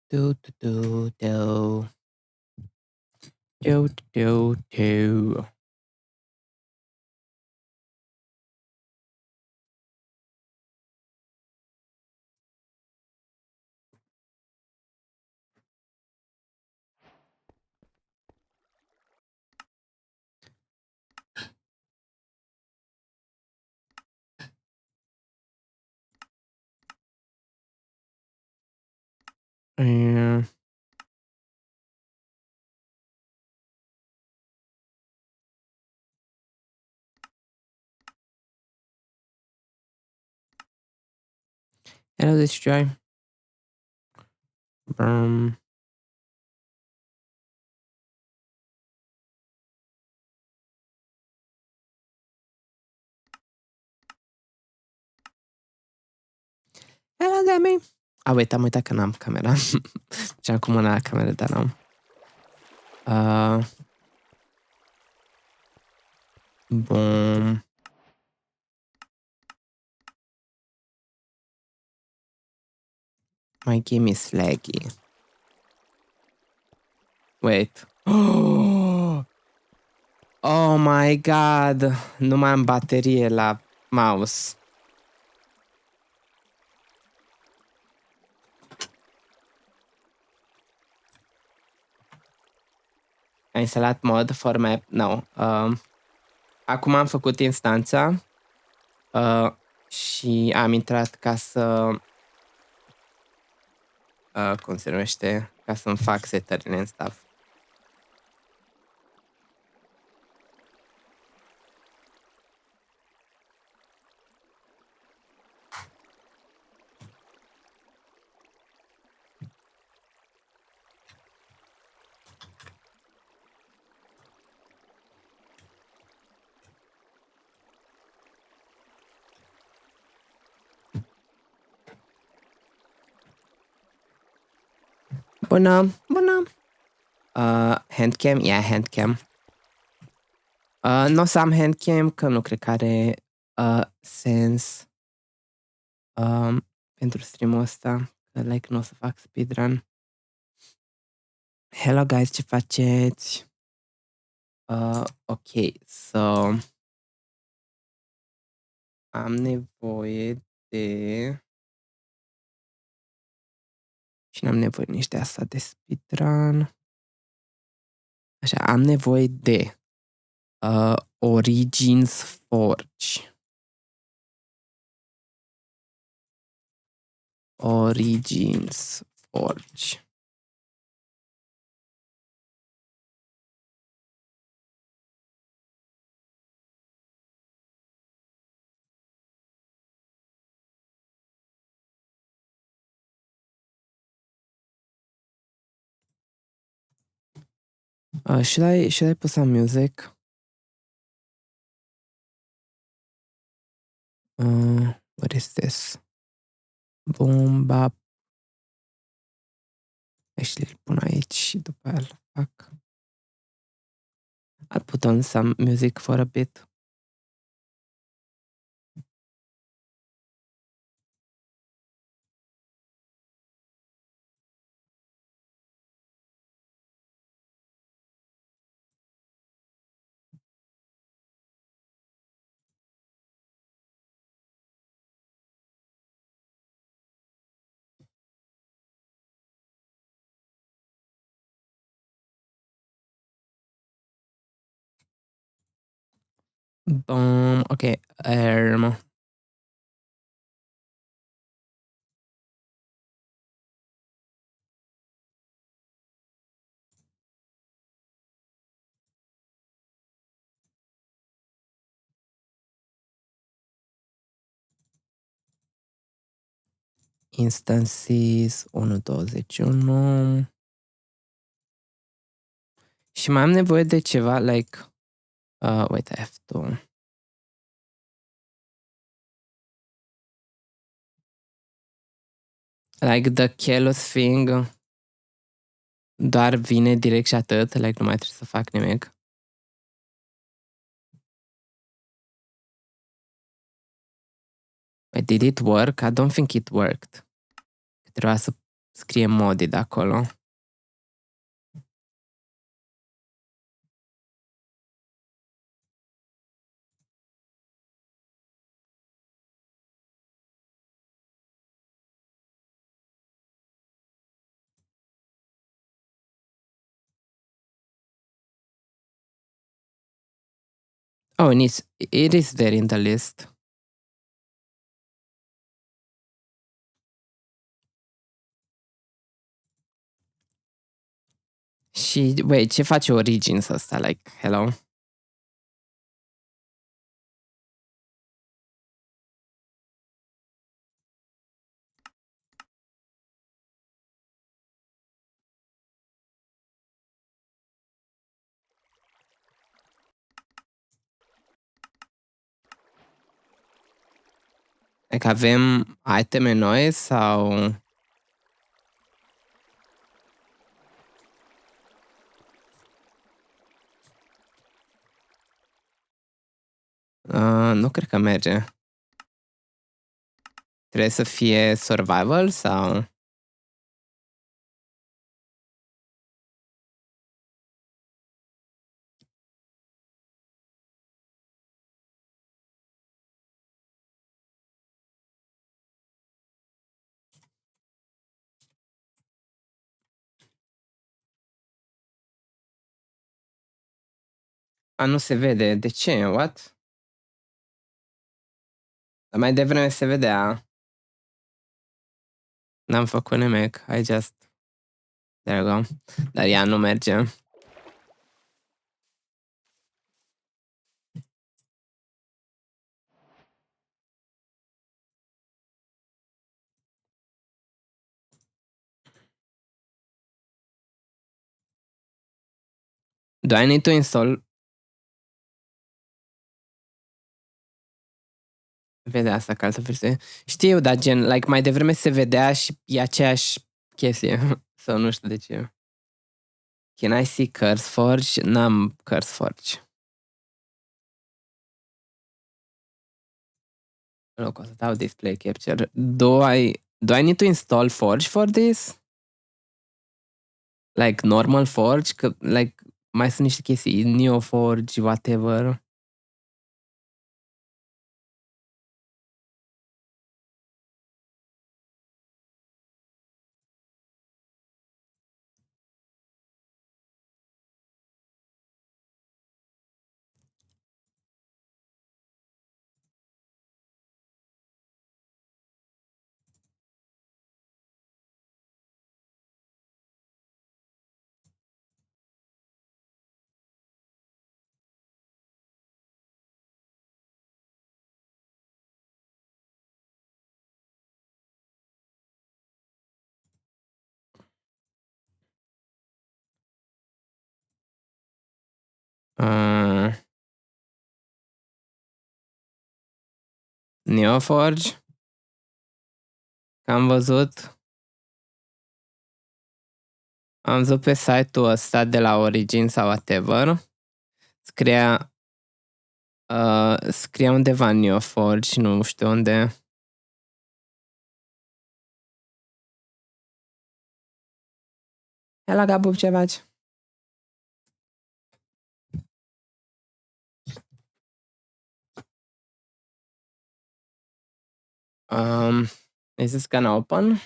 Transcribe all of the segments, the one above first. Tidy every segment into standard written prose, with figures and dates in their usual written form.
Do, do, do, do. Do, do, do. Uh, hello, this is Joy. Hello, Demi. Wait, am uitat că n-am camera. Și acum la camera, dar n-am. Bun. My game is laggy. Wait. Oh my god. Nu mai am baterie la mouse. Am instalat mod for map. No. Acum am făcut instanța. Și am intrat ca să... cum se numește? Ca să-mi fac setările în stuff. Bună, bună. Handcam? Yeah, handcam. Nu o să am handcam, că nu cred că are sens pentru stream-ul ăsta. Că, like, nu o să fac speedrun. Hello, guys, ce faceți? Ok, so... Am nevoie de... Și n-am nevoie nici de asta de speedrun. Așa, am nevoie de Origins Forge. Origins Forge. Should I put some music? What is this? Boom bap. Actually, îl pun aici și după aia îl fac. I'll put on some music for a bit. Boom. Okay. Instances 1.21. Și mai am nevoie de ceva, like... wait, I have to... Like, the careless thing doar vine direct și atât, like, nu mai trebuie să fac nimic. Wait, did it work? I don't think it worked. Trebuia să scrie modi de acolo. Oh, it is there in the list. Și, wait, ce face Origins ăsta? Like, hello? Like, avem iteme noi sau... nu cred că merge. Trebuie să fie survival sau... nu se vede. De ce? What? Mai devreme se vedea. N-am făcut nimic. I just... There you go. Dar ea nu merge. Do I need to install... Vede asta ca altă versiune. Știu, dar gen, like, mai devreme se vedea și e aceeași chestie. Sau nu știu de ce. Can I see CurseForge? N-am CurseForge. Look, o să dau display capture. Do I need to install Forge for this? Like normal Forge? Că, like, mai sunt niște chestii. NeoForge, whatever. NeoForge. Am văzut pe site-ul ăsta de la Origin sau whatever. Scria undeva NeoForge, nu știu unde. Ela Gabu, ce faci? Is this gonna open?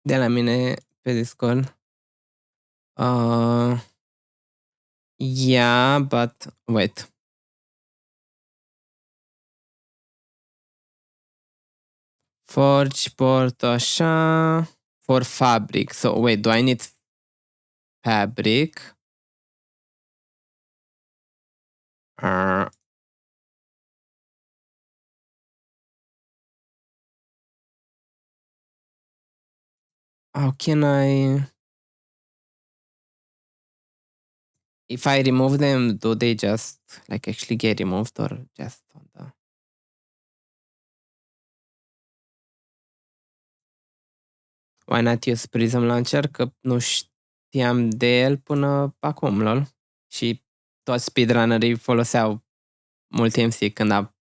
De la mine pe Discord. Yeah, but wait. Forge port așa for fabric. So wait, do I need fabric? How can I... If I remove them, do they just like actually get removed or just on the... Why not use Prism Launcher? Că nu știam de el până acum, lol. Și toți speedrunnerii foloseau multi-MC când a...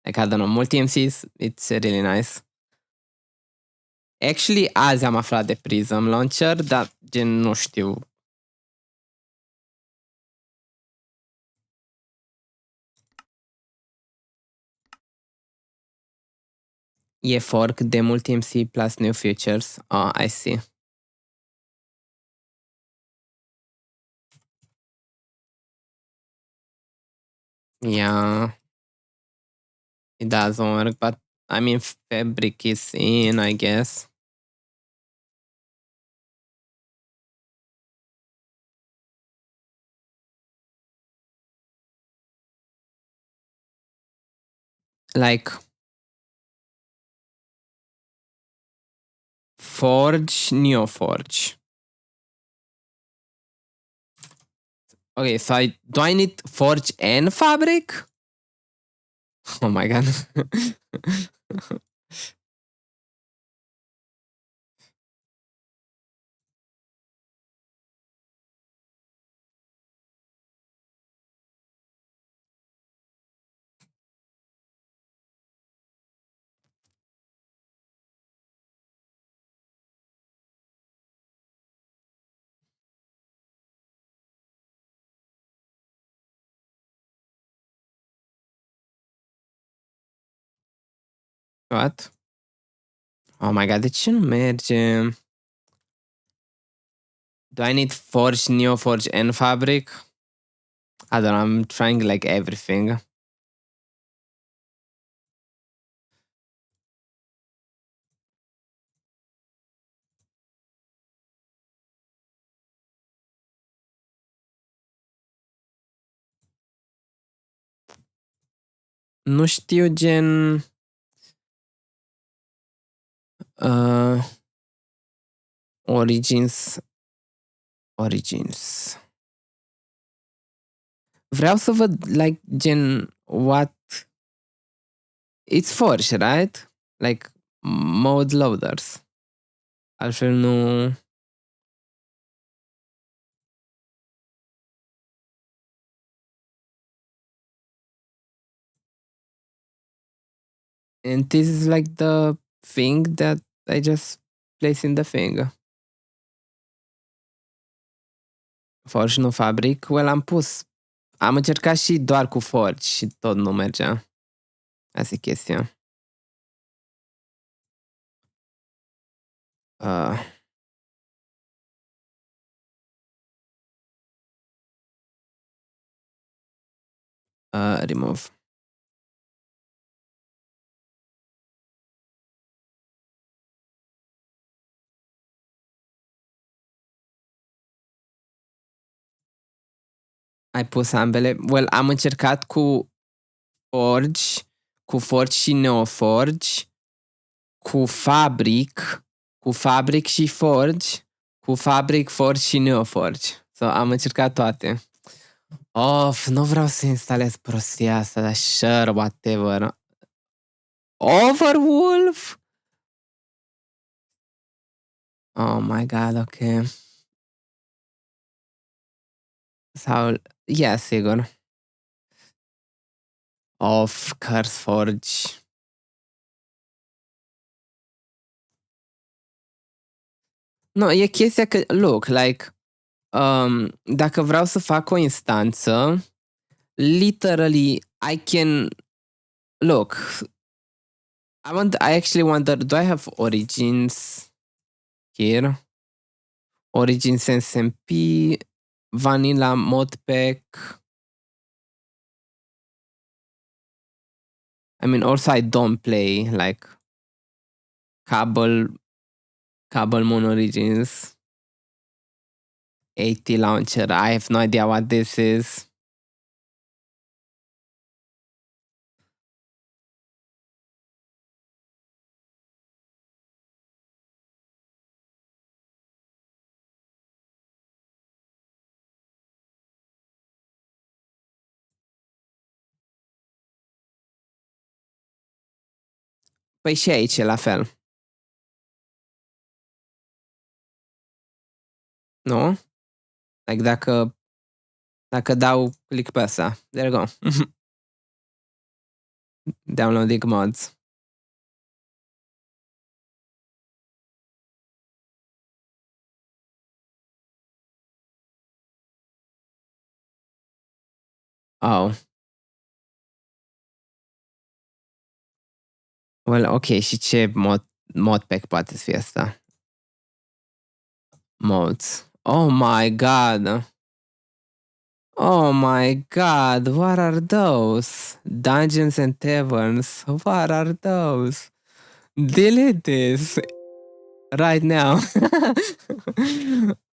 Like, I don't know, multi-MCs, it's really nice. Actually, azi am aflat de Prism Launcher, dar gen nu știu. E fork de multi-MC plus new features. I see. Yeah. It doesn't work, but I mean, Fabric is in, I guess. Like, Forge, Neoforge. Okay, so do I need Forge and Fabric? Oh my god. What? Oh my god, de ce nu merge? Do I need Forge, Neoforge and Fabric? I don't know, I'm trying like everything. Nu știu gen... Origins. Vreau să văd like gen what... It's Forge, right? Like mode loaders. Altfel nu... And this is like the thing that I just place in the thing. Forge, nu Fabric. Well, am încercat și doar cu Forge și tot nu mergea. Asta e chestia. Remove. Ai pus ambele? Well, am încercat cu Forge și Neoforge, cu Fabric și Forge, cu Fabric, Forge și Neoforge. So, am încercat toate. Nu vreau să instalez prostia asta, dar sure, whatever. Overwolf? Oh my god, ok. Sau, sigur. CurseForge. No, e chestia că, look, like, dacă vreau să fac o instanță, literally, I can, look, I actually wonder, do I have origins here? Origins SMP, vanilla modpack. I mean, also I don't play like Cable Moon Origins. 80 launcher. I have no idea what this is. Păi și aici e la fel. Nu? Like dacă dau click pe ăsta. There you go. Downloading mods. Oh. Well, ok, și ce modpack poate să fie asta? Modes. Oh my god. Oh my god, what are those? Dungeons and Taverns, what are those? Delete this right now.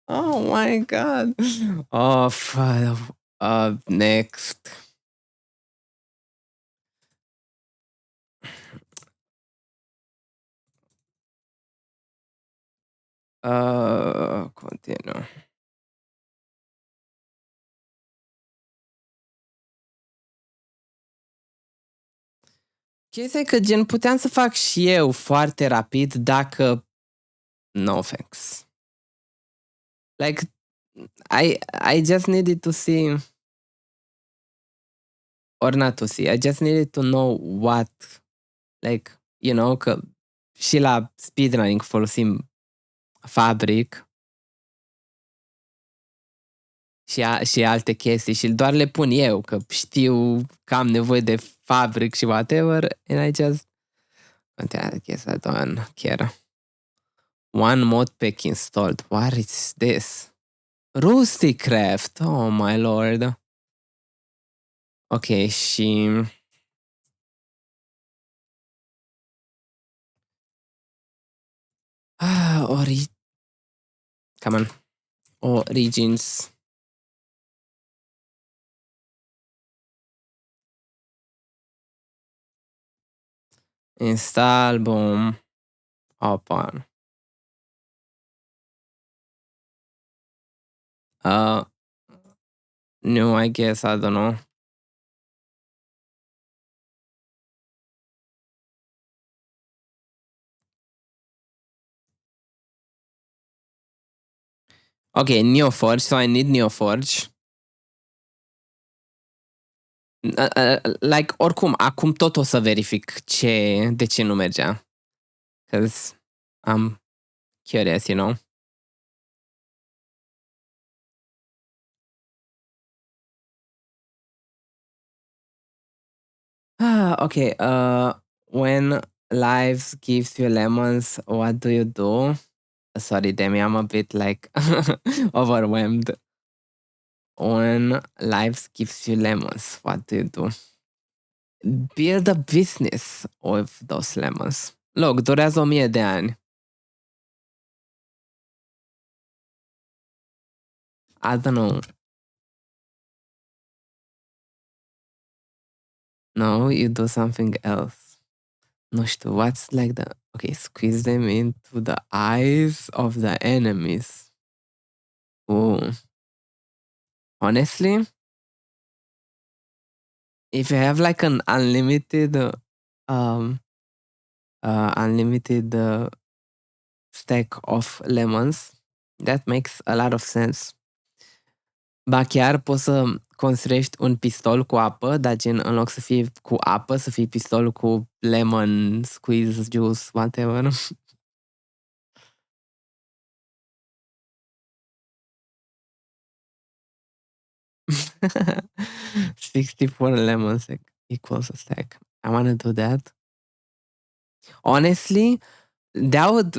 Oh my god. Oh, next. Continuu. Chestia e că gen puteam să fac și eu foarte rapid dacă... No thanks. Like, I just needed to see... Or not to see, I just needed to know what... Like, you know, că și la speedrunning folosim fabric și alte chestii și doar le pun eu, că știu că am nevoie de fabric și whatever, and I just... I guess I don't care. One mod pack installed. What is this? Rusticraft! Oh my lord! Ok, și... Come on. Origins. Install, boom. Open. No, I guess, I don't know. Ok, Neoforge, so I need Neoforge. Like, oricum, acum tot o să verific de ce nu mergea. Because I'm curious, you know? Okay, when lives gives you lemons, what do you do? Sorry, Demi, I'm a bit like overwhelmed. When lives gives you lemons, what do you do? Build a business with those lemons. Look, durează 1000 de ani. I don't know. No, you do something else. Nu știu, what's like the... Okay, squeeze them into the eyes of the enemies. Ooh. Honestly, if you have like an unlimited stack of lemons, that makes a lot of sense. Ba chiar poți să construiești un pistol cu apă, dar gen în loc să fie cu apă, să fie pistol cu lemon, squeeze, juice, whatever. $64 lemons equals a stack. I want to do that. Honestly, that would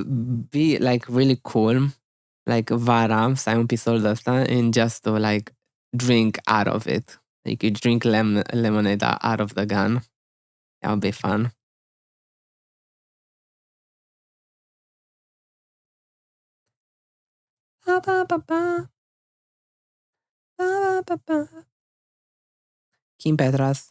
be like really cool. Like vara, să ai un pistol de ăsta and just to like drink out of it. Like you drink lemonade out of the gun. That would be fun. Ba, ba, ba, ba. Ba, ba, ba, ba. Kim Petras.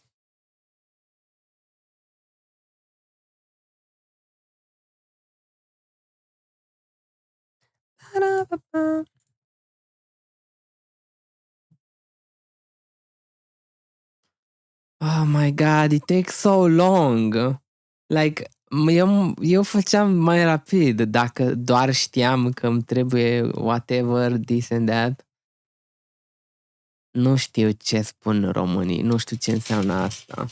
Ba, ba, ba, ba. Oh my god, it takes so long. Like Eu făceam mai rapid dacă doar știam că îmi trebuie whatever, this and that. Nu știu ce spun românii, nu știu ce înseamnă asta.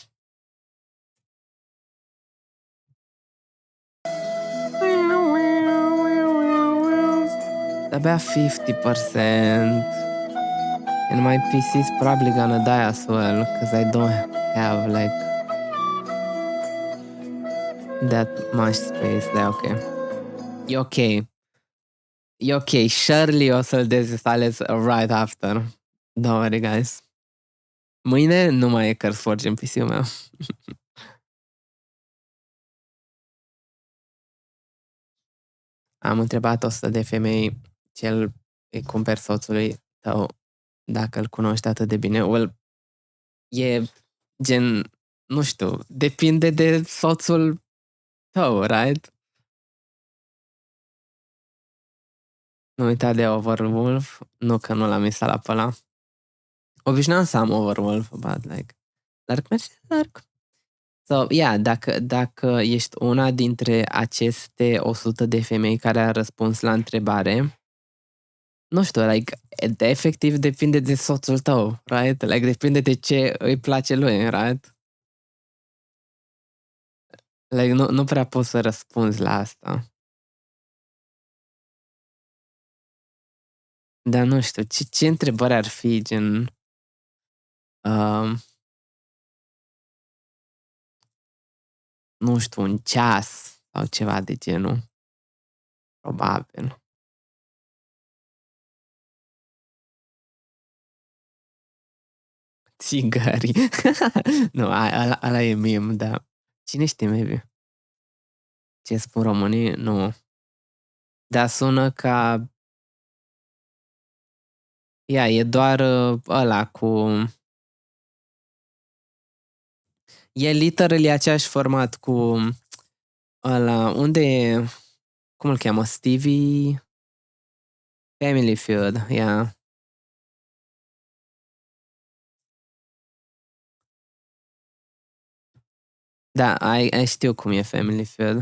Abia 50%. And my PC is probably gonna die as well, because I don't have like that much space. Dar ok. E ok. E ok. Surely o să-l dezinstalez right after. Don't worry, guys. Mâine nu mai e CurseForge în PC-ul meu. Am întrebat 100 de femei ce îi cumperi soțului tău dacă îl cunoști atât de bine. Well, e gen, nu știu, depinde de soțul tău, right? Nu uita de Overwolf. Nu că nu l-am instalat pe ăla. Obișnuiam să am Overwolf, but like, larg mersi, larg. So, yeah, dacă ești una dintre aceste 100 de femei care a răspuns la întrebare, nu știu, like, efectiv depinde de soțul tău, right? Like, depinde de ce îi place lui, right? Like, nu prea poți să răspunzi la asta. Dar nu știu, ce întrebări ar fi, gen... nu știu, un ceas sau ceva de genul. Probabil. Țigări. Nu, ăla e meme, dar cine știe, maybe. Ce spun românii? Nu. Dar sună ca... Ia, e doar ăla cu... E literally aceeași format cu ăla... Unde e... Cum îl cheamă? Stevie... Family Feud, ia. Da, ai știu cum e Family Feud.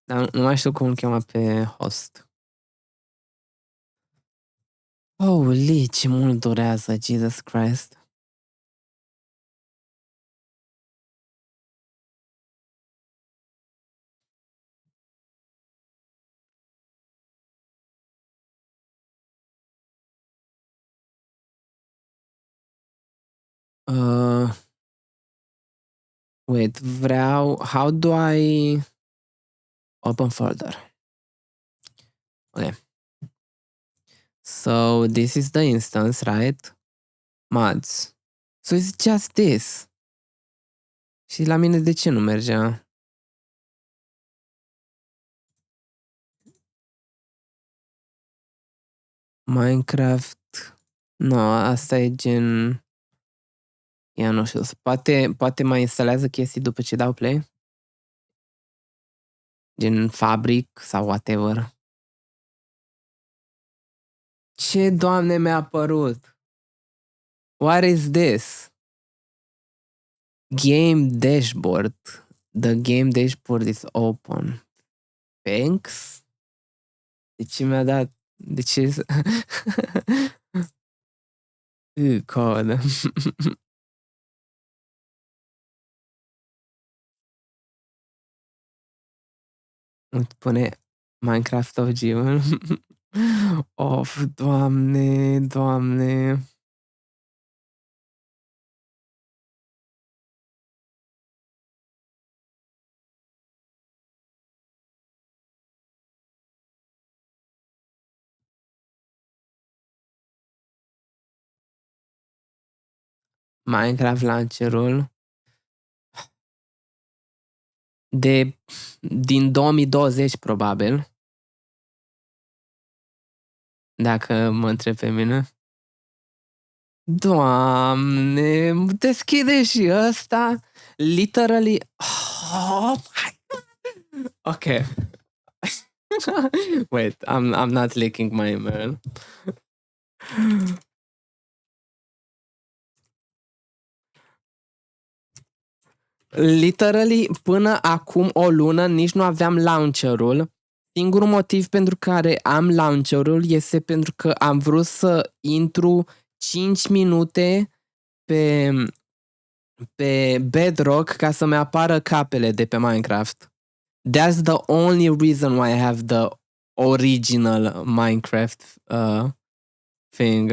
Dar nu mai știu cum îl cheamă pe host. Holy, ce mult durează, Jesus Christ. Wait, how do I open folder? Okay. So this is the instance, right? Mods. So it's just this. Și la mine de ce nu mergea? Minecraft. No, asta e gen... Ia nu știu. Poate mai instalează chestii după ce dau play? Gen Fabric sau whatever. Ce, Doamne, mi-a apărut? What is this? Game dashboard. The game dashboard is open. Thanks? De ce mi-a dat? De ce? Cod. Îți pune Minecraft of Gmail. Of, Doamne, Doamne. Minecraft launcherul din 2020 probabil. Dacă mă întreb pe mine. Doamne, deschide și ăsta. Literally. Oh my God. Ok. Wait, I'm not leaking my email. Literally, până acum o lună nici nu aveam launcherul. Singurul motiv pentru care am launcherul este pentru că am vrut să intru 5 minute pe Bedrock ca să-mi apară capele de pe Minecraft. That's the only reason why I have the original Minecraft thing.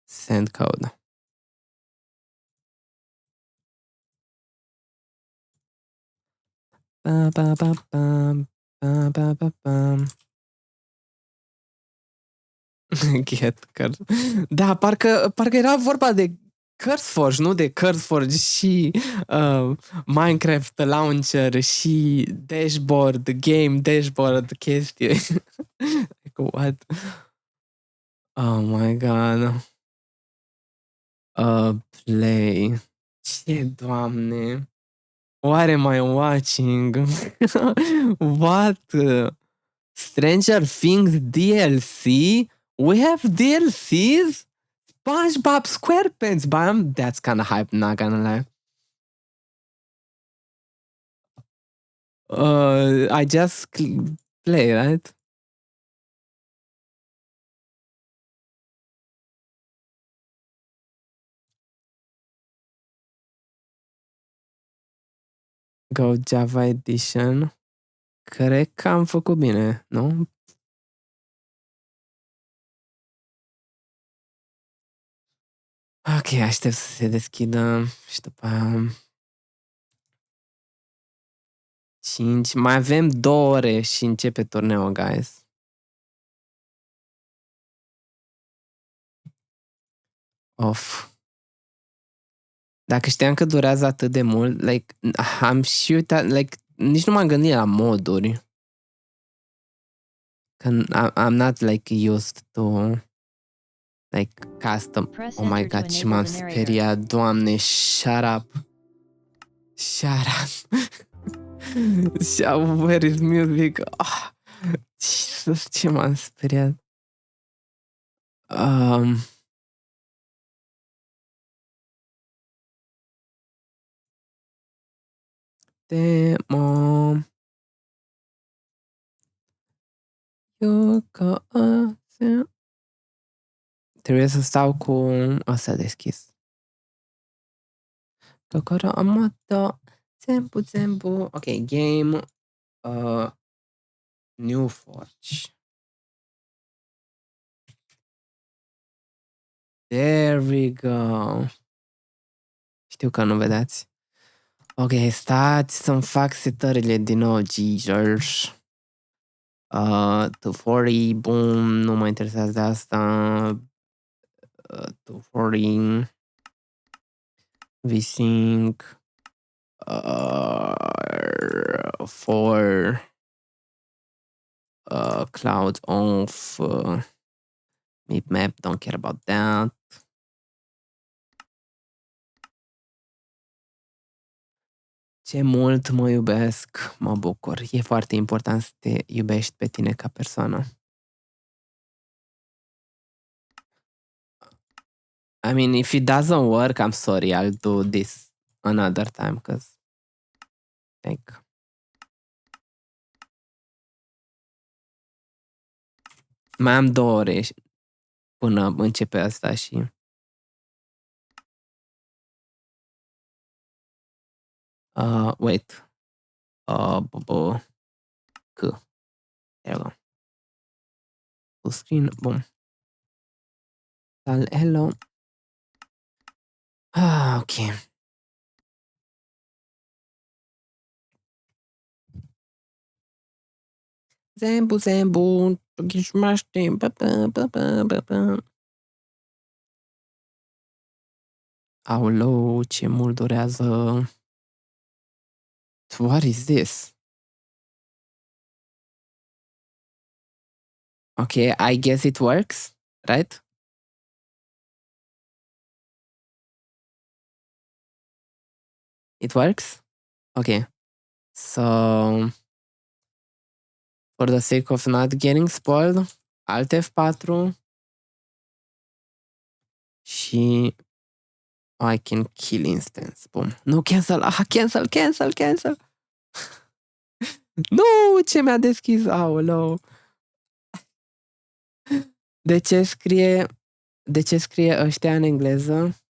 Send code. Ba, ba, ba, bam, ba, ba, ba, bam. Get curse. Da, parcă era vorba de CurseForge, nu de CurseForge și Minecraft Launcher și dashboard, game dashboard, chestie. Like, what? Oh my god. Play. Ce, doamne? What am I watching? What? Stranger Things DLC? We have DLCs? SpongeBob SquarePants, bam. That's kind of hype, not gonna lie. I just play, right? Go Java Edition. Cred că am făcut bine, nu? Ok, aștept să se deschidă și după aia... 5. Mai avem 2 ore și începe turneul, guys. Of. Dacă știam că durează atât de mult, like, am și uitat, like, nici nu m-am gândit la moduri. Că I'm not, like, used to, like, custom. Oh my god, ce m-am speriat. Doamne, shut up. Shut up. Where is music? Oh, Jesus, ce m-am speriat. Demo. Trebuie să stau cu ăsta deschis. Kokoro Amato. Zembu. Ok, game. New Forge. There we go. Știu că nu vedeți. Ok, stați să-mi fac setările din nou, Jesus. 240, boom, nu mă interesează de asta. 240. VSync. 4. Cloud off. Map map, don't care about that. Ce mult mă iubesc, mă bucur. E foarte important să te iubești pe tine ca persoană. I mean, if it doesn't work, I'm sorry. I'll do this another time, because, like, mai am 2 ore până începe asta și... Wait. C. There we go. Full screen, boom. Hello. Ok. Zembu, ghișmaște, Aoleu, ce mult durează. What is this? Okay, I guess it works, right? It works? Okay. So, for the sake of not getting spoiled, Alt F4. Și I can kill instance. Bun. Nu, cancel. Cancel. Nu, ce mi-a deschis? Aoleu. De ce scrie ăștia în engleză?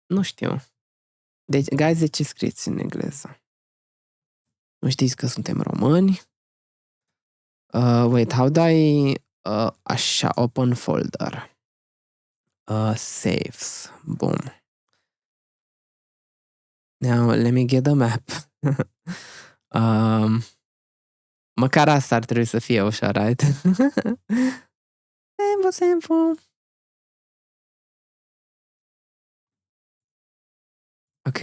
Nu știu. Deci, guys, de ce scrieți în engleză? Nu știți că suntem români? Wait, how do I... așa, open folder. Saves. Boom. Now, let me get the map. Măcar asta ar trebui să fie ușa, right? Simple. Ok.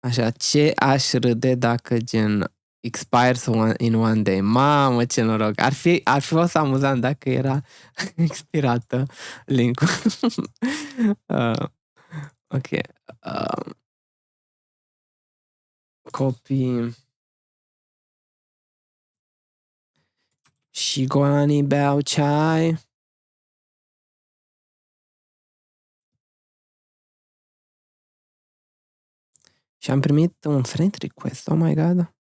Așa, ce aș râde dacă gen expires in one day? Mamă, ce noroc! Ar fi fost amuzant dacă era expirată link-ul. Ok. Copy. Și goanii beau ceai. Și am primit un friend request. Oh my god.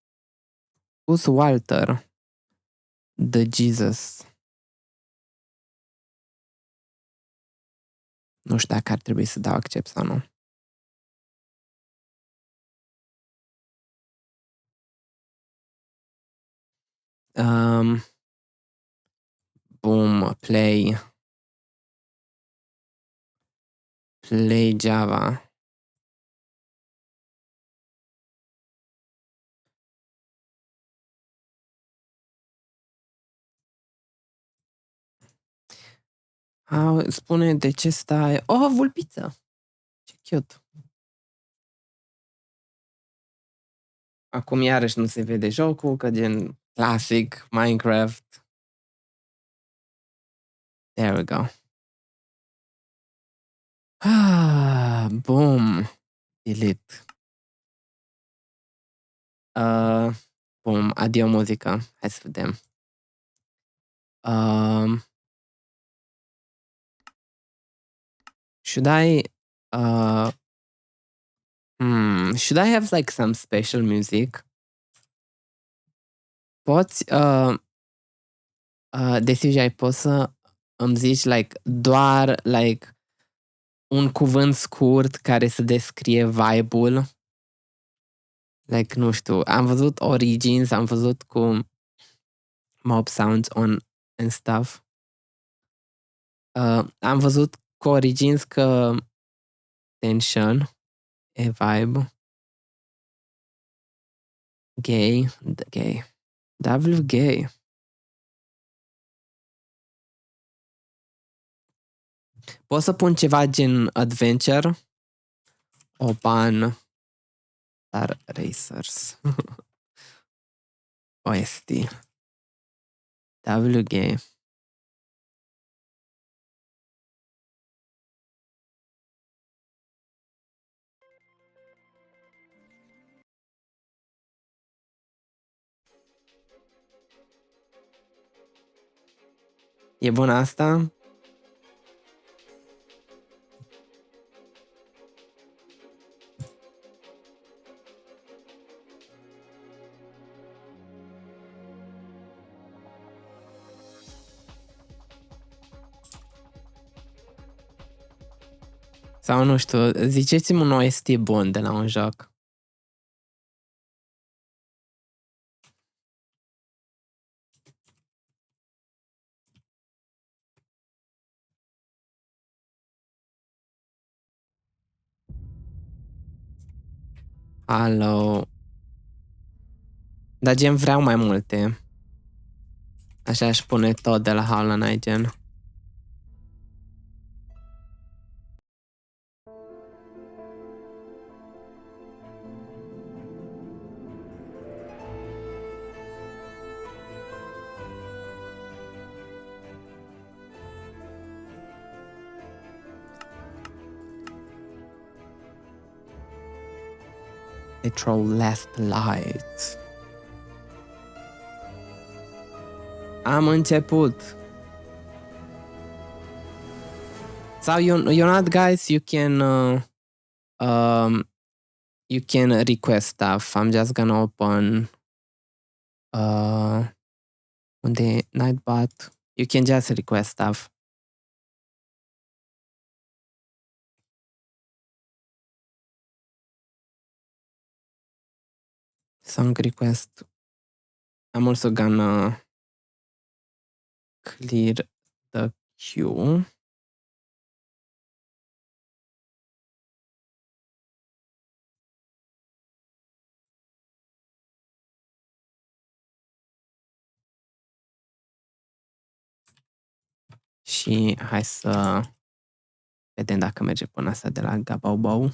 Who's Walter? The Jesus. Nu știu dacă ar trebui să dau accept sau nu. Boom, play Java. Spune de ce stai... Oh, vulpiță! Ce cute! Acum iarăși nu se vede jocul, că gen classic Minecraft. There we go. Boom. Delete. Boom. Adio muzică. Hai să vedem. Should I should I have like some special music? Poți deci poți să îmi zici like doar like un cuvânt scurt care să descrie vibe-ul. Like, nu știu, am văzut Origins, am văzut cu Mob Sounds on and stuff. Am văzut cu Origins că Tension e vibe. Gay. W gay. Pot să pun ceva gen Adventure? Oban Star Racers. OST. W gay. E bună asta? Sau nu știu, ziceți-mi un OST bun de la un joc. Alo. Dar gen vreau mai multe. Așa aș pune tot de la Hollow Knight, gen. They throw last light. Am început. So you know what, guys? You can request stuff. I'm just gonna open unde Nightbot. You can just request stuff. Song request. I'm also gonna clear the queue. Și hai să vedem dacă merge până asta de la Gabaubau.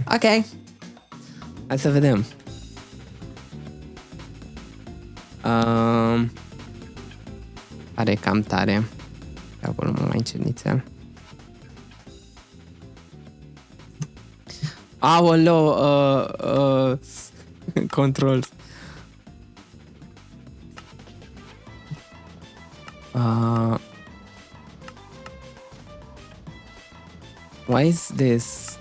Ok. Hai să vedem. Pare cam tare. Acolo mai încet nițel. Aoleo, control. Why is this?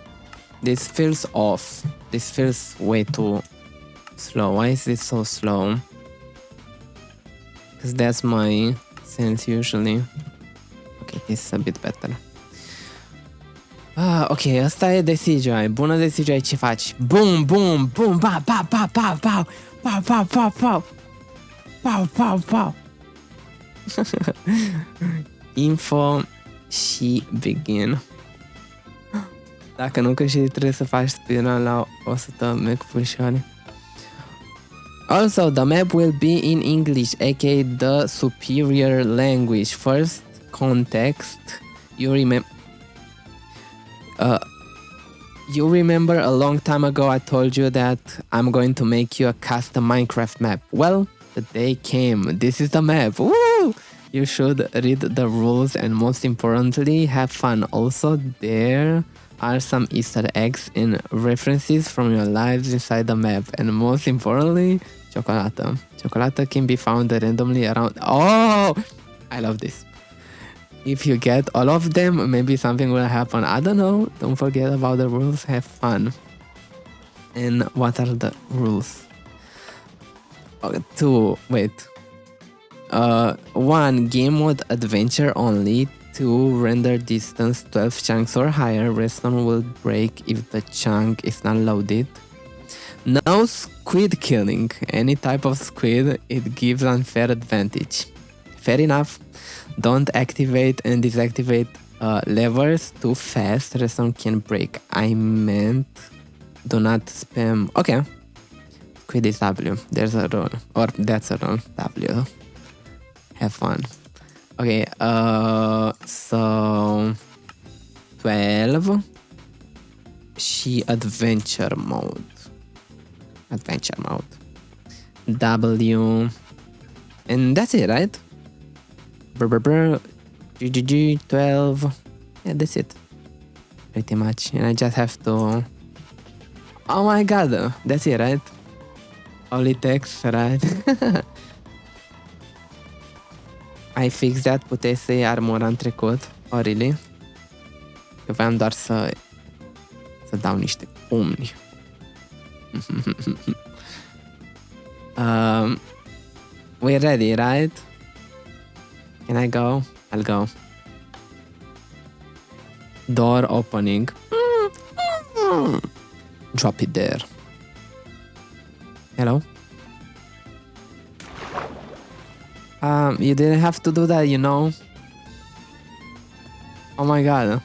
This feels off. This feels way too slow. Why is this so slow? Because that's my sense usually. Okay, this is a bit better. Ok, asta e de CGI. Bună de CGI, ce faci? Boom, boom, boom, ba, ba, ba, ba, ba, ba, ba, ba, ba, ba, ba, ba. Info și begin. Dacă nu, că și trebuie să faci speedrun la 100 megapulsiuni. Also, the map will be in English, aka the superior language. First context, you remember a long time ago I told you that I'm going to make you a custom Minecraft map. Well, the day came. This is the map. Woo! You should read the rules and most importantly, have fun. Also, there are some Easter eggs and references from your lives inside the map. And most importantly, chocolate. Chocolate can be found randomly around. Oh, I love this. If you get all of them, maybe something will happen. I don't know. Don't forget about the rules. Have fun. And what are the rules? One, game mode adventure only. 2, render distance 12 chunks or higher. Redstone will break if the chunk is not loaded. No squid killing. Any type of squid, it gives unfair advantage. Fair enough. Don't activate and deactivate levers too fast. Redstone can break. I meant do not spam. Okay. Squid is W. There's a rule. Or that's a rule. W. Have fun. Okay, so 12 și adventure mode. Adventure mode. W. And that's it, right? GGG 12. Yeah, that's it. Pretty much. And I just have to. Oh my god, that's it, right? Only text, right? I fixed that, puteai să iei armura în trecut. Oh, really? Eu voiam doar să dau niște pumni. We're ready, right? Can I go? I'll go. Door opening. Drop it there. Hello? You didn't have to do that, you know? Oh my god.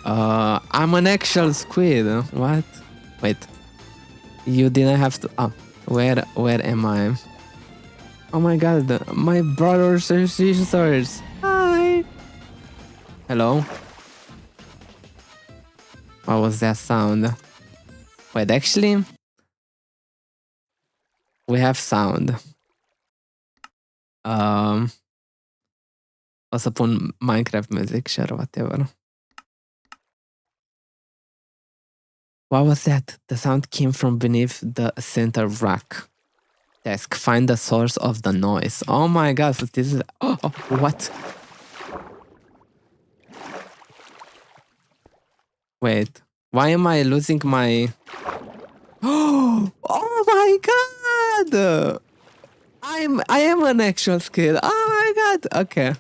I'm an actual squid. What? Wait. You didn't have to... Oh, where am I? Oh my god, my brothers and sisters. Hi. Hello? What was that sound? Wait, actually... We have sound. O să pun Minecraft music or whatever. What was that? The sound came from beneath the center rack. Desk. Find the source of the noise. Oh my god, so this is... Oh, what? Wait. Why am I losing my... Oh my god! I am an actual squid. Oh my god! Okay.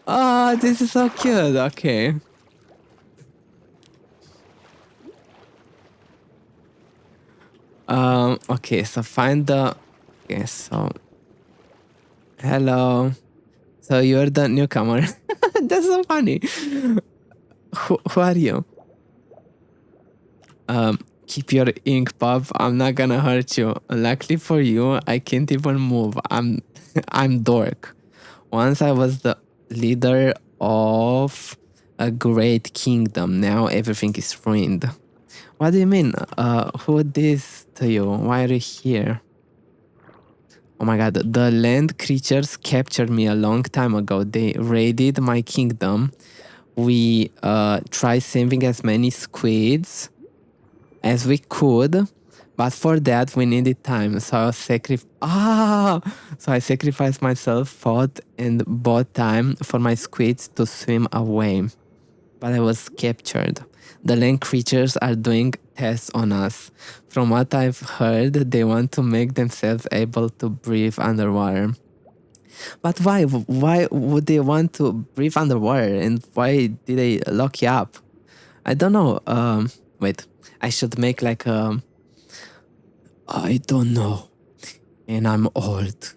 Oh, this is so cute. Okay. Okay, so find the... Okay, so... Hello. So you're the newcomer. That's so funny. Who are you? Keep your ink, pup. I'm not gonna hurt you. Luckily for you, I can't even move. I'm dork. Once I was the leader of a great kingdom. Now everything is ruined. What do you mean? Who did this to you? Why are you here? Oh my god, the land creatures captured me a long time ago. They raided my kingdom. We tried saving as many squids as we could, but for that we needed time. So I sacrificed myself, fought and bought time for my squids to swim away. But I was captured. The land creatures are doing tests on us. From what I've heard, they want to make themselves able to breathe underwater. But why? Why would they want to breathe underwater? And why did they lock you up? I don't know. Wait. I should make like a... I don't know. And I'm old.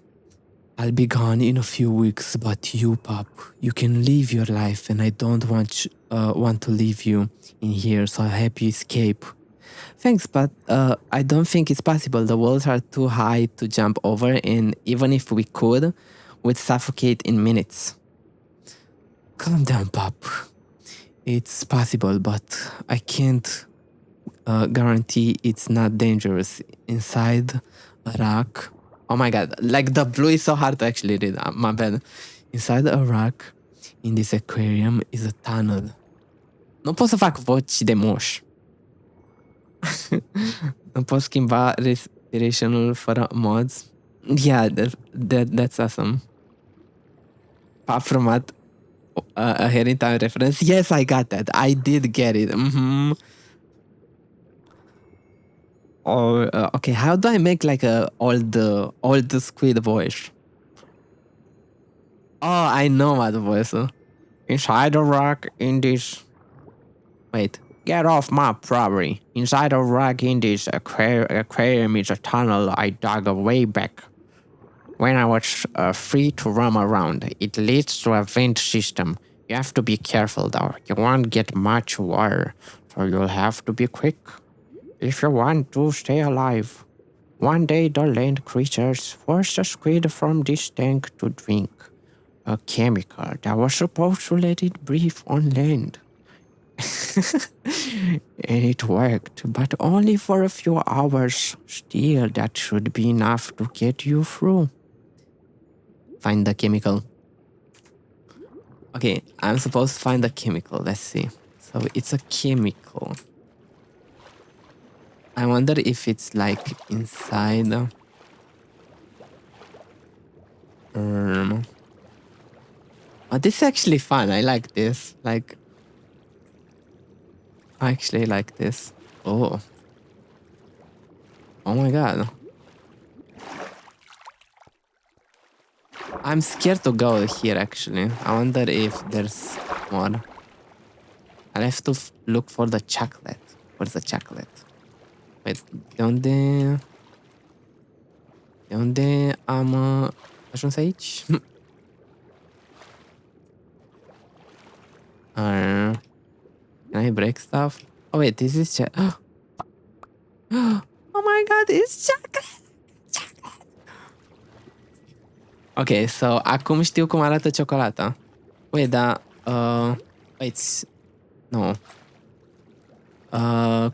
I'll be gone in a few weeks, but you, pup, you can live your life, and I don't want to leave you in here, so I help you escape. Thanks, but I don't think it's possible. The walls are too high to jump over, and even if we could, we'd suffocate in minutes. Calm down, pup. It's possible, but I can't guarantee it's not dangerous. Inside a rock... Oh my god, like the blue is so hard to actually read. My bad. Inside a rock in this aquarium is a tunnel. Nu pot să fac voci de moș. Nu pot schimba respirationul fără mods. Yeah, that's awesome. Papromat a Hearing Time reference. Yes, I got that. I did get it. Or okay, how do I make like a old squid voice? Oh, I know what voice. Inside the rock in this... Wait. Get off my property. Inside the rock in this aquarium is a tunnel I dug way back when I was free to roam around. It leads to a vent system. You have to be careful though. You won't get much water, so you'll have to be quick if you want to stay alive. One day the land creatures forced a squid from this tank to drink a chemical that was supposed to let it breathe on land. And it worked, but only for a few hours. Still, that should be enough to get you through. Find the chemical. Okay, I'm supposed to find the chemical. Let's see. So it's a chemical. I wonder if it's like inside. Oh, this is actually fun. I like this. Like, I actually like this. Oh. Oh my god. I'm scared to go here actually. I wonder if there's more. I'll have to look for the chocolate. Where's the chocolate? Wait, de unde am ajuns aici? Can I break stuff? Oh wait, this is oh my god, it's chocolate! Ok, so acum știu cum arată ciocolata. Wait, dar... wait, no.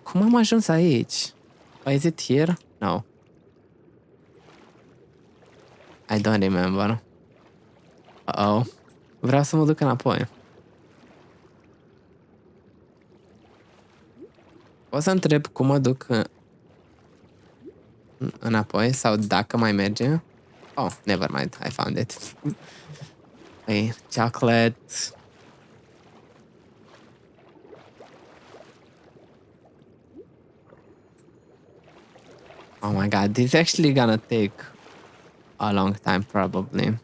Cum am ajuns aici? Oh, is it here? No. I don't remember. Uh-oh. Vreau să mă duc înapoi. O să întreb cum mă duc înapoi sau dacă mai merge. Oh, never mind. I found it. Hey, chocolate. Oh my god, this is actually gonna take a long time probably.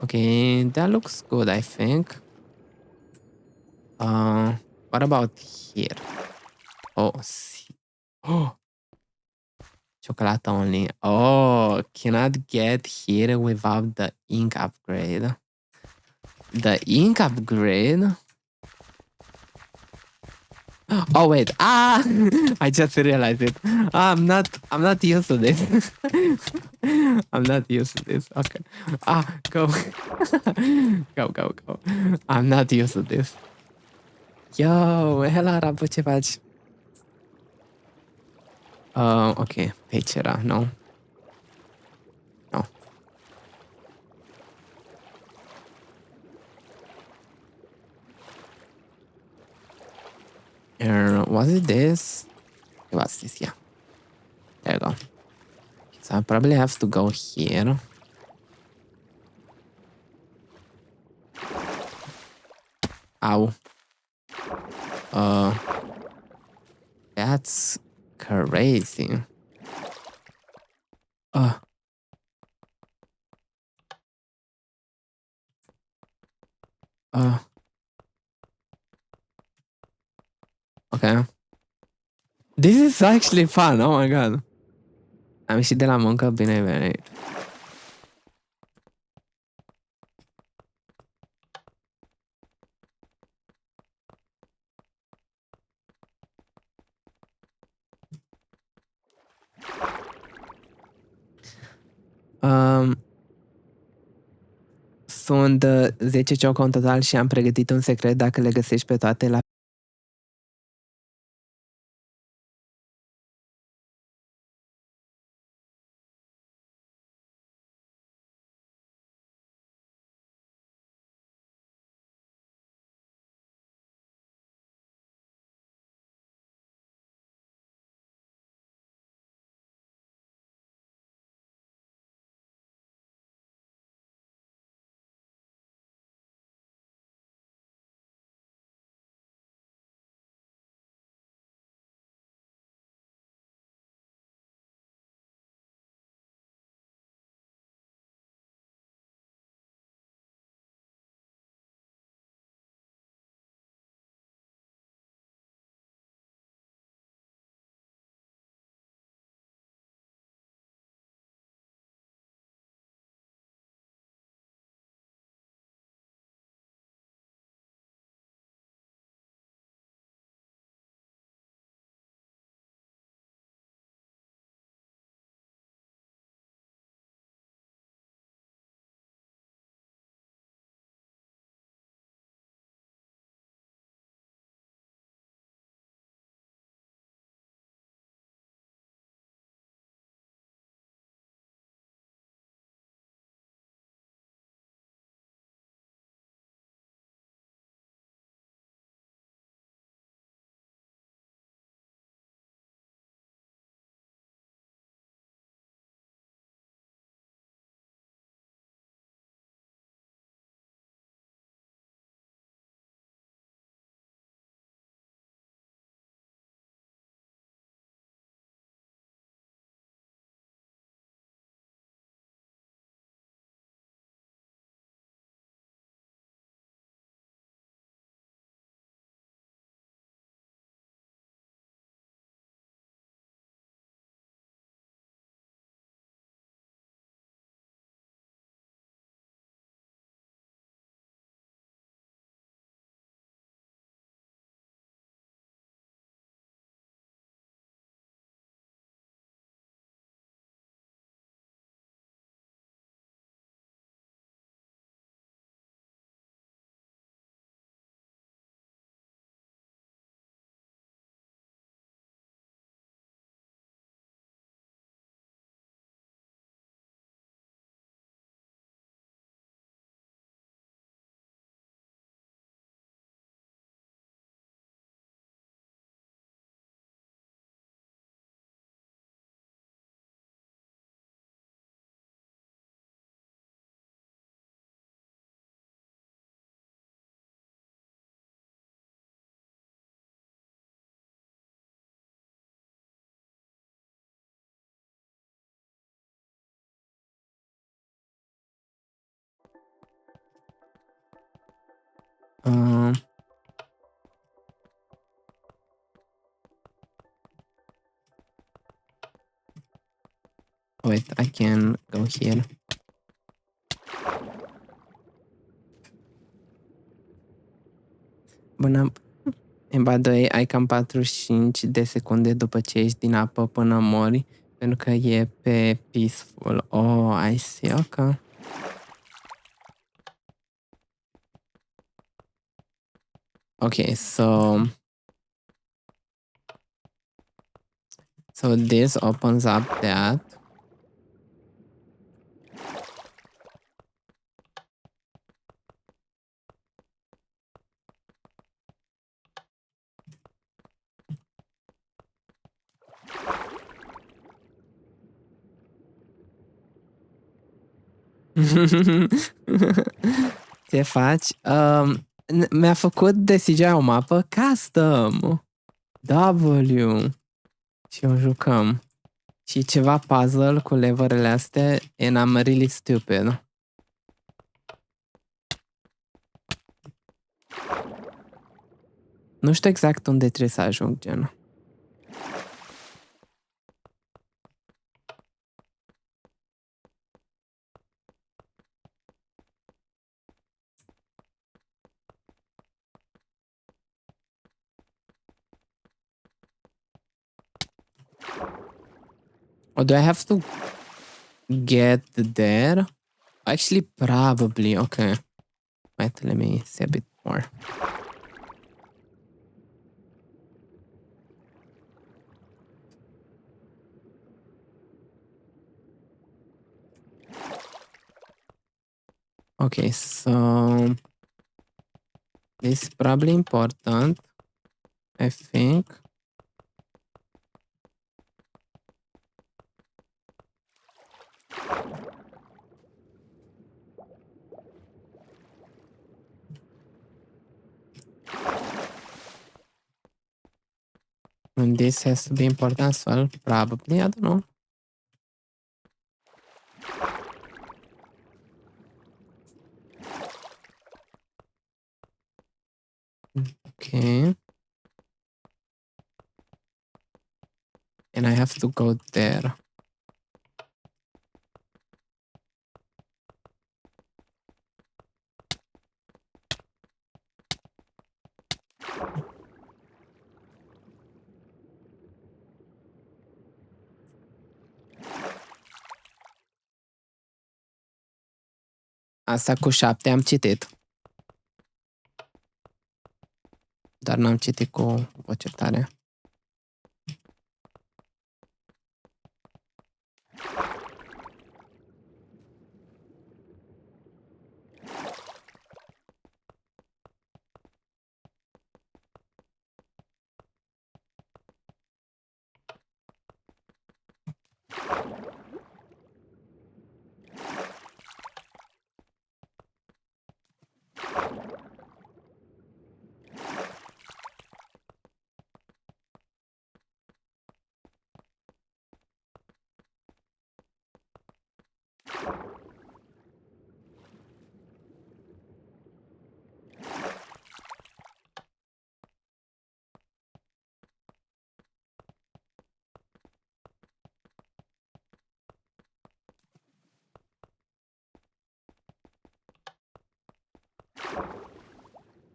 Okay, that looks good, I think. What about here? Oh, see. Oh, chocolate only. Oh, cannot get here without the ink upgrade. The ink upgrade? Oh wait, I just realized it. I'm not used to this. I'm not used to this. Okay. Go. Go. I'm not used to this. Yo, hello, Rabu, ce faci? Ok, pe aici era, nu? No. Was it this? It was this, yeah. There you go. So I probably have to go here. Ow. That's crazy. Uh. Okay. This is actually fun. Oh my god. Am ieșit de la muncă, bine ai venit. Sunt 10 cioco în total și am pregătit un secret dacă le găsești pe toate la Wait, I can go here. Bună. And by the way, ai cam 45 de secunde după ce ieși din apă până mori, pentru că e pe peaceful. Oh, I see, ok. Okay, so this opens up that. Ce faci? Mi-a făcut de CGI o mapă custom. W. Și o jucăm. Și ceva puzzle cu leverele astea and I'm really stupid. Nu știu exact unde trebuie să ajung, gen. Or do I have to get there? Actually, probably. Okay. Wait, let me see a bit more. Okay, so this is probably important, I think. And this has to be important as well, probably. I don't know. Okay. And I have to go there. Asta cu 7 am citit. Dar n-am citit cu voce tare.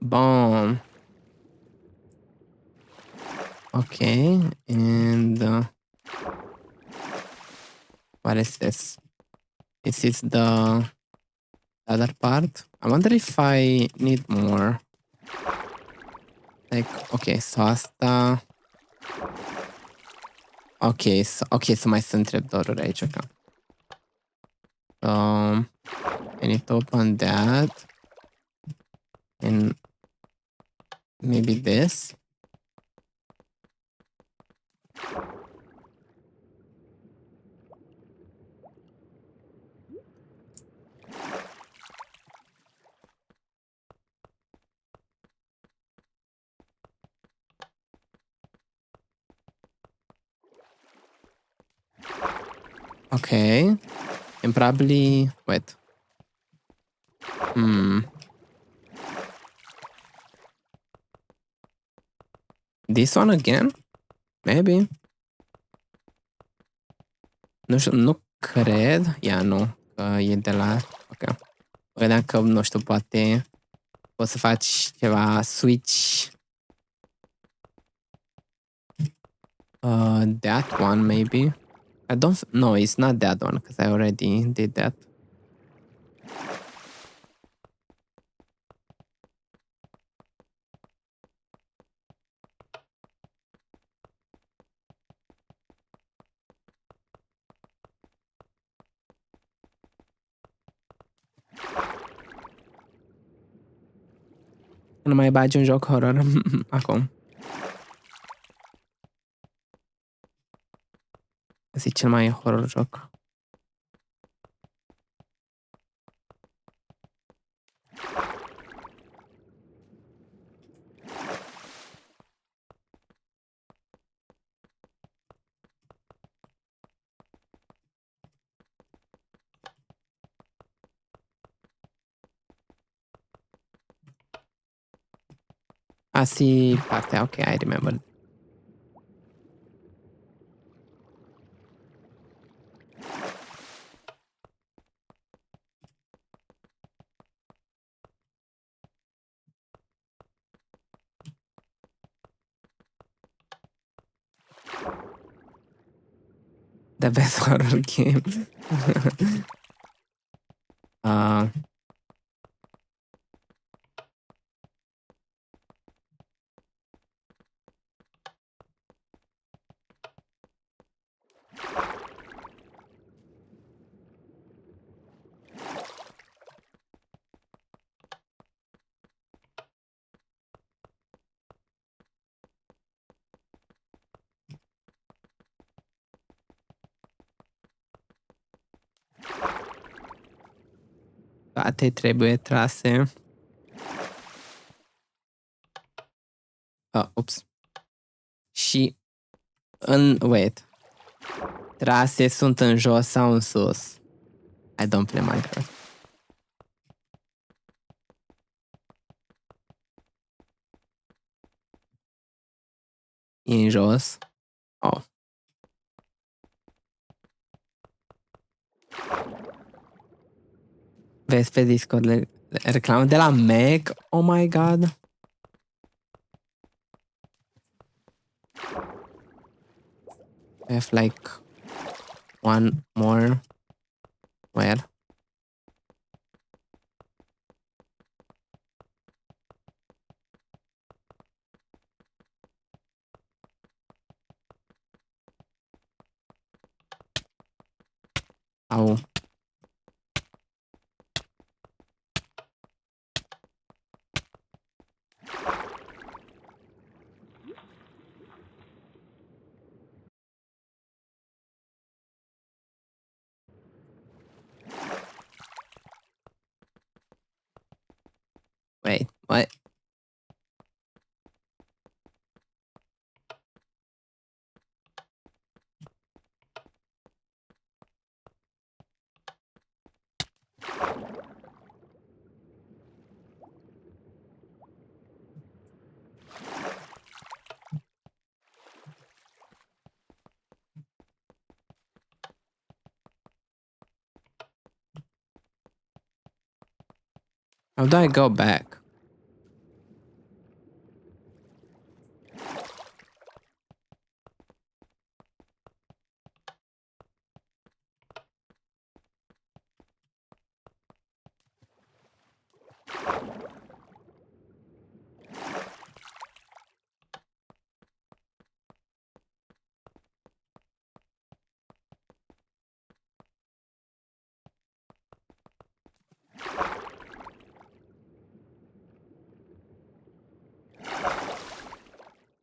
Boom. Okay, and what is this? This is the other part. I wonder if I need more. Like, okay, so asta... Okay, so mai sunt trapdoor-uri aici, ok. So, I need to open that. And maybe this. Okay. And probably... Wait. This one again? Maybe. Nu știu, nu cred. Ia, nu. Că e de la... Ok. Vedeam că, nu știu, poate poți să faci ceva switch. That one, maybe. I don't... No, it's not that one, because I already did that. Nu mai bagi un joc horror acum. Ăsta e cel mai horror joc. Asta e partea, ok, I remember. The best horror game. Toate trebuie trase. Ups. Și wait. Trase sunt în jos sau în sus? I don't play Minecraft. E în jos? Oh. Vezi pe Discord reclamă de la Meg? Oh my god. I have like one more. Where? Au. Wait, what? How do I go back?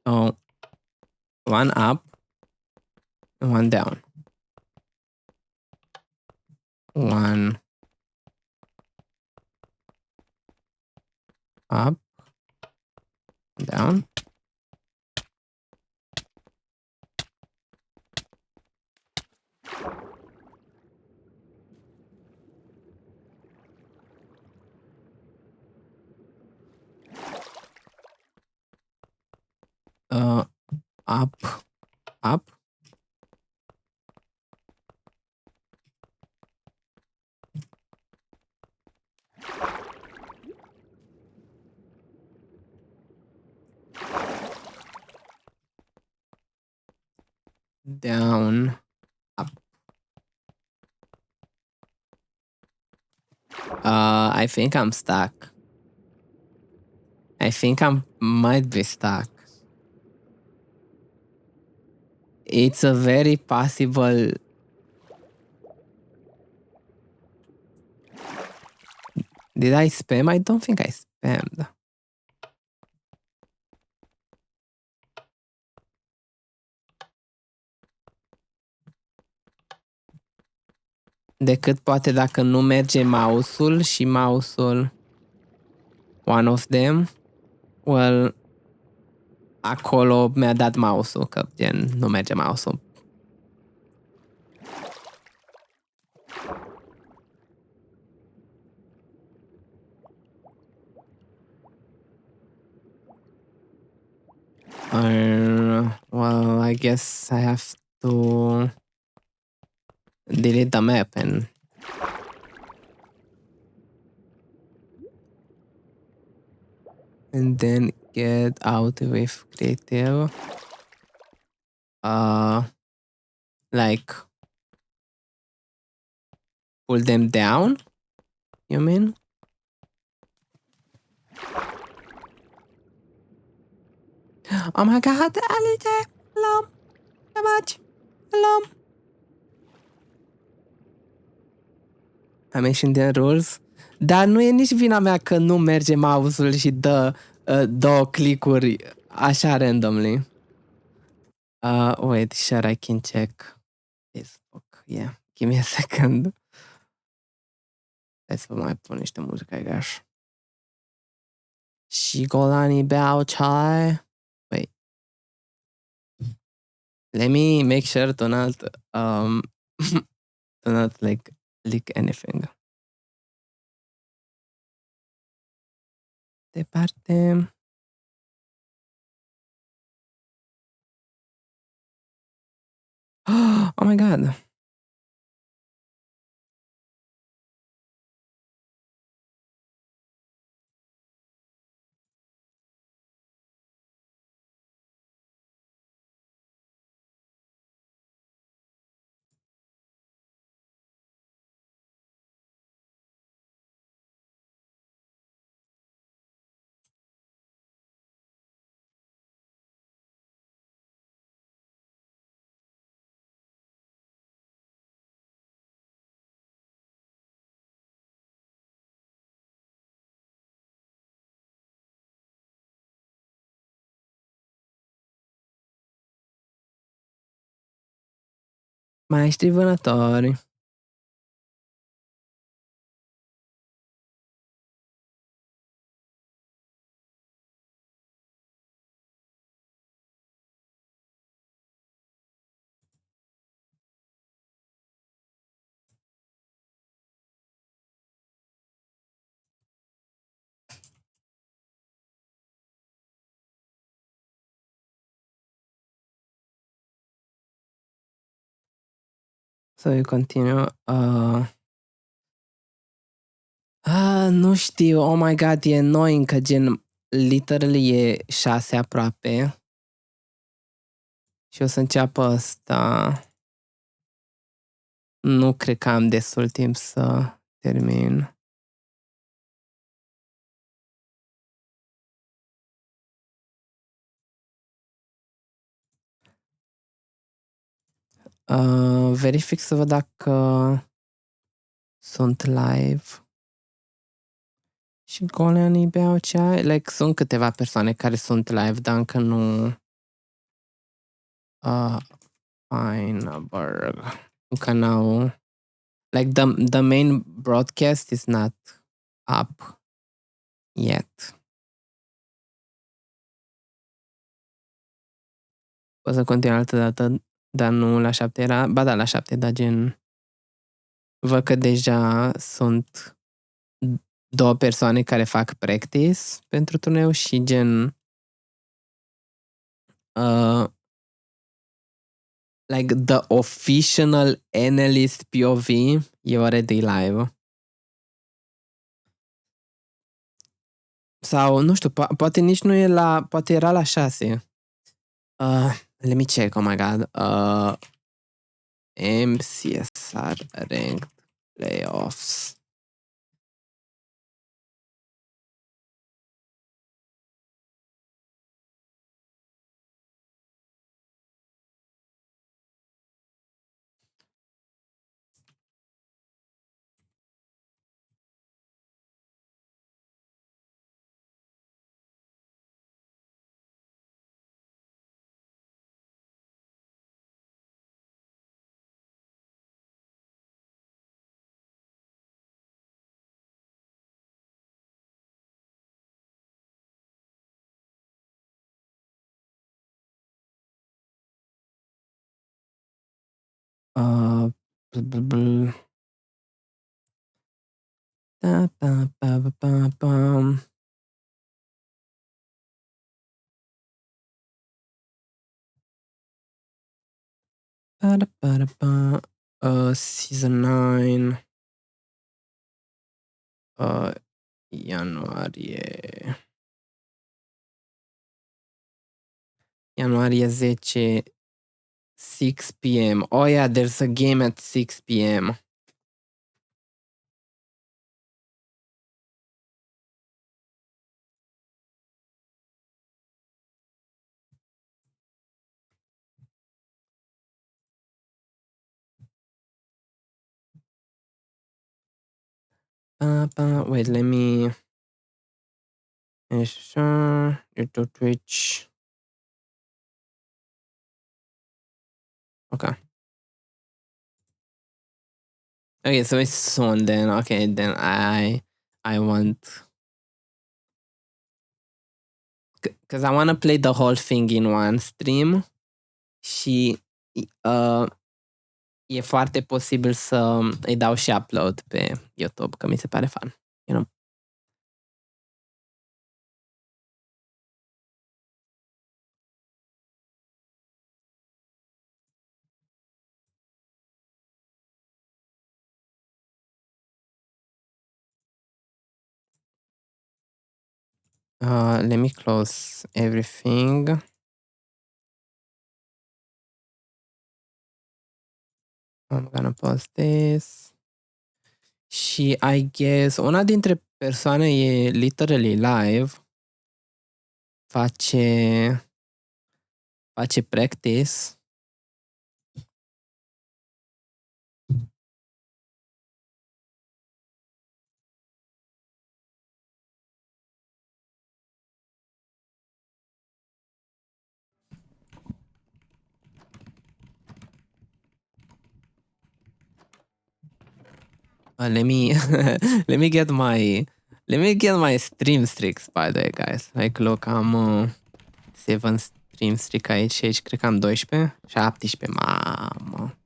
Oh, one up and one down. One up, down. Up. Up. Down. Up. I think I'm stuck. I think I might be stuck. It's a very possible. Did I spam? I don't think I spammed. Decât poate dacă nu merge mouse-ul și mouse-ul one of them, well, acolo mi-a dat mouse-ul, că gen nu merge mouse-ul. Well, I guess I have to delete the map and then get out with creative. Like pull them down, you mean? Oh my god, Alice! Hello! So much! Hello! I mentioned the rules. Dar nu e nici vina mea că nu merge mouse-ul și dă două click-uri așa randomly. Wait, sure, I can check Facebook. Yeah, give me a second. Hai să vă mai pun niște muzică, I guess. Și golanii beau chai. Wait. Let me make sure to not to not like leak anything. Departe. Oh my god. Maestri vânători. So we continue. Nu știu. Oh my god, e annoying că gen literally e 6 aproape. Și o să înceapă ăsta. Nu cred că am destul timp să termin. Verific să văd dacă sunt live. Și goleanii beau ceai. Like, sunt câteva persoane care sunt live, dar încă nu... Feinberg. Încă n-au... Like, the main broadcast is not up yet. O să continui altă dată, dar nu la 7 era... Ba da, la 7, dar gen... Văd că deja sunt 2 persoane care fac practice pentru turneu și gen... like the official analyst POV e already live. Sau, nu știu, poate nici nu e la... Poate era la 6. Let me check, oh my god. MCSR Ranked Playoffs. Da, ba, ba, ba, ba, bam. Ba, da, ba, da, ba. Season 9. Ianuarie. Ianuarie 10. 6 p.m. Oh yeah, there's a game at 6 p.m. Wait, let me... YouTube, Twitch. Okay. Okay, so it's soon then. Okay, then I want... Because I want to play the whole thing in one stream. Și e foarte posibil să îi dau și upload pe YouTube, că mi se pare fun. You know? Let me close everything. I'm gonna post this. Și I guess una dintre persoane e literally live. Face practice. Let me let me get my stream streaks, by the way, guys. Like, look, am 7 stream streak aici și aici cred că am 12, 17, mamă.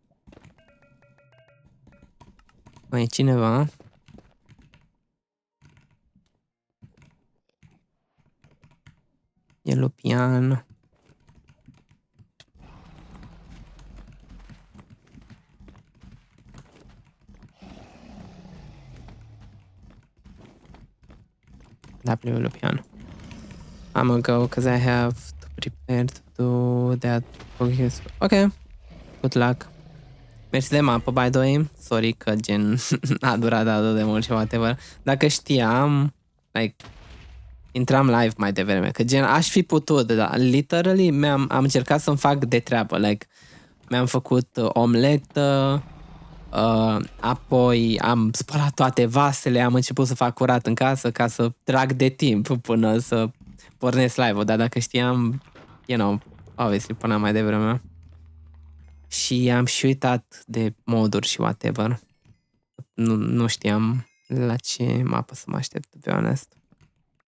Mai e cineva? E Lupian. W Lupian. I'm gonna go because I have to prepare to do that. Okay. Good luck. Mersi de mapă, by the way. Sorry că gen a durat atât de mult și whatever. Dacă știam, like, intram live mai devreme, că gen aș fi putut, dar literally am încercat să-mi fac de treabă, like, mi-am făcut omletă, apoi am spălat toate vasele, am început să fac curat în casă ca să trag de timp până să pornesc live-ul, dar dacă știam, you know, obviously până mai devreme. Și am și uitat de moduri și whatever. Nu știam la ce mapă să mă aștept, to be honest.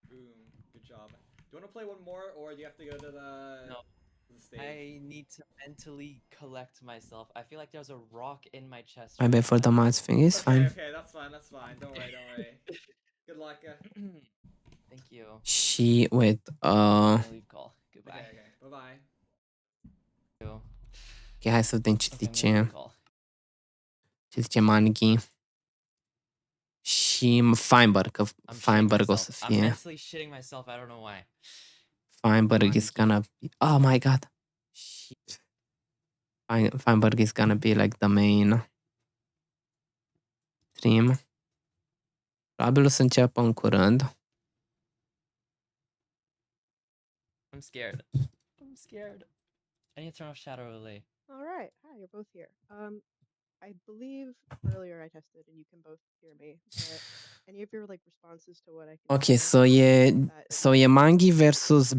Good job. Do you want to play one more, or do you have to go to the... No. The stage? I need to mentally collect myself. I feel like there's a rock in my chest. My bad for the mods thing, it's fine. Okay, that's fine, that's fine. Don't worry, don't worry. Good luck. Thank you. Și, wait, Leave call. Goodbye. Okay, bye-bye. Ok, hai să vedem ce Okay, I'm gonna zice. call. Ce zice Mangi. Și Feinberg, că I'm shitting Feinberg o myself. să I'm fie. mentally shitting myself. I don't know why. Feinberg is gonna be... Oh my god. Shit. Feinberg is gonna be like the main stream. Probabil o să înceapă în curând. I'm scared. I'm scared. I need to turn off shadow relay. All right. Hi, you're both here. I believe earlier I tested and you can both hear me, but any of your like responses to what I can Ok, say, so e Mangi versus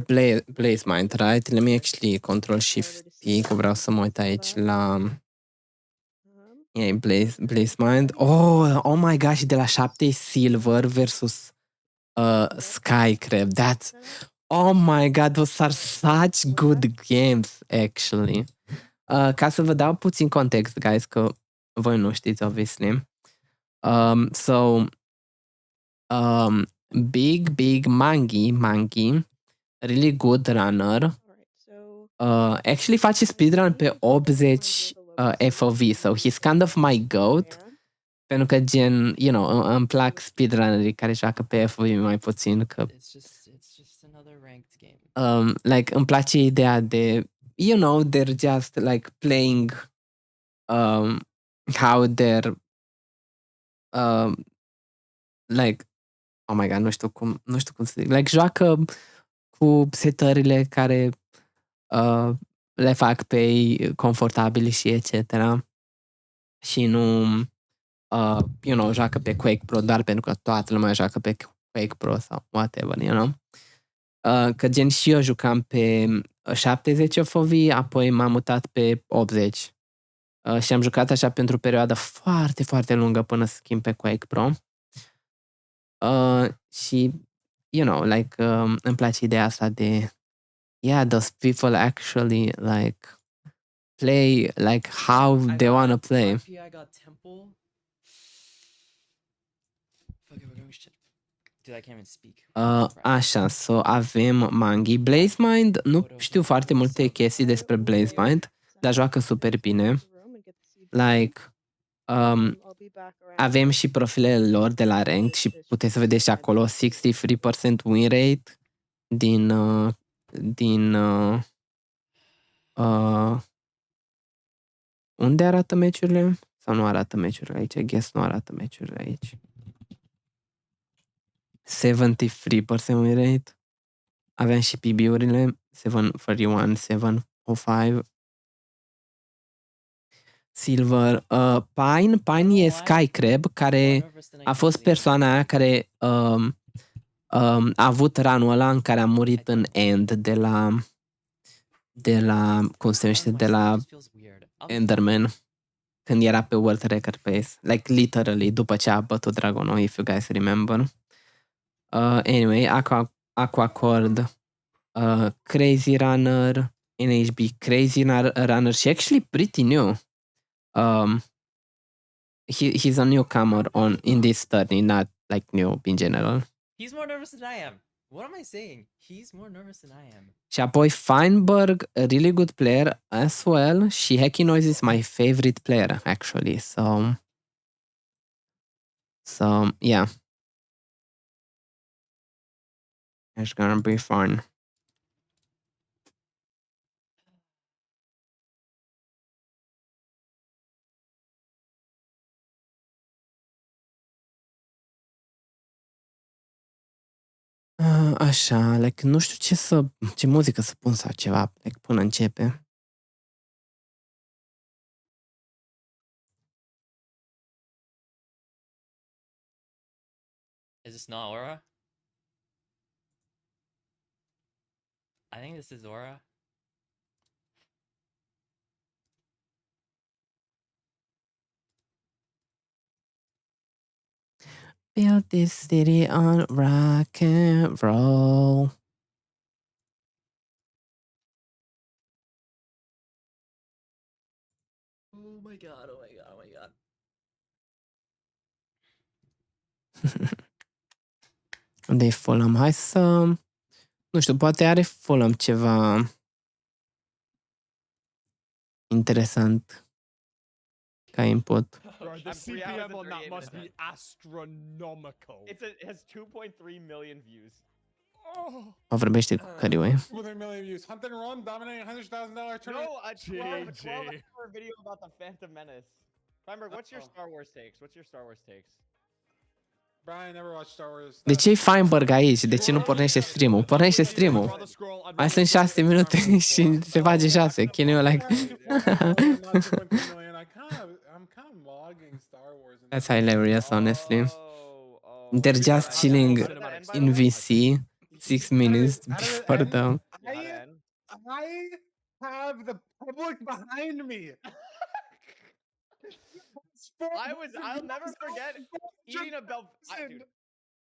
Blazemind, right? Let me actually control shift P, că vreau să mă uit aici la Blazemind. Oh my gosh, de la 7 e Silver versus Sky, cred. That's... Oh my god, those are such good games, actually. Ca să vă dau puțin context, guys, că voi nu știți, obviously. So, big Mangi, really good runner. Actually face speedrun pe 80 FOV, so he's kind of my goat. Pentru că gen, you know, îmi plac speedrunnerii care joacă pe FOV mai puțin, că It's just another ranked game. like îmi place ideea de, you know, they're just like playing how they're like, oh my god, nu știu cum să zic, like joacă cu setările care le fac pe ei confortabili și etc. Și nu you know, joacă pe Quake Pro doar pentru că toată lumea joacă pe Quake Pro sau whatever, you know? Că gen și eu jucam pe 70 FOV, apoi m-am mutat pe 80. Și am jucat așa pentru o perioadă foarte, foarte lungă până să schimb pe Quake Pro. Și, you know, like, îmi place ideea asta de, yeah, those people actually, like, play, like, how they want to play. RP, I got Temple. Fuck it, we're going shit. Dude, I can't even speak. Așa, so avem Mangi. Blazemind, nu știu foarte multe chestii despre Blazemind, dar joacă super bine. Like, avem și profilele lor de la ranked și puteți să vedeți și acolo 63% win rate din unde arată meciurile? Sau nu arată meciurile aici? I guess nu arată meciurile aici. 73% win rate. Aveam și PB-urile, 741, 705. Silver. Pine e Sky Crab, care a fost persoana aia care a avut ranul ăla în care a murit în end de la cum se numește, de la Enderman, când era pe World Record Pace. Like, literally, după ce a bătut dragonul, if you guys remember. Anyway, Aquacord, Crazy Runner, NHB Crazy Runner și actually pretty new. He's a newcomer in this tourney, not like new in general. He's more nervous than I am. What am I saying? He's more nervous than I am. Și apoi Feinberg, a really good player as well. Și Hacky Noise is my favorite player, actually. So yeah. It's gonna be fun. Așa, like, nu știu ce muzică să pun sau ceva, like, până începe. Is this not Aura? I think this is Aura. Build this city on rock and roll. Oh my god, oh my god, oh my god. Unde-i Fulham? Hai să... Nu știu, poate are Fulham ceva... interesant ca input. Bro, the I'm 3 hours CPM and on that 38 must minutes be astronomical. It has 2.3 million views. Oh, O vorbește cu Căriu, With a million views. Hunt and Run dominating $100,000 tournament. No, a 12 GG. hour video about the Phantom Menace. Feinberg, what's your Star Wars takes? What's your Star Wars takes? Brian never watched Star Wars. De ce e Feinberg aici? De ce nu pornește stream-ul? Pornește stream-ul. Mai sunt 6 minute și se face 6. Can you like... I'm kind of logging Star Wars. That's hilarious, honestly. Oh, They're just chilling in VC 6 minutes How did it before end? the... I have the public behind me. I'll never forget eating a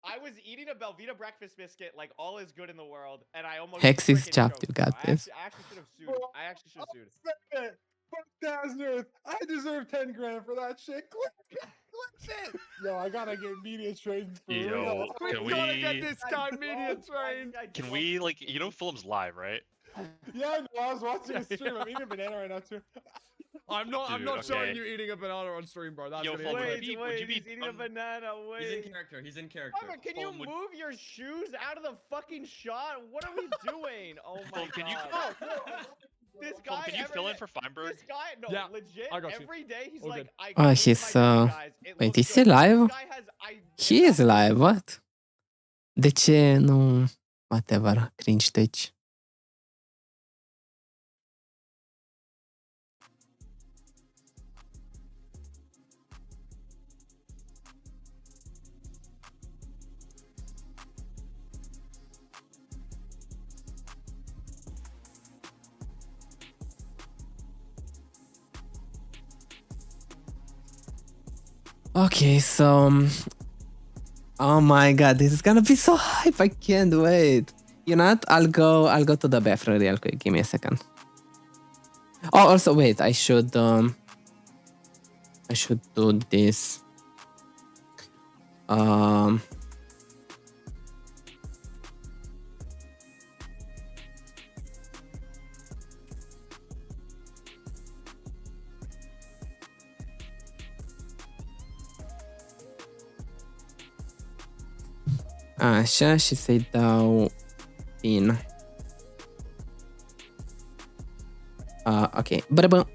I was eating a Belvita breakfast biscuit like all is good in the world, and I almost Hex is freaking chopped, choked, you bro. got this. I actually should have sued. I actually should have sued. Fuck Dazzler. I deserve 10 grand for that shit. Click it. Yo, I gotta get media trained for Yo, real. can We gotta get we? this guy media trained. Can we like? You know, Fulham's live, right? Yeah, no, I was watching a stream. I'm eating a banana right now too. I'm not Dude, showing okay. you eating a banana on stream, bro. That's Yo, gonna Fulham, be would you great. be- he's eating a banana. Wait. He's in character. He's in character. Robert, can you Fulham would- move your shoes out of the fucking shot? What are we doing? Oh my Fulham, can you- god. This guy. Fulham, can you fill in every for Feinberg? This guy, no, Yeah, legit. I got you. Every day he's All like, good. I. Oh, cleaned he's, my room, guys. It wait, looks is he good." live? This guy has, He is live, what? De ce nu... Whatever, cringe touch. Okay, so... Oh my god, this is gonna be so hype, I can't wait. You know what? I'll go to the bathroom real quick, give me a second. Oh, also wait, I should do this. Așa, și să-i dau pin. Ok, bă.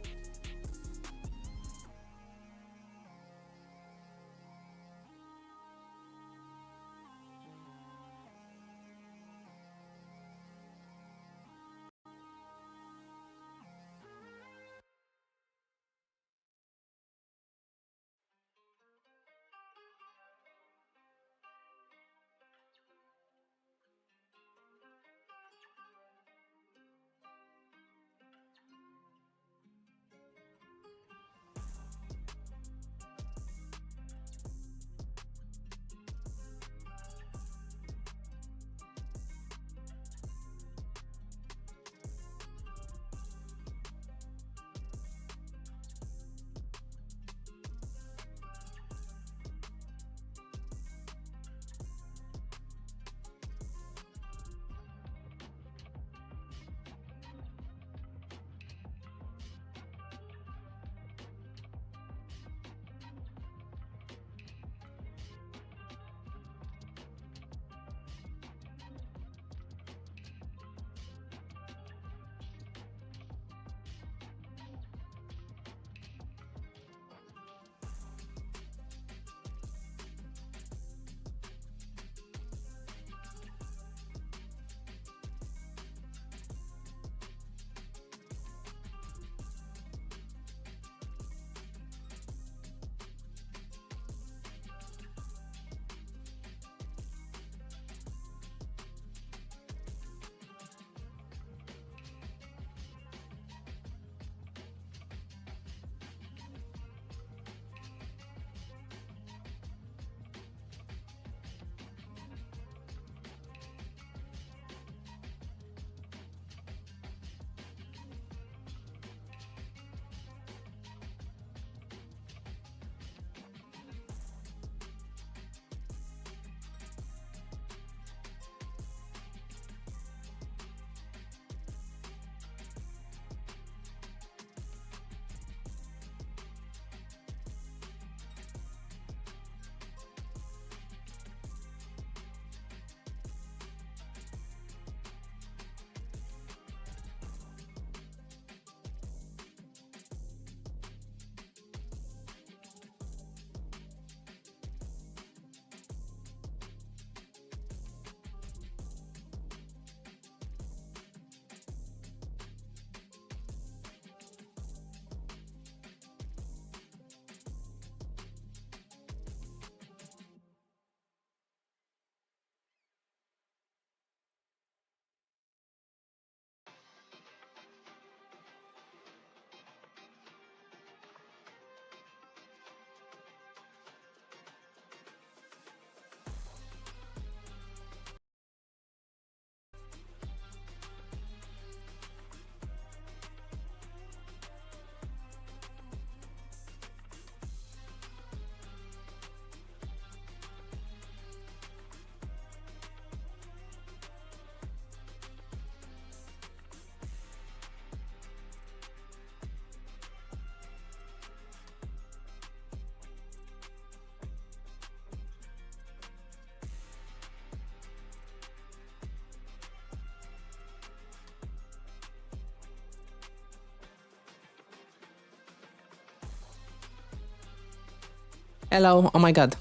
Hello, oh my god.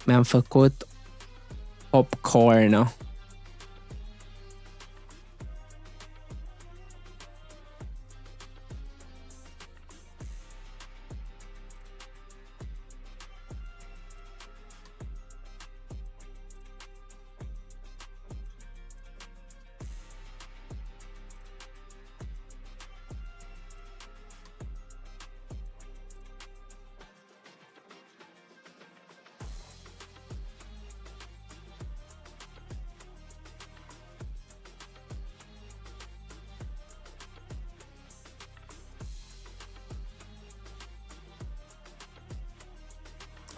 Mi-am făcut popcorn.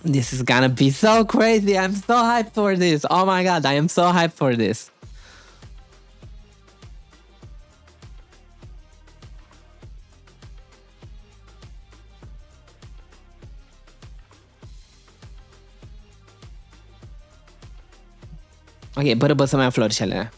This is gonna be so crazy. I'm so hyped for this. Oh my god, I am so hyped for this. Ok, bără să mai am floricele.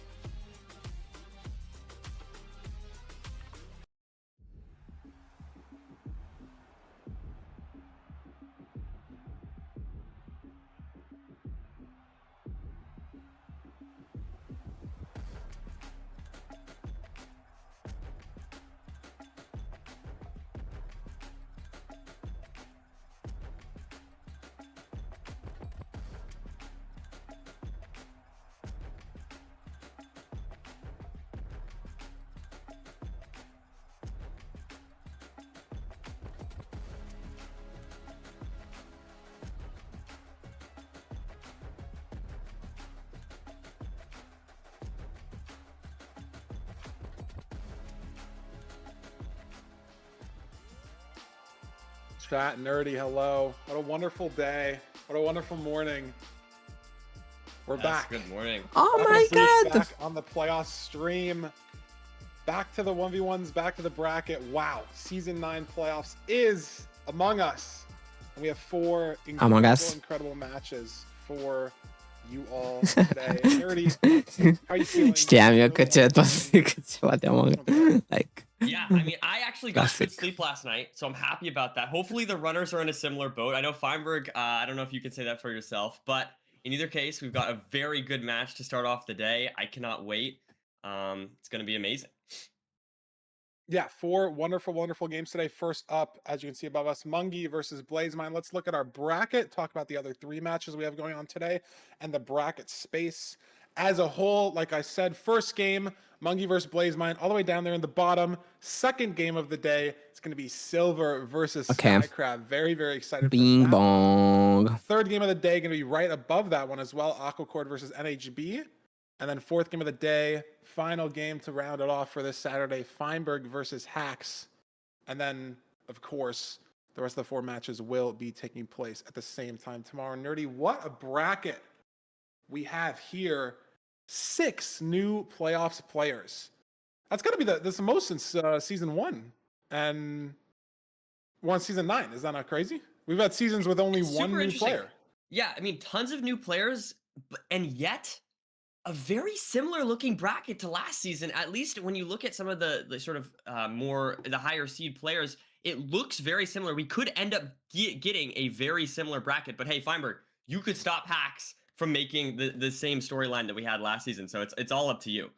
Chat nerdy, hello. What a wonderful day. What a wonderful morning. We're back. Good morning. Oh my god. Back on the playoff stream. Back to the 1v1s, back to the bracket. Wow. Season 9 playoffs is among us. And we have 4 incredible matches for you all today. Nerdy, how are you feeling? Știam eu că ce ceva de Among Us. Like, Yeah, I mean, I actually got Classic. good sleep last night, so I'm happy about that. Hopefully the runners are in a similar boat. I know Feinberg, I don't know if you can say that for yourself, but in either case, we've got a very good match to start off the day. I cannot wait. It's going to be amazing. Yeah, 4 wonderful games today. First up, as you can see above us, Mungie versus Blazemine. Let's look at our bracket, talk about the other 3 matches we have going on today, and the bracket space as a whole. Like I said, first game, Mungie versus Blazemine, all the way down there in the bottom. Second game of the day, it's going to be Silver versus Skycrab. Very excited bing for that bong. one. Third game of the day, going to be right above that one as well, Aquacord versus NHB. And then fourth game of the day, final game to round it off for this Saturday, Feinberg versus Hacks. And then, of course, the rest of the 4 matches will be taking place at the same time tomorrow. Nerdy, what a bracket we have here. 6 new playoffs players. That's got to be the most since season 1. And season 9. Is that not crazy? We've had seasons with only one new player. Yeah, I mean, tons of new players, and yet a very similar looking bracket to last season. At least when you look at some of the sort of the higher seed players, it looks very similar. We could end up getting a very similar bracket, but hey, Feinberg, you could stop Hacks from making the same storyline that we had last season. So it's all up to you.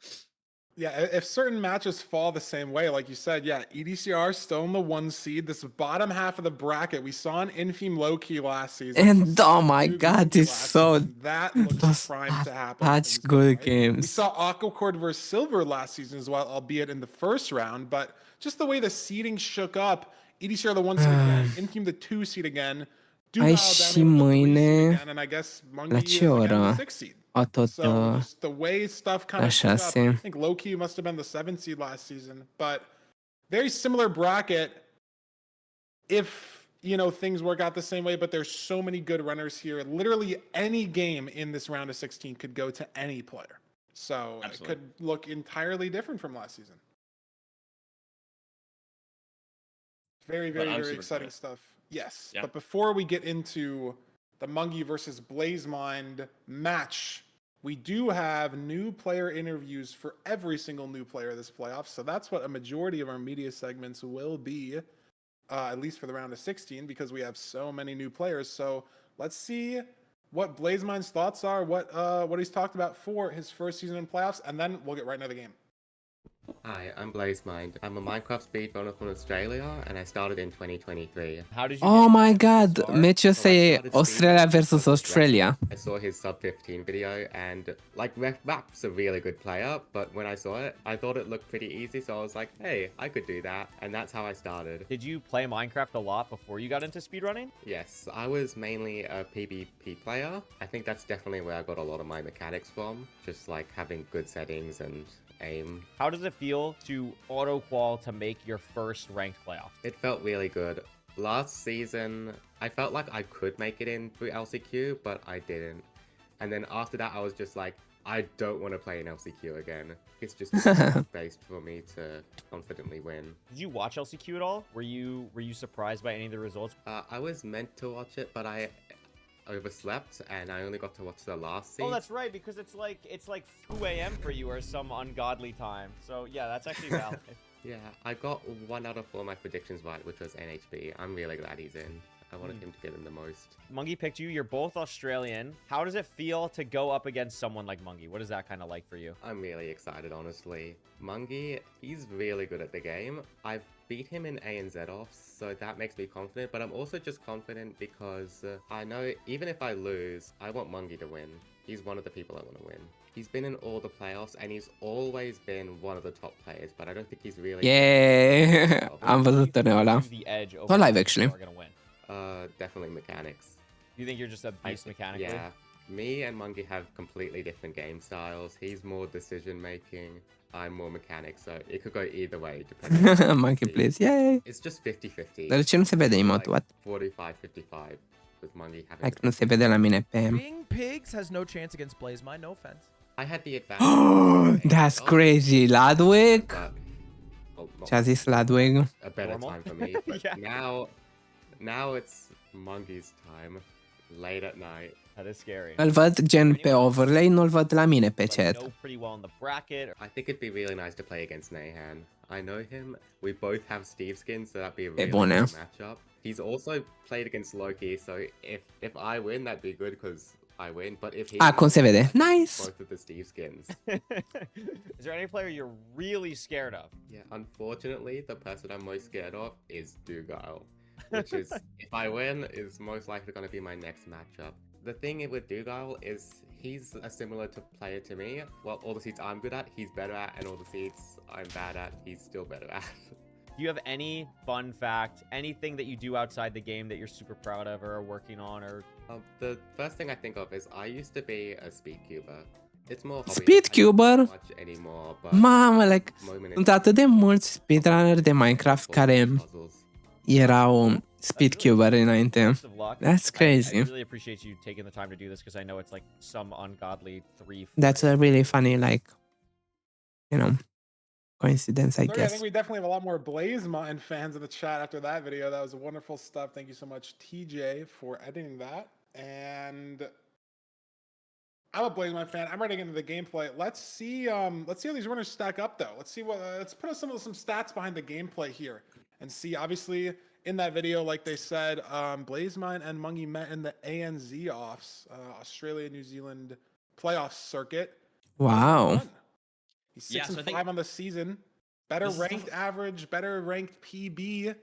Yeah, if certain matches fall the same way, like you said, yeah, EDCR still in the 1 seed. This bottom half of the bracket, we saw an Infime low-key last season. And oh my god, it's so... That looks primed to happen. Such good We games. saw Aquacord versus Silver last season as well, albeit in the first round. But just the way the seeding shook up, EDCR the 1 seed again, Infime the 2 seed again. Ai și mâine la ce oră? O tot the way stuff kind of la 6. I think low-key must have been the 7th seed last season, but very similar bracket if, you know, things work out the same way, but there's so many good runners here. Literally any game in this round of 16 could go to any player. So It could look entirely different from last season. Very exciting stuff. Yes, yeah. But before we get into the Mungie versus Blazemine match, we do have new player interviews for every single new player this playoff. So that's what a majority of our media segments will be, at least for the round of 16, because we have so many new players. So let's see what BlazeMind's thoughts are, what he's talked about for his first season in playoffs, and then we'll get right into the game. Hi, I'm BlazeMind. I'm a Minecraft speedrunner from Australia, and I started in 2023. How did you Oh get my to god, start? meciul I e started Australia speedrunning versus because of Australia. I saw his sub 15 video, and like Rap's a really good player, but when I saw it, I thought it looked pretty easy, so I was like, hey, I could do that, and that's how I started. Did you play Minecraft a lot before you got into speedrunning? Yes, I was mainly a PvP player. I think that's definitely where I got a lot of my mechanics from, just like having good settings and aim. How does it feel to auto-qual to make your first ranked playoff? It felt really good. Last season, I felt like I could make it in through LCQ, but I didn't. And then after that, I was just like, I don't want to play in LCQ again. It's just based for me to confidently win. Did you watch LCQ at all? Were you surprised by any of the results? I was meant to watch it, but I overslept and I only got to watch the last season. Oh, that's right, because it's like 2 a.m. for you or some ungodly time. So yeah, that's actually valid. Yeah, I got 1 out of 4 of my predictions right, which was NHB. I'm really glad he's in. I wanted him to get in the most. Mungie picked you. You're both Australian. How does it feel to go up against someone like Mungie? What is that kind of like for you? I'm really excited, honestly. Mungie, he's really good at the game. I've beat him in ANZ offs, so that makes me confident, but I'm also just confident because I know even if I lose, I want Mungie to win. He's one of the people I want to win. He's been in all the playoffs and he's always been one of the top players, but I don't think he's really... Yeah, am văzut turneul ăla. The edge over Tot live, who actually. are gonna win. Definitely mechanics. You think you're just a beast mechanically? Yeah. Me and Mungie have completely different game styles. He's more decision making. I'm more mechanics, so it could go either way depending on Monkey please, yay! It's just 50-50. Dar de ce nu se vede emote? What? 45-55 with Mungie having... Hai că nu se vede la mine pe... Being Pigs has no chance against BlazeMind, no offense. I had the advantage. That's crazy, Ludwig! But, well, not Ce-a zis Ludwig? a better Normal? time for me, but Yeah. now it's Mungie's time, late at night. That is scary. Îl văd gen pe overlay, nu-l văd la mine pe Like, chat. know pretty well in the bracket. I think it'd be really nice to play against Nahan. I know him. We both have Steve skins, so that'd be a really bune. good matchup. He's also played against Loki, so if I win, that'd be good because I win. But if he Acum se vede. wins, Nice! both of the Steve skins. Is there any player you're really scared of? Yeah, unfortunately, the person I'm most scared of is Dugal, which is, if I win, is most likely going to be my next matchup. The thing with Dugal is he's a similar player to me. Well, all the seeds I'm good at, he's better at, and all the seeds I'm bad at, he's still better at. Do you have any fun fact, anything that you do outside the game that you're super proud of or are working on? Or The first thing I think of is I used to be a speedcuber. It's more hobby. Speedcuber? I don't do much anymore, but Mamă, like, moment in sunt atât de mulți speedrunner de Minecraft care puzzles. erau speedcuber înainte. best of luck. That's crazy. I really appreciate you taking the time to do this because I know it's like some ungodly 3. That's a really funny, like, you know, coincidence, I Sorry, I guess. think we definitely have a lot more BlazeMind fans in the chat after that video. That was wonderful stuff. Thank you so much, TJ, for editing that. And I'm a BlazeMind fan. I'm ready to get into the gameplay. Let's see how these runners stack up, though. Let's see let's put some stats behind the gameplay here and see. Obviously, in that video, like they said, BlazeMind and Mungie met in the ANZ offs, Australia New Zealand playoff circuit. Wow. He's 6 Yeah, and so I think 5 on the season. Better this is ranked average, better ranked PB.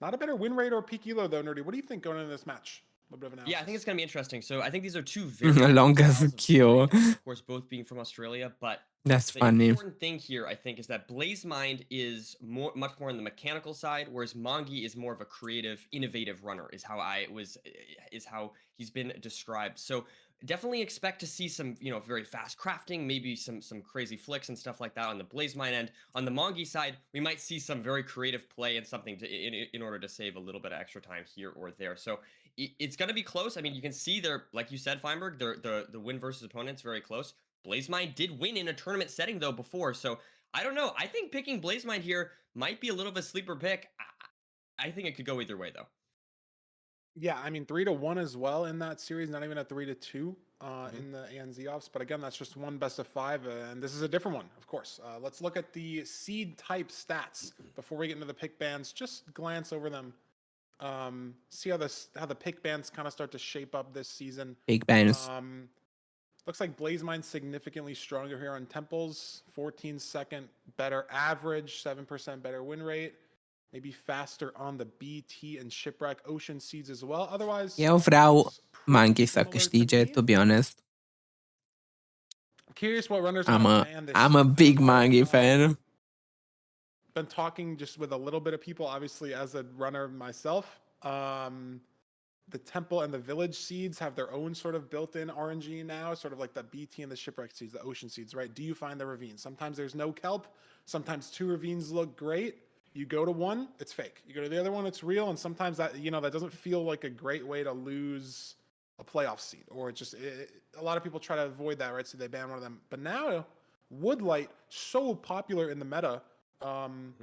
Not a better win rate or peak elo though, Nerdy. What do you think going into this match? A bit of analysis. Yeah, I think it's going to be interesting. So I think these are two very different Longest styles of queue. playing, of course, both being from Australia, but That's the funny. important thing here, I think, is that BlazeMind is much more on the mechanical side, whereas Mungie is more of a creative, innovative runner. Is how he's been described. So definitely expect to see some, very fast crafting, maybe some crazy flicks and stuff like that on the BlazeMind end. On the Mungie side, we might see some very creative play and something in order to save a little bit of extra time here or there. So it's going to be close. I mean, you can see they're, like you said, Feinberg, the win versus opponents very close. BlazeMind did win in a tournament setting though before, so I don't know. I think picking BlazeMind here might be a little of a sleeper pick. I think it could go either way though. Yeah, I mean 3-1 as well in that series, not even a 3-2. in the ANZ offs. But again, that's just one best of 5, and this is a different one, of course. Let's look at the seed type stats before we get into the pick bands. Just glance over them. See how the pick bands kind of start to shape up this season. Big bands. Looks like BlazMine's significantly stronger here on Temples. 14-second better average, 7% better win rate. Maybe faster on the BT and Shipwreck Ocean seeds as well. Otherwise, Eu vreau looks pretty Monkey să similar to câștige, me. to be honest. I'm curious what runners I'm gonna a land this I'm a season. big Monkey fan. Been talking just with a little bit of people, obviously as a runner myself. The Temple and the Village seeds have their own sort of built-in RNG now, sort of like the BT and the Shipwreck seeds, the Ocean seeds, right? Do you find the ravine? Sometimes there's no kelp. Sometimes 2 ravines look great. You go to one, it's fake. You go to the other one, it's real. And sometimes that, that doesn't feel like a great way to lose a playoff seed, or a lot of people try to avoid that, right? So they ban one of them. But now Woodlight, so popular in the meta, on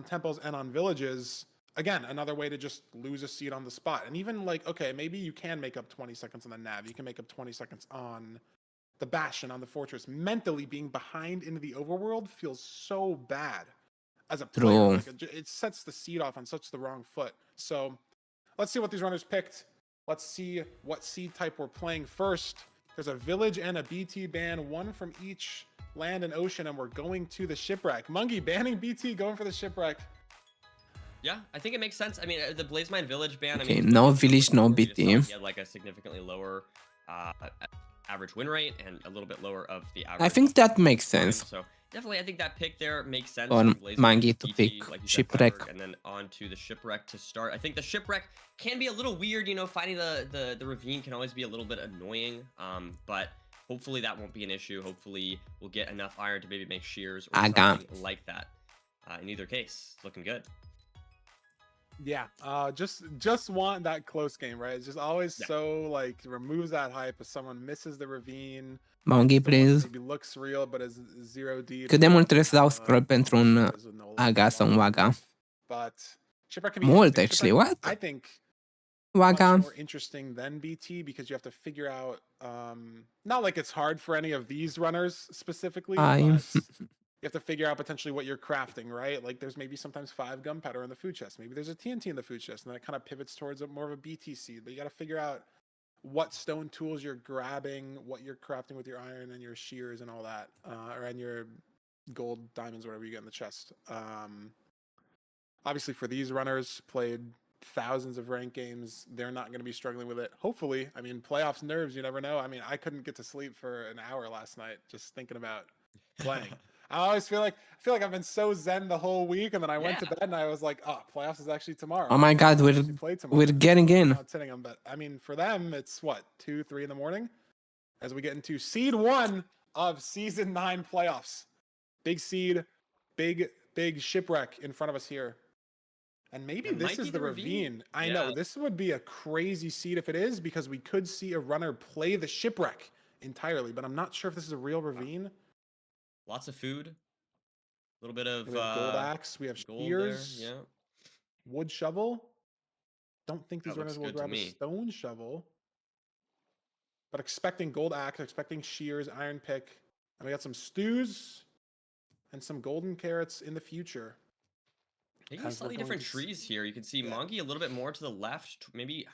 Temples and on Villages. Again, another way to just lose a seed on the spot. And even like, okay, maybe you can make up 20 seconds on the Nav. You can make up 20 seconds on the Bastion, on the Fortress. Mentally being behind into the overworld feels so bad as a player. Like, it sets the seed off on such the wrong foot. So let's see what these runners picked. Let's see what seed type we're playing first. There's a Village and a BT ban, one from each land and ocean, and we're going to the Shipwreck. Mungie banning BT, going for the Shipwreck. Yeah, I think it makes sense. I mean, the BlazMine Village ban. Okay, I mean, no Village, no BT. He had like a significantly lower average win rate and a little bit lower of the average. I think that makes sense. So definitely, I think that pick there makes sense. On BlazMine, Mangi to BT, pick like you said, Shipwreck. Firebird, and then on to the Shipwreck to start. I think the Shipwreck can be a little weird. Finding the ravine can always be a little bit annoying. But hopefully that won't be an issue. Hopefully we'll get enough iron to maybe make shears or something like that. In either case, it's looking good. Yeah, just want that close game, right? It's just always so like removes that hype if someone misses the ravine. Monkey, please. Maybe looks real, but is 0 deep. Cât de mult trebuie să dau scroll pentru un aga sau un waga? But Shipwreck can be Mult, actually. What? I think Waga. much more interesting than BT because you have to figure out. Not like it's hard for any of these runners specifically. But you have to figure out potentially what you're crafting, right? Like there's maybe sometimes 5 gunpowder in the food chest. Maybe there's a TNT in the food chest, and then it kind of pivots towards more of a BT seed. But you got to figure out what stone tools you're grabbing, what you're crafting with your iron and your shears and all that, and your gold, diamonds, whatever you get in the chest. Obviously, for these runners, played thousands of ranked games, they're not going to be struggling with it. Hopefully, I mean, playoffs nerves, you never know. I mean, I couldn't get to sleep for an hour last night just thinking about playing. I always feel like I've been so zen the whole week, and then I went to bed and I was like, "Oh, playoffs is actually tomorrow." Oh my God, we're getting in. Not sitting them, but I mean, for them, it's what 2, 3 in the morning as we get into seed 1 of season 9 playoffs. Big seed, big Shipwreck in front of us here, and maybe this is the ravine. I know this would be a crazy seed if it is, because we could see a runner play the Shipwreck entirely, but I'm not sure if this is a real ravine. Lots of food, a little bit of gold axe. We have shears. Yeah. Wood shovel. Don't think these That runners looks will good to grab a me. stone shovel. But expecting gold axe, expecting shears, iron pick, and we got some stews and some golden carrots in the future. Maybe slightly different trees here. You can see Mongi a little bit more to the left, maybe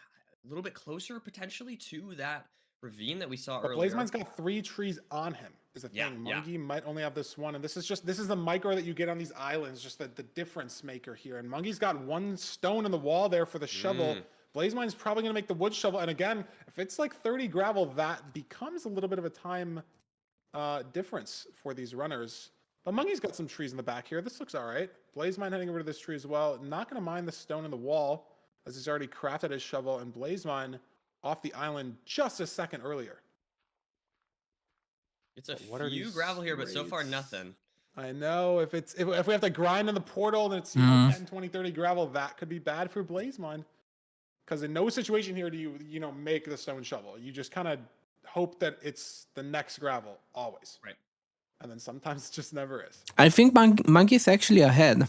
a little bit closer potentially to that ravine that we saw earlier. BlazMine's got 3 trees on him, is the thing. Mungie might only have this one, and this is the micro that you get on these islands, just the difference maker here. And Mungie's got 1 stone in the wall there for the shovel. BlazMine's probably going to make the wood shovel, and again, if it's like 30 gravel, that becomes a little bit of a time difference for these runners. But Mungie's got some trees in the back here. This looks all right. BlazMine heading over to this tree as well. Not going to mind the stone in the wall, as he's already crafted his shovel, and BlazMine off the island just a second earlier. It's a few gravel here, but so far nothing. I know. If we have to grind in the portal and it's 10, 20, 30 gravel, that could be bad for BlazMine. Because in no situation here do you make the stone shovel. You just kind of hope that it's the next gravel always. Right. And then sometimes it just never is. I think Monkey's actually ahead.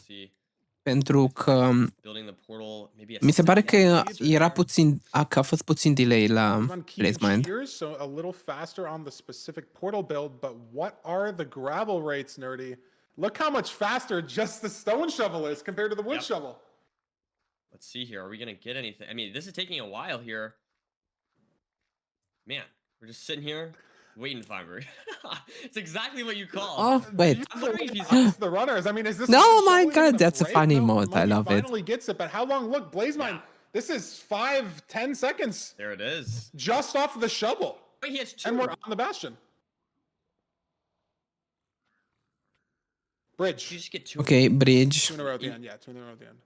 Pentru că Building the portal, maybe a mi se pare că Seeds right era there. puțin, că a fost puțin delay la Blaze keeping Blaze Mind. cheers, so a little faster on the specific portal build, but what are the gravel rates, Nerdy? Look how much faster just the stone shovel is compared to the wood Yep. shovel. Let's see here. Are we gonna get anything? I mean, this is taking a while here. Man, we're just sitting here waiting to find It's exactly what you call. Oh, wait. I'm wondering if he's It's the runners. I mean, is this No, wood my shovel even God, gonna that's a break? funny No, mode. I Monkey love it. finally gets it, but how long? Look, Blaze Mine. This is 5-10 seconds There it is. just off of the shovel, Wait, he has two. and we're on the bastion. Bridge. You just get two. Ok, bridge. Two in a row at the end. Yeah, two in a row at the end.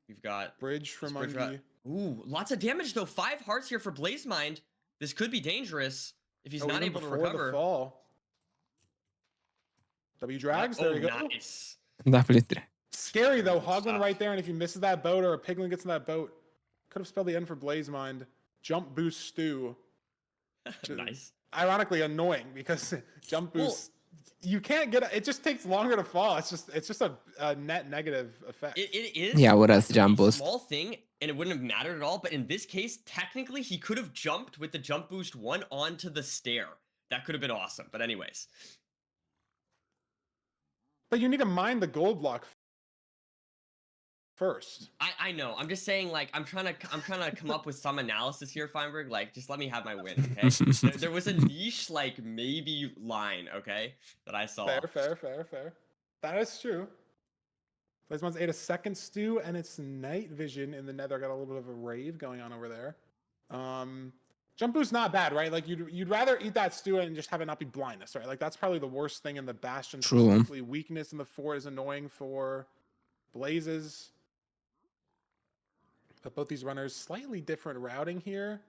We've got Bridge for Bridge Monkey. Ooh, lots of damage though. 5 hearts here for Blaze Mind. This could be dangerous if he's Oh, not even able to before the recover. fall. W drags. There Oh, you go. nice. W3. Scary though. Good Hoglin stuff. right there, and if he misses that boat or a piglin gets in that boat, could have spelled the end for Blaze Mind. Jump boost stew. Nice. Ironically annoying because jump Well- boost. You can't get it. Just takes longer to fall. It's just a net negative effect. It is. Yeah, what else? a Jump boost. Small thing, and it wouldn't have mattered at all. But in this case, technically, he could have jumped with the jump boost 1 onto the stair. That could have been awesome. But anyways, But you need to mine the gold block first. I know. I'm just saying, like, I'm trying to come up with some analysis here, Feinberg. Like, just let me have my win, okay? there was a niche, like, maybe line, okay, that I saw. Fair. That is true. Blaze Mind's ate a second stew, and it's night vision in the nether. Got a little bit of a rave going on over there. Jump boost not bad, right? Like you'd rather eat that stew and just have it not be blindness, right? Like that's probably the worst thing in the bastion. True. Specifically, weakness in the fort is annoying for blazes. But both these runners slightly different routing here.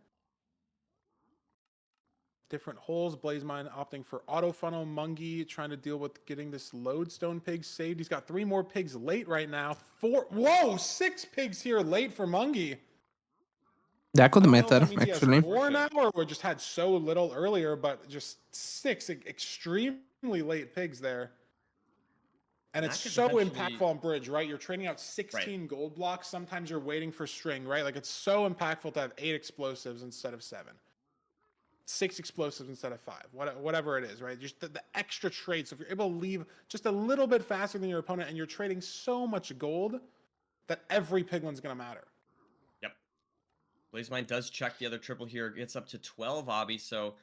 Different holes. Blaze Mine opting for auto funnel. Mungie trying to deal with getting this lodestone pig saved. He's got 3 more pigs late right now. 6 pigs here late for Mungie. That could I don't know if matter, that means he has actually. 4 now, or we just had so little earlier, but just 6 extremely late pigs there. And That it's could so potentially- impactful on bridge, right? You're trading out 16 gold blocks. Sometimes you're waiting for string, right? Like it's so impactful to have 8 explosives instead of 7. 6 explosives instead of 5, whatever it is, right? Just the extra trade. So if you're able to leave just a little bit faster than your opponent and you're trading so much gold that every piglin's going to matter. Yep. Blaze Mind does check the other triple here. Gets up to 12 obby, so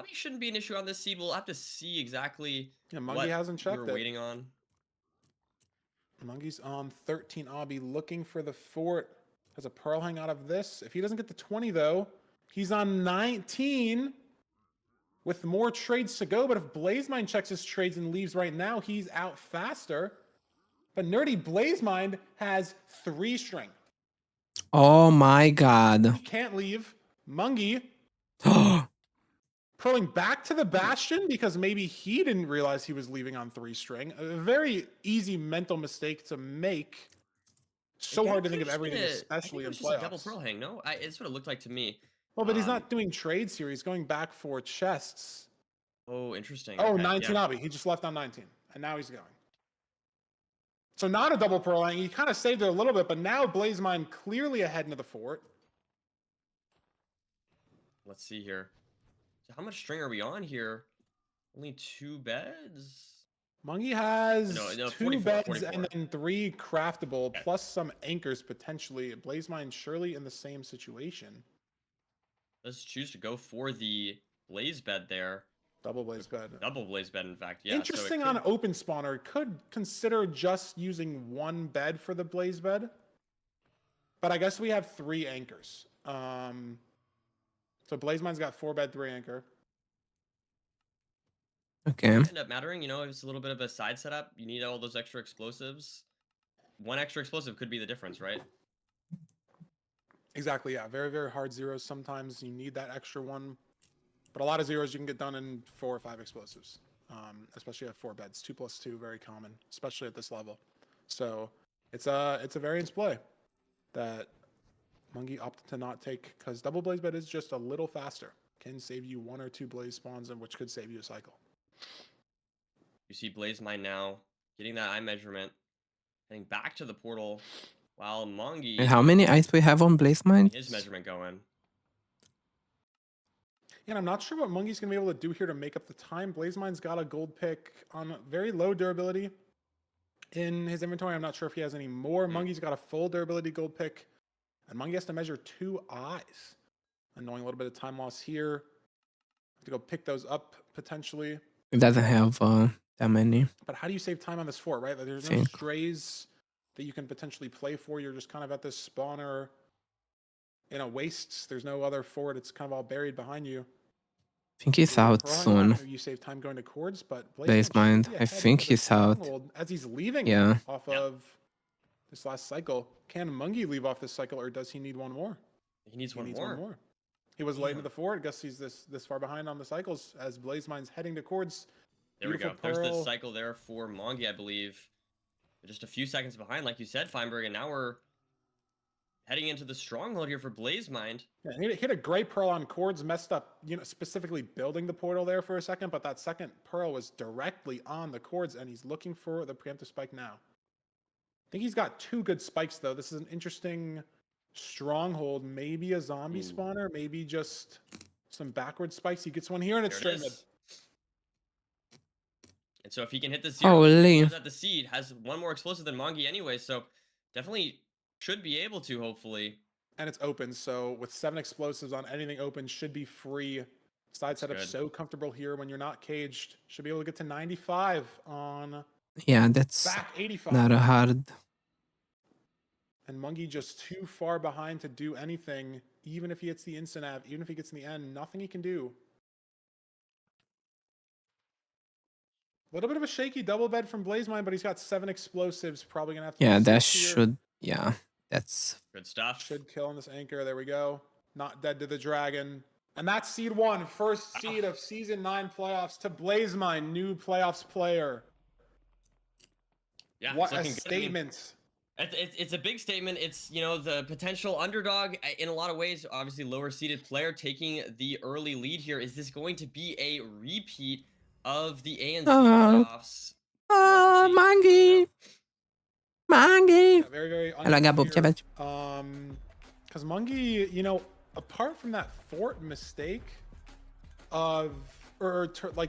obby shouldn't be an issue on this seed. We'll have to see exactly Yeah, Mungie what hasn't checked we're it. waiting on. Mungie's on 13 obby looking for the fort. Has a pearl hang out of this. If he doesn't get the 20 though, he's on 19 with more trades to go. But if Blaze Mind checks his trades and leaves right now, he's out faster. But Nerdy Blaze Mind has 3 string. Oh my god. He can't leave. Mungie pulling back to the bastion because maybe he didn't realize he was leaving on 3 string. A very easy mental mistake to make. So It hard to could've think of just everything, been especially I in think it was just a double playoffs. pearl hang. No, it's what it looked like to me. Well, but he's not doing trades here. He's going back for chests. Oh, interesting. Oh, Okay, 19 yeah. obby. He just left on 19. And now he's going. So not a double pearl hang. He kind of saved it a little bit, but now Blaze Mind clearly ahead into the fort. Let's see here. So how much string are we on here? Only 2 beds. Mungie has No, 2 44, beds 44. and then 3 craftable, Okay. plus some anchors potentially. Blaze Mind surely in the same situation. Let's choose to go for the blaze bed there. Double blaze bed. Double blaze bed, in fact. Yeah. so it Interesting could- on open spawner. Could consider just using 1 bed for the blaze bed. But I guess we have 3 anchors. So Blaze Mind's got 4 bed, 3 anchor. Okay. end up mattering. You know, it's a little bit of a side setup. You need all those extra explosives. 1 extra explosive could be the difference, right? Exactly, yeah. Very, very hard zeros. Sometimes you need that extra one. But a lot of zeros you can get done in 4 or 5 explosives. Especially at 4 beds. 2 plus 2, very common, especially at this level. So it's a variance play that Mungie opted to not take because double blaze bed is just a little faster. Can save you 1 or 2 blaze spawns, and which could save you a cycle. You see Blaze Mine now getting that eye measurement. heading back to the portal while Mongi And how many eyes we have on Blaze Mind? his measurement going. Yeah, and I'm not sure what Mungi's going to be able to do here to make up the time. Blazemind's got a gold pick on very low durability in his inventory. I'm not sure if he has any more. Mungi's got a full durability gold pick, and Mungi has to measure 2 eyes. Annoying, a little bit of time loss here. Have to go pick those up potentially. It doesn't have that many. But how do you save time on this fort, right? Like, there's no Think. strays that you can potentially play for. You're just kind of at this spawner, wastes. There's no other fort. It's kind of all buried behind you. I think he's You're out throwing soon. You save time going to chords, but Blaze Mind. I think he's out. As he's leaving Yeah. off of this last cycle. Can Mungi leave off this cycle, or does he need one more? He needs one more. He was late into the fort. I guess he's this far behind on the cycles as Blaze Mind's heading to chords. There we go. Beautiful There's the pearl. cycle there for Mongi, I believe. Just a few seconds behind, like you said, Feinberg, and now we're heading into the stronghold here for Blaze Mind. Yeah, he hit a great pearl on chords, messed up, specifically building the portal there for a second, but that second pearl was directly on the chords, and he's looking for the preemptive spike now. I think he's got 2 good spikes, though. This is an interesting stronghold. Maybe a zombie spawner, maybe just some backward spikes. He gets one here, and it's There it straight mid. is. And so if he can hit the 0, Holy. at the seed, has one more explosive than Mongi anyway, so definitely should be able to, hopefully. And it's open, so with 7 explosives on anything open, should be free. Side setup good. so comfortable here when you're not caged. Should be able to get to 95 on Yeah, that's back 85. not a hard. And Mungi just too far behind to do anything. Even if he hits the instant av, even if he gets in the end, nothing he can do. A little bit of a shaky double bed from Blazemine, but he's got 7 explosives. Probably gonna have to. Yeah, do that 6 here. should. Yeah, that's. Good stuff. Should kill on this anchor. There we go. Not dead to the dragon. And that's seed 1, first seed of season 9 playoffs to Blazemine, new playoffs player. Yeah, What it's a looking good. I mean, statement. it's a big statement. It's, the potential underdog in a lot of ways, obviously lower seeded player taking the early lead here. Is this going to be a repeat of the ANZ playoffs? Mangi! Mangi! Yeah, very, very Hello, Gabo. unclear. Because Mungi, apart from that fort mistake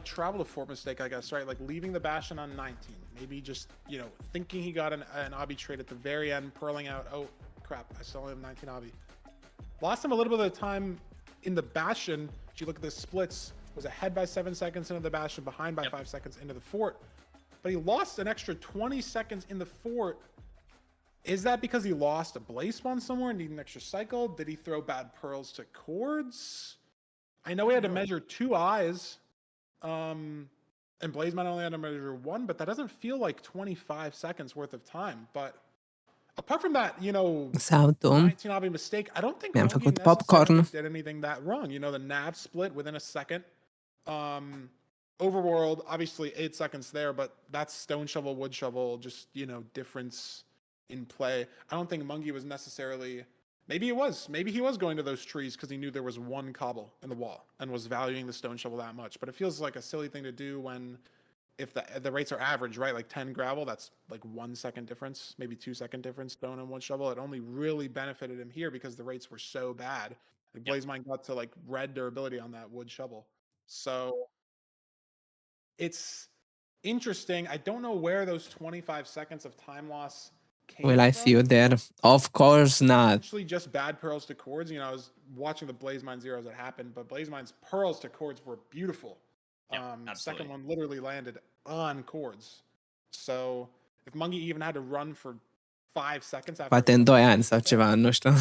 travel to fort mistake, I guess, right? Like leaving the Bastion on 19. Maybe just, thinking he got an obby trade at the very end, pearling out. Oh, crap. I still only have 19 obby. Lost him a little bit of the time in the Bastion. If you look at the splits, was ahead by 7 seconds into the Bastion, behind by 5 seconds into the fort. But he lost an extra 20 seconds in the fort. Is that because he lost a blaze spawn somewhere and needed an extra cycle? Did he throw bad pearls to chords? I know he had to measure 2 eyes. And Blazemine only had to measure 1, but that doesn't feel like 25 seconds worth of time. But apart from that, Salto. 19 obby mistake, I don't think Man, Mungi for good necessarily popcorn. did anything that wrong. The nav split within a second. Overworld, obviously 8 seconds there, but that's stone shovel, wood shovel, just, difference in play. I don't think Mungi was necessarily, maybe he was going to those trees because he knew there was 1 cobble in the wall and was valuing the stone shovel that much. But it feels like a silly thing to do when, if the rates are average, right? Like 10 gravel, that's like 1 second difference, maybe 2 second difference, stone and wood shovel. It only really benefited him here because the rates were so bad. Like Blazemine got to like red durability on that wood shovel. So it's interesting. I don't know where those 25 seconds of time loss came Will I from. see you there? Of course not. Actually, just bad pearls to chords. I was watching the Blazemine zeros that happened, but Blazemine's pearls to chords were beautiful. Second one literally landed on chords. So if Mungi even had to run for 5 seconds after, Poate în 2 ani sau ceva, nu știu.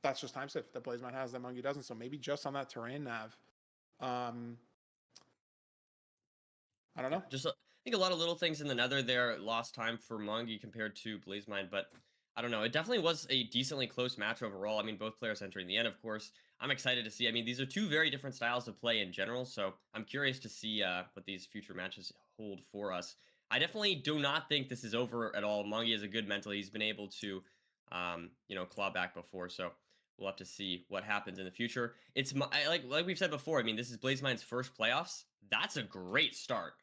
that's just time shift that Blazemine has that Mungi doesn't. So maybe just on that terrain nav. I don't know. I think a lot of little things in the nether there lost time for Mongi compared to Blazemine, but I don't know. It definitely was a decently close match overall. I mean, both players entering the end, of course. I'm excited to see. I mean, these are 2 very different styles of play in general, so I'm curious to see what these future matches hold for us. I definitely do not think this is over at all. Mongi is a good mental. He's been able to, claw back before, so we'll have to see what happens in the future. It's like we've said before. I mean, this is Blazemine's first playoffs. That's a great start.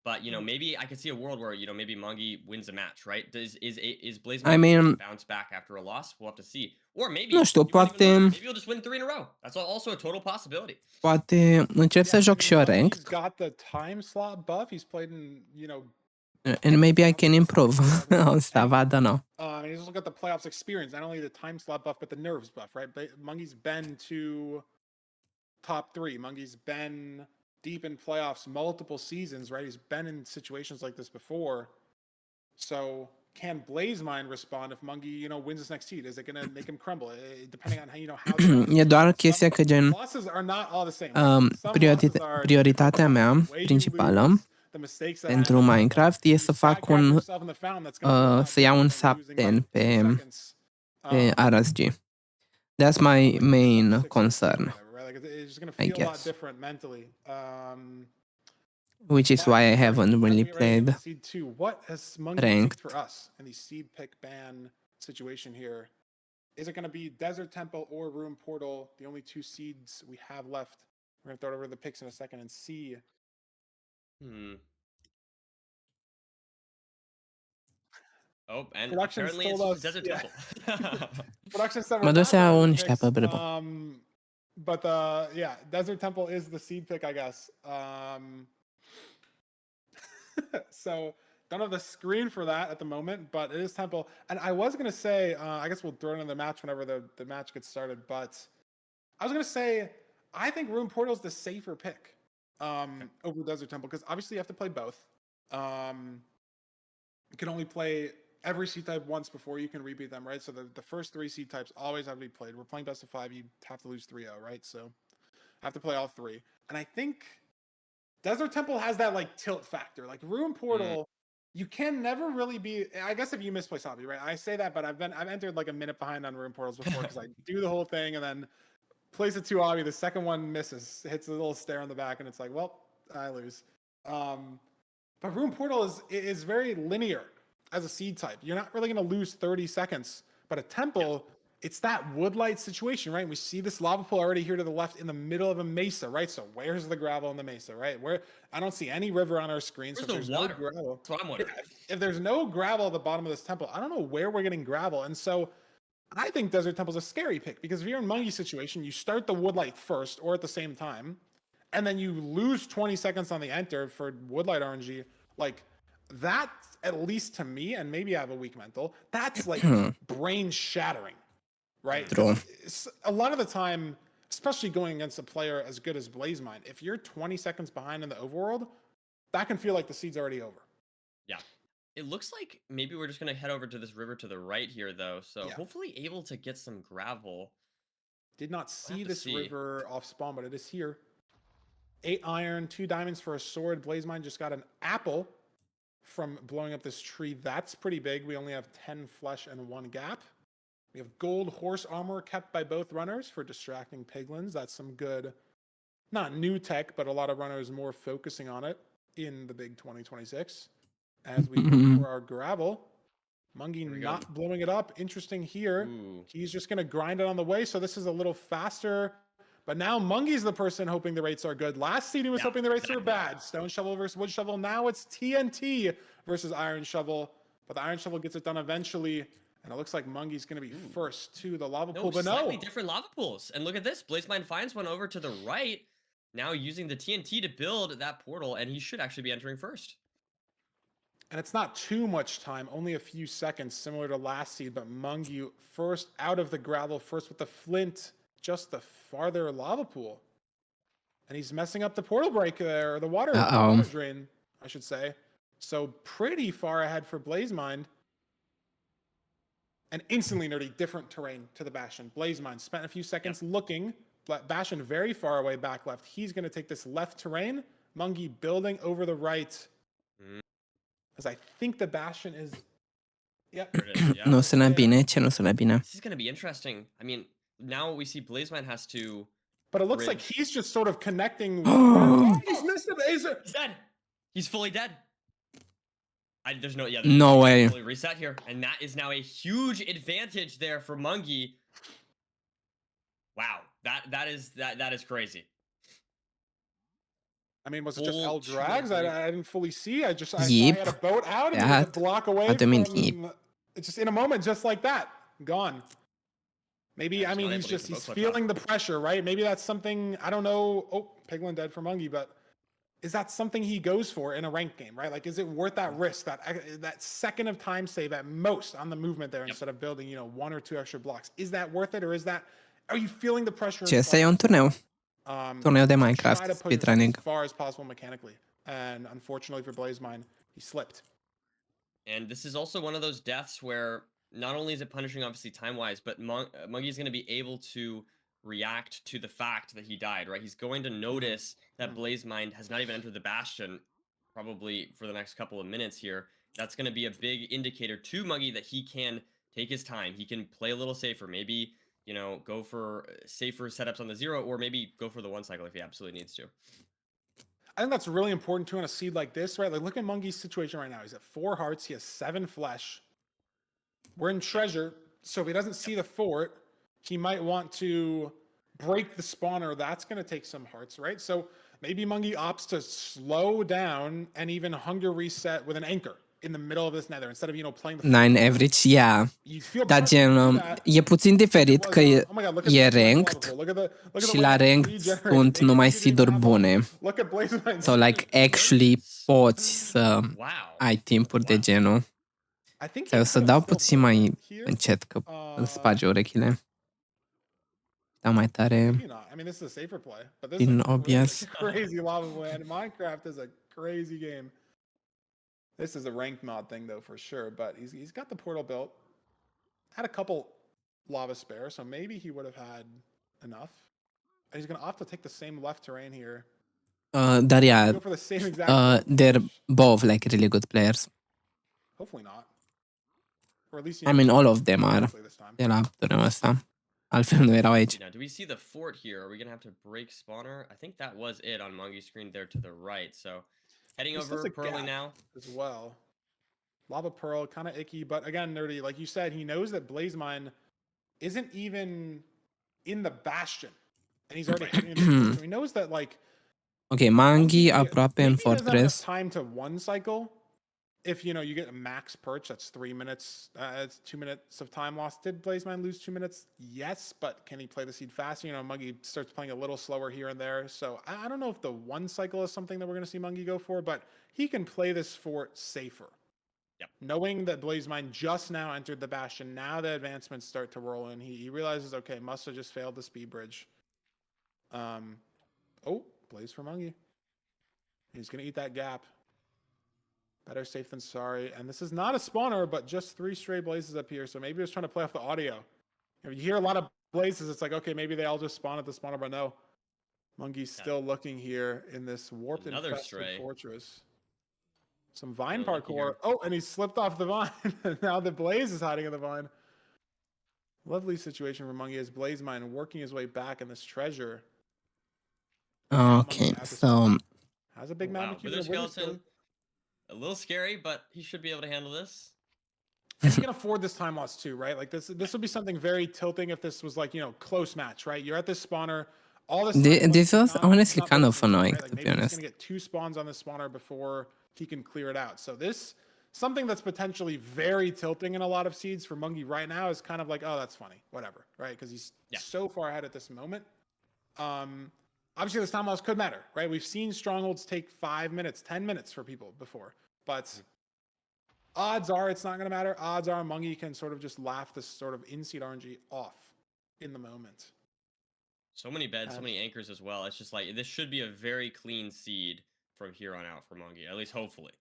But maybe I could see a world where maybe Mungi wins a match, right? Is Blaze I mean, bounce back after a loss? We'll have to see. Or maybe nu știu, he won't even lose. poate, Maybe he'll just win 3 in a row. That's also a total possibility. poate încep să joc și eu He's ranked. got the time slot buff. He's played in, And maybe I can improve on stuff, I don't know. And he's also got the playoffs experience, not only the time slot buff, but the nerves buff, right? Mungi's been to top 3. Mungi's been deep in playoffs multiple seasons, right? He's been in situations like this before. So can BlazeMind respond if Mungi, wins this next seed? Is it going to make him crumble? Depending on how E doar chestia că gen losses are not all the same. prioritatea mea principală pentru Minecraft e să fac să iau un sub 10 pe RSG. That's my main concern, I guess. Which is why I haven't really played ranked. For us in the seed pick ban situation here, is it going to be Desert Temple or Ruin Portal? The only 2 seeds we have left. We're going to throw it over the picks in a second and see. Oh, and Production's apparently it's told just us- Desert yeah. Temple. Production said Mă we're duc not să iau running niște picks, apă bere. But yeah, Desert Temple is the seed pick, I guess. So don't have the screen for that at the moment, but it is Temple. And I was gonna say, I guess we'll throw it in the match whenever the match gets started. But I was gonna say, I think Ruin Portal is the safer pick over Desert Temple, because obviously you have to play both. You can only play every seed type once before you can repeat them, right? So the first 3 seed types always have to be played. We're playing best of 5, you have to lose 3-0, right? So I have to play all 3. And I think Desert Temple has that like tilt factor. Like Ruin Portal, you can never really be. I guess if you misplay Hobby, right? I say that, but I've entered like a minute behind on Ruin Portals before because I do the whole thing and then place a 2 Hobby. The second one misses, hits a little stare on the back, and it's like, well, I lose. But Ruin Portal is very linear as a seed type. You're not really going to lose 30 seconds. But a Temple, it's that Woodlight situation, right? We see this lava pool already here to the left in the middle of a mesa, right? So where's the gravel in the mesa, right? Where I don't see any river on our screen. Where's so the there's water? no gravel. That's what I'm wondering. If there's no gravel at the bottom of this temple, I don't know where we're getting gravel. And so I think Desert Temple's a scary pick, because if you're in Mungi's situation, you start the Woodlight first or at the same time, and then you lose 20 seconds on the enter for Woodlight RNG. Like, that, at least to me, and maybe I have a weak mental, that's like brain shattering, right? True. A lot of the time, especially going against a player as good as BlazeMind, if you're 20 seconds behind in the overworld, that can feel like the seed's already over. Yeah. It looks like maybe we're just going to head over to this river to the right here, though. So hopefully able to get some gravel. Did not see this river off spawn, but it is here. 8 iron, 2 diamonds for a sword. BlazeMind just got an apple from blowing up this tree. That's pretty big. We only have 10 flesh and 1 gap. We have gold horse armor kept by both runners for distracting piglins. That's some good, not new tech, but a lot of runners more focusing on it in the big 2026. As we go for our gravel, Mungi not blowing it up. Interesting here. He's just going to grind it on the way. So this is a little faster. But now Mungi's the person hoping the rates are good. Last seed he was hoping the rates were bad. Stone Shovel versus Wood Shovel. Now it's TNT versus Iron Shovel. But the Iron Shovel gets it done eventually. And it looks like Mungi's going to be first to the lava pool. But slightly different lava pools. And look at this. BlazeMind finds one over to the right. Now using the TNT to build that portal. And he should actually be entering first. And it's not too much time, only a few seconds, similar to last seed. But Mungi first out of the gravel, first with the flint, just the farther lava pool. And he's messing up the portal break there, or the water drain, I should say. So pretty far ahead for BlazeMind. And instantly, Nerdy, different terrain to the Bastion. BlazeMind spent a few seconds looking. Bastion very far away back left. He's going to take this left terrain. Mungi building over the right. As I think the Bastion is... Yep. Nu sună bine. Ce nu sună bine? This is going to be interesting. I mean, now we see BlazeMind has to... But it looks like he's just sort of connecting... He's missed him. He's dead. He's fully dead. There's no... No way. Fully reset here. And that is now a huge advantage there for Mungi. Wow. That is crazy. I mean, was it just Full L drags? trajectory. I didn't fully see. I saw he Yep. had a boat out and he was a That. block away What do you mean from. It's just in a moment, just like that, gone. Maybe Yeah, I just mean not he's able to get just the boat he's clip feeling the pressure, right? Maybe that's something I don't know. Oh, Piglin dead for Mungie, but is that something he goes for in a ranked game, right? Like, is it worth that risk, that second of time save at most on the movement there instead of building, 1 or 2 extra blocks? Is that worth it, or is that? Are you feeling the pressure? CSA e un turneu. Turneu de Minecraft, Try to push yourself speedrunning. as far as possible mechanically, and unfortunately for BlazeMine, he slipped. And this is also one of those deaths where not only is it punishing, obviously, time-wise, but Muggy's going to be able to react to the fact that he died, right? He's going to notice that BlazeMine has not even entered the Bastion, probably for the next couple of minutes here. That's going to be a big indicator to Muggy that he can take his time. He can play a little safer. Maybe, go for safer setups on the 0, or maybe go for the 1 cycle if he absolutely needs to. I think that's really important too on a seed like this, right? Like, look at Mungie's situation right now. He's at 4 hearts. He has 7 flesh. We're in treasure, so if he doesn't see the fort, he might want to break the spawner. That's going to take some hearts, right? So maybe Mungie opts to slow down and even hunger reset with an anchor in the middle of this nether instead of, playing the 9 average, yeah. Dar gen, e puțin diferit că e ranked și la ranked sunt numai seed-uri bune. So, like, actually poți să ai timpuri de genul. Sau să dau puțin mai încet că îmi sparge urechile. Dau mai tare. I mean, this is a safer play, but this In is obvious. crazy lava land. Minecraft is a crazy game. This is a ranked mod thing though, for sure. But he's got the portal built. Had a couple lava spare, so maybe he would have had enough. And he's gonna opt to take the same left terrain here. Dar yeah, Go for the same exact. they're both like really good players. Hopefully not. Or at least I mean, all of them are. this time. De la turneul ăsta. Altfel nu erau aici. Now, do we see the fort here? Are we gonna have to break spawner? I think that was it on Mungie's screen there to the right. So, heading This over is a Pearly gap now. as well. Lava Pearl, kind of icky, but again, Nerdy, like you said, he knows that BlazeMine isn't even in the Bastion, and he's already heading into the so he knows that, like, Ok, Mangi aproape în maybe he doesn't have enough Fortress. time to 1 cycle. If, you get a max perch, that's 3 minutes. It's 2 minutes of time lost. Did BlazeMine lose 2 minutes? Yes, but can he play the seed faster? Mungie starts playing a little slower here and there. So I don't know if the 1 cycle is something that we're going to see Mungie go for, but he can play this fort safer. Yep. Knowing that BlazeMine just now entered the Bastion, now the advancements start to roll in. He realizes, okay, must have just failed the speed bridge. Oh, Blaze for Mungie. He's going to eat that gap. Better safe than sorry. And this is not a spawner, but just 3 stray blazes up here. So maybe he was trying to play off the audio. If you hear a lot of blazes, it's like, okay, maybe they all just spawn at the spawner, but no. Mungie's still looking here in this warped infested fortress. Some vine parkour. Oh, and he slipped off the vine. Now the blaze is hiding in the vine. Lovely situation for Mungie as BlazeMine working his way back in this treasure. Ok, so... Has a big Wow, Wither Skeleton. A little scary, but he should be able to handle this. And he can afford this time loss too, right? Like this would be something very tilting if this was like, close match, right? You're at this spawner. All this. This was honestly kind of annoying, right? Like, to be maybe honest. He's gonna get 2 spawns on this spawner before he can clear it out. So this something that's potentially very tilting in a lot of seeds for Mungie right now is kind of like, oh, that's funny, whatever, right? Because he's so far ahead at this moment. Obviously, this time loss could matter, right? We've seen strongholds take 5 minutes, 10 minutes for people before, but odds are it's not going to matter. Odds are Mungie can sort of just laugh this sort of in-seed RNG off in the moment. So many beds, so many anchors as well. It's just like, this should be a very clean seed from here on out for Mungie, at least hopefully.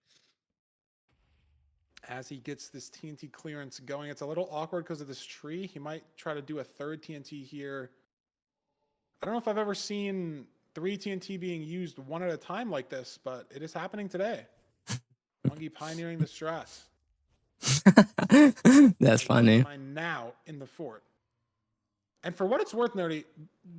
As he gets this TNT clearance going, it's a little awkward because of this tree. He might try to do a 3rd TNT here. I don't know if I've ever seen 3 TNT being used one at a time like this, but it is happening today. Mungie pioneering the stress. That's funny. Now in the fort. And for what it's worth, Nerdy,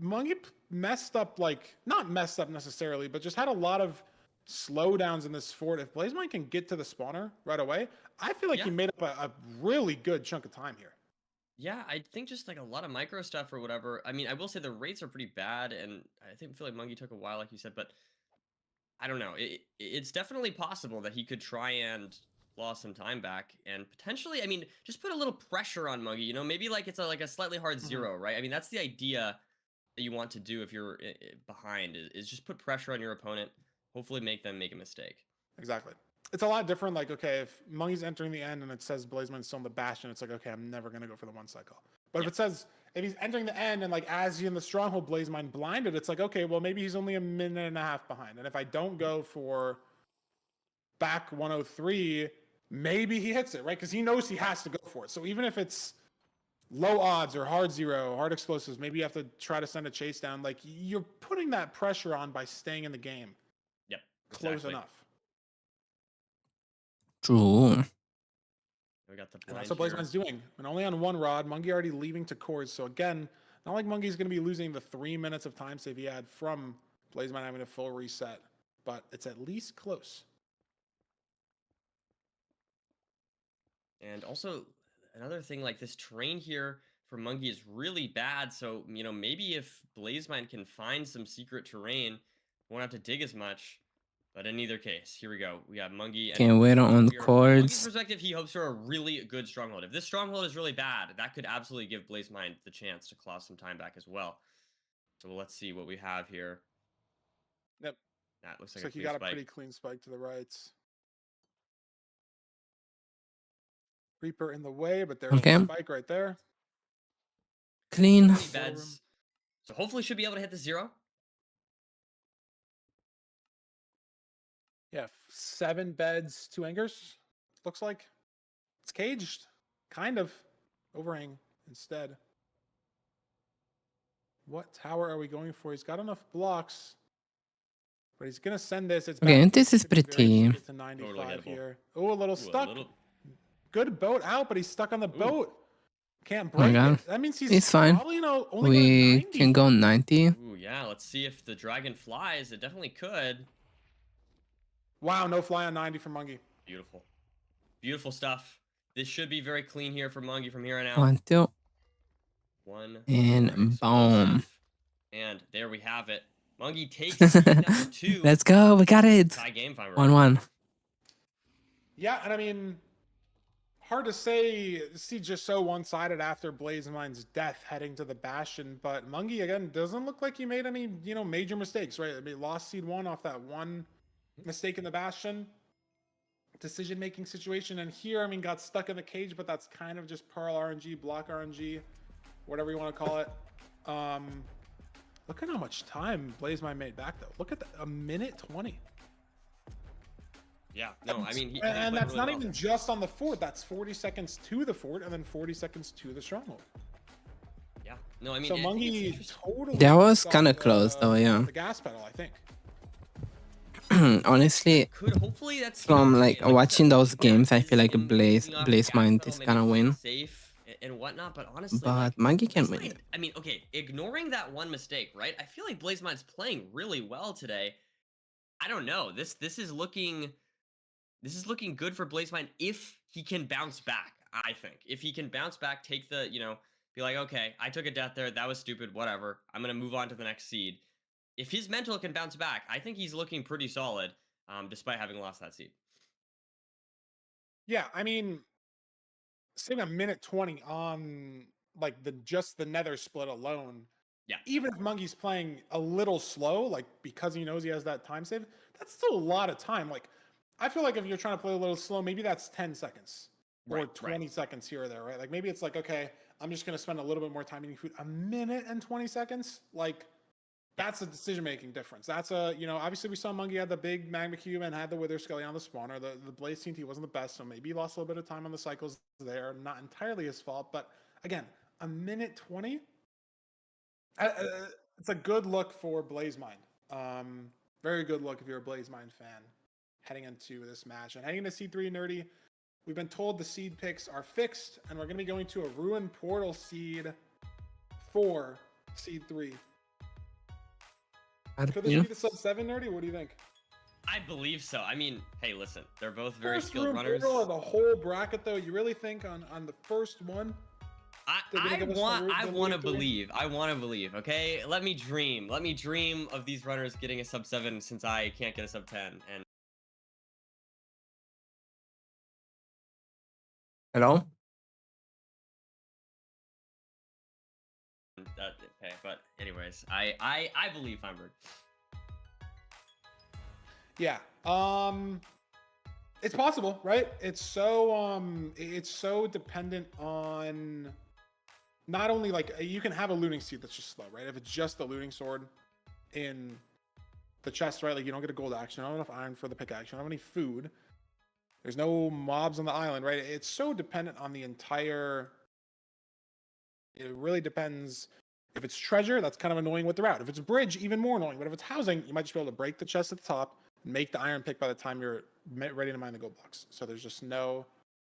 Mungie messed up, like, not messed up necessarily, but just had a lot of slowdowns in this fort. If BlazeMine can get to the spawner right away, I feel like he made up a really good chunk of time here. Yeah, I think just like a lot of micro stuff or whatever. I mean, I will say the rates are pretty bad, and I feel like Mungie took a while, like you said, but I don't know. It's definitely possible that he could try and claw some time back and potentially, I mean, just put a little pressure on Muggy. You know, maybe like it's like a slightly hard 0, right? I mean, that's the idea that you want to do if you're behind is just put pressure on your opponent. Hopefully, make them make a mistake. Exactly. It's a lot different. Like, okay, if Mungy's entering the end and it says BlazMind's still in the Bastion, it's like, okay, I'm never gonna go for the 1 cycle. But if it says if he's entering the end and like as he's in the stronghold, BlazMind blinded, it's like, okay, well maybe he's only a minute and a half behind. And if I don't go for back 103, maybe he hits it, right? Because he knows he has to go for it. So even if it's low odds or hard 0, hard explosives, maybe you have to try to send a chase down. Like you're putting that pressure on by staying in the game. Yep. Close Exactly. enough. True. We got the And blind that's what here. BlazMind's doing. And only on 1 rod. Mungy already leaving to cores. So again, not like Mungy's going to be losing the 3 minutes of time save he had from BlazMind having a full reset. But it's at least close. And also, another thing, like this terrain here for Mungy is really bad. So, you know, maybe if BlazMind can find some secret terrain, won't have to dig as much. But in either case, here we go. We got Mungy. Can't wait on the Mungy's chords. perspective, he hopes for a really good stronghold. If this stronghold is really bad, that could absolutely give BlazMind the chance to claw some time back as well. So let's see what we have here. Yep. That looks like, Looks like you got a pretty clean spike to the right. Reaper in the way, but there's Okay. the spike right there. Clean. 20 beds. So hopefully should be able to hit the 0. Yeah, 7 beds, 2 angers. Looks like it's caged, kind of overhang instead. What tower are we going for? He's got enough blocks, but he's gonna send this. It's Okay, back this is to be very pretty- secret to 95 Totally hittable. here. Oh, a little Ooh, a stuck. little- Good boat out, but he's stuck on the boat. Can't Oh my break God. it. That means he's It's fine. probably only going We 90. can go 90. Ooh, yeah. Let's see if the dragon flies. It definitely could. Wow, no fly on 90 from Mungy. Beautiful. Beautiful stuff. This should be very clean here for Mungy from here on out. 1, 2. One. And more boom. explosive. And there we have it. Mungy takes seed number 2. Let's go. We got it. Tie game finder. 1-1. Yeah, and I mean, hard to say. See, just so one-sided after BlazMind's death heading to the Bastion, but Mungy again doesn't look like he made any, major mistakes, right? I mean, lost seed 1 off that one mistake in the Bastion decision-making situation, and here, I mean, got stuck in the cage, but that's kind of just Pearl RNG, block RNG, whatever you want to call it. Look at how much time BlazMind made back, though. Look at that, 1:20. Yeah. No, I mean, he And played that's really not well. even just on the fort. That's 40 seconds to the fort and then 40 seconds to the stronghold. Yeah. No, I mean, So it's Mungy interesting. totally That was got kinda close, though, yeah. the gas pedal, I think. Honestly, Could hopefully that's from you know, like I watching said, those games, I feel like him BlazMind off the gas pedal, is maybe gonna playing win. safe and whatnot, but honestly, But like, Mungy can win BlazMind- it. I mean, okay, ignoring that one mistake, right? I feel like BlazMind's playing really well today. I don't know. This is looking good for BlazMind if he can bounce back. I think if he can bounce back, take the be like, okay, I took a death there. That was stupid. Whatever. I'm gonna move on to the next seed. If his mental can bounce back, I think he's looking pretty solid, despite having lost that seed. Yeah, I mean, saying 1:20 on like the nether split alone. Yeah. Even if Mungy's playing a little slow, like because he knows he has that time save, that's still a lot of time. Like, I feel like if you're trying to play a little slow, maybe that's 10 seconds or Right, 20 seconds here or there, right? Like maybe it's like, okay, I'm just gonna spend a little bit more time eating food. 1:20 seconds, like that's a decision-making difference. That's obviously we saw Mungy had the big magma cube and had the wither skelly on the spawner. The blaze TNT wasn't the best, so maybe he lost a little bit of time on the cycles there. Not entirely his fault, but again, 1:20. It's a good look for BlazMind. Very good look if you're a BlazMind fan heading into this match. And heading into C3 Nerdy, we've been told the seed picks are fixed, and we're going to be going to a Ruin Portal seed for Seed 3. Could this be the sub 7 Nerdy? What do you think? I believe so. I mean, hey, listen, they're both very First skilled Ruin runners. Portal of the whole bracket, though. You really think on the first one? They're gonna give us the I lead want to three. believe. I want to believe. Okay, let me dream. Let me dream of these runners getting a sub 7 since I can't get a sub 10. And Hello? that okay. But anyways, I believe Feinberg. Yeah. It's possible, right? It's so dependent on not only like you can have a looting seed that's just slow, right? If it's just the looting sword in the chest, right? Like you don't get a gold action, you don't have enough iron for the pickaxe, you don't have any food. There's no mobs on the island, right? It's so dependent on the entire. It really depends. If it's treasure, that's kind of annoying with the route. If it's a bridge, even more annoying. But if it's housing, you might just be able to break the chest at the top and make the iron pick by the time you're ready to mine the gold blocks. So there's just no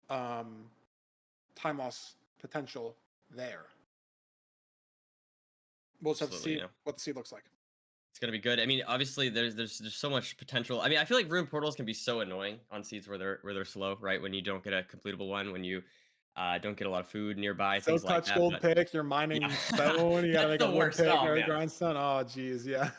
time loss potential there. We'll just have to see what the seed looks like. It's gonna be good. I mean, obviously, there's so much potential. I mean, I feel like ruin portals can be so annoying on seeds where they're slow, right? When you don't get a completable one, when you don't get a lot of food nearby, So things like touch that. gold but- pick, you're mining Yeah. stone, you gotta That's make a the wood worst. pick Oh, or a man. grindstone. Oh geez, yeah.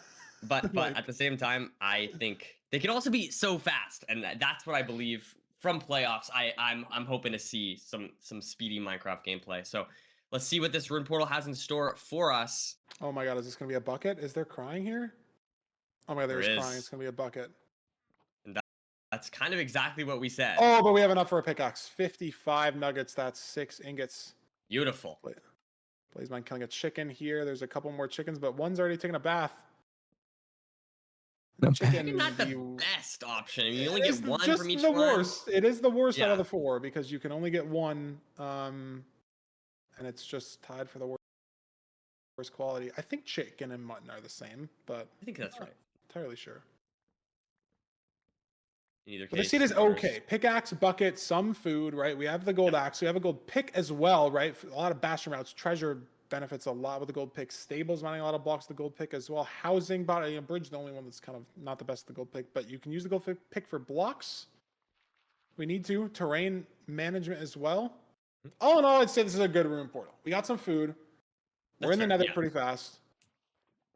But Like- at the same time, I think they can also be so fast, and that's what I believe from playoffs. I'm hoping to see some speedy Minecraft gameplay. So let's see what this rune portal has in store for us. Oh my god, is this gonna be a bucket? Is there crying here? Oh my god, there's There crying. is. It's gonna be a bucket. And that's kind of exactly what we said. Oh, but we have enough for a pickaxe. 55 nuggets. That's 6 ingots. Beautiful. Blazemine killing a chicken here. There's a couple more chickens, but one's already taken a bath. No, Chicken, Maybe not the you- best option. I mean, you only It get is one just from each the one. worst. It is the worst out Yeah. of the 4 because you can only get one, and it's just tied for the worst quality. I think chicken and mutton are the same, but I think that's I'm not right. entirely sure. In either But the case, seed is runners- okay. Pickaxe, bucket, some food, right? We have the gold axe. We have a gold pick as well, right? A lot of bastion routes. Treasure benefits a lot with the gold pick. Stables mining a lot of blocks with the gold pick as well. Housing, body, and bridge, the only one that's kind of not the best with the gold pick, but you can use the gold pick for blocks. We need to. Terrain management as well. All in all, I'd say this is a good room portal. We got some food. We're in the That's fair, nether yeah. pretty fast.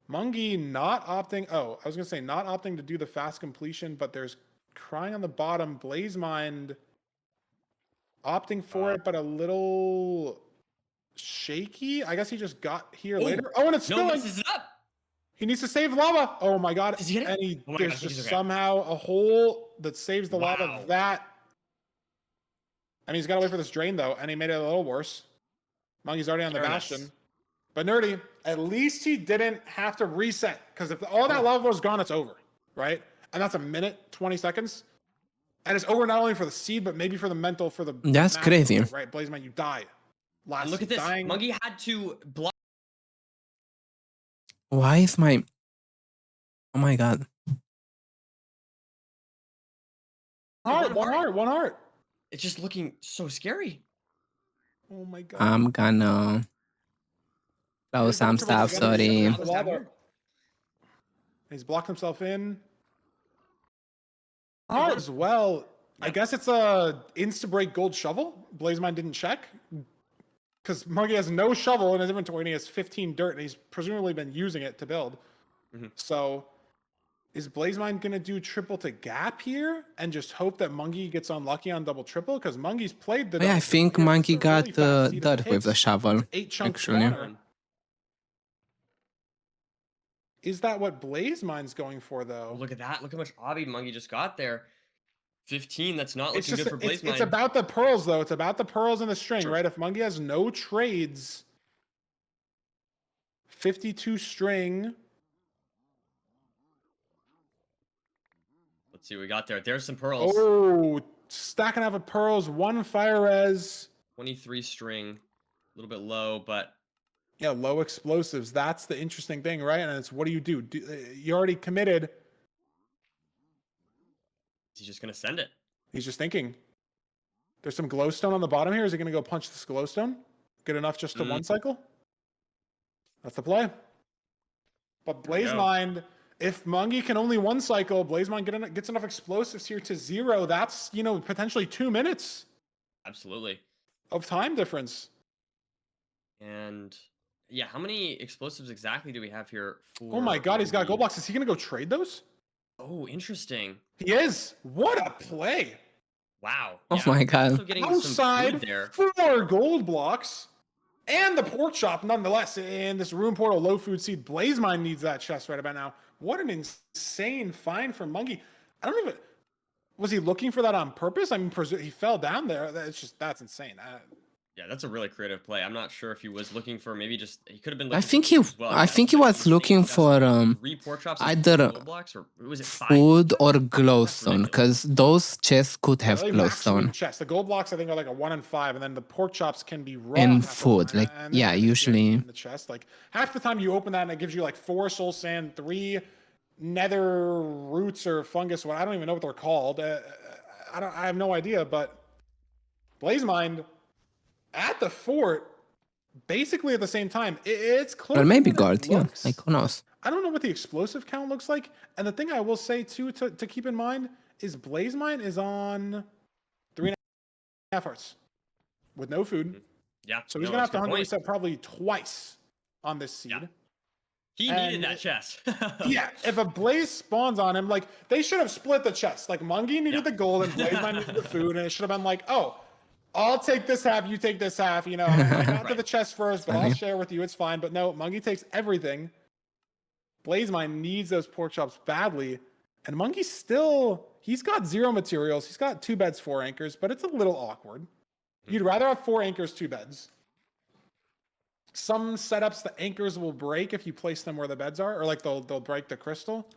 Mungie not opting. Oh, I was gonna say not opting to do the fast completion, but there's crying on the bottom. Blazemind opting for it, but a little shaky. I guess he just got here Ooh, later. Oh, and it's No spilling. messes it up. He needs to save lava. Oh my god. Does he get it? And he, Oh my God, I there's think just he's okay. somehow a hole that saves the lava. Wow. That. I mean, he's got to wait for this drain though, and he made it a little worse. Monkey's already on the Careless. bastion. But Nerdy, at least he didn't have to reset. Because if all that lava was gone, it's over. Right? And that's a minute, 20 seconds. And it's over not only for the seed, but maybe for the mental, for the That's math, crazy. Right? Blazemine, you die. Last And look at this. dying. Mungie had to block. Why is my... Oh my god. One heart. It's just looking so scary. Oh my god. I'm gonna... throw Here's some the triple stuff, together. sorry. The What's down lava. here? He's blocked himself in. As well. I guess it's a insta-break gold shovel. Blazemine didn't check. Because Monkey has no shovel in his inventory and he has 15 dirt and he's presumably been using it to build. Mhm. So is Blazemine going to do triple to gap here and just hope that Mungie gets unlucky on double triple? Because Mungie's played the Oh, yeah, I double triple think here. Monkey It's a really got fast seed of dirt with the hits. shovel. It's 8 chunks actually. spawner. Is that what Blazemine's going for though? Oh, look at that. Look how much obby Mungie just got there. 15. That's not It's looking just good for it's Blazemine. about the pearls though. It's about the pearls and the string, Sure. right? If Mungie has no trades, 52 string. Let's see what we got there. There's some pearls. Oh, stacking up of pearls, 1 fire res. 23 string. A little bit low, but Yeah, low explosives. That's the interesting thing, right? And it's what do? You already committed. he's just gonna send it. He's just thinking. There's some glowstone on the bottom here. Is he going to go punch this glowstone? Good enough just to one cycle? That's the play. But There we go. Blazemind, if Mungie can only one cycle, Blazemind gets enough explosives here to 0. That's, you know, potentially 2 minutes Absolutely. of time difference. And yeah, how many explosives exactly do we have here for Oh my god, he's got Monkey? gold blocks. Is he gonna go trade those? Oh, interesting. He is. What a play! Wow. Oh Yeah. my god. Also getting some food Outside there. 4 gold blocks and the pork chop nonetheless in this room portal low food seed. Blazemine needs that chest right about now. What an insane find from Monkey. I don't even. Was he looking for that on purpose? I mean, he fell down there. That's insane. Yeah, that's a really creative play. I'm not sure if he was looking for maybe just he could have been. I Looking think for he food as well. I Yeah, think he like was insane looking chest for 3 pork chops and either 4 gold blocks, or was it 5? food or glowstone, ridiculous. because those chests could have Really maximum glowstone chest. The gold blocks I think are like a 1 and 5, and then the pork chops can be raw and half the food. time, Like and yeah, then it's usually in the chest. Like half the time you open that and it gives you like 4 soul sand, 3 nether roots or fungus. What I don't even know what they're called. I have no idea. But Blazemind at the fort, basically at the same time. It's close. or maybe than it gold. Yeah, looks. like who knows? I don't know what the explosive count looks like. And the thing I will say too to keep in mind is Blazemine is on 3.5 hearts with no food. Yeah. So he's no, gonna have that's to a good hunger point. reset probably twice on this seed. Yeah. He And needed that chest. Yeah, if a blaze spawns on him, like they should have split the chest. Like Mungie needed the gold and Blazemine needed the food, and it should have been like, oh, I'll take this half, you take this half. You know, I got to the chest first, but I'll share with you. It's fine. But no, Mungie takes everything. Blazemine needs those pork chops badly, and Monkey's still, he's got 0 materials. He's got 2 beds, 4 anchors, but it's a little awkward. You'd rather have 4 anchors, 2 beds. Some setups, the anchors will break if you place them where the beds are, or like they'll break the crystal.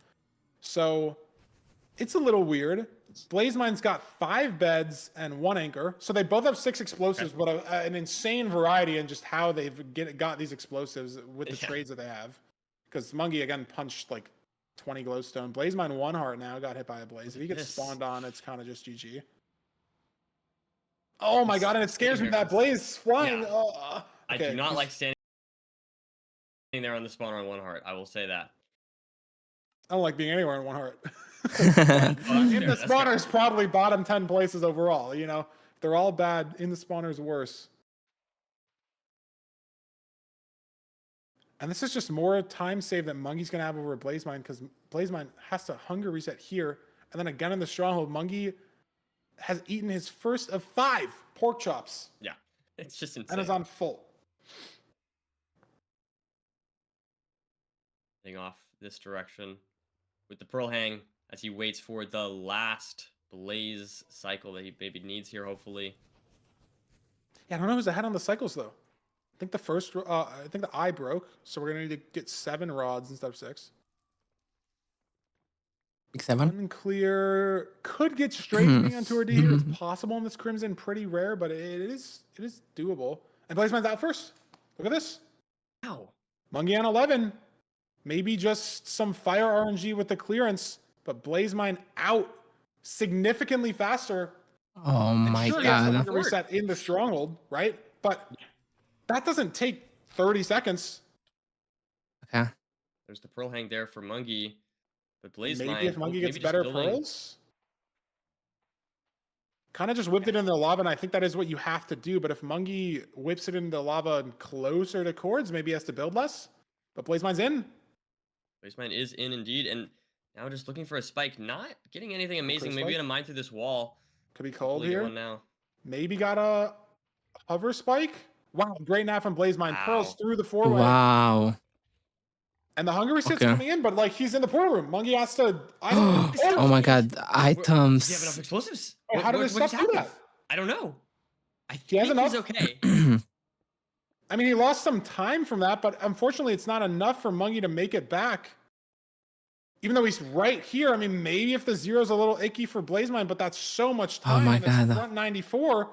So it's a little weird. Blazemine's got 5 beds and 1 anchor, so they both have 6 explosives, but an insane variety in just how they've got these explosives with the trades that they have. Because Mungie again punched like 20 glowstone. Blazemine 1 heart now got hit by a blaze. If he gets spawned on, it's kind of just GG. Oh my god, and it scares me that blaze flying. Yeah. Oh, okay. I do not like standing there on the spawner on 1 heart. I will say that. I don't like being anywhere in 1 heart. Oh, In the spawner's probably bottom 10 places overall. You know, if they're all bad, in the spawner's worse. And this is just more time save that Mungie's going to have over Blazemine, because Blazemine has to hunger reset here. And then again in the stronghold, Mungie has eaten his first of 5 pork chops. Yeah, it's just insane. And is on full. Heading off this direction with the Pearl Hang as he waits for the last blaze cycle that he maybe needs here, hopefully. Yeah, I don't know who's ahead on the cycles, though. I think the eye broke, so we're going to need to get 7 rods instead of 6. Big 7. Unclear. Could get straight to me on Tour D here. It's possible in this Crimson. Pretty rare, but it is doable. And Blazemine's out first. Look at this. Wow. Mungie on 11. Maybe just some fire RNG with the clearance, but Blazemine out significantly faster. Oh my Sure, he has to god. hunger reset in the stronghold, right? But that doesn't take 30 seconds. Okay. There's the Pearl Hang there for Mungie. But Blazemine, Maybe if Mungie gets just better building- pearls. Kind of just whipped it into the lava, and I think that is what you have to do. But if Mungie whips it into the lava and closer to cords, maybe he has to build less. But Blazemine's in. Blazemine is in indeed, and now just looking for a spike. Not getting anything amazing. Maybe spike? gonna mine through this wall. Could be cold Hopefully get here. one now. Maybe got a hover spike. Wow, great nap from Blazemine. Wow. Pearls through the 4-way. Wow. And the hunger reset's Okay. coming in, but like he's in the portal room. Mungie has to. Oh my god. Do you have enough Items. explosives? Oh, how did his just stuff do happened? that? I don't know. I He has think he's enough? okay. I mean, he lost some time from that, but unfortunately, it's not enough for Mungie to make it back. Even though he's right here, I mean, maybe if the zero's a little icky for Blazemine, but that's so much time. Oh my and it's God. front 94.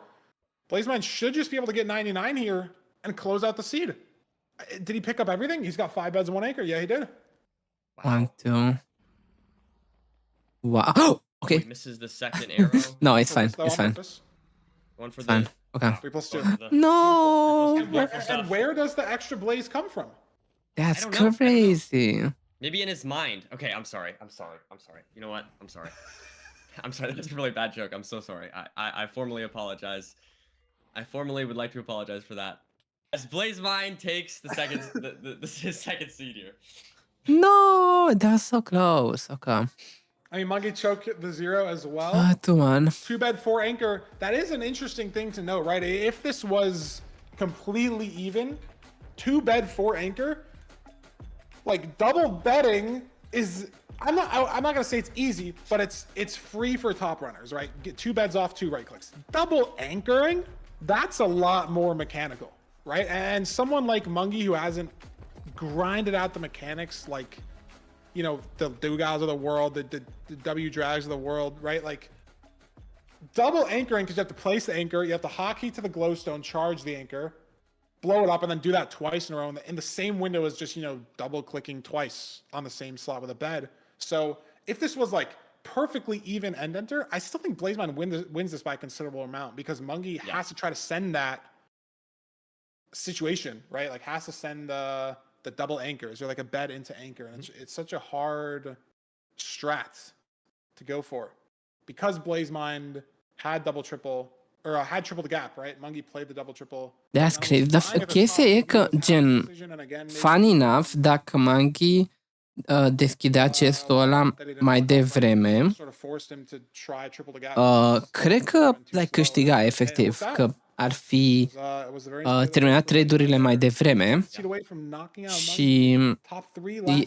Blazemine should just be able to get 99 here and close out the seed. Did he pick up everything? He's got 5 beds and 1 anchor. Yeah, he did. 1, 2. Wow. He Okay. misses the second arrow. No, it's fine. Purpose, though, It's on fine. purpose. One for It's the fine. Okay. 3+2. one for the- No. Beautiful And stuff. where does the extra blaze come from? That's I don't know. crazy. Maybe in his mind. Okay, I'm sorry. You know what? I'm sorry. I'm sorry. That's a really bad joke. I'm so sorry. I formally apologize. I formally would like to apologize for that. As Blazemine takes the second the second seed here. No, that was so close. Okay. I mean, Monkey choked the 0 as well. 2-1. 2-bed 4 anchor. That is an interesting thing to note, right? If this was completely even, 2-bed 4 anchor, like double betting is. I'm not gonna say it's easy, but it's free for top runners, right? Get 2 beds off 2 right clicks. Double anchoring, that's a lot more mechanical, right? And someone like Mungie who hasn't grinded out the mechanics like, you know, the Dugas of the world, the W drags of the world, right? Like double anchoring, because you have to place the anchor, you have to hotkey to the glowstone, charge the anchor, blow it up, and then do that twice in a row in the same window as just, you know, double clicking twice on the same slot with a bed. So if this was like perfectly even end enter, I still think Blazemine wins this by a considerable amount, because Mungie has to try to send that situation, right? Like has to send the double anchors or like a bed into anchor. And it's such a hard strat to go for, because Blazemine had double triple, or had triple the gap, right? Mungie played the double triple. That's crazy. Chestia e că, gen, funny enough, dacă Monkey deschidea acestul ăla mai devreme, cred că like, câștiga efectiv, că ar fi terminat trade-urile mai devreme și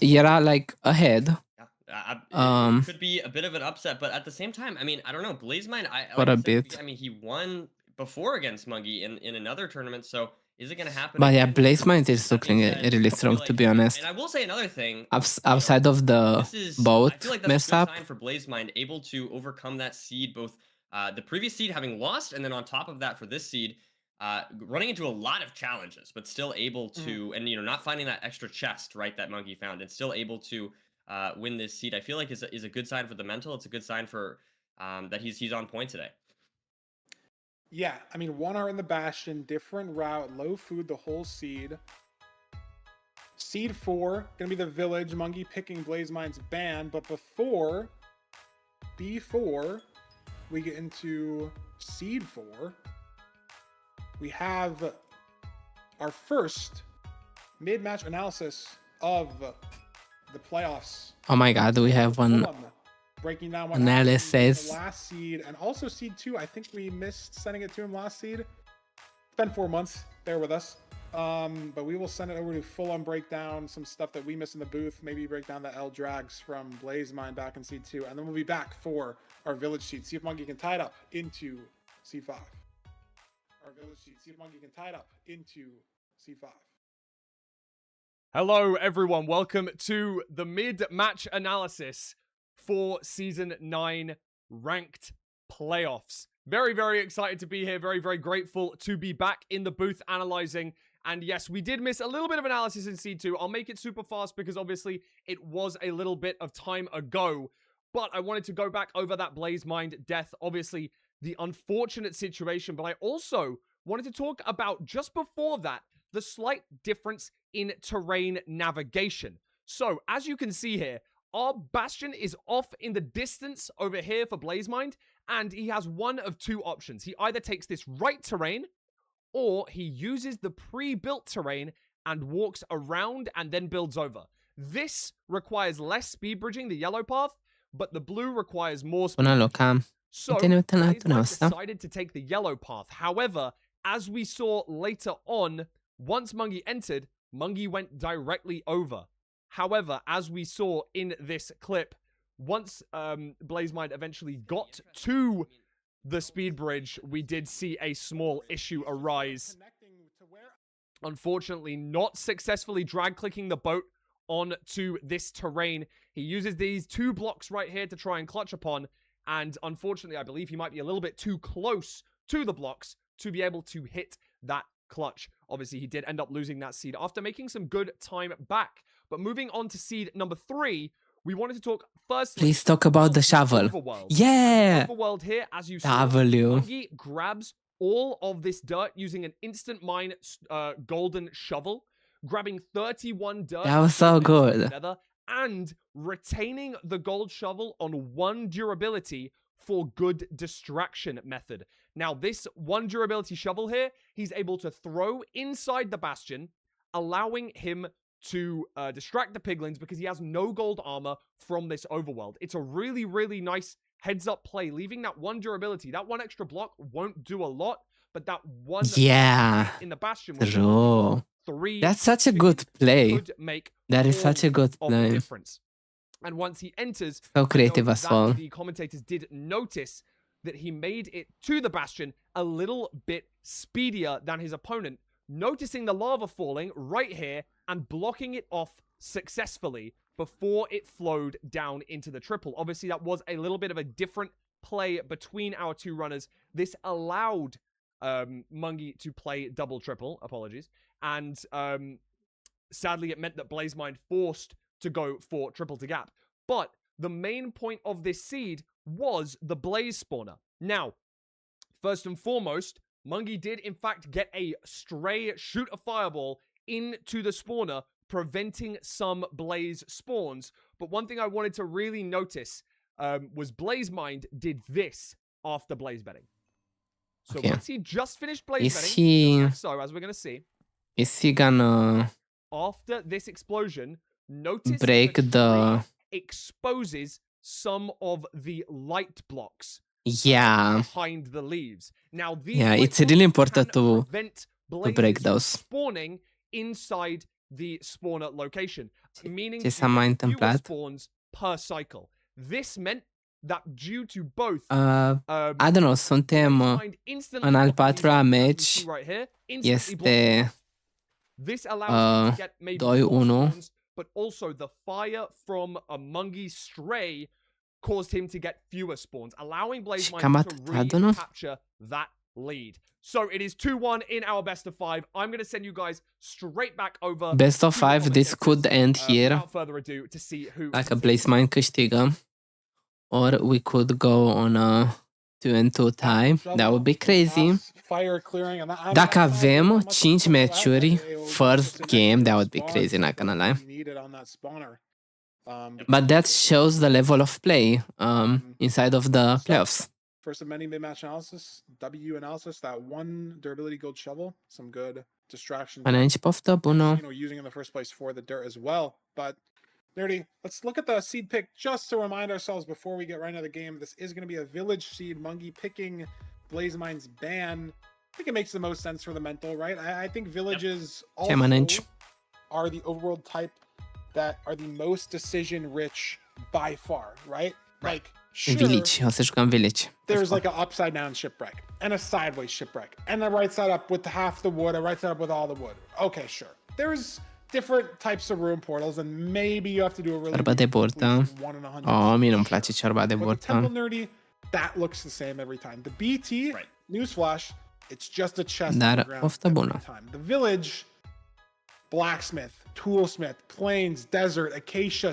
era like ahead. It could be a bit of an upset, but at the same time, I mean, I don't know. Blazemine, I mean, he won before against Mungie in another tournament, so is it going to happen? But yeah, Blazemine is looking really strong, to be honest. And I will say another thing. Outside of the boat I feel like that's mess a good up. sign for Blazemine, able to overcome that seed, both the previous seed having lost, and then on top of that for this seed, running into a lot of challenges, but still able to, and you know, not finding that extra chest, right, that Mungie found, and still able to win this seed. I feel like is a good sign for the mental. It's a good sign for that he's on point today. Yeah, I mean, 1R in the Bastion, different route, low food, the whole seed. Seed 4, gonna be the village, Mungie picking Blazemine's ban, but before we get into seed 4, we have our first mid-match analysis of the playoffs. Oh my god, we have one breaking down what analysis. The last seed and also seed 2. I think we missed sending it to him last seed. It's been 4 months. Bear with us. But we will send it over to full-on breakdown, some stuff that we missed in the booth. Maybe break down the L drags from Blazemine back in seed 2, and then we'll be back for our village seed. See if Mungie can tie it up into seed 5. Our village seed. See if Mungie can tie it up into seed 5. Hello, everyone. Welcome to the mid-match analysis for Season 9 Ranked Playoffs. Very, very excited to be here. Very, very grateful to be back in the booth analyzing. And yes, we did miss a little bit of analysis in Seed 2. I'll make it super fast because obviously it was a little bit of time ago. But I wanted to go back over that Blazemine death. Obviously, the unfortunate situation. But I also wanted to talk about, just before that, the slight difference in terrain navigation. So, as you can see here, our Bastion is off in the distance over here for Blazemine, and he has one of two options. He either takes this right terrain, or he uses the pre-built terrain and walks around and then builds over. This requires less speed bridging, the yellow path, but the blue requires more speed bridging. So, Blazemine decided to take the yellow path. However, as we saw later on, once Mungie entered, Mungie went directly over. However, as we saw in this clip, once Blazemine eventually got to the speed bridge, we did see a small issue arise. Unfortunately, not successfully drag clicking the boat onto this terrain. He uses these 2 blocks right here to try and clutch upon, and unfortunately, I believe he might be a little bit too close to the blocks to be able to hit that clutch. Obviously, he did end up losing that seed after making some good time back. But moving on to seed number 3, we wanted to talk first. Please talk about the shovel. Yeah! Overworld here, as you saw, Mungie grabs all of this dirt using an instant mine golden shovel, grabbing 31 dirt. That was so good. Together, and retaining the gold shovel on 1 durability for good distraction method. Now, this 1 durability shovel here, he's able to throw inside the Bastion, allowing him to distract the piglins because he has no gold armor from this overworld. It's a really, really nice heads-up play, leaving that 1 durability. That 1 extra block won't do a lot, but that 1 Yeah, in the Bastion with true. 3 That's such a speed good play. could make That is such a all good of the play. difference. And once he enters, So I know creative as that well. the commentators did notice that he made it to the Bastion a little bit speedier than his opponent, noticing the lava falling right here and blocking it off successfully before it flowed down into the triple. Obviously, that was a little bit of a different play between our 2 runners. This allowed Mungi to play double triple, apologies, and sadly it meant that BlazeMind forced to go for triple to gap. But the main point of this seed was the Blaze spawner. Now, first and foremost, Mungi did in fact get a stray shoot a fireball into the spawner, preventing some Blaze spawns. But one thing I wanted to really notice was BlazeMind did this after Blaze betting. So Okay. once he just finished Blaze Is betting, he- just like so, as we're going to see, Is he gonna after this explosion, notice break the the... tree exposes some of the light blocks Yeah, behind the leaves. Now, these yeah, light it's really blocks important can to prevent break blazes those. spawning inside the spawner location, meaning ce you s-a mai get fewer întâmplat? spawns per cycle. This meant that due to both I don't know, suntem BlazeMind instantly în al got these 4-lea blocks, as we meci, see right here, instantly blocked them este off. This allows you to get maybe 2-1. more spawns, but also the fire from a Mungi stray caused him to get fewer spawns, allowing Și BlazeMind cam to atât, I don't know. recapture that lead. So it is 2-1 in our best of 5. I'm going to send you guys straight back over Best of to the 5, this could commentators, end here. without further ado, to see who Dacă BlazeMind câștigă. Or we could go on a 2-2 tie. That would be crazy. Fire clearing, and I'm Dacă not avem much 5 to meciuri, add. It first was game, that an would be extra crazy, not gonna lie. needed on that spawner. But that shows the level of play inside of the playoffs. First of many mid-match analysis, W analysis, that 1 durability gold shovel, some good distraction. Până aici poftă bună. Using in the first place for the dirt as well. But Nerdy, let's look at the seed pick just to remind ourselves before we get right into the game. This is going to be a village seed. Mungi picking BlazeMind's ban. I think it makes the most sense for the mental, right? I think villages also are the overworld type that are the most decision-rich by far, right? Like, sure, Village, o să jucăm Village. there's like an upside-down shipwreck and a sideways shipwreck and a right side up with half the wood, a right side up with all the wood. Okay, sure. There's different types of room portals and maybe you have to do a really Ciorba de burtă. Oh, mie nu-mi place ciorba de But the burtă. Temple Nerdy, that looks the same every time. The BT, newsflash, it's just a chest on the Dar ground poftă every bună. time. The village, blacksmith, toolsmith, plains, desert, acacia,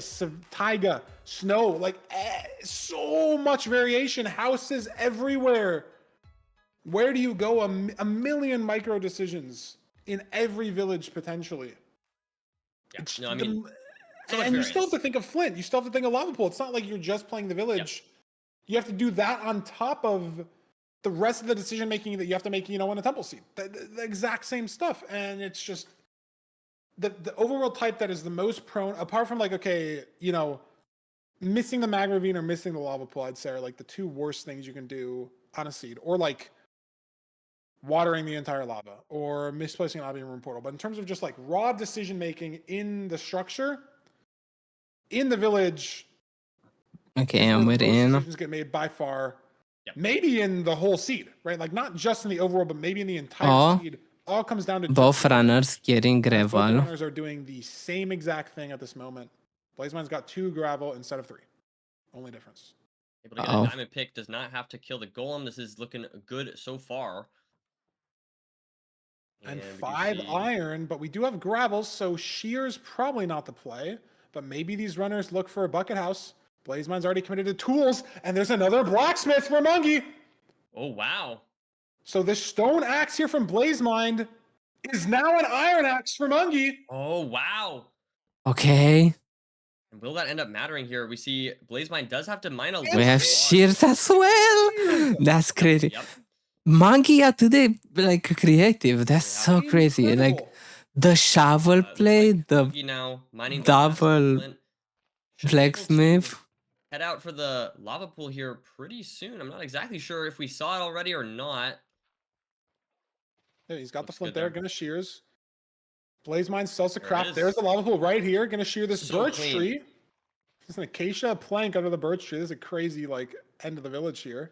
taiga, snow, like so much variation, houses everywhere. Where do you go? A million micro decisions in every village potentially. Yeah, no, I mean, so much and you still have variance. to think of Flint. You still have to think of Lava Pool. It's not like you're just playing the village. You have to do that on top of the rest of the decision making that you have to make, in a temple seed. The exact same stuff. And it's just the overworld type that is the most prone, apart from missing the mag ravine or missing the lava pool, I'd say are like the 2 worst things you can do on a seed, or like watering the entire lava or misplacing an obvious room portal. But in terms of just like raw decision making in the structure, in the village, Okay, I'm those in. decisions get made by far. Maybe in the whole seed, right? Like not just in the overworld, but maybe in the entire seed. All comes down to Both runners getting both gravel. runners are doing the same exact thing at this moment. BlazeMind's got 2 gravel instead of 3. Only difference. Able to get a diamond pick, does not have to kill the golem. This is looking good so far. And we do 5 see- iron, but we do have gravel, so shear's probably not the play. But maybe these runners look for a bucket house. BlazeMind's already committed to tools, and there's another blacksmith for Mungi. Oh, wow. So this stone axe here from BlazeMind is now an iron axe for Mungi. Oh, wow. Okay. And will that end up mattering here? We see BlazeMind does have to mine a We have shears as well. That's crazy. Yep. Monkey e atât de like creative. That's so crazy. Like Incredible. the shovel Looks play, like the Monkey now mining the last double flint. Should be able to blacksmith. head out for the lava pool here pretty soon. I'm not exactly sure if we saw it already or not. Yeah, he's got the Looks flint good there. there. Gonna shears. Blaze Mine sells to There it craft. is. There's the lava pool right here. Gonna shear this So birch clean. tree. There's an acacia plank under the birch tree. This is a crazy like end of the village here.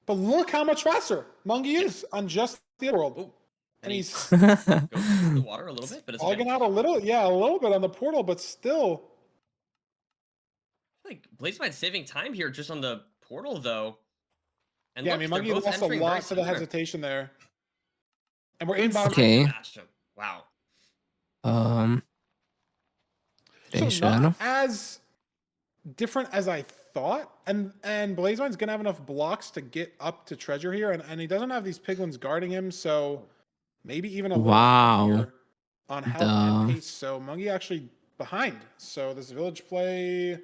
But look how much faster Mungie is on just the other world. Oh, And he's goes into the water a little bit, but it's okay. logging out a little bit on the portal, but still. I feel like Blazemine's saving time here just on the portal though. And Yeah, look, I mean, they're Mungie both lost a entering very lot to the similar. hesitation there. And we're in bottom. Okay. Bashed him. Wow. So Treasure. not as different as I thought. And Blazemine's gonna have enough blocks to get up to treasure here, and he doesn't have these piglins guarding him, so maybe even a little Wow. here on health and The- pace. So Mungie actually behind. So this village play,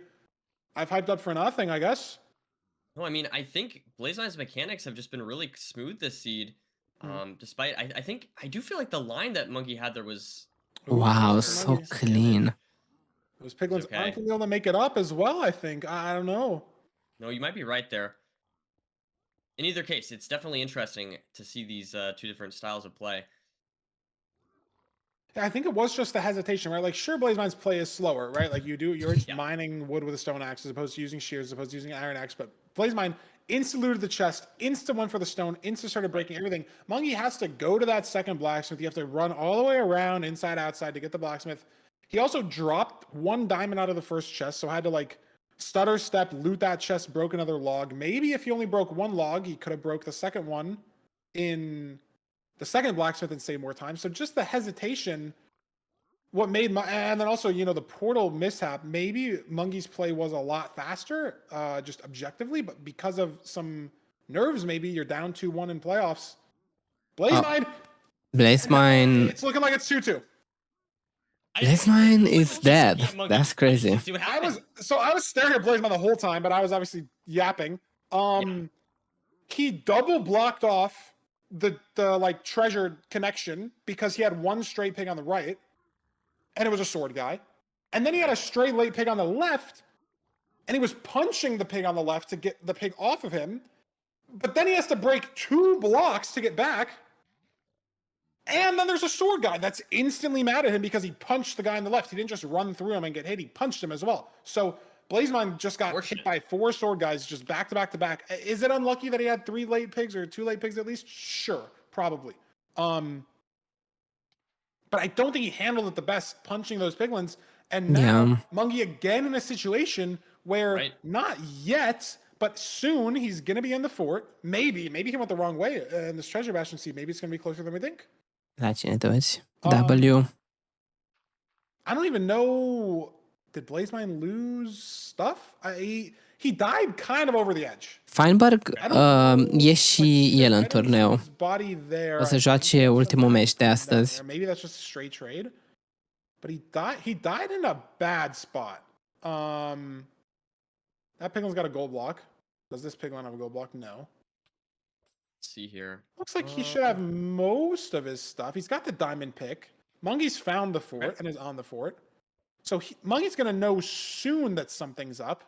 I've hyped up for nothing, I guess. No, I mean, I think Blazemine's mechanics have just been really smooth this seed. Despite, I do feel like the line that Monkey had there was Wow, Ooh, so Mungie. clean. Those piglins okay. aren't gonna be able to make it up as well, I think. I don't know. No, you might be right there. In either case, it's definitely interesting to see these two different styles of play. Yeah, I think it was just the hesitation, right? Like, sure, Blazemine's play is slower, right? Like, you're just Yeah. mining wood with a stone axe as opposed to using shears, as opposed to using an iron axe. But Blazemine insta looted the chest, insta went for the stone, insta started breaking everything. Mungie has to go to that second blacksmith. You have to run all the way around, inside, outside to get the blacksmith. He also dropped one diamond out of the first chest, so had to like stutter step, loot that chest, broke another log. Maybe if he only broke one log, he could have broke the second one in the second blacksmith and save more time. So just the hesitation, what made my, and then also, the portal mishap, maybe Mungie's play was a lot faster, just objectively, but because of some nerves, maybe you're down 2-1 in playoffs. Blazemine, Blazemine. it's looking like it's 2-2. Blazemine is dead. That's crazy. See what I happens. was staring at Blazemine the whole time, but I was obviously yapping. He double blocked off the like treasure connection because he had one straight pig on the right, and it was a sword guy. And then he had a straight late pig on the left, and he was punching the pig on the left to get the pig off of him. But then he has to break 2 blocks to get back. And then there's a sword guy that's instantly mad at him because he punched the guy on the left. He didn't just run through him and get hit. He punched him as well. So Blazemine just got hit by 4 sword guys just back to back to back. Is it unlucky that he had 3 late pigs or 2 late pigs at least? Sure, probably. But I don't think he handled it the best punching those piglins. And now Mungie again in a situation where not yet, but soon he's going to be in the fort. Maybe he went the wrong way in this treasure bastion seed. Maybe it's going to be closer than we think. La cine te uiți? W. I don't even know. Did Blazemine lose stuff? He died kind of over the edge. Feinberg e și el în turneu. O să joace ultimul meci de astăzi. Maybe that's just a straight trade. But he died in a bad spot. That piglin's got a gold block. Does this piglin have a gold block? No. See here. Looks like he should have most of his stuff. He's got the diamond pick. Mungie's found the fort and is on the fort. So Mungie's going to know soon that something's up.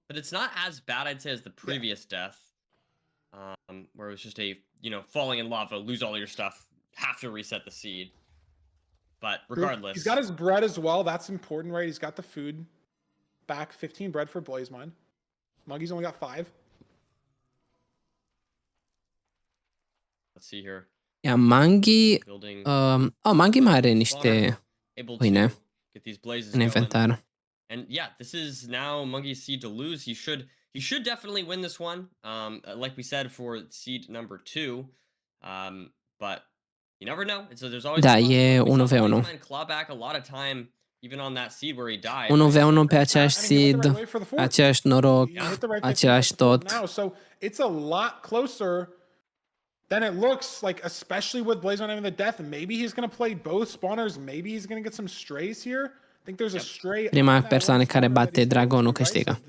But it's not as bad, I'd say, as the previous death. Where it was just a, falling in lava, lose all your stuff, have to reset the seed. But regardless. He's got his bread as well. That's important, right? He's got the food back. 15 bread for Blazemine. Mungie's only got 5. Let's see here. Ia, Monkey... Monkey mai are niște pâine în inventar. And yeah, this is now Monkey's seed to lose. He should definitely win this one. Like we said for seed number 2. But you never know. So there's always Da, e 1v1. Claw back a lot of time even on that seed where he died. 1v1 pe aceeași seed, aceeași noroc, același tot. Now, so it's a lot closer than it looks, like, especially with Blazemine having the death. Maybe he's going to play both spawners. Maybe he's going to get some strays here. I think there's a stray. Prima persoană care bate dragonul câștigă.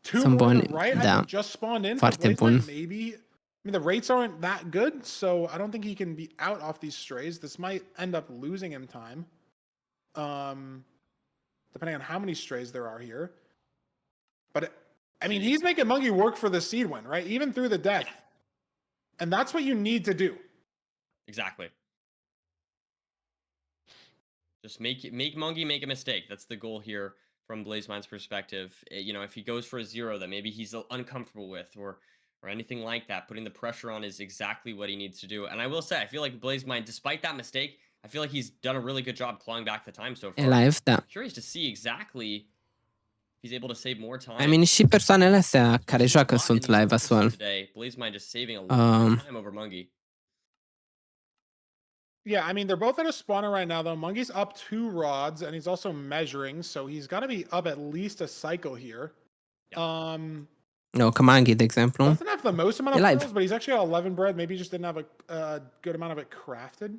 Two Sunt more to buni, the right. I da. think just spawned in. for Foarte Blaze bun. Knight, maybe. I mean, the rates aren't that good, so I don't think he can be out off these strays. This might end up losing him time. Depending on how many strays there are here. But, I mean, he's making Monkey work for the seed win, right? Even through the death. And that's what you need to do. Exactly. Just make Mungie make a mistake. That's the goal here from BlazeMind's perspective. You know, if he goes for a 0 that maybe he's uncomfortable with or anything like that, putting the pressure on is exactly what he needs to do. And I will say, I feel like BlazeMind, despite that mistake, I feel like he's done a really good job clawing back the time so E far. live, da. Curious to see exactly if he's able to save more time. I mean, și persoanele astea care joacă sunt live as well. Today, BlazeMind just saving a lot of time over Mungie. Yeah, I mean, they're both at a spawner right now, though. Mungie's up 2 rods, and he's also measuring, so he's got to be up at least a cycle here. No, că Monkey, de exemplu. Doesn't have the most amount of live. pearls, but he's actually got 11 bread. Maybe he just didn't have a good amount of it crafted.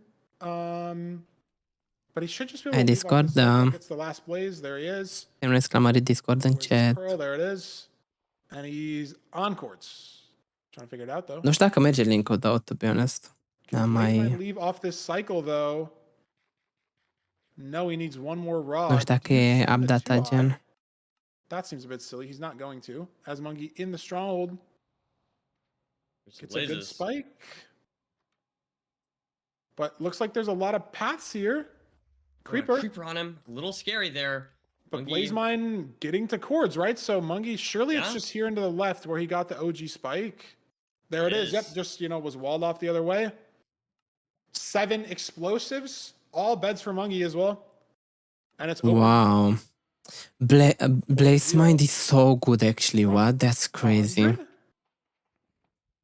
But he should just be able to leave off Discord, this cycle. Gets the last blaze. There he is. Semnul exclamare Discord în Where's his chat. pearl? There it is. And he's on courts. Trying to figure it out, though. Nu știu dacă merge link-ul, though, to be honest. Can N-am Blaze might mai... leave off this cycle, though. No, he needs one more rod. Nu știu dacă e updatat, gen. That seems a bit silly. He's not going to. As Mungie in the stronghold. Gets a good spike. But looks like there's a lot of paths here. Creeper. Creeper on him. A little scary there. But BlazeMind getting to chords, right? So Mungie, surely it's just here into the left where he got the OG spike. There it is. Yep, just, you know, was walled off the other way. 7 explosives. All beds for Mungie as well. And it's over. Wow. BlazeMind is so good, actually. What? That's crazy.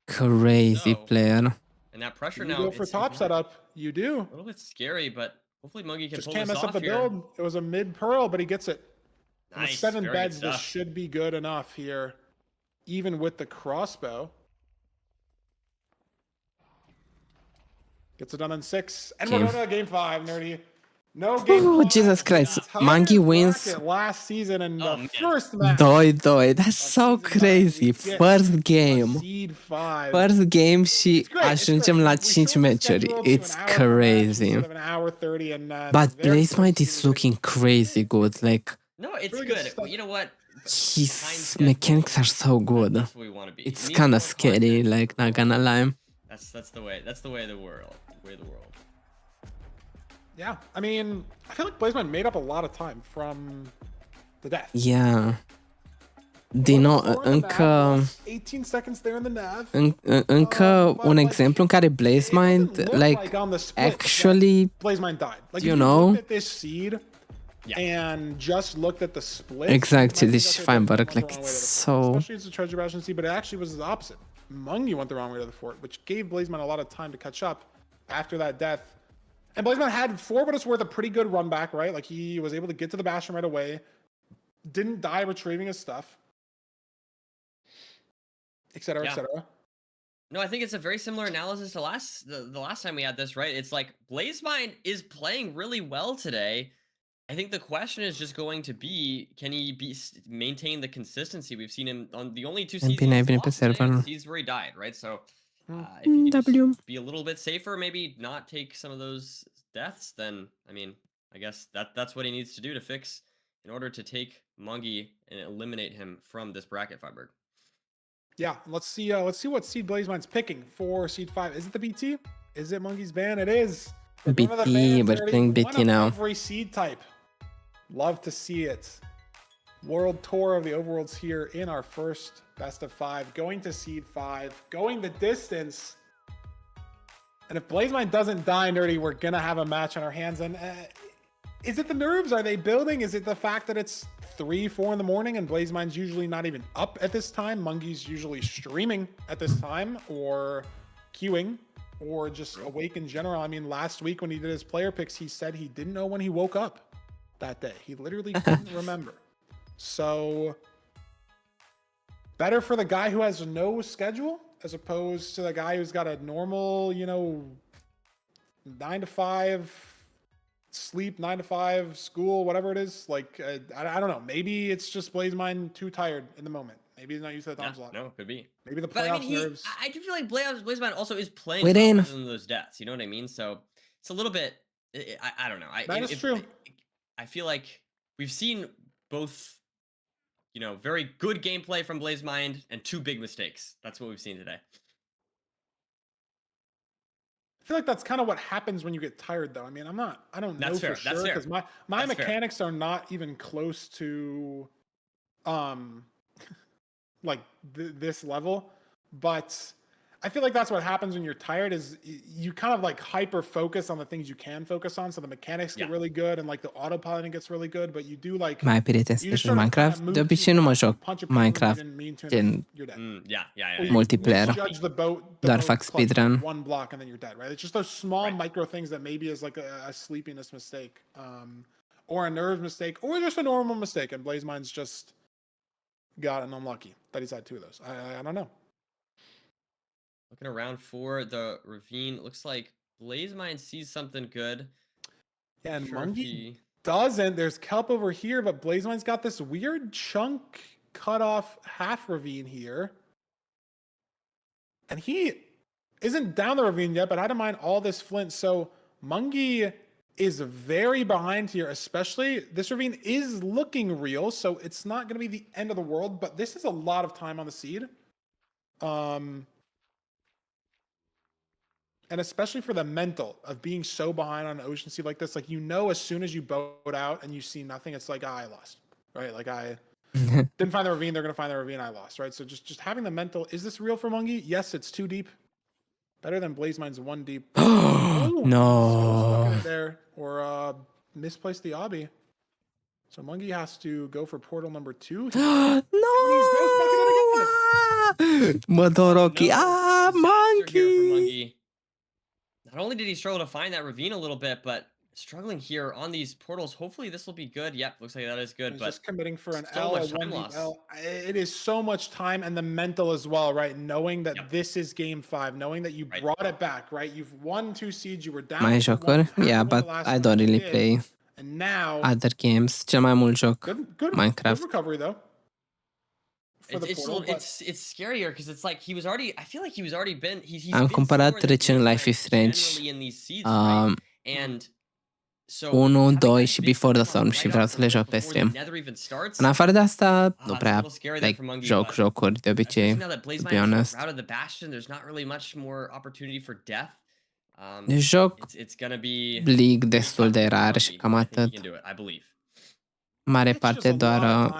Crazy player. And that pressure You now. go for top setup. You do. A little bit scary, but hopefully Mungie can Just pull can't this mess up off the here. build. It was a mid pearl, but he gets it. And with Nice. 7 very beds, good this stuff. should be good enough here, even with the crossbow. Gets it done in 6, and we're going to game 5, nerdy. No game. Oh, 5. Jesus Christ. Entire Monkey wins. bracket last season in the first match. 2-2. That's so crazy. First game. Seed 5. First game și It's great, it's ajungem great. la We 5 shortened the meciuri. schedule to It's an hour per match crazy. instead of an hour 30, and, But very BlazeMind close is season. looking crazy good. Like, No, it's Really good good. stuff. You know what? his mechanics are so good. That's what we want to be. It's We need kind more of scary, content. like, not gonna lie. That's the way. That's the way of the world. The way of the world. Yeah, I mean, I feel like BlazeMind made up a lot of time from the death. Yeah. Din nou, încă... 18 seconds there in the nav. Încă un exemplu în care BlazeMind, like, actually, BlazeMind died. Like, you if know? looked at this seed and just looked at the split. Exactly, you might this think, is okay, fine, but, BlazeMind went like, the wrong it's way to the fort. so- Especially it's a treasure bastion seed, but it actually was the opposite. Mungie went the wrong way to the fort, which gave BlazeMind a lot of time to catch up after that death. And BlazeMind had, for what it's worth, a pretty good run back, right? Like, he was able to get to the bastion right away. Didn't die retrieving his stuff. Et cetera, et cetera. No, I think it's a very similar analysis to the last time we had this, right? It's like BlazeMind is playing really well today. I think the question is just going to be, can he maintain the consistency? We've seen him on the only 2 seasons seasons where he died, right? So if he can just be a little bit safer, maybe not take some of those deaths, then I mean, I guess that's what he needs to do to fix in order to take Mungie and eliminate him from this bracket, Fiberg. Yeah, let's see what seed BlazeMind's picking for seed 5. Is it the BT? Is it Monkey's ban? It is. BT, we're playing BT now. Every seed type. Love to see it. World tour of the overworlds here in our first best of 5. Going to seed 5. Going the distance. And if BlazeMind doesn't die, nerdy, we're going to have a match on our hands. And is it the nerves? Are they building? Is it the fact that it's 3, 4 in the morning and BlazeMind's usually not even up at this time? Mungie's usually streaming at this time or queuing or just awake in general. I mean, last week when he did his player picks, he said he didn't know when he woke up that day. He literally couldn't remember. So better for the guy who has no schedule as opposed to the guy who's got a normal, 9 to 5 sleep, 9 to 5 school, whatever it is. Like, I don't know. Maybe it's just BlazeMind too tired in the moment. Maybe he's not used to the Yeah, time slot. no, could be. Maybe the But I playoffs mean, nerves. I do feel like Blazeman also is playing We're well in. other than those deaths. You know what I mean? So it's a little bit. I don't know. That is true. I feel like we've seen both, you know, very good gameplay from BlazeMind and 2 big mistakes. That's what we've seen today. I feel like that's kind of what happens when you get tired, though. I mean, I don't know That's fair, for that's sure fair. because my That's fair. mechanics are not even close to, like this level. But I feel like that's what happens when you're tired is you kind of like hyper focus on the things you can focus on. So the mechanics get Yeah. really good and like the autopiloting gets really good, but you do like Mai prieten să joc Minecraft. De obicei nu mă joc Minecraft gen multiplayer. Doar fac speedrun. One block and then you're dead, right? It's just those small micro things that maybe is like a sleepiness mistake, or a nerves mistake, or just a normal mistake. And BlazeMind's just gotten unlucky that he's had 2 of those. I don't know. Looking around for the ravine, looks like BlazeMind sees something good. Yeah, and Sure Mungie doesn't. There's kelp over here, but BlazeMind's got this weird chunk cut off half ravine here. And he isn't down the ravine yet, but I don't mind all this flint. So Mungie is very behind here, especially this ravine is looking real. So it's not going to be the end of the world, but this is a lot of time on the seed. And especially for the mental of being so behind on an ocean sea like this, like, you know, as soon as you boat out and you see nothing, it's like, I lost, right? Like, I didn't find the ravine. They're going to find the ravine. I lost, right? So just having the mental, is this real for Mungie? Yes, it's 2 deep. Better than BlazeMind's 1 deep. No. There or misplaced the obby. So Mungie has to go for portal number 2. No! Mă dor ochii. Monkey! Not only did he struggle to find that ravine a little bit, but struggling here on these portals. Hopefully this will be good. Yep, looks like that is good. He's but just committing for an so L, much a time 1 deep loss. L. It is so much time, and the mental as well, right? Knowing that this is game 5, knowing that you brought it back, right? You've won 2 seeds, you were down. Mai jocuri? Yeah, but I don't really play and now other games. Cel mai mult joc Minecraft. Good recovery though. It's scarier because it's like he was already. I feel like he was already been. He's Am been cumpărat slower than recent Life is Strange generally in these seeds, right? And so 1, 2 și Before the Storm și vreau să le joc pe stream. În afară de asta, nu prea like, joc jocuri de obicei, to be honest. Joc League destul de rar și cam atât. Mare parte doar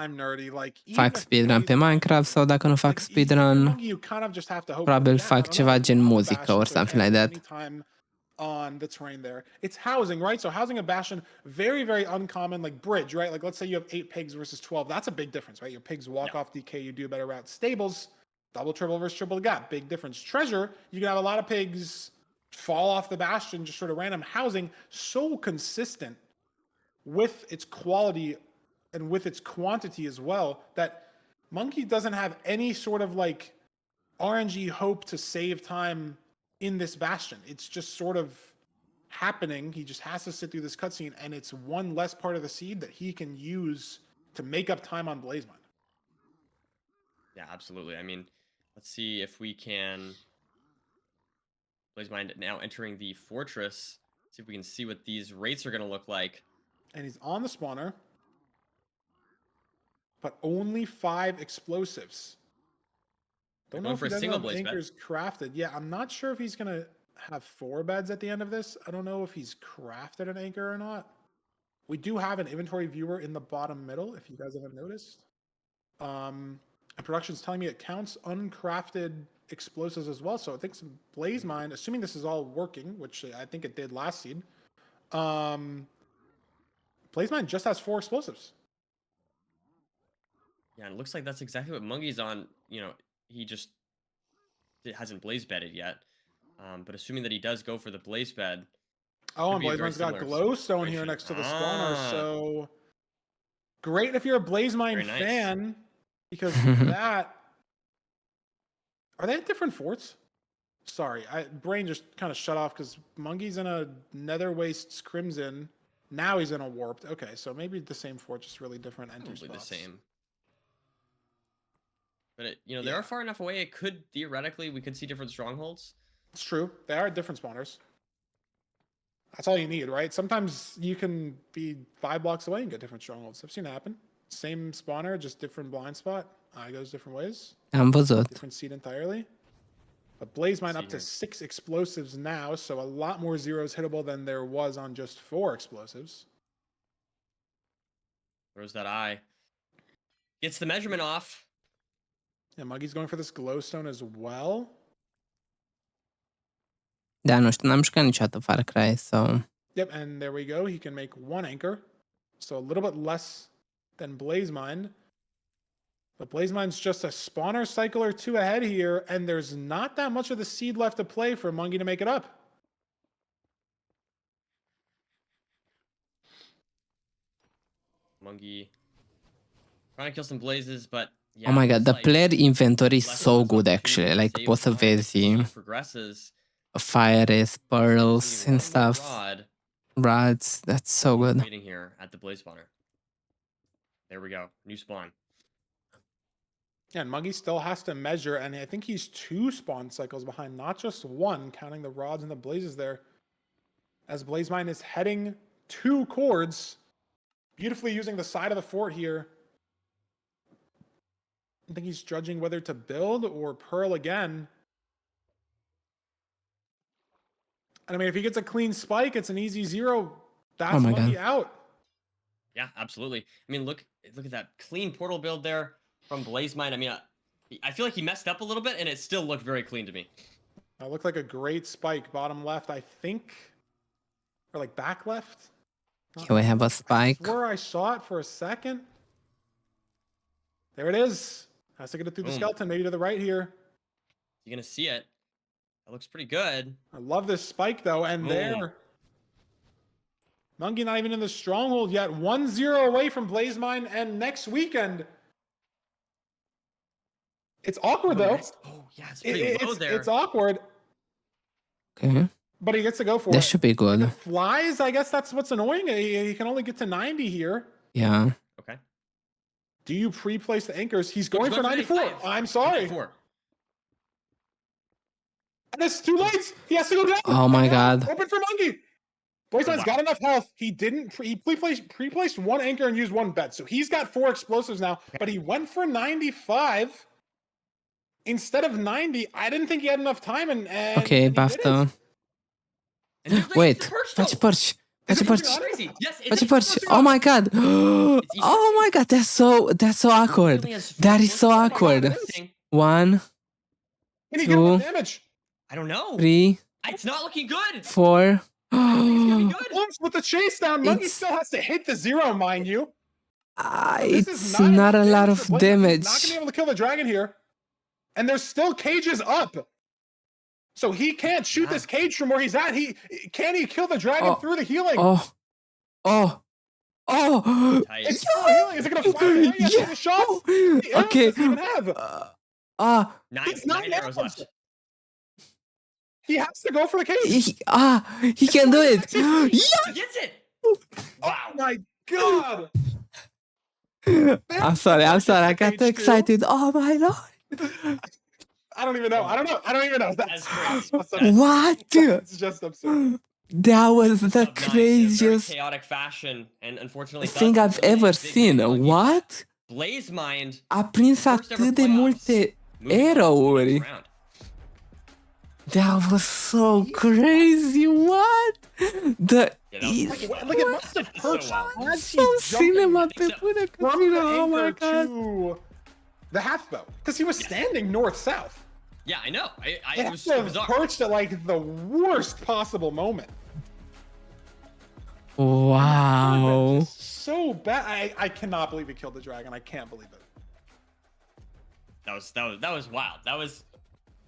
fac speedrun pe Minecraft sau dacă nu fac speedrun, probabil fac ceva gen muzică or something like that. On the terrain there. It's housing, right? So housing a bastion, very, very uncommon, like bridge, right? Like let's say you have 8 pigs versus 12. That's a big difference, right? Your pigs walk off DK, you do a better route. Stables, double, triple versus triple gap, big difference. Treasure, you can have a lot of pigs fall off the bastion, just sort of random. Housing, so consistent with its quality and with its quantity as well, that Monkey doesn't have any sort of like RNG hope to save time in this bastion. It's just sort of happening. He just has to sit through this cutscene, and it's one less part of the seed that he can use to make up time on BlazeMind. Yeah, absolutely. I mean, let's see if we can. BlazeMind now entering the fortress. See if we can see what these rates are going to look like. And he's on the spawner, but only 5 explosives. Don't know if he doesn't have anchors crafted. Yeah, I'm not sure if he's going to have 4 beds at the end of this. I don't know if he's crafted an anchor or not. We do have an inventory viewer in the bottom middle, if you guys haven't noticed. And production's telling me it counts uncrafted explosives as well. So I think some BlazeMind, assuming this is all working, which I think it did last seed, BlazeMind just has 4 explosives. Yeah, and it looks like that's exactly what Mungie's on. You know, he just hasn't blaze bedded yet. But assuming that he does go for the blaze bed. Oh, and BlazeMind's got glowstone here next to the spawner. So great if you're a BlazeMind fan, because that. Are they at different forts? Sorry, brain just kind of shut off because Mungie's in a Nether Wastes Crimson. Now he's in a Warped. Okay, so maybe the same fort, just really different enter spots. The same. But they Yeah. are far enough away. It could theoretically we could see different strongholds. It's true. They are different spawners. That's all you need, right? Sometimes you can be 5 blocks away and get different strongholds. I've seen it happen. Same spawner, just different blind spot. Eye goes different ways. Am văzut. Different seed entirely. But Blaze Mine See up to here. 6 explosives now, so a lot more zeros hittable than there was on just 4 explosives. Throws that eye. Gets the measurement off. Yeah, Muggy's going for this glowstone as well. Da, nu știu, n-am jucat niciodată Far Cry, so... Yep, and there we go. He can make 1 anchor. So a little bit less than Blaze Mine. But Blaze Mine's just a spawner cycle or 2 ahead here, and there's not that much of the seed left to play for Mungie to make it up. Mungie trying to kill some blazes, but yeah, Oh my god, it's the like player inventory is less so of good an actually. opportunity Like, to save poți să time as vezi he progresses. fires, pearls Even and one more stuff. rod Rods, that's so good. waiting here at the blaze spawner. There we go. New spawn. Yeah, and Muggy still has to measure, and I think he's 2 spawn cycles behind, not just 1, counting the rods and the blazes there. As Blaze Mine is heading to cords, beautifully using the side of the fort here. I think he's judging whether to build or pearl again. And I mean, if he gets a clean spike, it's an easy 0. That's my Muggy God. out. Yeah, absolutely. I mean, look at that clean portal build there from Blaze Mine. I mean, I feel like he messed up a little bit, and it still looked very clean to me. That looked like a great spike, bottom left, I think. Or like back left. Here we have a spike. I swore I saw it for a second. There it is. Has to get it through the Boom. skeleton, maybe to the right here. You're gonna see it. That looks pretty good. I love this spike though, and Boom. there. Mungie not even in the stronghold yet. 1-0 away from Blaze Mine, and next weekend. It's awkward though. Oh yeah, it's pretty low there. It's awkward, Okay, but he gets to go for that it. should be If good. it flies, I guess that's what's annoying. He can only get to 90 here. Yeah. Okay. Do you pre-place the anchors? He's going He's for going for 94. 95. I'm sorry. 94. And it's too late. He has to go down. Oh my God. Open for Mungie. Blaze Mine's got enough health. He didn't. He pre-placed 1 anchor and used 1 bed. So he's got 4 explosives now. But he went for 95 instead of 90. I didn't think he had enough time. And Okay, he did baftă. it. And there's Wait, the perch, face though. părci. Face It's părci. crazy. Yes, it's Face a părci. perfect Oh my round. god. Oh my god, that's so awkward. Literally has That is so 4 awkward. everything. 1, Can he get more 2, damage? I don't know. 3, It's not looking good. 4. I don't think it's gonna be good. Close with the chase down. Mungie It's- still has to hit the 0, mind you. It's This is not a enough lot damage of for Blaze Mine. He's damage. not gonna be able to kill the dragon here. And there's still cages up. So he can't shoot Yeah. this cage from where he's at. Can he kill the dragon Oh. through the healing? Oh. Tight. It's still healing. Is it gonna fire away? Yes, Yeah. the shots. The arrows Okay. doesn't even have. It's not Nine arrows arrows. left. He has to go for the cage. He can do it. Yeah. He gets it. Oh my god. I'm sorry. I got too excited. Oh my lord. I don't even know. I don't even know. That's crazy. what's up. What? It's just absurd. That was the Sub-9 in a very craziest chaotic fashion, and unfortunately, thing that's I've really ever big seen. Ducky. What? Blaze Mind. A prins First ever atât de playoffs. multe Moving on to the arrow-uri. next round. That was so crazy. What? The Yeah, that was is Like it must have So perched wild. as so he's jumping cinema pe Except până from când the oh my anchor god. to the half bow because he was standing north-south. Yeah, I know. It It has was to so have bizarre. perched at like the worst possible moment. Wow. So bad. I cannot believe he killed the dragon. I can't believe it. That was wild. That was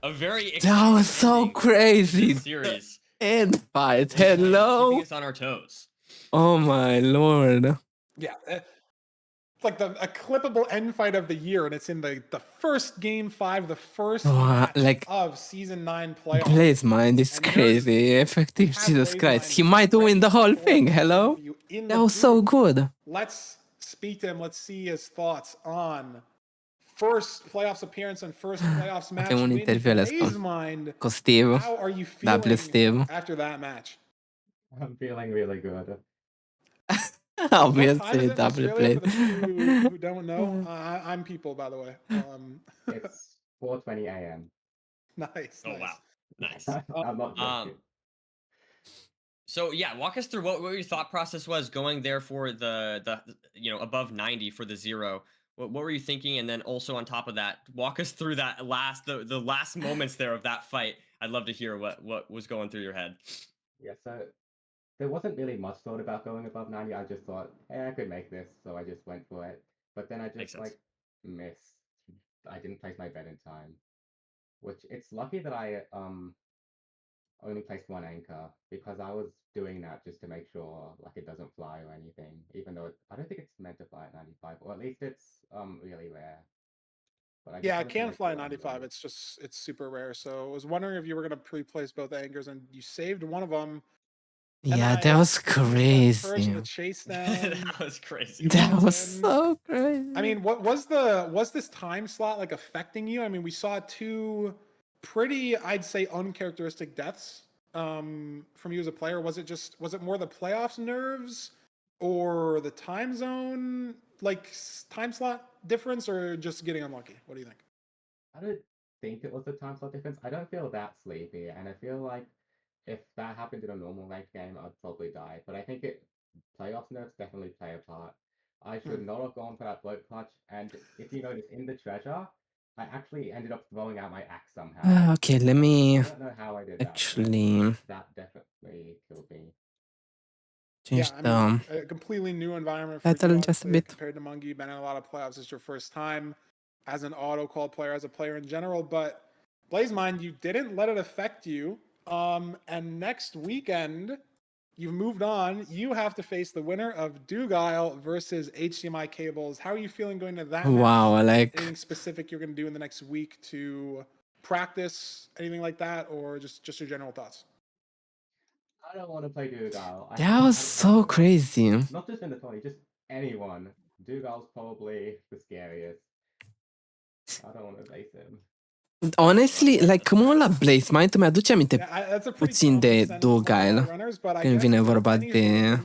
a very That exciting was so ending to crazy. this series. End fight. Keeping Hello. us on our toes. Oh my lord. Yeah. It's like a clippable end fight of the year, and it's in the first game 5, the first Wow, match like- of season 9 playoffs. Blaze Mind is And here's- crazy. Effective, have Jesus Blaze Christ. Mind He might win the whole ready thing. for Hello? you in That the was so booth. good. Let's speak to him. Let's see his thoughts on first playoffs appearance and first playoffs match Avem un win. interviu ales Mind, cu Steve. how are you W feeling Steve. after that match? I'm feeling really good. What time Obviously, is it in W Australia play. for the people who don't know? I'm people, by the way. It's 4:20 a.m. Nice. Oh nice. wow, nice. I'm not joking. So yeah, walk us through what your thought process was going there for the above 90 for the 0. What were you thinking? And then also on top of that, walk us through that the last moments there of that fight. I'd love to hear what was going through your head. Yeah, so there wasn't really much thought about going above 90. I just thought, hey, I could make this, so I just went for it. But then I Makes just sense. missed. I didn't place my bet in time, which it's lucky that I only placed one anchor because I was doing that just to make sure like it doesn't fly or anything. Even though I don't think it's meant to fly at 95, or at least it's really rare. But I just Yeah, it wanted to can make fly sure I'm 95. good. It's super rare. So I was wondering if you were gonna pre-place both anchors, and you saved one of them. Yeah, that was Encouraging the crazy. chase down. That was crazy. That was so crazy. I mean, was this time slot like affecting you? I mean, we saw two pretty, I'd say, uncharacteristic deaths from you as a player. Was it more the playoffs nerves or the time zone, like time slot difference, or just getting unlucky? What do you think? I don't think it was the time slot difference. I don't feel that sleepy, and I feel like if that happened in a normal ranked game, I'd probably die. But I think playoff nerves definitely play a part. I should not have gone for that float clutch, and if you notice in the treasure, I actually ended up throwing out my axe somehow. Okay, let me I don't know how I did that. actually That definitely killed me. change Yeah, I mean, a completely new environment for battle you just a obviously, bit. compared to Mungie. Been in a lot of playoffs. It's your first time as an auto call player, as a player in general. But BlazeMind, you didn't let it affect you. And next weekend, you've moved on. You have to face the winner of Dugile versus HDMI cables. How are you feeling going to that Wow, match? like Anything specific you're going to do in the next week to practice, anything like that, or just your general thoughts? I don't want to play Dugile. that was so crazy. Not just in the 20, just anyone. Dugile's probably the scariest. I don't want to face him. Honestly, like, cum la BlazeMind, îmi aduce aminte puțin de Dugile când vine vorba de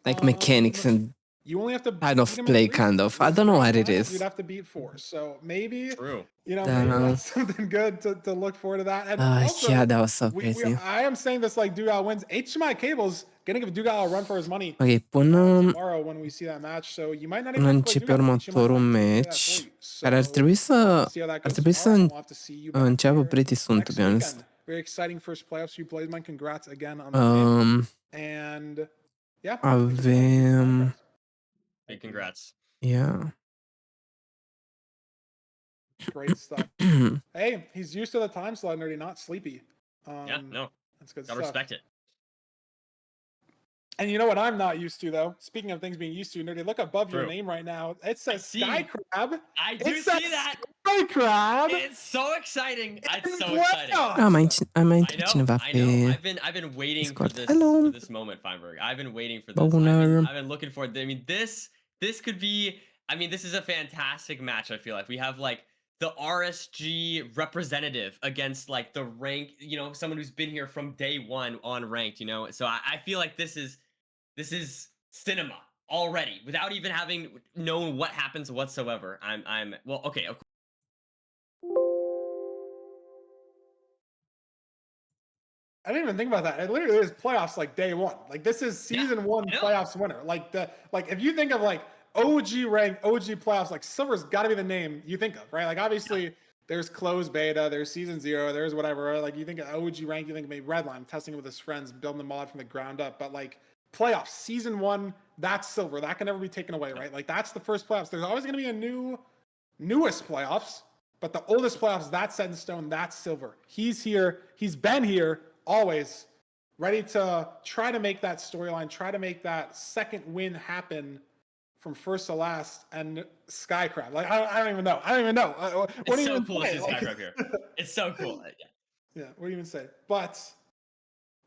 like mechanics and You only have to kind of play, kind of. I don't know what it is. You'd have to beat 4. So maybe, True. maybe that's something good to look forward to that. And also, yeah, that was so crazy. I am saying this like Dugile wins. HDMI Cables gonna give Dugile a run for his money Ok, până tomorrow when we see that match. So you might not even începe următorul match, care ar trebui să înceapă pretty soon, to be honest. Very exciting first playoffs for you, BlazeMind. Congrats again on the win. And yeah, avem... Big congrats. Yeah. Great stuff. Hey, he's used to the time slot, nerdy, not sleepy. Yeah, no. That's good Gotta stuff. respect it. And you know what I'm not used to, though? Speaking of things being used to, nerdy, look above your True. name right now. It says Sky Crab. I do see that. Sky Crab. It's so exciting. It's so exciting. Mai întâi cineva pe I've been waiting Discord. for this moment, Feinberg. I've been waiting for this. I've been looking forward. I mean, this could be. I mean, this is a fantastic match. I feel like we have like the RSG representative against like the rank. Someone who's been here from day one on ranked. So I feel like this is cinema already without even having known what happens whatsoever. I'm well. Okay. Of course. I didn't even think about that. It literally is playoffs like day one. Like this is season one playoffs winner. Like if you think of like OG rank, OG playoffs, like Silver's got to be the name you think of, right? Like obviously there's closed beta, there's season 0, there's whatever. Right? Like you think of OG rank, you think of maybe Redline testing it with his friends, building the mod from the ground up. But like playoffs, season 1, that's Silver. That can never be taken away, right? Like that's the first playoffs. There's always going to be a newest playoffs, but the oldest playoffs, that's set in stone. That's Silver. He's here. He's been here. Always ready to try to make that storyline, try to make that second win happen from first to last. And Sky Crab, like I don't even know. It's so cool to see Sky Crab here. It's so cool. Yeah. What do you even say? But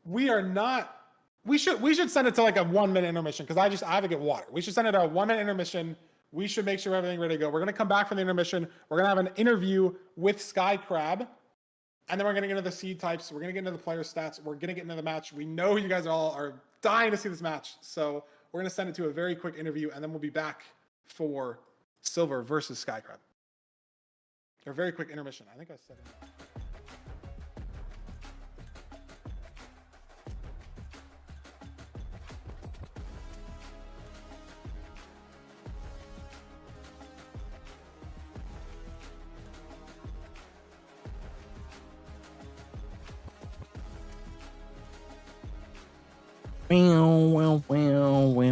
we are not. We should send it to like a 1-minute intermission because I have to get water. We should send it to a 1-minute intermission. we should make sure everything ready to go. We're gonna come back from the intermission. We're gonna have an interview with Sky Crab, and then we're gonna get into the seed types. We're gonna get into the player stats. We're gonna get into the match. We know you guys all are dying to see this match, so we're gonna send it to a very quick interview, and then we'll be back for Silver versus Sky Crab. A very quick intermission. I think I said it.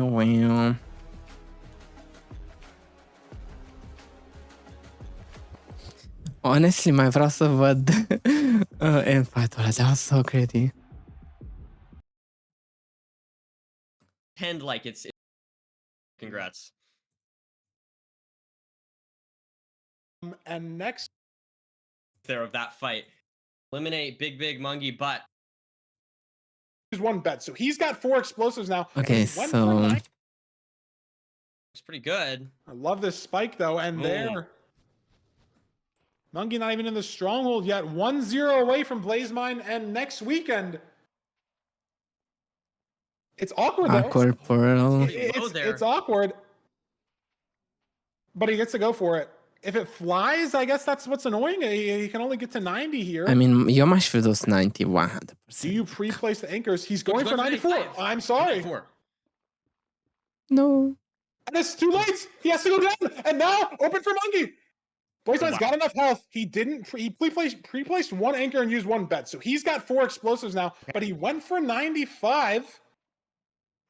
Wow. Honestly, mai vreau să văd end-fight-ul ăla. That was so crazy. Pretend like it's congrats. And next There of that fight. Eliminate Big Mungie, but is one bet. So he's got 4 explosives now. Okay, He went for so 9. it's pretty good. I love this spike though, and there. Mungie not even in the stronghold yet. 1-0 away from Blaze Mine, and next weekend. It's awkward though. awkward pearl. It's awkward. But he gets to go for it. If it flies, I guess that's what's annoying. He can only get to 90 here. I mean, eu m-aș fi dus 90, 100%. Do you pre-place the anchors? He's going for 94. I'm sorry. 94. No. And it's too late. He has to go down. And now, open for Mungie. Boysine's got enough health. He didn't. He pre-placed 1 anchor and used 1 bet. So he's got 4 explosives now. But he went for 95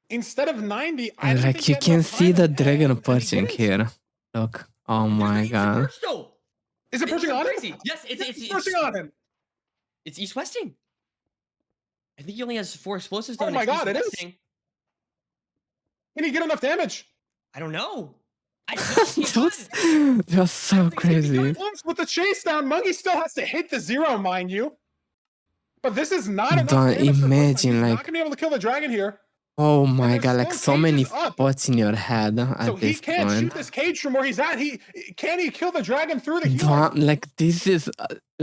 instead of 90. Like, you can see the dragon perching here. Look. Oh my god. Is it perching on him? Crazy. Yes, it's perching on him. It's east-westing. I think he only has 4 explosives though. Oh my god, it is. Can he get enough damage? I don't know. I don't That was so crazy. With the chase down, Mungie still has to hit the 0, mind you. But this is not enough Don't damage for imagine, He's like, not gonna be able to kill the dragon here. oh my there's god, like still so many cages up. spots in your head So at he this can't shoot point. this cage from where he's at. Can he kill the dragon through the healing? Like, this is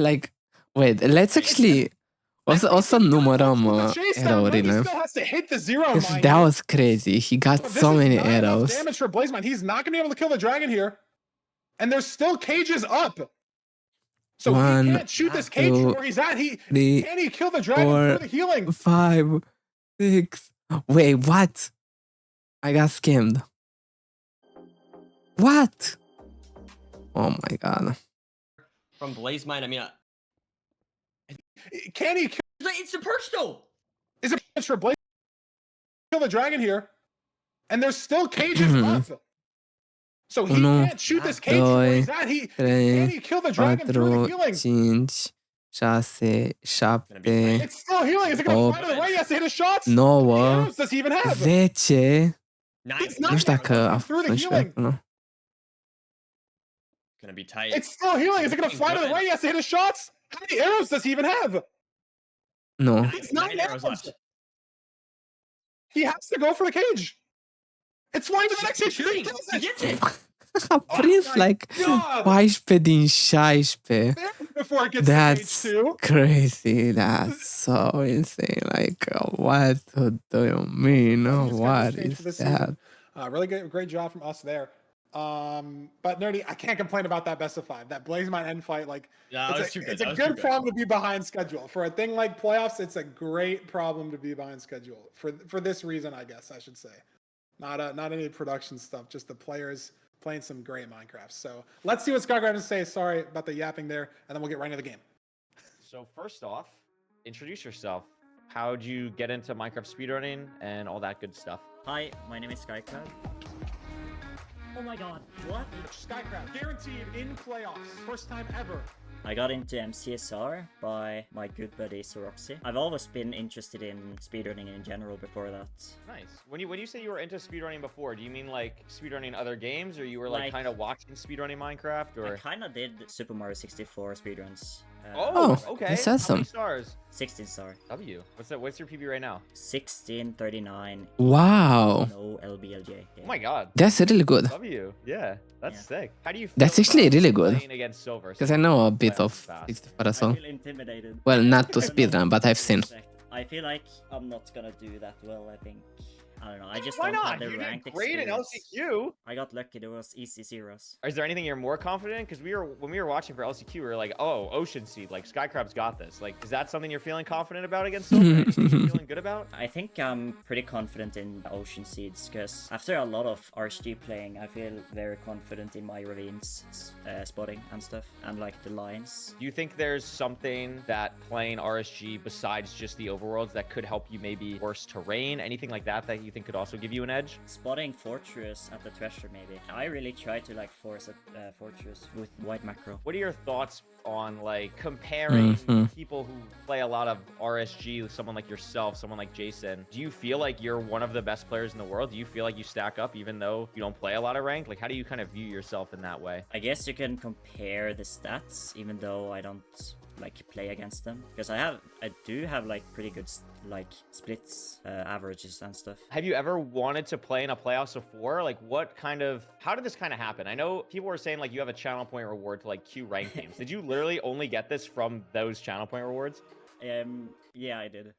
like, wait, let's actually also numărăm arrow-urile. Still has to hit the 0, Because mind that you. was crazy. He got But so this is many not enough arrows. damage for Blazemine. He's not gonna be able to kill the dragon here. And there's still cages up. So he 1, can't shoot this cage from 2, where he's at. 3, Can he kill the dragon 4, through the healing? 5, 6. Wait, what? I got scammed. What? Oh my god. From Blaze Mine, I mean, Can he kill? it's the perch though. Is it for Blaze? Kill the dragon here. And there's still cages up. So he can't shoot this cage from where he's at. Can he kill the dragon through the 4, healing? 5, 6, 7, It's still healing. Is it going to fly to the right? He has to hit his shots. 9, How many arrows does he even have? 10. It's Nu not știu dacă a through the fost și pe healing. acolo. Gonna be tight. It's still healing. Is it going to fly to the right? He has to hit his shots. How many arrows does he even have? Nu. It's 9 arrows left. He has to go for the cage. It's flying to the next cage. Shooting. He kills He it. gets it. A prins my like God. 14 din 16. Before it gets That's to cage 2. crazy. That's so insane. Like, what do you mean? What is that? Really great job from us there. But Nerdy, I can't complain about that best of 5. That Blaze Mine end fight, like, it's a good problem to be behind schedule. For a thing like playoffs, it's a great problem to be behind schedule. For this reason, I guess I should say. Not any production stuff, just the players playing some great Minecraft. So let's see what Scott has to say. Sorry about the yapping there, and then we'll get right into the game. So first off, introduce yourself. How'd you get into Minecraft speedrunning and all that good stuff? Hi, my name is Skycrab. Oh my god, what? Skycrab, guaranteed in playoffs. First time ever. I got into MCSR by my good buddy Roxy. I've always been interested in speedrunning in general before that. Nice. When you say you were into speedrunning before, do you mean like speedrunning other games, or you were like kind of watching speedrunning Minecraft, or? I kind of did Super Mario 64 speedruns. Oh, okay. that's How awesome. many stars? 16 star. W. What's your PB right now? 1639. Wow. No LBLJ. Oh my god. That's really good. W. Yeah, that's sick. How do you feel That's actually about really good. playing against Silver? Because I know a bit of Playoffs fast? 64 as well. I feel intimidated. Well, not to I don't know speedrun, what but to I've seen. expect. I feel like I'm not gonna do that well, I think. I don't know. I just Why don't not? have the You ranked did great in experience. LCQ. I got lucky. There was easy zeros. Is there anything you're more confident in? Because when we were watching for LCQ, we were like, oh, Ocean Seed, like Skycrab's got this. Like, is that something you're feeling confident about against Silver? Anything you're feeling good about? I think I'm pretty confident in Ocean Seeds because after a lot of RSG playing, I feel very confident in my ravines spotting and stuff, and like the lines. Do you think there's something that playing RSG besides just the overworlds that could help you maybe worse terrain, anything like that you think could also give you an edge? Spotting Fortress at the treasure, maybe. I really try to like force a Fortress with white macro. What are your thoughts on like comparing people who play a lot of RSG, someone like yourself, someone like Jason? Do you feel like you're one of the best players in the world? Do you feel like you stack up even though you don't play a lot of ranked? Like, how do you kind of view yourself in that way? I guess you can compare the stats even though I don't like play against them, because I do have like pretty good like splits averages and stuff. Have you ever wanted to play in a playoffs before? Like, how did this kind of happen? I know people were saying like you have a channel point reward to like queue ranked games. Did you literally only get this from those channel point rewards? Yeah, I did.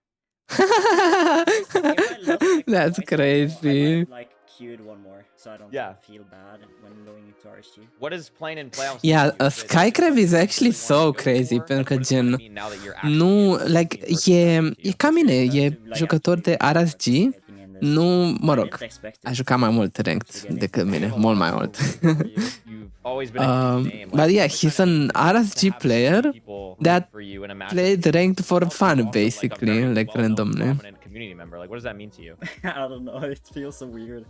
That's crazy. Like queued one more, so I don't feel bad when going into RSG. What is playing in playoffs? Yeah, Skycrab is actually so crazy, pentru că gen nu, like, e ca mine, e jucător de RSG, nu, mă rog, a jucat mai mult ranked decât mine, mult mai mult. But yeah, he's an RSG player that played ranked for fun, basically, like randomly. Community member, like, what does that mean to you? I don't know. It feels so weird.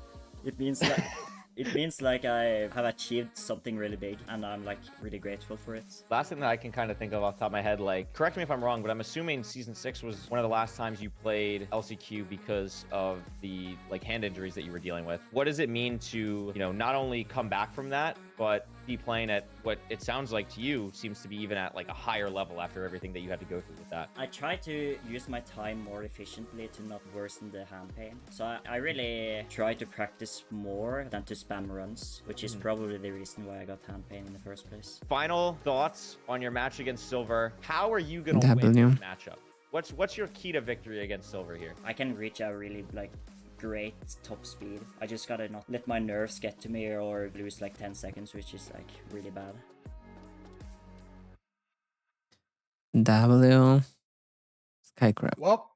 It means like I have achieved something really big, and I'm like really grateful for it. Last thing that I can kind of think of off the top of my head, like, correct me if I'm wrong, but I'm assuming season 6 was one of the last times you played LCQ because of the like hand injuries that you were dealing with. What does it mean to, you know, not only come back from that, but be playing at what it sounds like to you seems to be even at like a higher level after everything that you had to go through with that? I try to use my time more efficiently to not worsen the hand pain. So I really try to practice more than to spam runs, which is probably the reason why I got hand pain in the first place. Final thoughts on your match against Silver. How are you gonna win this matchup? What's your key to victory against Silver here? I can reach a really like great top speed. I just gotta not let my nerves get to me or lose like 10 seconds, which is like really bad. W. Skycrab. Well,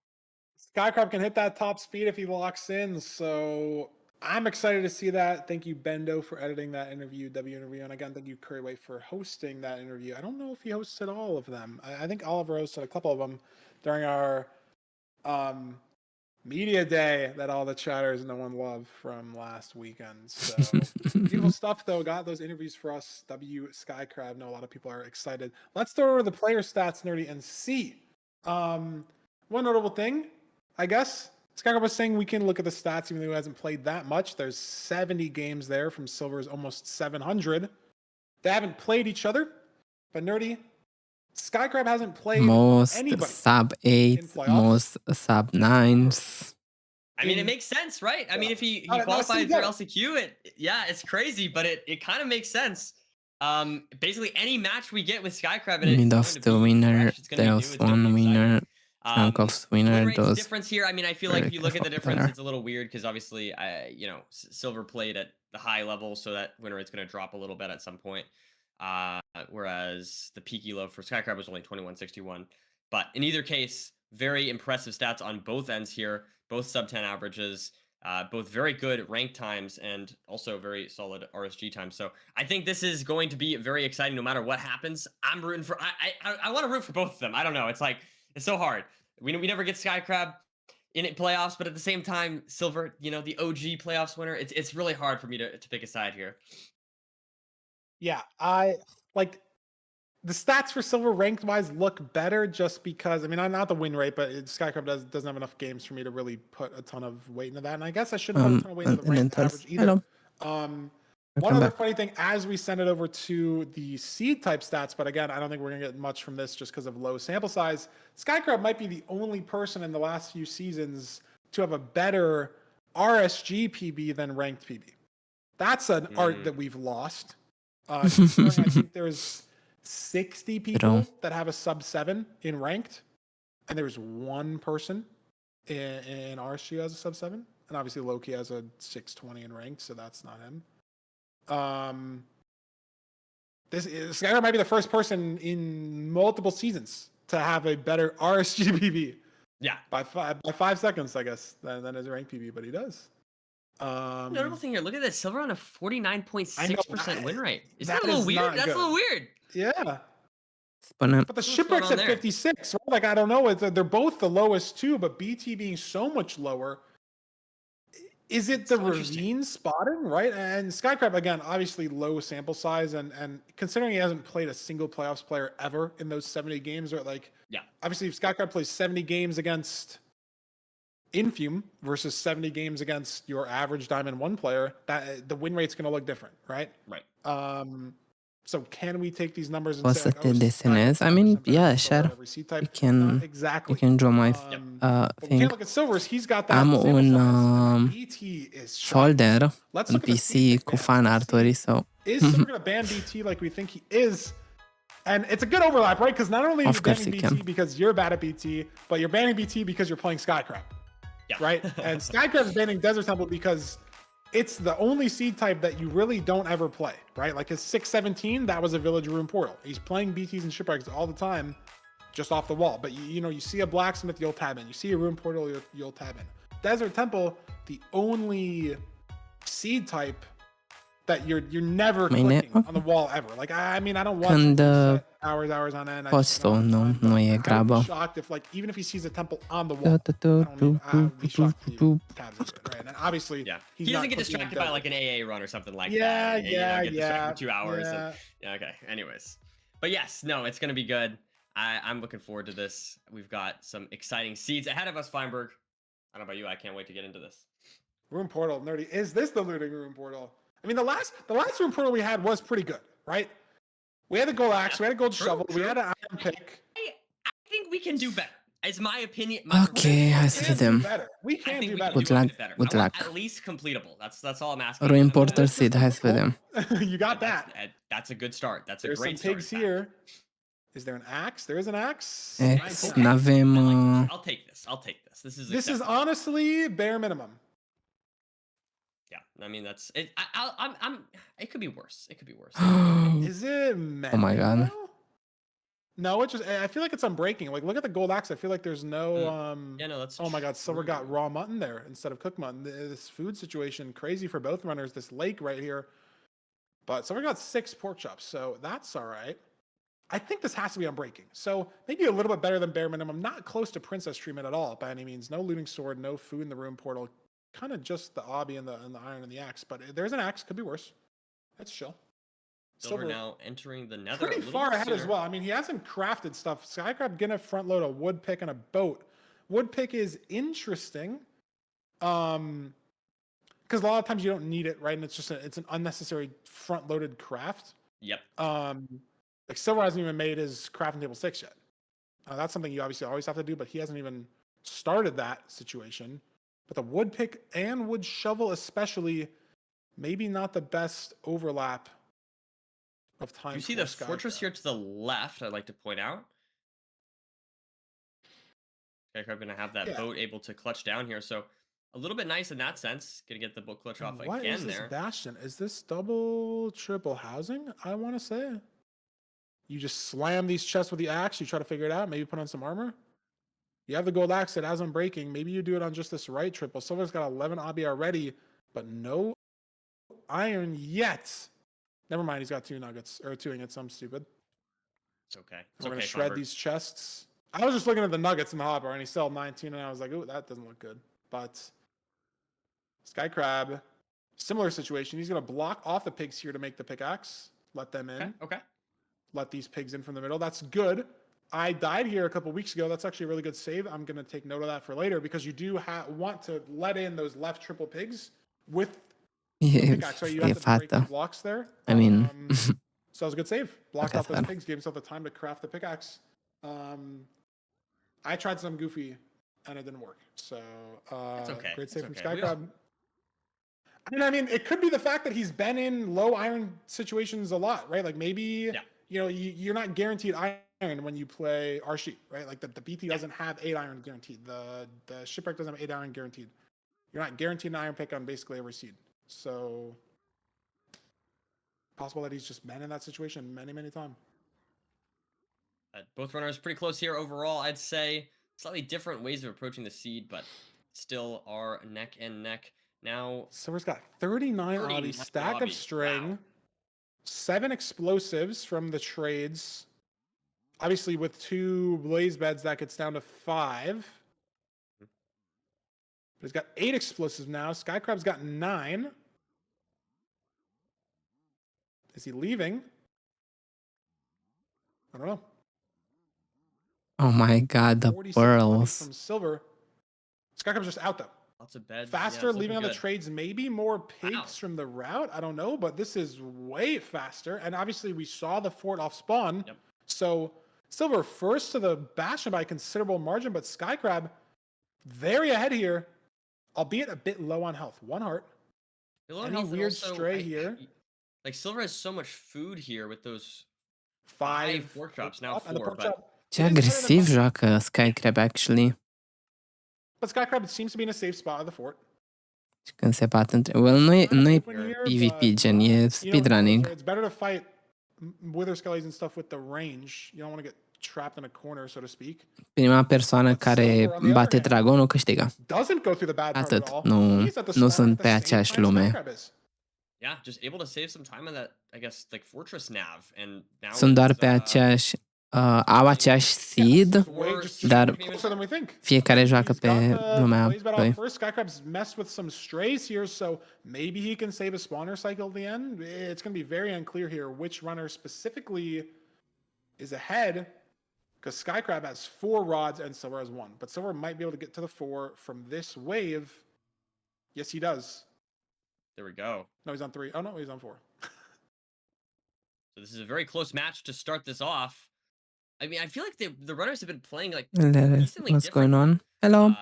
Skycrab can hit that top speed if he locks in, so I'm excited to see that. Thank you, Bendo, for editing that interview, W interview, and again, thank you, Curryway, for hosting that interview. I don't know if he hosted all of them. I think Oliver hosted a couple of them during our media day that all the chatters no one loved from last weekend. So beautiful stuff, though. Got those interviews for us. W Skycrab. Know a lot of people are excited. Let's throw over the player stats, Nerdy, and see. One notable thing, I guess. Skycrab was saying we can look at the stats even though he hasn't played that much. There's 70 games there from Silver's almost 700. They haven't played each other, but Nerdy, Skycrab hasn't played most anybody sub 8, most sub 9s. I mean, it makes sense, right? I mean, if he qualified for LCQ, it's crazy, but it kind of makes sense. Basically, any match we get with Skycrab, Midos the winner, there's one winner, Chunkov's winner, those difference here. I mean, I feel like if you look at the difference, it's a little weird because obviously, Silver played at the high level, so that winner rate's going to drop a little bit at some point. Whereas the peak elo for Skycrab was only 2161. But in either case, very impressive stats on both ends here, both sub 10 averages, both very good rank times and also very solid RSG times. So I think this is going to be very exciting no matter what happens. I'm rooting for, I want to root for both of them. I don't know. It's like, it's so hard. We never get Skycrab in playoffs, but at the same time, Silver, the OG playoffs winner, it's really hard for me to pick a side here. Yeah, I like the stats for Silver ranked wise look better just because, I mean, I'm not the win rate, but Skycrab doesn't have enough games for me to really put a ton of weight into that. And I guess I shouldn't put a ton of weight into the ranked average either. One come other back. funny thing, as we send it over to the seed type stats, but again, I don't think we're gonna get much from this just because of low sample size. Skycrab might be the only person in the last few seasons to have a better RSG PB than ranked PB. That's an art that we've lost. Considering I think there's 60 people that have a sub 7 in ranked, and there's one person in RSG who has a sub 7, and obviously Loki has a 620 in ranked, so that's not him. Skylar might be the first person in multiple seasons to have a better RSG PB. Yeah, by 5 seconds, I guess, than his ranked PB, but he does. Notable thing here. Look at this. Silver on a 49.6% win rate. Is that a is little weird? not That's good. a little weird. Yeah. Exponent. But the What's shipwreck's going at on there? 56. Right? Like, I don't know. They're both the lowest too, but BT being so much lower. Is it the So interesting. ravine spotting, right? And Skycrab, again, obviously low sample size, and considering he hasn't played a single playoffs player ever in those 70 games, or like, Yeah. obviously if Skycrab plays 70 games against Infume versus 70 games against your average Diamond 1 player, that the win rate's going to look different, right? Right. So can we take these numbers and Posso say, ter DSNS? I mean, yeah, sure. You can exactly. draw my But we thing. can't look at Silvers. He's got that Am sample un size. BT is folder, Let's un look at the PC seed cu ban. fan artwork, so Is Silver going to ban BT like we think he is? And it's a good overlap, right? Because not only are you Of course banning he BT can. because you're bad at BT, but you're banning BT because you're playing Skycrab. Yeah. Right? And Skycrab's banning Desert Temple because it's the only seed type that you really don't ever play, right? Like his 617, that was a Village Ruin Portal. He's playing BTs and Shipwrecks all the time, just off the wall. But you see a Blacksmith, you'll tab in. You see a Ruin Portal, you'll tab in. Desert Temple, the only seed type that you're never clicking on the wall ever. Like, I mean, I don't watch Când hours on end. posto nu e I would grabă. be shocked if, like, even if he sees a temple on the wall, I would be shocked if he tabs into it, right? And then obviously, Yeah. he's He doesn't not get clicking distracted on by Desert. like an AA run or something like Yeah, that. yeah, Get distracted yeah, for 2 hours. yeah. And, yeah, okay. Anyways. But yes, no, it's going to be good. I'm looking forward to this. We've got some exciting seeds ahead of us, Feinberg. I don't know about you. I can't wait to get into this. Room Portal, nerdy. Is this the looting Room Portal? I mean, the last Room Portal we had was pretty good, right? We had a gold axe, we had a gold shovel, we had an iron pick. I think we can do better. It's my opinion. Ok, hai să vedem. We can do better. Good luck. Good luck. At least completable. That's all I'm asking. Ruin Portal Seed, hai să vedem. You got that. That's a good start. That's a There's great some pigs start. here. Is there an axe? There is an axe. Ex, n-avem... I'll take this. I'll take this. This is This is acceptable. honestly bare minimum. Yeah, I mean that's it. I'm. It could be worse. It could be worse. Is it? Oh my god. though? No, it just. I feel like it's unbreaking. Like, look at the gold axe. I feel like there's no. Yeah, no, that's. Oh my god, Silver got true. raw mutton there instead of cooked mutton. This food situation crazy for both runners. This lake right here, but Silver got 6 pork chops, so that's all right. I think this has to be unbreaking. So maybe a little bit better than bare minimum. Not close to princess treatment at all by any means. No looting sword, no food in the Ruin Portal. Kind of just the obby and the iron and the axe. But there's an axe. Could be worse. That's chill. Silver now entering the nether. Pretty a little far bit ahead as sooner. well. I mean, he hasn't crafted stuff. Skycrab gonna front load a wood pick and a boat. Wood pick is interesting. Because a lot of times you don't need it, right? And it's just it's an unnecessary front loaded craft. Yep. Like Silver hasn't even made his crafting table 6 yet. That's something you obviously always have to do, but he hasn't even started that situation. But the wood pick and wood shovel especially, maybe not the best overlap of time. You see the fortress here to the left, I'd like to point out. Okay, I'm going to have that boat able to clutch down here. So a little bit nice in that sense. Going to get the boat clutch off What again is this there. bastion? Is this double, triple housing? I want to say. You just slam these chests with the axe. You try to figure it out. Maybe put on some armor. You have the gold axe that has unbreaking. Maybe you do it on just this right triple. Silver's got 11 obby already, but no iron yet. Never mind. He's got 2 nuggets or 2 ingots. I'm stupid. It's okay. It's We're okay, gonna shred Feinberg. these chests. I was just looking at the nuggets in the hopper, and he still had 19, and I was like, "Ooh, that doesn't look good." But Sky Crab, similar situation. He's gonna block off the pigs here to make the pickaxe. Let them in. Okay. Let these pigs in from the middle. That's good. I died here a couple weeks ago. That's actually a really good save. I'm gonna take note of that for later because you do want to let in those left triple pigs with Pickaxe, right? You E have to break the fatta. blocks there. I mean, So that was a good save. Blocked Okay, off those fine. pigs, gave himself the time to craft the pickaxe. I tried some goofy and it didn't work. So okay. great save from That's okay. We all- Skycrab. I mean, it could be the fact that he's been in low iron situations a lot, right? Like maybe you're not guaranteed iron when you play Arshi, right? Like the BT doesn't have 8 iron guaranteed. The shipwreck doesn't have 8 iron guaranteed. You're not guaranteed an iron pick on basically every seed. So possible that he's just been in that situation many times. Both runners pretty close here overall. I'd say slightly different ways of approaching the seed, but still are neck and neck. Now, Silver's got 39 obby, stack of string, 7 explosives from the trades. Obviously, with 2 blaze beds, that gets down to 5. But he's got 8 explosives now. Skycrab's got 9. Is he leaving? I don't know. Oh my god, the 46 obby pearls. from Silver. Skycrab's just out though. lots of beds. Faster, it's leaving on looking the good. trades, maybe more pigs from the route. I don't know, but this is way faster. And obviously, we saw the fort off spawn. Yep. So Silver first to the bastion by a considerable margin, but Skycrab very ahead here, albeit a bit low on health. 1 heart. Below Any health, and weird also, stray here? Like Silver has so much food here with those 5 pork chops, now and the 4, pork but chop. Ce agresiv joacă Skycrab, actually. But Skycrab seems to be in a safe spot of the fort. Când se bat între... Well, nu e PvP, gen, e speedrunning. It's better to fight wither skellies and stuff with the range. You don't want to get trapped in a corner, so to speak. Prima persoană care bate dragonul câștigă. Doesn't go through the bad part at Atât. all. Nu, He's at the nu spawn sunt at pe the same aceeași time lume. Skycrab is. yeah, just able to save some time on that, I guess, like fortress nav, and now Sunt doar it's, pe aceeași... au aceeași seed, dar fiecare joacă pe lumea lui. Skycrab's messed with some strays here, so maybe he can save a spawner cycle at the end. It's going to be very unclear here which runner specifically is ahead, because Skycrab has 4 rods and Silver has 1. But Silver might be able to get to the 4 from this wave. Yes, he does. There we go. No, he's on 3. Oh, no, he's on 4. So this is a very close match to start this off. I mean, I feel like the runners have been playing like What's going on? Hello.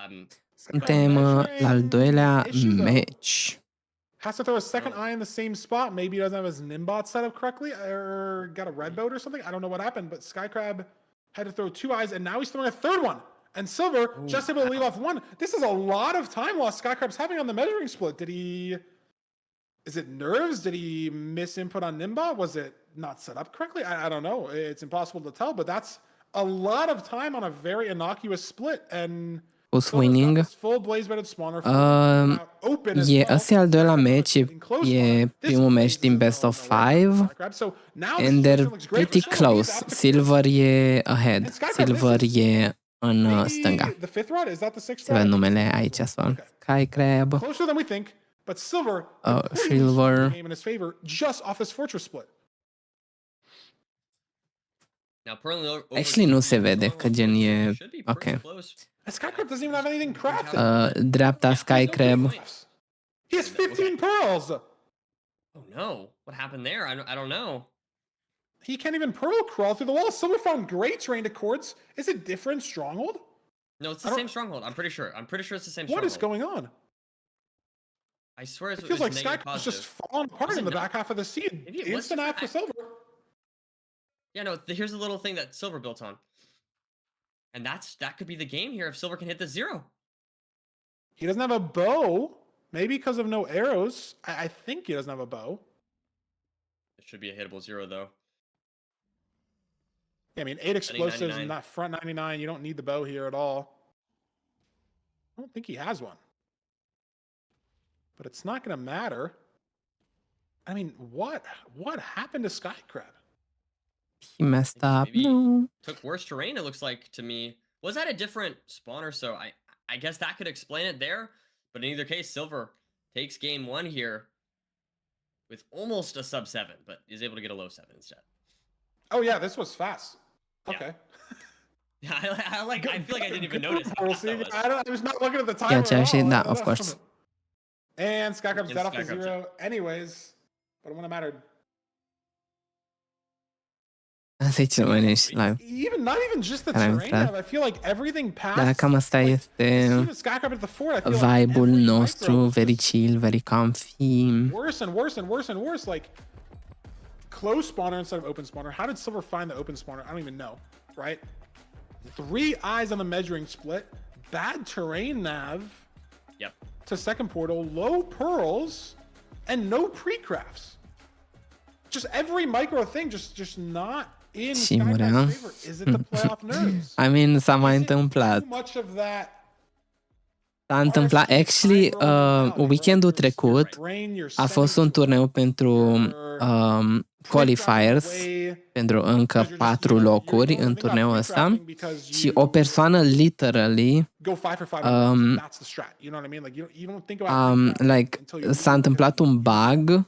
Suntem la al doilea match. Has to throw a second eye in the same spot. Maybe he doesn't have his Nimbot set up correctly, or got a red boat or something. I don't know what happened, but Skycrab had to throw 2 eyes, and now he's throwing a 3rd one. And Silver just able to leave off 1. This is a lot of time loss Skycrab's having on the measuring split. Is it nerves? Did he miss input on Nimbot? Was it not set up correctly? I don't know. It's impossible to tell, but that's a lot of time on a very innocuous split. And Who's winning? Full blaze-bedded spawner. Ăsta e al doilea match, e primul match din best of 5. And they're pretty close. Silver e ahead. Silver e în stânga. Se văd numele aici, Skycrab. Closer than we think, but Silver Silver game in his favor just off this fortress split. Actually nu se vede că gen e... Ok. Skycrab doesn't even have anything crafted. Dreapta Skycrab. He has 15 pearls. Oh no, what happened there? I don't know. He can't even pearl crawl through the wall. Someone found great terrain to quartz. Is it different stronghold? No, it's the same stronghold. I'm pretty sure. I'm pretty sure it's the same stronghold. What is going on? I swear it feels like Skycrab's just falling apart in the back half of the seed. Instant app for Silver. Yeah, no, here's a little thing that Silver built on. And that could be the game here if Silver can hit the 0. He doesn't have a bow. Maybe because of no arrows. I think he doesn't have a bow. It should be a hittable 0, though. Yeah, I mean, 8 explosives in that front 99. You don't need the bow here at all. I don't think he has one. But it's not going to matter. I mean, what happened to Skycrab? He messed up. No. Took worse terrain, it looks like to me. Was that a different spawner? So I guess that could explain it there. But in either case, Silver takes game 1 here with almost a sub 7, but is able to get a low 7 instead. Oh yeah, this was fast. Okay. Yeah, I feel like I didn't even notice. I was not looking at the timer. Yeah, actually, that of course. And Skycrab's And dead off to Skycrab's 0 anyways. But it wouldn't have mattered. Asta e cel mai nești live. Not even just the Care am terrain intrat. now. I feel like everything past. Dar cam asta like, este even Skycrab at the 4, I feel like vibe-ul every nostru, micro was very just chill, very comfy. worse and worse and worse and worse. Like close spawner instead of open spawner. How did Silver find the open spawner? I don't even know. Right? 3 eyes on the measuring split. Bad terrain nav. Yep. To second portal. Low pearls. And no pre-crafts. Just every micro thing just not in Și Skycrab's murea. favor. Is it the playoff nerves? I mean, s-a mai Is it întâmplat. too much of that S-a întâmplat, actually, weekendul trecut a fost un turneu pentru qualifiers, pentru încă 4 locuri în turneul ăsta și o persoană literally go 5 for 5 that's the strat, you know what I mean? Like you don't think about like s-a întâmplat un bug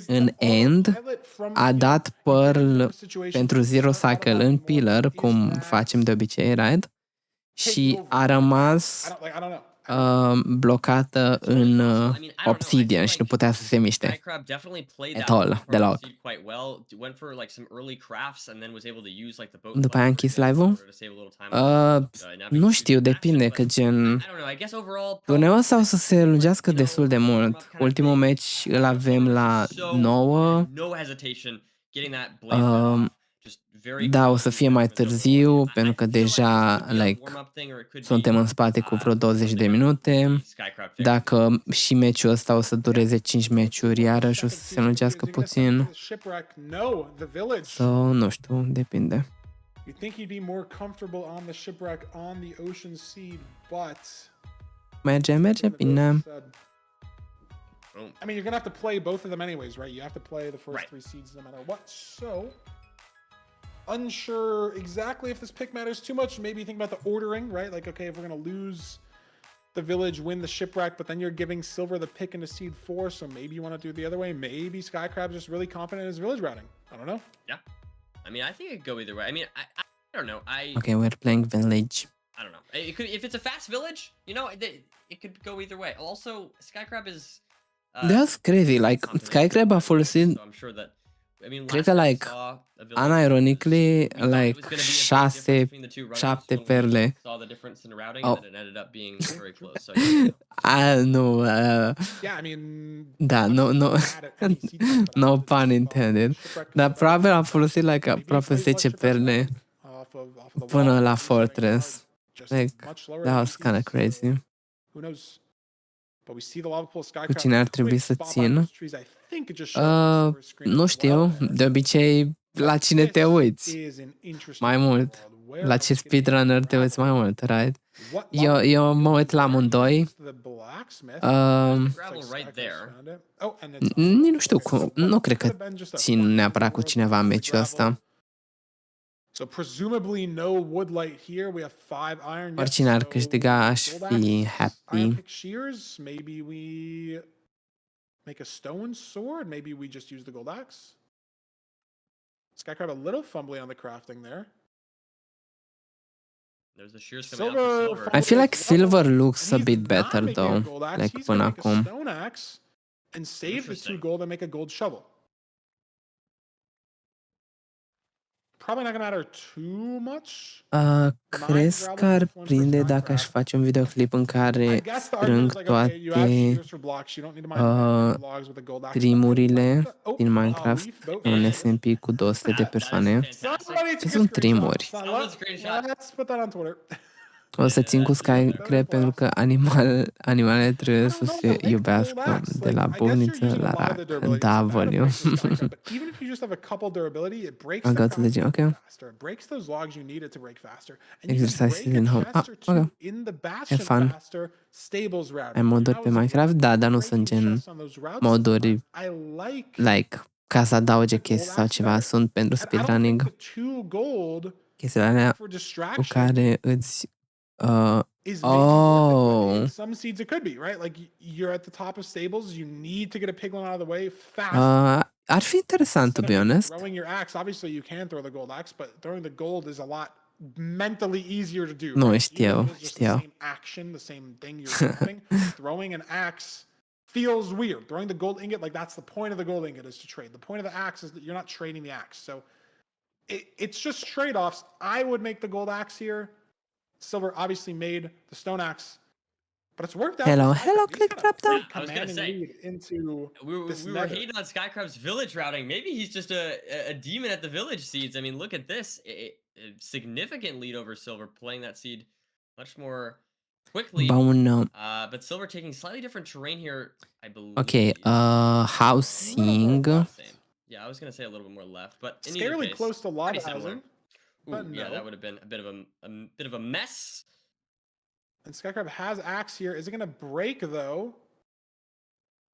în end, a dat pearl pentru zero cycle în pillar, cum facem de obicei, right? Și a rămas blocată în obsidian și nu putea să se miște. Skycrab definitely played At that all, part deloc. of the seed quite well. Went for like some early crafts and then was able to use like the boat. După aia a închis live-ul? Nu știu, depinde, că gen... I don't know. I guess overall Turneul ăsta o să se lungească destul de mult. Ultimul meci îl avem la 9. no hesitation getting that blaze off. Just very Da, o să fie mai târziu, pentru că deja like, suntem în spate cu vreo 20 de minute. Dacă și meciul ăsta o să dureze 5 meciuri, iarăși o să se lungească puțin. Sau, nu știu, depinde. You think he'd be more comfortable on the shipwreck on the ocean seed, but Merge bine. I mean, you're gonna have to play both of them anyways, right? You have to play the first 3 seeds no matter what. So, unsure exactly if this pick matters too much. Maybe think about the ordering, right? Like, okay, if we're gonna lose the village, win the shipwreck, but then you're giving Silver the pick into seed 4, so maybe you want to do it the other way. Maybe Skycrab's just really confident in his village routing. I don't know. Yeah, I mean, I think it could go either way. I mean, I don't know. Okay, we're playing village. I don't know. It could, if it's a fast village, you know, it could go either way. Also, Skycrab is. That's crazy. Like, Skycrab a folosit, So I'm sure that. I mean, cred că, like, unironically, like, 6-7 perle. Saw the difference in routing, Oh. and it ended up being very close. So Nu, Yeah, I mean, da, no pun intended. Dar probabil a folosit, like, aproape 10 perle până la Fortress. Like, that was kind of crazy. Who knows? But we see the lava pool Skycrab. Cu cine ar trebui să țin? Nu știu, de obicei la cine te uiți mai mult. La ce speedrunner te uiți mai mult, right? Eu mă uit la amândoi. Nu știu cum, nu cred că țin neapărat cu cineva în meciul ăsta. So presumably no wood light here. We have 5 iron. Oricine ar câștiga, aș fi happy. Shears. Maybe we make a stone sword. Maybe we just use the gold axe. Skycrab a little fumbly on the crafting there. There's the shears coming out for Silver. I feel like Silver looks a bit better though, like până acum. Stone axe and save the 2 gold and make a gold shovel. Probably not gonna matter too much. Crezi că ar prinde dacă aș face un videoclip în care strâng toate trimurile din Minecraft în SMP cu 200 de persoane? Ce sunt trimuri? Let's put that on Twitter. O să țin cu Skycrab pentru că animalele trebuie să se iubească de la buvniță la rac. Da, văliu. I got to the gym, ok. Exercises in home. Ok. Have fun. Ai moduri pe Minecraft? Da, dar nu sunt gen moduri like ca să adauge chestii sau ceva. Sunt pentru speedrunning. Chestiile alea cu care îți Some seeds it could be, right? Like you're at the top of stables, you need to get a piglin out of the way fast. Ar fi interesant, to be honest. Throwing your axe, obviously you can throw the gold axe, but throwing the gold is a lot mentally easier to do. Nu right? știu, Even if it's just the știu. same action, the same thing you're doing, throwing an axe feels weird. Throwing the gold ingot, like that's the point of the gold ingot is to trade. The point of the axe is that you're not trading the axe. So it's just trade-offs. I would make the gold axe here. Silver obviously made the stone axe, but it's worked out. Hello, for hello, Skycrab. He's got a Clicktraptor. pretty I was gonna commanding say, lead into we this were nether. hating on Skycrab's village routing. Maybe he's just a demon at the village seeds. I mean, look at this. A significant lead over Silver, playing that seed much more quickly. Bun. But Silver taking slightly different terrain here, I believe. Ok, housing. Same. Yeah, I was gonna say a little bit more left, but in Scarily either case, close to lava pretty similar. housing. But Yeah, no. that would have been a bit of a mess. And Skycrab has axe here. Is it going to break, though?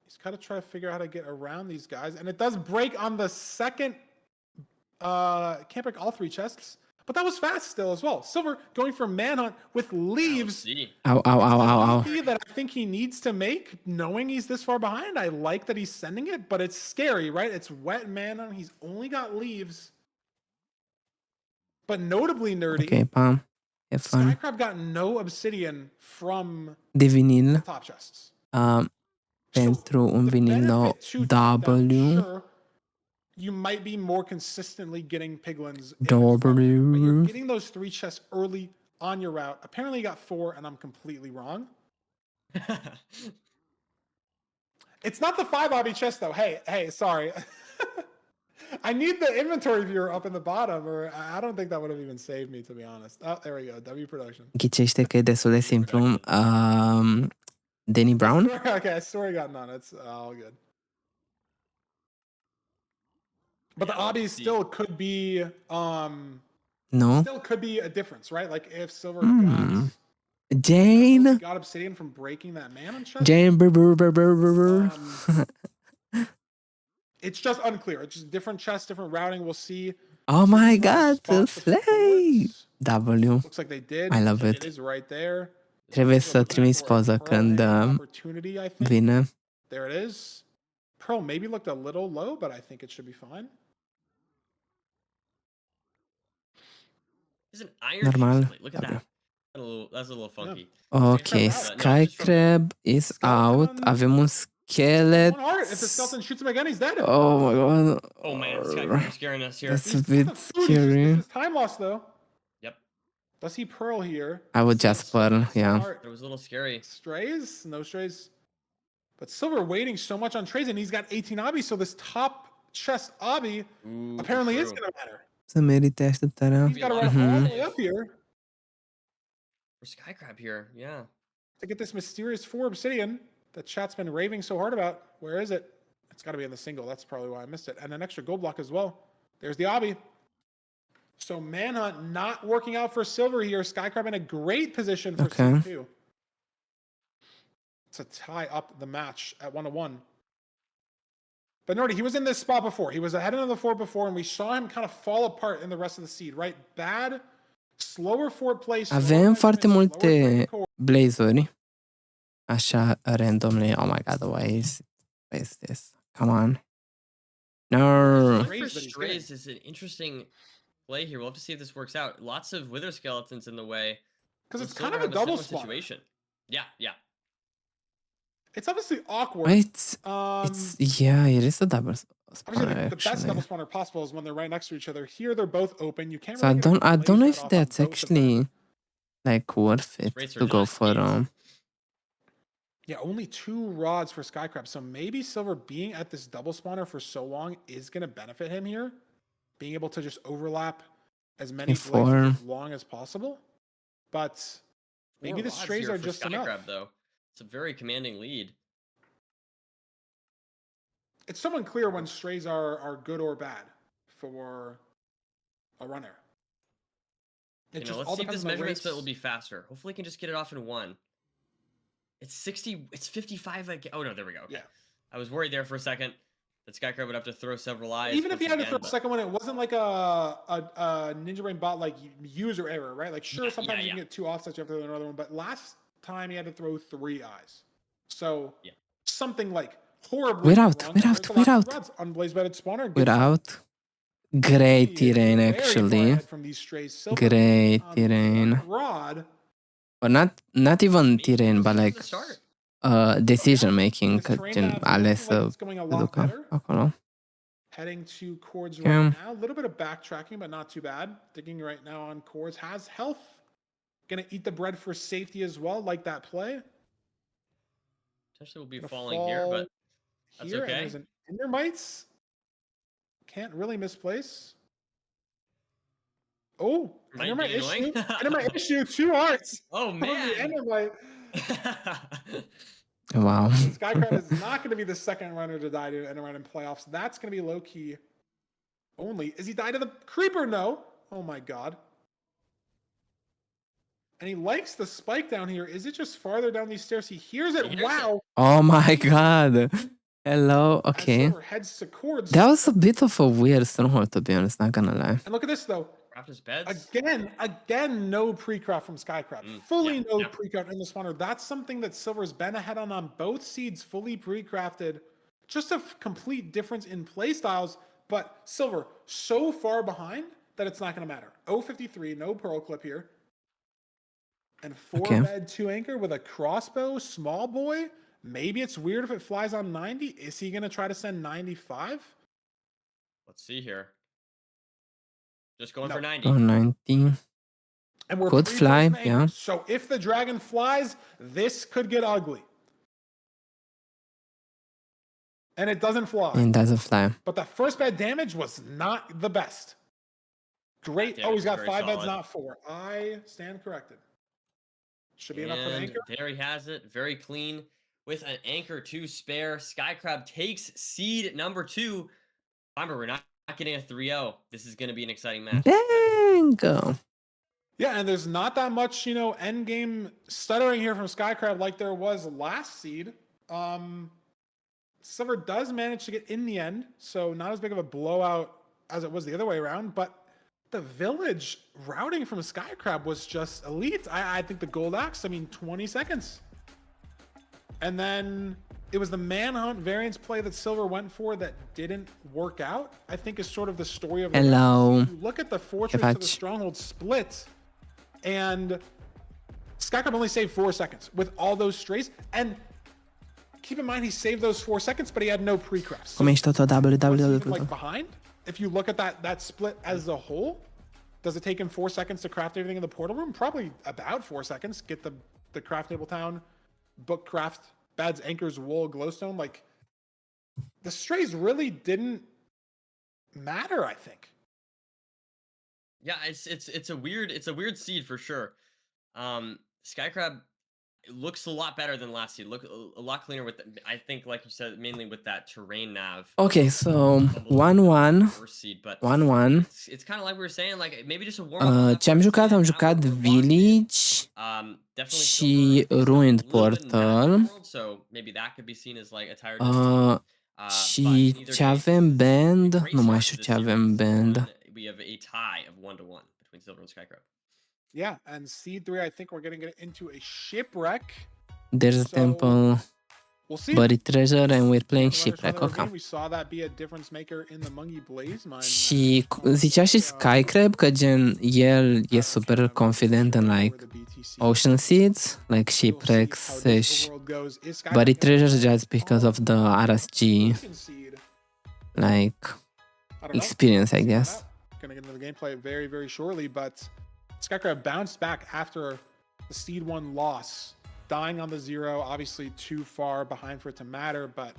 He's got to try to figure out how to get around these guys. And it does break on the second. Can't break all 3 chests. But that was fast still as well. Silver going for manhunt with leaves. Ow, ow, ow, ow, ow. That I think he needs to make, knowing he's this far behind. I like that he's sending it, but it's scary, right? It's wet manhunt. He's only got leaves. But notably nerdy. Ok, pam. Have fun. Skycrab got no obsidian from De vinil. the top chests. Pentru un vinil nou W. Sure, you might be more consistently getting piglins. W. But you're getting those 3 chests early on your route. Apparently you got 4, and I'm completely wrong. It's not the 5 obby chest, though. Hey, sorry. I need the inventory viewer up in the bottom, or I don't think that would have even saved me, to be honest. Oh, there we go. W production. Ghicește că e destul de simplu. Danny Brown? Okay, I swear I got none. It's all good. But the obby still could be No. still could be a difference, right? Like if Silver Jane. got obsidian from breaking that man chest. Jane. It's just unclear. It's just different chests, different routing. We'll see. Oh my god, slay! W. Looks like they did. I love It it. is right there. Trebuie să trimiți poză când vine. There it is. Pearl maybe looked a little low, but I think it should be fine. There's an iron Normal. Look at that. That's a little funky. Ok, Skycrab is out. Avem un schelet. If the skeleton shoots him again, he's dead. Oh my god. Oh man, Skycrab scaring us here. That's a bit scary. This is time loss though. Yep. Does he pearl here? I would just pearl, yeah. It was a little scary. Strays? No strays. But Silver waiting so much on trays, and he's got 18 obby, so this top chest obby apparently is going to matter. Să merite așteptarea. He's got to run all the way up here. For Skycrab here, yeah. To get this mysterious 4 obsidian that chat's been raving so hard about. Where is it? It's got to be in the single. That's probably why I missed it. And an extra gold block as well. There's the obby. So manhunt not working out for Silver here. Skycrab in a great position for Season 2. To tie up the match at 1-1. But Nordy, he was in this spot before. He was ahead of the fort before, and we saw him kind of fall apart in the rest of the seed, right? Bad, slower fort place. Avem foarte multe blazuri. Așa, randomly. Oh my god, why is this? Come on. No. Strays is an interesting play here. We'll have to see if this works out. Lots of wither skeletons in the way. Because it's kind of a double situation. Yeah. It's obviously awkward. It's yeah, it is a double spawner. The best double spawner possible is when they're right next to each other. Here they're both open. You can't. So really I don't know if that's actually like worth it to go for Yeah, only 2 rods for Skycrab. So maybe Silver being at this double spawner for so long is going to benefit him here. Being able to just overlap as many blazes as long as possible. But maybe the strays are just Skycrab, enough. Though. It's a very commanding lead. It's so unclear when strays are good or bad for a runner. Let's see if this measurement split will be faster. Hopefully, we can just get it off in 1. It's 60. It's 55 again. Oh no, there we go. Okay. Yeah. I was worried there for a second that Skycrab would have to throw several eyes. Even if he had to throw a second one, it wasn't like a Ninja Brain bot like user error, right? Like sure, sometimes you can get 2 offsets, you have to throw another one, but last time he had to throw 3 eyes. So something like horribly. We're out. On Blaze Bedded Spawner. We're out. Great He is terrain, very far actually. ahead from these strays. Silver Great on the terrain. front rod. But not even terrain, but This is like the start. decision making, With că terrain gen maps ales looking like să it's going a lot ducă better. acolo. Heading to chords Okay. right now. A little bit of backtracking, but not too bad. Digging right now on chords. Has health. Gonna eat the bread for safety as well, like that play. Potentially will be Gonna falling here, fall but that's here, okay. and there's an Endermites. Can't really misplace. Oh, Might Endermite be annoying. issue. Endermite issue. 2 hearts. Oh From the man. Endermite. Wow. Skycrab is not going to be the second runner to die to an Endermite in playoffs. That's going to be low key only. Is he died to the creeper? No. Oh my god. And he likes the spike down here. Is it just farther down these stairs? He hears it. He hears Wow. Oh my god. Hello. As Okay. Silver heads to chords. That was a bit of a weird stronghold, to be honest, not gonna lie. And look at this though. Raptors beds. Again, no pre-craft from Skycrab. Fully yeah, no yeah. pre-craft in the spawner. That's something that Silver's been ahead on both seeds, fully pre-crafted. Just a complete difference in play styles, but Silver so far behind that it's not going to matter. 053, no pearl clip here. And 4 Okay. bed, 2 anchor with a crossbow, small boy. Maybe it's weird if it flies on 90. Is he going to try to send 95? Let's see here. Just going No. for 90. Oh, 90. And we're Could fly, pre-first yeah. anchor. So if the dragon flies, this could get ugly. And it doesn't fly. It doesn't fly. But the first bed damage was not the best. Great. That Oh, he's got damage is 5 very beds, solid. not 4. I stand corrected. Should be enough for the And anchor. there he has it. Very clean. With an anchor to spare. Skycrab takes seed number 2. Remember, we're not getting a 3-0. This is going to be an exciting match. Dang. Yeah, and there's not that much, end game stuttering here from Skycrab like there was last seed. Silver does manage to get in the end, so not as big of a blowout as it was the other way around, but the village routing from Skycrab was just elite. I think the gold axe, 20 seconds. And then it was the manhunt variance play that Silver went for that didn't work out, I think is sort of the story of the Hello. round. You look at the fortress to the Catch. stronghold split, and Skycrab only saved 4 seconds with all those strays. And keep in mind, he saved those 4 seconds, but he had no pre-crafts. So Comește tot what's he even, www. behind? If you look at that split as a whole, does it take him 4 seconds to craft everything in the portal room? Probably about 4 seconds. Get the craft table town, book craft, beds, anchors, wool, glowstone. Like, the strays really didn't matter, I think. Yeah, it's a weird seed for sure. Skycrab looks a lot better than last seed. Look a lot cleaner with I think, like you said, mainly with that terrain nav. Okay, so 1-1. First seed, but 1-1. it's kind of like we were saying, like maybe just a warm up. Ce am jucat? Am jucat Village și Ruined Portal. So maybe that could be seen as like a tired Și ce avem band? Nu mai știu ce avem band. We have a tie of 1-1 between Silver and Skycrab. Yeah, and seed 3, I think we're getting it into a shipwreck. There's a temple, We'll see. buried treasure, and we're playing Runners shipwreck. from the Ok. ravine, we saw that be a difference maker in the Mungie Blaze mine. Și zicea și Skycrab că gen el e super confident în like ocean seeds, like shipwrecks și buried treasure just because of the RSG like experience, I guess. Gonna get into the gameplay very, very shortly, but Skycrab bounced back after the seed 1 loss, dying on the 0, obviously too far behind for it to matter, but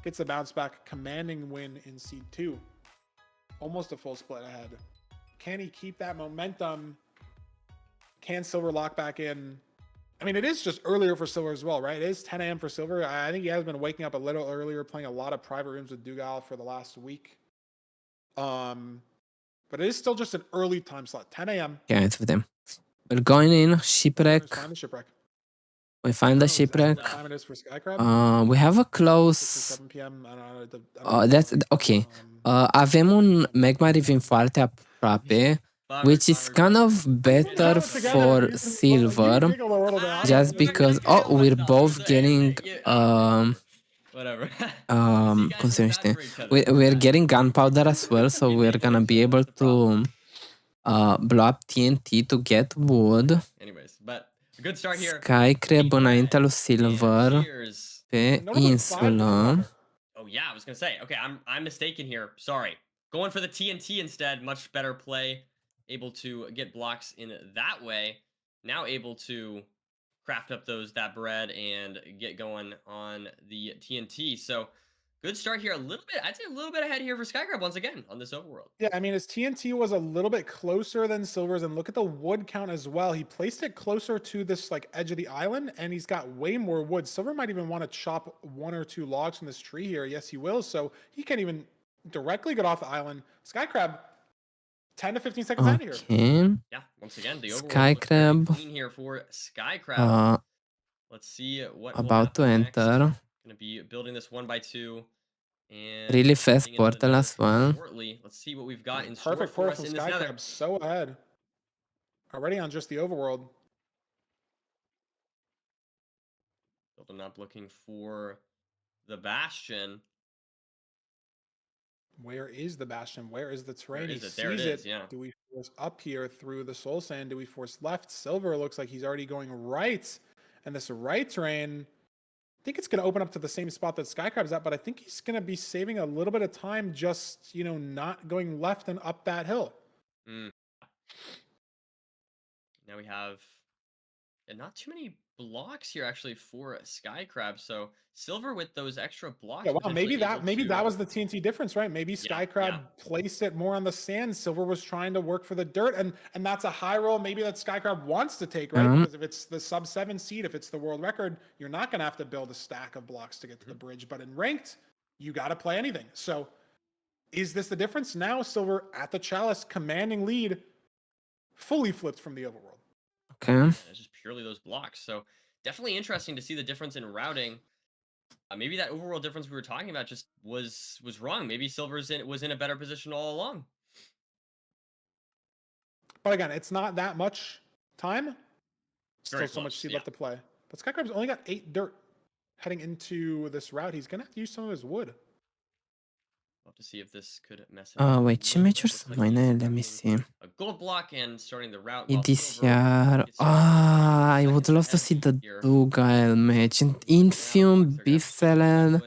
gets the bounce back, commanding win in seed 2. Almost a full split ahead. Can he keep that momentum? Can Silver lock back in? It is just earlier for Silver as well, right? It is 10 a.m. for Silver. I think he has been waking up a little earlier, playing a lot of private rooms with Dugal for the last week. But it is still just an early time slot, 10 a.m. Yeah, it's with them. We're going in shipwreck. Find the shipwreck. We find the shipwreck. What time it is for Skycrab? We have a 6 or close. 7 p.m. I don't know. That's okay. Avem un magma ravine foarte aproape, which is kind of better for Silver, just because we're both getting Whatever. cum se numește? We're getting gunpowder as well, so we're gonna be able to blow up TNT to get wood. Anyways, but a good start here. Sky Crab înaintea lui Silver Cheers. pe insulă. Oh yeah, I was gonna say. Okay, I'm mistaken here. Sorry. Going for the TNT instead. Much better play. Able to get blocks in that way. Now able to craft up that bread and get going on the TNT. So good start here. A little bit, I'd say a little bit ahead here for Skycrab once again on this overworld. Yeah, I mean, his TNT was a little bit closer than Silver's, and look at the wood count as well. He placed it closer to this like edge of the island, and he's got way more wood. Silver might even want to chop 1 or 2 logs from this tree here. Yes, he will. So he can't even directly get off the island. Skycrab, 10 to 15 seconds out of here. Okay. Yeah, once again, the overworld Skycrab. looks very clean here for Skycrab. Let's see what About to enter. Gonna be building this 1 by 2. And Really fast portal as well. shortly. Let's see what we've got in store Perfect for portal us from in this nether. Skycrab, so ahead. Already on just the overworld. Building up, looking for the bastion. Where is the bastion? Where is the terrain? Where He is it? There it sees is, yeah. Do we force up here through the soul sand? Do we force left? Silver looks like he's already going right. And this right terrain, I think it's going to open up to the same spot that Skycrab's at, but I think he's going to be saving a little bit of time just, you know, not going left and up that hill. Now we have not too many blocks here actually for Skycrab. So Silver with those extra blocks. Yeah, wow, potentially maybe able that to- was the TNT difference, right? Maybe Skycrab placed it more on the sand. Silver was trying to work for the dirt, and that's a high roll maybe that Skycrab wants to take, right? Because if it's the sub 7 seed, if it's the world record, you're not going to have to build a stack of blocks to get to the bridge. But in ranked, you got to play anything. So is this the difference? Now Silver at the chalice, commanding lead, fully flipped from the overworld. Okay. And it's just purely those blocks. So definitely interesting to see the difference in routing. Maybe that overworld difference we were talking about just was wrong. Maybe Silver's was in a better position all along. But again, it's not that much time. Still Very so much close, seed yeah. left to play. But Skycrab's only got 8 dirt heading into this route. He's gonna have to use some of his wood. Love to see if this could mess it up. Wait, ce meciuri sunt mai nele? Let me see. A gold block and starting the route. while This Silver year. gets started I seconds would love to ahead see the here. Dugal match. And Infium, Biffelen,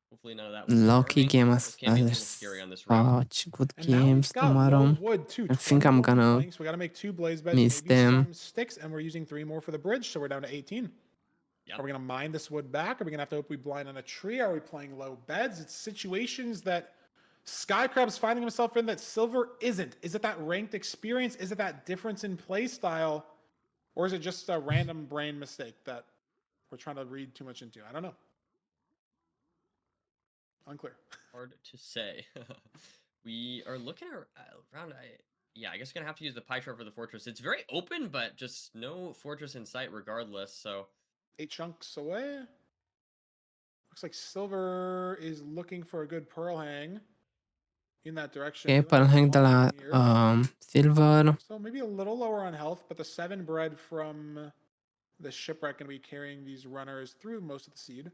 Hopefully none of that was Lucky starving. game This as can't be too well. scary on this route. Such good And now we've games got tomorrow. low wood too. I think I'm 21 gonna planks. We gotta make 2 blaze beds, miss maybe them. some sticks, and we're using 3 more for the bridge, so we're down to 18. Yep. Are we gonna mine this wood back? Are we gonna have to hope we blind on a tree? Are we playing low beds? It's situations that Skycrab's finding himself in that Silver isn't. Is it that ranked experience? Is it that difference in play style? Or is it just a random brain mistake that we're trying to read too much into? I don't know. Unclear. Hard to say. We are looking around. I guess gonna have to use the pie chart for the fortress. It's very open, but just no fortress in sight regardless. So 8 chunks away. Looks like Silver is looking for a good pearl hang in that direction. Ok, pearl hang de la Silver. So maybe a little lower on health, but the 7 bread from the shipwreck going to be carrying these runners through most of the seed.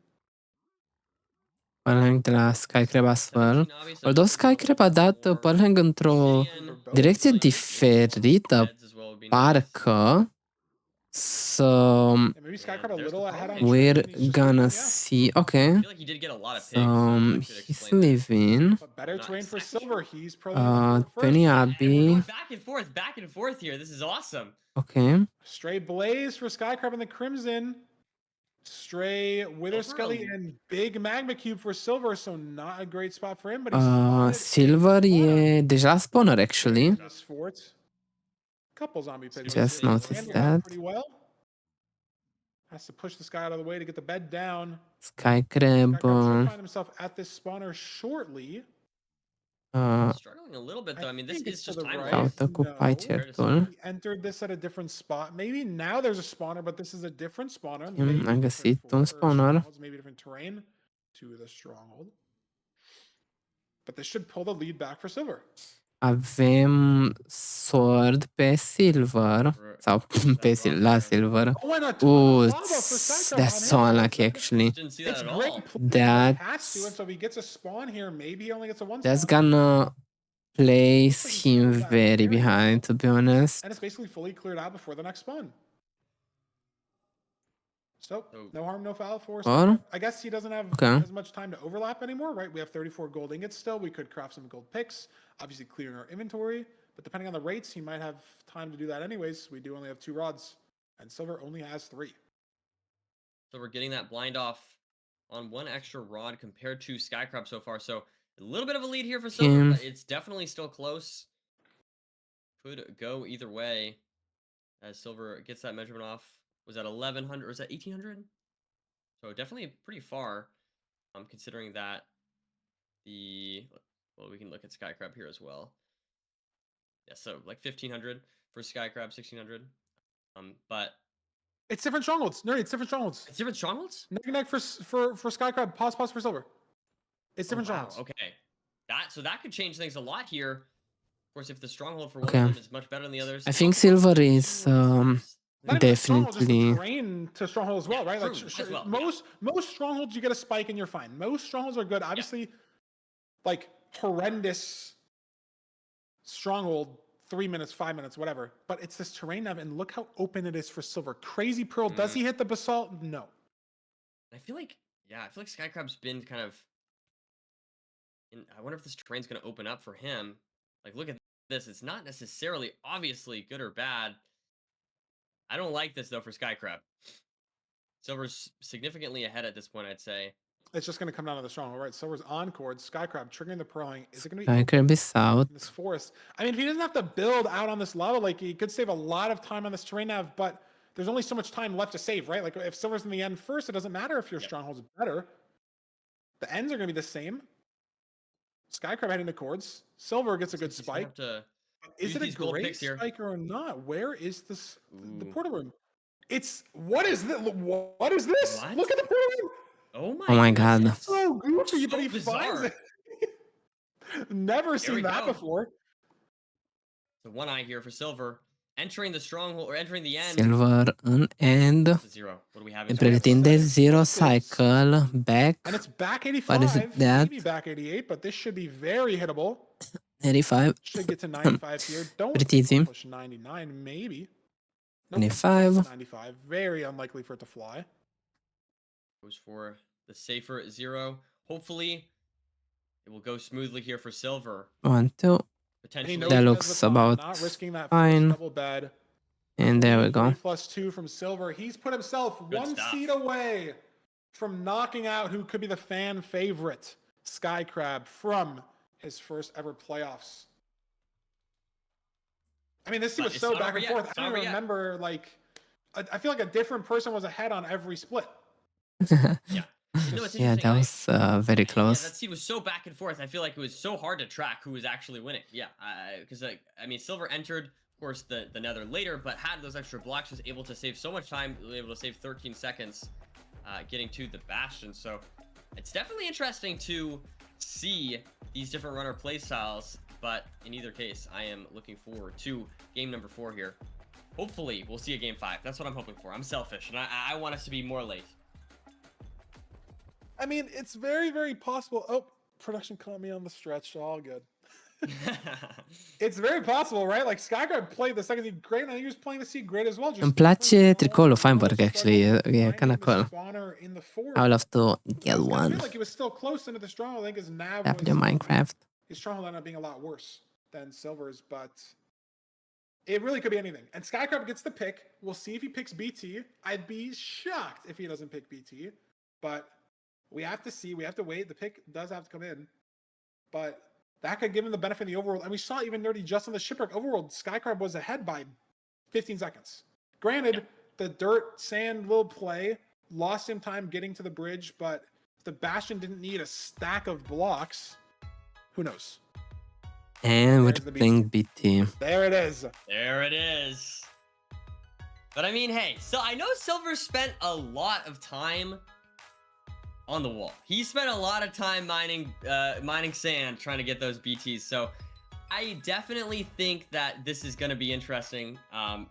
Pearl hang de la Skycrab as well. Although Skycrab a dat pearl hang într-o direcție diferită, parcă. So Maybe Skycrab a little ahead on we're train, he's just gonna leaving, see. Okay. I feel like he did get a lot of pigs. He's leaving. But better terrain for Silver. He's probably Penny We're Abbey. going back and forth here. This is awesome. Okay. Stray Blaze for Skycrab in the Crimson. Stray Wither Skelly and Big Magma Cube for Silver, so not a great spot for him, but he's Silver e deja la spawner, actually. Couple zombie pigs. Just noticed that. Pretty well. Has to push this guy out of the way to get the bed down. Skycrab. Should find himself at this spawner shortly. Struggling a little bit though. I mean, this is just time. Caută cu pie chart-ul. He entered this at a different spot. Maybe now there's a spawner, but this is a different spawner. Am găsit un spawner. Maybe different terrain to the stronghold. But this should pull the lead back for Silver. Avem Sword pe Silver. Sau pe la Silver. Oh, and a Ooh, lava for Skycrab that's on so him. unlucky actually. Didn't see that It's at great all. play, but it has That's to, and so if he gets a spawn here, maybe he only gets a one that's spawn. gonna place Looks like he him killed that very very behind, well. to be honest. And it's basically fully cleared out before the next spawn. So, no harm, no foul for Or- Skycrab. I guess he doesn't have Okay. as much time to overlap anymore, right? We have 34 gold ingots still. We could craft some gold picks, obviously clearing our inventory. But depending on the rates, he might have time to do that anyways. We do only have 2 rods, and Silver only has 3. So we're getting that blind off on 1 extra rod compared to Skycrab so far. So a little bit of a lead here for Silver, Him. but it's definitely still close. Could go either way as Silver gets that measurement off. Was that 1100 or was that 1800? So definitely pretty far. Considering that well, we can look at Skycrab here as well. Yeah, so like 1500 for Skycrab, 1600. But It's different strongholds. No, it's different strongholds. it's different strongholds? Neck for Skycrab, pause for Silver. It's different Oh, wow. strongholds. Okay. So that could change things a lot here. Of course, if the stronghold for Okay. one of them is much better than the others. I think Silver is Not even the stronghold, just the definitely. terrain to stronghold as well, Yeah, right? Like true, as well, yeah. most strongholds you get a spike and you're fine. Most strongholds are good. Obviously, like horrendous stronghold, 3 minutes, 5 minutes, whatever. But it's this terrain nav, and look how open it is for Silver. Crazy Pearl. Does he hit the basalt? No. I feel like Skycrab's been kind of. I wonder if this terrain's going to open up for him. Like, look at this. It's not necessarily obviously good or bad. I don't like this though for Skycrab. Silver's significantly ahead at this point, I'd say. It's just going to come down to the stronghold, right? Silver's on chord. Skycrab triggering the pearling. Is it going to be Skycrab is out. in this forest? I mean, if he doesn't have to build out on this lava lake, he could save a lot of time on this terrain nav, but there's only so much time left to save, right? Like if Silver's in the end first, it doesn't matter if your stronghold's better. The ends are going to be the same. Skycrab heading to chords. Silver gets a good He's gonna spike. have to Is use it a these gold great picks here. spike or not? Where is this? The Ooh. portal room. What is this? What is this? What? Look at the portal room. Oh my god. goodness. So goofy, So but he bizarre. finds it. Never we seen that go. before. So one eye here for Silver. Entering the stronghold or entering the end. Silver on end. It's a 0. What do we have? E in pretende zero cycle back. And it's back What 85, is it that? maybe back 88, but this should be very hittable. 85. Should get to 95 here. Don't Pretty easy. push 99, maybe. Nope, 95. gets to 95. Very unlikely for it to fly. Goes for the safer 0. Hopefully, it will go smoothly here for Silver. 1, 2. And he Potentially. knows That he has looks the time, about not risking that fine. first double bed. And there we go. 3+2 from Silver. He's put himself Good one stuff. seed away from knocking out who could be the fan favorite, Skycrab, from his first ever playoffs. I mean, this seed But was it's so not back over and yet. forth. It's I not don't over even yet. remember, like, I feel like a different person was ahead on every split. Yeah. You know what's Yeah, interesting, that right? was very Yeah, close. that seed was so back and forth. I feel like it was so hard to track who was actually winning. Yeah, because I mean, Silver entered, of course, the Nether later, but had those extra blocks, was able to save so much time, able to save 13 seconds, getting to the Bastion. So it's definitely interesting to see these different runner play styles. But in either case, I am looking forward to game number 4 here. Hopefully, we'll see a game 5. That's what I'm hoping for. I'm selfish, and I want us to be more late. I mean, it's very, very possible. Oh, production caught me on the stretch. All good. It's very possible, right? Like, Skycrab played the second seed great, and I think he was playing the seed great as well. Îmi place tricoul lui Feinberg, actually. E kind of cool. I would love to get I one. feel like he was still close into the stronghold. I think his nav Tap was, the Minecraft. his stronghold ended up being a lot worse than Silver's, but it really could be anything. And Skycrab gets the pick. We'll see if he picks BT. I'd be shocked if he doesn't pick BT, but we have to see. We have to wait. The pick does have to come in, but that could give him the benefit of the overworld. And we saw even Nerdy just on the shipwreck overworld, Skycrab was ahead by 15 seconds. Granted, the dirt, sand, little play lost him time getting to the bridge, but if the Bastion didn't need a stack of blocks, who knows? And we're There's the playing BT. There it is. There it is. But I mean, hey, so I know Silver spent a lot of time on the wall. He spent a lot of time mining sand trying to get those BTs. So I definitely think that this is going to be interesting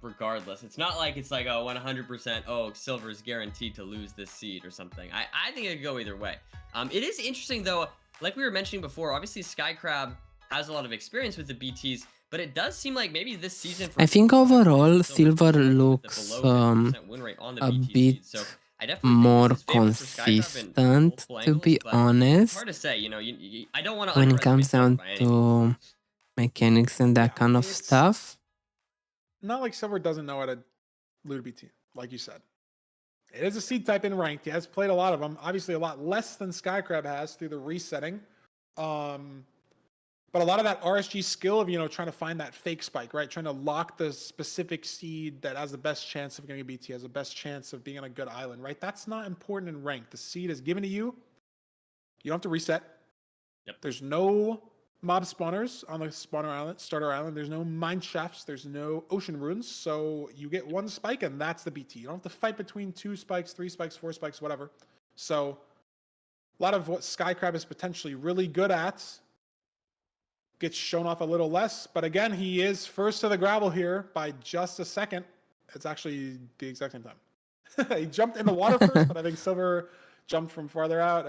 regardless. It's not like it's like, oh, 100%, oh, Silver is guaranteed to lose this seed or something. I think it could go either way. It is interesting, though, like we were mentioning before, obviously Skycrab has a lot of experience with the BTs, but it does seem like maybe this season... I think overall Silver looks a bit more consistent, to be honest, hard to say, you know, I don't want to when it comes down to mechanics and that kind of stuff. Not like Silver doesn't know how to loot a BT, like you said. It is a seed type in ranked. He has played a lot of them. Obviously, a lot less than Skycrab has through the resetting. But a lot of that RSG skill of, you know, trying to find that fake spike, right? Trying to lock the specific seed that has the best chance of getting a BT, has the best chance of being on a good island, right? That's not important in ranked. The seed is given to you. You don't have to reset. Yep. There's no mob spawners on the spawner island, starter island. There's no mine shafts. There's no ocean runes. So you get one spike and that's the BT. You don't have to fight between 2 spikes, 3 spikes, 4 spikes, whatever. So a lot of what Skycrab is potentially really good at gets shown off a little less. But again, he is first to the gravel here by just a second. It's actually the exact same time. He jumped in the water first, but I think Silver jumped from farther out.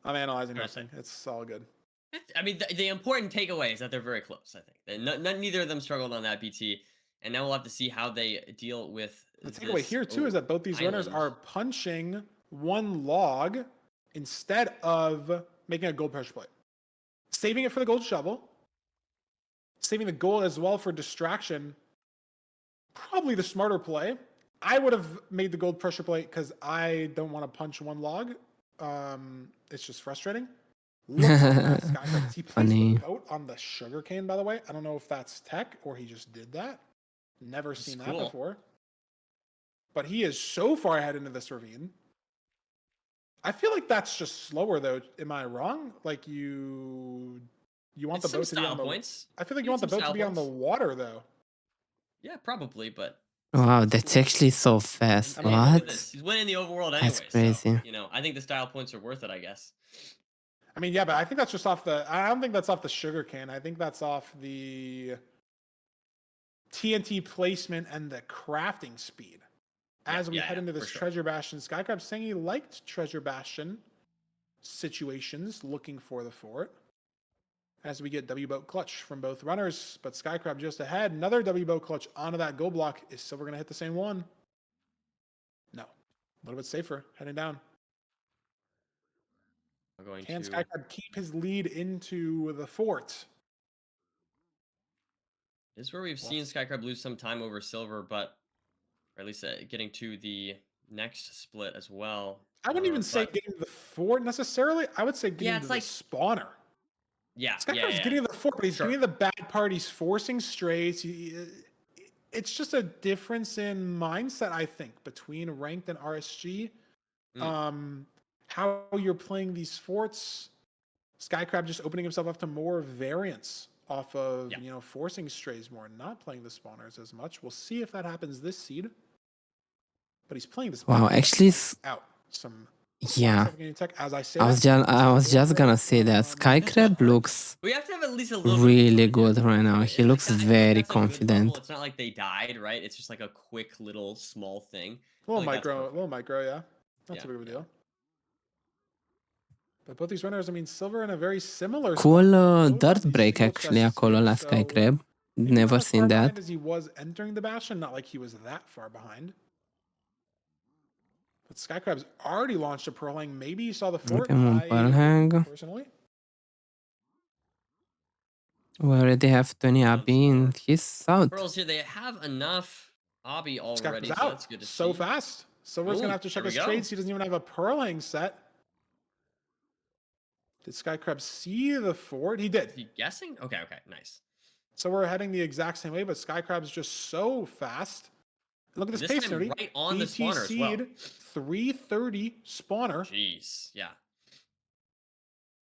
I'm analyzing nothing. It's all good. I mean, the important takeaway is that they're very close, I think. Neither of them struggled on that BT. And now we'll have to see how they deal with the takeaway here, too, is that both these runners are punching one log instead of making a gold pressure plate. Saving it for the gold shovel. Saving the gold as well for distraction. Probably the smarter play. I would have made the gold pressure plate because I don't want to punch one log. It's just frustrating. Look at Skycrab. He placed the boat on the sugarcane, by the way. I don't know if that's tech or he just did that. Never seen that before. But he is so far ahead into this ravine. I feel like that's just slower, though. Am I wrong? Like you want the boat to be on the points. I feel like you want the boat to be on the water, though. Yeah, probably, but wow, that's actually so fast. I mean, what? He's winning the overworld anyway. That's crazy. So, you know, I think the style points are worth it, I guess. I mean, yeah, but I think that's just off the... I don't think that's off the sugarcane. I think that's off the TNT placement and the crafting speed. As we head into this Treasure Bastion, Skycrab saying he liked Treasure Bastion situations, looking for the fort. As we get W-Boat clutch from both runners, but Skycrab just ahead. Another W-Boat clutch onto that gold block. Is Silver going to hit the same one? No. A little bit safer, heading down. Can Skycrab keep his lead into the fort? This is where we've seen Skycrab lose some time over Silver, but... or at least getting to the next split as well. I wouldn't even say getting to the fort necessarily. I would say getting to the spawner. Yeah, Skycrab's getting to the fort, but he's getting the bad part. He's forcing strays. It's just a difference in mindset, I think, between ranked and RSG. How you're playing these forts. Skycrab just opening himself up to more variance off of, you know, forcing strays more, not playing the spawners as much. We'll see if that happens this seed. But he's playing the spawners. Wow, actually, out some. Yeah, tech, as I was just gonna say that Skycrab looks we have to have at least a little really good right now. He looks very confident. It's not like they died, right? It's just like a quick little small thing. Little micro, yeah. Not too big of a deal. But both these runners, I mean, Silver in a very similar cool dirt break actually acolo la Skycrab. Never seen that. As he was entering the Bastion, not like he was that far behind. But Skycrab's already launched a Pearl Hang. Maybe you saw the fort. Personally. We already have 20 Abby in his south. Pearls here, they have enough Abby already. So that's good to see. Fast. Silver's going to have to check his trades. He doesn't even have a Pearl Hang set. Did Skycrab see the fort? He did. Is he guessing? Okay, nice. So we're heading the exact same way, but Skycrab's just so fast. Look at this pace, Nerdy. Right on the spawner as well. 330 spawner. Jeez, yeah.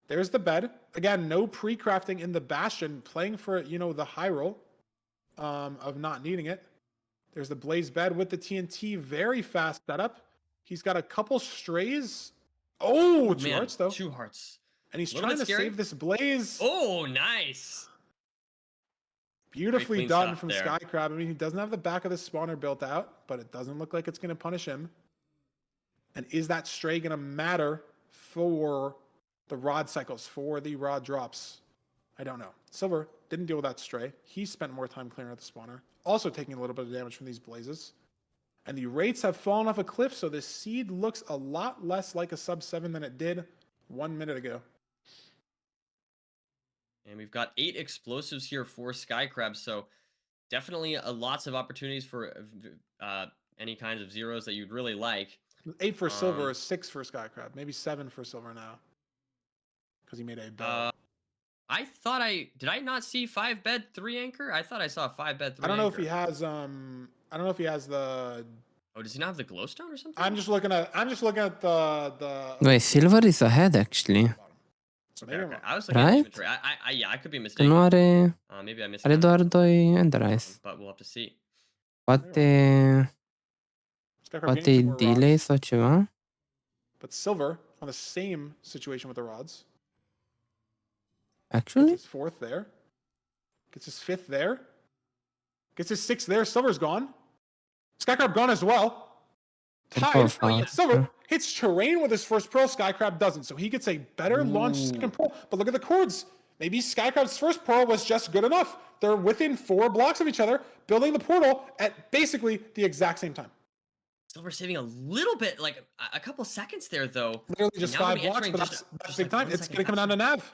There's the bed. Again, no pre-crafting in the Bastion, playing for, you know, the high roll of not needing it. There's the Blaze bed with the TNT. Very fast setup. He's got a couple strays. Oh, 2 hearts, though. 2 hearts. And he's trying to save this Blaze. Oh, nice. Beautifully clean done stuff from there. Skycrab. I mean, he doesn't have the back of the spawner built out, but it doesn't look like it's going to punish him. And is that stray going to matter for the rod cycles, for the rod drops? I don't know. Silver didn't deal with that stray. He spent more time clearing out the spawner, also taking a little bit of damage from these blazes. And the rates have fallen off a cliff, so this seed looks a lot less like a sub-7 than it did 1 minute ago. And we've got 8 explosives here for Skycrab, so definitely lots of opportunities for any kinds of zeros that you'd really like. 8 for silver is 6 for Skycrab. Maybe 7 for silver now. Because he made a bow. I thought did I not see 5 bed 3 anchor? I thought I saw 5 bed 3 I don't know anchor. if he has I don't know if he has the Oh, does he not have the glowstone or something? I'm just looking at the Wait, silver is ahead actually. So Okay, maybe okay. I'm I was looking at Right? inventory. Yeah, I could be Că mistaken. nu are... Maybe I missed Are doar 2 Ender Eyes. but we'll have to see. Poate... Poate e delay sau ceva? But silver on the same situation with the rods. Actually? Gets his 4th there. Gets his 5th there. Gets his 6th there. Silver's gone. Skycrab gone as well. Tied. But silver hits terrain with his first pearl. Skycrab doesn't. So he gets a better launch second pearl. But look at the chords. Maybe Skycrab's first pearl was just good enough. They're within 4 blocks of each other, building the portal at basically the exact same time. Silver saving a little bit, like a couple seconds there, though. Literally just Now 5 they'll be blocks, but entering that's just big like time. 1 It's second going to come down to faster. Nav.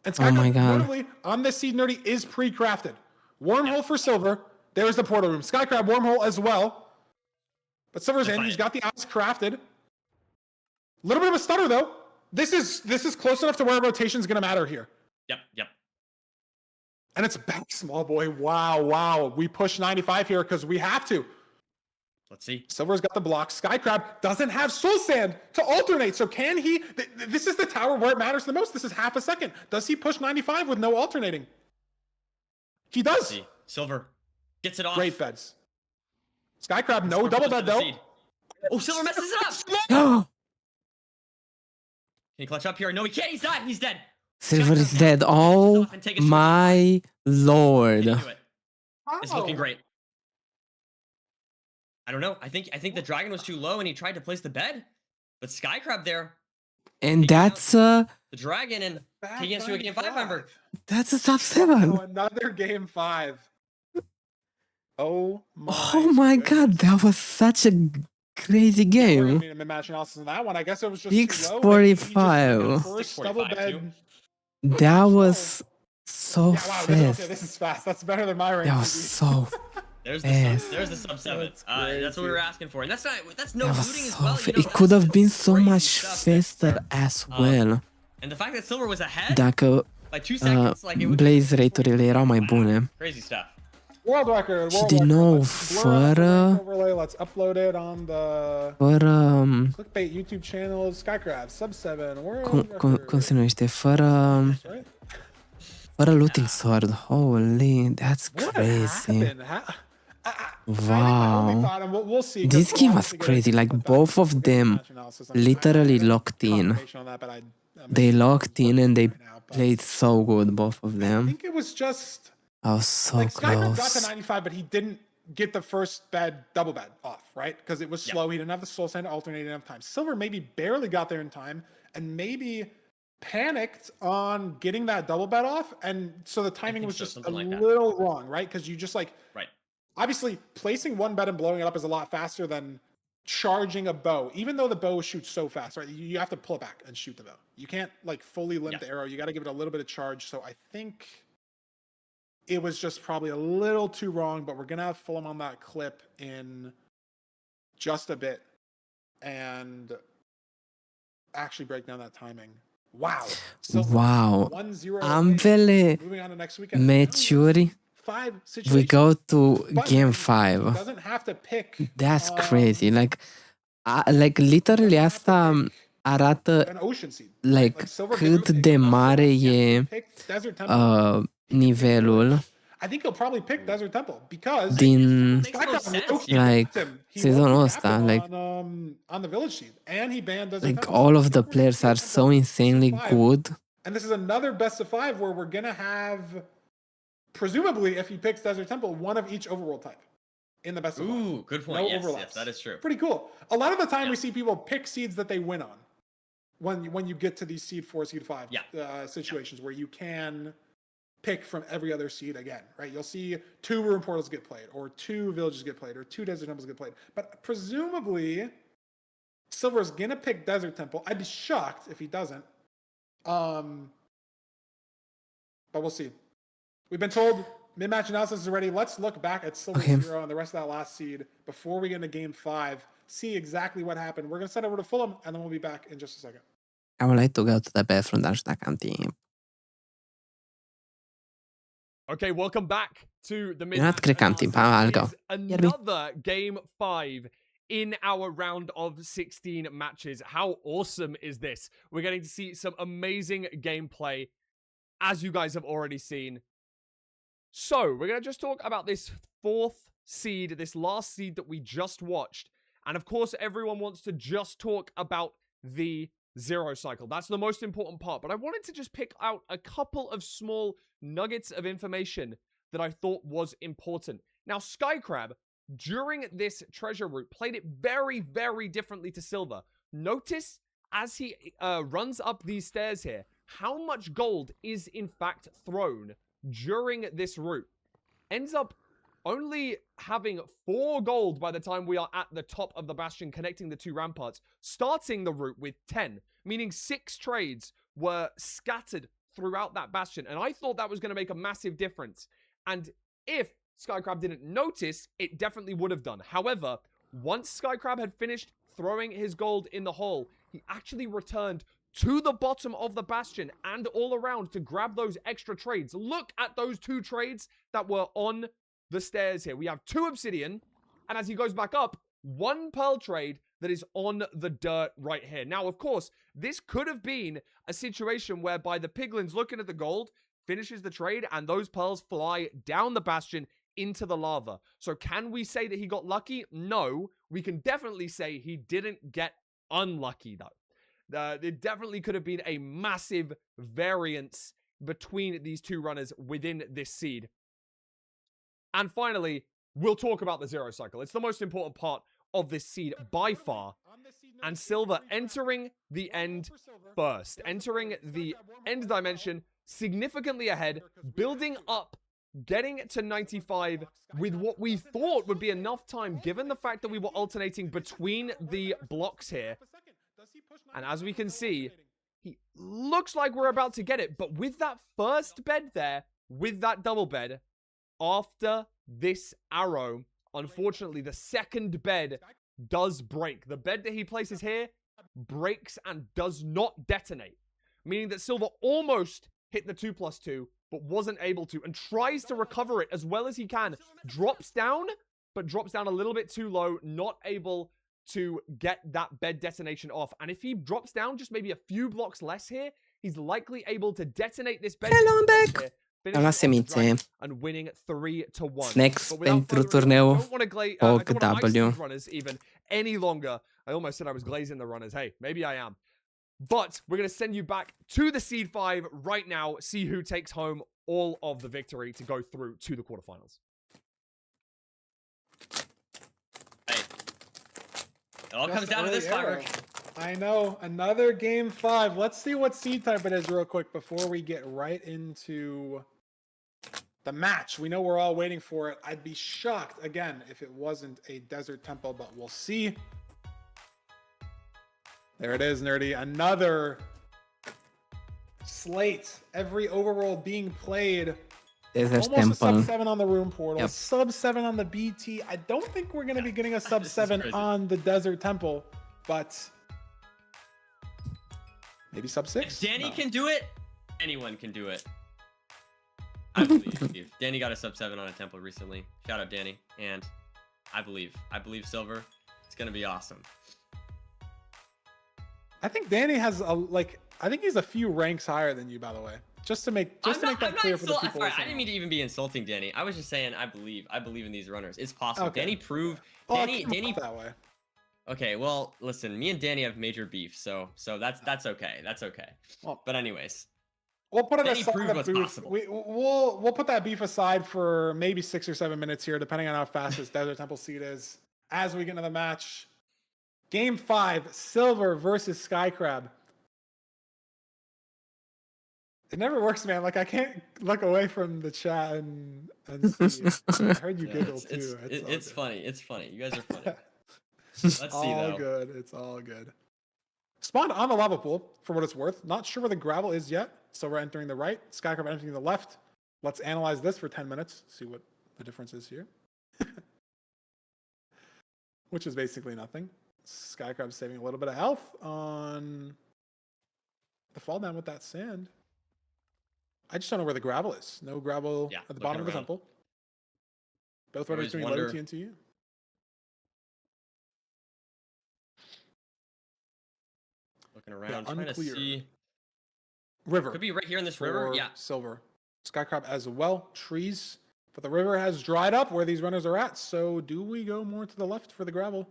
And Oh my Skycrab, God. notably, on this seed nerdy is pre-crafted. Wormhole for silver. There's the portal room. Skycrab wormhole as well. But silver's in. He's got the eyes crafted. A little bit of a stutter though. This is close enough to where rotation's going to matter here. Yep. And it's back, small boy. Wow. We push 95 here because we have to. Let's see. Silver's got the block. Skycrab doesn't have soul sand to alternate. So can he? This is the tower where it matters the most. This is half a second. Does he push 95 with no alternating? He does. Let's see. Silver gets it off. Great beds. Skycrab, no double bed though. Oh, Silver messes it up. Oh! Can he clutch up here? No, he can't. He's not. He's dead. Silver is dead. Oh my lord. Can't do it. It's looking great. I don't know. I think the dragon was too low and he tried to place the bed, but Skycrab there. And that's The dragon and taking us to a game 5, Feinberg. that's a top 7. Oh, another game 5. Oh my god, that was such a crazy game. Mid-match analysis on that one. I guess it was just 6:45. First double bed. That was so Wow, fast. this is fast. That's better than my rank. That was so There's fast. the sub 7. That's what we were asking for, and that's no That was looting as so well. fast. You know, It could have been so crazy much stuff. faster as well. And the fact that Silver was ahead Dacă by 2 seconds, like it would blaze rate-urile erau mai bune. crazy stuff. World record. Și din nou, fără Let's upload it on the clickbait YouTube channel. Skycrab sub 7 world record. cum se numește? Fără looting sword. Holy, that's crazy. Wow. This game was crazy. Like both of them literally locked in. They locked in and they played so good, both of I them. think it was just I was so Skycrab got to close. 95, but he didn't get the first double bed off, right? Because it was slow. He didn't have the soul sand to alternate enough time. Silver maybe barely got there in time and maybe panicked on getting that double bed off. And so the timing was just a little wrong, right? Because you just Right. Obviously placing one bed and blowing it up is a lot faster than charging a bow, even though the bow shoots so fast, right? You have to pull it back and shoot the bow. You can't fully limp the arrow. You got to give it a little bit of charge. So I think it was just probably a little too wrong, but we're going to have Fulham on that clip in just a bit and actually break down that timing. Wow. Wow. 1-0. Ambele Moving on to next weekend. meciuri, 5 we situations. go to But game he 5. doesn't have to pick That's crazy. Like literally asta arată an ocean seed. like cât de mare e Pick Desert Temple. nivelul I think he'll probably pick Desert Temple because din like he sezonul won't ăsta. be Like captain on the village seed, and he banned Desert Temple. all of the players are so insanely good. And this is another best of 5 where we're gonna have presumably, if he picks Desert Temple, one of each overworld type in the best of 5. Ooh, good point. No Yes, overlaps. yes, that is true. Pretty cool. A lot of the time Yeah. we see people pick seeds that they win on when you get to these seed 4, seed 5 situations where you can pick from every other seed again, right? You'll see 2 Ruin Portals get played, or 2 Villages get played, or 2 Desert Temples get played. But presumably, Silver's gonna pick Desert Temple. I'd be shocked if he doesn't. But we'll see. We've been told mid-match analysis is ready. Let's look back at Silver 0 and the rest of that last seed before we get into game 5. See exactly what happened. We're gonna send over to Fulham, and then we'll be back in just a second. I would like to go to the bathroom. That's that kind of team. Okay, welcome back to the mid. Not Cricanti, I'll go. Another game 5 in our round of 16 matches. How awesome is this? We're getting to see some amazing gameplay, as you guys have already seen. So, we're going to just talk about this 4th seed, this last seed that we just watched. And of course, everyone wants to just talk about the 0 cycle. That's the most important part. But I wanted to just pick out a couple of small nuggets of information that I thought was important. Now, Skycrab, during this treasure route, played it very, very differently to Silver. Notice, as he runs up these stairs here, how much gold is in fact thrown during this route. Ends up only having 4 gold by the time we are at the top of the bastion connecting the 2 ramparts, starting the route with 10, meaning 6 trades were scattered throughout that bastion. And I thought that was going to make a massive difference. And if Skycrab didn't notice, it definitely would have done. However, once Skycrab had finished throwing his gold in the hole, he actually returned to the bottom of the bastion and all around to grab those extra trades. Look at those 2 trades that were on the stairs here. We have 2 obsidian, and as he goes back up, 1 pearl trade that is on the dirt right here. Now, of course, this could have been a situation whereby the piglin's looking at the gold, finishes the trade, and those pearls fly down the bastion into the lava. So can we say that he got lucky? No. We can definitely say he didn't get unlucky, though. It definitely could have been a massive variance between these 2 runners within this seed. And finally, we'll talk about the 0 cycle. It's the most important part of this seed by far. And Silver entering the end first. Entering the end dimension significantly ahead, building up, getting to 95 with what we thought would be enough time, given the fact that we were alternating between the blocks here. And as we can see, he looks like we're about to get it. But with that first bed there, with that double bed, after this arrow, unfortunately, the second bed does break. The bed that he places here breaks and does not detonate. Meaning that Silver almost hit the 2+2, but wasn't able to. And tries to recover it as well as he can. Drops down, but drops down a little bit too low. Not able to get that bed detonation off. And if he drops down just maybe a few blocks less here, he's likely able to detonate this bed. Hello, I'm back. Here, Semințe. and winning 3-1. Snacks pentru turneul OGW. W. Runners even any longer. I almost said I was glazing the runners. Hey, maybe I am. But we're going to send you back to the Seed 5 right now. See who takes home all of the victory to go through to the quarterfinals. Hey. It all comes down to this, Firework. I know. Another game 5. Let's see what seed type it is real quick before we get right into the match. We know we're all waiting for it. I'd be shocked, again, if it wasn't a Desert Temple, but we'll see. There it is, Nerdy. Another slate. Every overworld being played. Desert Almost a sub Temple. 7 on the Ruin Portal. Yep. Sub 7 on the BT. I don't think we're going to be getting a sub 7 on the Desert Temple, but maybe sub 6? If Danny No. can do it, anyone can do it. I believe. Danny got a sub 7 on a temple recently. Shout out Danny. And I believe Silver. It's going to be awesome. I think Danny has I think he's a few ranks higher than you, by the way. Just to make that clear for the people I listening. didn't mean to even be insulting Danny. I was just saying I believe in these runners. It's possible. Okay. Danny proved Danny that way. Okay, well, listen, me and Danny have major beef, so that's okay. That's okay. Well, but anyways, We'll put it Then he aside. proved The what's beef. possible. We'll put that beef aside for maybe 6 or 7 minutes here, depending on how fast this Desert Temple seed is. As we get into the match, Game 5, Silver versus Sky Crab. It never works, man. Like I can't look away from the chat and see you. I heard you giggle too. It's funny. It's funny. You guys are funny. Let's see all though. good. It's all good. Spawned on the lava pool for what it's worth. Not sure where the gravel is yet. So we're entering the right. Skycrab entering the left. Let's analyze this for 10 minutes. See what the difference is here. Which is basically nothing. Skycrab saving a little bit of health on the fall down with that sand. I just don't know where the gravel is. No gravel at the bottom of the temple. Both runners doing low TNT. Looking around, trying to see. River. Could be right here in this river. Yeah. Silver. Skycrab as well. Trees. But the river has dried up where these runners are at. So do we go more to the left for the gravel?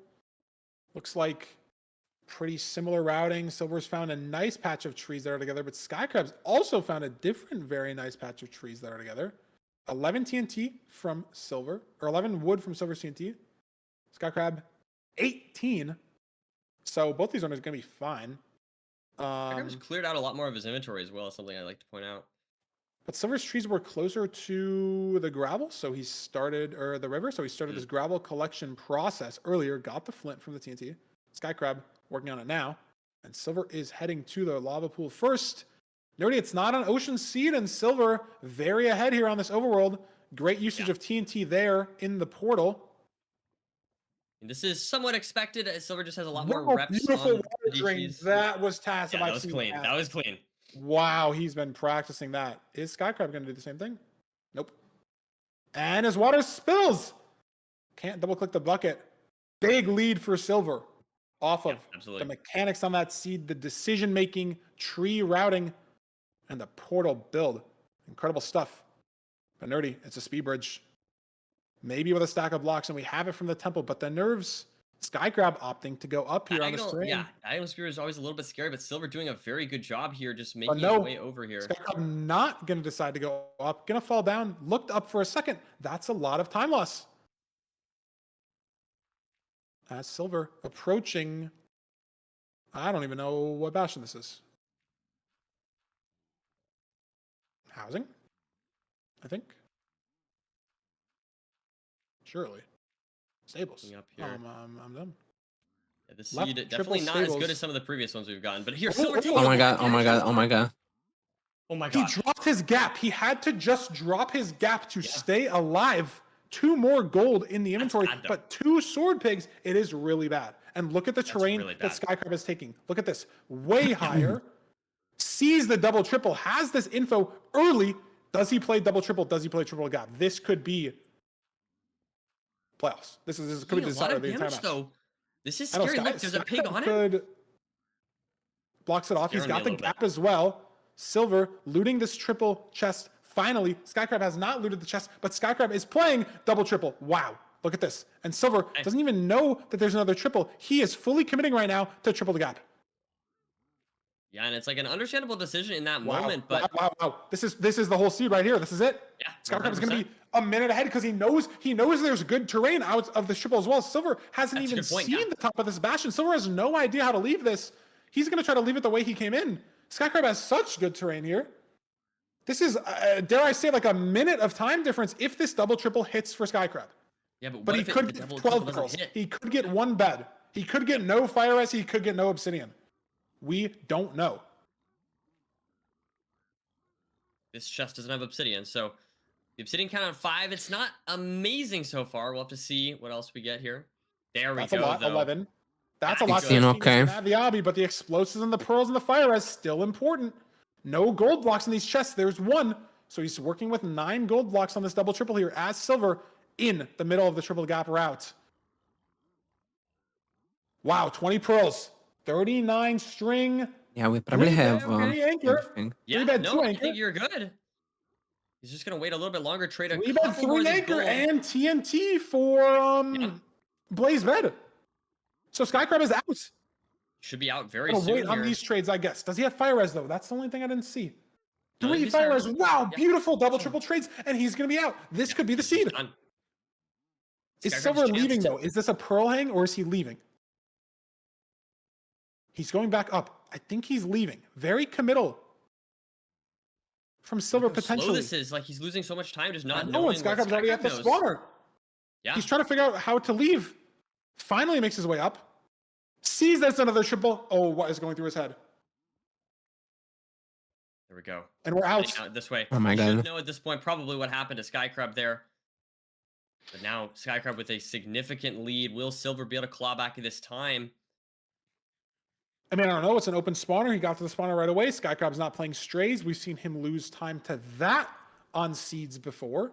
Looks like pretty similar routing. Silver's found a nice patch of trees that are together, but Skycrab's also found a different very nice patch of trees that are together. 11 TNT from Silver, or 11 wood from Silver's TNT. Skycrab, 18. So both these runners are going to be fine. Skycrab's cleared out a lot more of his inventory as well, something I like to point out. But Silver's trees were closer to the gravel, so he started, or the river, so he started this gravel collection process earlier, got the flint from the TNT. Skycrab working on it now, and Silver is heading to the lava pool first. Noting it's not an ocean seed, and Silver very ahead here on this overworld. Great usage of TNT there in the portal. And this is somewhat expected, as Silver just has a lot more reps. Beautiful on water drain. That was task. Yeah, that was clean. That was clean. Wow, he's been practicing that. Is Skycrab going to do the same thing? Nope. And his water spills. Can't double click the bucket. Big lead for Silver off of the mechanics on that seed, the decision making, tree routing, and the portal build. Incredible stuff. But Nerdy, it's a speed bridge. Maybe with a stack of blocks, and we have it from the temple, but the nerves. Skycrab opting to go up here on the string. Yeah, Diagonal Spear is always a little bit scary, but Silver doing a very good job here, just making his way over here. Skycrab not going to decide to go up, going to fall down, looked up for a second. That's a lot of time loss. As Silver approaching, I don't even know what bastion this is. Housing, I think. Surely. Stables. Up here. I'm done. Yeah, this seed definitely not as good as some of the previous ones we've gotten, but here, Silver. Oh my god! Oh my god! Oh my god! Oh my god! He dropped his gap. He had to just drop his gap to stay alive. 2 more gold in the inventory, but 2 sword pigs. It is really bad. And look at the terrain that Skycrab is taking. Look at this. Way higher. Sees the double triple. Has this info early. Does he play double triple? Does he play triple gap? This could be playoffs. This could be the start of the entire match. Though. This is scary. Look, there's a pig on it. Blocks it off. He's got the gap as well. Silver looting this triple chest. Finally, Skycrab has not looted the chest, but Skycrab is playing double triple. Wow. Look at this. And Silver doesn't even know that there's another triple. He is fully committing right now to triple the gap. Yeah, and it's like an understandable decision in that moment, but wow. This is the whole seed right here. This is it. Yeah. Skycrab is going to be a minute ahead because he knows there's good terrain out of the triple as well. Silver hasn't even seen the top of this bastion. Silver has no idea how to leave this. He's going to try to leave it the way he came in. Skycrab has such good terrain here. This is, dare I say, like a minute of time difference if this double triple hits for Skycrab. Yeah, but he could get 12 pearls. He could get 1 bed. He could get no fire res. He could get no obsidian. We don't know. This chest doesn't have obsidian, so the obsidian count on 5. It's not amazing so far. We'll have to see what else we get here. There we go. That's a lot. Though. 11. That's a lot. Okay. Have the obby, but the explosives and the pearls and the fire res still important. No gold blocks in these chests. There's 1. So he's working with 9 gold blocks on this double triple here as Silver in the middle of the triple gap route. Wow, 20 pearls. 39 string. Yeah, we probably have anchor. Yeah, 3 bed, no, 2 I anchor. think you're good. He's just gonna wait a little bit longer, trade a 3 bed, couple more 3 anchor, and TNT for Blaze bed. So Skycrab is out. Should be out very soon. soon. Wait on these trades, I guess. Does he have fire res though? That's the only thing I didn't see. 3 fires. Wow, beautiful double triple trades, and he's gonna be out. This could be the seed. Is Silver leaving though? Is this a pearl hang or is he leaving? He's going back up. I think he's leaving. Very committal from Silver potentially. Slow this is, like he's losing so much time just not knowing. knowing. Skycrab's already at the spawner. Yeah. He's trying to figure out how to leave. Finally makes his way up. Sees that's another triple. Oh, what is going through his head? There we go. And we're out. This way. Oh my God. Should know at this point probably what happened to Skycrab there. But now Skycrab with a significant lead. Will Silver be able to claw back at this time? I mean, I don't know. It's an open spawner. He got to the spawner right away. Skycrab's not playing strays. We've seen him lose time to that on seeds before,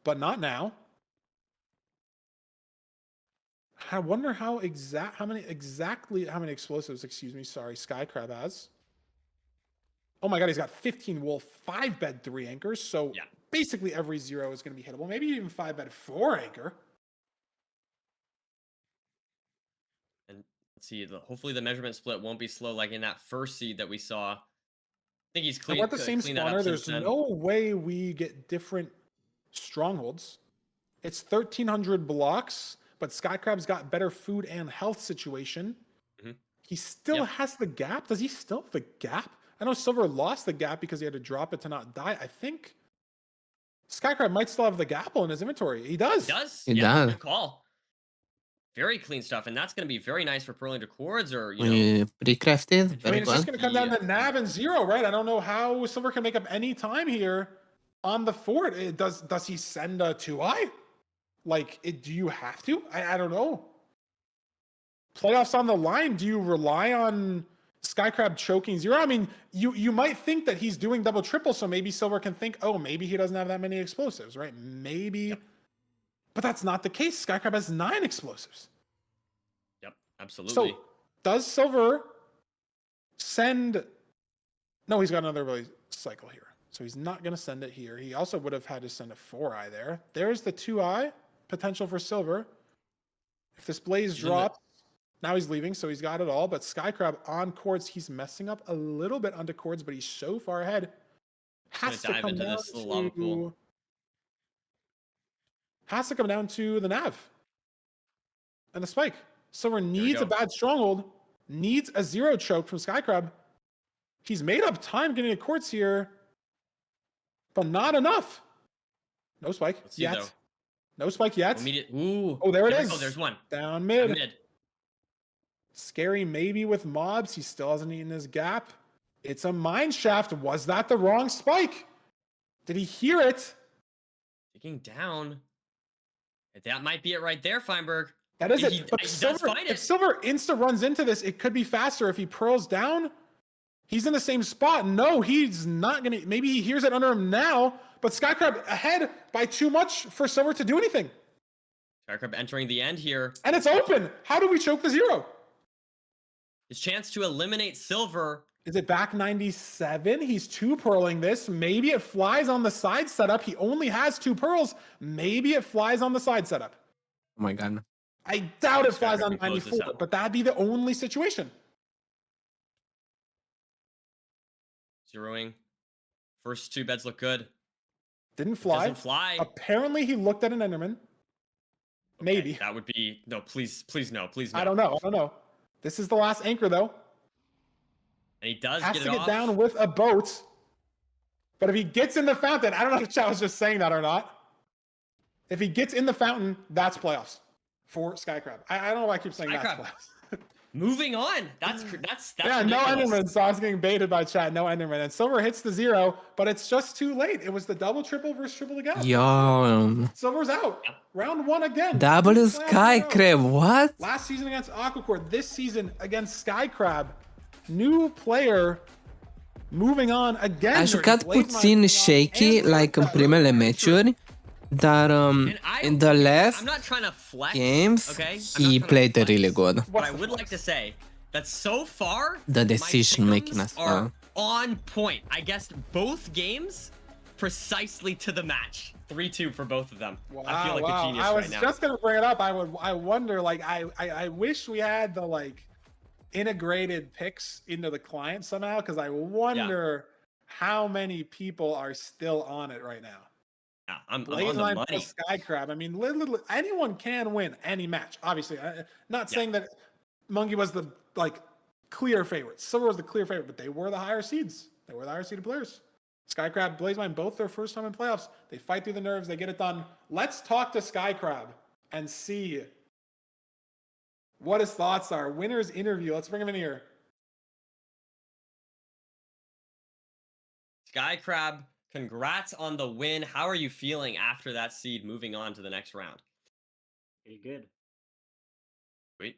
but not now. I wonder how many explosives, Skycrab has. Oh my God, he's got 15 wolf, 5 bed, 3 anchors. So yeah, basically every 0 is going to be hittable. Maybe even 5 bed, 4 anchor. And let's see, hopefully the measurement split won't be slow like in that first seed that we saw. I think he's clean. We're at the same spawner. There's no way we get different strongholds. It's 1,300 blocks, but Skycrab's got better food and health situation. He still has the gap. Does he still have the gap? I know Silver lost the gap because he had to drop it to not die. I think Skycrab might still have the gapple in his inventory. He does. He does. He does. Good call. Very clean stuff, and that's going to be very nice for purling to cords or, you know. Pretty crafted. I mean, it's just going to come down to Nav and 0, right? I don't know how Silver can make up any time here on the fort. Does he send a 2-eye? Like, do you have to? I don't know. Playoffs on the line. Do you rely on Skycrab choking 0? I mean, you might think that he's doing double triple, so maybe Silver can think, oh, maybe he doesn't have that many explosives, right? Maybe. Yep. But that's not the case. Skycrab has 9 explosives. Yep, absolutely. So does Silver send... No, he's got another really cycle here. So he's not going to send it here. He also would have had to send a 4-eye there. There's the 2-eye potential for Silver. If this blaze drops, now he's leaving, so he's got it all. But Skycrab on cords, he's messing up a little bit onto cords, but he's so far ahead. Has to come down to... Has to come down to the nav and the spike. Silver needs a bad stronghold, needs a 0 choke from Skycrab. He's made up time getting a quartz here, but not enough. No spike yet. No spike yet. Ooh. Oh, there it is. Oh, there's one. Down mid. Scary maybe with mobs. He still hasn't eaten his gap. It's a mine shaft. Was that the wrong spike? Did he hear it? Digging down. That might be it right there, Feinberg. That is it. But if Silver insta runs into this, it could be faster. If he pearls down, he's in the same spot. No, he's not going to. Maybe he hears it under him now, but Skycrab ahead by too much for Silver to do anything. Skycrab entering the end here. And it's open. How do we choke the 0? His chance to eliminate Silver. Is it back 97? He's 2 pearling this. Maybe it flies on the side setup. He only has 2 pearls. Maybe it flies on the side setup. Oh my God. I doubt it flies on 94, but that'd be the only situation. Zeroing. First 2 beds look good. Didn't fly. Doesn't fly. Apparently he looked at an Enderman. Maybe. That would be... No, please no. Please no. I don't know. This is the last anchor, though. And he does has get to it get off. down with a boat. But if he gets in the fountain, I don't know if chat was just saying that or not. If he gets in the fountain, that's playoffs for Skycrab. I don't know why I keep saying that's playoffs. Moving on. That's yeah, ridiculous. No Enderman. So I was getting baited by chat. No Enderman. And Silver hits the 0, but it's just too late. It was the double triple versus triple again. Yo. Silver's out. Round 1 again. Double Skycrab. What? Last season against Aquacord. This season against Skycrab. New player. Moving on again. A jucat puțin shaky, like în primele meciuri, dar in the last games, he played really good. But I would like to say that so far, the decision making as well. On point. I guessed both games precisely to the match. 3-2 for both of them. Wow, I feel like a genius right now. I was just gonna bring it up. I wonder, like, I wish we had the integrated picks into the client somehow, because I wonder how many people are still on it right now. Yeah, I'm on the Blazeline money. plus Skycrab. I mean, literally, anyone can win any match. Obviously, not saying that Monkey was the clear favorite. Silver was the clear favorite, but they were the higher seeds. They were the higher seeded players. Skycrab, Blazeline, both their first time in playoffs. They fight through the nerves. They get it done. Let's talk to Skycrab and see what his thoughts are. Winner's interview. Let's bring him in here. Skycrab, congrats on the win. How are you feeling after that seed moving on to the next round? Pretty good. Sweet.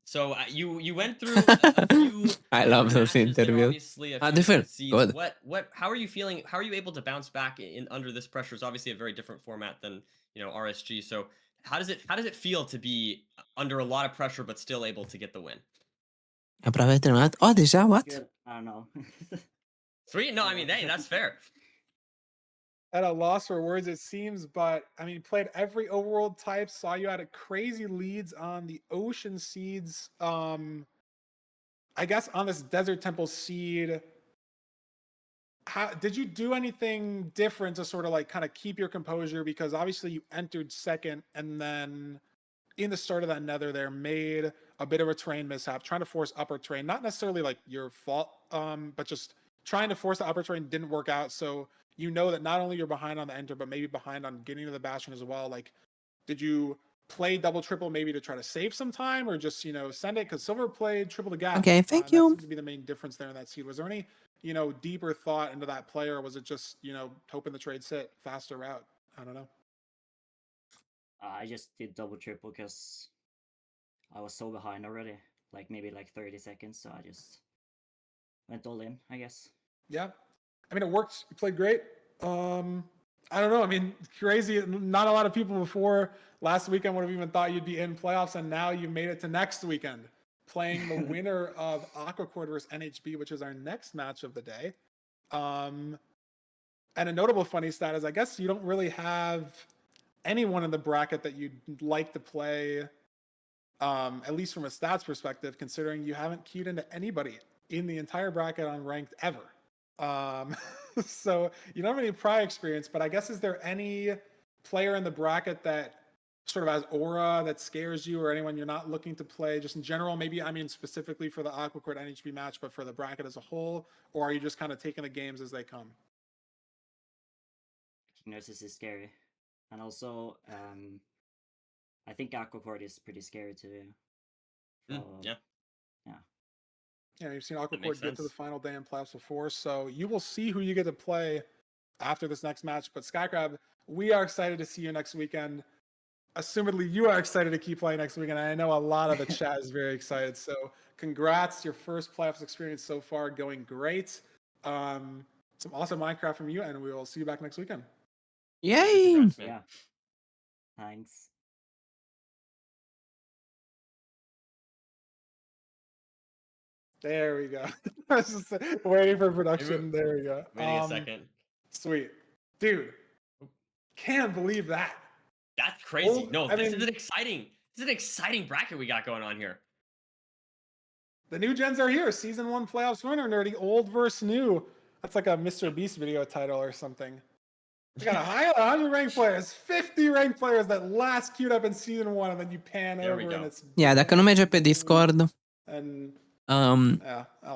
So you went through a few. I love those matches there, interviews. obviously, a few Different. different seeds. Good. What? How are you feeling? How are you able to bounce back in under this pressure? It's obviously a very different format than RSG. So how does it feel to be under a lot of pressure but still able to get the win? Aproape terminat. Oh, deja, what? Good. I don't know. Sweet. No, I mean, hey, that's fair. At a loss for words, it seems, but I mean, played every overworld type. Saw you had a crazy leads on the ocean seeds. I guess on this desert temple seed. How did you do anything different to sort of kind of keep your composure? Because obviously you entered second, and then in the start of that nether there made a bit of a terrain mishap, trying to force upper terrain. Not necessarily your fault, but just trying to force the upper terrain didn't work out. So you know that not only you're behind on the enter, but maybe behind on getting to the bastion as well. Did you play double triple maybe to try to save some time, or just send it? Because Silver played triple the gap. Okay, thank That you. seems to be the main difference there in that seed. Was there any deeper thought into that player, or was it just hoping the trade sit faster route? I don't know. I just did double triple because I was so behind already, maybe 30 seconds. So I just went all in, I guess. Yeah, I mean, it worked. You played great. I don't know. I mean, crazy. Not a lot of people before last weekend would have even thought you'd be in playoffs, and now you made it to next weekend, playing the winner of Aquacord versus NHB, which is our next match of the day. And a notable funny stat is, I guess you don't really have anyone in the bracket that you'd like to play, at least from a stats perspective, considering you haven't queued into anybody in the entire bracket on ranked ever. So you don't have any prior experience, but I guess, is there any player in the bracket that sort of has aura that scares you, or anyone you're not looking to play just in general? Maybe, I mean, specifically for the Aquacord NHB match, but for the bracket as a whole, or are you just kind of taking the games as they come? Nurses is scary. And also, I think Aquacord is pretty scary too. So, Yeah. Yeah, you've seen Aquacord get to the final day in playoffs before, so you will see who you get to play after this next match. But Skycrab, we are excited to see you next weekend. Assumedly, you are excited to keep playing next weekend. I know a lot of the chat is very excited. So congrats, your first playoffs experience so far going great. Some awesome Minecraft from you, and we will see you back next weekend. Yay! Congrats, man. yeah. Thanks. There we go. I was just waiting for production. There we go. Waiting a second. Sweet. Dude, can't believe that. That's crazy. No, I this mean, is an exciting bracket we got going on here. The new gens are here. Season 1 playoffs winner, Nerdy. Old versus new. That's like a Mr. Beast video title or something. We got 100 ranked players, 50 ranked players that last queued up in Season 1, and then you pan There over we go. and it's... Yeah, dacă nu merge pe Discord, And...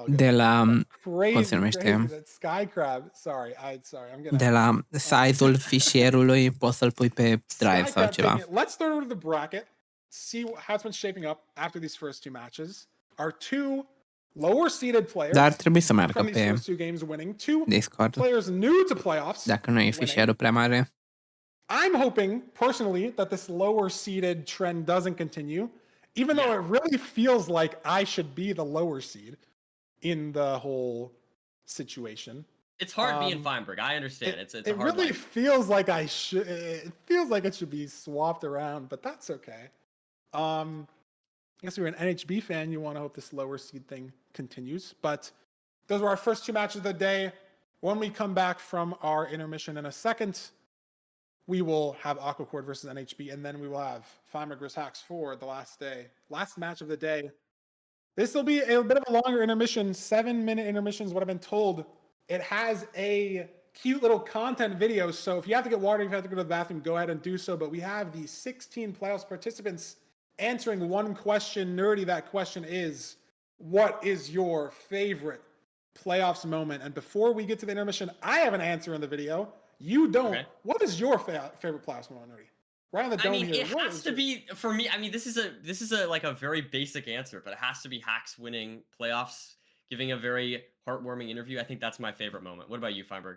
de la... Crazy, cum se numește? that Skycrab. Sorry, I'm gonna... De la size-ul fișierului poți să-l pui pe Drive sau Skycrab ceva. taking it. Let's throw it to the bracket, see how it's been shaping up after these first two matches. Our two lower seeded players Dar trebuie să meargă from these pe first two games winning. Two Discord, players new to playoffs. dacă nu e fișierul prea mare. I'm hoping personally that this lower seeded trend doesn't continue, even though it really feels like I should be the lower seed in the whole situation. It's hard being Feinberg. I understand. It's a hard really life. feels like I should. It feels like it should be swapped around, but that's okay. I guess if you're an NHB fan, you want to hope this lower seed thing continues. But those were our first two matches of the day. When we come back from our intermission in a second, we will have Aquacord versus NHB, and then we will have Feinberg versus Hacks for the last match of the day. This will be a bit of a longer intermission. 7-minute intermission is what I've been told it has a cute little content video. So if you have to get water, if you have to go to the bathroom, go ahead and do so. But we have the 16 playoffs participants answering one question. Nerdy, that question is, what is your favorite playoffs moment? And before we get to the intermission, I have an answer in the video. You don't. Okay. What is your favorite playoffs moment, Nerdy? Right on the dome here. It has to be for me. I mean, this is a like a very basic answer, but it has to be Hacks winning playoffs, giving a very heartwarming interview. I think that's my favorite moment. What about you, Feinberg?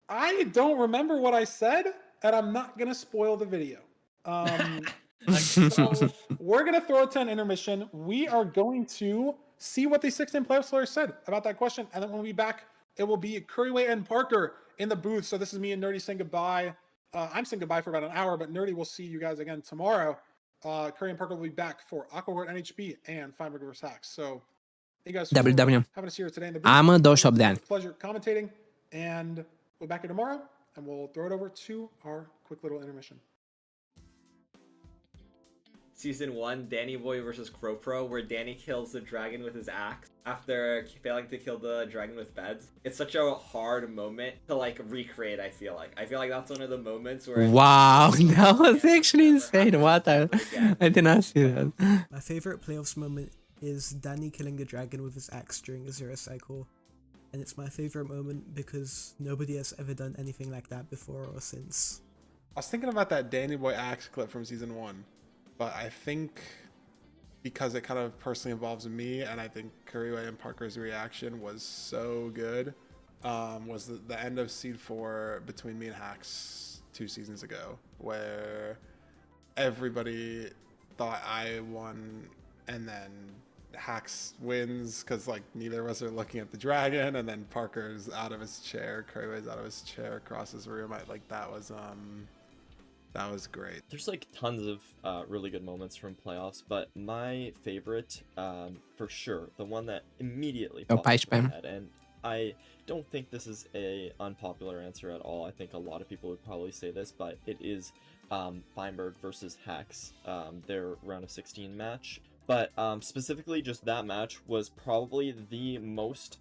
I don't remember what I said, and I'm not gonna spoil the video. So we're gonna throw it to an intermission. We are going to see what the 16 playoff players said about that question, and then when we be back, it will be Curryway and Parker in the booth. So this is me and Nerdy saying goodbye. I'm saying goodbye for about an hour, but Nerdy will see you guys again tomorrow. Curry and Parker will be back for Aquacourt NHB and Feinberg vs. Hacks. So thank you guys for having us here today in the booth. I'm a doshop then. Pleasure commentating, and we'll be back here tomorrow, and we'll throw it over to our quick little intermission. Season 1, Danny Boy versus CrowPro, where Danny kills the dragon with his axe after failing to kill the dragon with beds. It's such a hard moment to like recreate, I feel like. I feel like that's one of the moments where... Wow, that was actually insane. What? I did not see that. My favorite playoffs moment is Danny killing the dragon with his axe during the 0 cycle. And it's my favorite moment because nobody has ever done anything like that before or since. I was thinking about that Danny Boy axe clip from season 1. But I think because it kind of personally involves me, and I think Curryway and Parker's reaction was so good, was the end of Seed 4 between me and Hacks 2 seasons ago, where everybody thought I won, and then Hacks wins because like neither of us are looking at the dragon, and then Parker's out of his chair, Curryway's out of his chair across his room. That was great. There's like tons of really good moments from playoffs, but my favorite, for sure, the one that immediately popped into my head, and I don't think this is a unpopular answer at all. I think a lot of people would probably say this, but it is Feinberg versus Hacks, their round of 16 match. But specifically, just that match was probably the most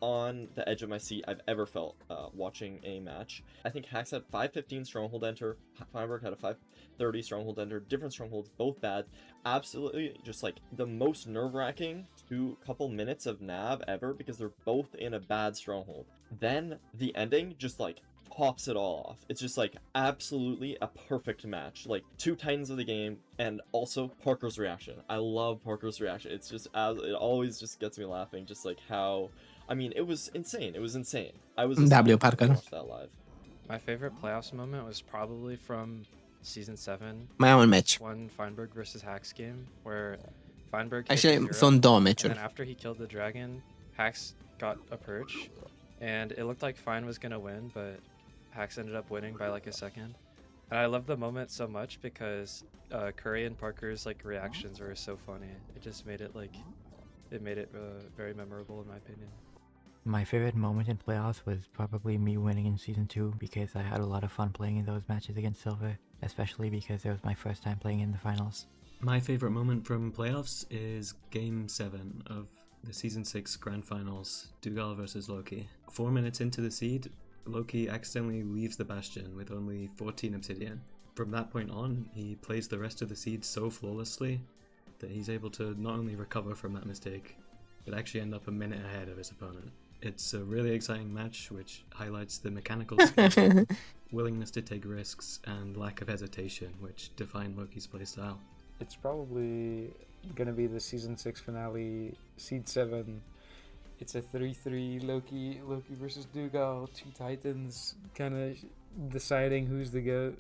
on the edge of my seat I've ever felt watching a match. I think Hacks had 515 Stronghold enter, Feinberg had a 530 Stronghold enter, different Strongholds, both bad. Absolutely just like the most nerve-wracking couple minutes of nav ever because they're both in a bad Stronghold. Then the ending just like tops it all off. It's just like absolutely a perfect match. Like 2 titans of the game, and also Parker's reaction. I love Parker's reaction. It's just it always just gets me laughing, just like how, I mean, it was insane. It was insane. I was W Parker. Watch that live. My favorite playoffs moment was probably from season 7. My own match. One Feinberg versus Hacks game where Feinberg Actually, sunt două meciuri. And then after he killed the dragon, Hacks got a perch, and it looked like Fein was gonna win, but Hacks ended up winning by like a second. And I love the moment so much because Curry and Parker's like reactions were so funny. It just made it like, it made it very memorable in my opinion. My favorite moment in playoffs was probably me winning in Season 2 because I had a lot of fun playing in those matches against Silver, especially because it was my first time playing in the finals. My favorite moment from playoffs is Game 7 of the Season 6 Grand Finals, Dugal versus Loki. 4 minutes into the seed, Loki accidentally leaves the Bastion with only 14 obsidian. From that point on, he plays the rest of the seed so flawlessly that he's able to not only recover from that mistake, but actually end up a minute ahead of his opponent. It's a really exciting match which highlights the mechanical skill, willingness to take risks, and lack of hesitation which define Loki's playstyle. It's probably gonna be the Season 6 finale, Seed 7. It's a 3-3 Loki versus Dugal, 2 Titans kind of deciding who's the GOAT.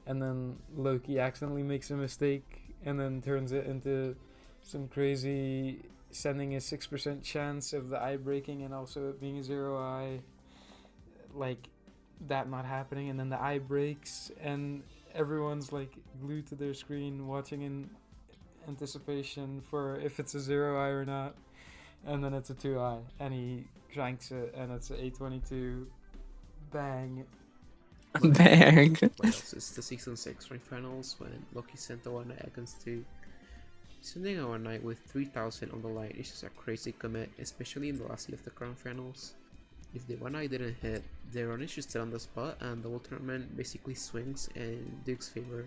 And then Loki accidentally makes a mistake and then turns it into some crazy, sending a 6% chance of the eye breaking and also it being a 0 eye. Like, that not happening, and then the eye breaks and everyone's like glued to their screen watching in anticipation for if it's a 0 eye or not. And then it's a 2 eye, and he cranks it, and it's an 822 bang. Bang. It's the Season 6 Grand Finals when Loki sent our night against 2. Sending our night with 3000 on the line is just a crazy commit, especially in the last year of the Grand Finals. if the 1i didn't hit, the Ronnie should sit on the spot and the whole tournament basically swings in Duke's favor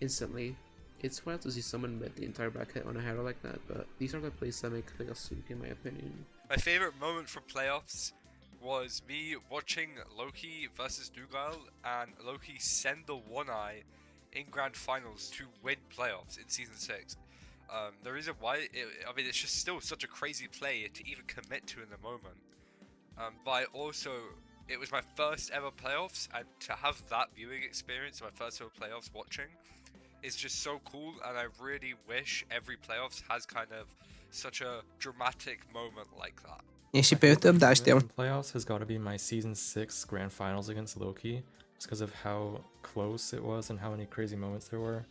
instantly. It's wild to see someone bet the entire bracket on a hero like that, but these are the plays that make playoffs sweet in my opinion. My favorite moment from playoffs was me watching Loki versus Dugal, and Loki send the 1i in grand finals to win playoffs in season 6. The reason why, I mean, it's just still such a crazy play to even commit to in the moment. But it was my first ever playoffs, and to have that viewing experience, my first ever playoffs watching, is just so cool, and I really wish every playoffs has kind of such a dramatic moment like that. E și pe YouTube, da, știu. Playoffs has got to be my season 6 grand finals against Loki, just because of how close it was and how many crazy moments there were.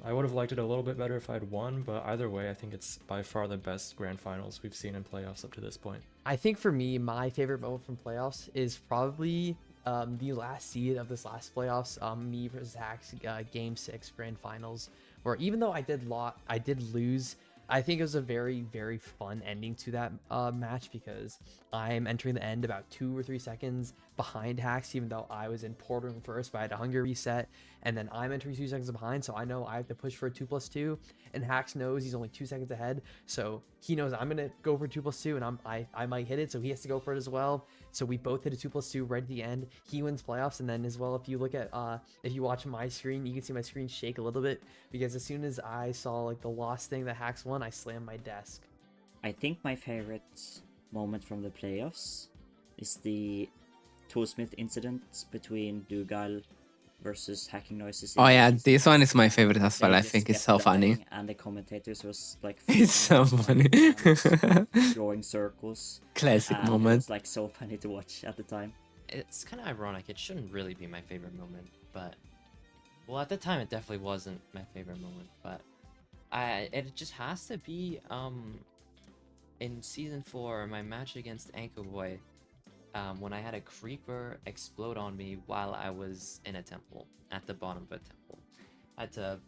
I would have liked it a little bit better if I'd won, but either way, I think it's by far the best grand finals we've seen in playoffs up to this point. I think for me, my favorite moment from playoffs is probably the last seed of this last playoffs, me versus Hacks, Game 6 grand finals, where even though I did lose, I think it was a very, very fun ending to that match, because I'm entering the end about 2 or 3 seconds behind Hacks, even though I was in portaling first, but I had a hunger reset, and then I'm entering 2 seconds behind, so I know I have to push for a 2+2, and Hacks knows he's only 2 seconds ahead, so he knows I'm gonna go for 2+2, and I might hit it, so he has to go for it as well. So we both hit a 2+2 right at the end. He wins playoffs, and then as well, if you look at if you watch my screen, you can see my screen shake a little bit, because as soon as I saw like the lost thing that Hacks won, I slammed my desk. I think my favorite moment from the playoffs is the Toolsmith incident between Dugal versus Hacking Noises. Oh yeah, this one is my favorite as well. I think it's so funny. And the commentators was like, it's so funny. drawing circles. Classic moment. It was like so funny to watch at the time. It's kind of ironic. It shouldn't really be my favorite moment, but well, at the time it definitely wasn't my favorite moment. But it just has to be in season 4, my match against Anchor Boy. When I had a creeper explode on me while I was in a temple, at the bottom of a temple. I had to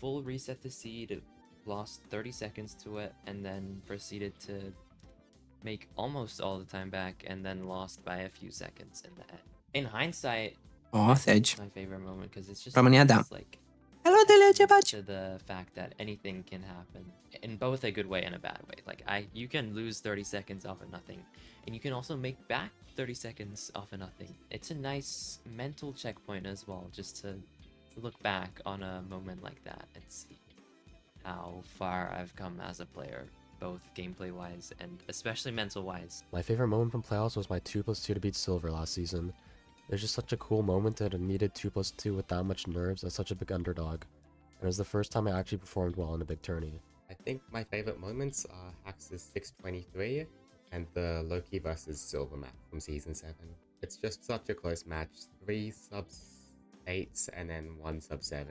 full reset the seed, lost 30 seconds to it, and then proceeded to make almost all the time back, and then lost by a few seconds in the end. In hindsight, it's my favorite moment, because it's just România, da. like Hello, ce faci? to the fact that anything can happen in both a good way and a bad way. Like you can lose 30 seconds off of nothing, and you can also make back 30 seconds off of nothing. It's a nice mental checkpoint as well, just to look back on a moment like that and see how far I've come as a player, both gameplay wise and especially mental wise. My favorite moment from playoffs was my 2+2 to beat Silver last season. It was just such a cool moment that I needed 2+2 with that much nerves as such a big underdog. And it was the first time I actually performed well in a big tourney. I think my favorite moments are Hax's 623 and the Loki versus Silver map from season 7. It's just such a close match. 3 sub-8s and then 1 sub-7.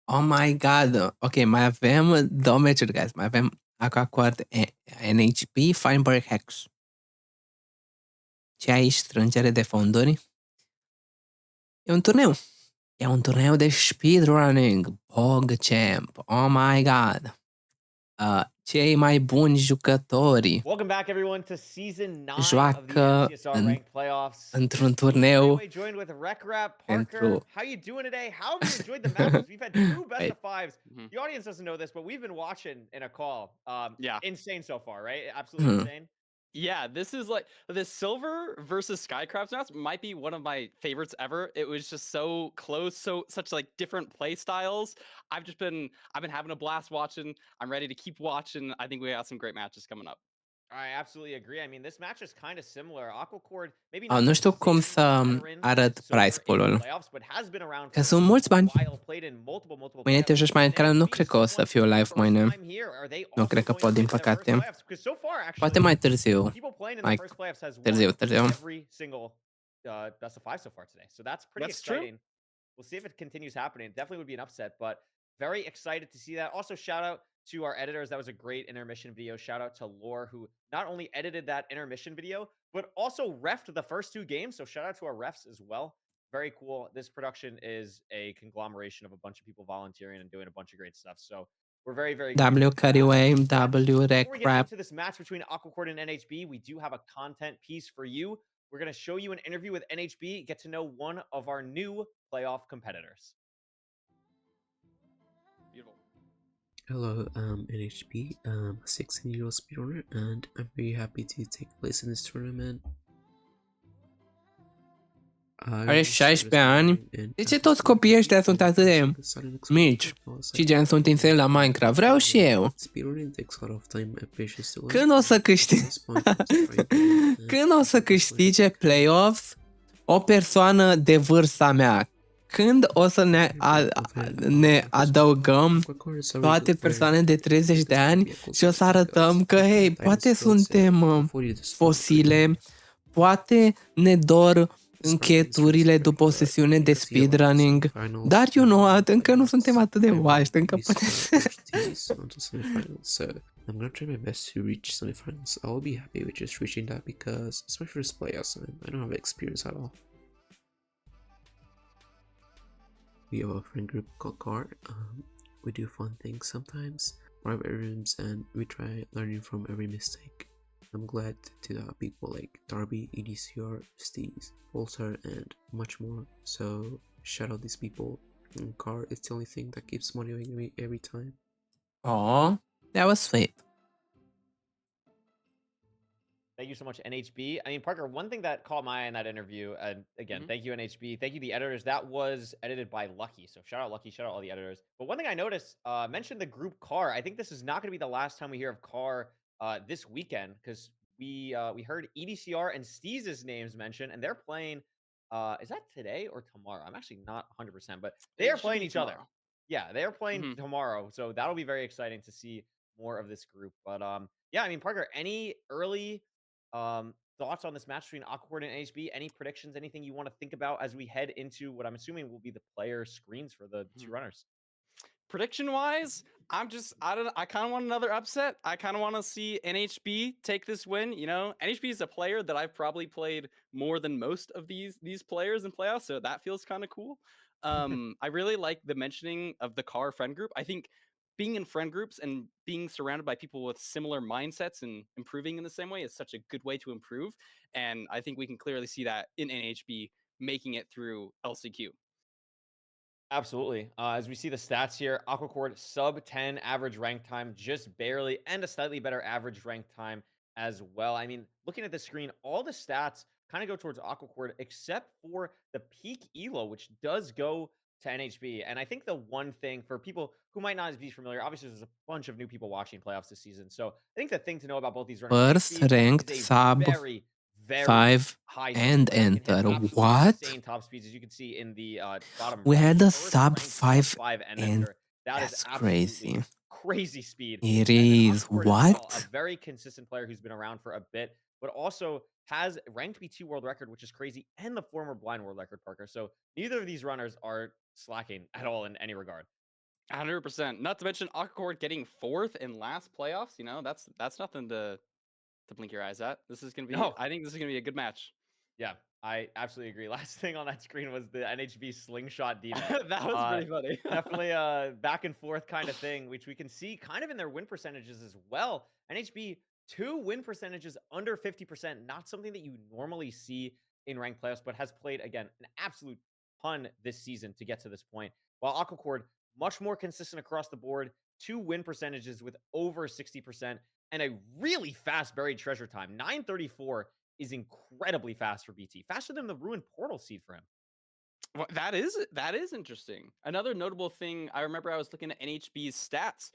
Oh my god. Ok, mai avem 2 meciuri, guys. Mai avem Aquacord NHP, Feinberg Hex. Ce aici? Strângere de fonduri. E un turneu. E un turneu de speedrunning. PogChamp. Oh my god. Cei mai buni jucători Welcome back, everyone, to season 9 joacă of the MCSR Ranked Playoffs. într-un turneu Joined with RecRap. pentru Parker, how you doing today? How have you enjoyed the matches? We've had 2 best of 5s. The audience doesn't know this, but we've been watching in a call. Yeah. Insane so far, right? Absolutely insane. Yeah, this is like the Silver versus Skycraft match might be one of my favorites ever. It was just so close, such like different play styles. I've been having a blast watching. I'm ready to keep watching. I think we got some great matches coming up. I absolutely agree. I mean, this match is kind of similar. Aquacord, maybe nu știu cum să arăt price pool-ul. Că sunt mulți bani. Mâine te joci Minecraft, nu cred că o să fiu live mâine. Nu cred că pot, din păcate. Poate mai târziu. Mai târziu. Every single best of 5 so far today. So that's pretty exciting. True. We'll see if it continues happening. It definitely would be an upset, but very excited to see that. Also, shout out to our editors. That was a great intermission video. Shout out to Lore, who not only edited that intermission video, but also refed the first 2 games. So shout out to our refs as well. very cool. This production is a conglomeration of a bunch of people volunteering and doing a bunch of great stuff. So we're very, very W grateful for that. Cutaway, But W before Rec we get Rap. into this match between Aquacord and NHB, we do have a content piece for you. We're going to show you an interview with NHB, get to know one of our new playoff competitors. Beautiful. Hello, NHB. I'm a 16-year-old speedrunner, and I'm very happy to take place in this tournament. Are 16 ani? De ce toți copiii ăștia sunt atât de mici? Și gen sunt inseri la Minecraft? Vreau și eu. Când o să câștige? Când o să câștige playoffs o persoană de vârsta mea? Când o să ne adăugăm toate persoane de 30 de ani și o să arătăm că, hei, poate suntem fosile, poate ne dor încheieturile după o sesiune de speedrunning, dar încă nu suntem atât de waști, încă putem... So I'm gonna try my best to reach semifinals. I will be happy with just reaching that because it's my first playoffs and I don't have experience at all. We have a friend group called Car. We do fun things sometimes, private rooms, and we try learning from every mistake. I'm glad to have people like Darby, EDCR, Steez, Volter, and much more. So shout out these people. And Car is the only thing that keeps motivating me every time. Aww, that was sweet. Thank you so much, NHB. I mean, Parker, one thing that caught my eye in that interview, and again, thank you, NHB. Thank you, the editors. That was edited by Lucky. So shout out Lucky, shout out all the editors. But one thing I noticed, mentioned the group Car. I think this is not going to be the last time we hear of Car this weekend, because we heard EDCR and Steez's names mentioned, and they're playing, is that today or tomorrow? I'm actually not 100%, but they are playing each other. Yeah, they are playing tomorrow. So that'll be very exciting to see more of this group. But yeah, I mean, Parker, any early thoughts on this match between Aquacord and NHB? Any predictions? Anything you want to think about as we head into what I'm assuming will be the player screens for the two runners? Prediction wise, I kind of want another upset. I kind of want to see NHB take this win. You know, NHB is a player that I've probably played more than most of these players in playoffs, so that feels kind of cool. I really like the mentioning of the Car friend group. I think being in friend groups and being surrounded by people with similar mindsets and improving in the same way is such a good way to improve. And I think we can clearly see that in NHB making it through LCQ. Absolutely. As we see the stats here, Aquacord sub 10 average rank time, just barely, and a slightly better average rank time as well. I mean, looking at the screen, all the stats kind of go towards Aquacord except for the peak elo, which does go to NHB. And I think the one thing for people who might not be familiar, obviously there's a bunch of new people watching playoffs this season. So I think the thing to know about both these runners, First ranked sub very 5 high and enter. What? insane top speeds, as you can see in the bottom We right. had a First sub ranked 5 and and enter. that's crazy. Crazy speed. It And then is. Aquacord as well, What? a very consistent player who's been around for a bit, but also has ranked B2 world record, which is crazy, and the former blind world record, Parker. So neither of these runners are slacking at all in any regard. 100%. Not to mention Aquacord getting 4th in last playoffs. You know, that's nothing to blink your eyes at. This is gonna be. No. I think this is gonna be a good match. Yeah, I absolutely agree. Last thing on that screen was the NHB slingshot demon. That was pretty funny. Definitely a back and forth kind of thing, which we can see kind of in their win percentages as well. NHB 2 win percentages under 50%, not something that you normally see in ranked playoffs, but has played, again, an absolute ton this season to get to this point. While Aquacord, much more consistent across the board, 2 win percentages with over 60%, and a really fast buried treasure time. 934 is incredibly fast for BT, faster than the ruined portal seed for him. Well, that is interesting. Another notable thing, I remember I was looking at NHB's stats.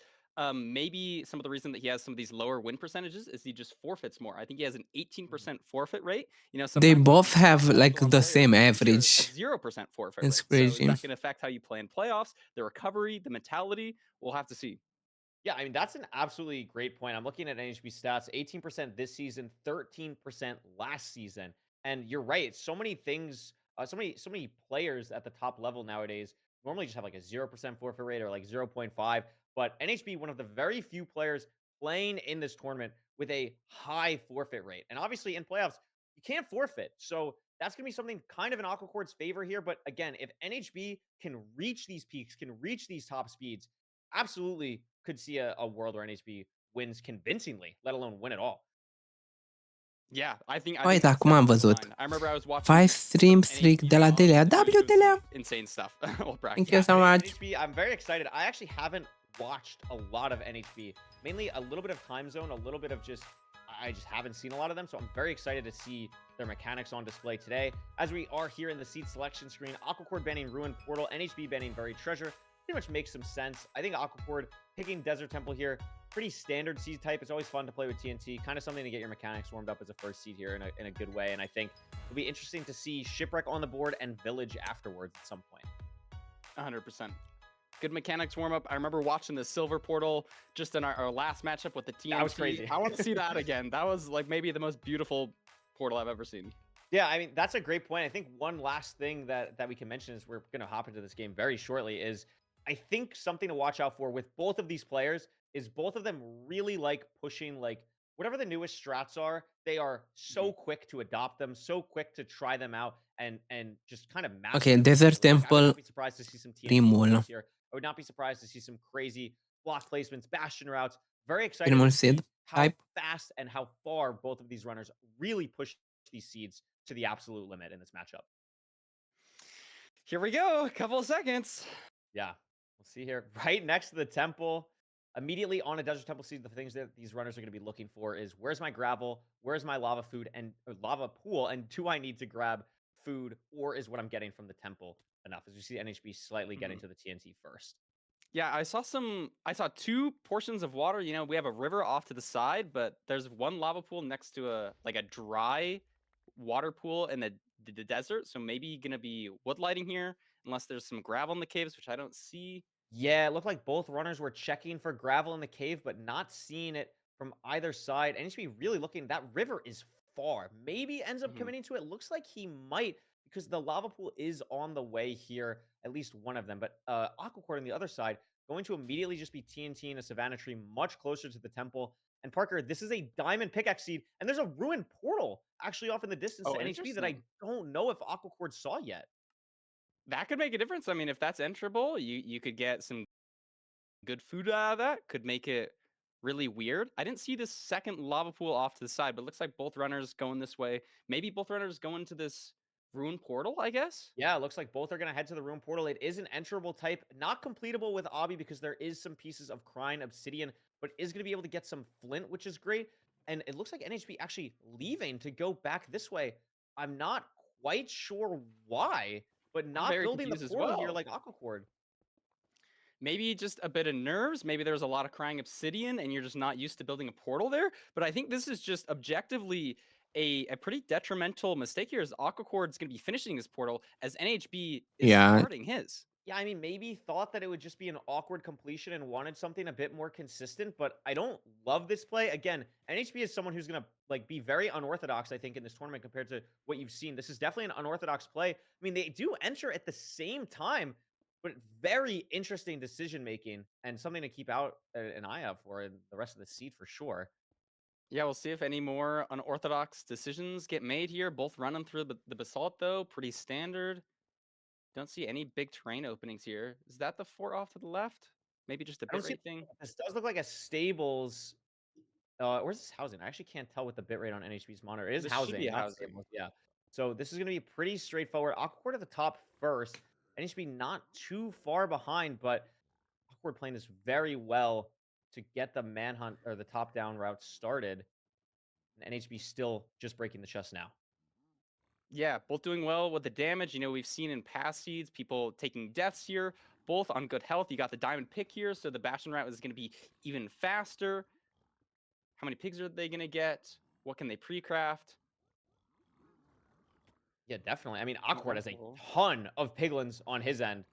Maybe some of the reason that he has some of these lower win percentages is he just forfeits more. I think he has an 18% forfeit rate. You know, They both have like the same average. 0% forfeit It's rate. crazy. So that can affect how you play in playoffs, the recovery, the mentality. We'll have to see. Yeah, I mean, that's an absolutely great point. I'm looking at NHB stats, 18% this season, 13% last season. And you're right. So many things, so many players at the top level nowadays normally just have like a 0% forfeit rate or like 0.5. But NHB, one of the very few players playing in this tournament with a high forfeit rate. And obviously in playoffs, you can't forfeit. So that's going to be something kind of in Aquacor's favor here. But again, if NHB can reach these peaks, can reach these top speeds, absolutely could see a world where NHB wins convincingly, let alone win it all. Yeah, I think Uite, that's acum am definitely the văzut. line. I remember I was watching 5 stream streak de la Delea. W Delea! insane stuff while Thank practicing. you so much. NHB, I'm very excited. I actually haven't watched a lot of NHB. Mainly a little bit of time zone, a little bit of just, I just haven't seen a lot of them. So I'm very excited to see their mechanics on display today. As we are here in the seed selection screen, Aquacord banning Ruin Portal, NHB banning Buried Treasure. Pretty much makes some sense. I think Aquacord picking Desert Temple here, pretty standard seed type. It's always fun to play with TNT. Kind of something to get your mechanics warmed up as a first seed here in a good way. And I think it'll be interesting to see Shipwreck on the board and Village afterwards at some point. 100%. Good mechanics warm up. I remember watching the Silver Portal just in our last matchup with the TNT. That was crazy. I want to see that again. That was like maybe the most beautiful portal I've ever seen. Yeah, I mean, that's a great point. I think one last thing that we can mention is we're going to hop into this game very shortly is I think something to watch out for with both of these players is both of them really like pushing like whatever the newest strats are. They are so quick to adopt them, so quick to try them out and just kind of master Ok, them. Desert Like, I would Temple, not be surprised to see some TNT primul. plays here. I would not be surprised to see some crazy block placements, bastion routes. Very excited Primul to see seed how type. fast and how far both of these runners really push these seeds to the absolute limit in this matchup. Here we go. A couple of seconds. Yeah, we'll see here. Right next to the temple, immediately on a Desert Temple seed, the things that these runners are going to be looking for is where's my gravel, where's my lava food and lava pool, and do I need to grab food, or is what I'm getting from the temple enough? As you see NHB slightly getting to the TNT first. Yeah, I saw 2 portions of water. You know, we have a river off to the side, but there's one lava pool next to a dry water pool in the desert. So maybe gonna be wood lighting here, unless there's some gravel in the caves, which I don't see. Yeah, it looked like both runners were checking for gravel in the cave, but not seeing it from either side. NHB really looking, that river is far. Maybe ends up committing to it. Looks like he might, because the lava pool is on the way here, at least one of them. But Aquacord on the other side, going to immediately just be TNT in a Savannah tree much closer to the temple. And Parker, this is a diamond pickaxe seed, and there's a ruined portal actually off in the distance to NHB that I don't know if Aquacord saw yet. That could make a difference. I mean, if that's enterable, you could get some good food out of that. Could make it really weird. I didn't see this second lava pool off to the side, but it looks like both runners going this way. Maybe both runners going to this ruin portal, I guess? Yeah, it looks like both are going to head to the ruin portal. It is an enterable type, not completable with Obby because there is some pieces of Crine Obsidian, but is going to be able to get some flint, which is great. And it looks like NHB actually leaving to go back this way. I'm not quite sure why, but not building the portal here like Aquacord. Maybe just a bit of nerves. Maybe there's a lot of crying obsidian and you're just not used to building a portal there. But I think this is just objectively a pretty detrimental mistake here as Aquacord's going to be finishing his portal as NHB is starting his. Yeah, I mean, maybe thought that it would just be an awkward completion and wanted something a bit more consistent, but I don't love this play. Again, NHB is someone who's going to like be very unorthodox, I think, in this tournament compared to what you've seen. This is definitely an unorthodox play. I mean, they do enter at the same time, but very interesting decision making and something to keep out an eye out for in the rest of the seed for sure. Yeah, we'll see if any more unorthodox decisions get made here. Both running through the basalt, though, pretty standard. Don't see any big terrain openings here. Is that the fort off to the left? Maybe just a bitrate thing? This does look like a stables. Where's this housing? I actually can't tell with the bitrate on NHB's monitor. It is This housing, should be not housing. stables. Yeah. So this is going to be pretty straightforward. Aquacord at the top first. NHB not too far behind, but Aquacord playing this very well to get the manhunt or the top-down route started. And NHB still just breaking the chest now. Yeah, both doing well with the damage. You know, we've seen in past seeds, people taking deaths here, both on good health. You got the diamond pick here, so the bastion route is going to be even faster. How many pigs are they going to get? What can they pre-craft? Yeah, definitely. I mean, Aquacord has a ton of piglins on his end.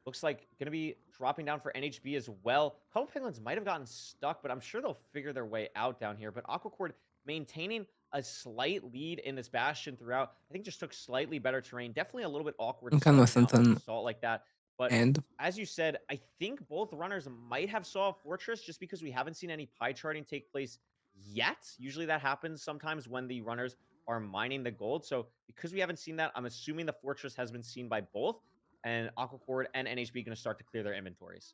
Looks like going to be dropping down for NHB as well. A couple piglins might have gotten stuck, but I'm sure they'll figure their way out down here. But Aquacord maintaining a slight lead in this bastion throughout. I think just took slightly better terrain. Definitely a little bit awkward starting out with assault like that. But as you said, I think both runners might have saw a fortress just because we haven't seen any pie charting take place yet. Usually that happens sometimes when the runners are mining the gold. So because we haven't seen that, I'm assuming the fortress has been seen by both, and Aquacord and NHB going to start to clear their inventories.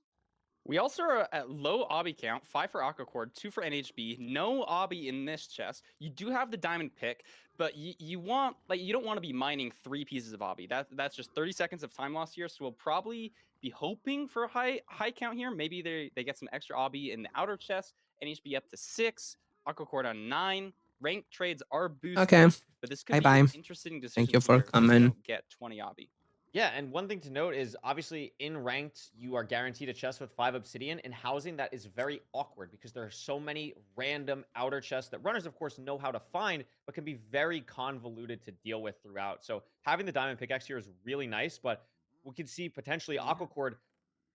We also are at low obby count, 5 for Aquacord, 2 for NHB. No obby in this chest. You do have the diamond pick, but you want, like, you don't want to be mining 3 pieces of obby. That's just 30 seconds of time lost here. So we'll probably be hoping for a high count here. Maybe they get some extra obby in the outer chest. NHB up to 6, Aquacord on 9. Rank trades are boosted, Okay. but this could be Bye-bye. an interesting decision. Thank you for here if they coming. don't get 20 obby. Yeah, and one thing to note is obviously in ranked, you are guaranteed a chest with 5 obsidian. In housing, that is very awkward because there are so many random outer chests that runners, of course, know how to find, but can be very convoluted to deal with throughout. So having the diamond pickaxe here is really nice, but we can see potentially Aquacord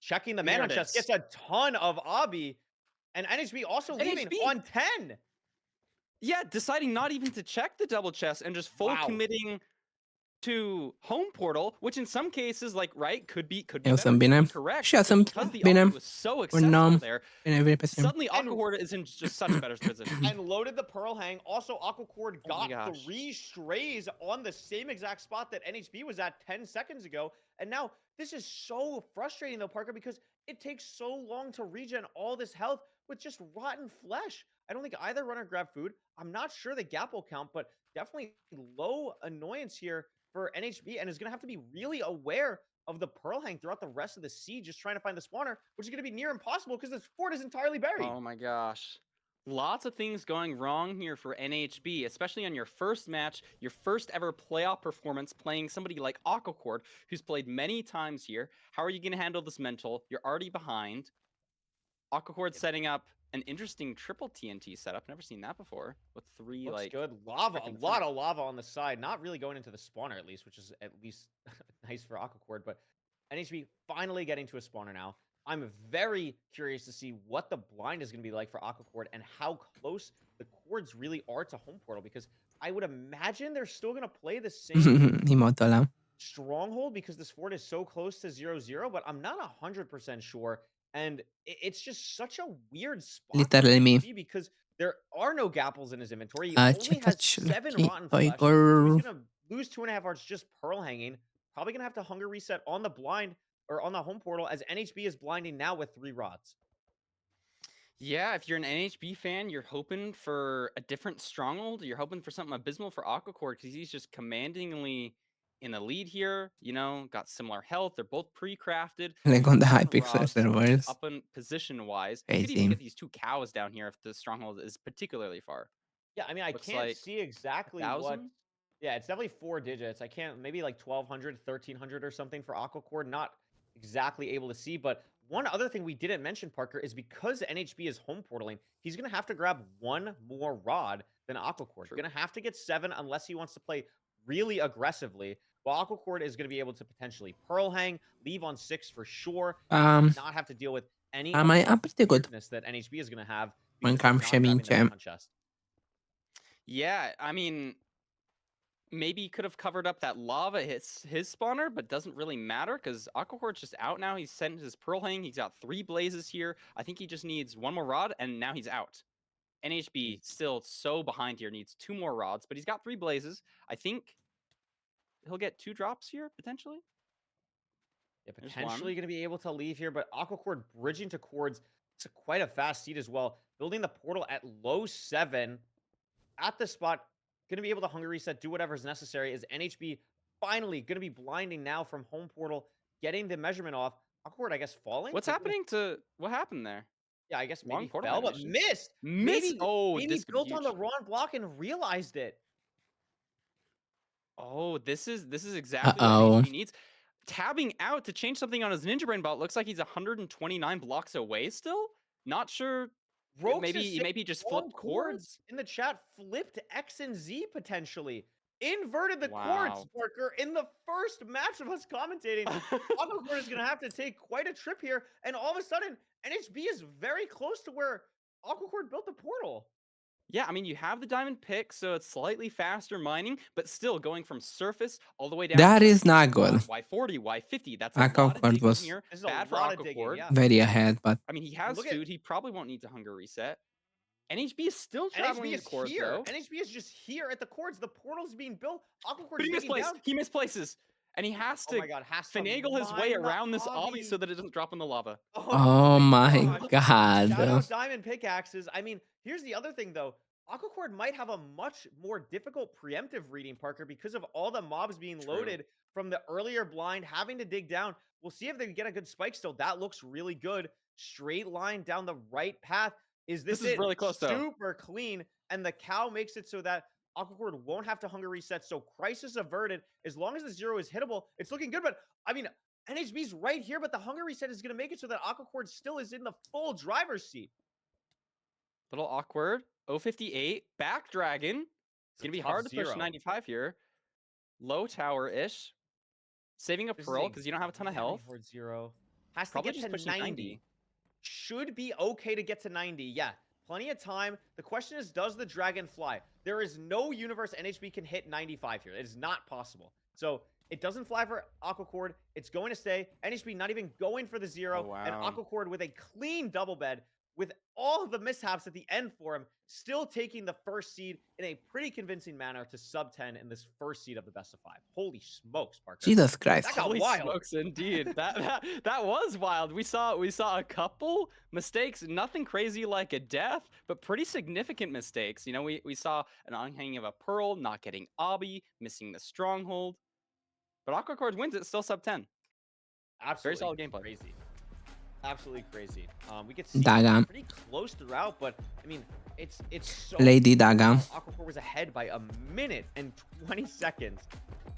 checking the mana chest, gets a ton of obby, and NHB also leaving on 10. Yeah, deciding not even to check the double chest and just full committing to home portal, which in some cases, like, right, could be Eu better, sunt could bine. be correct. Și eu but sunt because the bine. ulti was so accessible there, suddenly Aquacord is in just such a better position. And loaded the Pearl Hang. Also, Aquacord got 3 strays on the same exact spot that NHB was at 10 seconds ago. And now this is so frustrating, though, Parker, because it takes so long to regen all this health with just rotten flesh. I don't think either runner grabbed food. I'm not sure the gap will count, but definitely low annoyance here for NHB, and is going to have to be really aware of the Pearl Hang throughout the rest of the siege, just trying to find the spawner, which is going to be near impossible because this fort is entirely buried. Oh my gosh. Lots of things going wrong here for NHB, especially on your first match, your first ever playoff performance, playing somebody like Aquacord, who's played many times here. How are you going to handle this mental? You're already behind. Aquacord setting up an interesting triple TNT setup. Never seen that before. With 3 Looks like good. Lava, a lot of lava on the side. Not really going into the spawner at least, which is at least nice for Aquacord. But NHB finally getting to a spawner now. I'm very curious to see what the blind is going to be like for Aquacord and how close the cords really are to home portal, because I would imagine they're still going to play the same stronghold because this fort is so close to 0-0, but I'm not 100% sure. And it's just such a weird spot Literally. because there are no gapples in his inventory. He only has 7 rotten flesh. He's Tiger. going to lose 2.5 hearts just Pearl Hanging. Probably going to have to hunger reset on the blind or on the home portal, as NHB is blinding now with 3 rods. Yeah, if you're an NHB fan, you're hoping for a different stronghold. You're hoping for something abysmal for Aquacord because he's just commandingly in the lead here. You know, got similar health. They're both pre-crafted. Like on the Hypixel servers. Up in position-wise. You Crazy. could even get these 2 cows down here if the stronghold is particularly far. Yeah, I mean, I Looks can't like see exactly what... 1,000? Yeah, it's definitely 4 digits. I can't... Maybe like 1,200, 1,300 or something for Aquacord. Not exactly able to see, but one other thing we didn't mention, Parker, is because NHB is home portaling, he's going to have to grab 1 more rod than Aquacord. Going to have to get 7 unless he wants to play really aggressively. While Aquacord is going to be able to potentially Pearl Hang, leave on 6 for sure, and not have to deal with any of the weirdness that NHB is going to have. Yeah, I mean, maybe he could have covered up that lava hits his spawner, but doesn't really matter because Aquacore's just out now. He's sent his Pearl Hang. He's got 3 blazes here. I think he just needs 1 more rod, and now he's out. NHB still so behind here, needs 2 more rods, but he's got 3 blazes. I think he'll get 2 drops here, potentially. Yeah, potentially going to be able to leave here, but Aquacord bridging to cords. It's quite a fast seed as well. Building the portal at low 7 at the spot. Going to be able to hunger reset, do whatever is necessary. Is NHB finally going to be blinding now from home portal, getting the measurement off. Aquacord, I guess, falling. What's happening to... What happened there? Yeah, I guess maybe portal fell, but animation. missed. Missed? Maybe This could be built on the huge. wrong block and realized it. Oh, this is exactly what NHB needs. Tabbing out to change something on his Ninja Brain bot. Looks like he's 129 blocks away still. Not sure. Maybe just flipped cords. In the chat, flipped X and Z potentially. Inverted the cords, Parker, in the first match of us commentating. Aquacord is going to have to take quite a trip here. And all of a sudden, NHB is very close to where Aquacord built the portal. Yeah, I mean, you have the diamond pick, so it's slightly faster mining, but still going from surface all the way down. That is not good. Y40, Y50. That's a lot of Aquacord digging was here. Bad for Aquacord. very ahead, but I mean, he has food. He probably won't need to hunger reset. NHB is still traveling NHB the is cords, here. though. NHB is just here at the cords. The portal's being built. Aquacord But he digging misplaces. down. He misplaces. And he has Oh to my god, has to finagle his way mine the around this obby obby. so that it doesn't drop in the lava. Oh my Shout god. out Diamond Pickaxes. I mean, here's the other thing though. Aquacord might have a much more difficult preemptive reading, Parker, because of all the mobs being loaded from the earlier blind, having to dig down. We'll see if they get a good spike still. That looks really good. Straight line down the right path. Is this is it? really close, though. Super clean. And the cow makes it so that Aquacord won't have to hunger reset. So crisis averted. As long as the 0 is hittable, it's looking good. But I mean, NHB's right here, but the hunger reset is going to make it so that Aquacord still is in the full driver's seat. Little awkward. 058. Back dragon. It's going to be hard to push 95 here. Low tower-ish. Saving a pearl because you don't have a ton of health. 0. Has to Probably get just to pushing 90. Should be okay to get to 90. Yeah, plenty of time. The question is, does the dragon fly? There is no universe NHB can hit 95 here. It is not possible. So it doesn't fly for Aquacord. It's going to stay. NHB not even going for the 0. Oh, wow. And Aquacord with a clean double bed with all of the mishaps at the end for him, still taking the first seed in a pretty convincing manner to sub 10 in this first seed of the best of 5. Holy smokes, Parker. Jesus Christ. That got Holy wild. smokes, indeed. That was wild. We saw a couple mistakes, nothing crazy like a death, but pretty significant mistakes. You know, we saw an unhanging of a pearl, not getting obby, missing the stronghold. But Aquacord wins it, still sub 10. Absolutely. Very solid gameplay. Crazy. Absolutely crazy. We get seen Daga. pretty close throughout, but I mean, it's so Lady Daga. Aquacord was ahead by a minute and 20 seconds,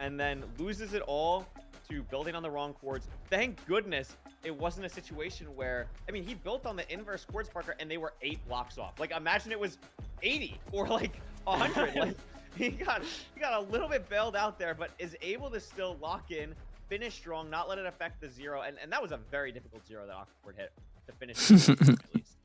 and then loses it all to building on the wrong chords. Thank goodness it wasn't a situation where, I mean, he built on the inverse chords, Parker, and they were 8 blocks off. Like, imagine it was 80 or like 100. Like, he got a little bit bailed out there, but is able to still lock in, finish strong, not let it affect the 0, and that was a very difficult 0 that Aquacord hit to finish at least.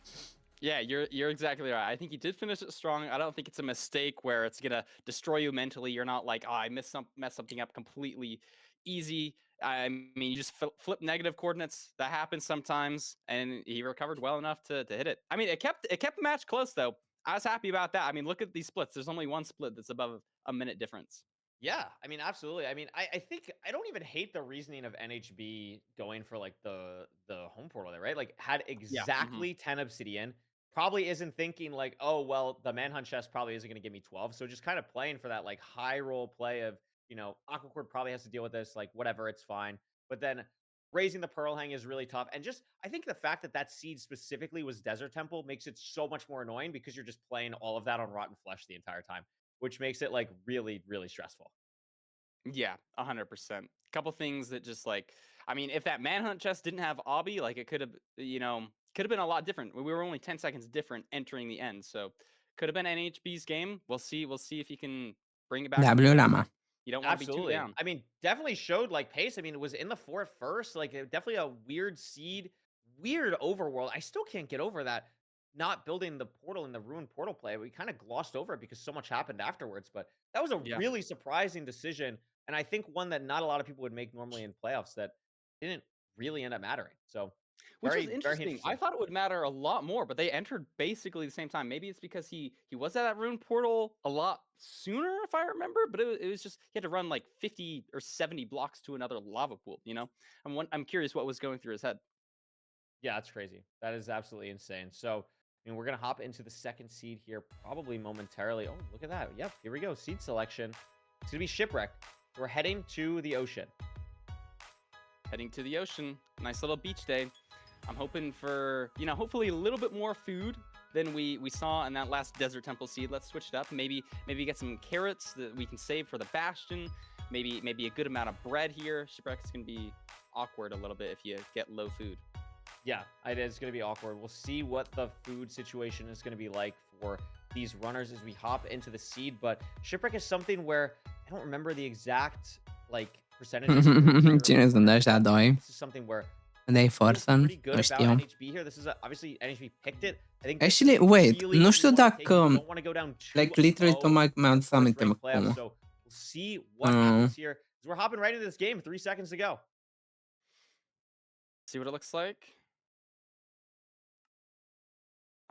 Yeah, you're exactly right. I think he did finish it strong. I don't think it's a mistake where it's gonna destroy you mentally. You're not like, oh, I messed something up completely easy. I mean, you just flip negative coordinates. That happens sometimes, and he recovered well enough to hit it. I mean, it kept the match close though. I was happy about that. I mean, look at these splits. There's only one split that's above a minute difference. Yeah, I mean, absolutely. I mean, I think I don't even hate the reasoning of NHB going for like the home portal there, right? Like had exactly 10 obsidian, probably isn't thinking like, oh, well, the manhunt chest probably isn't going to give me 12. So just kind of playing for that like high roll play of, you know, Aquacord probably has to deal with this, like whatever, it's fine. But then raising the pearl hang is really tough. And just, I think the fact that that seed specifically was Desert Temple makes it so much more annoying because you're just playing all of that on Rotten Flesh the entire time, which makes it like really, really stressful. Yeah, 100%. Couple things that just like, I mean, if that manhunt chest didn't have obby, like it could have, you know, could have been a lot different. We were only 10 seconds different entering the end, so could have been NHB's game. We'll see if he can bring it back. You don't want to be too down. I mean, definitely showed like pace. I mean, it was in the 4 at first, like definitely a weird seed, weird overworld. I still can't get over that. Not building the portal in the ruined portal play. We kind of glossed over it because so much happened afterwards, but that was a really surprising decision. And I think one that not a lot of people would make normally in playoffs that didn't really end up mattering. So Which very, was interesting. very interesting. I thought it would matter a lot more, but they entered basically the same time. Maybe it's because he was at that ruined portal a lot sooner, if I remember. But it was just he had to run like 50 or 70 blocks to another lava pool. You know, I'm curious what was going through his head. Yeah, that's crazy. That is absolutely insane. So, I mean, we're gonna hop into the second seed here, probably momentarily. Oh, look at that. Yep, here we go. Seed selection. It's gonna be Shipwreck. We're heading to the ocean. Heading to the ocean. Nice little beach day. I'm hoping for, you know, hopefully a little bit more food than we saw in that last Desert Temple seed. Let's switch it up. Maybe get some carrots that we can save for the Bastion. Maybe a good amount of bread here. Shipwreck's gonna be awkward a little bit if you get low food. Yeah, it is going to be awkward. We'll see what the food situation is going to be like for these runners as we hop into the seed. But Shipwreck is something where I don't remember the exact like percentages. Cine sunt ăștia doi? This is something where De forță, pretty good nu about știu. NHB here. This is obviously NHB picked it. I think Actually, wait, nu știu dacă, like, literally tocmai mi-am adus aminte cum. So we'll see what happens here. We're hopping right into this game. 3 seconds to go. See what it looks like.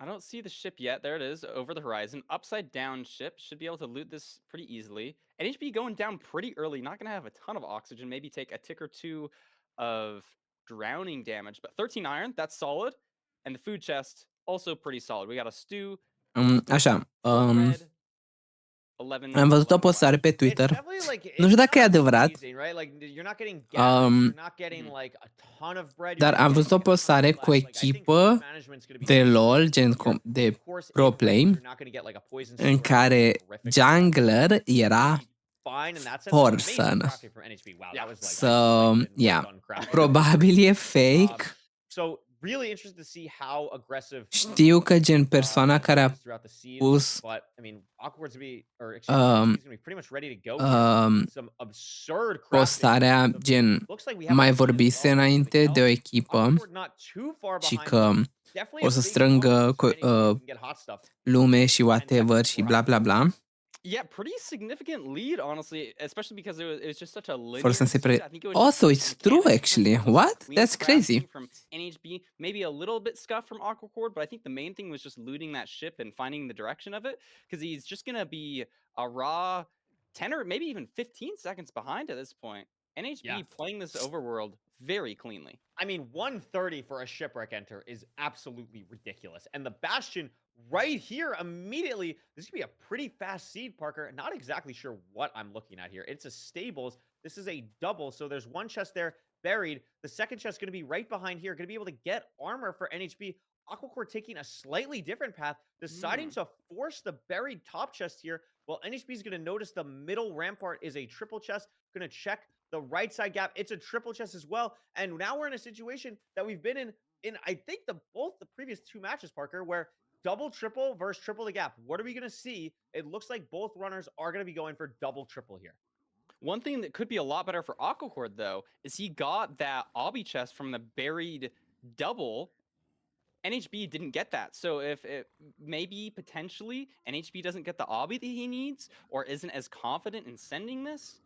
I don't see the ship yet. There it is, over the horizon. Upside down ship. Should be able to loot this pretty easily. NHB going down pretty early. Not going to have a ton of oxygen. Maybe take a tick or two of drowning damage. But 13 iron, that's solid. And the food chest, also pretty solid. We got a stew. Așa, Bread. 11. am văzut o postare pe Twitter. Nu știu dacă e adevărat. Dar am văzut o postare cu o echipă de LoL, gen de pro play, în care jungler era Forsen. So, yeah, probabil e fake. Really interested to see how aggressive. Știu că gen persoana care a pus postarea, gen, mai vorbise înainte de o echipă și că o să strângă lume și whatever și bla bla bla. Yeah, pretty significant lead, honestly, especially because it was just such a linear. I think it was so it's true, actually. What? That's crazy. From NHB, maybe a little bit scuffed from Aquacord, but I think the main thing was just looting that ship and finding the direction of it, because he's just gonna be a raw 10 or maybe even 15 seconds behind at this point. NHB playing this overworld very cleanly. I mean, 130 for a shipwreck enter is absolutely ridiculous. And the Bastion right here immediately, this is going to be a pretty fast seed, Parker. Not exactly sure what I'm looking at here. It's a stables. This is a double. So there's one chest there buried. The second chest is going to be right behind here. Going to be able to get armor for NHB. Aquacore taking a slightly different path, deciding to force the buried top chest here. Well, NHB is going to notice the middle rampart is a triple chest. Going to check the right side gap. It's a triple chest as well. And now we're in a situation that we've been in I think both the previous two matches, Parker, where double triple versus triple the gap. What are we going to see? It looks like both runners are going to be going for double triple here. One thing that could be a lot better for Aquacord, though, is he got that obby chest from the buried double. NHB didn't get that. So if maybe potentially NHB doesn't get the obby that he needs or isn't as confident in sending this.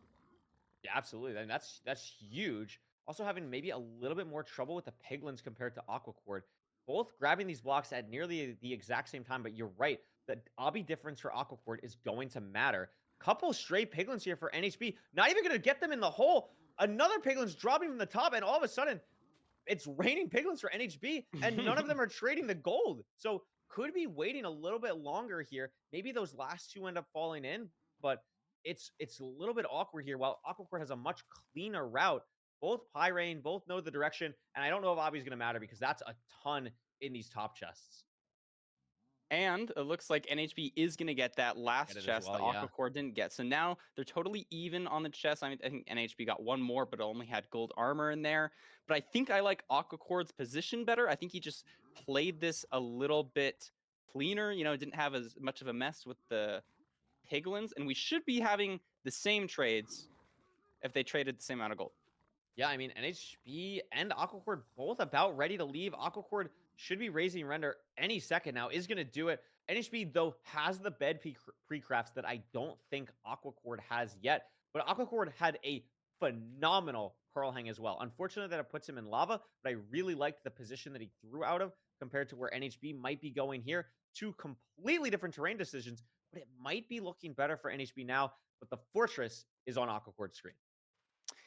Yeah, absolutely. I mean, that's huge. Also having maybe a little bit more trouble with the piglins compared to Aquacord. Both grabbing these blocks at nearly the exact same time, but you're right. The obby difference for Aquacord is going to matter. Couple straight piglins here for NHB. Not even going to get them in the hole. Another piglin's dropping from the top, and all of a sudden, it's raining piglins for NHB, and none of them are trading the gold. So could be waiting a little bit longer here. Maybe those last two end up falling in, but it's a little bit awkward here. While Aquacord has a much cleaner route, both Pyrain, both know the direction, and I don't know if Obby's going to matter because that's a ton in these top chests. And it looks like NHB is going to get that last chest that Aquacord didn't get. So now they're totally even on the chest. I mean, I think NHB got one more, but only had gold armor in there. But I think I like Aquacord's position better. I think he just played this a little bit cleaner. You know, didn't have as much of a mess with the piglins. And we should be having the same trades if they traded the same amount of gold. Yeah, I mean, NHB and Aquacord both about ready to leave. Aquacord should be raising render any second now, is going to do it. NHB, though, has the bed pre-crafts that I don't think Aquacord has yet. But Aquacord had a phenomenal Pearl Hang as well. Unfortunately, that it puts him in lava, but I really liked the position that he threw out of compared to where NHB might be going here. Two completely different terrain decisions, but it might be looking better for NHB now. But the fortress is on Aquacord's screen.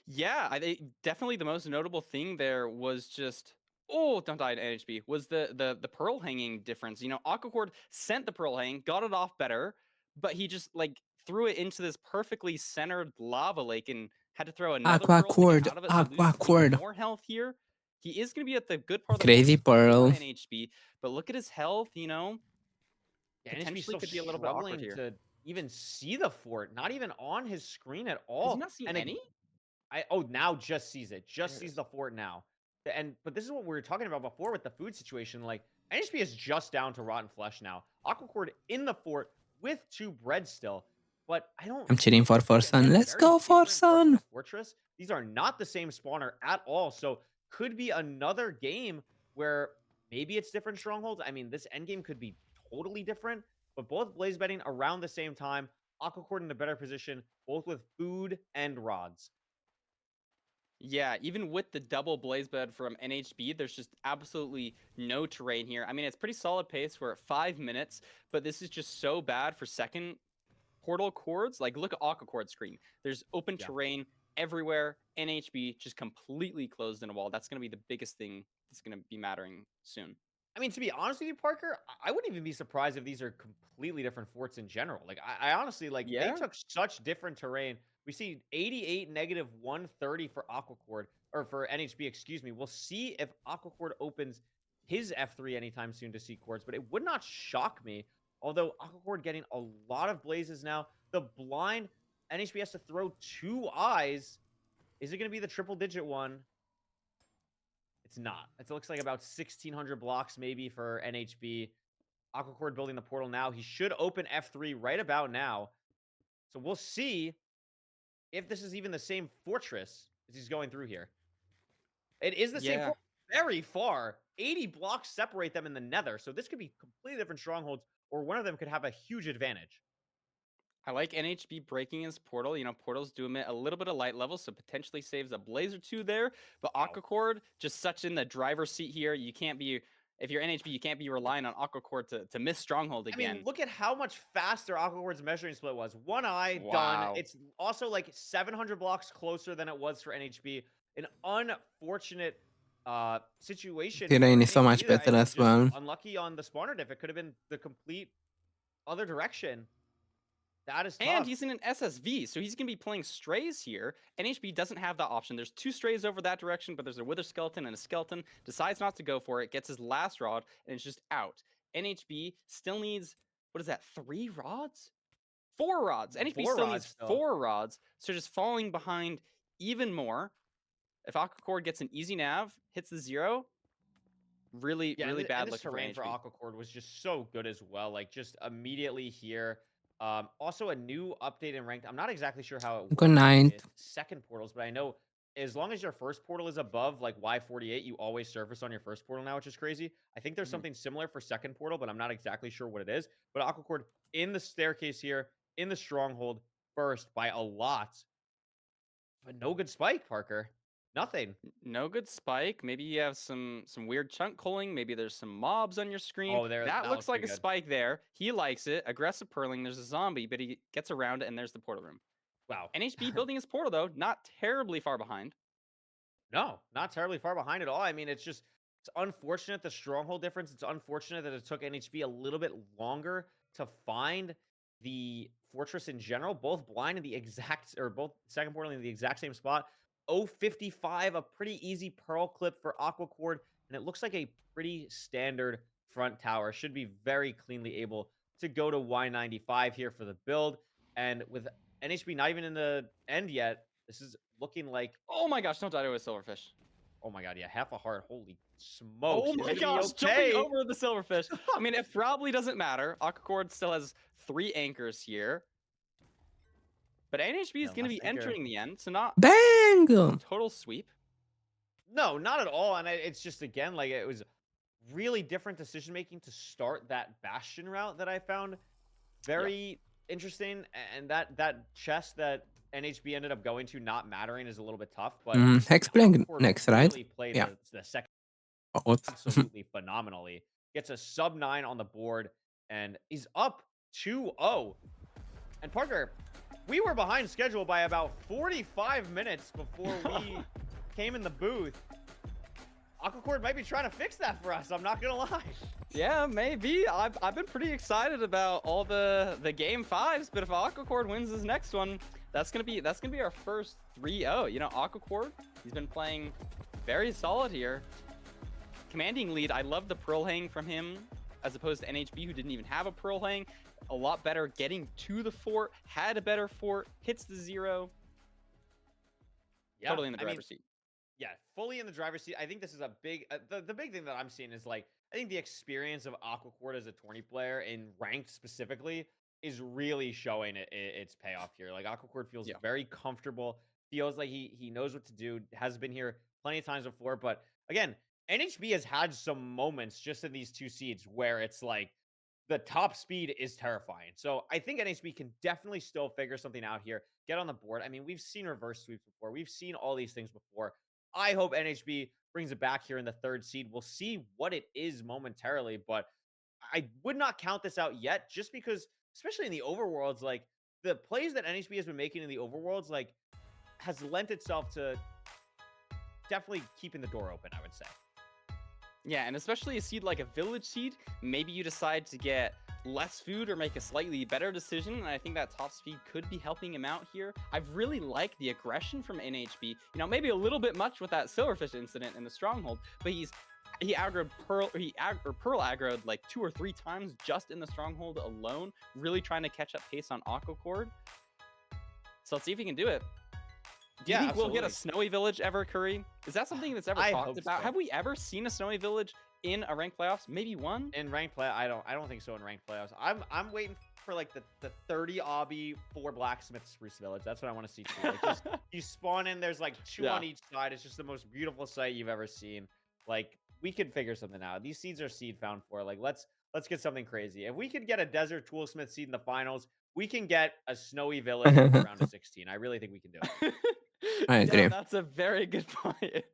Yeah, definitely the most notable thing there was just, don't die to NHB, was the Pearl Hanging difference. You know, Aquacord sent the Pearl Hang, got it off better, but he just, like, threw it into this perfectly centered lava lake and had to throw another Pearl out of it to lose more health here. He is going to be at the good part of the Crazy Pearl. NHB, but look at his health, you know. Yeah, potentially could be a little bit awkward here. To even see the fort, not even on his screen at all. Does he not see any? Now just sees it. Just sees the fort now. But this is what we were talking about before with the food situation. Like, NHB is just down to rotten flesh now. Aquacord in the fort with 2 bread still. But I'm cheating for Forsen. Let's go, Forsen. Fortress. These are not the same spawner at all. So could be another game where maybe it's different strongholds. I mean, this endgame could be totally different. But both blaze betting around the same time. Aquacord in a better position, both with food and rods. Yeah, even with the double blaze bed from NHB, there's just absolutely no terrain here. I mean, it's pretty solid pace. We're at 5 minutes, but this is just so bad for second portal chords. Like, look at Aqua Chord screen. There's open terrain everywhere. NHB just completely closed in a wall. That's going to be the biggest thing that's going to be mattering soon. I mean, to be honest with you, Parker, I wouldn't even be surprised if these are completely different forts in general. Like, I honestly, like, they took such different terrain. We see 88 negative 130 for Aquacord, or for NHB, excuse me. We'll see if Aquacord opens his F3 anytime soon to see chords, but it would not shock me. Although Aquacord getting a lot of blazes now. The blind, NHB has to throw 2 eyes. Is it going to be the triple digit one? It's not. It looks like about 1,600 blocks maybe for NHB. Aquacord building the portal now. He should open F3 right about now. So we'll see if this is even the same fortress as he's going through here. It is the same fortress. Very far. 80 blocks separate them in the nether. So this could be completely different strongholds, or one of them could have a huge advantage. I like NHB breaking his portal. You know, portals do emit a little bit of light level, so potentially saves a blaze or 2 there. But Aquacord just such in the driver's seat here. You can't be, if you're NHB, you can't be relying on Aquacord to miss Stronghold again. I mean, look at how much faster Aquacord's measuring split was. 1 eye done. It's also like 700 blocks closer than it was for NHB. An unfortunate situation. Terrain is so much better as well. Unlucky on the spawner diff. It could have been the complete other direction. That is tough. And he's in an SSV, so he's going to be playing strays here. NHB doesn't have that option. There's 2 strays over that direction, but there's a wither skeleton and a skeleton. Decides not to go for it, gets his last rod, and it's just out. NHB still needs, what is that, 3 rods? 4 rods. NHB still needs 4 rods, so just falling behind even more. If Aquacord gets an easy nav, hits the 0, really bad looking for terrain NHB. for Aquacord was just so good as well. Like, just immediately here. Also a new update in ranked. I'm not exactly sure how it works. Good night. Second portals, but I know as long as your first portal is above like Y48, you always surface on your first portal now, which is crazy. I think there's something similar for second portal, but I'm not exactly sure what it is. But Aquacord in the staircase here, in the stronghold, first by a lot. But no good spike, Parker. Nothing. No good spike. Maybe you have some weird chunk culling. Maybe there's some mobs on your screen. Oh, that looks like a spike there. He likes it. Aggressive purling. There's a zombie, but he gets around it, and there's the portal room. Wow. NHB building his portal, though, not terribly far behind. No, not terribly far behind at all. I mean, it's unfortunate, the stronghold difference. It's unfortunate that it took NHB a little bit longer to find the fortress in general. Both blind in the exact, or both second portal in the exact same spot. 055, a pretty easy pearl clip for Aquacord, and it looks like a pretty standard front tower. Should be very cleanly able to go to Y95 here for the build. And with NHB not even in the end yet, this is looking like... Oh my gosh, don't die to a silverfish. Oh my god, yeah, half a heart. Holy smokes. Oh my gosh, jumping over the silverfish. I mean, it probably doesn't matter. Aquacord still has 3 anchors here. But NHB is going to be entering the end, so not Bang! Total sweep. No, not at all. And it's just, again, like, it was really different decision making to start that Bastion route that I found very interesting. And that chest that NHB ended up going to not mattering is a little bit tough. But Explain next, right? Really played Yeah. the second absolutely phenomenally. Gets a sub 9 on the board and he's up 2-0. And Parker, we were behind schedule by about 45 minutes before we came in the booth. Aquacord might be trying to fix that for us. I'm not gonna lie. Yeah, maybe. I've been pretty excited about all the game 5s, but if Aquacord wins this next one, that's gonna be our first 3-0. You know, Aquacord, he's been playing very solid here. Commanding lead. I love the pearl hang from him, as opposed to NHB, who didn't even have a pearl hang. A lot better getting to the fort, had a better fort, hits the 0. Yeah, totally in the driver's seat. Yeah, fully in the driver's seat. I think this is a big, the big thing that I'm seeing is like, I think the experience of Aquacord as a tourney player in ranked specifically is really showing its payoff here. Like Aquacord feels very comfortable, feels like he knows what to do, has been here plenty of times before. But again, NHB has had some moments just in these 2 seeds where it's like, the top speed is terrifying. So I think NHB can definitely still figure something out here, get on the board. I mean, we've seen reverse sweeps before. We've seen all these things before. I hope NHB brings it back here in the 3rd seed. We'll see what it is momentarily, but I would not count this out yet just because, especially in the overworlds, like the plays that NHB has been making in the overworlds, like has lent itself to definitely keeping the door open, I would say. Yeah, and especially a seed like a village seed, maybe you decide to get less food or make a slightly better decision, and I think that top speed could be helping him out here. I've really liked the aggression from NHB. You know, maybe a little bit much with that Silverfish incident in the Stronghold, but he aggroed Pearl, Pearl aggroed like 2 or 3 times just in the Stronghold alone, really trying to catch up pace on Aquacord. So let's see if he can do it. Do you think we'll get a snowy village ever, Curry? Is that something that's ever talked about? So. Have we ever seen a snowy village in a ranked playoffs? Maybe one? In ranked play, I don't think so in ranked playoffs. I'm waiting for like the 30 obby 4 blacksmith spruce village. That's what I want to see too. Like just you spawn in, there's like 2 on each side. It's just the most beautiful sight you've ever seen. Like we could figure something out. These seeds are seed found for. Like let's get something crazy. If we could get a desert toolsmith seed in the finals, we can get a snowy village in the round of 16. I really think we can do it. I agree. Yeah, that's a very good point.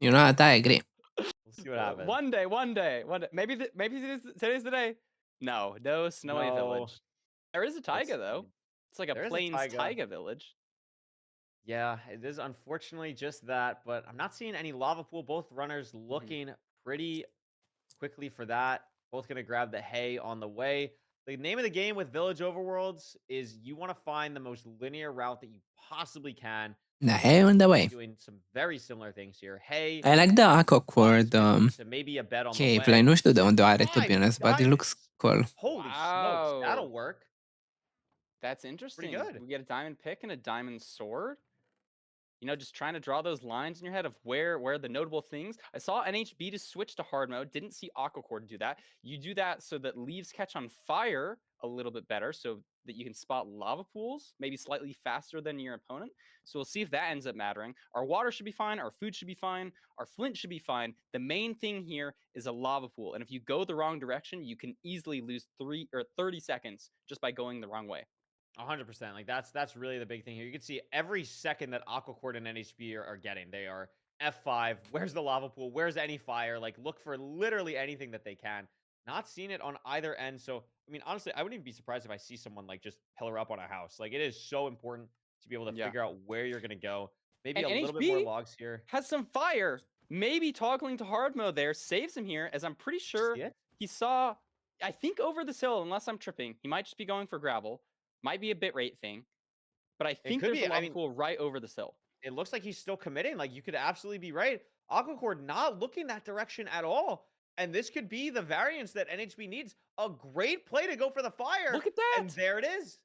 You know what? I agree. We'll see what happens. One day. Maybe today's the day. No snowy village. There is a taiga though. It's like a plains taiga village. Yeah, it is unfortunately just that, but I'm not seeing any lava pool. Both runners looking pretty quickly for that. Both going to grab the hay on the way. The name of the game with Village Overworlds is you want to find the most linear route that you possibly can. The hay on the way. Doing some very similar things here. Hay. I like the Aquacord maybe a bet on cave. Like, nu știu de unde are, to be honest, but it looks cool. Holy smokes, that'll work. That's interesting. Pretty good. We get a diamond pick and a diamond sword. You know, just trying to draw those lines in your head of where the notable things. I saw NHB to switch to hard mode. Didn't see Aquacord do that. You do that so that leaves catch on fire a little bit better so that you can spot lava pools, maybe slightly faster than your opponent. So we'll see if that ends up mattering. Our water should be fine. Our food should be fine. Our flint should be fine. The main thing here is a lava pool. And if you go the wrong direction, you can easily lose 30 seconds just by going the wrong way. 100%. Like that's really the big thing here. You can see every second that Aquacord and NHB are getting. They are F5. Where's the lava pool? Where's any fire? Like look for literally anything that they can. Not seeing it on either end. So, I mean, honestly, I wouldn't even be surprised if I see someone like just pillar up on a house. Like it is so important to be able to figure out where you're going to go. Maybe and a little bit more logs here. Has some fire. Maybe toggling to hard mode there saves him here, as I'm pretty sure he saw, I think over this hill, unless I'm tripping. He might just be going for gravel. Might be a bitrate thing, but I think there's a lava pool right over this hill. It looks like he's still committing. Like you could absolutely be right. Aquacord not looking that direction at all. And this could be the variance that NHB needs. A great play to go for the fire. Look at that. And there it is.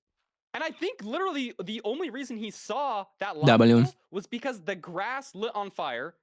And I think literally the only reason he saw that lava pool was because the grass lit on fire.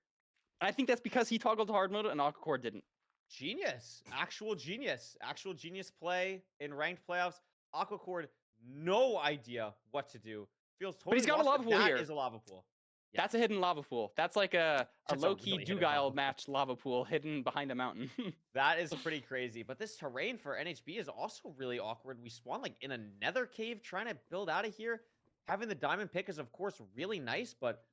And I think that's because he toggled to hard mode and Aquacord didn't. Genius. Actual genius. Actual genius play in ranked playoffs. Aquacord, no idea what to do. Feels totally but he's got lost, a lava pool here. That is a lava pool. Yeah. That's a hidden lava pool. That's like a low-key really Dugile match lava pool hidden behind a mountain. That is pretty crazy. But this terrain for NHB is also really awkward. We spawn like in a nether cave trying to build out of here. Having the diamond pick is, of course, really nice, but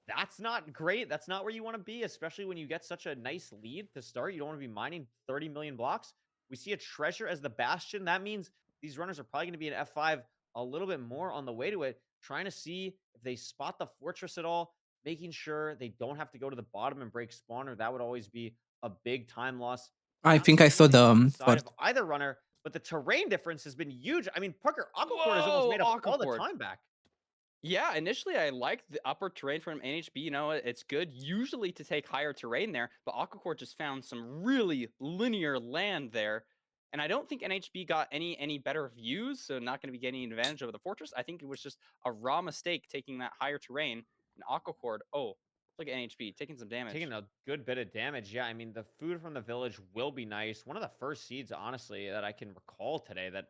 that's not great. That's not where you want to be, especially when you get such a nice lead to start. You don't want to be mining 30 million blocks. We see a treasure as the bastion. That means these runners are probably going to be in F5 a little bit more on the way to it, trying to see if they spot the fortress at all, making sure they don't have to go to the bottom and break spawner. That would always be a big time loss. I think I saw the side of either runner, but the terrain difference has been huge. I mean, Parker, Aquacord has almost made up all the time back. Yeah, initially I liked the upper terrain from NHB. You know, it's good usually to take higher terrain there, but Aquacord just found some really linear land there. And I don't think NHB got any better views, so not going to be getting advantage over the fortress. I think it was just a raw mistake taking that higher terrain. And Aquacord, look at NHB taking some damage. Taking a good bit of damage. Yeah, I mean, the food from the village will be nice. One of the first seeds, honestly, that I can recall today that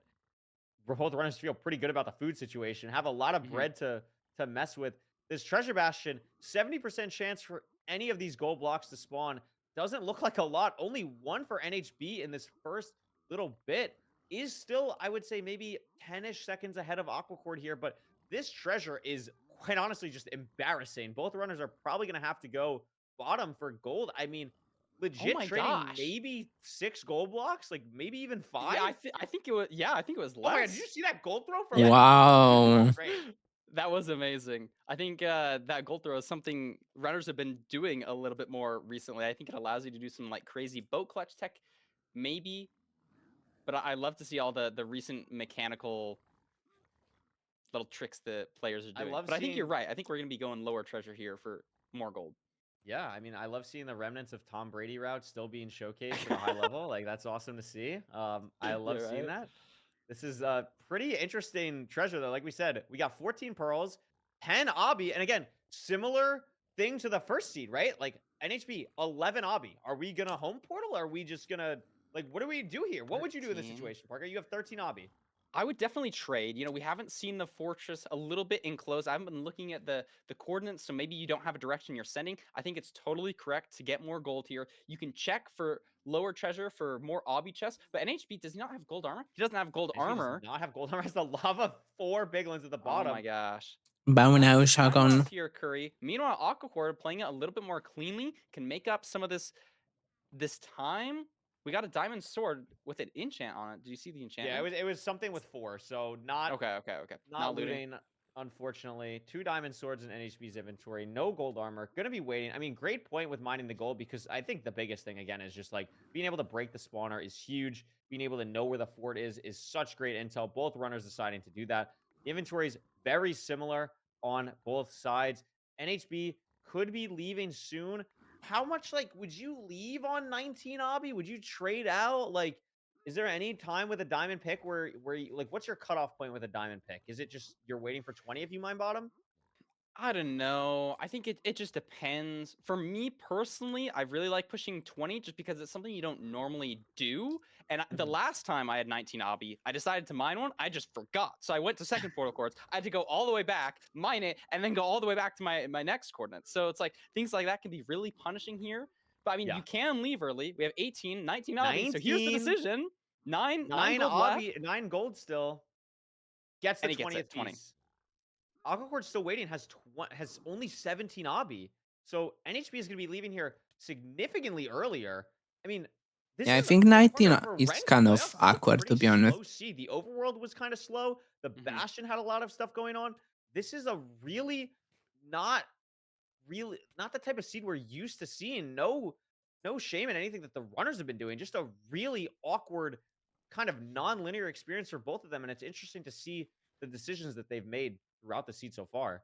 both runners feel pretty good about the food situation. Have a lot of bread to mess with. This treasure bastion, 70% chance for any of these gold blocks to spawn. Doesn't look like a lot. Only one for NHB in this first little bit. is still, I would say, maybe 10-ish seconds ahead of Aquacord here, but this treasure is quite honestly just embarrassing. Both runners are probably going to have to go bottom for gold. I mean, Oh legit my trading gosh. maybe 6 gold blocks, like maybe even 5. Yeah, I think it was. Yeah, I think it was less. Oh my god, did you see that gold throw from? Wow. Great. That was amazing. I think that gold throw is something runners have been doing a little bit more recently. I think it allows you to do some like crazy boat clutch tech, maybe. But I love to see all the recent mechanical little tricks that players are I doing. love But I think you're seeing- right. I think we're gonna be going lower treasure here for more gold. Yeah, I mean, I love seeing the remnants of Tom Brady routes still being showcased at a high level. Like, that's awesome to see. I love Yeah, seeing right? that. This is a pretty interesting treasure, though. Like we said, we got 14 pearls, 10 obby, and again, similar thing to the first seed, right? Like, NHB, 11 obby. Are we going to home portal? Or are we just going to, like, what do we do here? What would you do in this 13. situation, Parker? You have 13 obby. I would definitely trade. You know, we haven't seen the fortress a little bit enclosed. I haven't been looking at the coordinates, so maybe you don't have a direction you're sending. I think it's totally correct to get more gold here. You can check for lower treasure for more obby chests, but NHB does not have gold armor. He doesn't have gold NHB armor. does not have gold armor. Has the lava 4 big ones at the Oh bottom. my gosh. Bow now, Nice shotgun. here, Curry. Meanwhile, Aquacord playing it a little bit more cleanly can make up some of this time. We got a diamond sword with an enchant on it. Did you see the enchantment? Yeah, it was something with 4, so not Okay. not looting, unfortunately. 2 diamond swords in NHB's inventory, no gold armor. Gonna be waiting. I mean, great point with mining the gold, because I think the biggest thing again is just like being able to break the spawner is huge. Being able to know where the fort is such great intel. Both runners deciding to do that. The inventory is very similar on both sides. NHB could be leaving soon. How much like would you leave on 19 obby? Would you trade out? Like, is there any time with a diamond pick where you, like, what's your cutoff point with a diamond pick? Is it just you're waiting for 20 if you mine bottom? I don't know. I think it just depends. For me personally, I really like pushing 20 just because it's something you don't normally do. And the last time I had 19 obby, I decided to mine one. I just forgot. So I went to second portal coordinates. I had to go all the way back, mine it, and then go all the way back to my next coordinates. So it's like things like that can be really punishing here. But I mean, you can leave early. We have 18, 19 obby. So here's the decision. Nine gold left. 9 gold still. Gets the And he gets 20th it, 20. piece. Aquacord's still waiting, has only 17 obby. So NHB is going to be leaving here significantly earlier. I mean, this Yeah, I is think 19 for is ranked kind of playoffs, this is a awkward, to pretty be honest. slow seed. The overworld was kind of slow. The Bastion had a lot of stuff going on. This is a not the type of seed we're used to seeing. No shame in anything that the runners have been doing. Just a really awkward kind of non-linear experience for both of them. And it's interesting to see the decisions that they've made throughout the seed so far.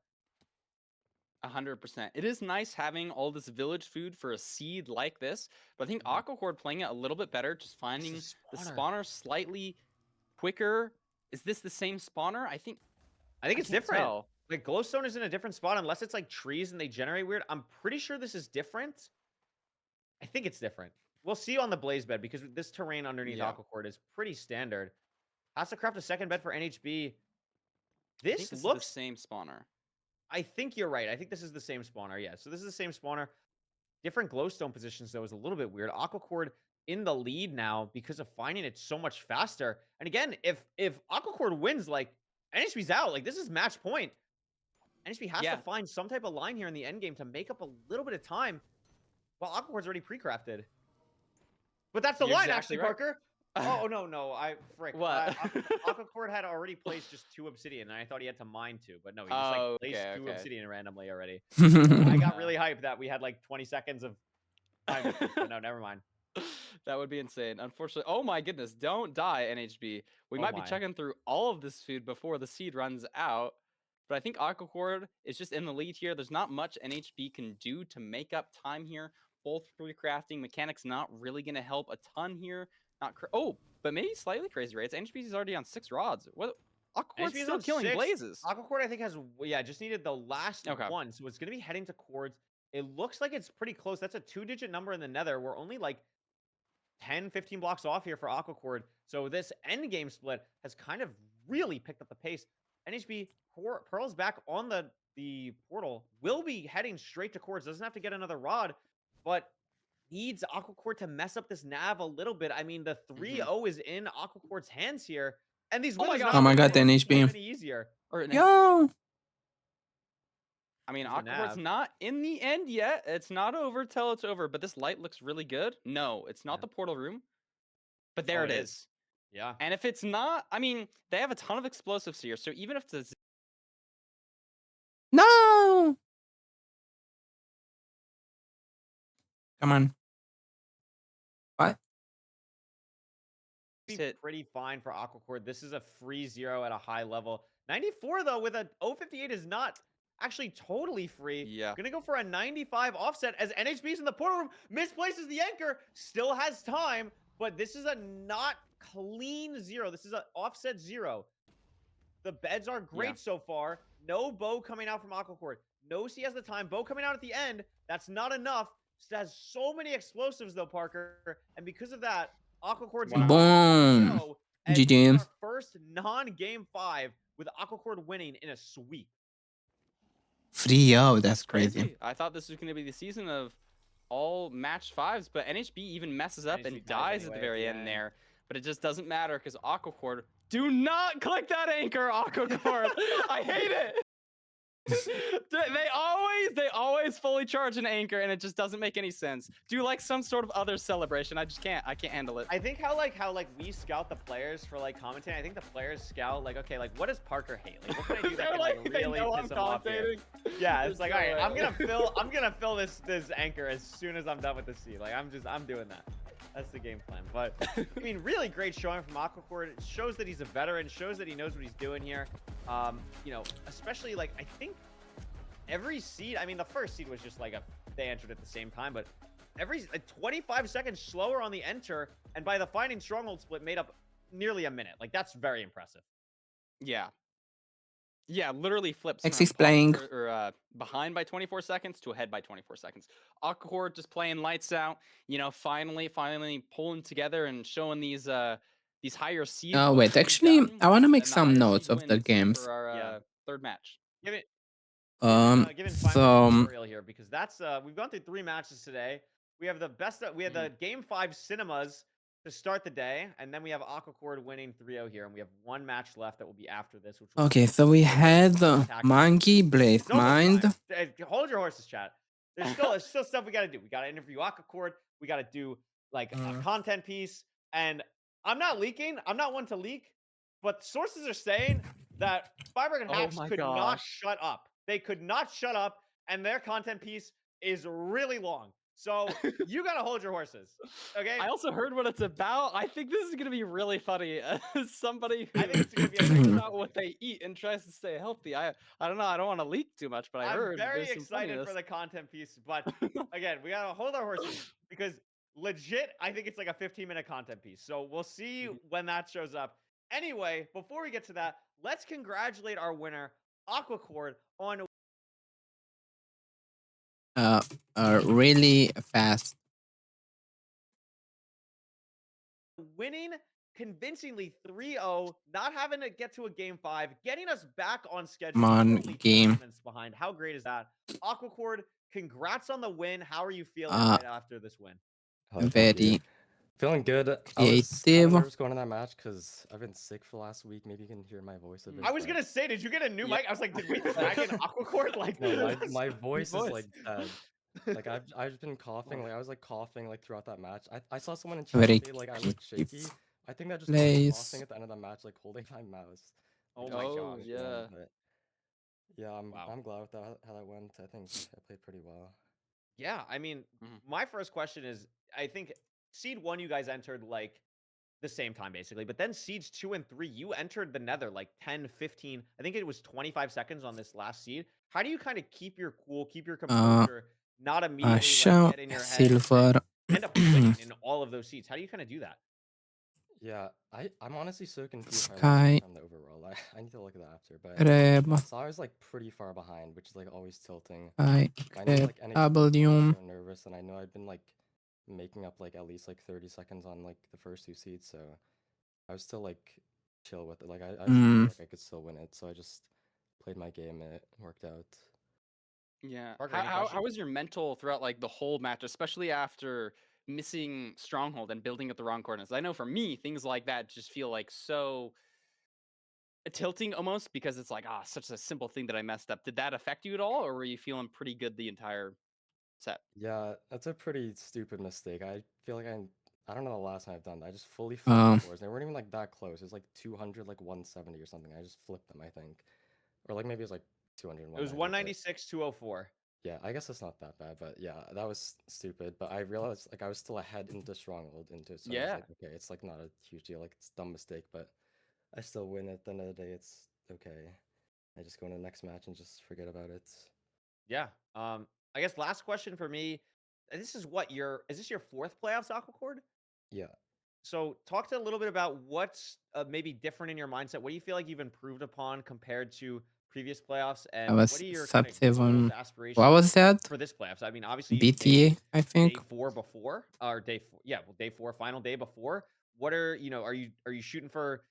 100%. It is nice having all this village food for a seed like this, but I think Aquacord playing it a little bit better, just finding the spawner slightly quicker. Is this the same spawner? I think it's different. Like, glowstone is in a different spot unless it's like trees and they generate weird. I'm pretty sure this is different. I think it's different. We'll see on the blaze bed because this terrain underneath Aquacord is pretty standard. Has to craft a second bed for NHB. This looks the same spawner. I think you're right. I think this is the same spawner. Yeah. So this is the same spawner. Different glowstone positions, though, is a little bit weird. Aquacord in the lead now because of finding it so much faster. And again, if Aquacord wins, like, NHB's out. Like, this is match point. NHB has to find some type of line here in the end game to make up a little bit of time while Aquacord's already pre-crafted. But that's the line, actually, Parker. Oh, no. What? Aquacord had already placed just 2 obsidian, and I thought he had to mine 2. But no, he just placed 2 obsidian randomly already. I got really hyped that we had like 20 seconds of time. But no, never mind. That would be insane. Unfortunately, oh my goodness, don't die, NHB. We might be checking through all of this food before the seed runs out. But I think Aquacord is just in the lead here. There's not much NHB can do to make up time here. Both recrafting mechanics not really going to help a ton here. But maybe slightly crazy rates. NHB is already on 6 rods. What? Aquacord's still killing blazes. Aquacord, I think, has just needed the last one, so it's going to be heading to cords. It looks like it's pretty close. That's a 2-digit number in the nether. We're only like 10, 15 blocks off here for Aquacord. So this end game split has kind of really picked up the pace. NHB Pearl's back on the portal. Will be heading straight to cords. Doesn't have to get another rod, but needs Aquacord to mess up this nav a little bit. I mean, the 3-0 is in Aquacord's hands here, and these wins Oh my god, the NHB. any easier. Yo! I mean, Use the Aquacord's nav. not in the end yet. It's not over till it's over, but this light looks really good. No, it's not the portal room, but there Oh, it it is. is. Yeah. And if it's not, I mean, they have a ton of explosives here, so even if it's No! Come on. What? Pretty fine for Aquacord. This is a free 0 at a high level. 94 though with a 058 is not actually totally free. Yeah. Gonna go for a 95 offset as NHB's in the portal room, misplaces the anchor, still has time, but this is a not clean 0. This is an offset 0. The beds are great so far. No bow coming out from Aquacord. No C has the time. Bow coming out at the end. That's not enough. It has so many explosives though, Parker. And because of that, Aquacord's Boom. GG. our first non-game 5 with Aquacord winning in a sweep. 3-0, that's crazy. I thought this was going to be the season of all match 5s, but NHB even messes up and dies at the very end there. But it just doesn't matter because Aquacord, do not click that anchor, Aquacord. I hate it. They always fully charge an anchor, and it just doesn't make any sense. Do like some sort of other celebration. I can't handle it. I think how we scout the players for like commentating. I think the players scout like, okay, like what does Parker hate? Like what can I do that can like really piss him off here? Yeah, it's like, all right, I'm gonna fill this anchor as soon as I'm done with the seed. Like I'm doing that. That's the game plan. But I mean, really great showing from Aquacord. It shows that he's a veteran, shows that he knows what he's doing here. You know, especially like I think every seed, I mean the first seed was just like they entered at the same time, but every 25 seconds slower on the enter, and by the Finding Stronghold split made up nearly a minute. Like that's very impressive. Yeah. Yeah, literally flips X is playing behind by 24 seconds to ahead by 24 seconds. Aquacord just playing lights out, you know, finally pulling together and showing these higher seed. Oh wait, actually, I want to make some notes of the games. For our third match. Give it. So Tutorial here because that's we've gone through 3 matches today. We have the best. We have the game 5 cinemas to start the day, and then we have Aquacord winning 3-0 here, and we have 1 match left that will be after this. Which okay, so we had Monkey, Blaze Mind. Hold your horses, chat. There's still stuff we got to do. We got to interview Aquacord. We got to do like a content piece, and I'm not leaking. I'm not one to leak, but sources are saying that Fireberg and Hacks could not shut up. They could not shut up, and their content piece is really long. So you gotta hold your horses, okay? I also heard what it's about. I think this is gonna be really funny. Somebody who I think it's gonna be figures out what they eat and tries to stay healthy. I don't know. I don't want to leak too much, but I heard I'm very there's some excited funniness. for the content piece, but again, we gotta hold our horses because legit, I think it's like a 15-minute content piece. So we'll see when that shows up. Anyway, before we get to that, let's congratulate our winner, Aquacord, on really fast. winning convincingly 3-0, not having to get to a game 5, getting us back on schedule. Come on, only 2 game. minutes behind. How great is that? Aquacord, congrats on the win. How are you feeling right after this win? Very feeling good. I was kind creative. of nervous going in that match because I've been sick for the last week. Maybe you can hear my voice a bit. I was gonna say, did you get a new mic? I was like, did we hack an Aquacord? Like, no, my voice is like dead. Like I've been coughing. Like I was like coughing like throughout that match. I saw someone in chat Very say like I looked shaky. I think that just place. coughing at the end of the match, like holding my mouse. Oh my gosh. Yeah. But yeah, I'm glad with that how that went. I think I played pretty well. Yeah, I mean, my first question is, I think Seed 1 you guys entered like the same time basically, but then Seeds 2 and 3 you entered the Nether like 10, 15, I think it was 25 seconds on this last seed. How do you kind of keep your cool, keep your composure, not immediately like, get in your head, Silver. end up winning in all of those seeds? How do you kind of do that? Yeah, I'm honestly so confused Sky. from the overall. I need to look at that after, but Reb. I saw I was like pretty far behind, which is like always tilting. I know like W. so nervous, and I know I'd been like making up like at least like 30 seconds on like the first 2 seeds, so I was still like chill with it. Like I felt like I could still win it, so I just played my game and it worked out. Yeah. Parker, any How questions? was your mental throughout like the whole match, especially after missing Stronghold and building at the wrong coordinates? I know for me, things like that just feel like so tilting almost because it's like, such a simple thing that I messed up. Did that affect you at all, or were you feeling pretty good the entire set? Yeah, that's a pretty stupid mistake. I feel like I don't know the last time I've done that. I just fully flipped the boards. They weren't even like that close. It was like 200, like 170 or something. I just flipped them, I think. Or like maybe it was like 200 and It was 196, 204. Yeah, I guess it's not that bad, but yeah, that was stupid. But I realized like I was still ahead into Stronghold so I was Yeah. like, okay, it's like not a huge deal, like it's a dumb mistake, but I still win at the end of the day. It's okay. I just go into the next match and just forget about it. Yeah. I guess last question for me. This is is this your 4th playoffs, Aquacord? Yeah. So talk to a little bit about what's maybe different in your mindset. What do you feel like you've improved upon compared to previous playoffs? I And was what are your sub goals, 7. aspirations What was that? for this playoffs? I mean, obviously you BTA, made I think. day 4 before, or day 4. Yeah, well, day 4, final day before. What are are you shooting for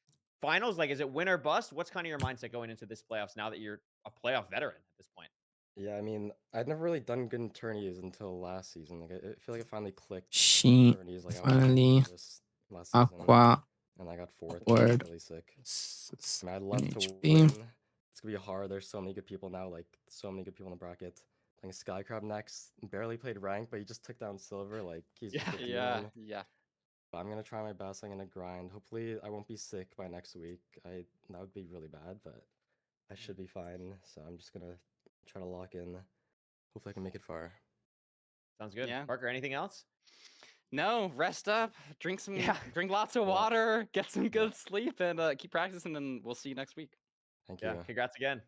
finals? Like, is it win or bust? What's kind of your mindset going into this playoffs now that you're a playoff veteran at this point? Yeah, I mean, I'd never really done good in tourneys until last season. Like, I feel like it finally clicked. She Tourneys, like, I finally was last season, Aqua and I got 4th. word Really sick. I mean, I'd love to HP. win. It's gonna be hard. There's so many good people now. Like, so many good people in the bracket. Playing Skycrab next. Barely played rank, but he just took down silver. Like, he's just a demon. Yeah. But I'm gonna try my best. I'm gonna grind. Hopefully, I won't be sick by next week. That would be really bad, but I should be fine. So I'm just gonna try to lock in. Hopefully, I can make it far. Sounds good. Yeah. Parker, anything else? No, rest up, drink lots of water, get some good sleep, and keep practicing. And we'll see you next week. Thank Yeah. you. Congrats again.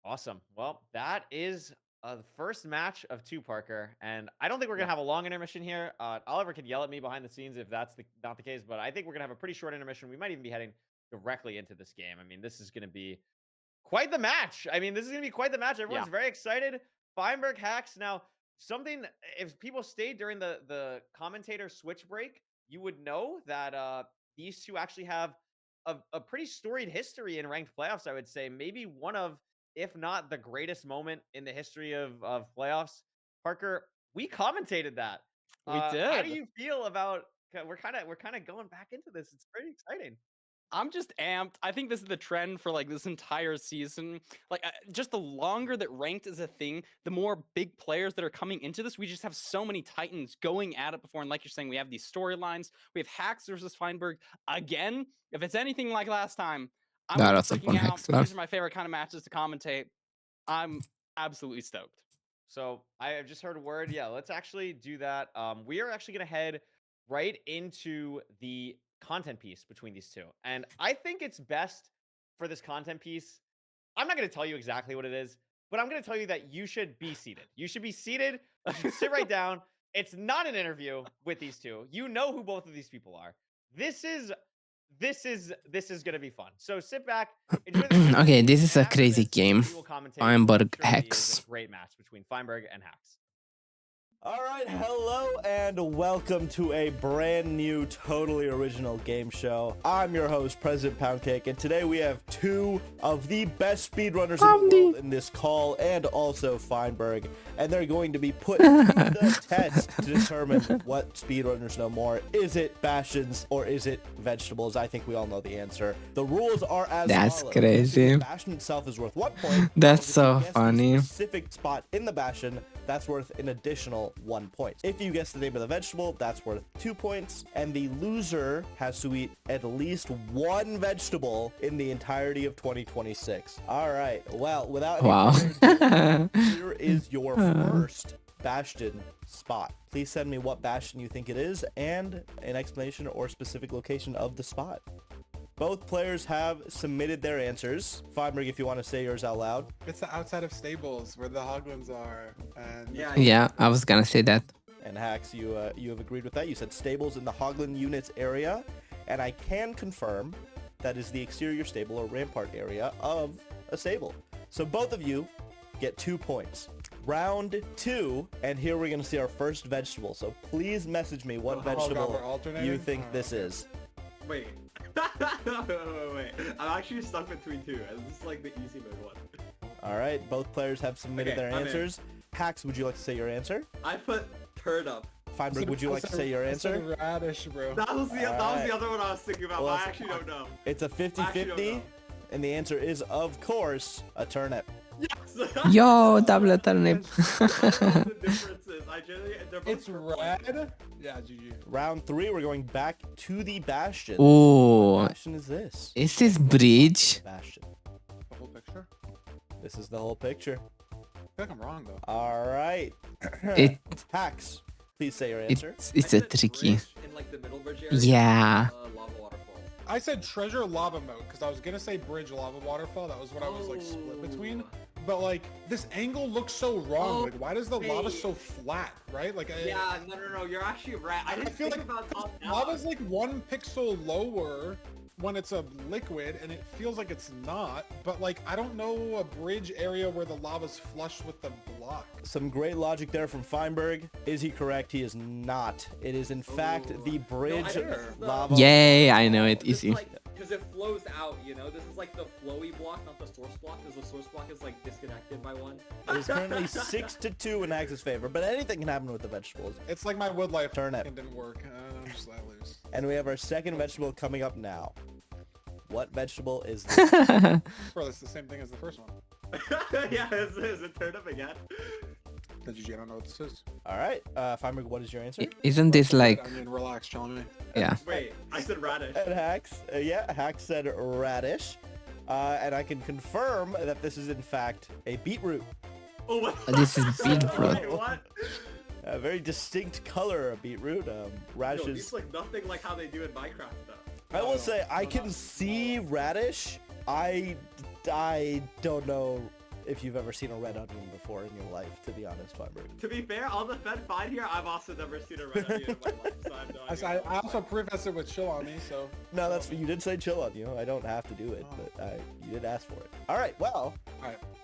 Awesome. Well, that is the first match of 2, Parker, and I don't think we're gonna have a long intermission here. Oliver could yell at me behind the scenes if that's not the case, but I think we're gonna have a pretty short intermission. We might even be heading directly into this game. I mean, this is gonna be quite the match. Everyone's very excited. Feinberg Hacks. Now, if people stayed during the commentator switch break, you would know that these two actually have a pretty storied history in ranked playoffs, I would say. Maybe one of, if not the greatest moment in the history of playoffs. Parker, we commentated that. We did. How do you feel about we're kind of going back into this? It's pretty exciting. I'm just amped. I think this is the trend for like this entire season. Like just the longer that ranked is a thing, the more big players that are coming into this. We just have so many titans going at it before. And like you're saying, we have these storylines. We have Hacks versus Feinberg again. If it's anything like last time, I'm gonna be freaking out. These are my favorite kind of matches to commentate. I'm absolutely stoked. So I have just heard a word. Yeah, let's actually do that. We are actually going to head right into the content piece between these two. And I think it's best for this content piece. I'm not going to tell you exactly what it is, but I'm going to tell you that you should be seated. You should be seated. You should sit right down. It's not an interview with these two. You know who both of these people are. This is going to be fun. So sit back. Okay, this is a crazy game. Feinberg Hacks. Great match between Feinberg and Hacks. All right, hello and welcome to a brand new, totally original game show. I'm your host, President Poundcake, and today we have 2 of the best speedrunners in the world in this call, and also Feinberg, and they're going to be put to the test to determine what speedrunners know more. Is it Bastions or is it vegetables? I think we all know the answer. The rules are as That's follows. crazy. Bastion itself is worth 1 point. That's so funny. Specific spot in the Bastion, that's worth an additional 1 point. If you guess the name of the vegetable, that's worth 2 points. And the loser has to eat at least 1 vegetable in the entirety of 2026. All right. Well, without any further ado, here is your first Bastion spot. Please send me what Bastion you think it is and an explanation or specific location of the spot. Both players have submitted their answers. Feinberg, if you want to say yours out loud. It's the outside of stables where the hoglins are. And Yeah, I was gonna say that. And Hacks, you have agreed with that. You said stables in the Hoglin units area, and I can confirm that is the exterior stable or rampart area of a stable. So both of you get 2 points. Round 2, and here we're gonna see our first vegetable. So please message me what vegetable you think this is. Wait. wait. I'm actually stuck between 2, and this is like the easy mode one. All right, both players have submitted Okay, their I'm in. answers. Hax, would you like to say your answer? I put turnip. Feinberg, would you like to say your I said answer? radish, bro. That was the Alright. other one I was thinking about, Well, but I actually don't know. It's a I actually don't 50-50, know. and the answer is, of course, a turnip. Yes. Yo, double turnip. The differences. They're both It's red. Yeah, GG. Round 3, we're going back to the Bastion. Ooh. What Bastion is this? Is this bridge? Bastion. The whole picture. This is the whole picture. I feel like I'm wrong though. All right. It- Hax, please say your answer. It's a tricky. in like the middle bridge area. Yeah. Lava waterfall. I said treasure lava mode because I was gonna say bridge lava waterfall. That was what I was like split between. But like this angle looks so wrong. Like why does the lava so flat? Right? Like Yeah, no. You're actually right. I didn't feel think like about top down. lava's like 1 pixel lower when it's a liquid, and it feels like it's not. But like I don't know a bridge area where the lava's flush with the block. Some great logic there from Feinberg. Is he correct? He is not. It is in fact the bridge lava. Yay, I know it. Easy. Because it flows out, you know? This is like the flowy block, not the source block, because the source block is like disconnected by one. It is currently 6-2 in Hax's favor, but anything can happen with the vegetables. It's like my wood life turnip. didn't work. I'm just I lose. And we have our second vegetable coming up now. What vegetable is this? Bro, that's the same thing as the first one. Yeah, is it turnip again? The GG, I don't know what this is. All right, Feinberg, what is your answer? Isn't this like? I mean, relax, telling me. Yeah. Wait, I said radish. And Hax, Hax said radish. And I can confirm that this is in fact a beetroot. Oh my This is beetroot. Wait, what? A very distinct color of beetroot. Yo, Radishes. these look nothing like how they do in Minecraft, though. I will say I can see radish. I don't know if you've ever seen a red onion before in your life, to be honest, Feinberg. To be fair, on the Fed Fine here, I've also never seen a red onion in my life, so I'm not. I also prefaced it with chill on me, so. No, that's you did say chill on you. I don't have to do it, but you did ask for it. All right, well,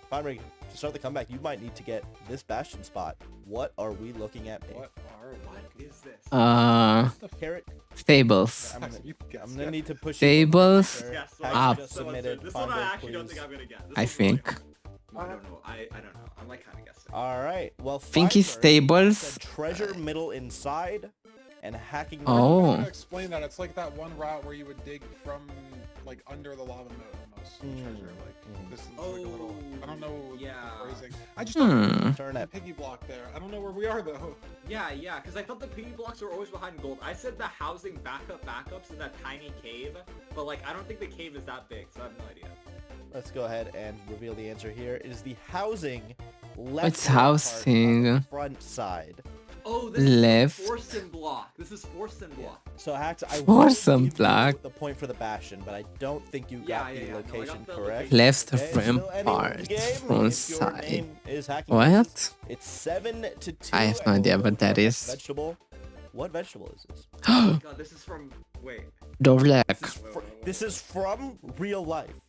Feinberg, to start the comeback, you might need to get this Bastion spot. What are we looking at? What is this? Carrot. Stables. I'm gonna need to push Stables. Up. This one I actually don't think I'm gonna get. This I one's think. I don't know. I don't know. I'm like kind of guessing. All right. Well, Think it's Feinberg stables. said treasure middle inside and hacking. Oh. I'm gonna explain that. It's like that one route where you would dig from like under the lava moat almost. Treasure, like this is like a little. I don't know the phrasing. I just don't Turn it. piggy block there. I don't know where we are though. Yeah, because I thought the piggy blocks were always behind gold. I said the housing backups in that tiny cave, but like I don't think the cave is that big, so I have no idea. Let's go ahead and reveal the answer here. It is the housing left. What's housing? Front side. Oh, this Left. is Forsen block. This is Forsen block. So Hax, I For will some give you black. the point for the Bastion, but I don't think you Yeah, got yeah, the no, I got location the correct. Left Okay, front still anyone's part, game. front If your side. name is Hacking What? Noises, it's 7-2. I have no and idea we're what that looking at is. Vegetable. What vegetable is this? Oh god, this is from. Wait. Dorlek. This is from real life.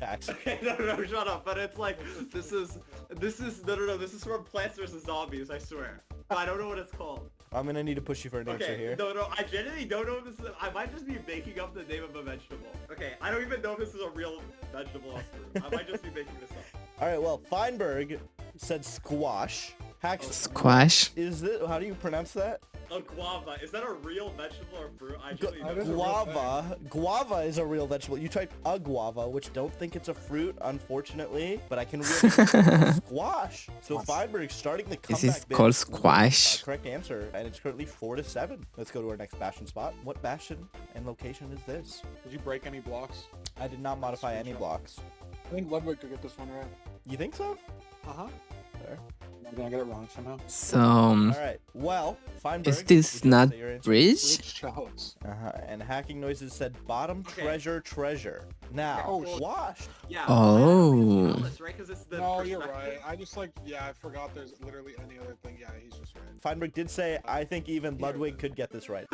Hax. Okay, no, shut up. But it's like this is no. This is from Plants vs Zombies. I swear. But I don't know what it's called. I'm gonna need to push you for an answer Okay, here. no, I genuinely don't know if this is. I might just be making up the name of a vegetable. Okay, I don't even know if this is a real vegetable or fruit. I might just be making this up. All right, well, Feinberg said squash. Hax, Squash. Is this, how do you pronounce that? A guava. Is that a real vegetable or fruit? I genuinely don't know. Guava. Guava is a real vegetable. You type a guava, which don't think it's a fruit, unfortunately, but I can really squash. So Feinberg starting the comeback. This is bid called with squash. a correct answer, and it's currently 4-7. Let's go to our next Bastion spot. What Bastion and location is this? Did you break any blocks? I did not modify any blocks. I think Ludwig could get this one right. You think so? Uh-huh. Fair. I'm gonna get it wrong somehow. So. All right. Well, Feinberg. Is this would you like not to say your answer? bridge? Chalice. And Hacking Noises said bottom treasure. Now, wash. Yeah. Oh. Chalice, right? Because it's the. No, you're perspective. right. I just like, I forgot there's literally any other thing. Yeah, he's just right. Feinberg did say, I think even Ludwig could get this right.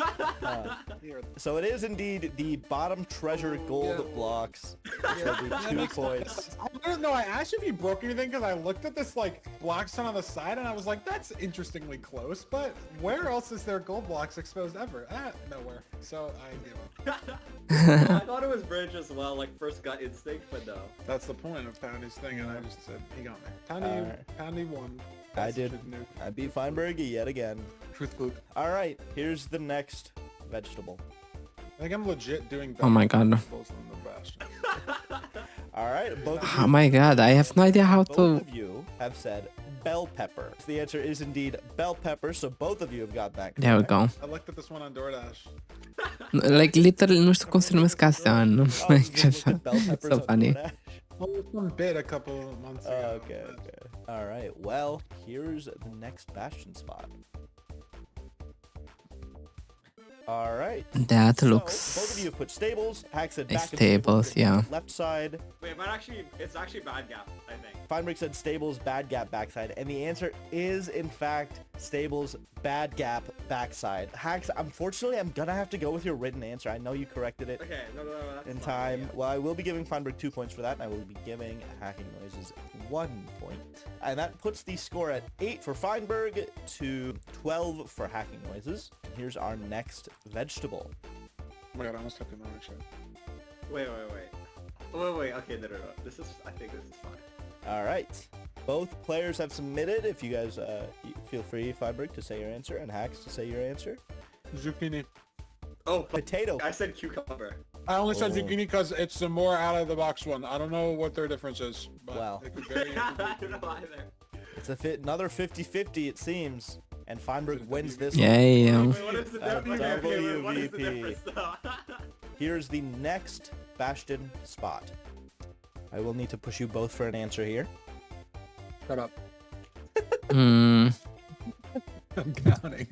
Here. So it is indeed the bottom treasure gold blocks. So That do 2 makes points. I don't know. I asked you if you broke anything because I looked at this like black sun on the side, and I was like, that's interestingly close, but where else is there gold blocks exposed ever? Nowhere. So I gave up. I thought it was bridge as well, like first gut instinct, but no. That's the point of Poundy's thing, and I just said, he got me. Poundy won. I did. I beat Feinberg yet again. Truthful. All right, here's the next vegetable. I think I'm legit doing Oh my god. All right, both of Oh my god, I have no idea how both to... of you have said bell pepper. The answer is indeed bell pepper, so both of you have got that. There we go. I looked at this one on DoorDash. Like, literally, nu știu cum se numesc astea. Nu? So funny. Well, this one bit a couple months ago. Okay. All right, well, here's the next Bastion spot. All right. That so, looks... both of you have put stables. Hack said back Stables, yeah. left side. Wait, but it's actually bad gap, I think. Feinberg said stables, bad gap, backside. And the answer is, in fact, stables, bad gap, backside. Hacks, unfortunately, I'm going to have to go with your written answer. I know you corrected it Okay, no, that's in fine, time. yeah. Well, I will be giving Feinberg 2 points for that, and I will be giving Hacking Noises 1 point. And that puts the score at 8 for Feinberg to 12 for Hacking Noises. And here's our next vegetable. Oh my god, I almost typed in the wrong shit. Wait. Okay, no. I think this is fine. All right. Both players have submitted. If you guys feel free, Feinberg, to say your answer, and Hacks to say your answer. Zucchini. Oh, potato. I said cucumber. I only said zucchini because it's the more out of the box one. I don't know what their difference is, but Wow. it could vary. I don't know either. It's another 50-50, it seems. And Feinberg wins this Yeah, one. yeah. Wait, what is the difference? WVP. What is the difference, though? Here's the next Bastion spot. I will need to push you both for an answer here. Shut up. Hmm. I'm counting.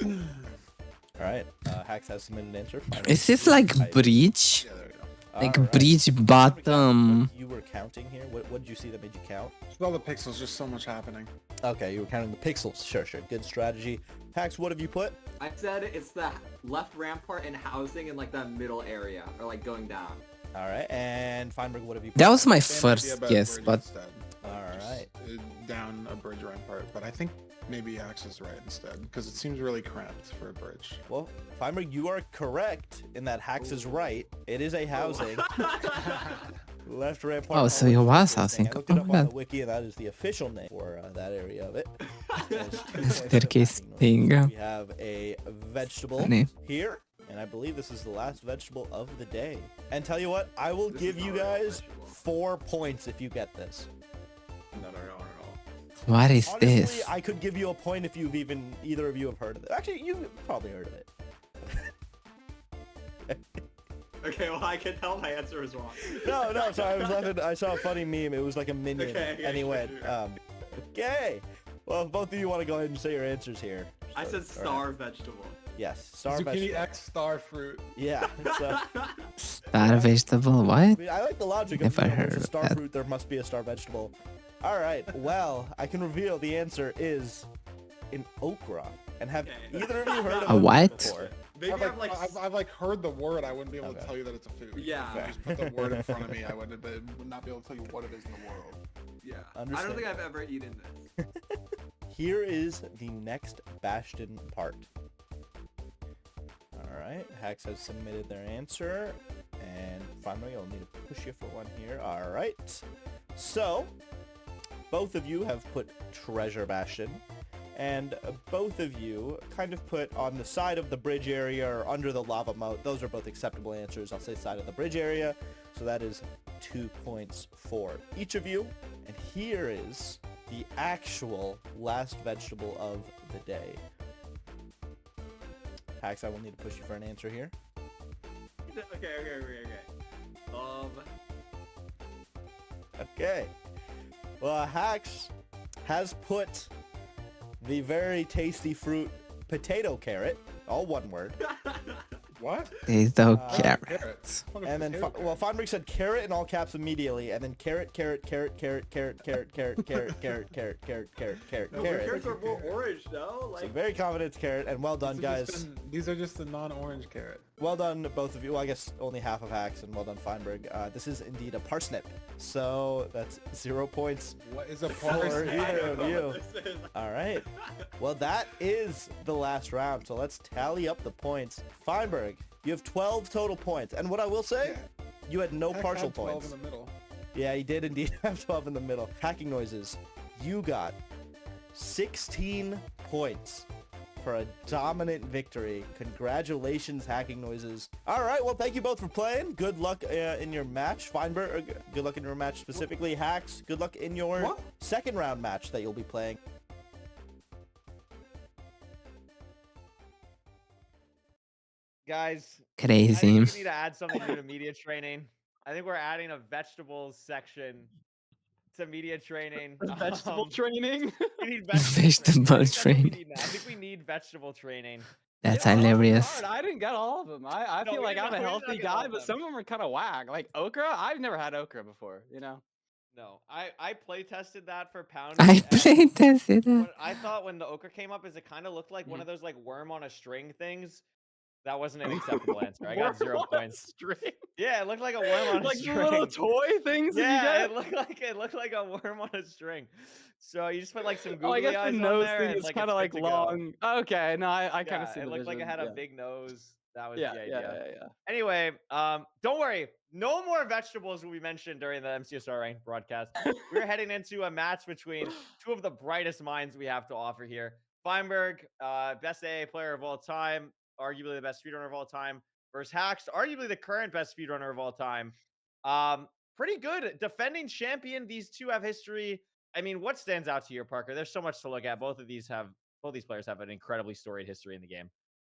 All right. Hacks has submitted an answer. Feinberg Is this like bridge? Yeah, there we go. Like All right. bridge bottom? You were counting here. What did you see that made you count? Just all the pixels, just so much happening. Okay, you were counting the pixels. Sure. Good strategy. Hacks, what have you put? I said it's the left rampart and housing in like that middle area, or like going down. All right. And Feinberg, what have you put? That was my Same idea first about guess, bridge but... instead. All right. Down a bridge rampart, but I think maybe Axe is right instead, because it seems really cramped for a bridge. Well, Feinberg, you are correct in that Hacks is right. It is a housing. Left rampart. Oh, so it was housing. I looked it Oh, up on that the wiki, and that is the official name for that area of it. staircase thing. We have a vegetable Funny. here, and I believe this is the last vegetable of the day. And tell you what, I will give you guys 4 points if you get this. No. What is Honestly, this? I could give you a point if either of you have heard of it. Actually, you've probably heard of it. Okay, well I can tell my answer is wrong. No, sorry. I saw a funny meme. It was like a minion. Okay, and he sure, went, sure. okay. Well, if both of you want to go ahead and say your answers here. I said star vegetable. Yes, star Zucchini vegetable. X star fruit. Yeah. So, Star vegetable? What? I mean, I like the logic of Never there's heard a of star that. fruit, there must be a star vegetable. All right. Well, I can reveal the answer is an okra. And have either of you heard of A it what? before? Maybe I've heard the word. I wouldn't be able to Okay. tell you that it's a food. Yeah. If you just put the word in front of me, I would not be able to tell you what it is in the world. Yeah. I Understand. don't think I've ever eaten this. Here is the next Bastion part. All right, Hacks has submitted their answer, and finally, I'll need to push you for one here. All right, so both of you have put Treasure Bastion, and both of you kind of put on the side of the bridge area or under the lava moat. Those are both acceptable answers. I'll say side of the bridge area, so that is 2 points for each of you. And here is the actual last vegetable of the day. Hacks, I will need to push you for an answer here. Okay. Okay. Well, Hacks has put the very tasty fruit potato carrot, all one word. What? Potato Uh, carrot. And then, Feinberg said carrot in all caps immediately, and then carrot. Carrots are more orange, no? So very confident it's carrot, and well done, guys. These are just the non-orange carrot. Well done, both of you. Well, I guess only half of Hacks, and well done, Feinberg. This is indeed a parsnip. So that's 0 points. What is a for parsnip? either of you. All right. Well, that is the last round. So let's tally up the points. Feinberg, you have 12 total points. And what I will say, you had no Heck partial had 12 points. in the middle. Yeah, he did indeed have 12 in the middle. Hacking noises. You got 16 points for a dominant victory. Congratulations, Hacking Noises. All right, well, thank you both for playing. Good luck in your match. Feinberg, good luck in your match specifically. Hacks, good luck in your second round match that you'll be playing. Guys, Crazy. I think we need to add something new to media training. I think we're adding a vegetables section to media training. Vegetable training? We need Vegetable training. I think we need vegetable training. That's hilarious. I didn't get all of them. I feel like I'm a healthy guy, but some of them are kind of whack. Like okra, I've never had okra before. You know. No, I play tested that for pound. I play tested that. What I thought when the okra came up is it kind of looked like one of those like worm on a string things. That wasn't an acceptable answer. I got 0 points. String. Yeah, it looked like a worm on a Like string. the little toy things that you Yeah, get? it looked like a worm on a string. So you just put like some Oh, I googly guess eyes the on nose there thing and is like kind of it's like good to go. long. Okay, no, I kind of see It the looked like it vision, had a yeah. big nose. That was Yeah, the yeah, idea. yeah. Anyway, don't worry. No more vegetables will be mentioned during the MCSR ranked broadcast. We're heading into a match between two of the brightest minds we have to offer here. Feinberg, best AA player of all time, arguably the best speedrunner of all time, versus Hacks, arguably the current best speedrunner of all time. Pretty good. Defending champion. These two have history. I mean, what stands out to you, Parker? There's so much to look at. Both these players have an incredibly storied history in the game.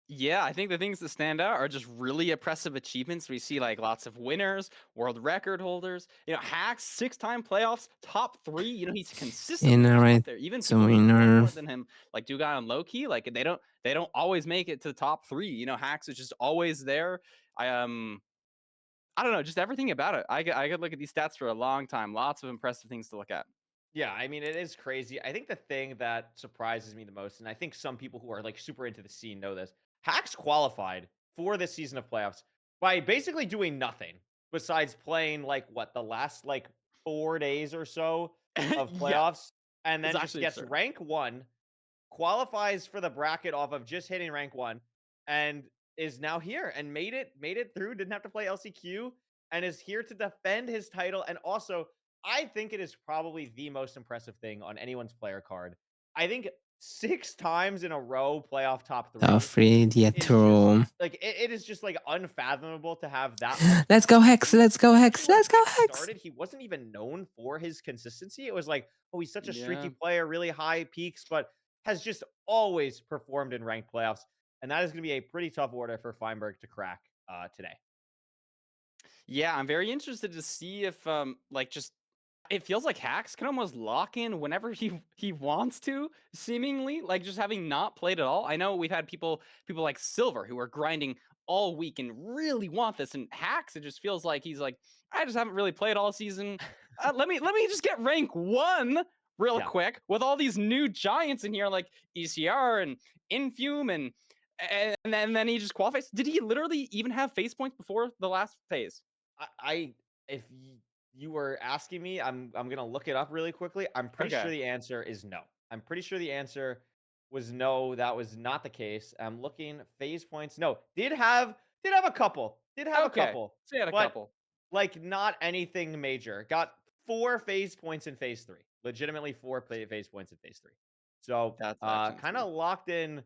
Yeah, I think the things that stand out are just really impressive achievements. We see like lots of winners, world record holders. You know, Hacks, 6-time playoffs, top 3. You know, he's consistently just Right. up there. Even So people who score winner. more than him, like Dugai and Loki, like they don't always make it to the top 3. You know, Hacks is just always there. I don't know, just everything about it. I could look at these stats for a long time. Lots of impressive things to look at. Yeah, I mean, it is crazy. I think the thing that surprises me the most, and I think some people who are like super into the scene know this, Hacks qualified for this season of playoffs by basically doing nothing besides playing like what the last like 4 days or so of Yeah, playoffs, and it's then just actually gets absurd. rank 1, qualifies for the bracket off of just hitting rank 1, and is now here and made it through. Didn't have to play LCQ and is here to defend his title. And also, I think it is probably the most impressive thing on anyone's player card. I think 6 times in a row playoff top 3. Top 3, yeah, is true. just, like it is just like unfathomable to have that much. Let's go Hex, let's go Hex, let's go Hex. Started, he wasn't even known for his consistency. It was like, oh, he's such a streaky Yeah. player, really high peaks, but has just always performed in ranked playoffs. And that is going to be a pretty tough order for Feinberg to crack today. Yeah, I'm very interested to see if like just it feels like Hacks can almost lock in whenever he wants to, seemingly, like just having not played at all. I know we've had people like Silver who are grinding all week and really want this, and Hacks, it just feels like he's like, I just haven't really played all season. Let me just get rank 1 real quick with all these new giants in here like ECR and Infume and then he just qualifies. Did he literally even have phase points before the last phase? If you were asking me, I'm gonna look it up really quickly. I'm pretty sure the answer is no. I'm pretty sure the answer was no. That was not the case. I'm looking phase points. No, did have a couple. Did have a couple. So he had a but, couple. Like not anything major. Got 4 phase points in phase 3. Legitimately 4 phase points in phase 3. So That's kind of locked in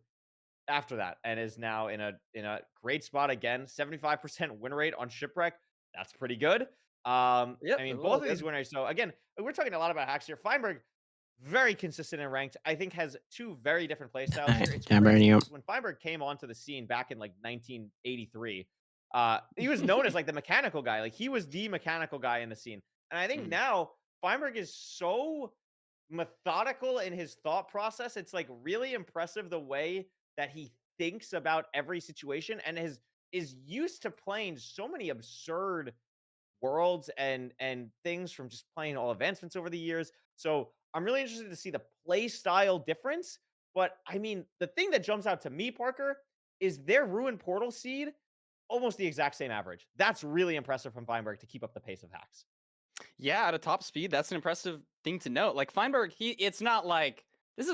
after that and is now in a great spot again. 75% win rate on Shipwreck. That's pretty good. I mean, both of these winners. So again, we're talking a lot about Hacks here. Feinberg, very consistent and ranked. I think has 2 very different play styles here. It's crazy because when Feinberg came onto the scene back in like 1983, he was known as like the mechanical guy. Like he was the mechanical guy in the scene. And I think now Feinberg is so methodical in his thought process. It's like really impressive the way that he thinks about every situation and is used to playing so many absurd worlds and things from just playing all advancements over the years. So I'm really interested to see the play style difference. But I mean, the thing that jumps out to me, Parker, is their Ruin Portal seed almost the exact same average. That's really impressive from Feinberg to keep up the pace of Hacks. Yeah, at a top speed, that's an impressive thing to note. Like Feinberg, it's not like this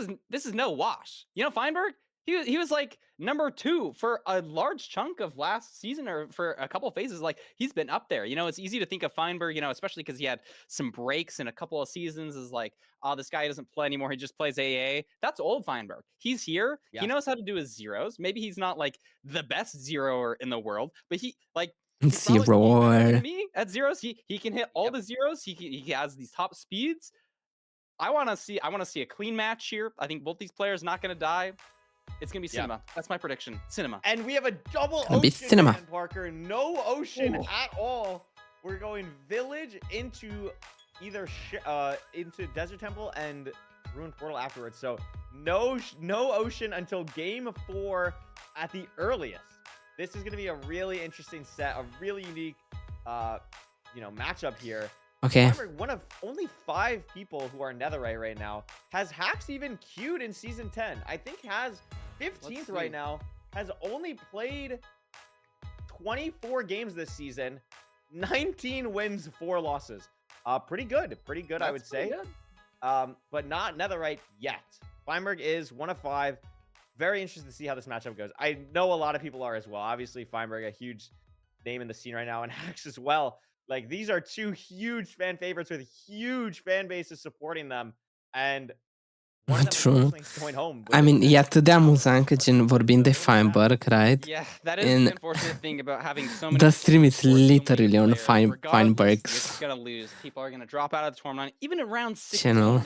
is no wash. You know, Feinberg, he was like number 2 for a large chunk of last season or for a couple of phases. Like he's been up there. You know, it's easy to think of Feinberg, you know, especially because he had some breaks in a couple of seasons, is like, oh, this guy doesn't play anymore. He just plays AA. That's old Feinberg. He's here. Yeah. He knows how to do his zeros. Maybe he's not like the best zeroer in the world, but he like Zero. me at zeros. He can hit all the zeros. He has these top speeds. I want to see a clean match here. I think both these players not going to die. It's going to be cinema. That's my prediction. Cinema. And we have a double Gonna be ocean, cinema. man, Parker. No ocean Ooh. at all. We're going village into either into Desert Temple and Ruined Portal afterwards. So no ocean until game 4 at the earliest. This is going to be a really interesting set, a really unique, matchup here. Okay. Remember, one of only 5 people who are Netherite right now. Has Hacks even queued in Season 10? I think has 15th right now. Has only played 24 games this season. 19 wins, 4 losses. Pretty good. Pretty good, I would say. Good. But not Netherite yet. Feinberg is 1 of 5. Very interested to see how this matchup goes. I know a lot of people are as well. Obviously, Feinberg, a huge name in the scene right now, and Hacks as well. Like, these are 2 huge fan favorites with huge fan bases supporting them. And one of them True. unfortunately is going home. I mean, e atât de amuzant că gen vorbim de Feinberg, right? Yeah, that is And the unfortunate thing about having so many. the stream is literally on Regardless, you're Feinberg's. just gonna lose. People are gonna drop out of the tournament. Even in round 16, Channel.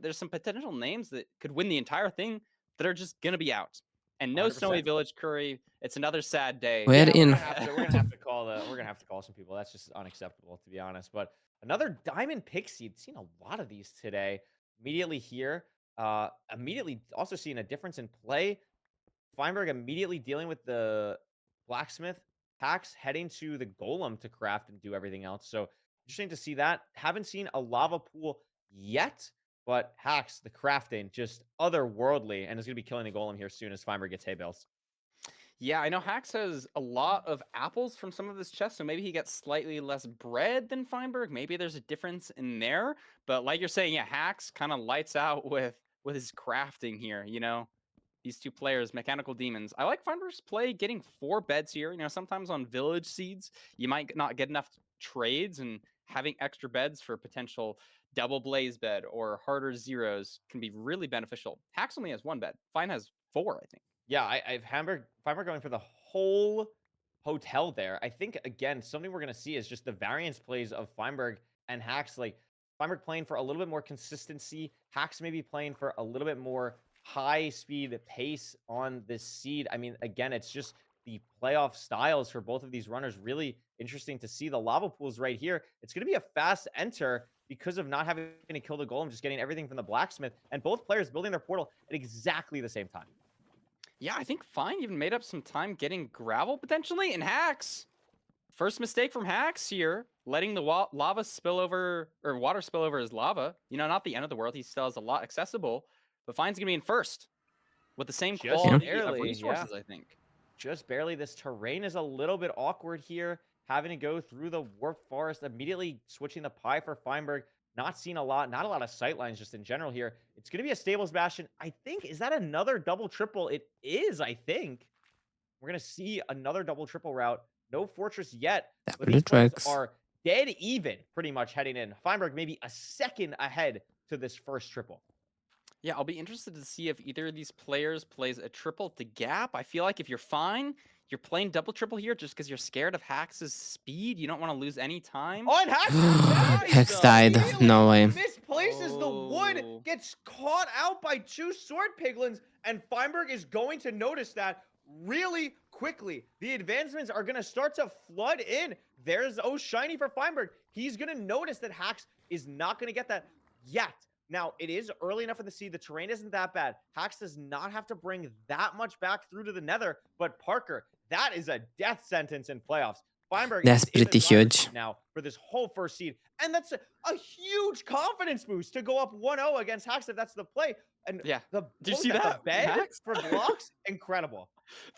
there's some potential names that could win the entire thing that are just gonna be out. And no 100%. Snowy Village Curry. It's another sad day. We're in. We're gonna have to call some people. That's just unacceptable, to be honest. But another Diamond Pick Seed. Seen a lot of these today. Immediately here. Immediately also seeing a difference in play. Feinberg immediately dealing with the blacksmith. Hacks heading to the golem to craft and do everything else. So interesting to see that. Haven't seen a lava pool yet, but Hacks, the crafting, just otherworldly, and is going to be killing the golem here soon as Feinberg gets hay bales. Yeah, I know Hacks has a lot of apples from some of his chests, so maybe he gets slightly less bread than Feinberg. Maybe there's a difference in there. But like you're saying, yeah, Hacks kind of lights out with his crafting here, you know? These 2 players, mechanical demons. I like Feinberg's play getting 4 beds here. You know, sometimes on village seeds, you might not get enough trades, and having extra beds for potential double blaze bed or harder zeros can be really beneficial. Hacks only has 1 bed. Fine has 4, I think. Yeah, I've Feinberg going for the whole hotel there. I think, again, something we're going to see is just the variance plays of Feinberg and Hacks. Like, Feinberg playing for a little bit more consistency. Hacks maybe playing for a little bit more high-speed pace on this seed. I mean, again, it's just the playoff styles for both of these runners. Really interesting to see the lava pools right here. It's going to be a fast enter because of not having to kill the golem, just getting everything from the blacksmith, and both players building their portal at exactly the same time. Yeah, I think Fine even made up some time getting gravel potentially, and Hacks. First mistake from Hacks here, letting the lava spill over, or water spill over his lava. You know, not the end of the world. He still has a lot accessible, but Fine's gonna be in first with the same quality of resources, I think. Just barely. This terrain is a little bit awkward here, having to go through the warp forest, immediately switching the pie for Feinberg. Not seeing not a lot of sight lines just in general here. It's going to be a Stables Bastion. I think, is that another double triple? It is, I think. We're going to see another double triple route. No Fortress yet, but these players are dead even pretty much heading in. Feinberg maybe a second ahead to this first triple. Yeah, I'll be interested to see if either of these players plays a triple to gap. I feel like if you're Fine, you're playing double triple here just because you're scared of Hacks' speed. You don't want to lose any time. Oh, and Hacks Hex died. No way. Misplaces the wood, gets caught out by 2 sword piglins, and Feinberg is going to notice that really quickly. The advancements are going to start to flood in. There's shiny for Feinberg. He's going to notice that Hacks is not going to get that yet. Now, it is early enough in the seed. The terrain isn't that bad. Hacks does not have to bring that much back through to the nether. But Parker, that is a death sentence in playoffs. Feinberg That's is in the pretty driver's huge. seat now for this whole first seed. And that's a huge confidence boost to go up 1-0 against Hacks if that's the play. And Yeah. the Do you post see at the that, bed Hacks? for blocks, incredible.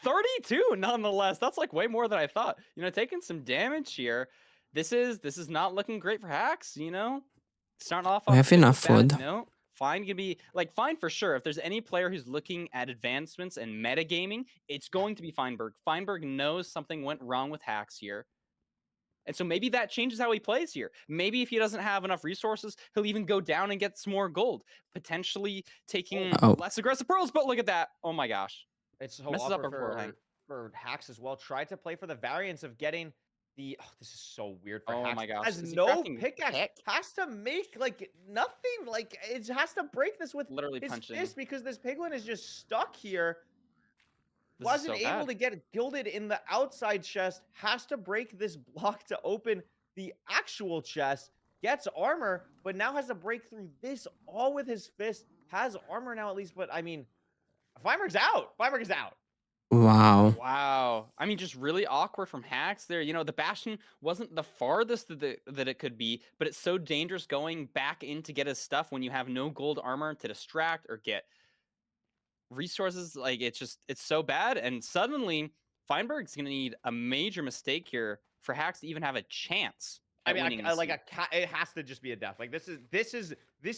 32 nonetheless. That's like way more than I thought. You know, taking some damage here. This is not looking great for Hacks, you know? Starting off We on a have bit of a enough bad food. note. Fine can be like Fine for sure. If there's any player who's looking at advancements and metagaming, it's going to be Feinberg. Feinberg knows something went wrong with Hacks here. And so maybe that changes how he plays here. Maybe if he doesn't have enough resources, he'll even go down and get some more gold, potentially taking less aggressive pearls. But look at that. Oh my gosh. It's so Messes up awkward our pearl hang. for Hacks as well. Tried to play for the variance of getting the this is so weird for Oh Hacks. my gosh. Has Is he no crafting pickaxe. pick? Has to make like nothing. Like it has to break this with Literally his punching. fist because this piglin is just stuck here. This is Wasn't so able bad. to get gilded in the outside chest. Has to break this block to open the actual chest. Gets armor, but now has to break through this all with his fist. Has armor now at least, but I mean, Feinberg's out. Feinberg is out. Wow. Wow. I mean, just really awkward from Hacks there. You know, the Bastion wasn't the farthest that it could be, but it's so dangerous going back in to get his stuff when you have no gold armor to distract or get resources. Like, it's so bad. And suddenly, Feinberg's going to need a major mistake here for Hacks to even have a chance I at mean, winning I this like seed. it has to just be a death. Like this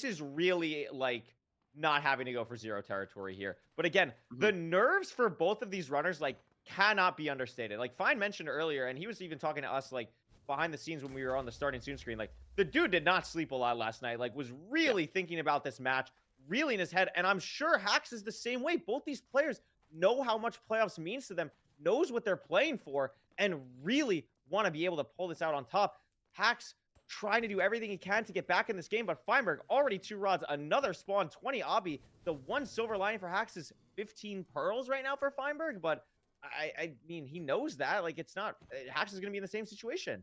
is really like not having to go for zero territory here. But again, the nerves for both of these runners like cannot be understated. Like Fine mentioned earlier, and he was even talking to us like behind the scenes when we were on the starting soon screen. Like the dude did not sleep a lot last night. Like was really thinking about this match, really in his head. And I'm sure Hacks is the same way. Both these players know how much playoffs means to them, knows what they're playing for, and really want to be able to pull this out on top. Hacks trying to do everything he can to get back in this game, but Feinberg already 2 rods, another spawn, 20 obby. The one silver lining for Hacks is 15 pearls right now for Feinberg, but I mean, he knows that. Like, it's not, Hacks is going to be in the same situation.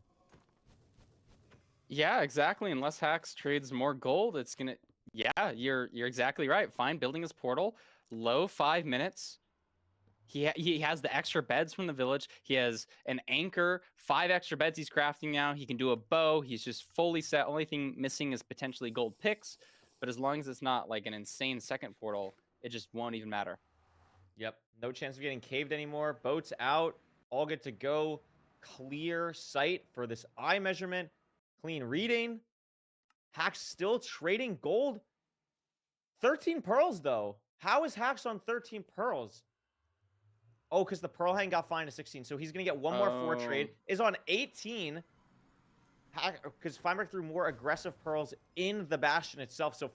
Yeah, exactly. Unless Hacks trades more gold, it's going to, yeah, you're exactly right. Fine building his portal, low 5 minutes. He has the extra beds from the village. He has an anchor, 5 extra beds he's crafting now. He can do a bow. He's just fully set. Only thing missing is potentially gold picks. But as long as it's not like an insane second portal, it just won't even matter. Yep. No chance of getting caved anymore. Boats out. All good to go. Clear sight for this eye measurement. Clean reading. Hacks still trading gold. 13 pearls, though. How is Hacks on 13 pearls? Oh, because the pearl hang got fined to 16. So he's going to get one more 4 trade. Is on 18. Because Feinberg threw more aggressive pearls in the Bastion itself. So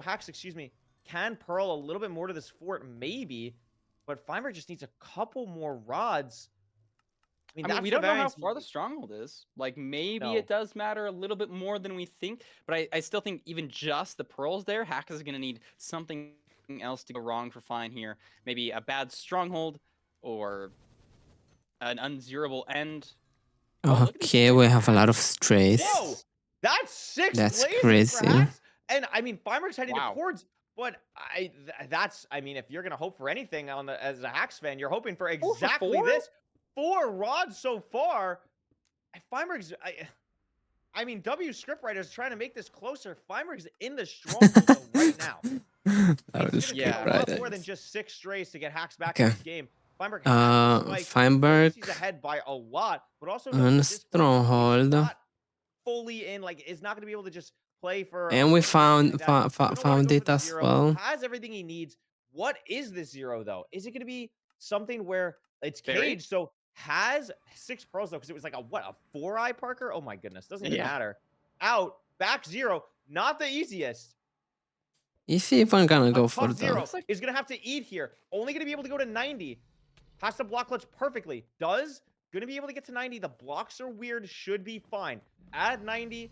Hacks, excuse me, can pearl a little bit more to this fort, maybe. But Feinberg just needs a couple more rods. I mean, we don't know how far the stronghold is. Like, maybe it does matter a little bit more than we think. But I still think even just the pearls there, Hacks is going to need something else to go wrong for Fine here. Maybe a bad stronghold or an unzeroable end. Okay, we have a lot of strays. Whoa! That's 6 That's blazes crazy. for Hacks. And I mean, Feinberg's heading to cords, but I mean, if you're gonna hope for anything as a Hacks fan, you're hoping for exactly this. 4 rods so far. Feinberg's I mean, W scriptwriter's trying to make this closer. Feinberg's in the stronghold right now. It's gonna take a lot more than just 6 strays to get Hacks back in this game. Feinberg Feinberg he's ahead by a lot, but also on stronghold. not fully in, like, is not going to be able to just play for. And we found it as zero. well. Has everything he needs. What is this zero though? Is it going to be something where it's caged? So has 6 pearls though, because it was like a 4-eye Parker. Oh my goodness, doesn't even matter. Out back 0, not the easiest. Is he even gonna go for Zero that? is going to have to eat here. Only going to be able to go to 90. Has to block clutch perfectly. Does. Going to be able to get to 90. The blocks are weird. Should be fine. At 90.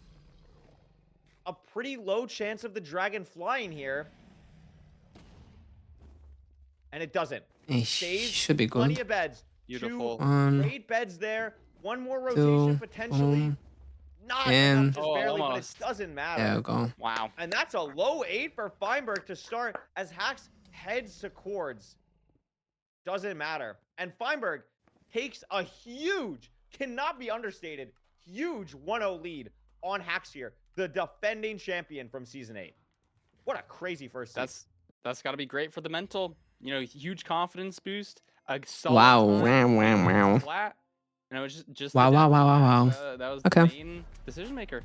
A pretty low chance of the dragon flying here. And it doesn't. It Stays should be plenty good. of beds. Beautiful. 8 beds there. One more rotation potentially. Not enough, just barely, but it doesn't matter. There we go. Wow. And that's a low 8 for Feinberg to start as Hacks heads to cords. Doesn't matter. And Feinberg takes a huge cannot be understated. Huge 1-0 lead on Hacks here, the defending champion from Season 8. What a crazy first season. That's got to be great for the mental. You know, huge confidence boost. A solid Wow, time, wow. flat. And it was just Wow, the wow, depth wow, wow, match, wow. that was Okay. the main decision maker.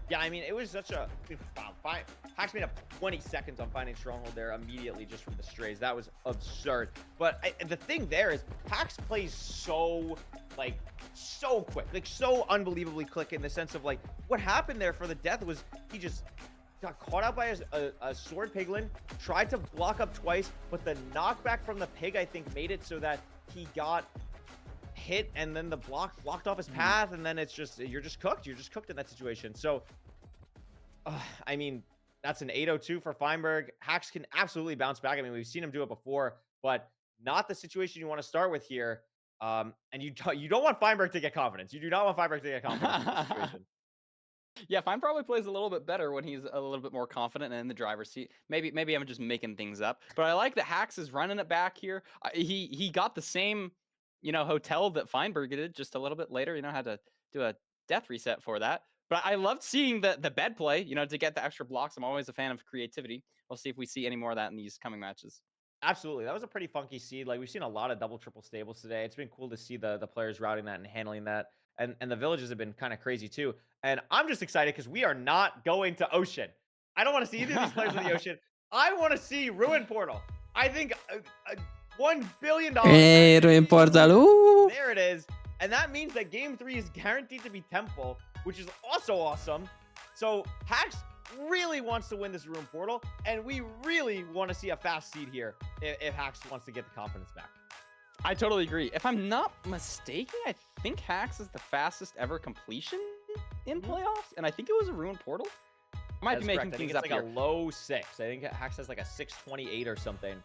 Yeah, I mean, it was such a wow. Hacks made up 20 seconds on finding Stronghold there immediately just from the strays. That was absurd. But the thing there is, Hacks plays so quick, like so unbelievably quick in the sense of like what happened there for the death was he just got caught out by a sword piglin, tried to block up twice, but the knockback from the pig I think made it so that he got hit and then the blocked off his path, and then it's just you're just cooked in that situation. So I mean, that's an 802 for Feinberg. Hacks can absolutely bounce back. I mean, we've seen him do it before, but not the situation you want to start with here. And you don't want Feinberg to get confidence. You do not want Feinberg to get confidence in this situation. Yeah, Fine probably plays a little bit better when he's a little bit more confident and in the driver's seat. Maybe I'm just making things up, but I like that Hacks is running it back here. He got the same, hotel that Feinberg did just a little bit later. Had to do a death reset for that. But I loved seeing the bed play. To get the extra blocks. I'm always a fan of creativity. We'll see if we see any more of that in these coming matches. Absolutely. That was a pretty funky seed. Like, we've seen a lot of double, triple stables today. It's been cool to see the players routing that and handling that. And the villages have been kind of crazy too. And I'm just excited because we are not going to Ocean. I don't want to see either of these players in the Ocean. I want to see Ruin Portal. I think $1 billion. Hey, Ruin Portal. There it is. And that means that game 3 is guaranteed to be Temple, which is also awesome. So Hacks really wants to win this Ruin Portal, and we really want to see a fast seed here if Hacks wants to get the confidence back. I totally agree. If I'm not mistaken, I think Hacks is the fastest ever completion in playoffs, and I think it was a Ruin Portal. I might be making things up like here. a low 6. I think Hacks has like a 628 or something.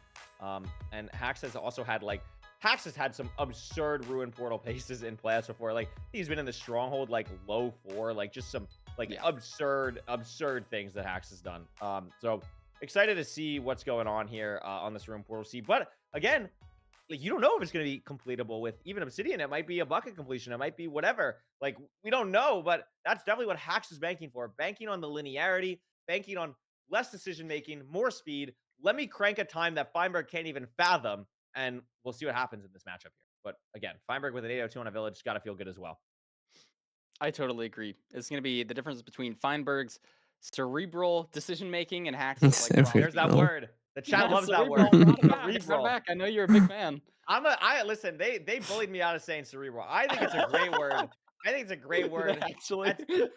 And Hacks has also had Hacks has had some absurd Ruin Portal paces in playoffs before. Like, he's been in the Stronghold like low 4, like just some absurd things that Hacks has done. So excited to see what's going on here on this Ruin Portal seed. But again, you don't know if it's going to be completable with even Obsidian. It might be a bucket completion. It might be whatever. Like, we don't know, but that's definitely what Hacks is banking for. Banking on the linearity, banking on less decision-making, more speed. Let me crank a time that Feinberg can't even fathom, and we'll see what happens in this matchup here. But again, Feinberg with an 802 on a village got to feel good as well. I totally agree. It's going to be the difference between Feinberg's cerebral decision-making and Hacks. There's that word. The chat loves that word. Cerebral. Back. I know you're a big fan. Listen, they bullied me out of saying cerebral. I think it's a great word. I think it's a great word. Actually,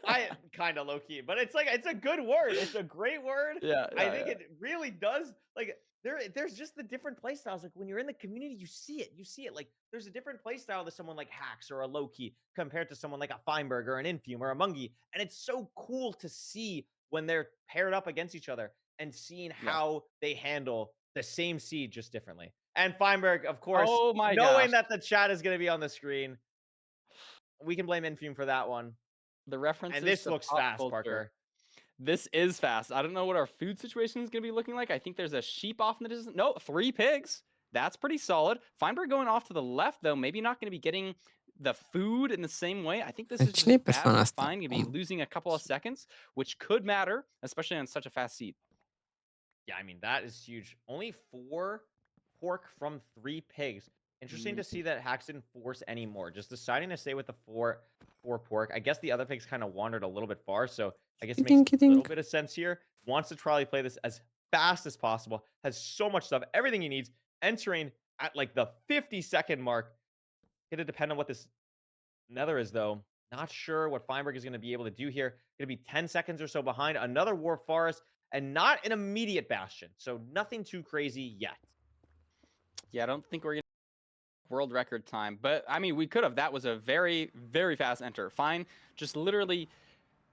I kind of low key, but it's a good word. It's a great word. Yeah, I think it really does. Like, there's just the different play styles. Like, when you're in the community, you see it. Like, there's a different play style to someone like Hacks or a Loki compared to someone like a Feinberg or an Infume or a Mungie. And it's so cool to see when they're paired up against each other and seeing how they handle the same seed just differently. And Feinberg, of course, knowing that the chat is going to be on the screen, we can blame Infume for that one. The reference. And this looks fast, Parker. This is fast. I don't know what our food situation is going to be looking like. I think there's a sheep off in the distance. No, 3 pigs. That's pretty solid. Feinberg going off to the left, though. Maybe not going to be getting the food in the same way. I think this is just bad for Fine. Going to be losing a couple of seconds, which could matter, especially on such a fast seed. Yeah, I mean, that is huge. Only 4 pork from 3 pigs. Interesting to see that Hacks didn't force any more. Just deciding to stay with the 4 pork. I guess the other pigs kind of wandered a little bit far, so I guess it makes a little bit of sense here. Wants to try to play this as fast as possible. Has so much stuff, everything he needs. Entering at like the 50-second mark. Gonna depend on what this Nether is, though. Not sure what Feinberg is going to be able to do here. Going to be 10 seconds or so behind. Another War Forest, and not an immediate Bastion. So nothing too crazy yet. Yeah, I don't think we're going to world record time. But, I mean, we could have. That was a very, very fast enter. Fine. Just literally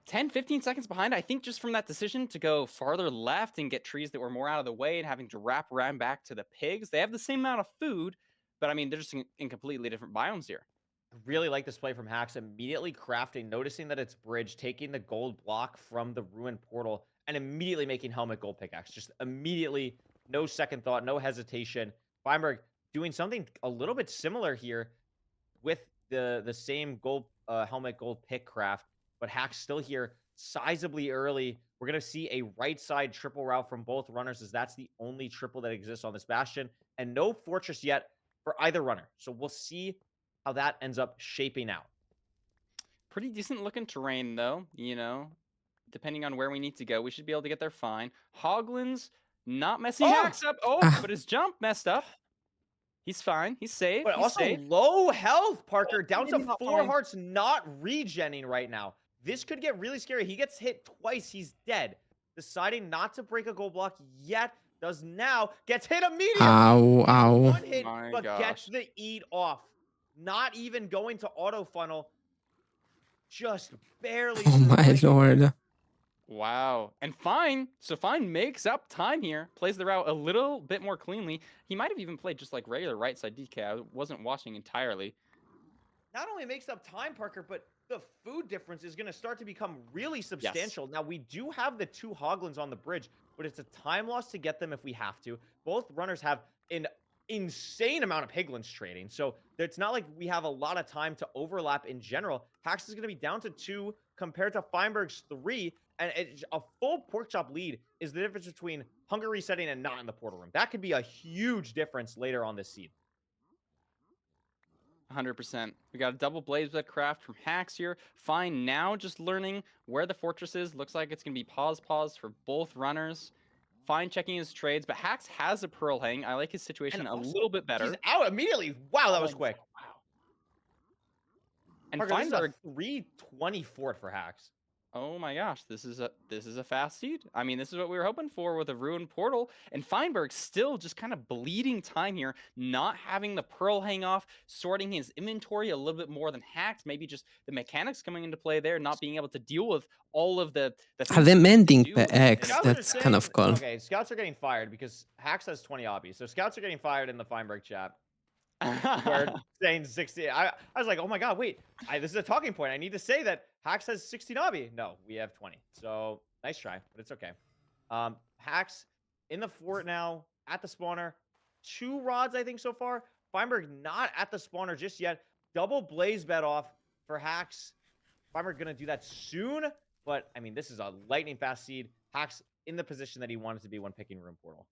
10, 15 seconds behind. I think just from that decision to go farther left and get trees that were more out of the way and having to wrap around back to the pigs. They have the same amount of food, but, I mean, they're just in completely different biomes here. Really like this play from Hacks, immediately crafting, noticing that it's bridge, taking the gold block from the Ruin Portal, and immediately making Helmet Gold Pickaxe. Just immediately, no second thought, no hesitation. Feinberg doing something a little bit similar here with the same gold helmet gold pick craft, but Hack's still here sizably early. We're gonna see a right side triple route from both runners, as that's the only triple that exists on this bastion, and no fortress yet for either runner. So we'll see how that ends up shaping out. Pretty decent looking terrain, though. You know, depending on where we need to go, we should be able to get there fine. Hoglins not messing Hacks up. Oh, but his jump messed up. He's fine. He's safe. But He's also safe. low health, Parker, down to Maybe not 4 fine. hearts, not regenning right now. This could get really scary. He gets hit twice. He's dead. Deciding not to break a gold block yet. Does now. Gets hit immediately. Ow, ow. One hit, My but gosh. gets the eat off. Not even going to auto funnel. Just barely. Oh my lord. Wow. And Fine. So Fine makes up time here. Plays the route a little bit more cleanly. He might have even played just like regular right side DK. I wasn't watching entirely. Not only makes up time, Parker, but the food difference is going to start to become really substantial. Now, we do have the 2 Hoglins on the bridge, but it's a time loss to get them if we have to. Both runners have an insane amount of piglins trading, so it's not like we have a lot of time to overlap in general. Hax is going to be down to 2 compared to Feinberg's 3, and a full pork chop lead is the difference between hunger resetting and not in the portal room. That could be a huge difference later on this seed. 100%. We got a double blaze with craft from Hax here. Fine now just learning where the fortress is. Looks like it's going to be pause for both runners. Fine checking his trades, but Hax has a pearl hang. I like his situation And a also, little bit better. He's out immediately. Wow, that was quick. Wow. And Parker, this is Feinberg, a 324 for Hax. oh my gosh, this is a fast seed. I mean, this is what we were hoping for with a ruined portal. And Feinberg still just kind of bleeding time here, not having the pearl hang off, sorting his inventory a little bit more than Hacked. Maybe just the mechanics coming into play there, not being able to deal with all of the Are they mending do the X? Scouts are That's kind of saying- cool. Okay, scouts are getting fired because Hax has 20 obbies. So scouts are getting fired in the Feinberg chat. We're saying 60. I was like, oh my god, wait. This is a talking point. I need to say that Hax has 16 obby. No, we have 20. So nice try, but it's okay. Hax in the fort now at the spawner. 2 rods, I think, so far. Feinberg not at the spawner just yet. Double blaze bet off for Hax. Feinberg gonna do that soon. But I mean, this is a lightning fast seed. Hax in the position that he wanted to be when picking room portal.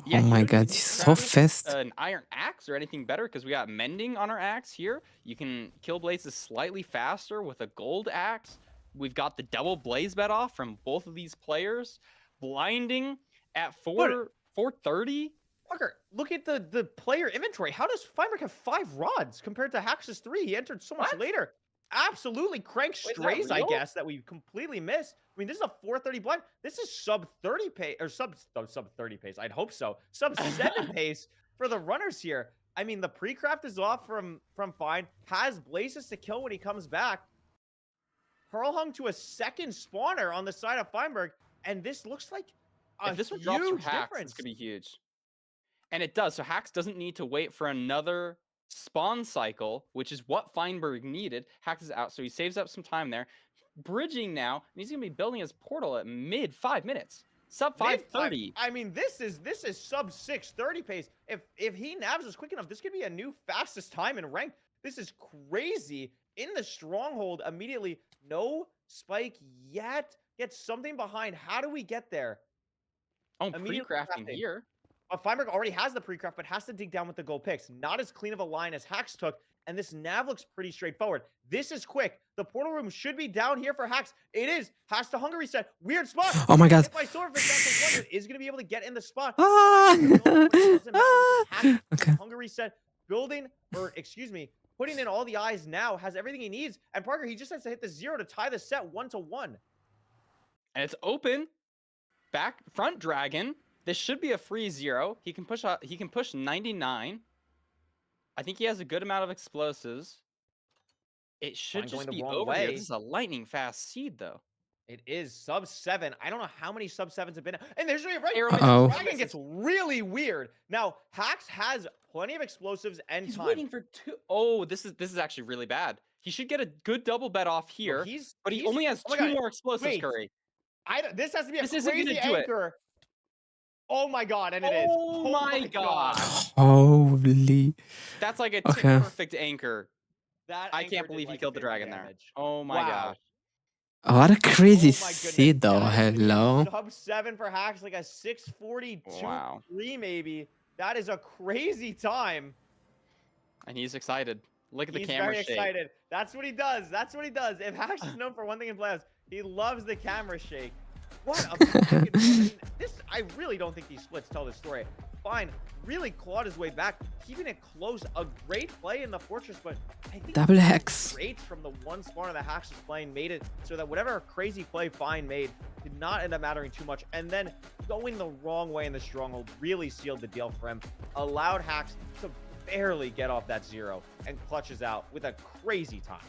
Yeah, Oh you my don't god, even he's need so to fast. craft an iron axe or anything better because we got mending on our axe here. You can kill blazes slightly faster with a gold axe. We've got the double blaze bet off from both of these players. Blinding at 430. Parker, look at the player inventory. How does Feinberg have 5 rods compared to Hax's 3? He entered so much later. Absolutely crank Wait, is that strays, I real? guess, that we completely missed. I mean, this is a 430 blind. This is sub 30 pace or sub 30 pace. I'd hope so. Sub 7 pace for the runners here. I mean, the pre-craft is off from Fine. Has blazes to kill when he comes back. Pearl hung to a second spawner on the side of Feinberg, and this looks like a If this one drops from huge Hax, difference. it's gonna be huge. And it does. So Hax doesn't need to wait for another spawn cycle, which is what Feinberg needed. Hax is out, so he saves up some time there. Bridging now, and he's gonna be building his portal at mid 5 minutes. Sub 530. I mean, this is sub 630 pace. If he nabs us quick enough, this could be a new fastest time in rank. This is crazy. In the stronghold immediately. No spike yet. Get something behind. How do we get there? Oh, Immediately pre-crafting crafting. here. Feinberg already has the pre-craft, but has to dig down with the gold picks. Not as clean of a line as Hax took, and this nav looks pretty straightforward. This is quick. The portal room should be down here for Hax. It is. Has to hunger reset. Weird spot. Oh my god. If my Silverfish down to 100, is going to be able to get in the spot. Ah! Okay. Hunger reset. Building, or excuse me, putting in all the eyes now, has everything he needs. And Parker, he just has to hit the 0 to tie the set 1-1. And it's open. Back front dragon. This should be a free 0. He can push 99. I think he has a good amount of explosives. It should Fine, just going the be wrong over here. way. This is a lightning fast seed though. It is sub 7. I don't know how many sub 7s have been. And there's right. Uh-oh. Dragon gets really weird. Now, Hax has plenty of explosives and He's time. waiting for 2. Oh, this is actually really bad. He should get a good double bet off here, but he only has oh my 2 God. more explosives, Wait. Curry. This has to be a This isn't gonna crazy do it. anchor. Oh my god, and it is. Oh my god. Holy. That's like a Okay. perfect anchor. That I can't anchor did, believe he like, killed the 50 dragon there. damage. Oh my Wow. gosh. Oh, what a crazy Oh my goodness. seed, though. That is gonna be a Hello. sub 7 for Hacks, like a 642 Wow. 3 maybe. That is a crazy time. And he's excited. Look at the He's camera very shake. excited. That's what he does. That's what he does. If Hacks is known for one thing in playoffs, he loves the camera shake. What a freaking I mean, I really don't think these splits tell this story. Fine, really clawed his way back, keeping it close. A great play in the fortress, but I think Double hex. Great from the one spawner that Hacks was playing made it so that whatever crazy play Fine made did not end up mattering too much. And then going the wrong way in the stronghold really sealed the deal for him, allowed Hacks to barely get off that 0 and clutches out with a crazy time.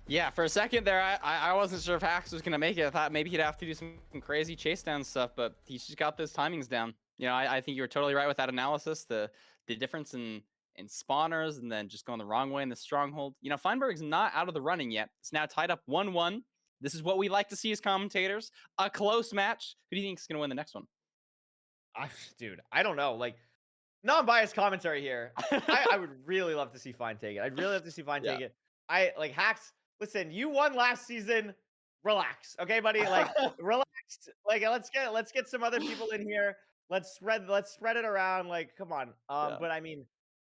Yeah, for a second there, I wasn't sure if Hacks was going to make it. I thought maybe he'd have to do some crazy chase down stuff, but he's just got those timings down. You know, I think you were totally right with that analysis. The difference in spawners and then just going the wrong way in the stronghold. You know, Feinberg's not out of the running yet. It's now tied up 1-1. This is what we like to see as commentators. A close match. Who do you think is going to win the next one? Dude, I don't know. Like, non-biased commentary here. I would really love to see Fine take it. I'd really love to see Fine take it. Like Hacks. Listen, you won last season. Relax, okay, buddy. Like, relax. Like, let's get some other people in here. Let's spread it around. Like, come on. But I mean,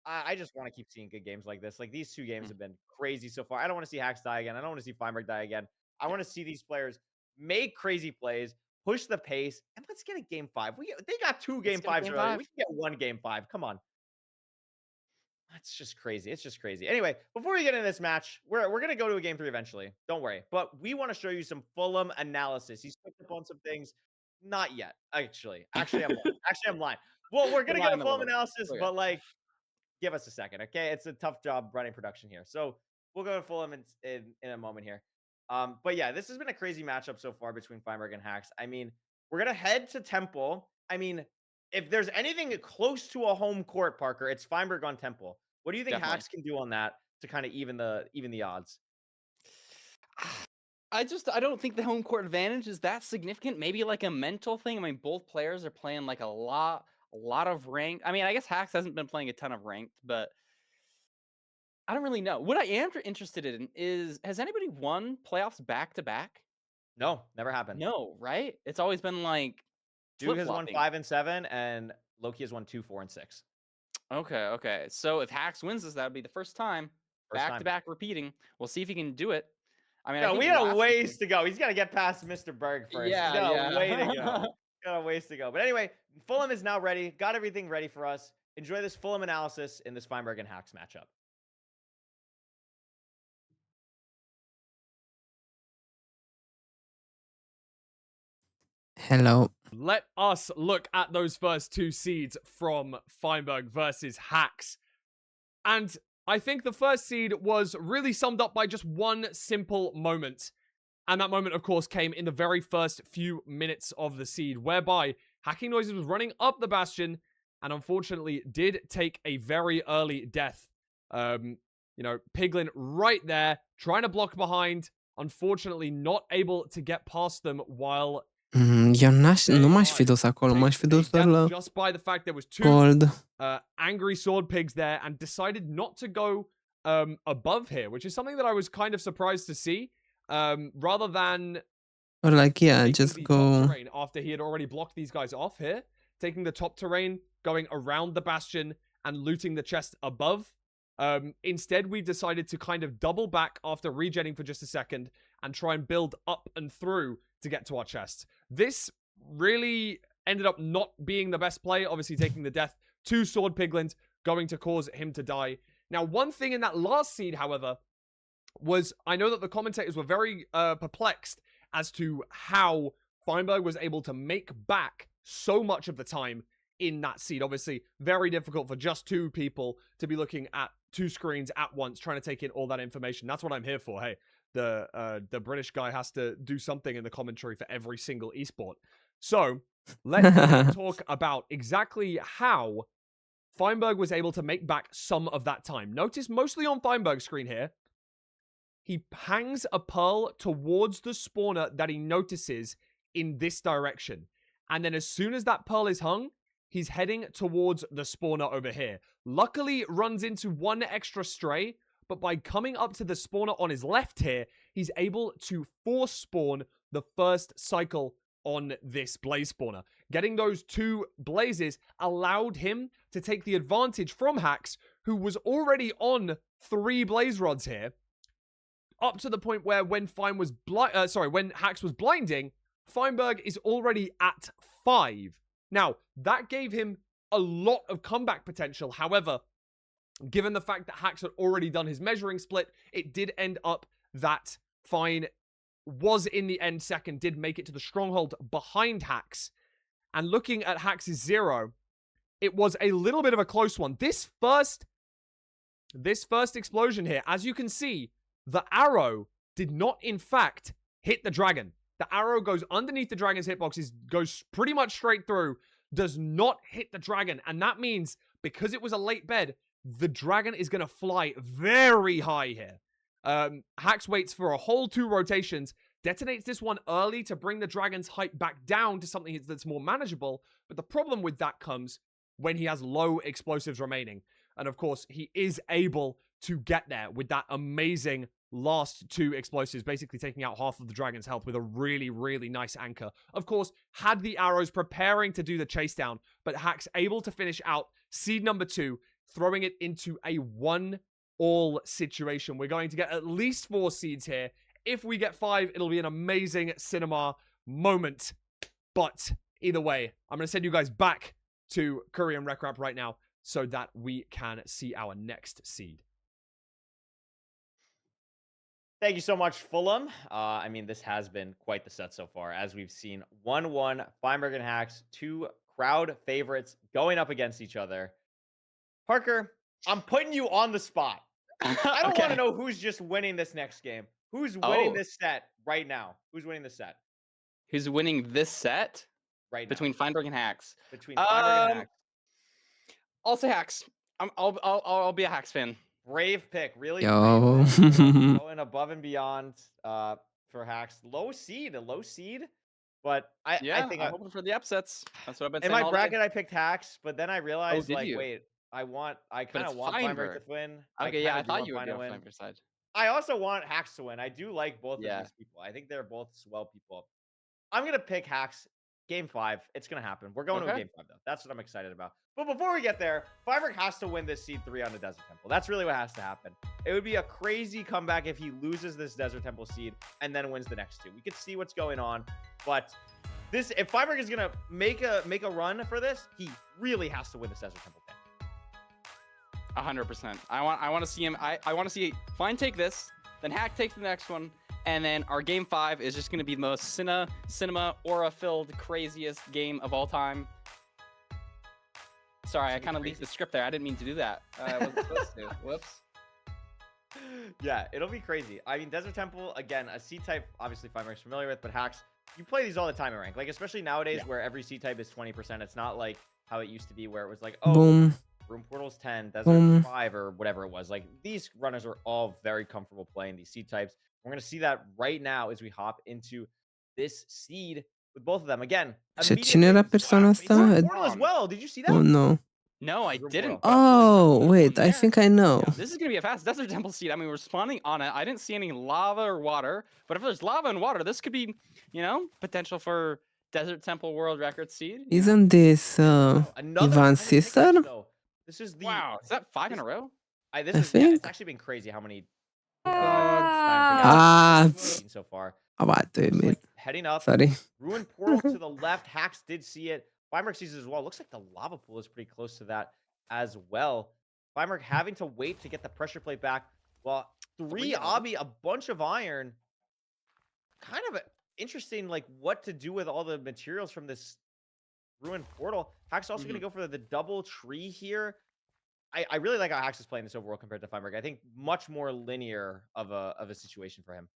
I just want to keep seeing good games like this. Like, these 2 games have been crazy so far. I don't want to see Hacks die again. I don't want to see Feinberg die again. I want to see these players make crazy plays, push the pace, and let's get a game 5. They got 2 game 5s earlier. We can get 1 game 5. Come on. It's just crazy. It's just crazy. Anyway, before we get into this match, we're going to go to a game 3 eventually. Don't worry. But we want to show you some Fulham analysis. He's picked up on some things. Not yet, actually. Actually, I'm lying. Well, we're going to get a Fulham analysis, but like, give us a second, okay? It's a tough job running production here. So we'll go to Fulham in a moment here. But yeah, this has been a crazy matchup so far between Feinberg and Hacks. I mean, we're going to head to Temple. I mean, if there's anything close to a home court, Parker, it's Feinberg on Temple. What do you think Hacks can do on that to kind of even the odds? I don't think the home court advantage is that significant. Maybe like a mental thing. I mean, both players are playing like a lot of ranked. I mean, I guess Hacks hasn't been playing a ton of ranked, but I don't really know. What I am interested in is, has anybody won playoffs back to back? No, never happened. No, right? It's always been like Duke has won 5 and 7, and Loki has won 2, 4, and 6. Okay. So if Hacks wins this, that would be the first time. Back to back repeating. We'll see if he can do it. I mean, no, we got a ways to go. He's got to get past Mr. Berg first. Yeah, He's got a way to go. Got a ways to go. But anyway, Fulham is now ready. Got everything ready for us. Enjoy this Fulham analysis in this Feinberg and Hacks matchup. Hello. Let us look at those first 2 seeds from Feinberg versus Hacks. And I think the first seed was really summed up by just one simple moment. And that moment, of course, came in the very first few minutes of the seed, whereby Hacking Noises was running up the Bastion and unfortunately did take a very early death. You know, Piglin right there, trying to block behind, unfortunately not able to get past them while... Eu nu m-aș fi dus acolo, m-aș fi dus doar la just by the fact there was 2 gold. Angry Sword Pigs there and decided not to go above here, which is something that I was kind of surprised to see. Rather than Or like, yeah, just go... after he had already blocked these guys off here, taking the top terrain, going around the Bastion and looting the chest above. Instead, we decided to kind of double back after regenning for just a second and try and build up and through to get to our chests. This really ended up not being the best play, obviously taking the death to Sword Piglins, going to cause him to die. Now, one thing in that last seed, however, was I know that the commentators were very perplexed as to how Feinberg was able to make back so much of the time in that seed. Obviously, very difficult for just 2 people to be looking at 2 screens at once, trying to take in all that information. That's what I'm here for. Hey, the British guy has to do something in the commentary for every single esport. So, let's talk about exactly how Feinberg was able to make back some of that time. Notice mostly on Feinberg's screen here, he hangs a pearl towards the spawner that he notices in this direction. And then as soon as that pearl is hung, he's heading towards the spawner over here. Luckily, runs into 1 extra stray, but by coming up to the spawner on his left here, he's able to force spawn the first cycle on this blaze spawner. Getting those 2 blazes allowed him to take the advantage from Hax, who was already on 3 blaze rods here, up to the point where when when Hax was blinding, Feinberg is already at 5. Now, that gave him a lot of comeback potential. However, given the fact that Hax had already done his measuring split, it did end up that Fine was in the end second, did make it to the stronghold behind Hax. And looking at Hax's 0, it was a little bit of a close one. This first explosion here, as you can see, the arrow did not, in fact, hit the dragon. The arrow goes underneath the dragon's hitboxes, goes pretty much straight through, does not hit the dragon. And that means, because it was a late bed, the dragon is going to fly very high here. Hax waits for a whole 2 rotations, detonates this one early to bring the dragon's height back down to something that's more manageable. But the problem with that comes when he has low explosives remaining. And of course, he is able to get there with that amazing last 2 explosives, basically taking out half of the dragon's health with a really, really nice anchor. Of course, had the arrows preparing to do the chase down, but Hax able to finish out seed number 2, throwing it into a 1-all situation. We're going to get at least 4 seeds here. If we get 5, it'll be an amazing cinema moment. But either way, I'm going to send you guys back to Korean Rec Rap right now so that we can see our next seed. Thank you so much, Fulham. I mean, this has been quite the set so far. As we've seen, 1-1, Feinberg and Hax, 2 crowd favorites going up against each other. Parker, I'm putting you on the spot. I don't want to know who's just winning this next game. Who's winning this set right now? Who's winning this set? Who's winning this set? Right now. Between Feinberg and Hax. Between Feinberg and Hax. I'll say Hax. I'll be a Hax fan. Brave pick, really. Yo. Going above and beyond for Hax. Low seed, but I think I'm hoping for the upsets. That's what I've been in saying. my bracket. I picked Hax, but then I realized, did you? wait, I kind of want Feinberg to win. Okay, I thought you would go Feinberg side. I also want Hax to win. I do like both of these people. I think they're both swell people. I'm gonna pick Hax. Game 5, it's gonna happen. We're going to a game 5 though. That's what I'm excited about. But before we get there, Feinberg has to win this seed 3 on the Desert Temple. That's really what has to happen. It would be a crazy comeback if he loses this Desert Temple seed and then wins the next 2. We could see what's going on, but if Feinberg is gonna make a run for this, he really has to win this Desert Temple thing. 100%. I want to see him. I want to see Fine take this, then Hack take the next one. And then our game 5 is just going to be the most cinema aura-filled, craziest game of all time. Sorry, I kind of leaked the script there. I didn't mean to do that. I wasn't supposed to. Whoops. Yeah, it'll be crazy. I mean, Desert Temple, again, a C-type, obviously Feinberg's familiar with, but Hax, you play these all the time in rank. Like, especially nowadays where every C-type is 20%. It's not like how it used to be where it was like, oh, Boom. Room Portal's 10, Desert 5, or whatever it was. Like, these runners are all very comfortable playing these C-types. We're going to see that right now as we hop into this seed with both of them. Again, Se cineva persona sta... Portal as well. Did you see that? Oh no. No, I didn't. Oh, wait, I think I know. This is going to be a fast Desert Temple seed. I mean, we're spawning on it. I didn't see any lava or water. But if there's lava and water, this could be, potential for Desert Temple world record seed. Isn't this Ivan's sister? This is the... Wow, is that 5 in a row? I it's think. actually been crazy how many... so far. Heading up. Sorry. Ruined Portal to the left. Hax did see it. Feinberg sees it as well. Looks like the lava pool is pretty close to that as well. Feinberg having to wait to get the pressure plate back. Well, 3 obby, a bunch of iron. Kind of interesting, like, what to do with all the materials from this Ruined Portal. Hax also going to go for the double tree here. I really like how Hax is playing this overall compared to Feinberg. I think much more linear of a situation for him.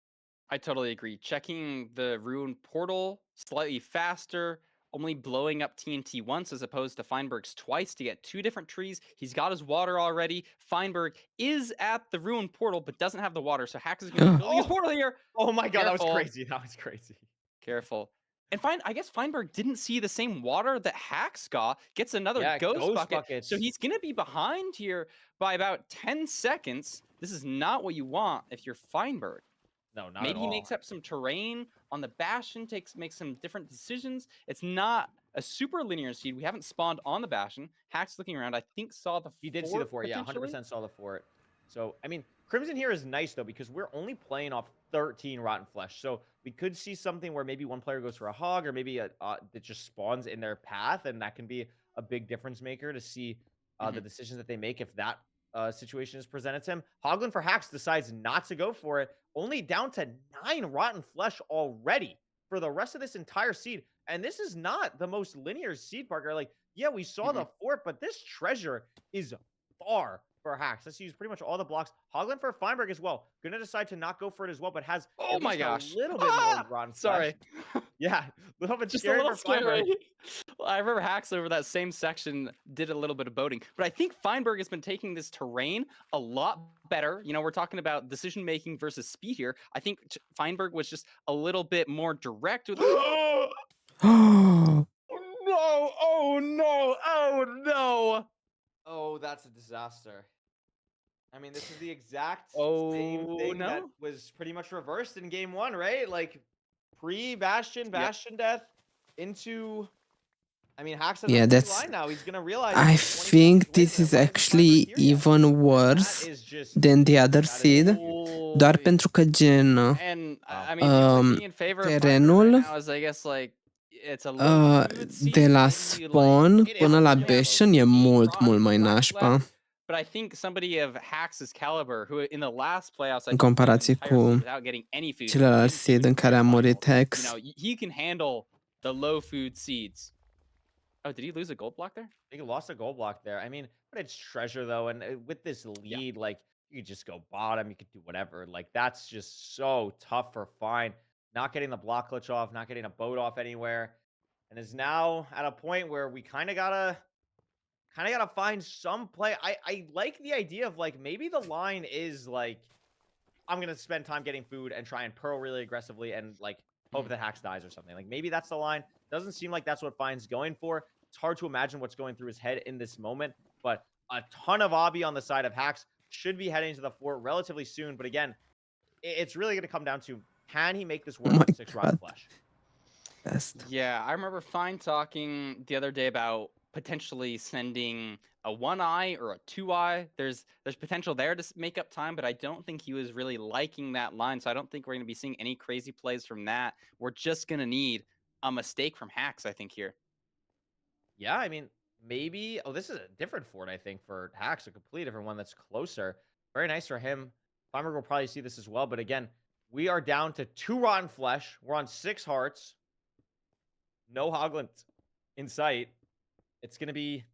I totally agree. Checking the Ruined Portal slightly faster, only blowing up TNT once as opposed to Feinberg's twice to get 2 different trees. He's got his water already. Feinberg is at the Ruined Portal but doesn't have the water, so Hax is going to be building his portal here. Oh my god, that was crazy. That was crazy. Careful. And I guess Feinberg didn't see the same water that Hax got, gets another ghost bucket. buckets. So he's going to be behind here by about 10 seconds. This is not what you want if you're Feinberg. No, not Maybe at he all. makes up some terrain on the Bastion, makes some different decisions. It's not a super linear seed. We haven't spawned on the Bastion. Hax looking around, I think saw the He did see the fort, yeah, 100% saw the fort. So, I mean, Crimson here is nice, though, because we're only playing off 13 Rotten Flesh. So we could see something where maybe one player goes for a hog or maybe that just spawns in their path, and that can be a big difference maker to see the decisions that they make if that situation is presented to him. Hoglin for Hax decides not to go for it, only down to 9 Rotten Flesh already for the rest of this entire seed. And this is not the most linear seed, Parker. Like, yeah, we saw the fort, but this treasure is far for Hax. Let's use pretty much all the blocks. Hoglin for Feinberg as well. Gonna decide to not go for it as well, but has at least a little bit more Rotten Flesh. Sorry. Yeah, a little bit Just scary a little for Feinberg. scary. Well, I remember Hax over that same section did a little bit of boating, but I think Feinberg has been taking this terrain a lot better. You know, we're talking about decision making versus speed here. I think Feinberg was just a little bit more direct with. No! Oh no! Oh no! Oh, that's a disaster. I mean, this is the exact same thing that was pretty much reversed in game 1, right? Like, pre-Bastion, Bastion death, into... I mean, Hax has a free line now. He's going to realize... I think this is actually even worse than the other seed. Doar pentru că gen... terenul... de la spawn până la Bastion e mult mai nașpa. But I think somebody of Hax's caliber, who in the last playoffs, În comparație cu celălalt seed în care a murit Hex. You know, he can handle the low food seeds. Oh, did he lose a gold block there? I think he lost a gold block there. I mean, but it's treasure though, and with this lead, like you could just go bottom, you could do whatever. Like that's just so tough for Fine. Not getting the block glitch off, not getting a boat off anywhere, and is now at a point where we kind of gotta find some play. I like the idea of like maybe the line is like I'm gonna spend time getting food and try and pearl really aggressively and like hope that Hax dies or something. Like maybe that's the line. Doesn't seem like that's what Fine's going for. It's hard to imagine what's going through his head in this moment, but a ton of obby on the side of Hax should be heading to the fort relatively soon. But again, it's really going to come down to can he make this work with 6 Rotten Flesh? Yeah, I remember Fine talking the other day about potentially sending a 1-eye or a 2-eye. There's potential there to make up time, but I don't think he was really liking that line. So I don't think we're going to be seeing any crazy plays from that. We're just going to need a mistake from Hax, I think, here. Yeah, I mean, maybe... Oh, this is a different fort, I think, for Hax. A completely different one that's closer. Very nice for him. Feinberg will probably see this as well. But again, we are down to 2 Rotten Flesh. We're on 6 hearts. No Hoglin in sight. It's going to be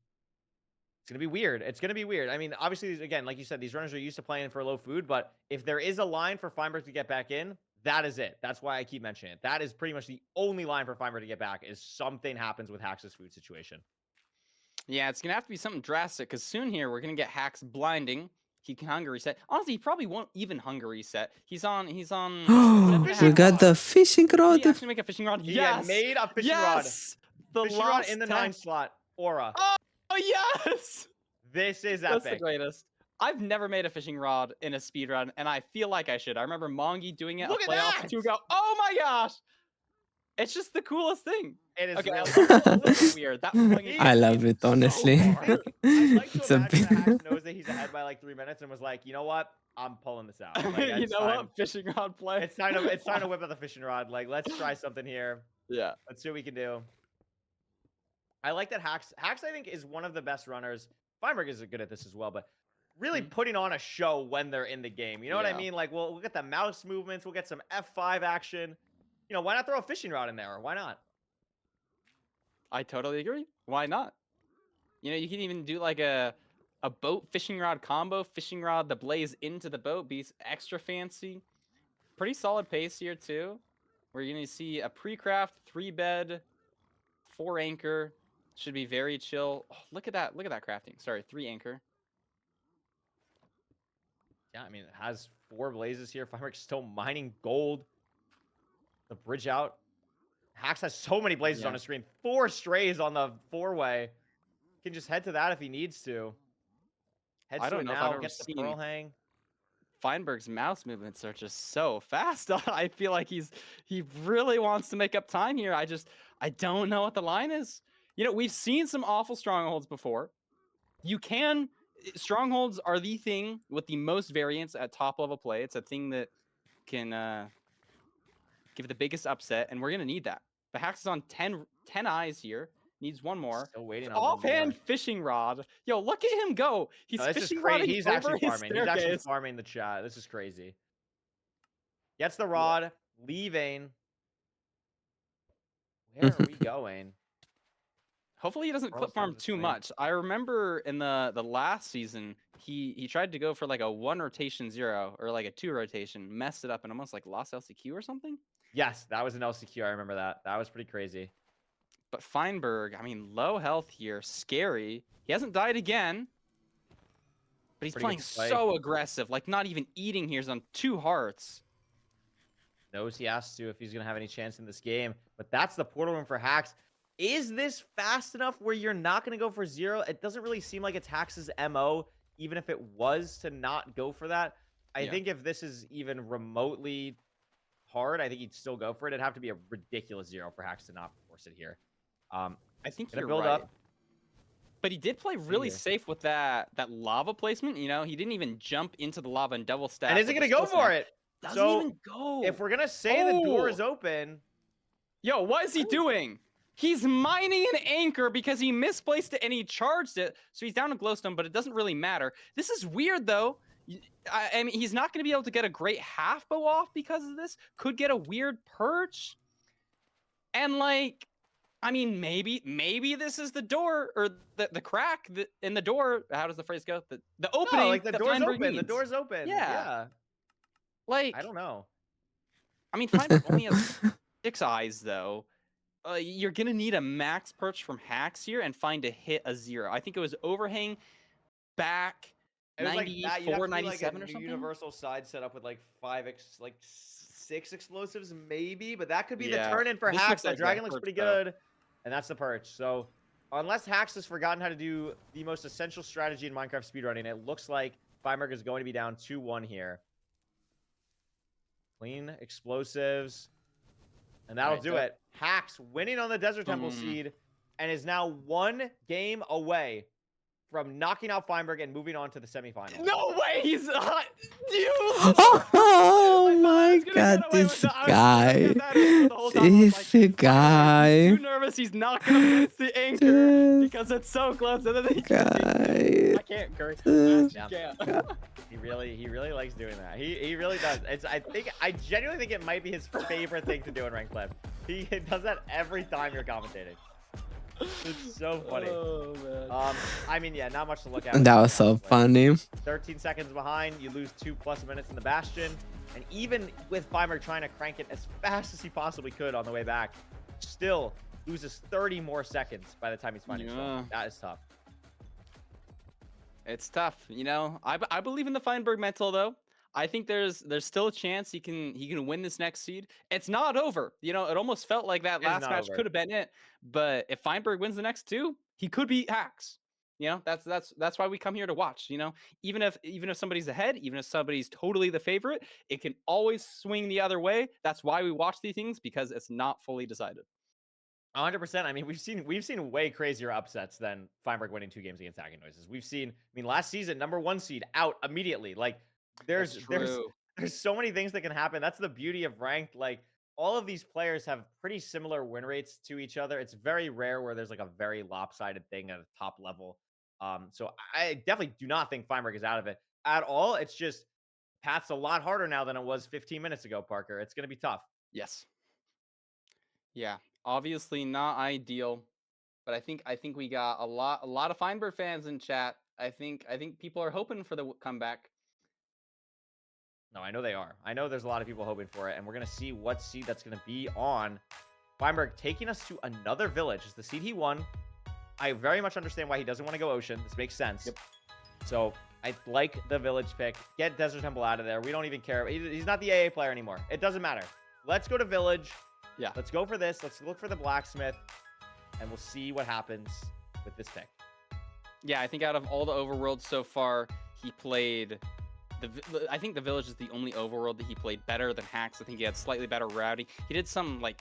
weird. It's going to be weird. I mean, obviously, again, like you said, these runners are used to playing for low food. But if there is a line for Feinberg to get back in, that is it. That's why I keep mentioning it. That is pretty much the only line for Feinberg to get back is something happens with Hax's food situation. Yeah, it's going to have to be something drastic because soon here we're going to get Hax blinding. He can hunger reset. Honestly, he probably won't even hunger reset. He's on. We got the fishing rod. Did he actually make a fishing rod? Yeah, made a fishing rod. The fishing rod in the 9 slot. Aura. Oh, yes! This is That's epic. the greatest. I've never made a fishing rod in a speed run, and I feel like I should. I remember Mongi doing it. Look at that! 2 ago. Oh my gosh! It's just the coolest thing. It is okay, really weird. That I love it, honestly. It's a big... Hax knows that he's ahead by like 3 minutes and was like, you know what? I'm pulling this out. Like, you know what? Fishing rod play. It's time to whip out the fishing rod. Like, let's try something here. Yeah. Let's see what we can do. I like that Hax, I think, is one of the best runners. Feinberg is good at this as well, but really putting on a show when they're in the game. You know what I mean? Like, we'll get the mouse movements. We'll get some F5 action. You know, why not throw a fishing rod in there? Why not? I totally agree. Why not? You know, you can even do like a boat fishing rod combo. Fishing rod the blaze into the boat. Be extra fancy. Pretty solid pace here, too. We're going to see a pre-craft, 3-bed, 4 anchor. Should be very chill. Oh, look at that. Look at that crafting. Sorry, 3 anchor. Yeah, I mean, it has 4 blazes here. Feinberg's still mining gold. The bridge out. Hax has so many blazes on his screen. 4 strays on the 4-way. Can just head to that if he needs to. Heads I to don't it know if now. I've ever Gets the seen pearl hang. Feinberg's mouse movements are just so fast. I feel like he really wants to make up time here. I don't know what the line is. You know, we've seen some awful strongholds before. Strongholds are the thing with the most variance at top level play. It's a thing that can give the biggest upset, and we're gonna need that. The Hax is on 10 eyes here. Needs one more. Still waiting on one Offhand more. fishing rod. Yo, look at him go. He's No, this is fishing crazy. rodding He's over actually his farming. He's actually staircase. farming the chat. This is crazy. Gets the rod. Leaving. Where are we going? Hopefully he doesn't Pearls clip farm versus too Flame. much. I remember in the last season, he tried to go for like a 1 rotation 0 or like a 2 rotation, messed it up and almost like lost LCQ or something. Yes, that was an LCQ. I remember that. That was pretty crazy. But Feinberg, I mean, low health here, scary. He hasn't died again, but he's Pretty playing good play. so aggressive, like not even eating here. He's on 2 hearts. Knows he has to if he's going to have any chance in this game. But that's the portal room for Hax. Is this fast enough where you're not going to go for 0? It doesn't really seem like it's Hax's MO, even if it was to not go for that. I think if this is even remotely hard, I think he'd still go for it. It'd have to be a ridiculous 0 for Hax to not force it here. I think gonna you're build right. up. But he did play really safe with that lava placement. You know, he didn't even jump into the lava and double stack. And isn't going to go for it. Doesn't So even go. if we're going to say the door is open. Yo, what is he doing? He's mining an anchor because he misplaced it and he charged it. So he's down to glowstone, but it doesn't really matter. This is weird, though. I mean, he's not going to be able to get a great half bow off because of this. Could get a weird perch. And, like, I mean, maybe this is the door or the crack in the door. How does the phrase go? The opening. No, like the that door's Feinberg open. The needs. door's open. Yeah. Like, I don't know. I mean, Feinberg only has 6 eyes, though. You're going to need a max perch from Hax here and find a hit a 0. I think it was overhang back It was 94, like that. You'd have to be 97 like or a something. universal side setup with like 6 explosives, maybe. But that could be Yeah, the turn in for this Hax. looks That like dragon that looks perch, pretty though. good. And that's the perch. So unless Hax has forgotten how to do the most essential strategy in Minecraft speedrunning, it looks like Feinberg is going to be down 2-1 here. Clean explosives. And that'll do it. Hax winning on the Desert Temple seed and is now 1 game away from knocking out Feinberg and moving on to the semifinals. No way, he's hot. Oh my god, this guy. This guy. Too nervous, he's not gonna miss the anchor because it's so close. And then he Guy. I can't, Curry. I can't. He really likes doing that. He really does. I genuinely think it might be his favorite thing to do in ranked play. He does that every time you're commentating. It's so funny. Oh, man. I mean, yeah, not much to look at. That was so funny. 13 seconds behind, you lose 2+ minutes in the Bastion, and even with Feinberg trying to crank it as fast as he possibly could on the way back, still loses 30 more seconds by the time he's finding himself. That is tough. It's tough, you know. I believe in the Feinberg mental though. I think there's still a chance he can win this next seed. It's not over. You know, it almost felt like that last match could have been it. But if Feinberg wins the next 2, he could beat Hax. You know, that's why we come here to watch. You know, even if somebody's ahead, even if somebody's totally the favorite, it can always swing the other way. That's why we watch these things, because it's not fully decided. 100%. I mean, we've seen way crazier upsets than Feinberg winning 2 games against Hacking Noises. We've seen, I mean, last season, #1 seed out immediately. Like, there's so many things that can happen. That's the beauty of ranked. Like, all of these players have pretty similar win rates to each other. It's very rare where there's like a very lopsided thing at a top level. So I definitely do not think Feinberg is out of it at all. It's just path's a lot harder now than it was 15 minutes ago, Parker. It's going to be tough. Yes. Yeah, obviously not ideal, but I think we got a lot of Feinberg fans in chat. I think people are hoping for the comeback. No, I know they are. I know there's a lot of people hoping for it, and we're going to see what seed that's going to be on. Feinberg taking us to another village. It's the seed he won. I very much understand why he doesn't want to go ocean. This makes sense. Yep. So I like the village pick. Get Desert Temple out of there. We don't even care. He's not the AA player anymore. It doesn't matter. Let's go to village. Yeah. Let's go for this. Let's look for the blacksmith, and we'll see what happens with this pick. Yeah, I think out of all the overworlds so far, he played I think the village is the only overworld that he played better than Hacks. I think he had slightly better routing. He did some like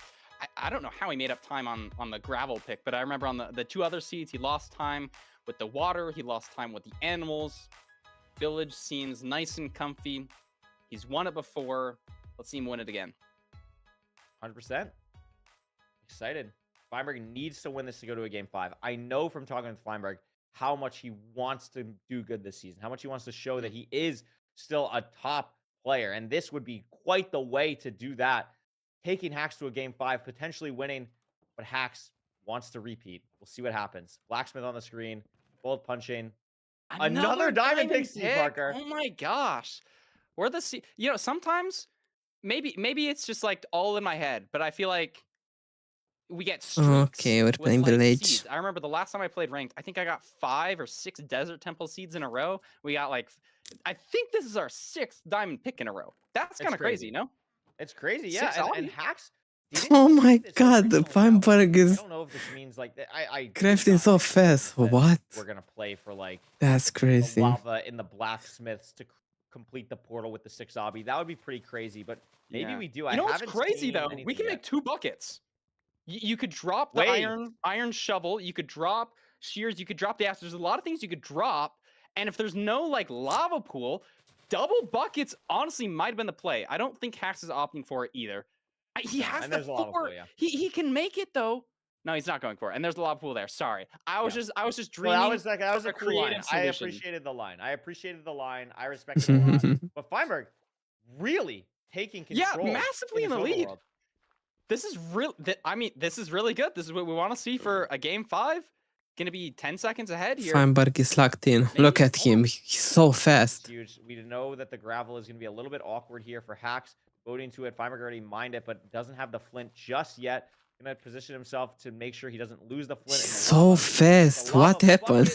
I don't know how he made up time on the gravel pick, but I remember on the 2 other seeds he lost time with the water, he lost time with the animals. Village seems nice and comfy. He's won it before. Let's see him win it again. 100%. Excited. Feinberg needs to win this to go to a game 5. I know from talking with Feinberg how much he wants to do good this season, how much he wants to show that he is still a top player. And this would be quite the way to do that. Taking Hacks to a game 5, potentially winning, but Hacks wants to repeat. We'll see what happens. Blacksmith on the screen, bullet punching. Another diamond pick, Steve Parker. Oh my gosh. Where the sometimes maybe it's just like all in my head, but I feel like we get streaks. Okay, we're playing like, village. Seeds. I remember the last time I played ranked, I think I got 5 or 6 desert temple seeds in a row. We got like, I think this is our 6th diamond pick in a row. That's kind of crazy, no? It's crazy, yeah. And Hacks. Oh my god, the Feinberg is I don't know if this means like I crafting so fast. What? We're gonna play for like That's crazy. the lava in the blacksmiths to complete the portal with the 6 obby. That would be pretty crazy, but maybe we do. You know what's crazy though? We can make 2 buckets. You could drop the iron shovel. You could drop shears. You could drop the axe. There's a lot of things you could drop. And if there's no like lava pool, double buckets honestly might have been the play. I don't think Hacks is opting for it either. He has the 4. He can make it though. No, he's not going for it. And there's a lava pool there. Sorry, I was just dreaming. Well, that was a cool line. I appreciated the line. I respected it a lot. But Feinberg really taking control. Yeah, massively in the lead. This is real. I mean, this is really good. This is what we want to see for a game 5. Gonna be 10 seconds ahead here. Feinberg is locked in. Look at him. He's so fast. Huge. We know that the gravel is gonna be a little bit awkward here for Hacks. Voting to it. Feinberg already mined it, but doesn't have the flint just yet. Gonna position himself to make sure he doesn't lose the flint. So fast. What happened?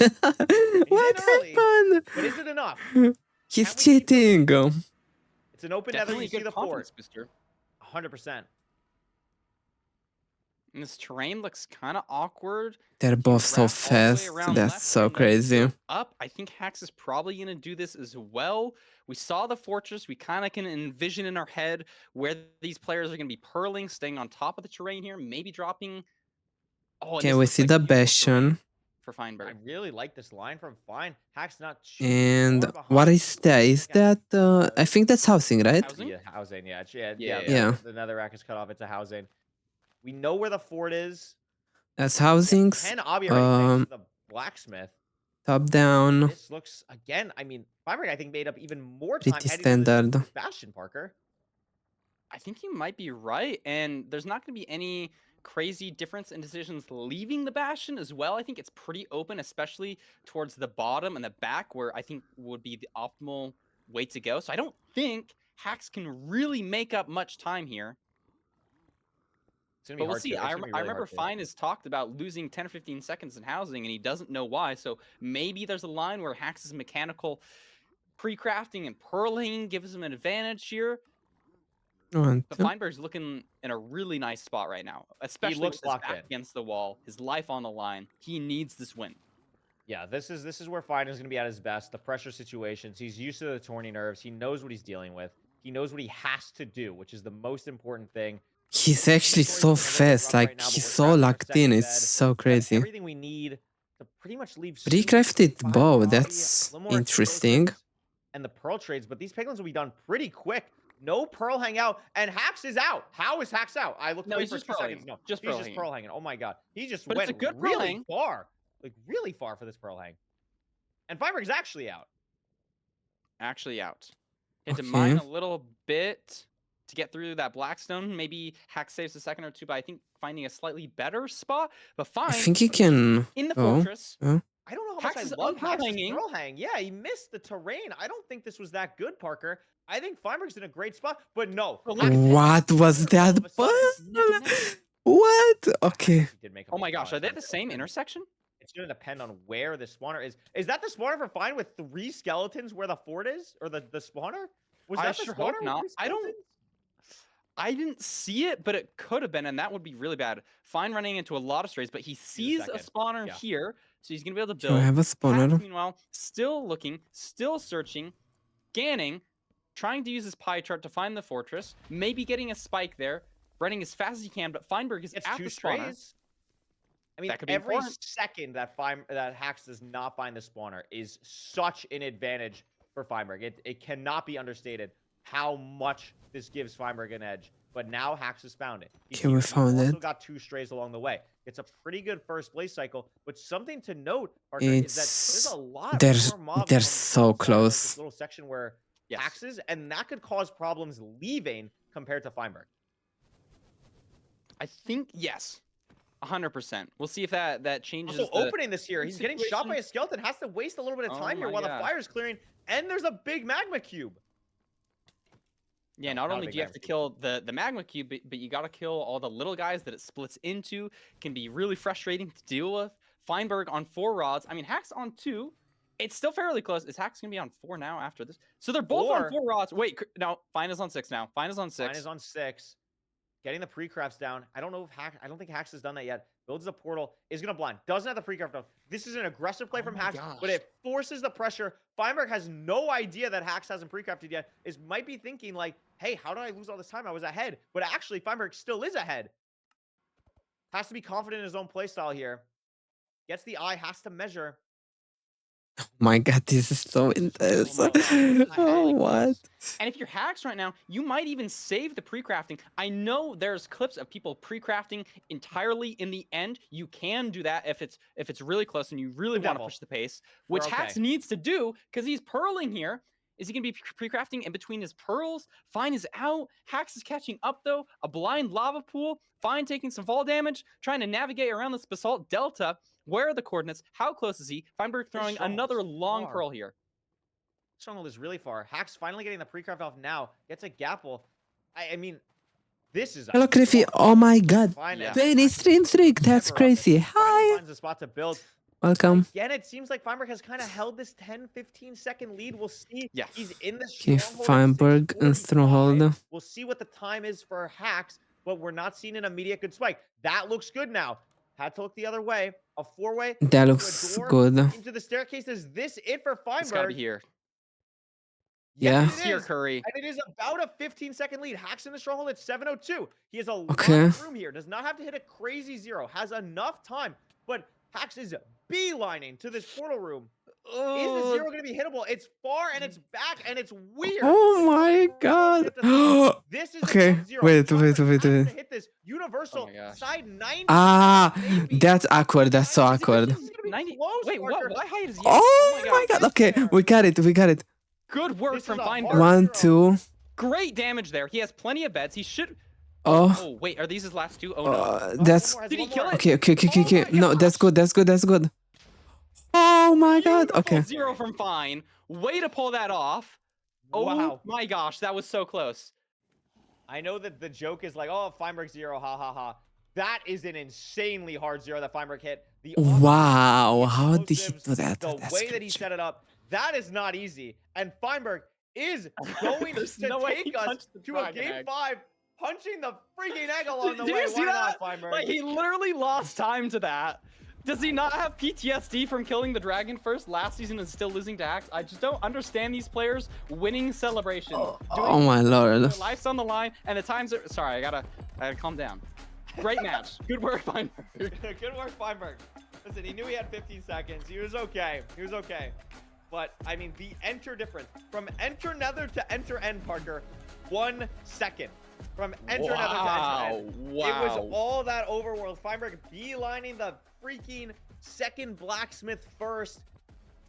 What happened? But is it enough? He's cheating. It's an open nether. You see the fort. 100%. And this terrain looks kind of awkward. They're both so fast. That's so crazy. Up. I think Hacks is probably going to do this as well. We saw the fortress. We kind of can envision in our head where these players are going to be purling, staying on top of the terrain here, maybe dropping. Oh, okay, we see the bastion. For Feinberg. I really like this line from Fine. Hacks not. And what is that? Is that? I think that's housing, right? Housing. Yeah. The netherrack is cut off. It's a housing. We know where the fort is. That's housings. 10 obby already the blacksmith. Top down. This looks again. I mean, Feinberg I think made up even more time. Pretty standard. Bastion Parker. I think you might be right, and there's not going to be any crazy difference in decisions leaving the Bastion as well. I think it's pretty open, especially towards the bottom and the back, where I think would be the optimal way to go. So I don't think Hacks can really make up much time here. But we'll see. I remember Fine has talked about losing 10 or 15 seconds in housing, and he doesn't know why. So maybe there's a line where Hacks' mechanical pre-crafting and purling gives him an advantage here. But Feinberg's looking in a really nice spot right now, especially with his back against the wall, his life on the line. He needs this win. Yeah, this is where Fine is going to be at his best. The pressure situations. He's used to the tourney nerves. He knows what he's dealing with. He knows what he has to do, which is the most important thing. He's actually so fast, like he's so locked in, it's so crazy. Everything we need to pretty much leave. Recrafted bow, that's interesting. And the pearl trades, but these piglins will be done pretty quick. No pearl hangout, and Hacks is out. How is Hacks out? I looked away for 2 seconds. No, he's just pearl hanging. Oh my god, he just went really far, like really far for this pearl hang. And Feinberg's actually out. Had to mine a little bit to get through that Blackstone. Maybe Hacks saves a second or 2, but I think finding a slightly better spot. But Fine. I think he can. In the fortress. Oh. I don't know how much I love Hacks' pearl hang. Yeah, he missed the terrain. I don't think this was that good, Parker. I think Feinberg's in a great spot, but no. What was that? What? Okay. Oh my gosh, are they the same intersection? It's going to depend on where the spawner is. Is that the spawner for Fine with 3 skeletons where the fort is? Or the spawner? Was that the spawner? Not. I didn't see it, but it could have been, and that would be really bad. Fine running into a lot of strays, but he sees a spawner here, so he's gonna be able to Do I build. have a spawner? Hax, meanwhile, still looking, still searching, scanning, trying to use his pie chart to find the fortress, maybe getting a spike there, running as fast as he can, but Feinberg is at the spawner. I mean, That could be every important. second that Hax does not find the spawner is such an advantage for Feinberg. It cannot be understated how much this gives Feinberg an edge. But now Hax has found it. Okay, we found also it. got 2 strays along the way. It's a pretty good first place cycle. But something to note, Parker, is that there's a lot more mobs. They're on so like close. this little section where Hax is, and that could cause problems leaving compared to Feinberg. I think yes. 100%. We'll see if that changes. Also, opening this here, he's getting shot by a skeleton. Has to waste a little bit of time here while the fire's clearing, and there's a big magma cube. Yeah, not only do you have to kill the magma cube, but you got to kill all the little guys that it splits into. Can be really frustrating to deal with. Feinberg on 4 rods. I mean, Hax on 2. It's still fairly close. Is Hax going to be on 4 now after this? So they're both on 4 rods. Wait, no, Fine is on 6 now. Fine is on 6. Fine is on 6. Getting the pre-crafts down. I don't know if Hax. I don't think Hax has done that yet. Builds a portal. Is going to blind. Doesn't have the pre-craft down. This is an aggressive play from Hax, but it forces the pressure. Feinberg has no idea that Hax hasn't pre-crafted yet. Might be thinking like, hey, how did I lose all this time? I was ahead. But actually, Feinberg still is ahead. Has to be confident in his own playstyle here. Gets the eye. Has to measure. My God, this is so intense. Oh, what? And if you're Hax right now, you might even save the pre-crafting. I know there's clips of people pre-crafting entirely in the end. You can do that if it's really close and you really want to push the pace, which Hax needs to do because he's pearling here. Is he going to be pre-crafting in between his pearls? Fine is out. Hax is catching up, though. A blind lava pool. Fine taking some fall damage. Trying to navigate around this basalt delta. Where are the coordinates? How close is he? Feinberg throwing another long pearl here. Stronghold is really far. Hax finally getting the pre-craft off now. Gets a gapple. I mean, this is Hello, Cliffy. Oh, my God. Yeah. 20 stream streak. That's crazy. Hi. Finds a spot to build. Welcome. Again, it seems like Feinberg has kind of held this 10-15 second lead. We'll see. Yes. He's in the Okay, Feinberg and Stronghold. We'll see what the time is for Hax, but we're not seeing an immediate good spike. That looks good now. Had to look the other way. A 4-way. That looks good. Into the staircase. Is this it for Feinberg? It's got to be here. Yeah. It's here, Curry. And it is about a 15-second lead. Hax in the Stronghold at 7:02. He has a lot Okay. of room here. Does not have to hit a crazy 0. Has enough time. But Hax is beelining to this portal room. Is the 0 going to be hittable? It's far and it's back and it's weird. Oh my God. This is Okay, wait. hit this universal side 90. Ah, that's awkward. That's so awkward. 90. Wait, what? Why height is he? Oh my God. Okay, we got it. Good work from Feinberg. 1, 2. Great damage there. He has plenty of beds. He should. Oh. Oh wait, are these his last 2? Oh no. That's. Did he kill it? Okay. No, that's good. Oh my God. Okay. 0 from Fine. Way to pull that off. Oh Wow. my gosh, that was so close. I know that the joke is like, oh, Feinberg 0, ha ha ha. That is an insanely hard 0 that Feinberg hit. Wow. How did he do that? The way that he set it up, that is not easy. And Feinberg is going to take us to a game 5, punching the freaking egg along the Did way. you see Why that? not, Feinberg? Like he literally lost time to that. Does he not have PTSD from killing the dragon first last season and still losing to Hax? I just don't understand these players winning celebration. Oh my Lord. Their life's on the line and the times are. Sorry, I gotta calm down. Great match. Good work, Feinberg. Good work, Feinberg. Listen, he knew he had 15 seconds. He was okay. But, I mean, the enter difference. From enter nether to enter end, Parker, 1 second. From enter nether to enter end. Wow. It was all that overworld. Feinberg beelining the freaking second blacksmith first.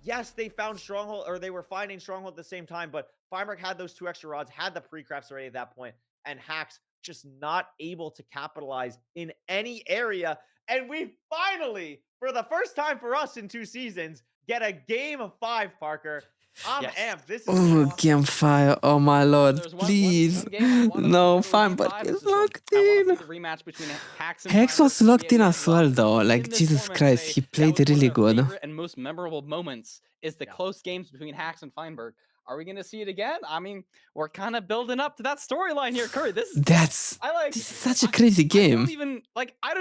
Yes, they found Stronghold, or they were finding Stronghold at the same time, but Feinberg had those 2 extra rods, had the pre-crafts already at that point, and Hax just not able to capitalize in any area. And we finally, for the first time for us in 2 seasons, get a game of 5, Parker. I'm amped. This is Oh, awesome. game 5. Oh my Lord. Please. No, Feinberg is locked in. The rematch between Hax and Hex was Feinberg. locked in as well, though. Like, Jesus Christ, he played really good. And most memorable moments is the close games between Hax and Feinberg. Are we gonna see it again? I mean, we're kind of building up to that storyline here, Curry. This is That's I like such a crazy I game. don't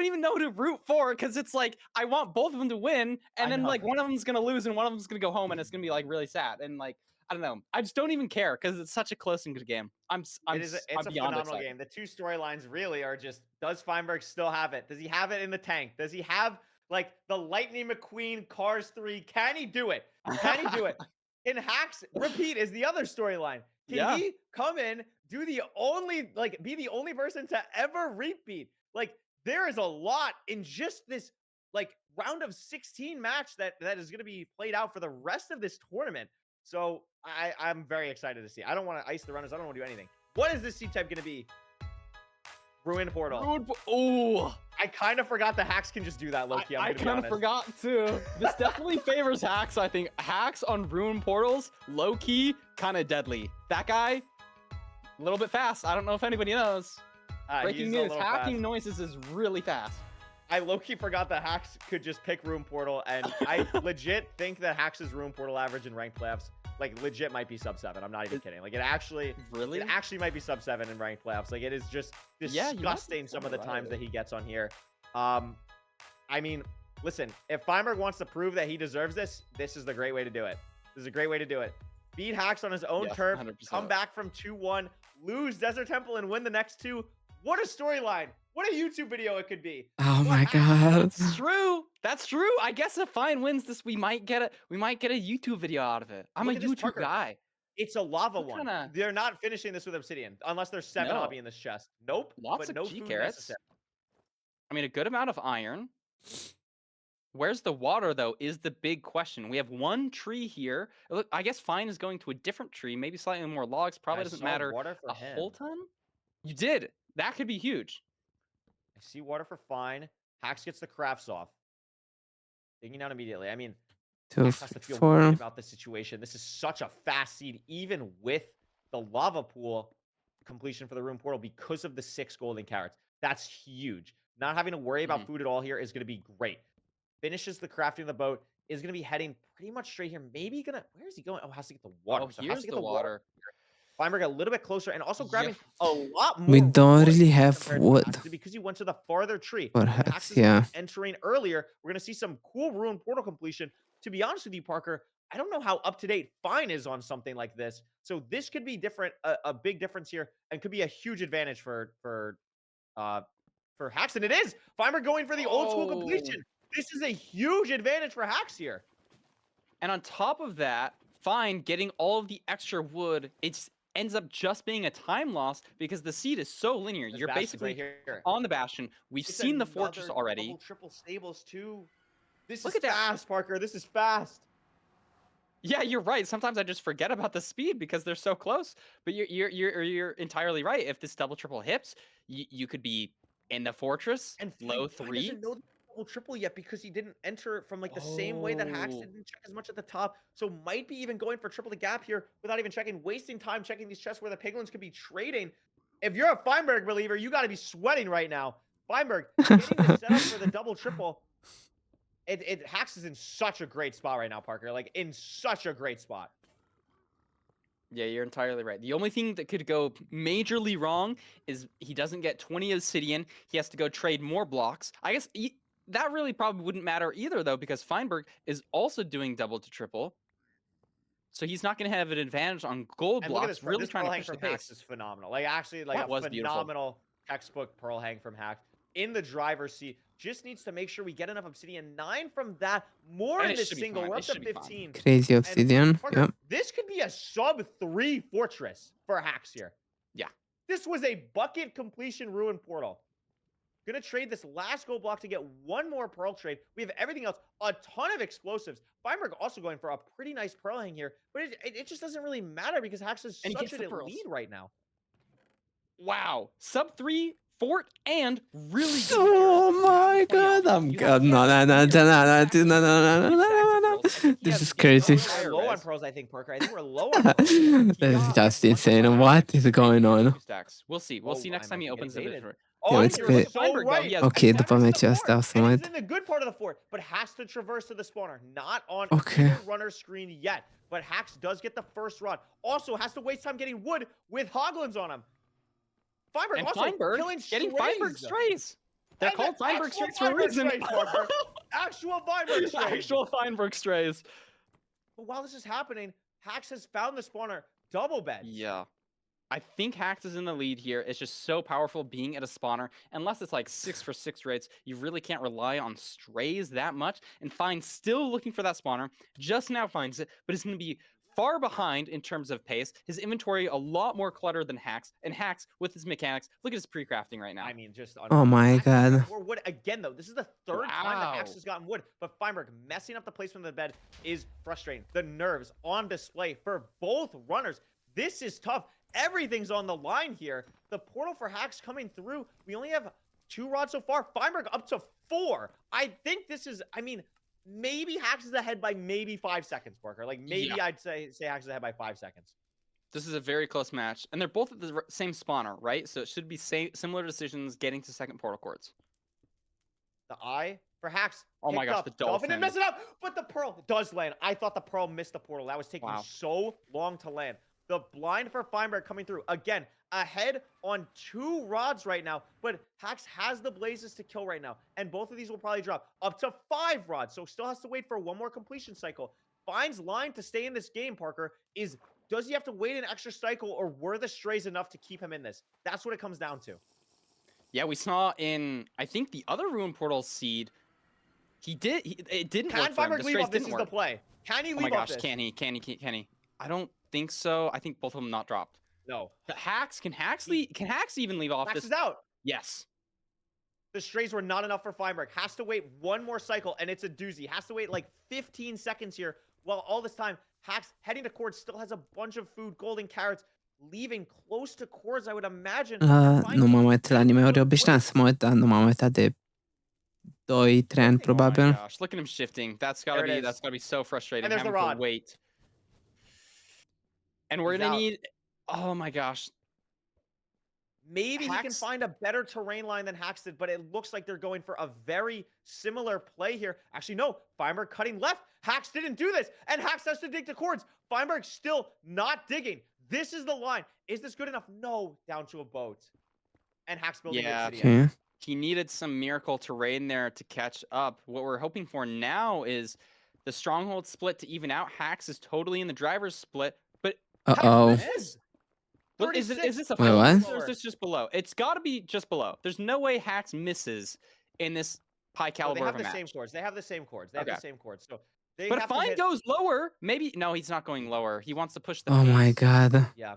even know who to root for because it's like I want both of them to win, and then like one of them's gonna lose and one of them's gonna go home, and it's gonna be like really sad. And like I don't know, I just don't even care because it's such a close and good game. It's a phenomenal excited. game. The two storylines really are just: does Feinberg still have it? Does he have it in the tank? Does he have like the Lightning McQueen Cars 3? Can he do it? Can he do it? Can Hacks repeat is the other storyline. Can he come in, do the only be the only person to ever repeat? Like there is a lot in just this like round of 16 match that is going to be played out for the rest of this tournament. So I'm very excited to see. I don't want to ice the runners. I don't want to do anything. What is this seed type going to be? Ruin Portal. Oh, I kind of forgot the Hacks can just do that, Loki. I kind of forgot too. This definitely favors Hacks. I think Hacks on Ruin Portals, low key, kind of deadly. That guy, a little bit fast. I don't know if anybody knows. Breaking news: hacking noises is really fast. I low-key forgot that Hacks could just pick Ruin Portal, and I legit think that Hacks' Ruin Portal average in ranked playoffs, like legit might be sub 7. I'm not even kidding. Like it actually might be sub 7 in ranked playoffs. Like it is just disgusting some of the times that he gets on here. I mean, listen, if Feinberg wants to prove that he deserves this, this is the great way to do it. This is a great way to do it. Beat Hacks on his own turf, 100%. Come back from 2-1, lose Desert Temple, and win the next two. What a storyline. What a YouTube video it could be. Oh my god. That's true. That's true. I guess if Fine wins this, we might get a YouTube video out of it. I'm a YouTube guy. It's a lava one. They're not finishing this with obsidian unless there's 7 obby in this chest. Nope. Lots of no G food carrots. necessary. I mean, a good amount of iron. Where's the water, though, is the big question. We have one tree here. Look, I guess Fine is going to a different tree, maybe slightly more logs. Probably doesn't matter a whole ton. You did. That could be huge. I see water for Fine. Hacks gets the crafts off. Digging down immediately. I mean, Hacks has to feel great about this situation. This is such a fast seed, even with the lava pool completion for the Ruin Portal because of the 6 golden carrots. That's huge. Not having to worry about food at all here is going to be great. Finishes the crafting of the boat. Is going to be heading pretty much straight here. Maybe gonna. Where is he going? Oh, has to get the water. Oh, here's the water. Feinberg a little bit closer and also grabbing a lot more. We don't really have wood. Because he went to the farther tree. Perhaps, yeah. Entering earlier, we're going to see some cool Ruin Portal completion. To be honest with you, Parker, I don't know how up-to-date Fine is on something like this. So this could be different, a big difference here, and could be a huge advantage for Hacks. And it is. Feinberg going for the old school completion. This is a huge advantage for Hacks here. And on top of that, Fine getting all of the extra wood, it ends up just being a time loss because the seed is so linear. You're basically here on the Bastion. We've seen the fortress already. Triple stables too. This is fast, Parker. This is fast. Yeah, you're right. Sometimes I just forget about the speed because they're so close. But you're entirely right. If this double triple hits, you could be in the fortress and low 3. Doesn't know the double triple yet because he didn't enter from like the same way that Hacks didn't check as much at the top. So might be even going for triple the gap here without even checking, wasting time checking these chests where the piglins could be trading. If you're a Feinberg believer, you got to be sweating right now. Feinberg getting the setup for the double triple. Hacks is in such a great spot right now, Parker. Like in such a great spot. Yeah, you're entirely right. The only thing that could go majorly wrong is he doesn't get 20 obsidian. He has to go trade more blocks. I guess that really probably wouldn't matter either, though, because Feinberg is also doing double to triple. So he's not going to have an advantage on gold blocks. Look at this, really this trying pearl to hang push the from pace. Hacks is phenomenal. Like actually, like a phenomenal textbook pearl hang from Hacks in the driver's seat. Just needs to make sure we get enough obsidian. 9 from that. More in this single. We're up to 15. Crazy obsidian. Parker, Yep. this could be a sub 3 fortress for Hacks here. Yeah. This was a bucket completion Ruin Portal. Gonna trade this last gold block to get one more pearl trade. We have everything else. A ton of explosives. Feinberg also going for a pretty nice pearl hang here. But it just doesn't really matter because Hacks is such a lead right now. Wow. Sub 3 fort and really good. Oh my god, I'm good. No. This is crazy. We're low on pearls, I think, Parker. I think we're low on pearls. This is just insane. What is going on? Stacks. We'll see. We'll see next time he opens it. Eu îți pe... Ok, după meciul ăsta o să mă uit. in the good part of the fort, but has to traverse to the spawner. Not on Okay. either runner screen yet, but Hax does get the first rod. Also has to waste time getting wood with Hoglins on him. Feinberg And also Feinberg killing getting strays. Feinberg strays. They're called Feinberg strays for a reason. Actual Feinberg strays. Actual Feinberg strays. But while this is happening, Hax has found the spawner. Double beds. Yeah. I think Hax is in the lead here. It's just so powerful being at a spawner. Unless it's like 6 for 6 rates, you really can't rely on strays that much. And Fine still looking for that spawner. Just now finds it, but it's going to be far behind in terms of pace. His inventory a lot more cluttered than Hax. And Hax, with his mechanics, look at his pre-crafting right now. I mean, just Oh my god. more wood again, though. This is the third time that Hax has gotten wood, but Feinberg messing up the placement of the bed is frustrating. The nerves on display for both runners. This is tough. Everything's on the line here. The portal for Hax coming through. We only have 2 rods so far. Feinberg up to 4. I think this is, I mean, maybe Hax is ahead by maybe 5 seconds, Parker. Like, maybe I'd say Hax is ahead by 5 seconds. This is a very close match. And they're both at the same spawner, right? So it should be similar decisions getting to second portal courts. The eye for Hax. Oh my gosh, the Dolphin. Didn't mess it up, but the Pearl does land. I thought the Pearl missed the portal. That was taking so long to land. The blind for Feinberg coming through. Again, ahead on 2 rods right now, but Hax has the blazes to kill right now, and both of these will probably drop up to 5 rods, so still has to wait for one more completion cycle. Fine's line to stay in this game, Parker, is does he have to wait an extra cycle, or were the strays enough to keep him in this? That's what it comes down to. Yeah, we saw in, I think, the other Ruin Portal seed, it didn't work for him. Can Feinberg leave off? This is work. the play. Can he leave Oh my off gosh, this? can he? I don't think so. I think both of them not dropped. No. But Hax, can Hax even leave off Hax this? is out. Yes. The strays were not enough for Feinberg. Has to wait one more cycle, and it's a doozy. Has to wait like 15 seconds here. While all this time, Hax heading to Cords still has a bunch of food, gold and carrots, leaving close to Cords, I would imagine. Nu m-am uitat la anime-uri, obișnuiam să mă uit, dar nu m-am uitat de 2-3 ani, probabil. Oh my gosh, look at him shifting. That's gotta be so frustrating. And there's the having rod. to wait. And we're gonna need, oh my gosh. Maybe he can find a better terrain line than Hax did, but it looks like they're going for a very similar play here. Actually, no. Feinberg cutting left. Hax didn't do this, and Hax has to dig to Cords. Feinberg still not digging. This is the line. Is this good enough? No. Down to a boat. And Hax building Yeah, obsidian. he needed some miracle terrain there to catch up. What we're hoping for now is the stronghold split to even out. Hax is totally in the driver's split, but Uh-oh. Is this a Wait, what? or is this just below? It's got to be just below. There's no way Hax misses in this high caliber they have of a the match. same chords. They have the same chords. They have the same chords. So they But if have to Fine hit... goes lower, maybe no, he's not going lower. He wants to push the Oh pace. my god. Yeah.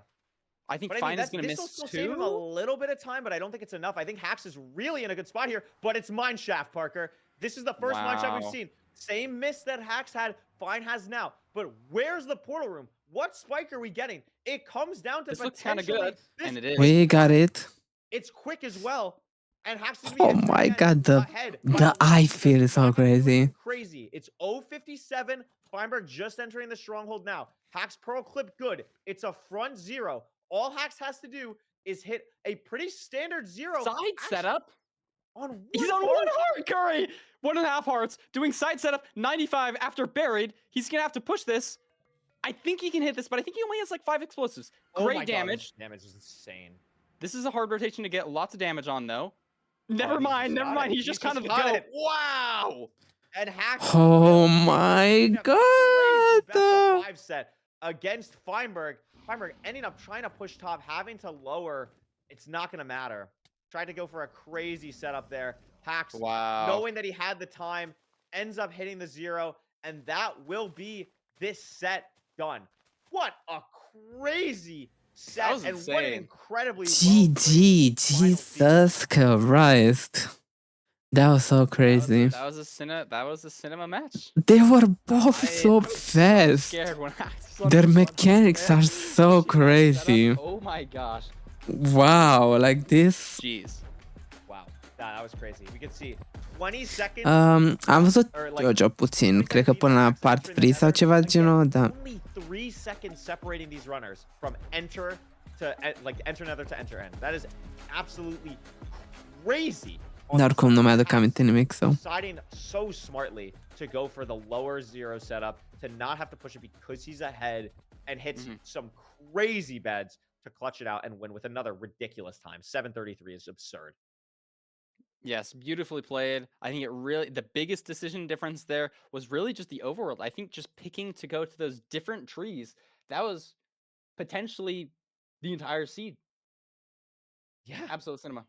I think But Fine is going to this will miss still save him a little bit of time, but I don't think it's enough. I think Hax is really in a good spot here, but it's Mineshaft, Parker. This is the first Mineshaft we've seen. Same miss that Hax had, Fine has now. But where's the portal room? What spike are we getting? It comes down to This looks kind of good, and it is. We got it. It's quick as well. And Hax is Oh my god, the eye feel is so crazy. Crazy. It's 057. Feinberg just entering the stronghold now. Hax Pearl clip good. It's a front 0. All Hax has to do is hit a pretty standard 0. Side setup. He's one on heart. 1 heart, Curry. 1.5 hearts. Doing side setup. 95 after buried. He's going to have to push this. I think he can hit this, but I think he only has like 5 explosives. Great damage. Damage is insane. This is a hard rotation to get lots of damage on, though. Never mind. He's just kind of the got go. it. Wow. And Hax. Oh my god. Best of 5 set against Feinberg. Feinberg ending up trying to push top, having to lower. It's not going to matter. Tried to go for a crazy setup there. Hax, knowing that he had the time, ends up hitting the 0, and that will be this set done. What a crazy set, and what an incredibly GG, Jesus Christ. That was so crazy. That was a cinema match. They were both so fast. Scared when Their mechanics are so crazy. Oh my gosh. Wow, like this. Jeez. Wow, that was crazy. We could see 20 seconds. Am văzut Jojo puțin, cred că până la part 3 sau ceva de genul, da. Only 3 seconds separating these runners from enter to enter nether to enter end. That is absolutely crazy. Dar oricum nu mi-aduc aminte nimic, so... Deciding so smartly to go for the lower 0 setup, to not have to push it because he's ahead, and hits some crazy beds to clutch it out and win with another ridiculous time. 7:33 is absurd. Yes, beautifully played. I think it really, the biggest decision difference there was really just the overworld. I think just picking to go to those different trees, that was potentially the entire seed. Yeah. Absolute cinema.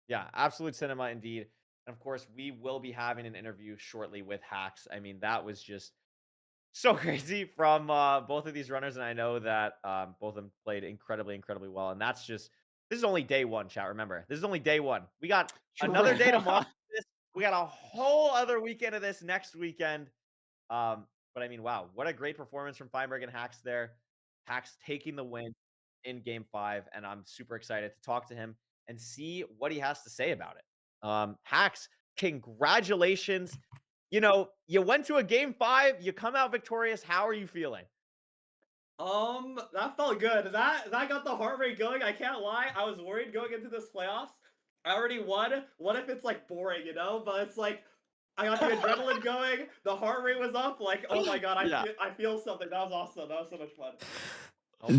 Yeah, absolute cinema indeed. And of course, we will be having an interview shortly with Hacks. I mean, that was just so crazy from both of these runners. And I know that both of them played incredibly, incredibly well. And that's just, this is only day one, chat. Remember, this is only day one. We got another day tomorrow. We got a whole other weekend of this next weekend. But I mean, wow, what a great performance from Feinberg and Hacks there. Hacks taking the win in game 5. And I'm super excited to talk to him and see what he has to say about it. Hacks, congratulations. You know, you went to a game 5, you come out victorious. How are you feeling? That felt good. That got the heart rate going. I can't lie. I was worried going into this playoffs. I already won. What if it's like boring, you know? But it's like I got the adrenaline going. The heart rate was up. Like, oh my god, I feel something. That was awesome. That was so much fun.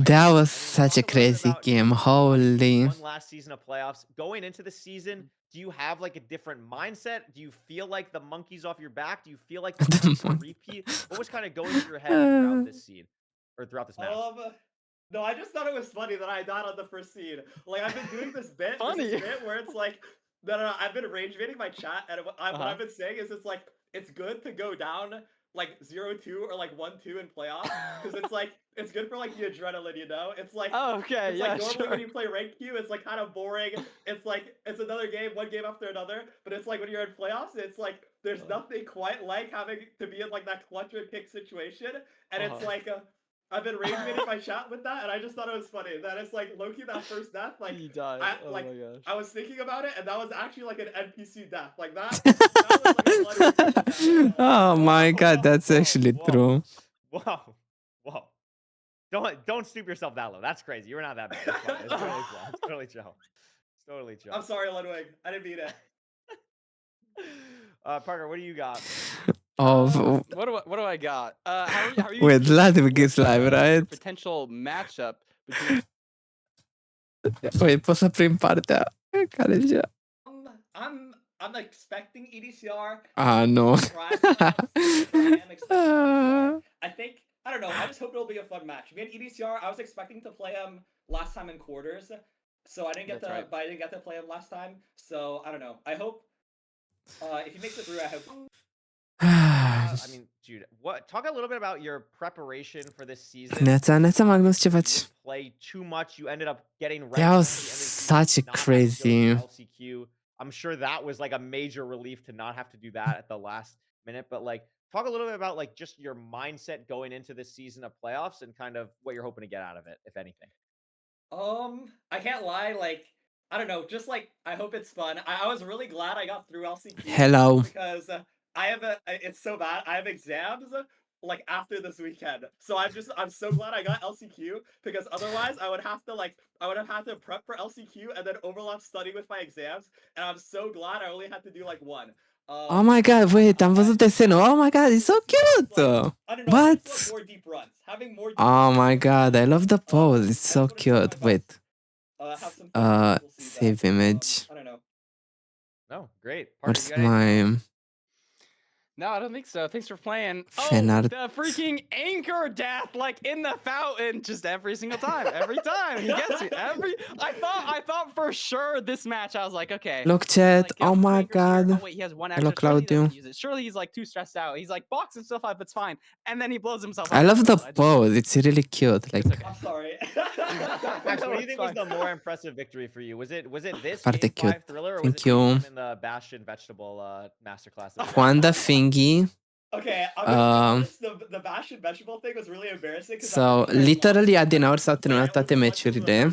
That was such a crazy game. Holy. One last season of playoffs. Going into the season, do you have like a different mindset? Do you feel like the monkey's off your back? Do you feel like the repeat? What was kind of going through your head throughout this seed or throughout this match? No, I just thought it was funny that I died on the first seed. Like I've been doing this bit, where it's like, no, I've been rage baiting my chat, and what I've been saying is it's like it's good to go down like 0-2 or like 1-2 in playoffs because it's like it's good for like the adrenaline, you know? It's like it's like normally when you play ranked queue, it's like kind of boring. It's like it's another game, one game after another. But it's like when you're in playoffs, it's like there's nothing quite like having to be in like that clutch and pick situation. And it's like I've been rage baiting my chat with that, and I just thought it was funny that it's like Loki that first death, like he died. My gosh. I was thinking about it, and that was actually like an NPC death, like that. Oh my god, that's actually true. Whoa. Don't stoop yourself that low. That's crazy. You're not that bad. It's fine. It's totally chill. It's totally chill. It's totally chill. I'm sorry, Ludwig. I didn't mean it. Parker, what do you got? What do I got? How are you Wait, Ludwig is live, right? Potential matchup between Wait, poți să prind partea care zicea. I'm expecting EDCR. No. I think, I don't know, I just hope it'll be a fun match. Me and EDCR, I was expecting to play him last time in quarters, so I didn't get but I didn't get to play him last time, so I don't know. I hope, if he makes it through, I hope. I mean, dude, talk a little bit about your preparation for this season. Neața, Magnus, ce faci? Play too much, you ended up getting That was such a crazy... LCQ. I'm sure that was like a major relief to not have to do that at the last minute, but like talk a little bit about like just your mindset going into this season of playoffs and kind of what you're hoping to get out of it, if anything. I can't lie, like, I don't know, just like, I hope it's fun. I was really glad I got through LCQ. Hello. Because it's so bad, I have exams like after this weekend. So I'm so glad I got LCQ because otherwise I would have had to prep for LCQ and then overlap study with my exams. And I'm so glad I only had to do like one. Oh my god, wait, am văzut desenul. Oh my god, it's so cute. What? More deep runs. Having more deep Oh my god, I love the pose. It's so cute. Wait. Save image. I don't know. No, great. What's my... No, I don't think so. Thanks for playing. Oh, Fanart. the freaking anchor death, like in the fountain, just every single time. Every time he gets it. I thought for sure this match. I was like, okay. Look, chat. Like, oh my god. Oh wait, he has one Hello, extra. Surely he Claudio. doesn't use it. Surely he's like too stressed out. He's like box himself up. It's fine. And then he blows himself up. I love the pose. It's really cute. Like. I'm sorry. Max, what do you think was the more impressive victory for you? Was it this Parte game cute. 5 thriller, or was Thank it you. in the Bastion vegetable masterclass? Juan the Fingy. Okay, the Bastion vegetable thing was really embarrassing. So, literally, Adinaur s-au terminat toate meciurile.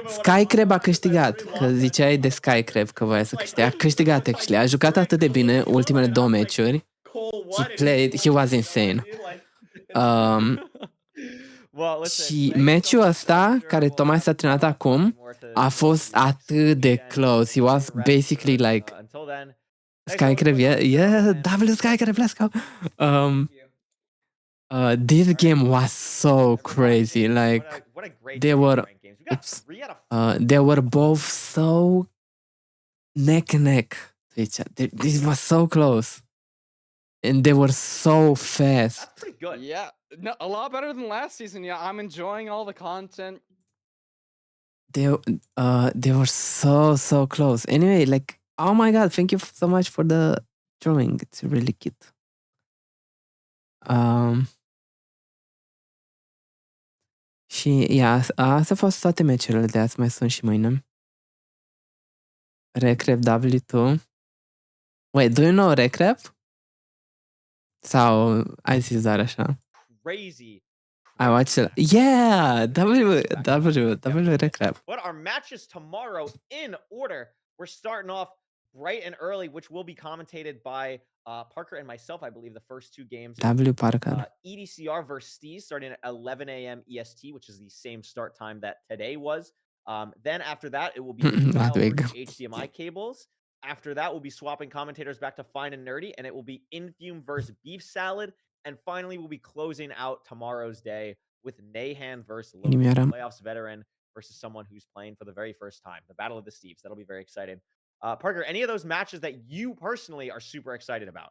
Skycrab a câștigat, că ziceai de Skycrab că voia să câștige. A câștigat, actually. A jucat atât de bine ultimele 2 meciuri. He was insane. Și meciul ăsta, care tocmai s-a terminat acum, a fost atât de close. He was basically like Skycrab, yeah, double Skycrab, let's go. This game was so crazy. Like they were both so neck and neck to each other. This was so close, and they were so fast. Pretty good. Yeah, no, a lot better than last season. Yeah, I'm enjoying all the content. They were so close. Anyway, like, oh my god, thank you so much for the drawing. It's really cute. Și, astea au fost toate meciurile de azi, mai sunt și mâine. Recrep W2. Wait, do you know Recrep? Sau ai zis doar așa? Crazy. I watched it. Yeah, W Recrep. But our matches tomorrow in order. We're starting off bright and early, which will be commentated by Parker and myself, I believe, the first two games. W Parker. EDCR versus Steez starting at 11 a.m. EST, which is the same start time that today was. Then after that, it will be HDMI cables. After that, we'll be swapping commentators back to Fine and Nerdy, and it will be Infume versus Beef Salad. And finally, we'll be closing out tomorrow's day with Nahan versus Loki, playoffs veteran versus someone who's playing for the very first time. The Battle of the Steves. That'll be very exciting. Parker, any of those matches that you personally are super excited about?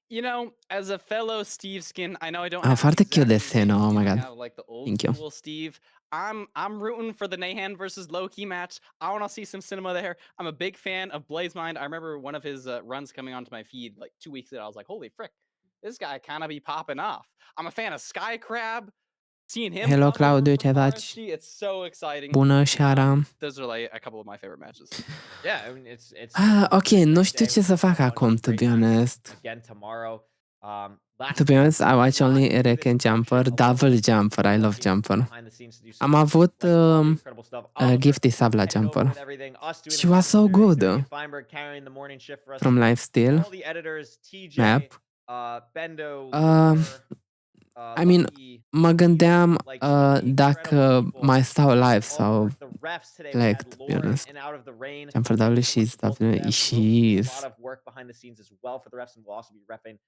You know, as a fellow Steve skin, I know I don't Ah, have foarte cute exactly desenul, oh my god. have like the old Thank you. school Steve. I'm rooting for the Nahan versus Loki match. I want to see some cinema there. I'm a big fan of Blazemind. I remember one of his runs coming onto my feed like 2 weeks ago. I was like, holy frick, this guy kind of be popping off. I'm a fan of Skycrab. Seeing him. Hello, Claudiu, ce faci? It's so exciting. Bună seara. Those are like a couple of my favorite matches. Yeah, I mean it's Ok, nu știu ce să fac acum, to be honest. again tomorrow. To be honest, I watch only Rec and Jumper, Double Jumper, I love Jumper. Am avut Gifty sub la Jumper. She was so good. From Lifesteal. Map. I mean, mă gândeam dacă mai stau live sau like, to be honest. Jumper W, she's W, she's... A lot of work behind the scenes as well for the refs, and we'll also be repping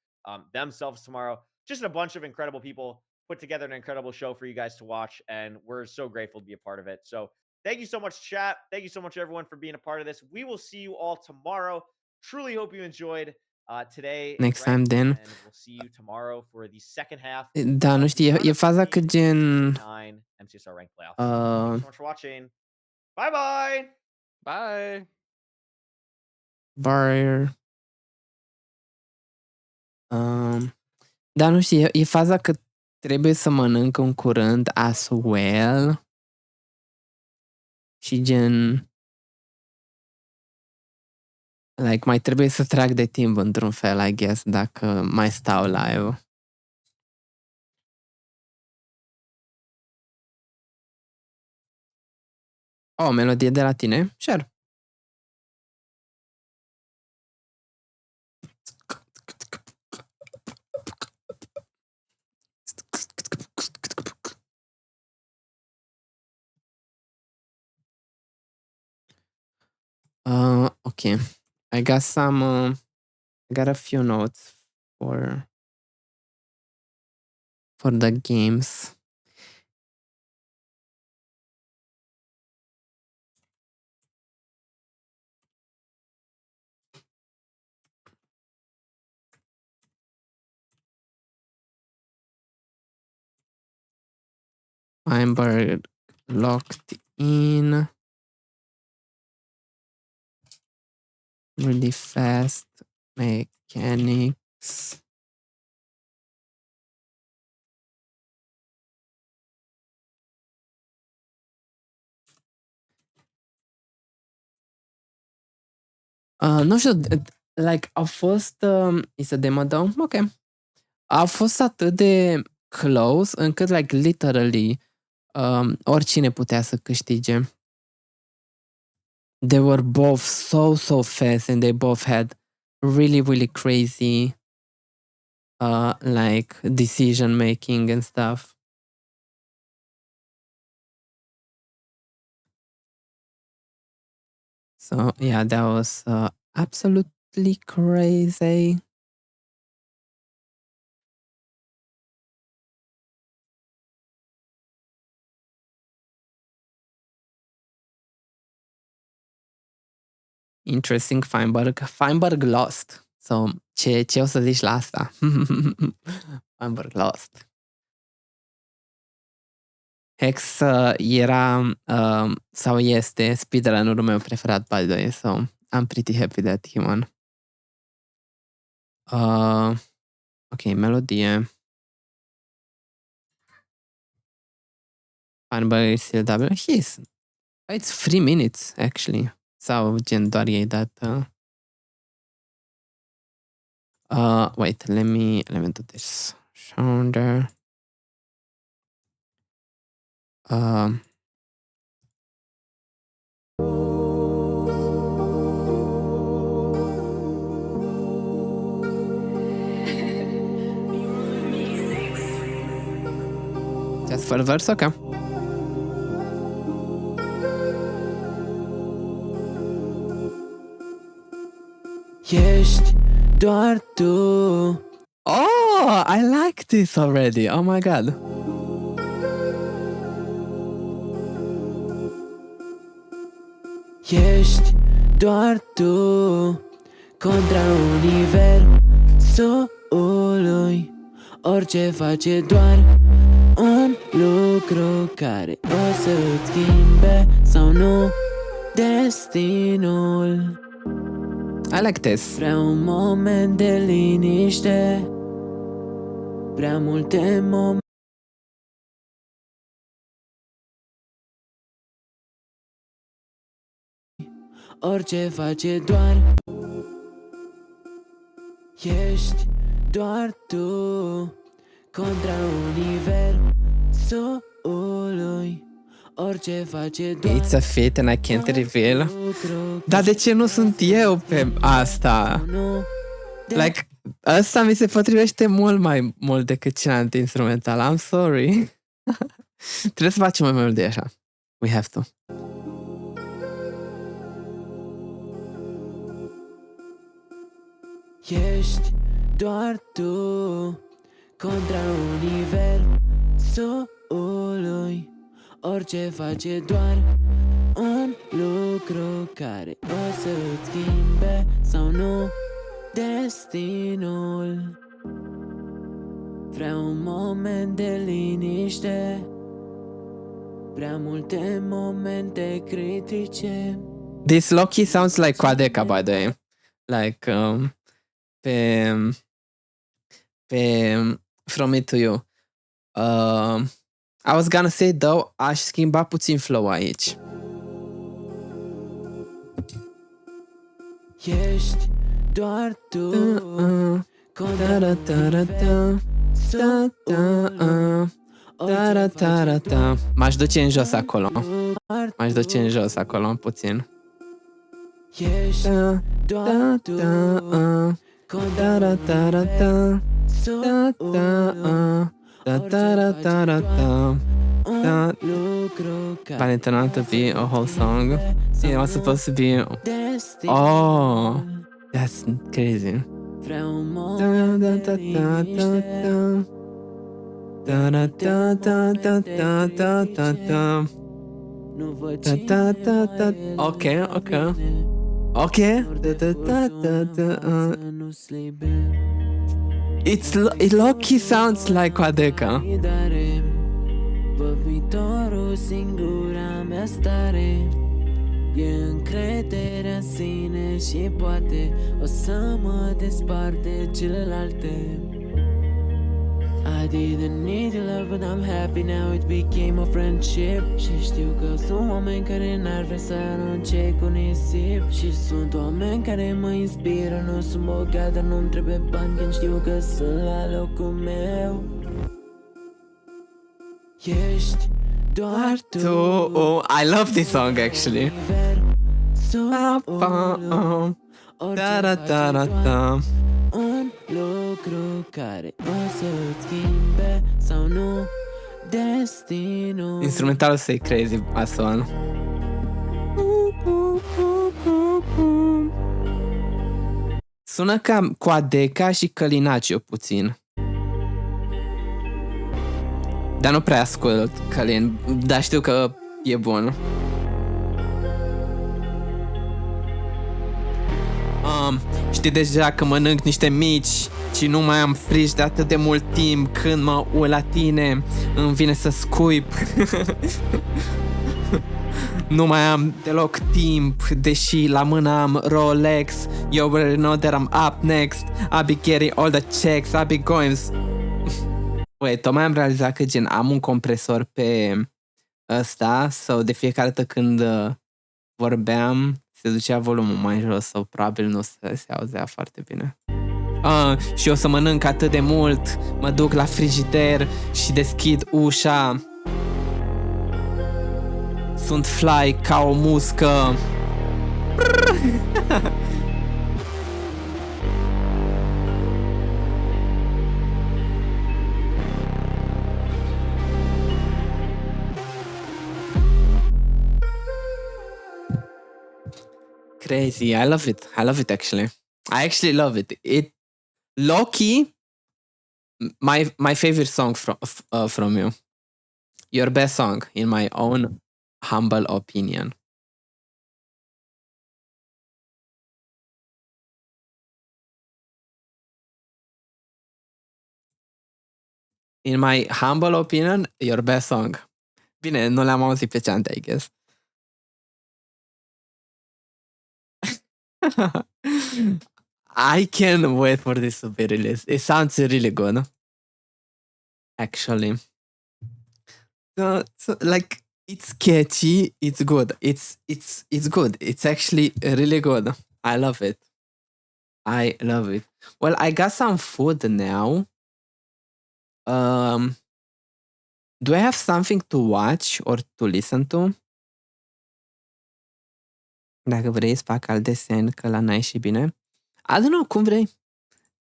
themselves tomorrow. Just a bunch of incredible people put together an incredible show for you guys to watch, and we're so grateful to be a part of it. So thank you so much, chat. Thank you so much, everyone, for being a part of this. We will see you all tomorrow. Truly hope you enjoyed today. Next time, then. And we'll see you tomorrow for the second half. Da, nu știu, e faza că gen... MCSR rank playoffs. Thank you so much for watching. Bye-bye! Bye! Bye! Da, nu știu, e faza că trebuie să mănânc în curând as well. Și gen... Like, mai trebuie să trag de timp într-un fel, I guess, dacă mai stau live. O melodie de la tine? Sure. Okay. I got some, I got a few notes for the games. Feinberg locked in. Really fast mechanics. Nu știu, like, au fost, is a demo though? Ok. Au fost atât de close încât, like, literally, oricine putea să câștige. They were both so fast, and they both had really crazy like decision making and stuff. So yeah, that was absolutely crazy. Interesting, Feinberg lost. So, ce o să zici la asta? Feinberg lost. Hex era sau este speedrunnerul meu preferat, by the way, so I'm pretty happy that he won. Ok, melodie. Feinberg is still double. It's 3 minutes, actually. Sau gen doar ei dat... wait, let me do this. Shoulder. Just for verse, okay. Ești doar tu. Oh, I like this already. Oh my god. Ești doar tu contra universului. Orice face doar un lucru care o să-ți schimbe sau nu destinul. I like this. Vreau un moment de liniște. Prea multe momente. Orice face doar. Ești doar tu contra universului. Orice face doar. It's a fate and I can't reveal. Dar de ce nu sunt eu pe asta? Like, asta mi se potrivește mult mai mult decât celălalt instrumental. I'm sorry. Trebuie să facem o melodie așa. We have to. Ești doar tu contra universului. Orice face doar un lucru care o să-ți schimbe sau nu destinul. Vreau un moment de liniște. Prea multe momente critice. This low-key sounds like Quadeca, by the way. Like, From Me to You. I was gonna say, though, aș schimba puțin flow aici. Ești doar tu M-aș duce în jos acolo. M-aș duce în jos acolo, puțin. Ești doar tu But it turned out to be a whole song. It was supposed to be... Oh, that's crazy. Okay. It low-key sounds like Quadeca. Pe viitorul singura mea stare e încrederea în sine și poate o să mă despart de celelalte. I didn't need your love but I'm happy now it became a friendship. Și știu că sunt oameni care n-ar vrea să arunce cu nisip. Și sunt oameni care mă inspiră. Nu sunt bogat dar nu-mi trebuie bani când știu că sunt la locul meu. Ești doar tu. Oh, I love this song actually. Un lucru care o să-ți schimbe sau nu destinul. Instrumentalul say crazy as one. Sună cam Coadeca și Călinaciu puțin. Dar nu prea ascult Călin, dar știu că e bun. Știi deja că mănânc niște mici și nu mai am frici de atât de mult timp. Când mă uit la tine îmi vine să scuip. Nu mai am deloc timp, deși la mână am Rolex. You already know that I'm up next. I'll be getting all the checks. I'll be going... Wait, tocmai am realizat că gen am un compresor pe ăsta, sau de fiecare dată când vorbeam se ducea volumul mai jos sau probabil nu se auzea foarte bine. Și o să mănânc atât de mult, mă duc la frigider și deschid ușa. Sunt fly ca o muscă. Crazy, I love it. I love it actually. I actually love it. Loki, my favorite song from you. Your best song, in my own humble opinion. In my humble opinion, your best song. Bine, nu le-am auzit pe Ceante, I guess. I can't wait for this to be released. It sounds really good. Actually. So, like, it's catchy, it's good. It's good. It's actually really good. I love it. I love it. Well, I got some food now. Do I have something to watch or to listen to? Dacă vrei să fac alt desen, că la n-ai și bine. I don't know, cum vrei.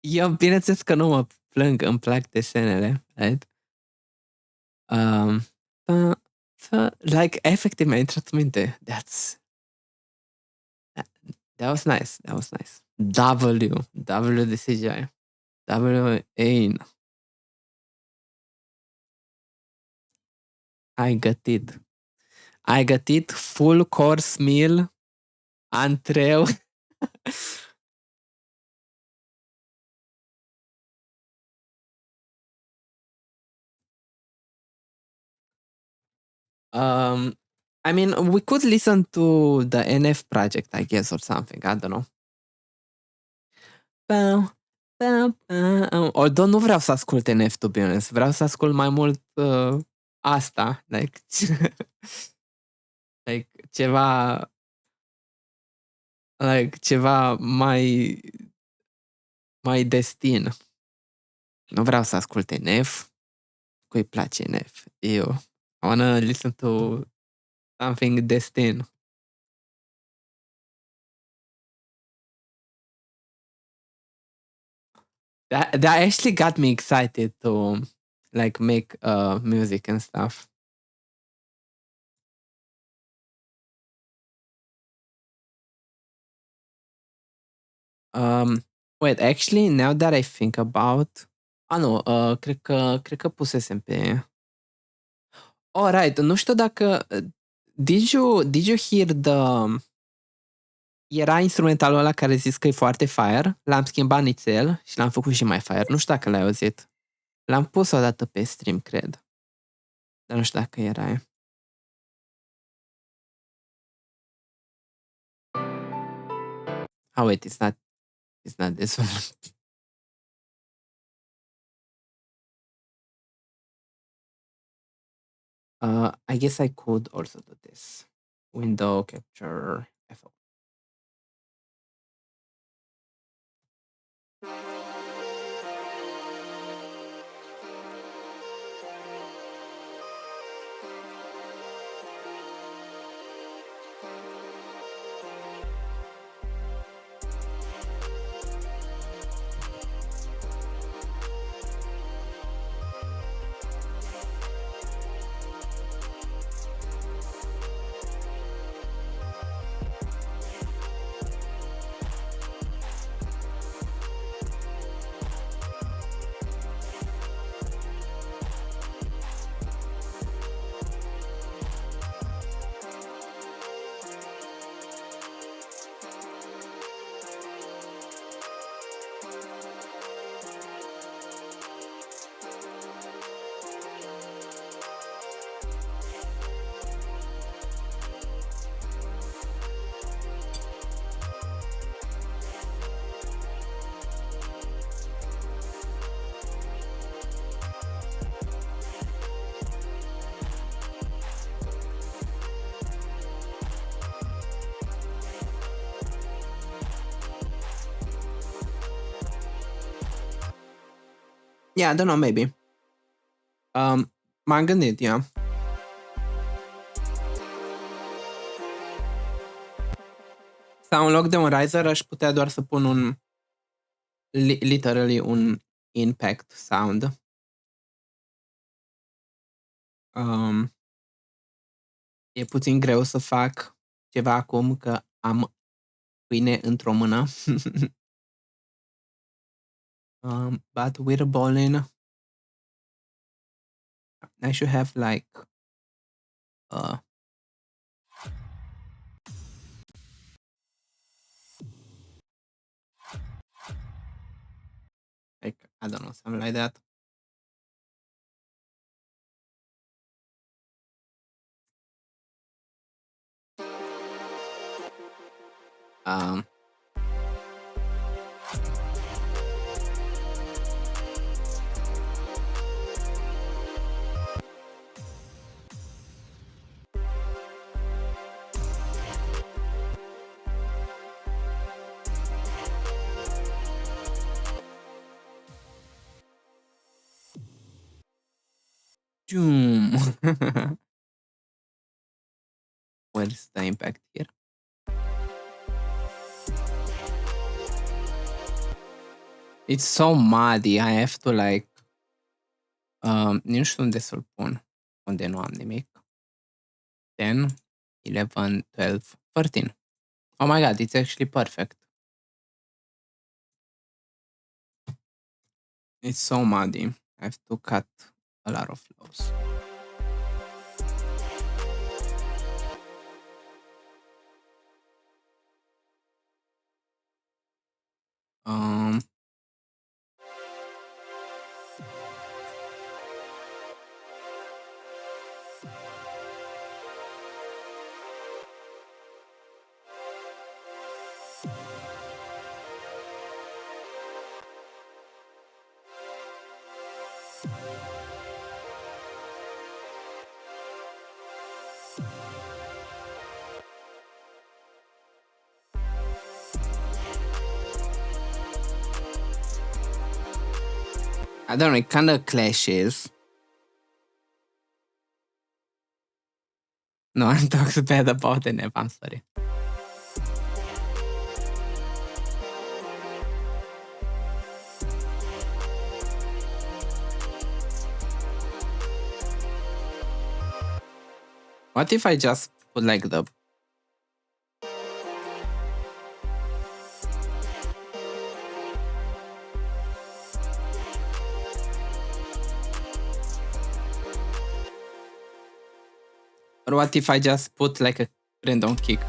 Eu, bineînțeles că nu mă plâng, îmi plac desenele, right? Like, efectiv mi-a intrat în minte. That was nice. That was nice. W de CGI. W-A. I got it. Full course meal. Antreu. I mean, we could listen to the NF project, I guess, or something. I don't know. Although nu vreau să ascult NF, to be honest. Vreau să ascult mai mult asta. Like, like ceva mai destin. Nu vreau să ascult NF. Cui place NF? Eu. I wanna listen to something destin. That actually got me excited to like make music and stuff. Wait, actually, now that I think about... nu, cred că pusesem pe... Alright, nu știu dacă... Did you hear Era instrumentalul ăla care zis că e foarte fire, l-am schimbat nițel și l-am făcut și mai fire. Nu știu dacă l-ai auzit. L-am pus o dată pe stream, cred. Dar nu știu dacă era. Oh, wait, it's not this one. I guess I could also do this. Window capture FO. Yeah, I don't know, maybe. M-am gândit, yeah. Sau în loc de un riser aș putea doar să pun un literally un impact sound. E puțin greu să fac ceva acum că am pâine într-o mână. But with a bowling, I should have like I don't know, something like that. Um, Doom. Where's the impact here? It's so muddy. I have to like nu știu unde să-l pun. Unde nu am nimic. 10, 11, 12, 13. Oh my god, it's actually perfect. It's so muddy. I have to cut a lot of flows. I don't know, it kind of clashes. No, I'm talking bad about the nap, I'm sorry. What if I just put like the... Or what if I just put like a random kick?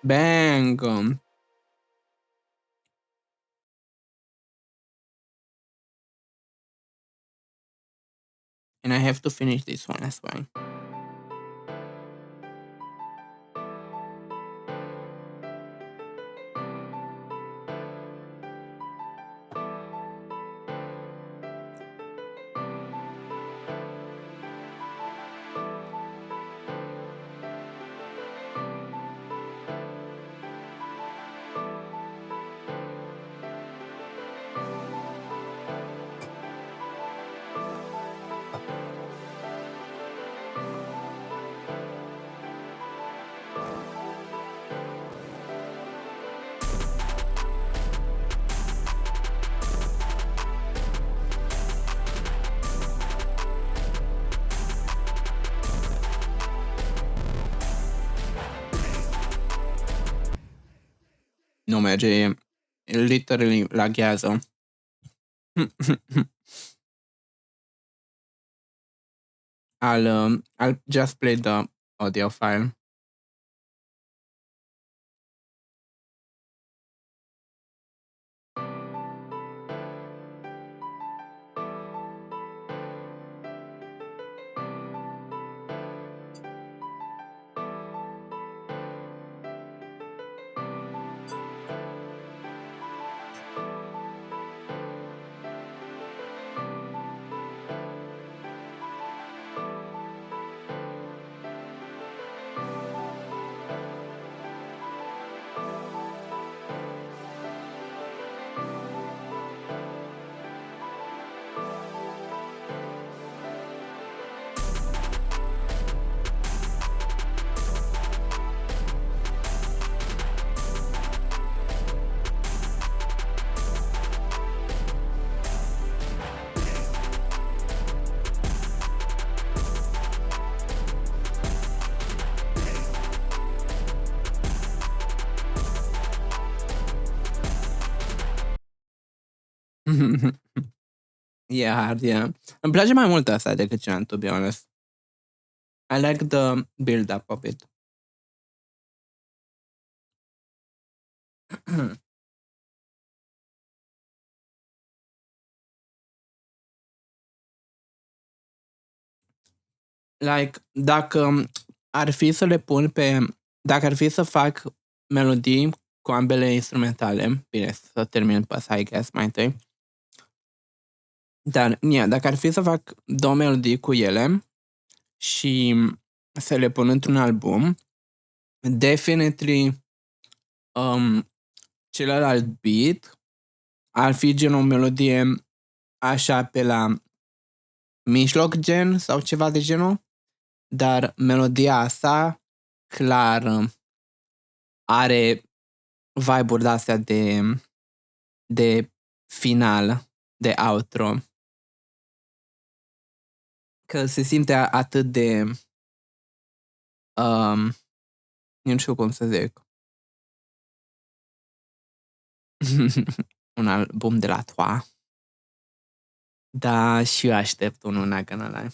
Bang! And I have to finish this one as well. Nu merge, literally laghează. I'll just play the audio file. E hard, yeah. Îmi place mai mult asta decât Giant, to be honest. I like the build-up of it. Like, dacă ar fi să le pun pe... Dacă ar fi să fac melodii cu ambele instrumentale, bine, să termin pe asta, I guess, mai întâi. Dar, dacă ar fi să fac 2 melodii cu ele și să le pun într-un album, definitely celălalt beat ar fi gen o melodie așa pe la mijloc gen sau ceva de genul, dar melodia asta clar are vibe-uri de-astea de final, de outro. Că se simte atât de nu știu cum să zic. Un album de la Toa. Da, și eu aștept unul, not gonna lie.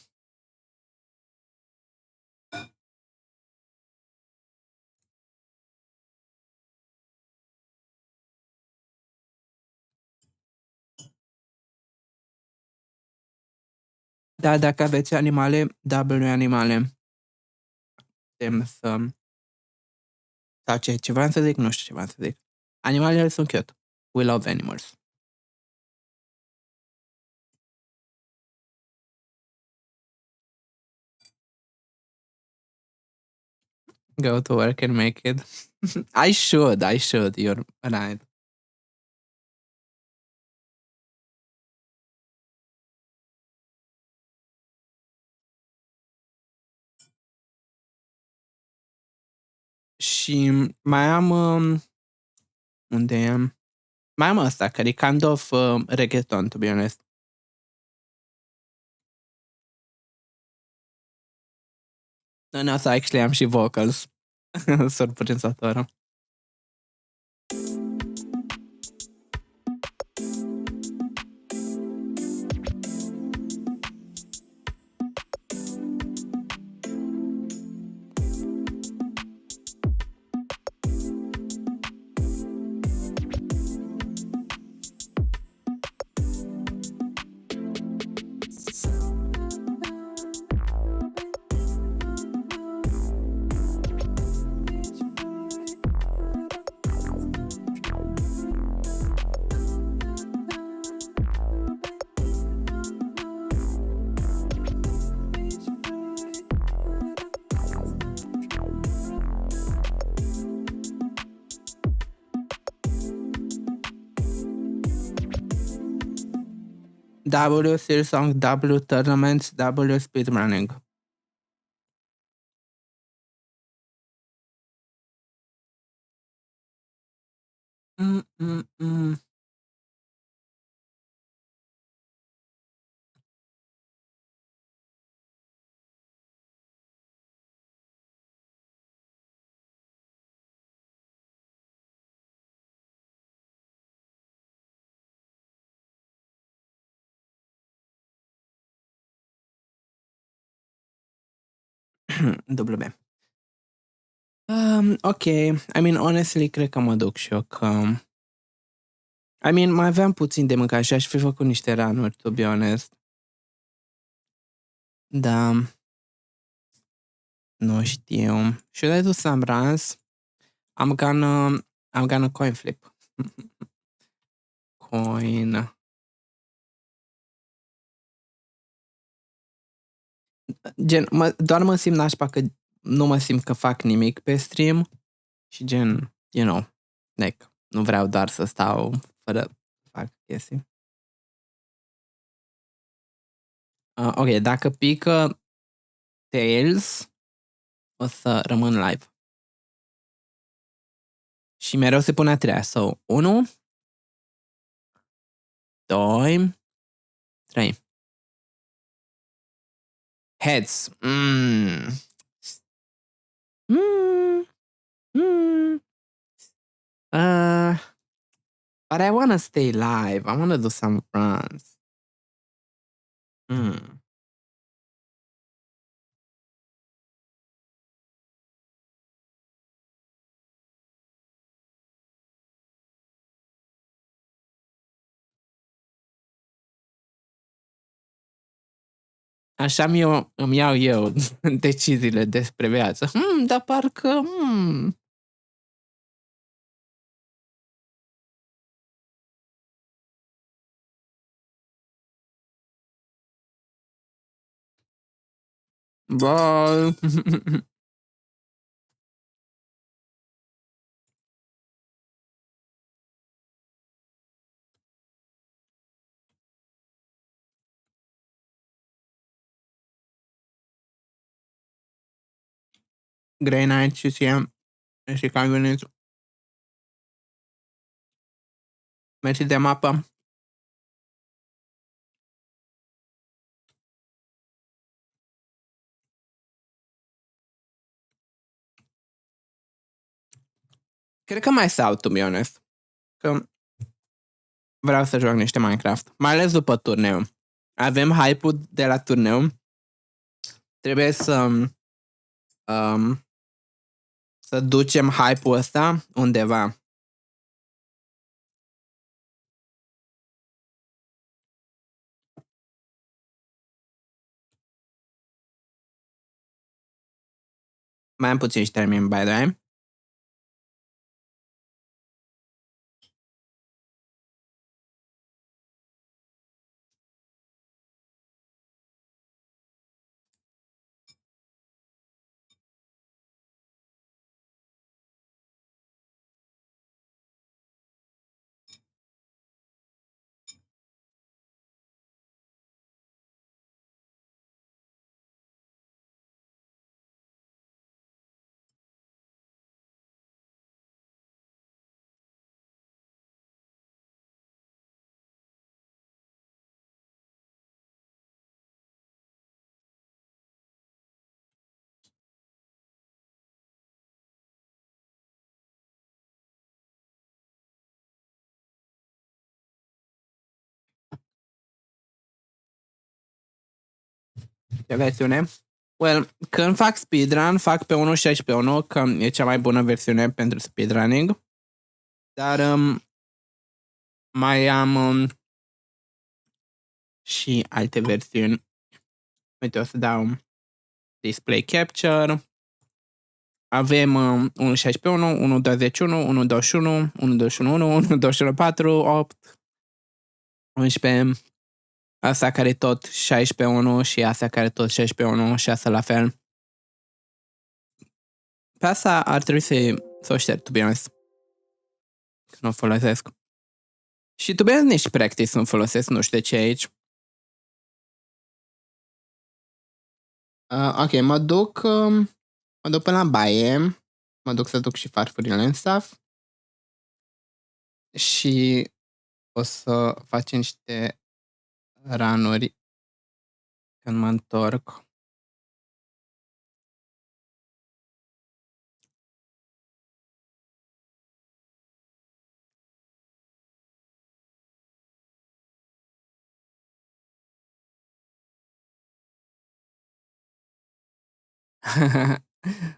Da, dacă aveți animale, W animale. Putem să... Sau ce vreau să zic? Nu știu ce vreau să zic. Animalele sunt cute. We love animals. Go to work and make it. I should. You're right. Și mai am... unde am? Mai am asta, care e kind of reggaeton, to be honest. În asta actually am și vocals. Surprinzător. W Series Song, W Tournaments, W Speedrunning. WB. Ok, I mean, honestly, cred că mă duc și eu că... I mean, mai aveam puțin de mâncat și aș fi făcut niște run-uri, to be honest. Da. Nu știu. Should I do some runs? I'm gonna coin flip. Coin. Gen, doar mă simt nașpa că nu mă simt că fac nimic pe stream și gen, you know, like, nu vreau doar să stau fără să fac chestii. Ok, dacă pică Tails, o să rămân live. Și mereu se pune a treia. So, 1, 2, 3. Heads. But I wanna stay live. I wanna do some runs. Așa îmi iau eu deciziile despre viață. Dar parcă... Bye. Grey Knight și ție. Și că ai venit. Mersi de mapă. Cred că mai stau, to be honest. Că vreau să joc niște Minecraft. Mai ales după turneu. Avem hype-ul de la turneu. Trebuie să ducem hype-ul ăsta undeva. Mai am puțin și termin, by the way. Ce versiune? Well, când fac speedrun, fac pe 1.16.1, că e cea mai bună versiune pentru speedrunning. Dar mai am și alte versiuni. Uite, o să dau display capture. Avem 1.16.1, 1.21, 1.21, 1.21.1, 1.21.4, 8, 11, asta care tot 16.1 și asta care tot 16.1 și asta la fel. Pe asta ar trebui să o șterg, to be honest. Că nu o folosesc. Și to be honest, nici practice nu folosesc, nu știu de ce aici. Ok, mă duc până la baie. Mă duc să duc și farfurile în stuff. Și o să facem niște run-uri când mă întorc.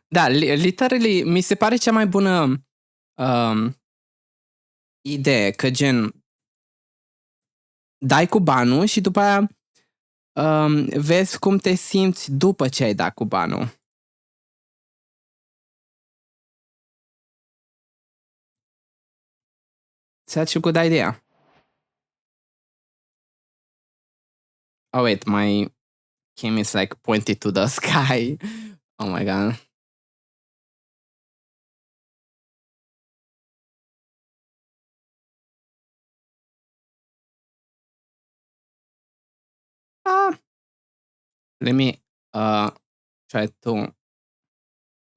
Da, literally, mi se pare cea mai bună idee, că gen, dai cu banul și după aia vezi cum te simți după ce ai dat cu banul. Such a good idea. Oh wait, my cam is like pointed to the sky. Oh my god. Let me try to.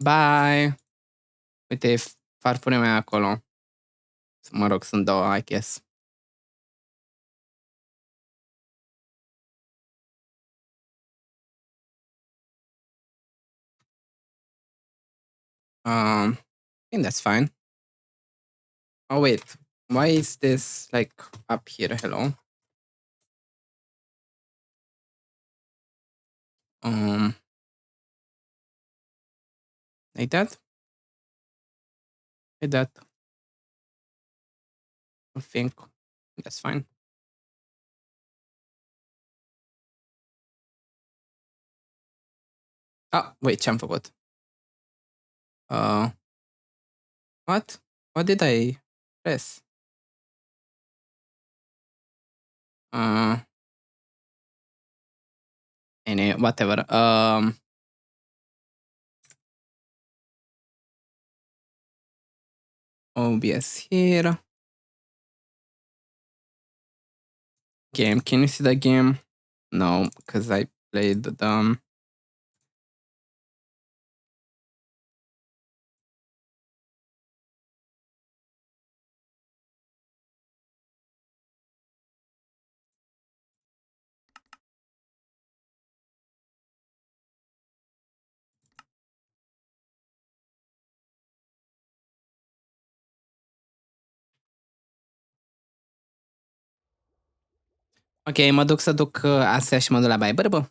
Bye. Uite, farfuria mea acolo. Mă rog, sunt două, I guess. I think that's fine. Oh wait, why is this like up here? Hello. Like that. Like that. I think that's fine. Ah, wait, ce-am făcut? What? What did I press? Anyway, whatever. OBS here. Game. Can you see the game? No, because I played the Ok, mă duc să duc astea și mă duc la baie. Bă.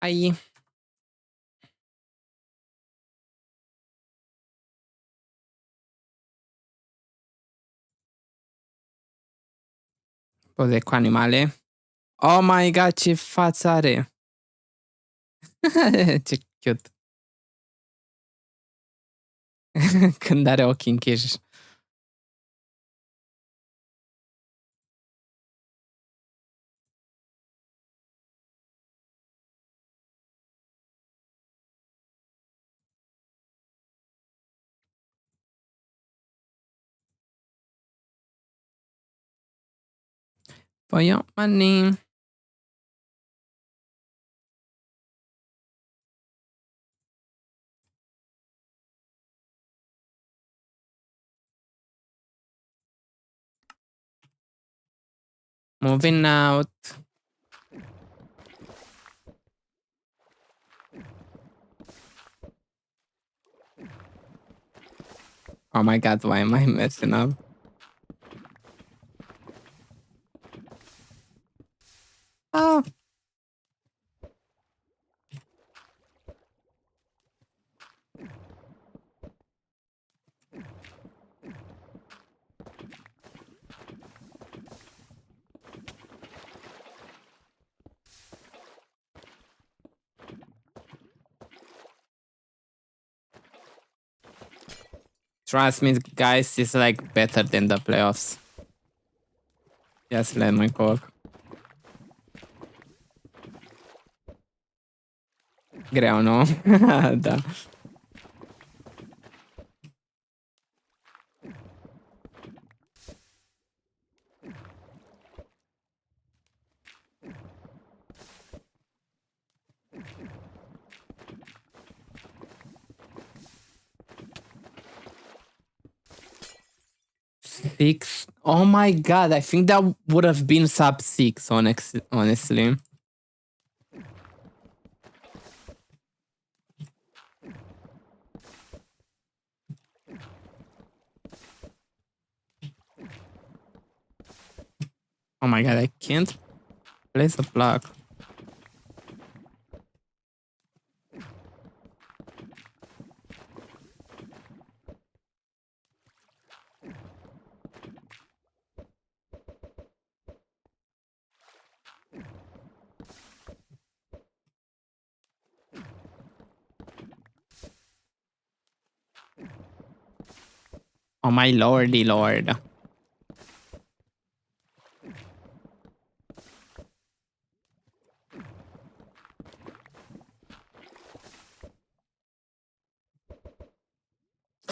Ai. Poze cu animale. Oh my god, ce față are! Ce cute! Când are ochii închiși. For your money. Moving out. Oh my god, why am I messing up? Oh. Trust me, guys, it's like better than the playoffs. Just let me cook. Greu, nu? Da. Six. Oh my god, I think that would have been sub 6, honestly. Oh my god, I can't place a block. Oh my lordy lord.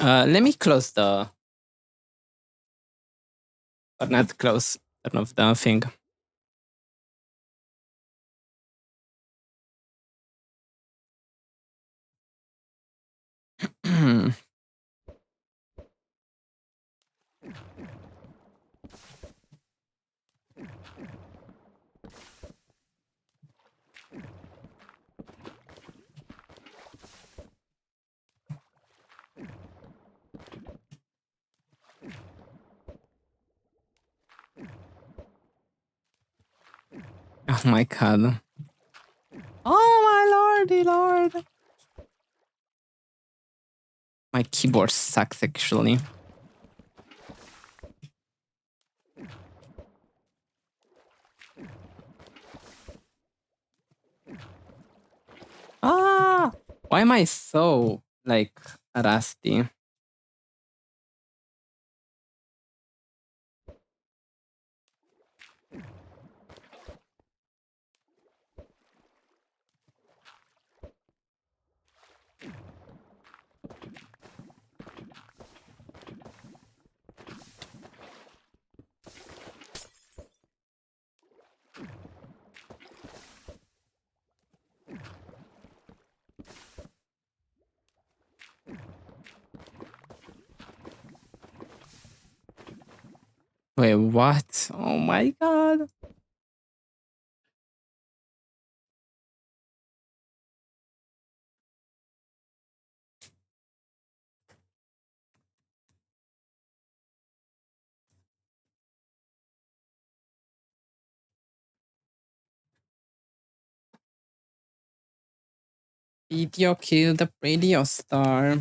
Let me close the... Or not close. Turn off the thing. Oh my god. Oh my lordy lord. My keyboard sucks actually. Ah! Why am I so, like, rusty? Wait, what? Oh my god. Video kill the radio star.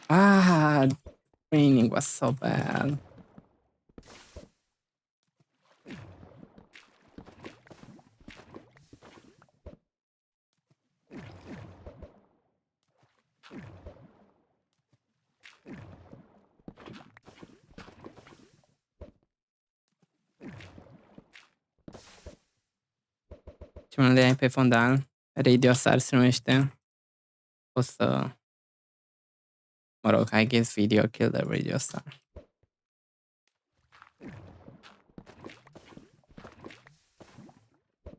Ah, training was so bad. Ce unde ai pe fondal? Radio Star se numește. O să... Mă rog, I guess video kill the radio star.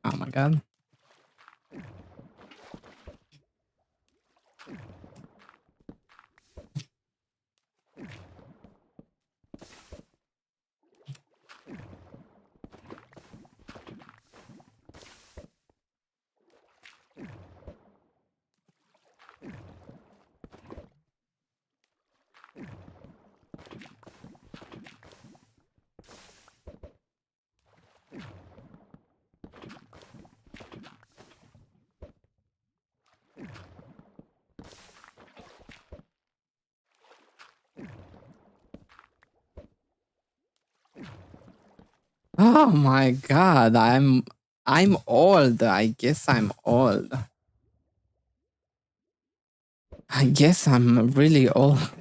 Oh my god. Oh my god, I'm old. I guess I'm old. I guess I'm really old.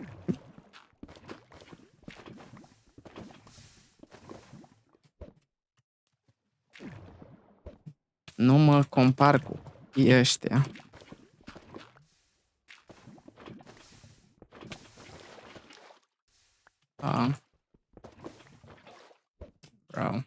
Nu mă compar cu copiii ăștia. Bro.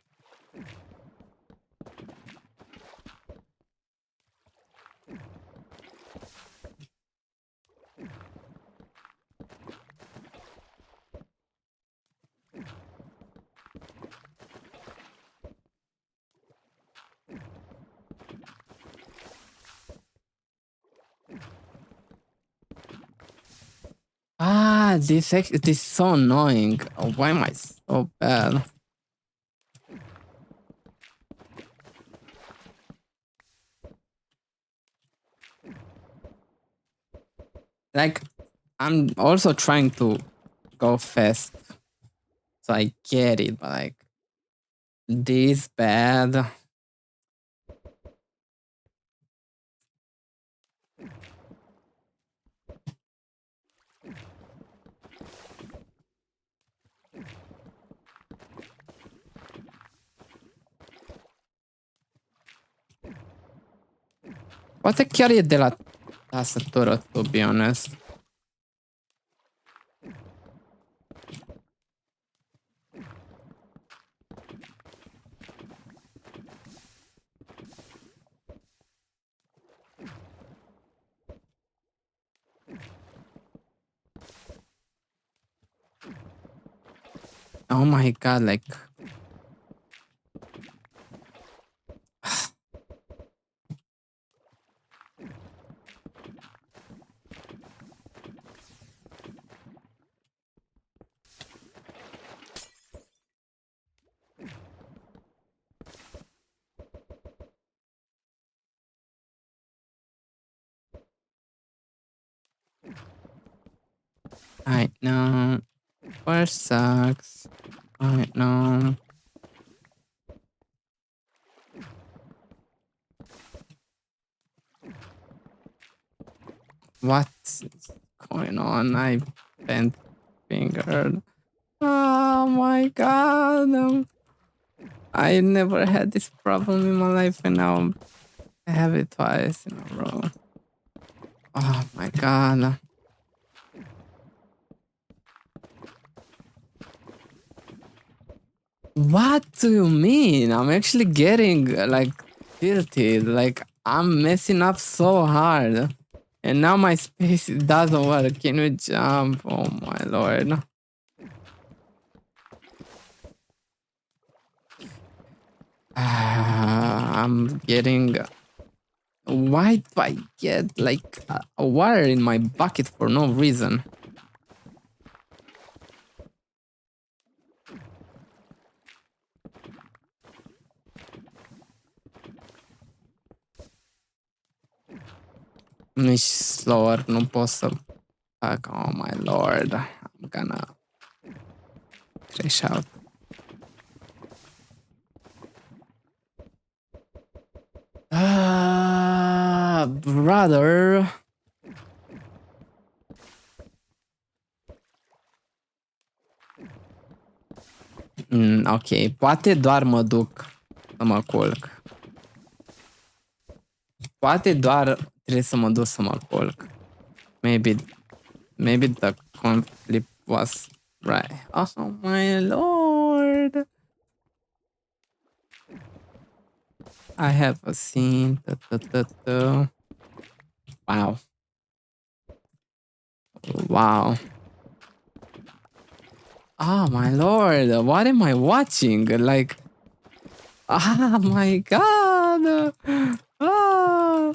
Ah, this is so annoying. Oh, why am I so bad? Like, I'm also trying to go fast, so I get it, but like, this bad. Poate chiar e de la tastatură, to be honest. Oh my god, like... I know. First sucks. I know. What's going on? I bent fingered. Oh my god. I never had this problem in my life and now I have it twice in a row. Oh my god. What do you mean? I'm actually getting like tilted. Like I'm messing up so hard. And now my space doesn't work. Can you jump? Oh my lord. I'm getting... Why do I get like a water in my bucket for no reason? Nici slower, nu pot să fac. Oh my lord. I'm gonna crash out. Brother. Ok, poate doar mă duc să mă culc. Poate doar trebuie să mă duc să mă culc. Maybe the coin flip was right. Oh my lord. I have a scene. Wow. Wow. Oh my lord, what am I watching? Like, ah my god. Ah.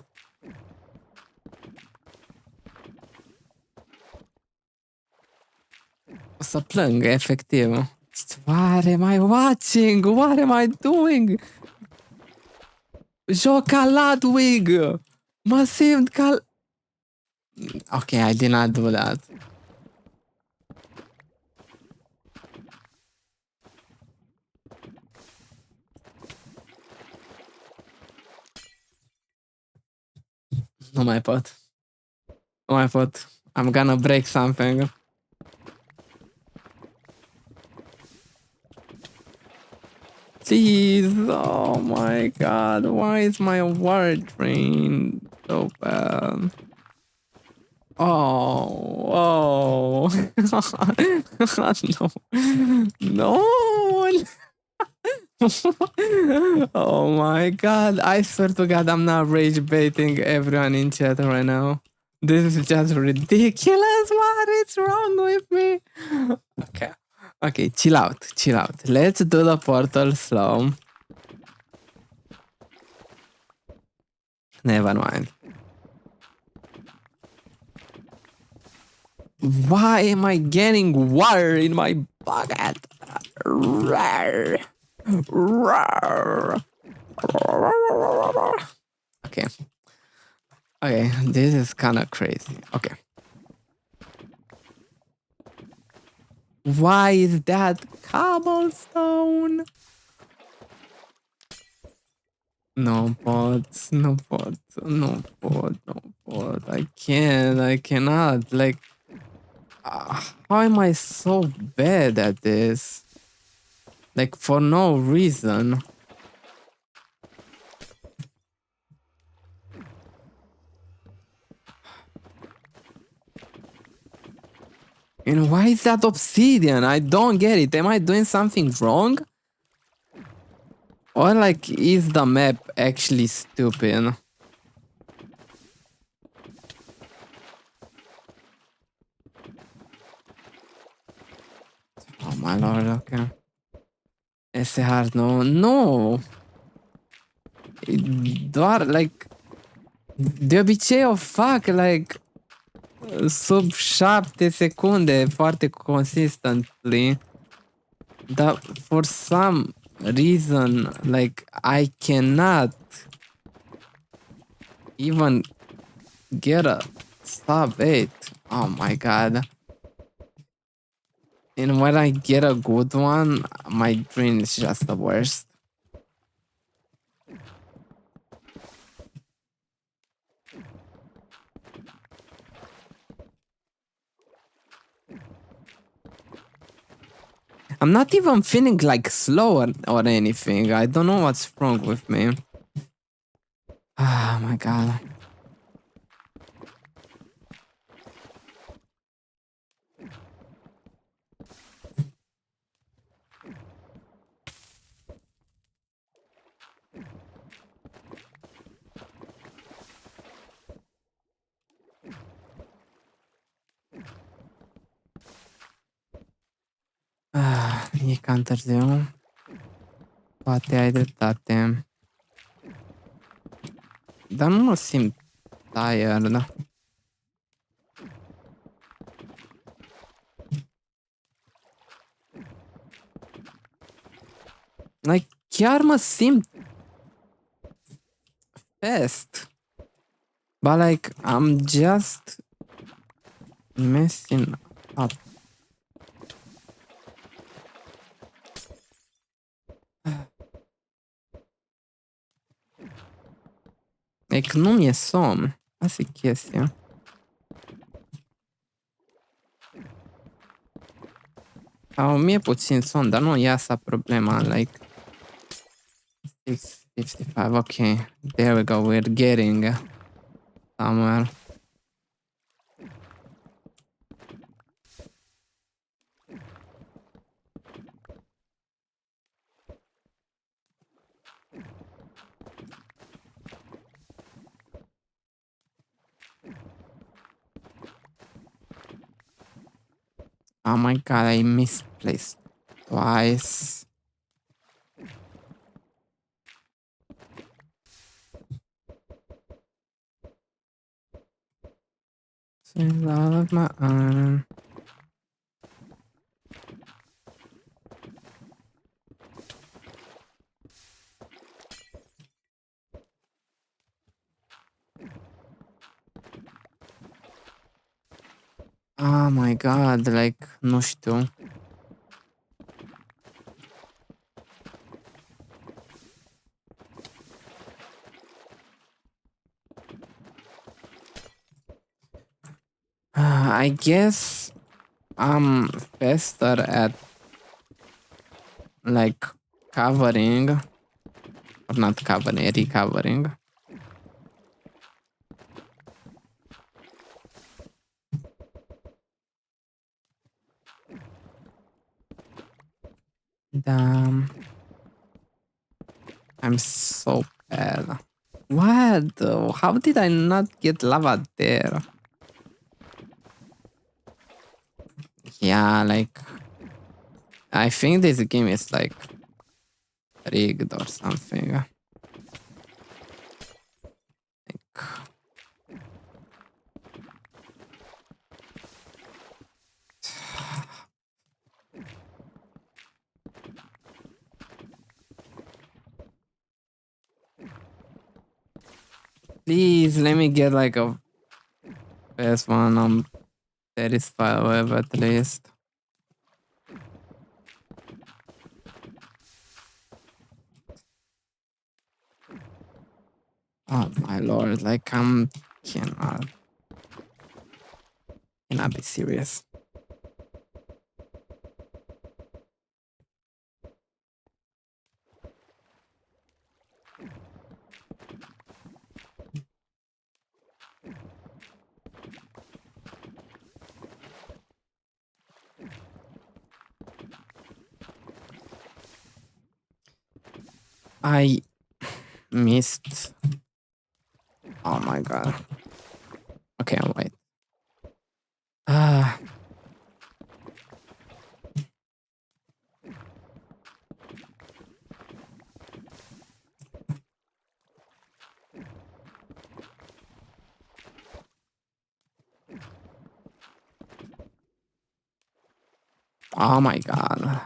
O să plâng, efectiv. What am I watching? What am I doing? Joc ca Ludwig! Mă simt ca... Ok, I did not do that. Nu mai pot. Nu mai pot. I'm gonna break something. Please, oh my god, why is my word train so bad? Oh, no. Oh my god, I swear to god I'm not rage baiting everyone in chat right now. This is just ridiculous. What is wrong with me? Okay, chill out. Let's do the portal slow. Never mind. Why am I getting water in my bucket? Rawr. Okay, this is kind of crazy. Okay. Why is that cobblestone? No pot. I cannot. Like, how am I so bad at this? Like, for no reason. And why is that obsidian? I don't get it. Am I doing something wrong? Or like, is the map actually stupid? Oh my lord, okay. SR, no. Doar, like, de obicei o fac, like, sub 7 secunde, foarte consistently. But for some reason, like, I cannot even get a sub 8. Oh my god. And when I get a good one, my dream is just the worst. I'm not even feeling like slow or anything. I don't know what's wrong with me. Oh my god. E cam târziu. Poate ai dreptate. Dar nu mă simt tired. Like, chiar mă simt fast. But like, I'm just messing up. Like, nu mi-e somn. Asta e chestia. Sau mi-e puțin somn, dar nu e asta problema. Like, 6:55, okay. There we go, we're getting somewhere. Oh my god, I misplaced twice. Since all of my own. Oh my god, like, nu știu. I guess I'm faster at like covering, or not covering, recovering. Damn. I'm so bad. What? How did I not get lava there? Yeah, like, I think this game is like rigged or something. Like, please let me get like a first one. I'm satisfied with at least. Oh my lord, like cannot be serious. I missed. Oh my god. Okay, I'll wait. Oh my god.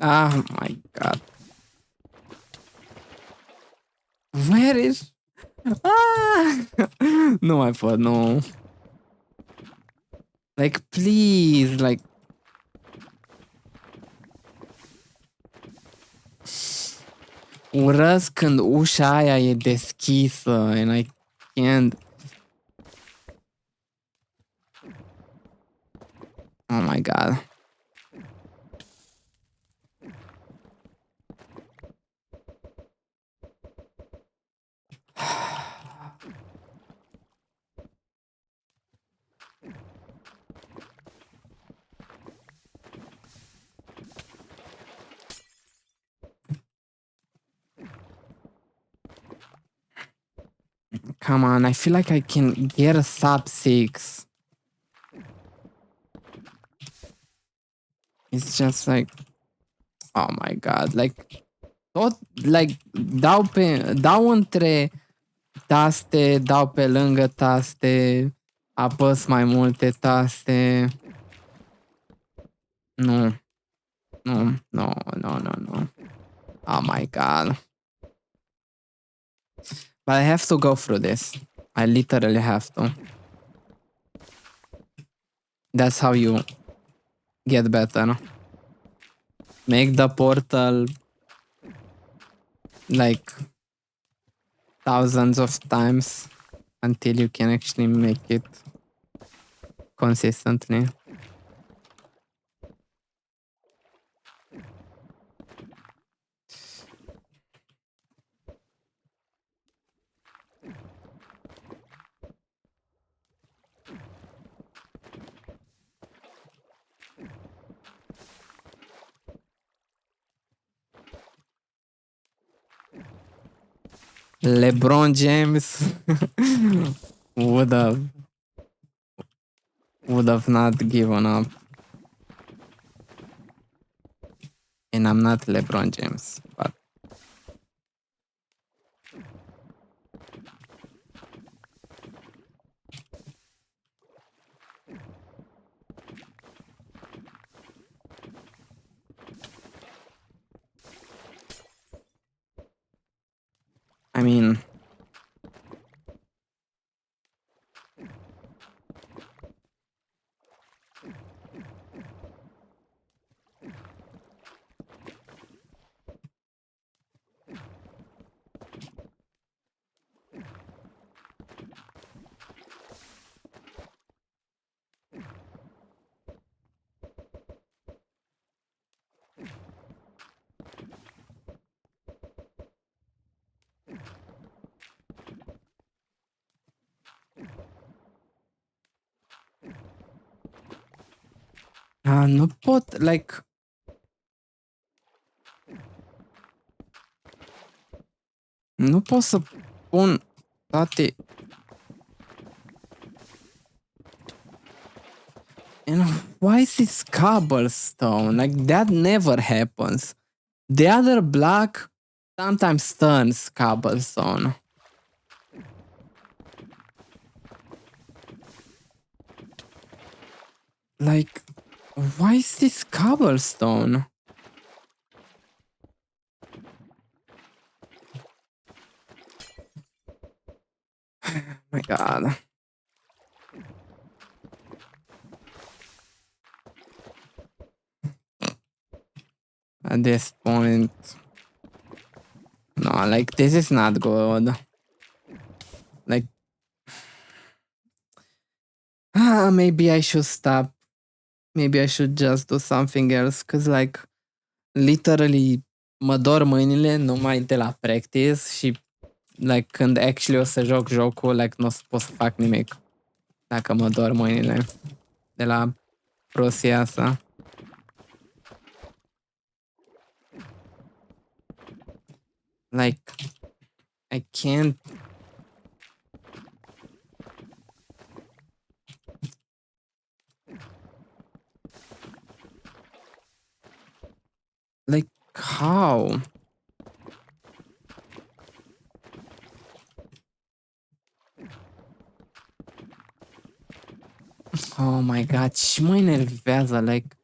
Oh my god. Where is... No, I thought no. Like, please, like... Urăsc când ușa aia e deschisă and I can't... Oh my god. Come on, I feel like I can get a sub 6. It's just like, oh my god, like tot, like dau între taste, dau pe lângă taste, apăs mai multe taste. Nu, nu, no, no, no, no. Oh my god. But I have to go through this. I literally have to. That's how you get better. Make the portal like thousands of times until you can actually make it consistently. LeBron James would have not given up. And I'm not LeBron James, but I mean, nu pot, like, nu pot să pun toate. And why is this cobblestone? Like, that never happens. The other block sometimes turns cobblestone. Like, why is this cobblestone? My god. At this point, no, like, this is not good. Like, maybe I should stop. Maybe I should just do something else, cause like, literally, mă dor mâinile numai de la practice și like, când actually o să joc jocul, like, nu o să pot să fac nimic dacă mă dor mâinile de la prostia asta. Like, I can't. Like, how? Oh my god, și mă enervează, like,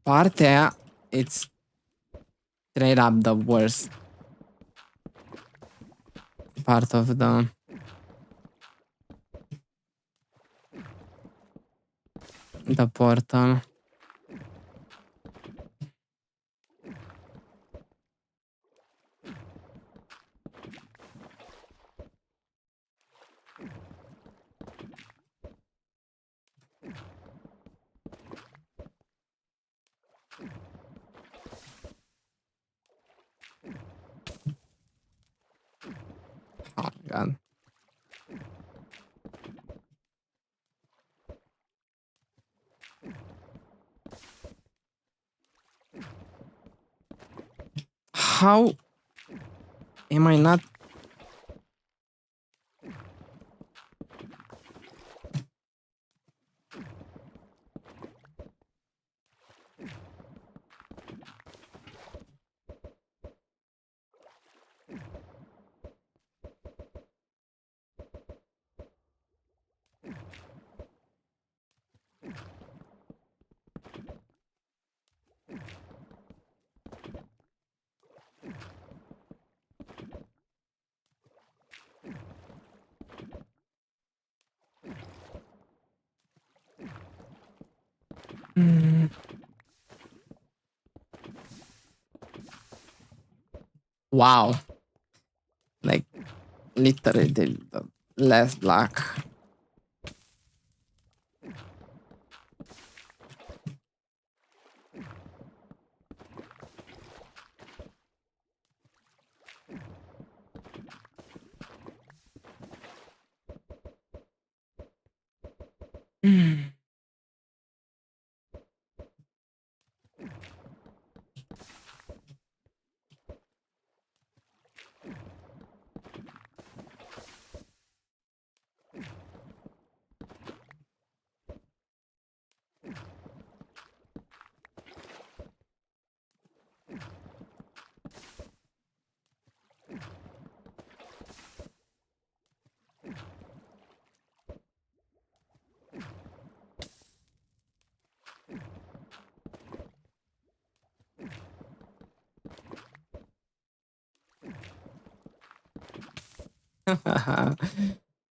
partea aia, it's straight up the worst part of the portal. Oh my god. How am I not? Mm. Wow. Like, literally the last block. Mm.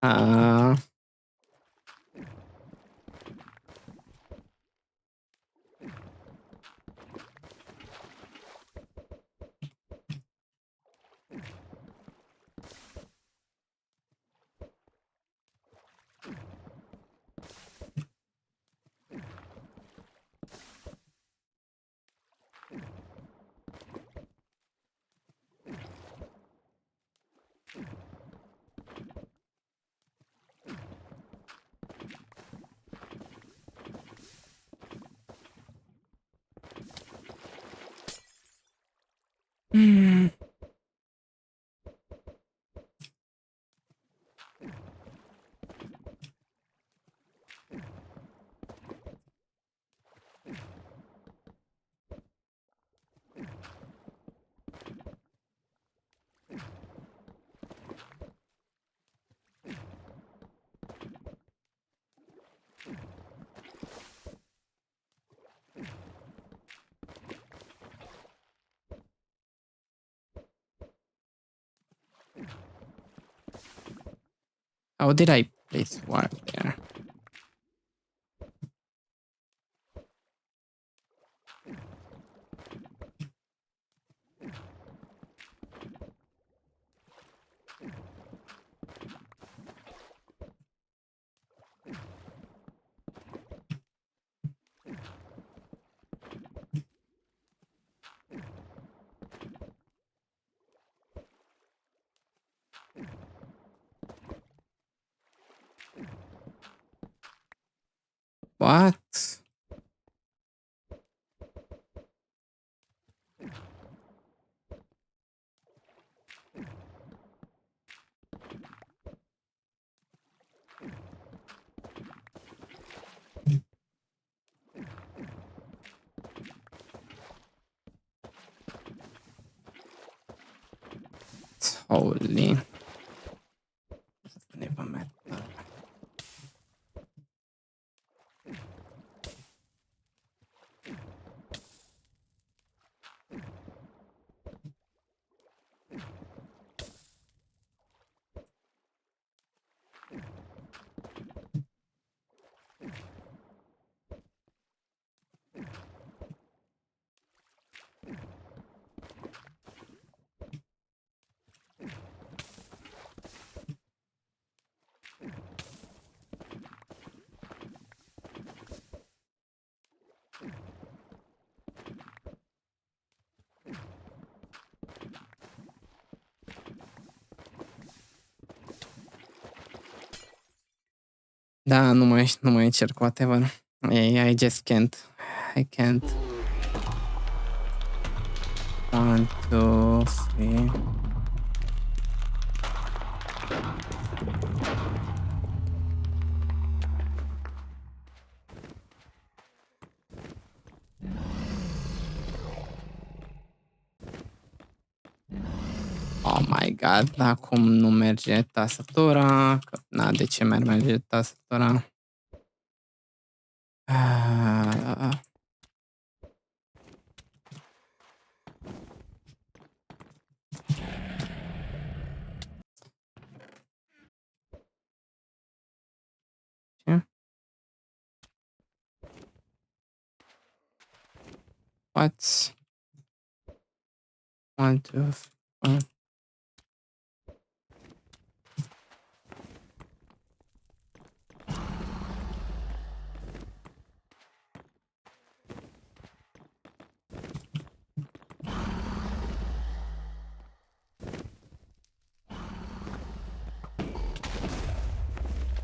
uh, mm. How did I place what there? What? Holy. Never met. Da, nu mai încerc, whatever. I just can't. I can't. 1, 2, 3. Oh my god, acum nu merge tastatura. Na, de ce mi-ar merge tastatura? Ce? What? 1, 2, 4.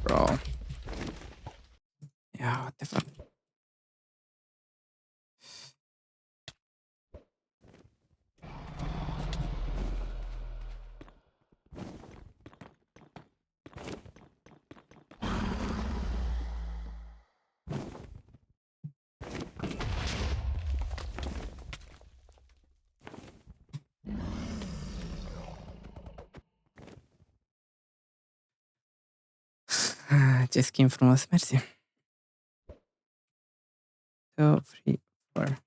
Bro. Yeah, what the fuck? Ce schimb frumos, mersi. 2, 3, 4.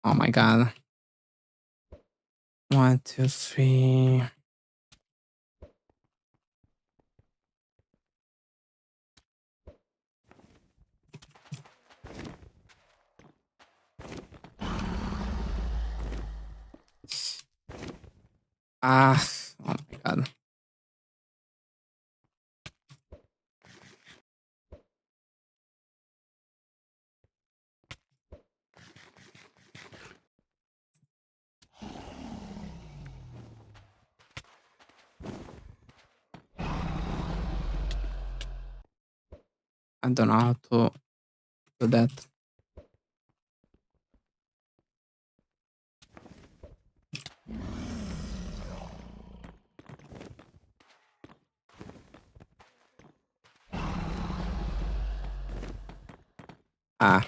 Oh my god. 1, 2, 3. Ah, oh my god. I don't know how to do that. Ah.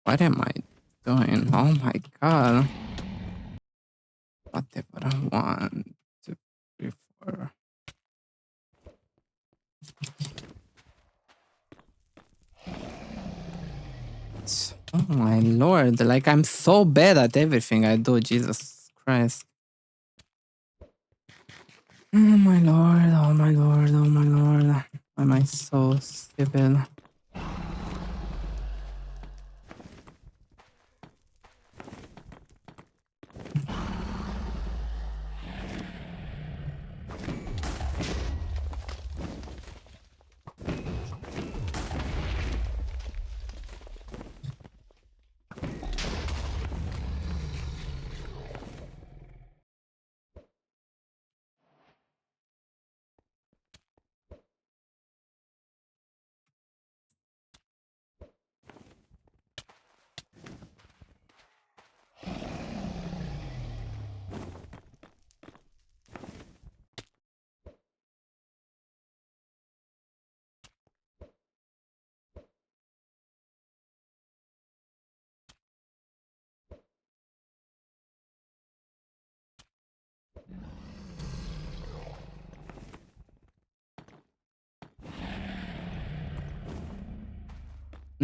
What am I doing? Oh my god. Whatever. 1, 2, 3, 4. Oh my lord. Like, I'm so bad at everything I do. Jesus Christ. Oh my lord. Oh my lord. Oh my lord. Why am I so stupid?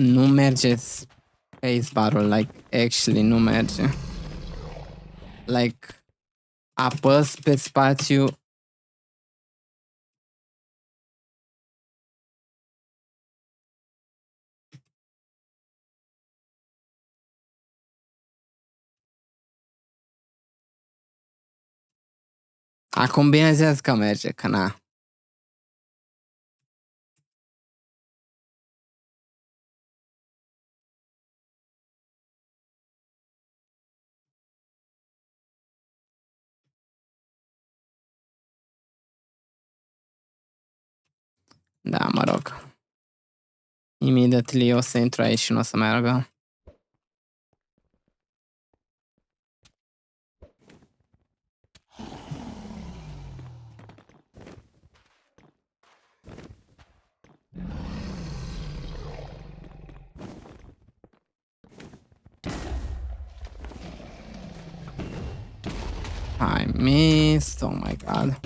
Nu merge spacebar-ul, like, actually nu merge. Like, apăs pe spațiu. Acum bineînțeles că merge, că na. Da, mă rog. Immediately o să intru aici și nu o să meargă. I missed. Oh my god.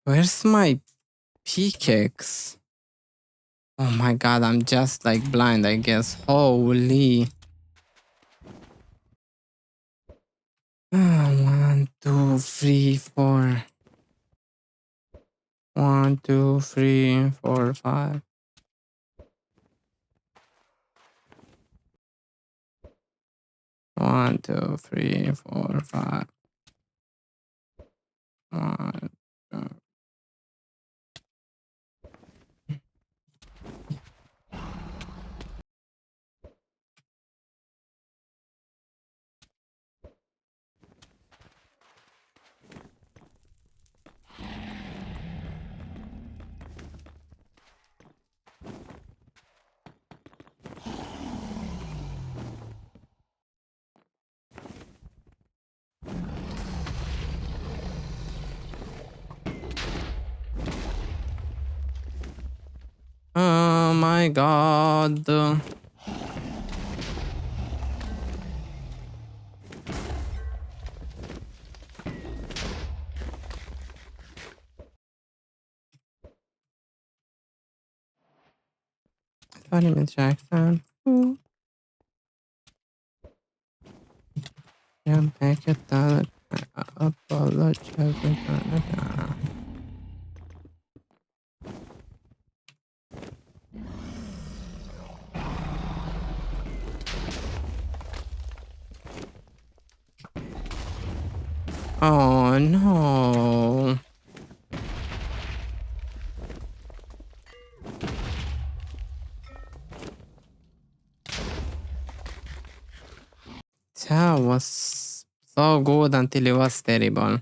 Where's my pickaxe? Oh my god, I'm just like blind, I guess. Holy. 1, 2, 3, 4. 1, 2, 3, 4, 5. One, 2, 3, 4, 5. 1, 2. Oh my god. Vladimir Jackson. Ooh. Back at the apologize. Oh no. That was so good until it was terrible.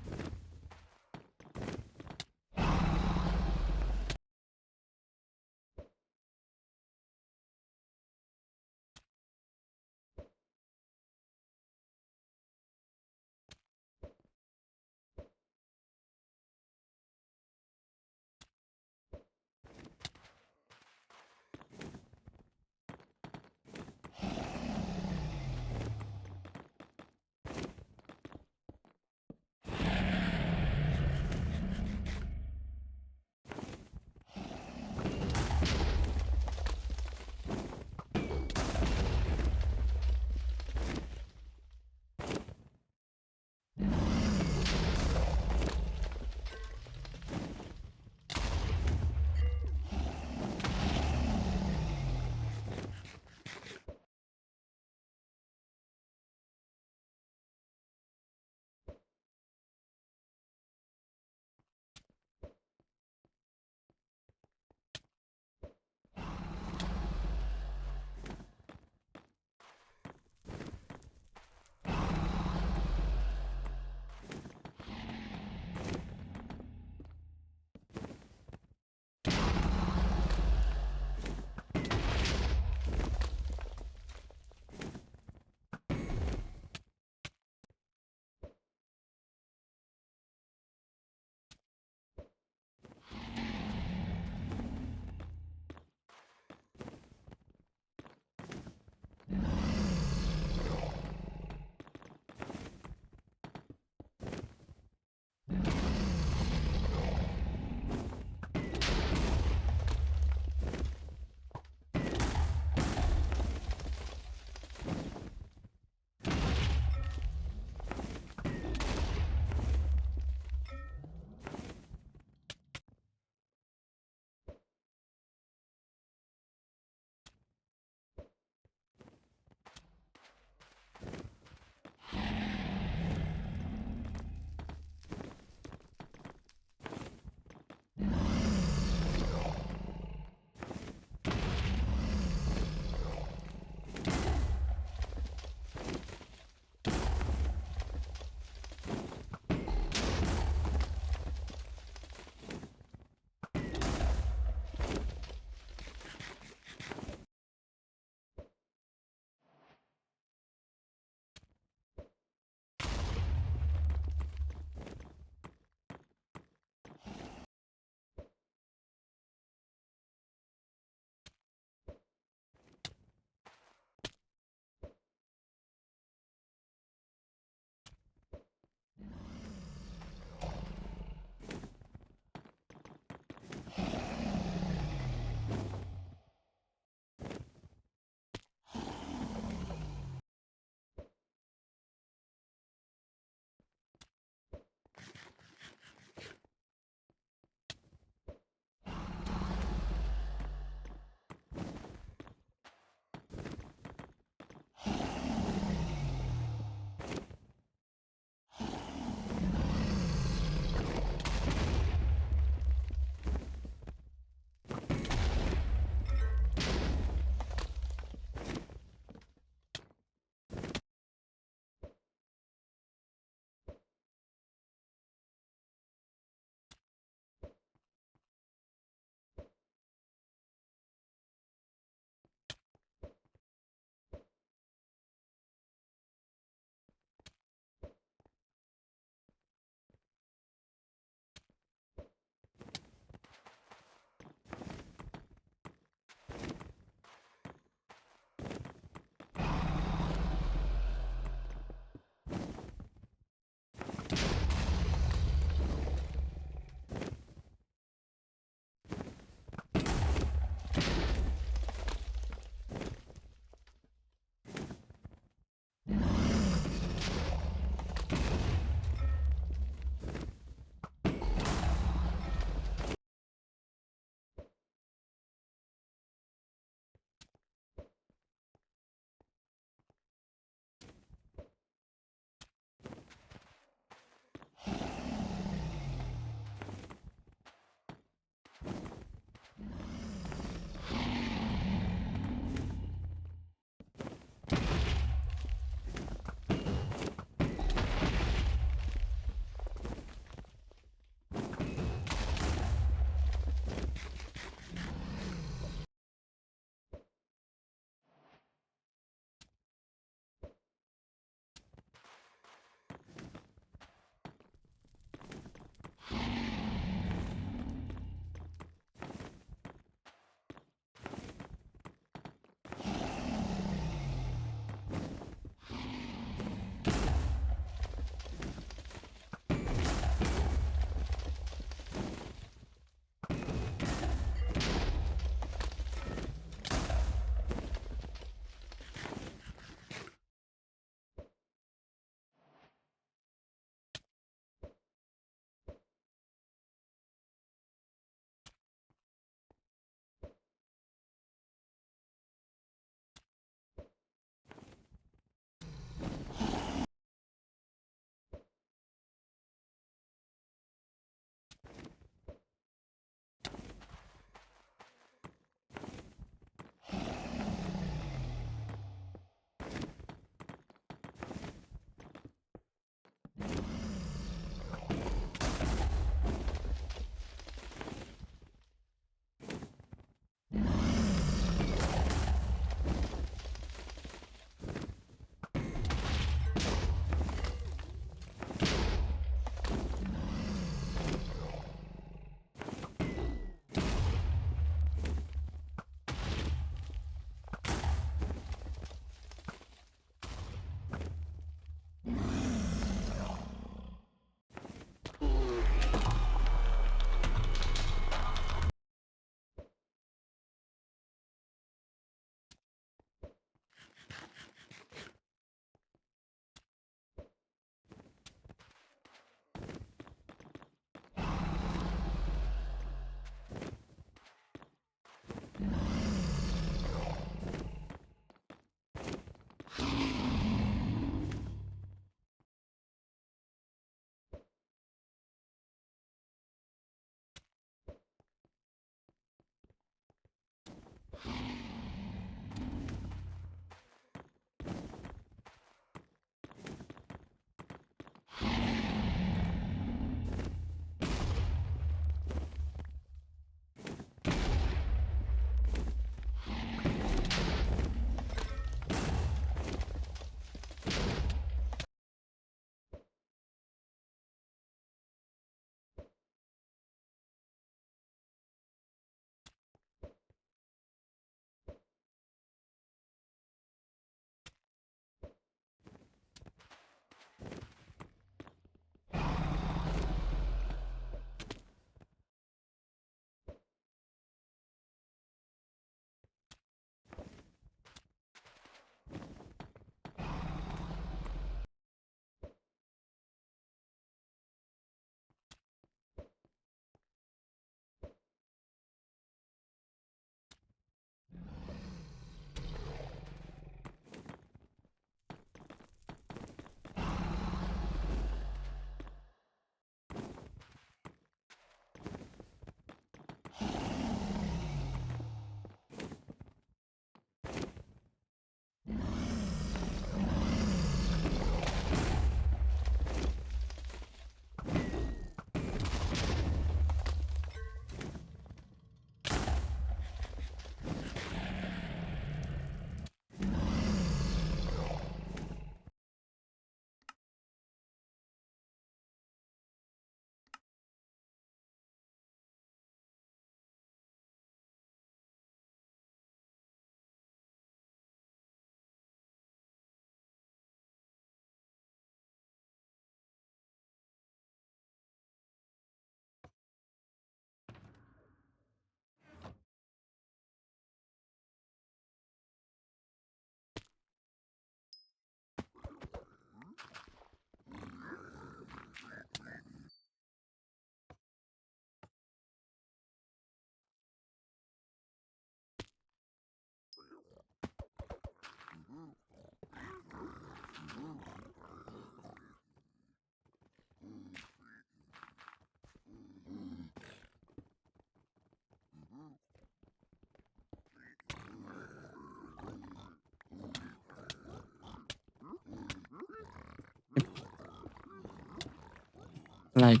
Like,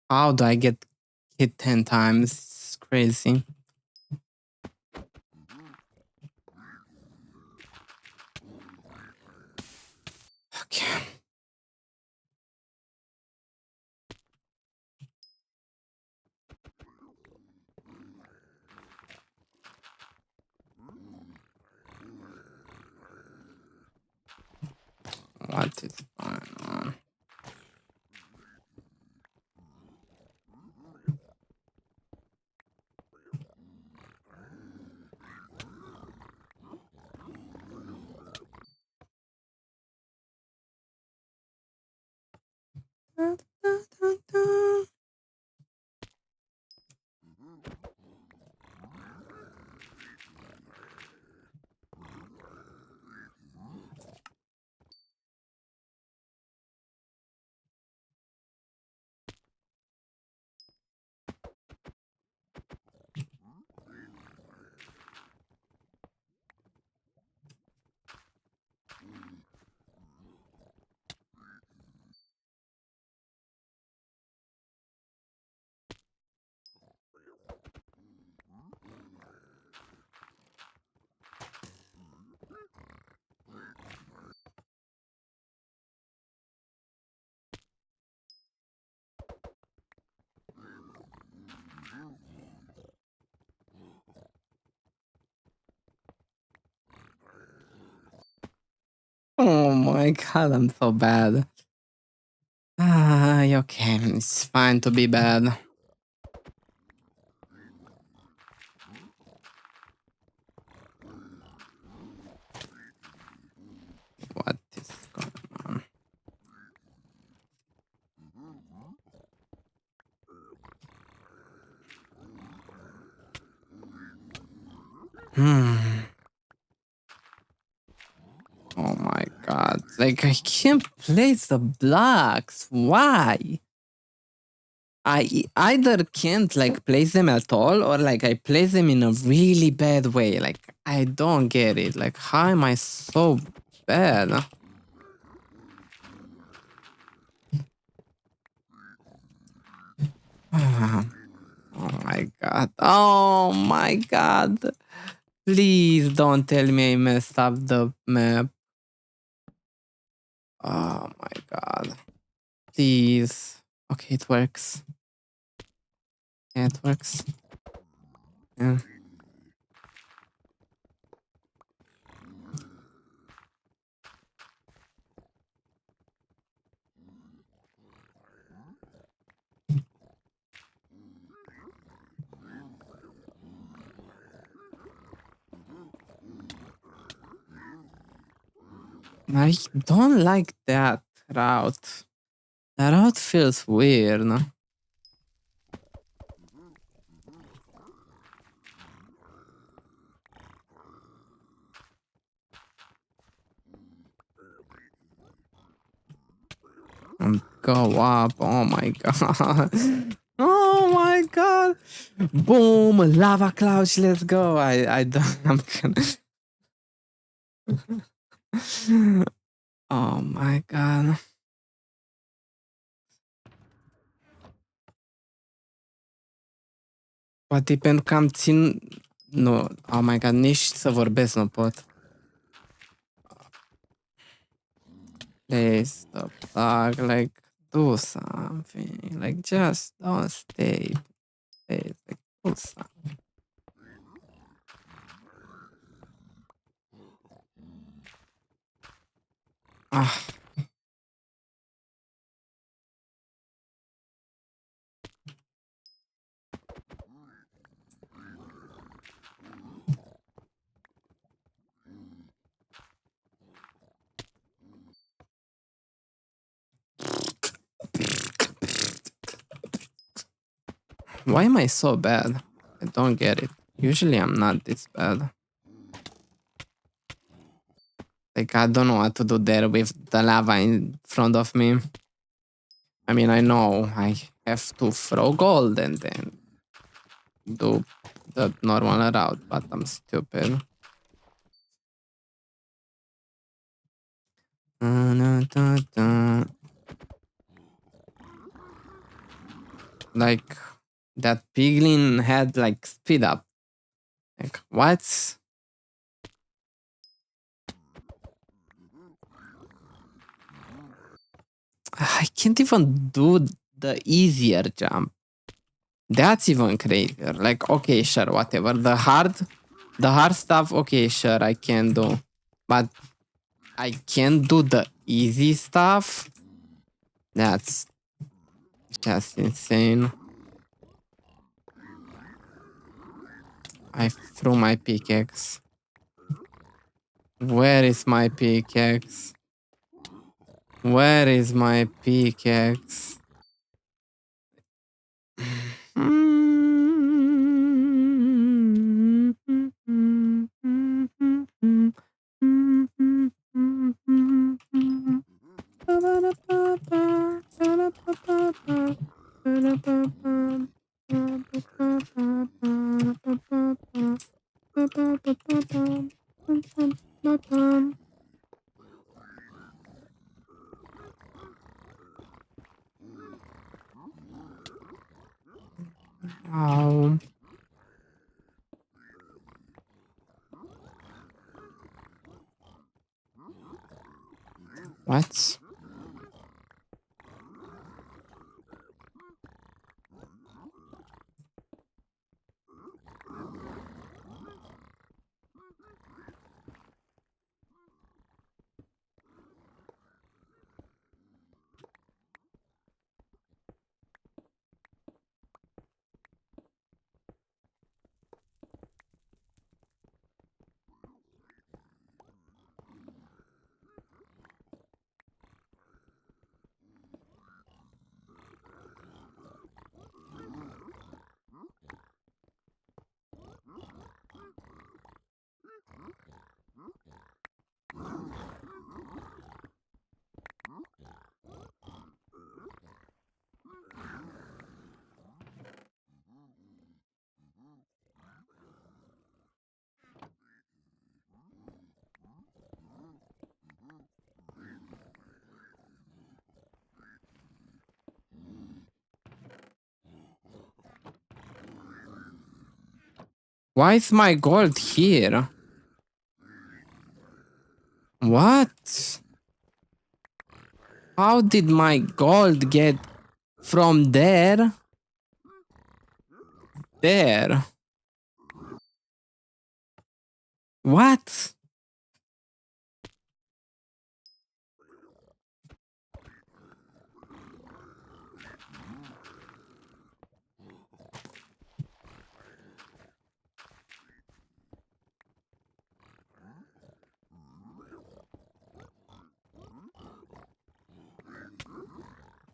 how do I get hit 10 times? It's crazy. Okay. What is going on? Oh my god, I'm so bad. Ah, okay, it's fine to be bad. What is going on? Oh my god. Like, I can't place the blocks. Why? I either can't like place them at all or like I place them in a really bad way. Like, I don't get it. Like, how am I so bad? Oh my god. Oh my god. Please don't tell me I messed up the map. Oh my god. Please. Okay, it works. Yeah, it works. Yeah. I don't like that route. That route feels weird. No? Go up. Oh my god. Oh my god. Boom. Lava clouds. Let's go. I don't. I'm gonna. Oh my god. Poate pentru că am țin... Nu. Oh my god. Nici să vorbesc nu pot. Please stop. Like, do something. Like, just don't stay. Please, like, do something. Ah. Why am I so bad? I don't get it. Usually I'm not this bad. Like, I don't know what to do there with the lava in front of me. I mean, I know I have to throw gold and then do the normal route, but I'm stupid. Like, that piglin had, like, speed up. Like, what? I can't even do the easier jump. That's even crazier. Like, okay, sure, whatever. The hard stuff, okay, sure, I can do. But I can't do the easy stuff? That's just insane. I threw my pickaxe. Where is my pickaxe? Where is my pickaxe? What? Why is my gold here? What? How did my gold get from there? There. What?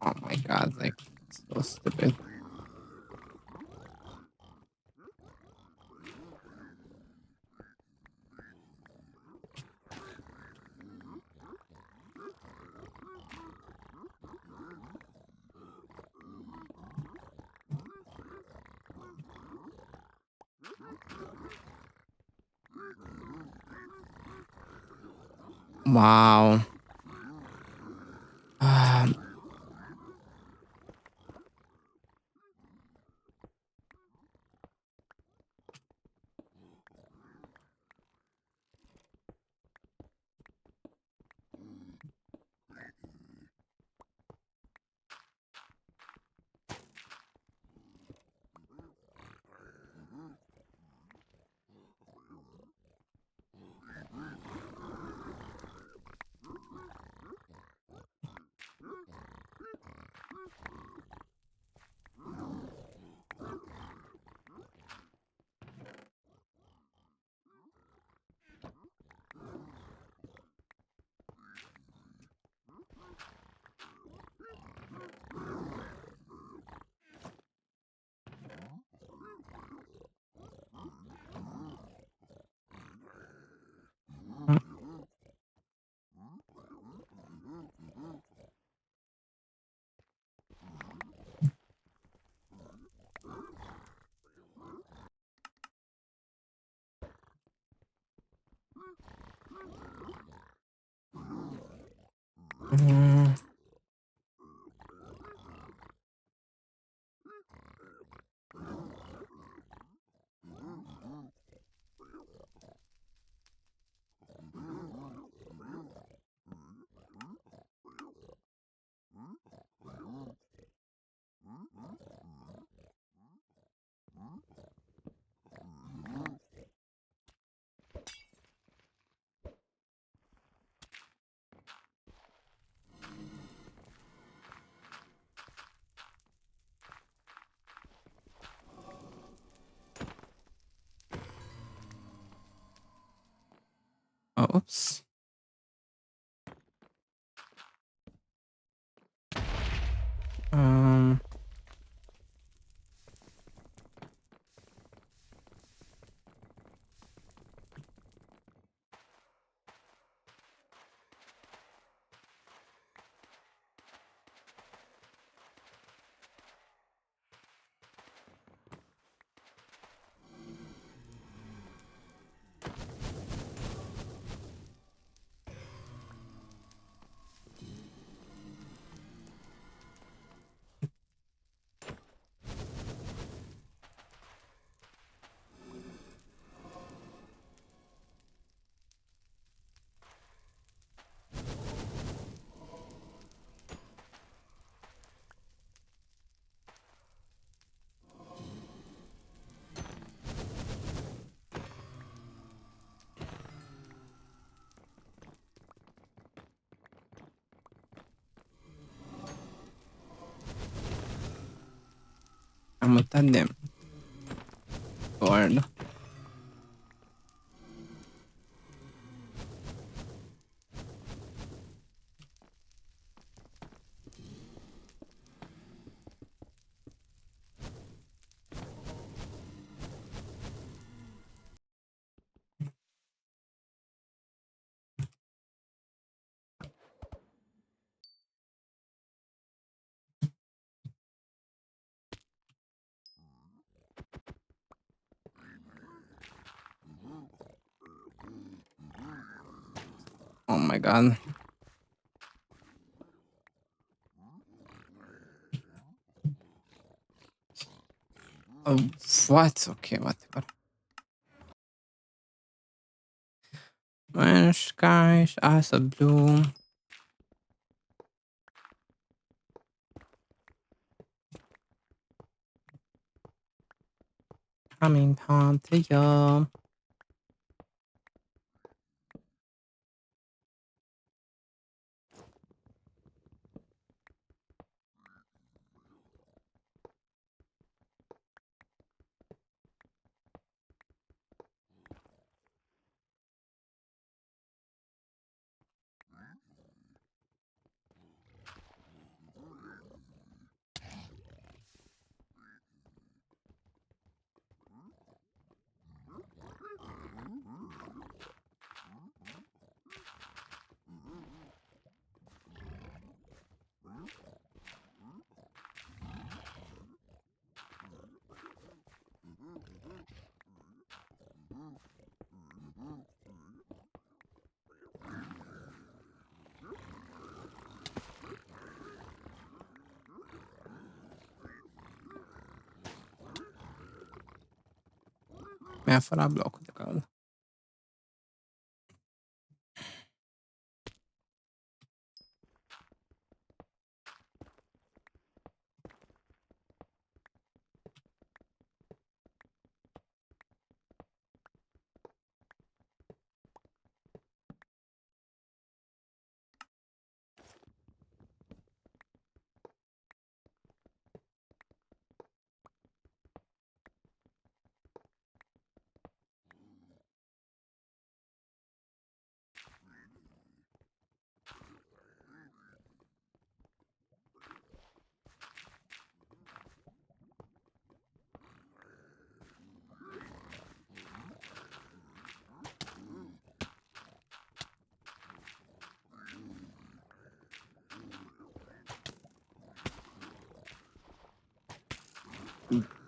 Oh my god, like, so stupid. Wow. Oops. Um. I'm متقدم forward. Oh my god. Oh, what? Okay, whatever. Orange skies, eyes are blue. Coming home to you. Men farà a blocco di cavolo.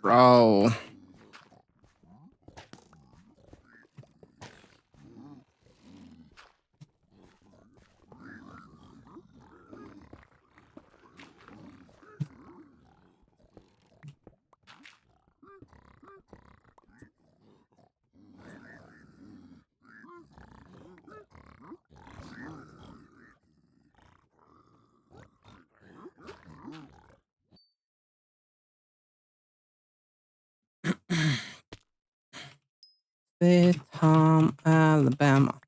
Bro. Sweet home Alabama.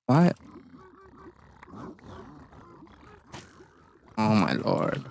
What? Oh my lord.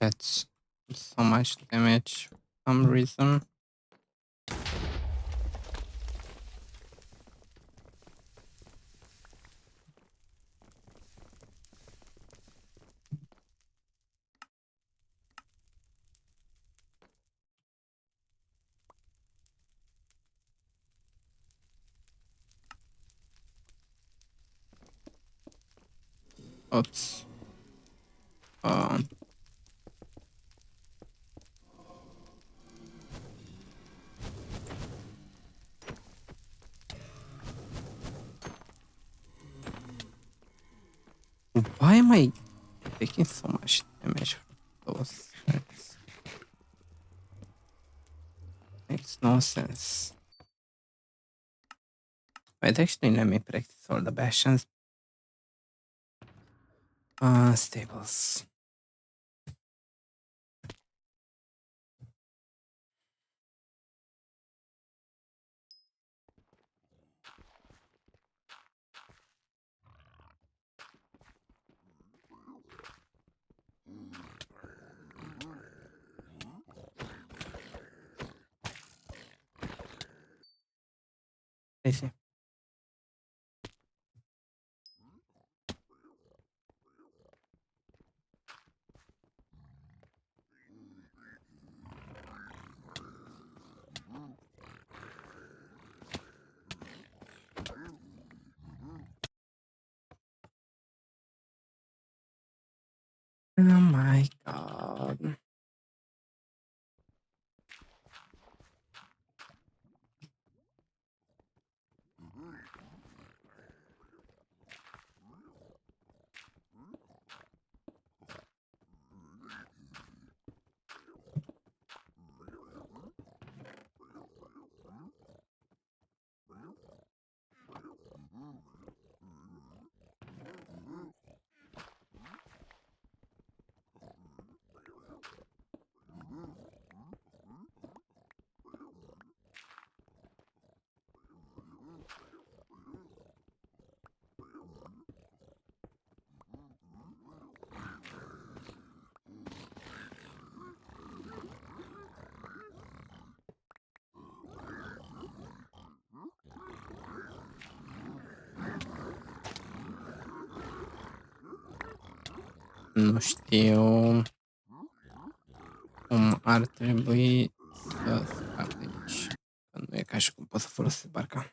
That's so much damage for some reason. Oops. Why am I taking so much damage from those threats? Makes no sense. Wait, actually, let me practice all the bastions. Stables. I see. Oh my god. Nu știu cum ar trebui să scap de aici. Că nu e ca și cum pot să folosesc barca.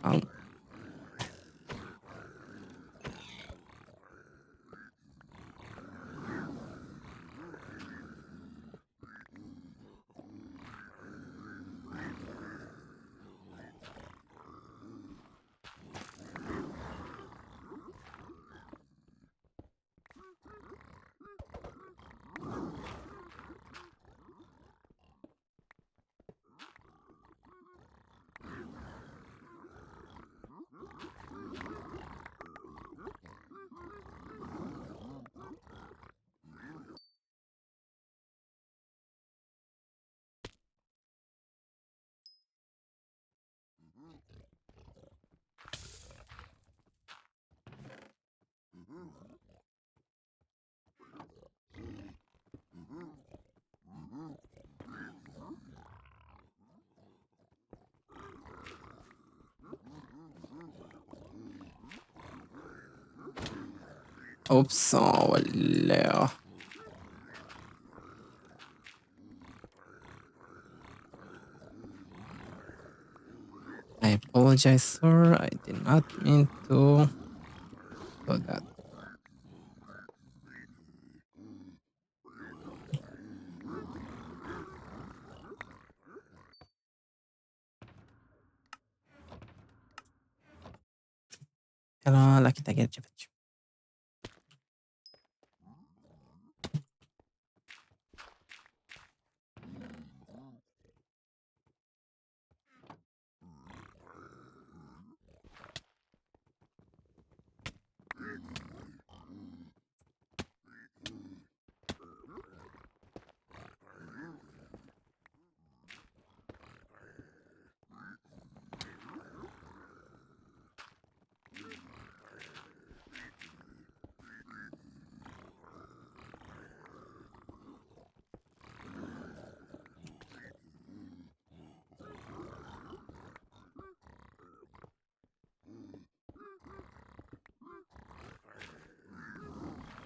Au. Oops, oleo. I apologize, sir. I did not mean to do that. Hello, kita geçelim.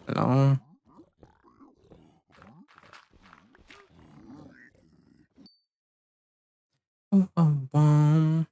Hello. Bum.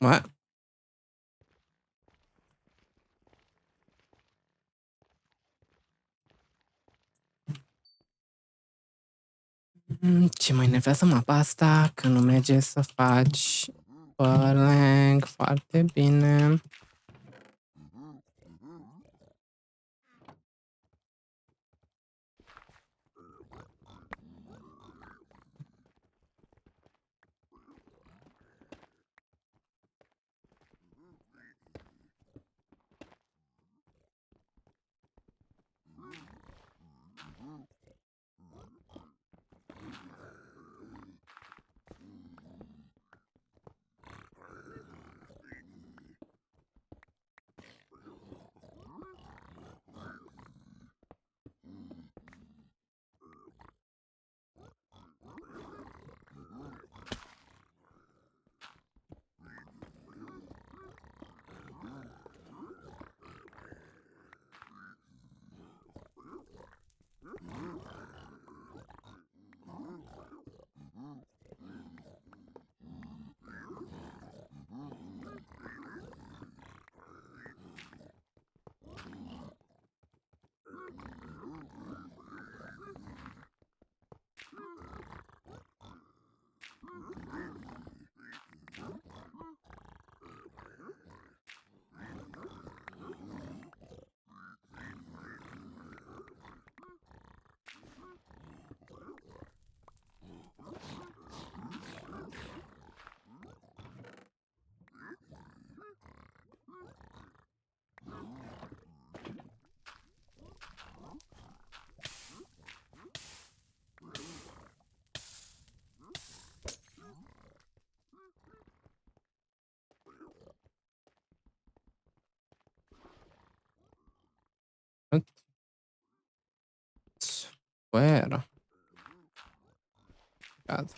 What? Ce mai enervează mapa asta că nu merge să faci Erlang foarte bine. Where? Cazzo.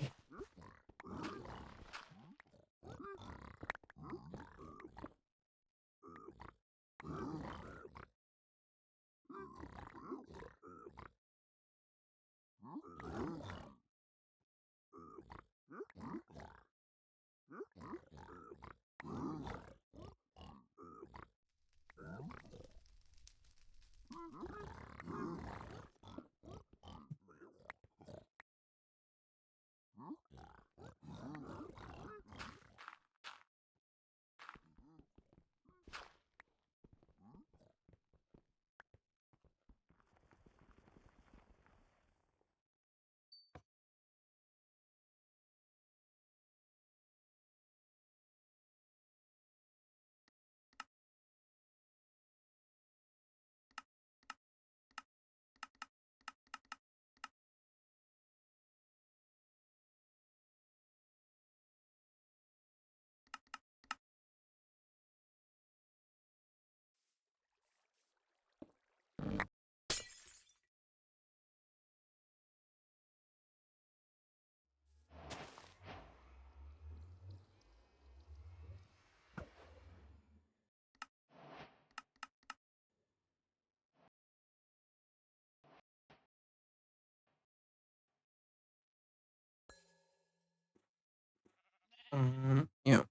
Yeah.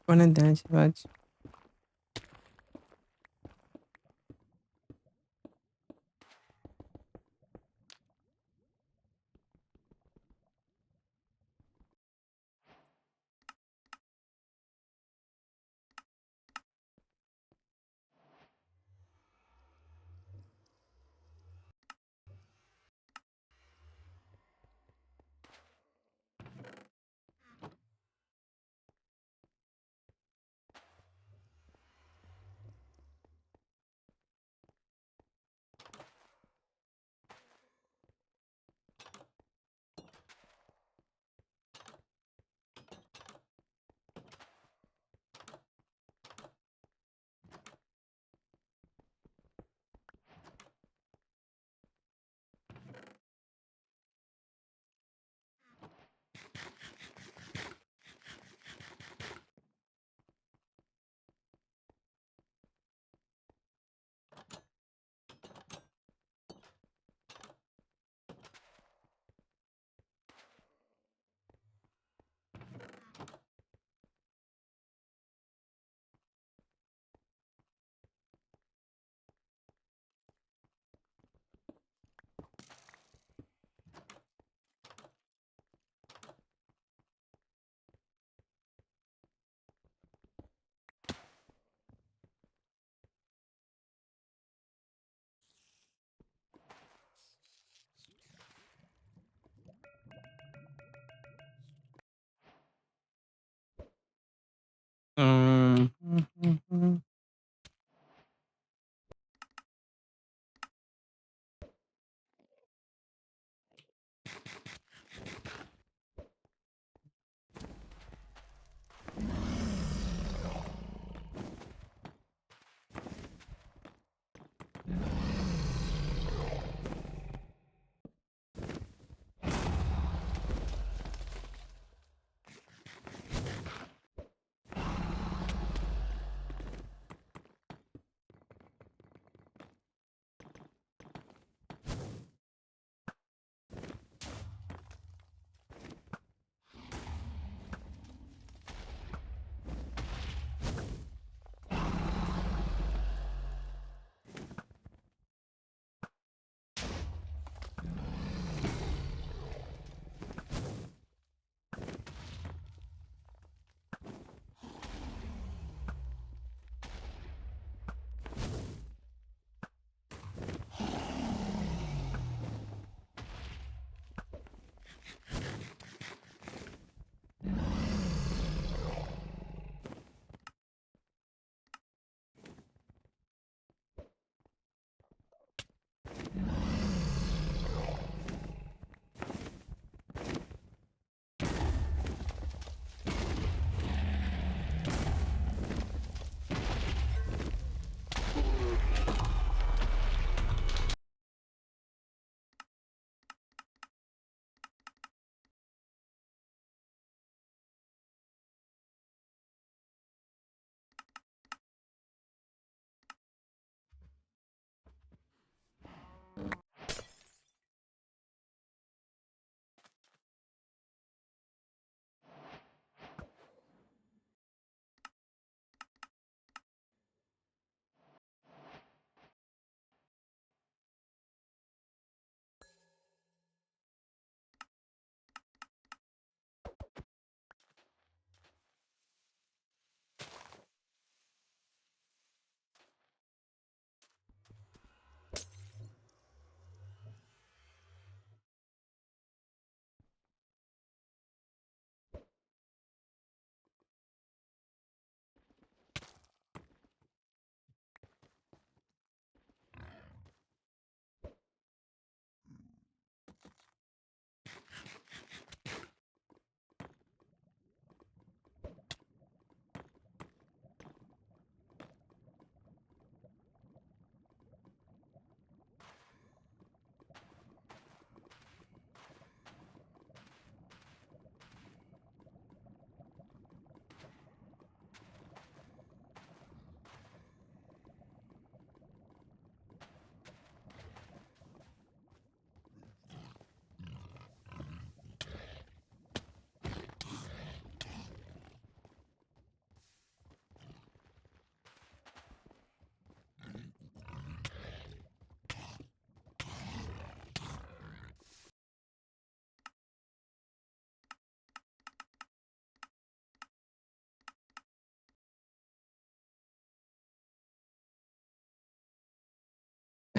Bună de ce faci?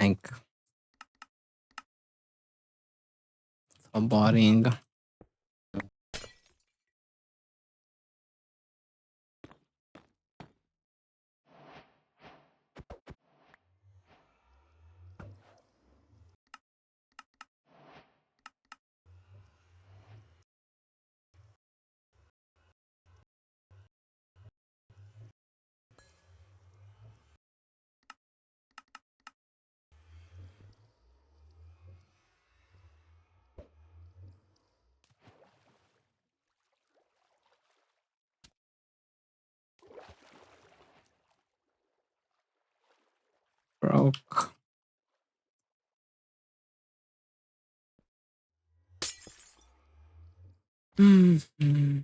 Like, so boring. Broke. Mm-hmm.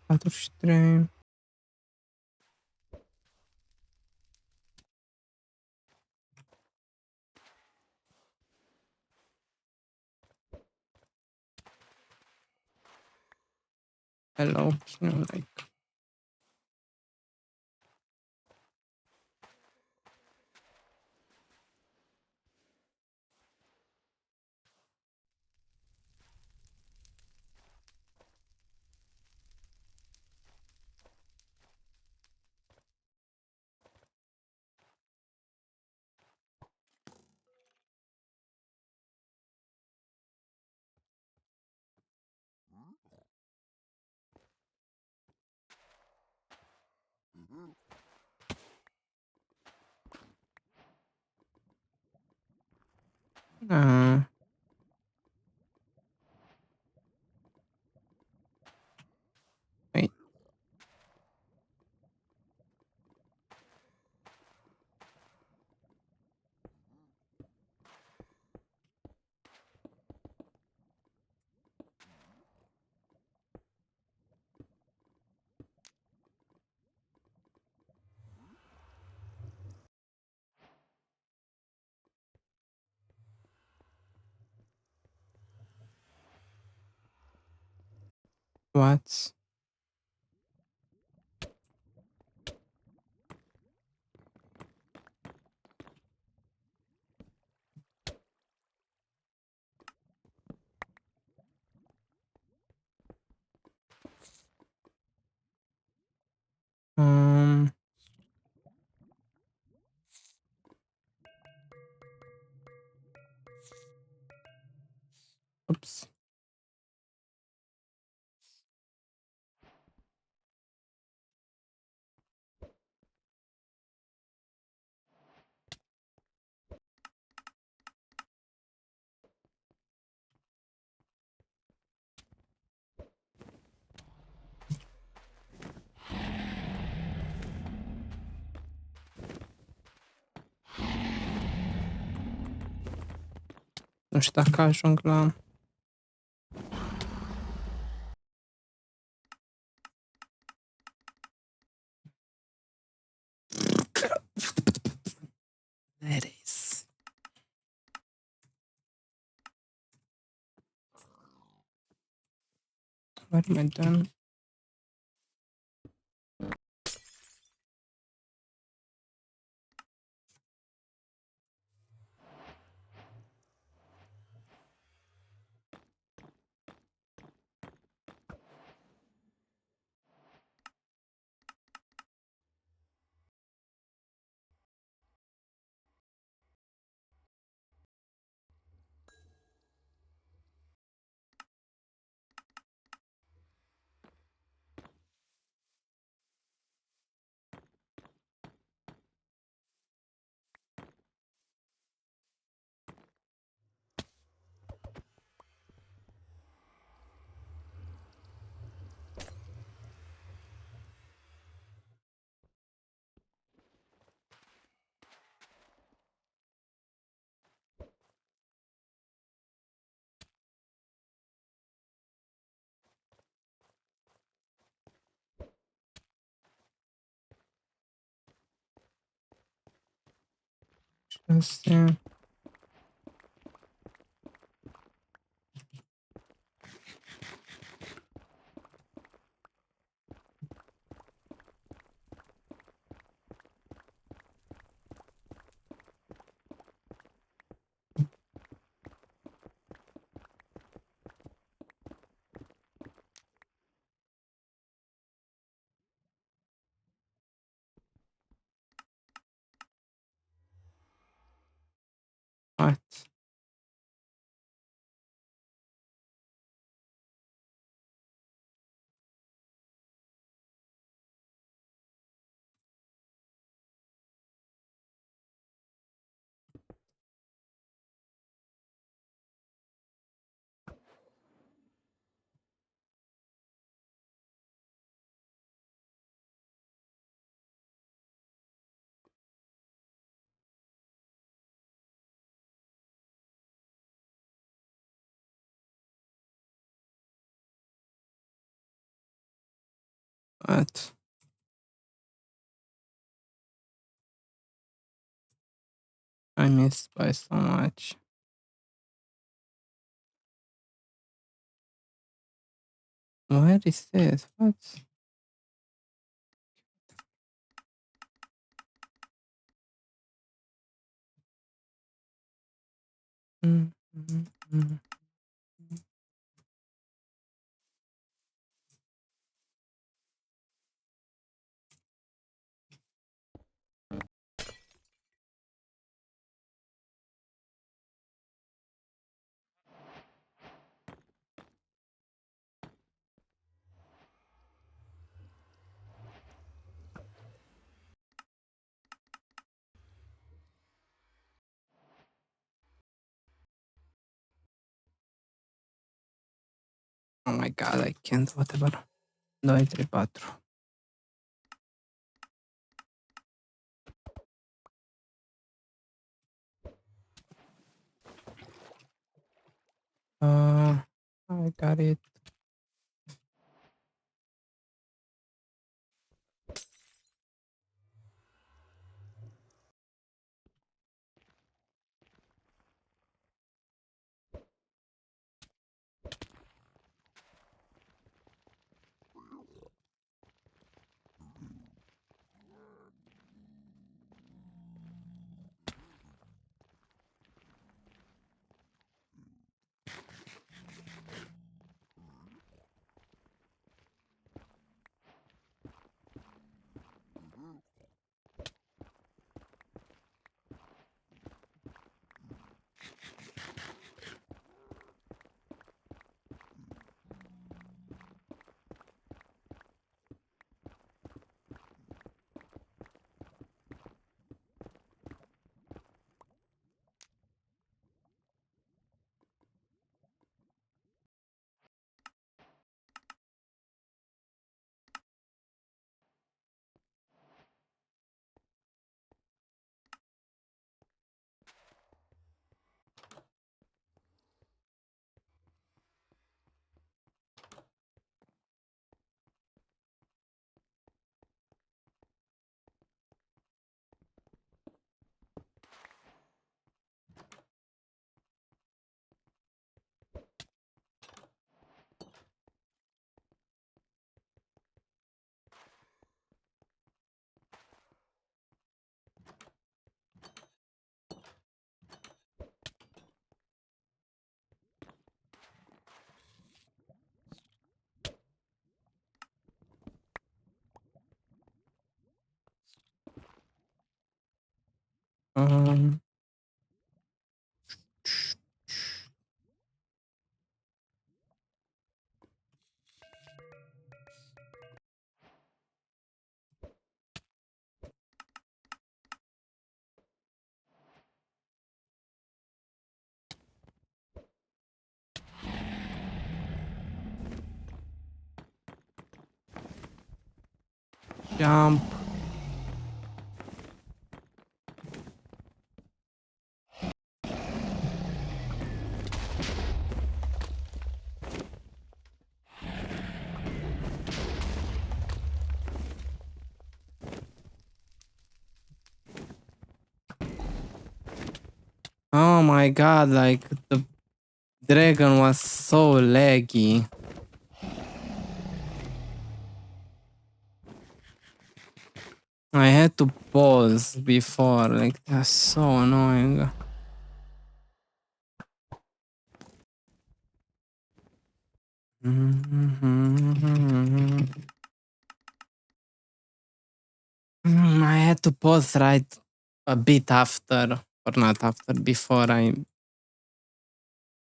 43. Hello, like. Uh, wait. What? Um. Oops. Nu știu dacă ajung la... There is. What am I done? Just, what? What? I missed by so much. Where is this? What? Mm. Oh my god, I can't. Whatever. 2, 3, 4. I got it. Um. Jump. Oh my god, like the dragon was so laggy. I had to pause before, like that's so annoying. I had to pause right a bit after, or not after, before I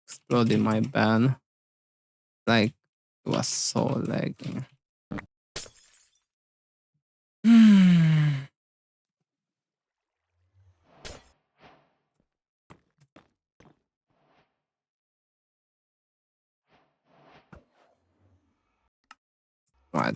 exploded my ban. Like it was so laggy. What?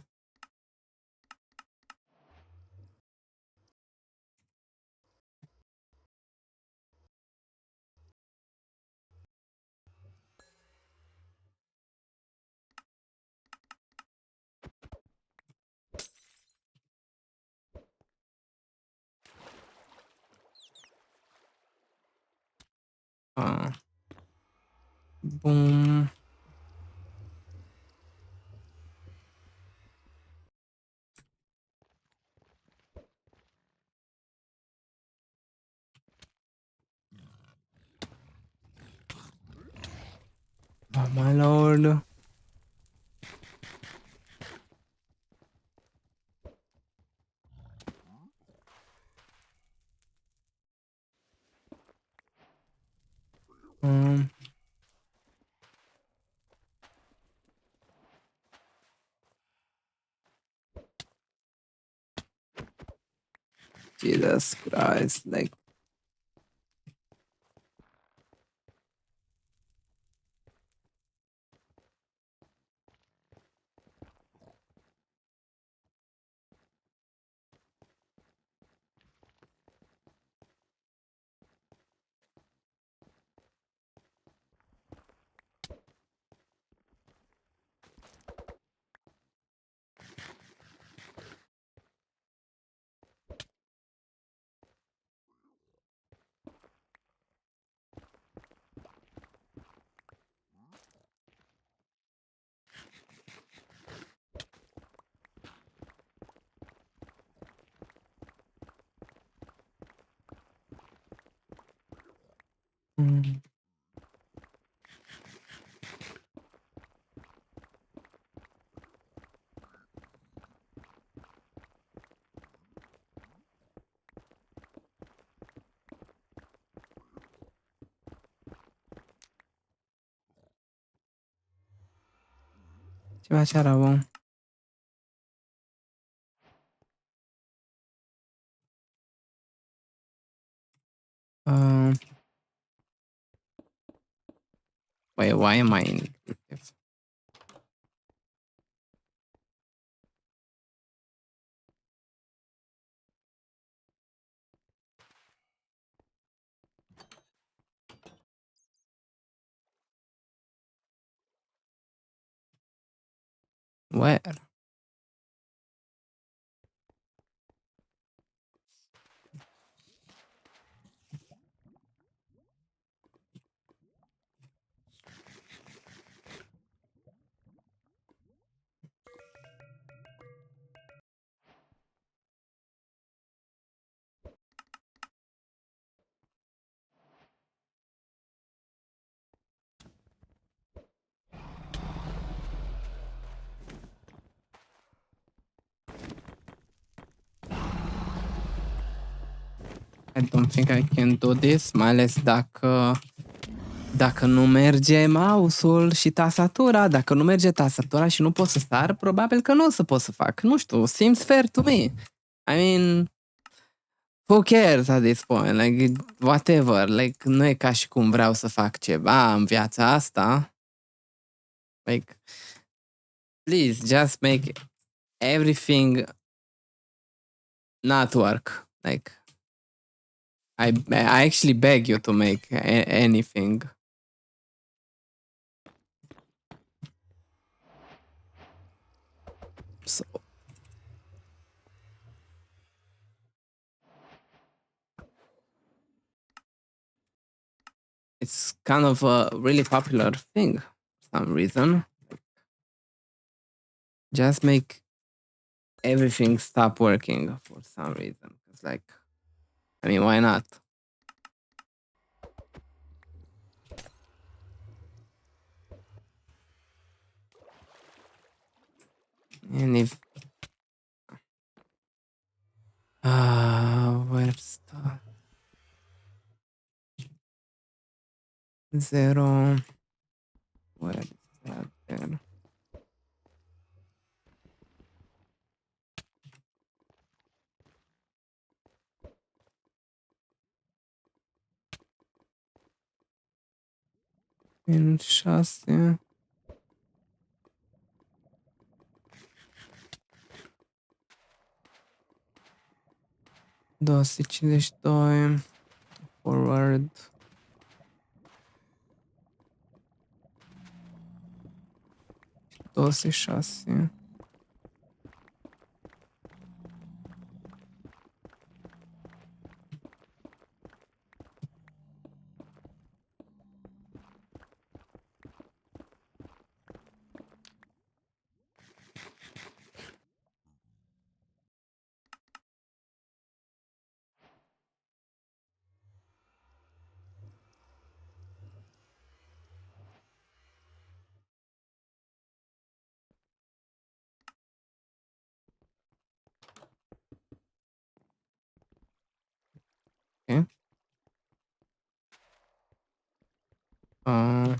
Bum. Oh my lord. Jesus Christ, like ce face rău. Wait, why am I in this? Where? I don't think I can do this, mai ales dacă nu merge mouse-ul și tastatura. Dacă nu merge tastatura și nu pot să sar, probabil că nu o să pot să fac. Nu știu, seems fair to me. I mean, who cares at this point? Like, whatever. Like, nu e ca și cum vreau să fac ceva în viața asta. Like, please, just make everything not work. Like, I actually beg you to make anything. So, it's kind of a really popular thing for some reason. Just make everything stop working for some reason. It's like, I mean, why not? And if where's the 0? Where is that there? In 6. 252 forward. Doce 6. Uh,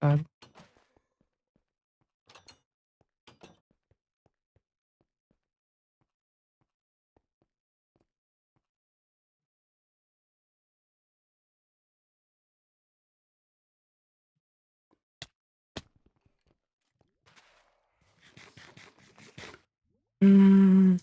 uh, mm,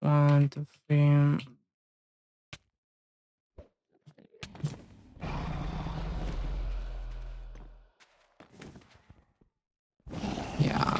one, two, three. Yeah.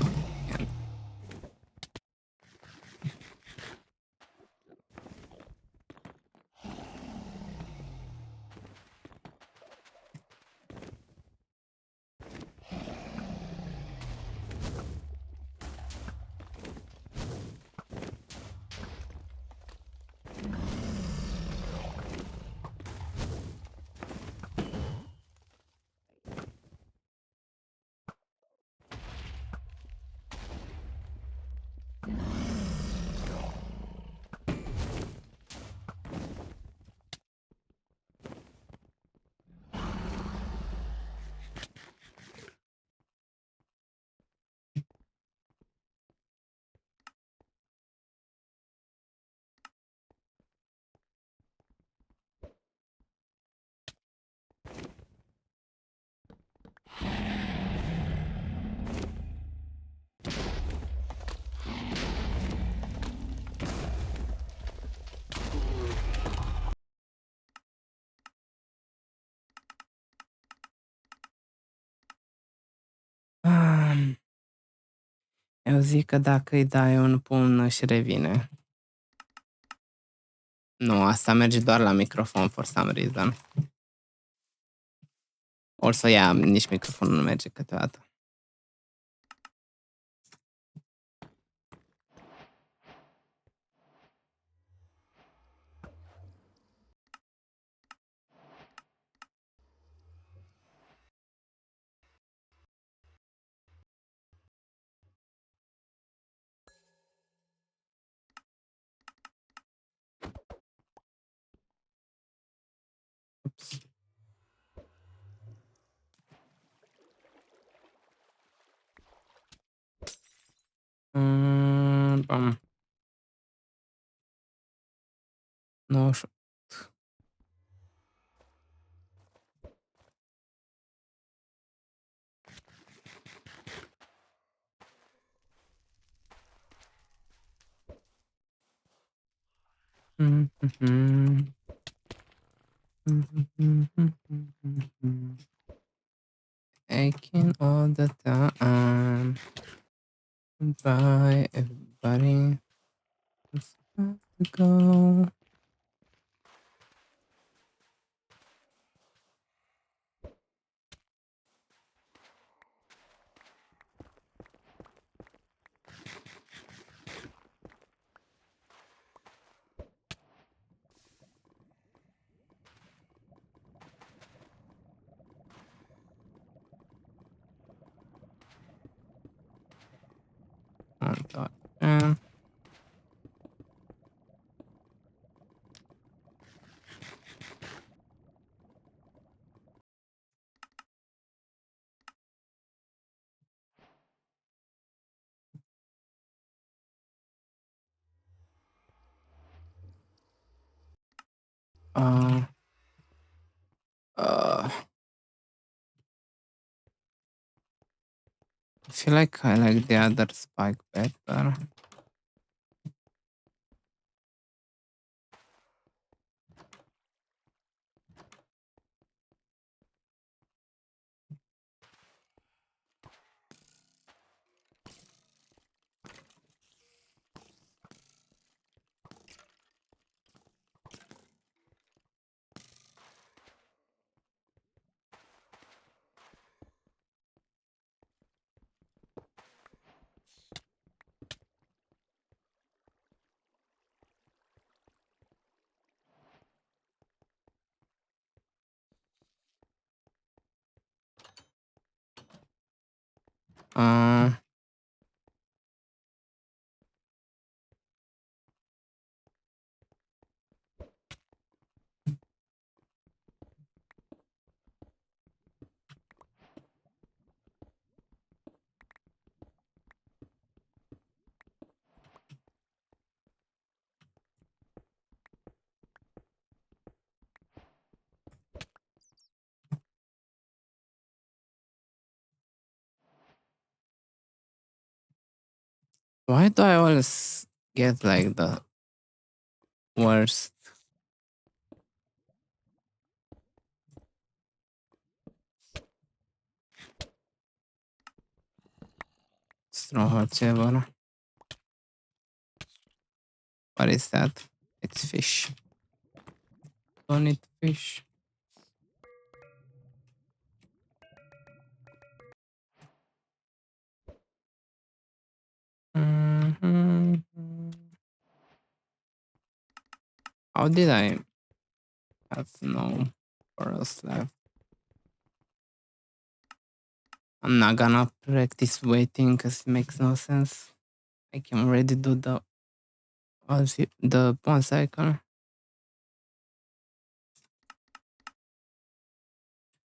Eu zic că dacă îi dai un pumn își revine. Nu, asta merge doar la microfon for some reason. Also, yeah, nici microfonul nu merge câteodată. Oops. Bam. Nu știu. Aching all the time. Bye, everybody. It's about to go. Uh, I feel like I like the other spike better. Uh, why do I always get like the worst? Strongholds ever. What is that? It's fish. Don't eat fish. Mhm. How did I have no pearls left? I'm not gonna practice waiting because it makes no sense. I can already do the pawn cycle.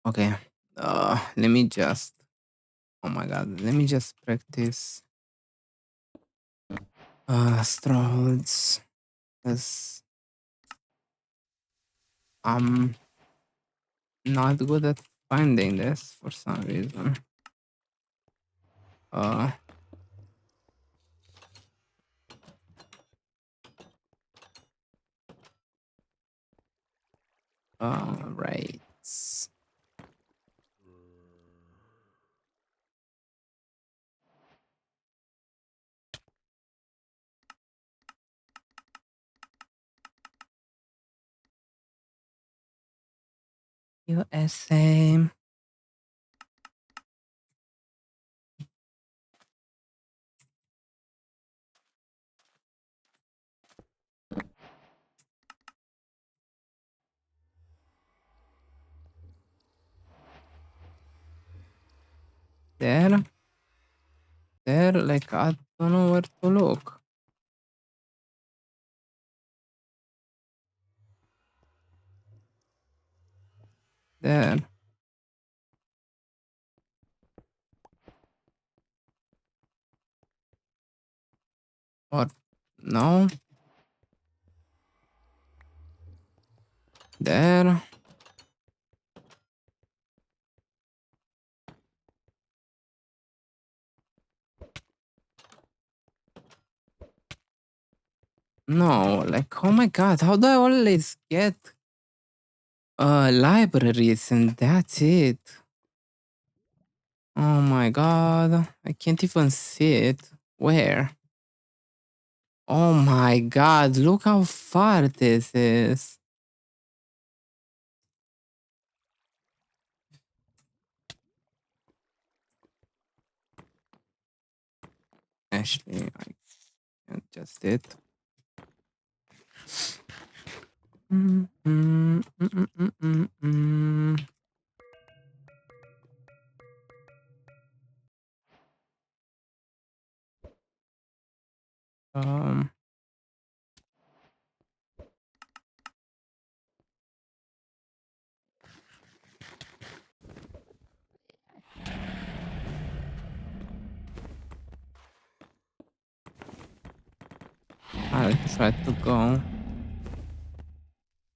Okay. Let me just. Oh my god. Let me just practice. Strongholds. Because I'm not good at finding this for some reason. Uh. Right. USA. There. There, like I don't know where to look. There. Or no. There. No, like oh my god, how do I always get libraries and that's it? Oh my god, I can't even see it. Where? Oh my god, look how far this is. Actually, I can't just it. Mm, mm, mm, mm, mm, mm, mm. Um. I'll try to go.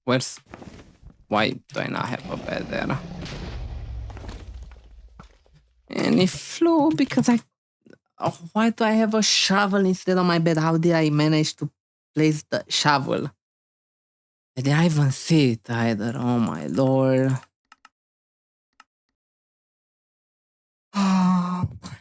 Where's... Why do I not have a bed there? And it flew because I... Oh, why do I have a shovel instead of my bed? How did I manage to place the shovel? I didn't even see it either. Oh my lord. Oh my god.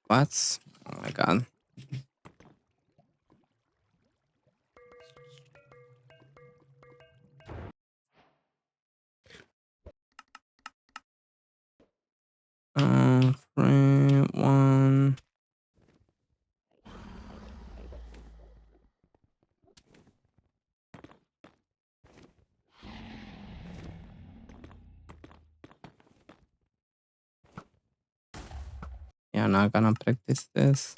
What? Oh my god. Frame 1. Yeah, not gonna practice this.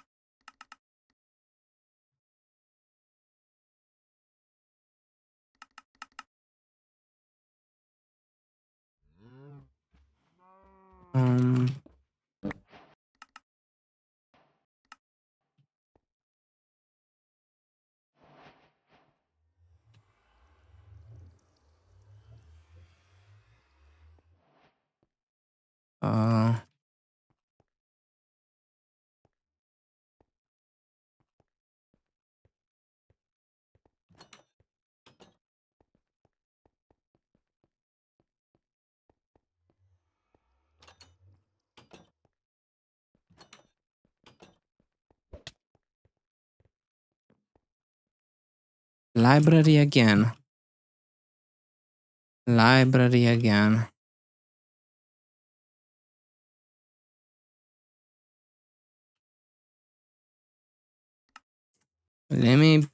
Um. Uh. Library again. Library again. Let me.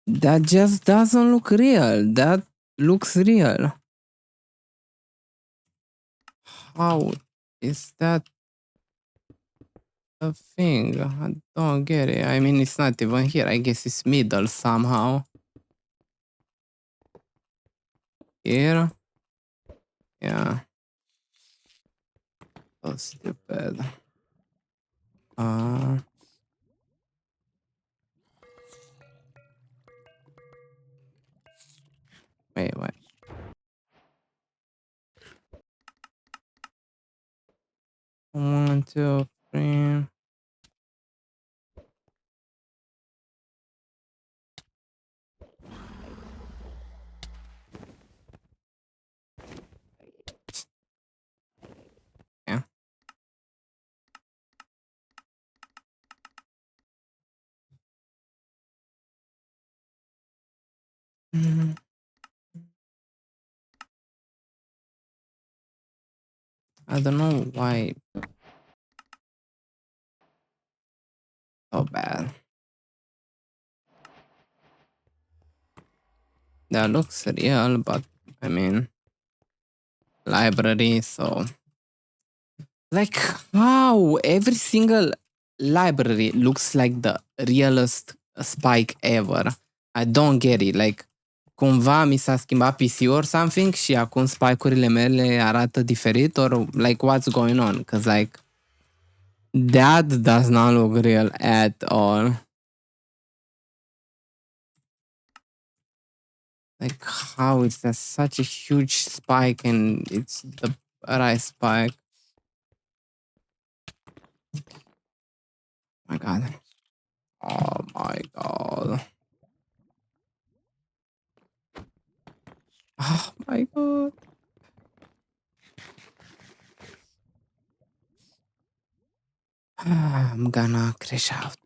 That just doesn't look real. That looks real. How is that a thing? I don't get it. I mean, it's not even here. I guess it's middle somehow. Here. Yeah. So stupid. Wait. 1, 2, 3. Yeah. I don't know why. So bad. That looks real, but I mean, library, so. Like, how every single library looks like the realest spike ever. I don't get it. Like, cumva mi s-a schimbat PC or something și acum spike-urile mele arată diferit or like what's going on? Because like that does not look real at all. Like, how is that such a huge spike and it's the right spike? Oh my god. Oh my god. Oh my god. I'm gonna crash out.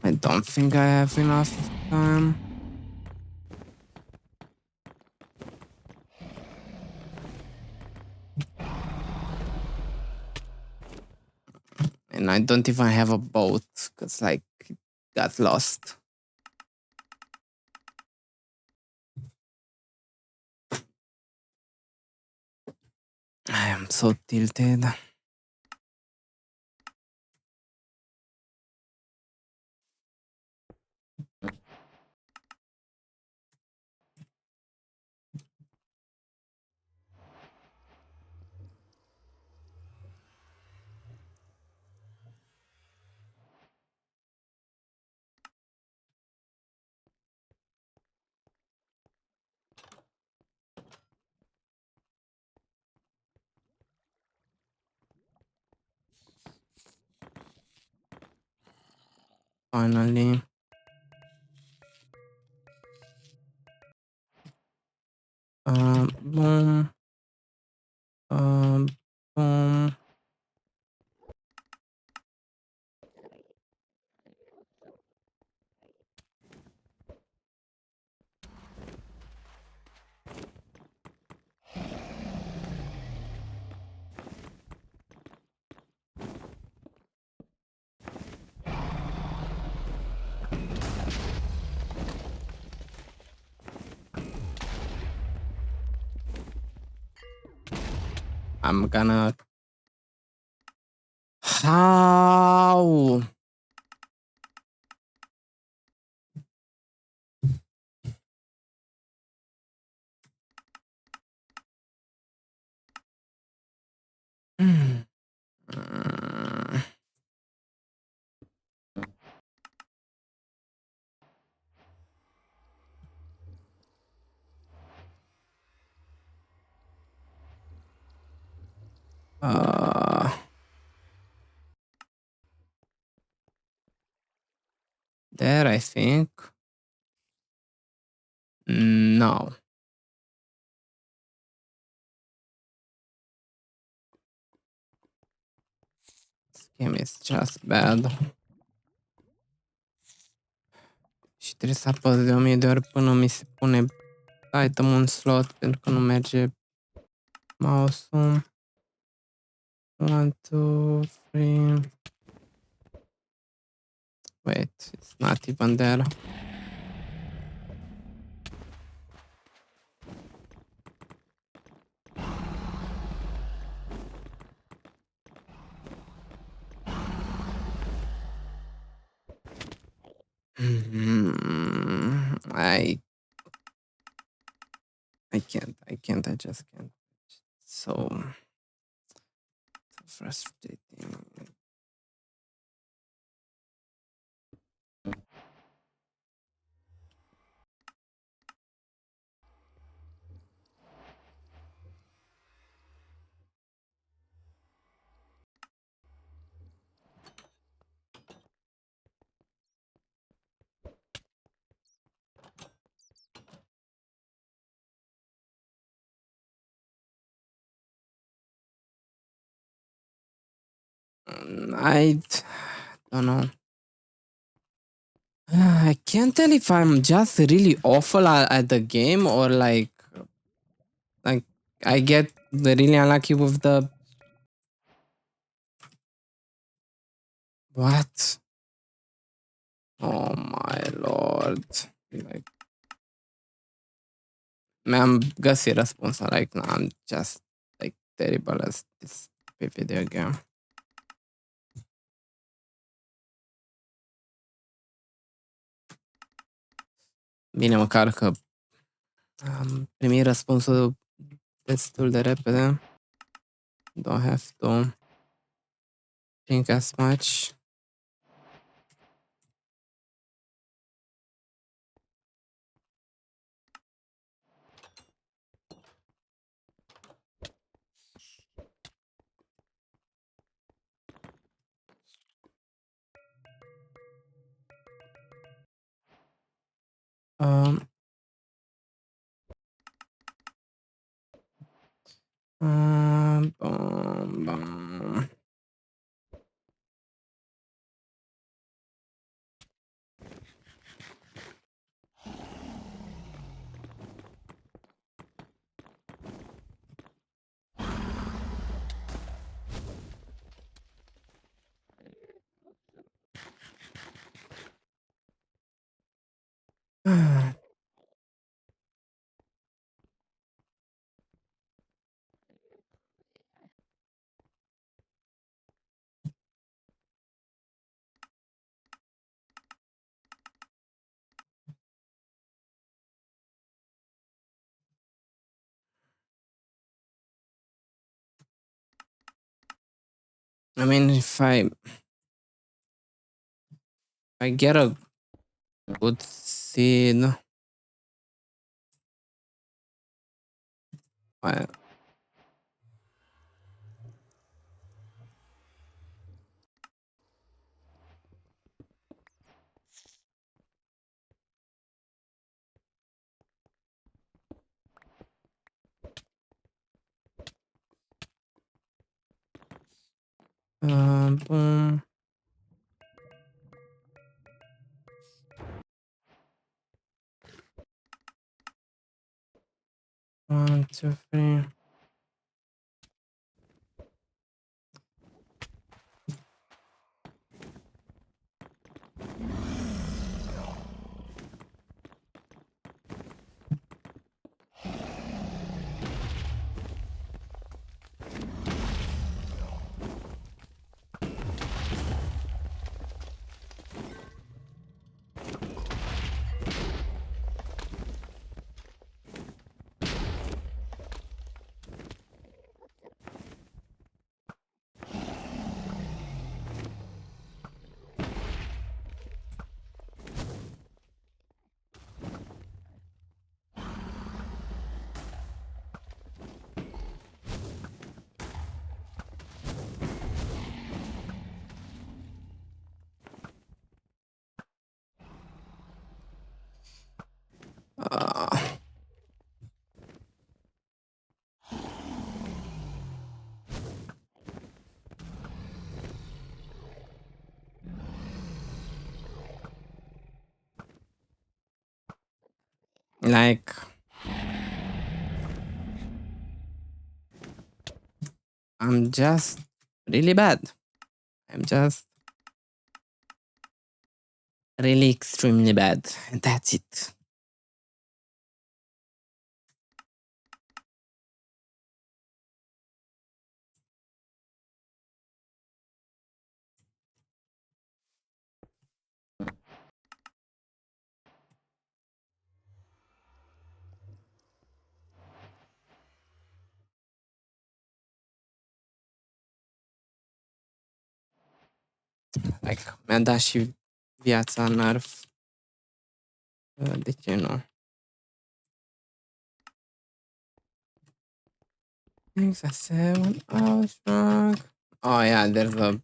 I don't think I have enough time. And I don't even have a boat because like it got lost. I am so tilted. finally. Boom. Boom. I'm gonna... How? There, I think. No. This game is just bad. Și trebuie să apăs de 1000 de ori până mi se pune item un slot, pentru că nu merge mouse-ul. 1, 2, 3. Wait, it's not even there. I can't, I just can't. So frustrating. I don't know. I can't tell if I'm just really awful at the game or like I get really unlucky with the... What? Oh my lord. Like, mi-am găsit răspunsul. Like, no, I'm just like terrible as this video game. Bine, măcar că am primit răspunsul destul de repede. Don't have to think as much. Bum, bum. I mean, if I get a good seed, I... Boom. One, two, three. Like, I'm just really bad. I'm just really extremely bad. And that's it. Like, mi-a dat și viața nerf. De ce nu? Thanks, I said when I was drunk. Oh yeah, there's a...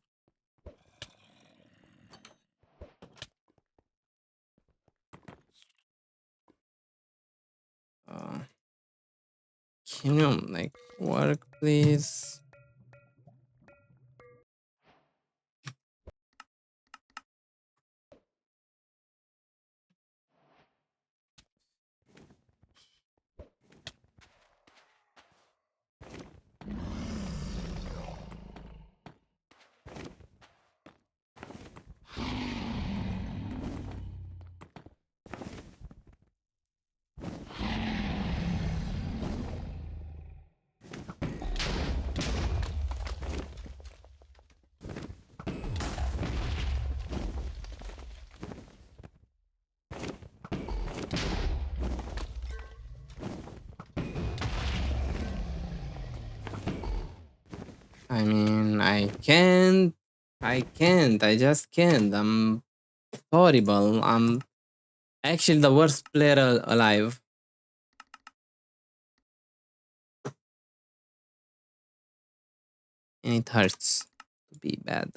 Can you, like, work, please? I mean, I can't. I just can't. I'm horrible. I'm actually the worst player alive. And it hurts to be bad.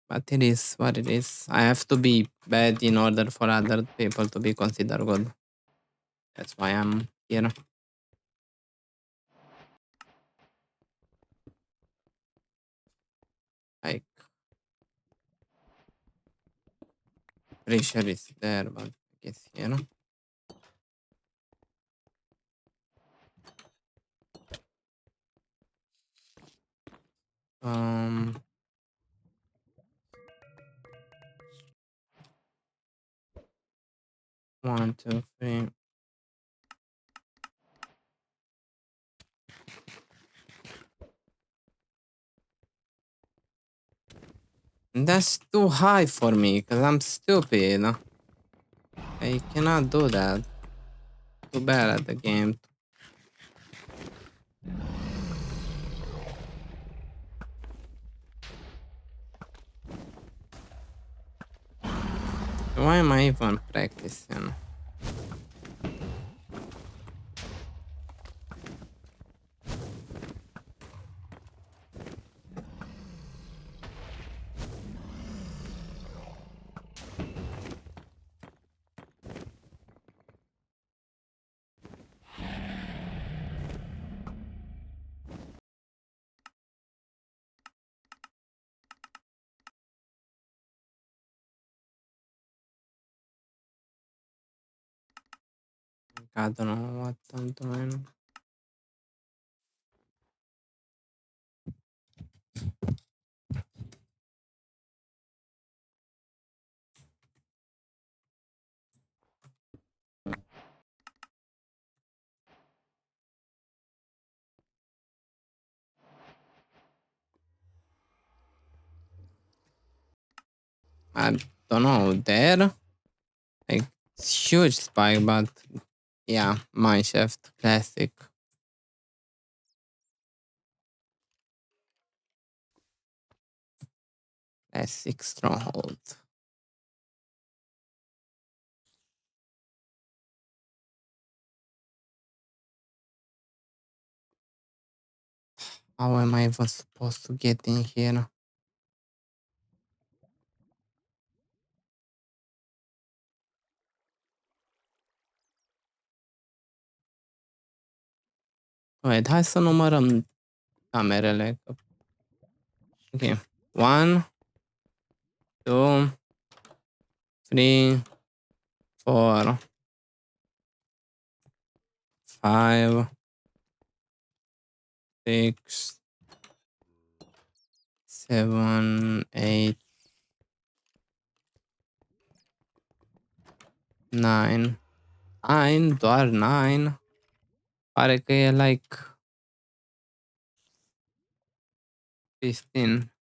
But it is what it is. I have to be bad in order for other people to be considered good. That's why I'm here. Like, pretty sure it's there, but I guess, you know. Um, 1, 2, 3. That's too high for me because I'm stupid. I cannot do that. Too bad at the game. Why am I even practicing? I don't know what I'm doing. I don't know, there? Like, it's huge spike, but yeah, Mineshaft, classic. Classic stronghold. How am I even supposed to get in here? Wait, hai să numărăm camerele. Ok. 1, 2, 3, 4, 5, 6, 7, 8, 9. 9, doar 9. Pare că e like 15.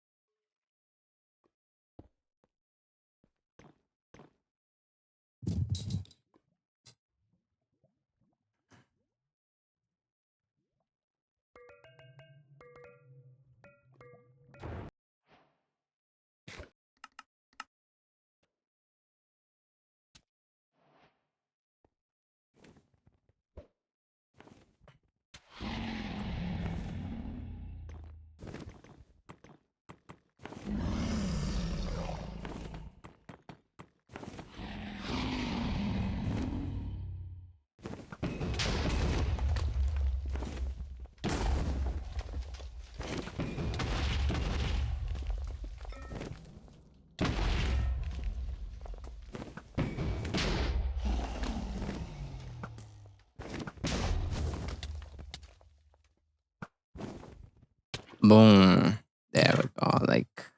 Boom. There we go. Like.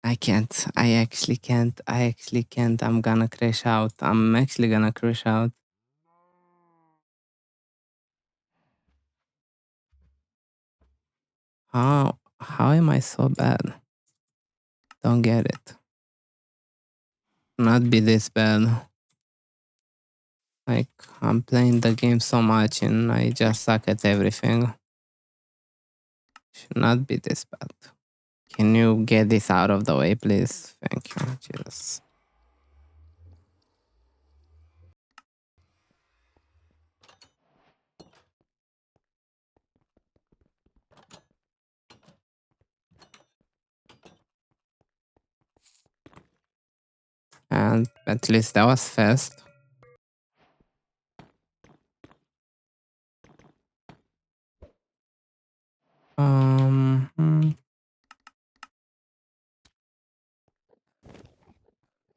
I can't. I actually can't. I actually can't. I'm gonna crash out. I'm actually gonna crash out. How am I so bad? Don't get it. Not be this bad. Like, I'm playing the game so much and I just suck at everything. Should not be this bad. Can you get this out of the way, please? Thank you. Jesus. And at least that was fast.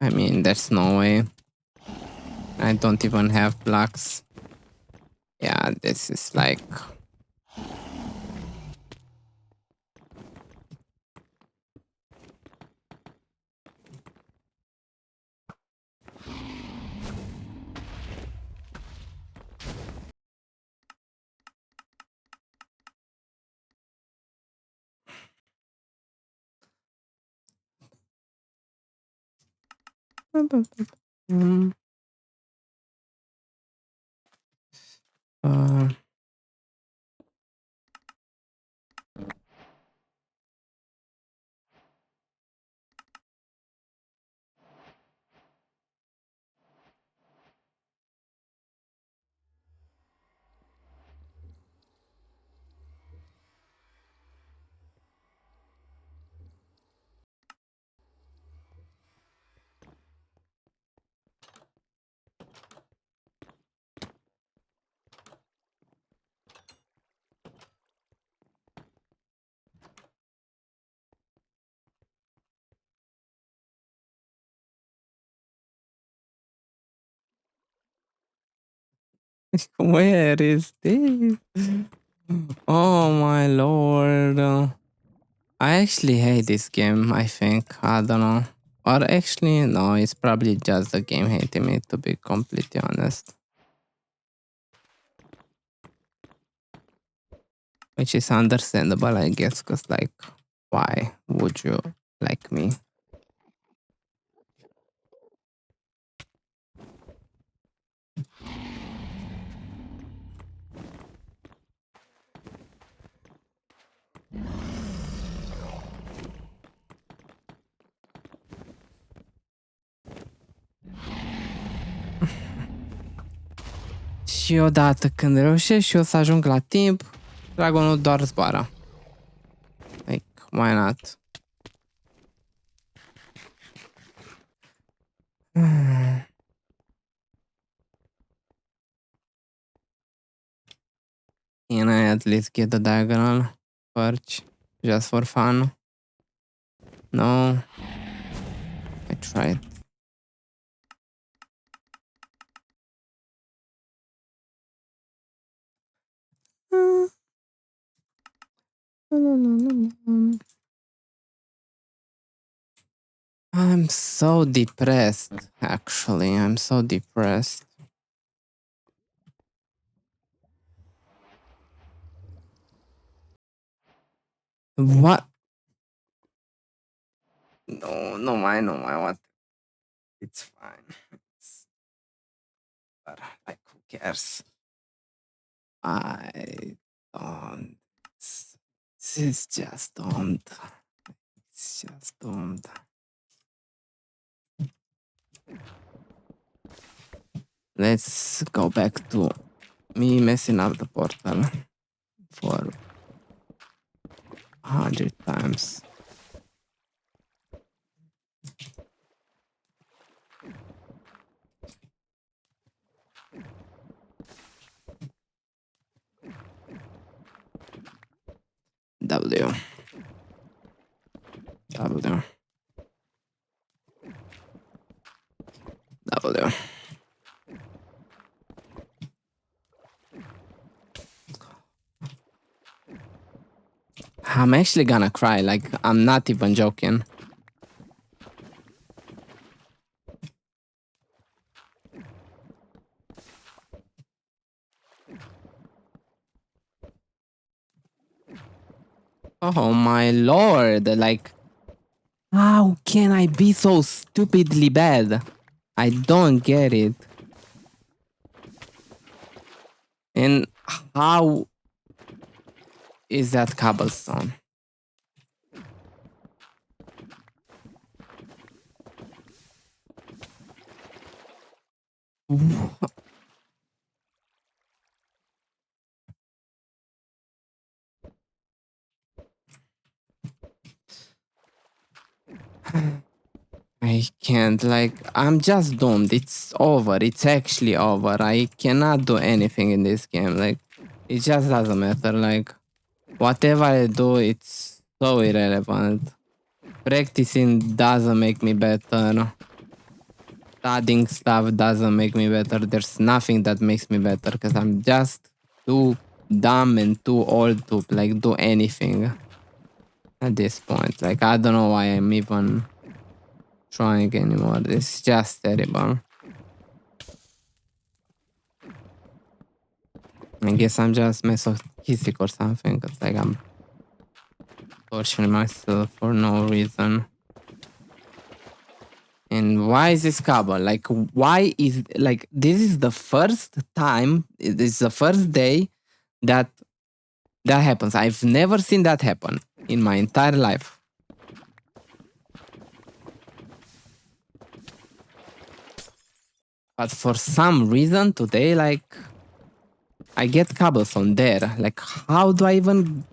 I mean, there's no way. I don't even have blocks. Yeah, this is like... Uh, Where is this? Oh my lord. I actually hate this game, I think. I don't know. Or actually, no, it's probably just the game hating me, to be completely honest. Which is understandable, I guess, because, like, why would you like me? Și odată când reușesc și eu să ajung la timp, dragonul doar zboară. Like, why not? Can I at least get the diagonal perch just for fun? No. I tried. I'm so depressed, actually. I'm so depressed. What? No, no, what? It's fine. It's, but, like, who cares? I don't. It's just don't. It's just don't. Let's go back to me messing up the portal for 100 times. W. W. W. I'm actually gonna cry, like, I'm not even joking. Oh my lord, like, how can I be so stupidly bad? I don't get it. And how is that cobblestone? I can't, like, I'm just doomed. It's over. It's actually over. I cannot do anything in this game. Like, it just doesn't matter. Like, whatever I do, it's so irrelevant. Practicing doesn't make me better. Studying stuff doesn't make me better. There's nothing that makes me better because I'm just too dumb and too old to, like, do anything at this point. Like, I don't know why I'm even trying anymore. It's just terrible. I guess I'm just masochistic or something. Cause, like, I'm torturing myself for no reason. And why is this cobble? Like, why is, like, this is the first time, this is the first day that happens. I've never seen that happen in my entire life. But for some reason today, like, I get cobblestone there. Like, how do I even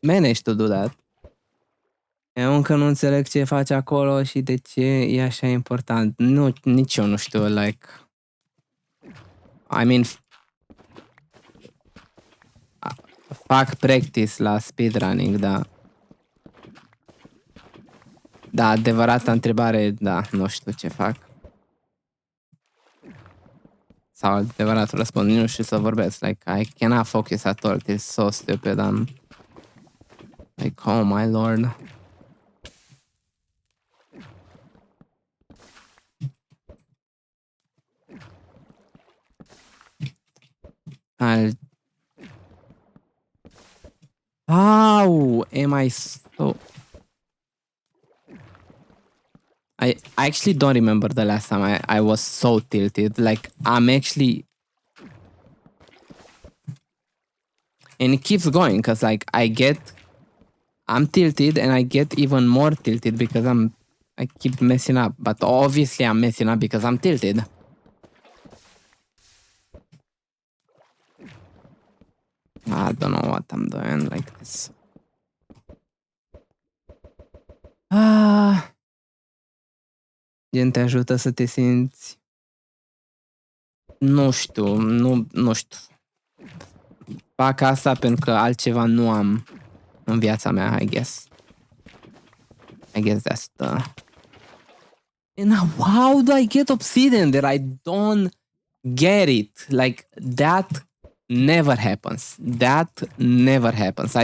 manage to do that? Eu încă nu înțeleg ce face acolo și de ce e așa important. Nu, nici eu nu știu, like... I mean... Fac practice la speedrunning, da. Da, adevărata întrebare, da, nu știu ce fac. sau adevăratul răspuns, nu știu să vorbesc. Like, I cannot focus at all. It's so stupid. Like, oh my lord. How am I so... I actually don't remember the last time I was so tilted. Like, I'm actually... And it keeps going, because, like, I'm tilted, and I get even more tilted because I keep messing up. But obviously I'm messing up because I'm tilted. I don't know what I'm doing like this. Gen, te ajută să te simți... Nu știu, nu știu. Fac asta pentru că altceva nu am în viața mea, I guess. I guess that's the... And how do I get obsidian there? I don't get it. Like, that never happens. That never happens.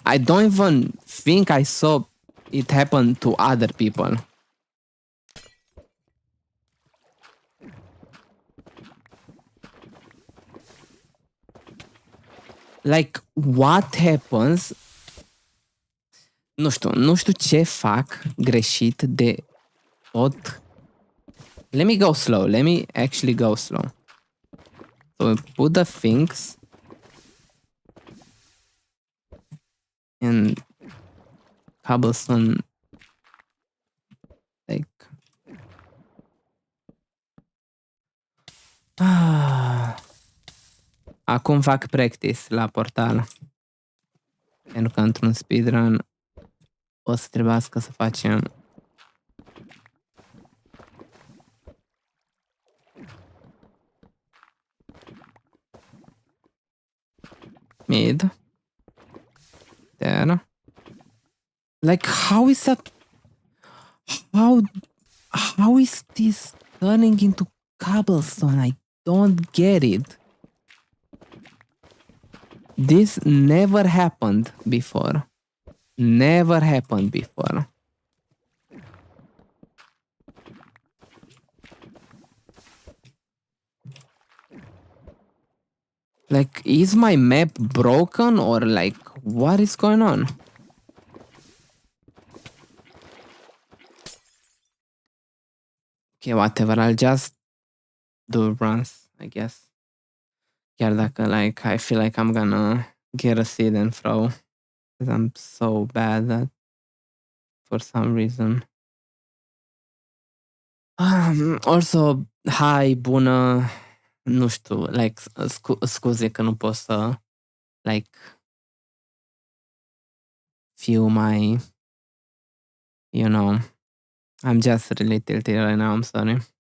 I don't even think I saw it happen to other people. Like, what happens? Nu știu ce fac greșit de tot. Let me go slow. Let me actually go slow. So put the things in cobblestone, like... Acum fac practice la portal. Pentru că într-un speedrun o să trebuiască să facem mid. There. Like, how is that? How is this turning into cobblestone? I don't get it. This never happened before. Never happened before. Like, is my map broken or like, what is going on? Okay, whatever, I'll just do runs, I guess. Chiar dacă, like, I feel like I'm gonna get a seed and throw. Because I'm so bad at, for some reason. Also, hi, bună, nu știu, like, scuze că nu pot să, like, fiu mai, you know, I'm just really tilted right now, I'm sorry.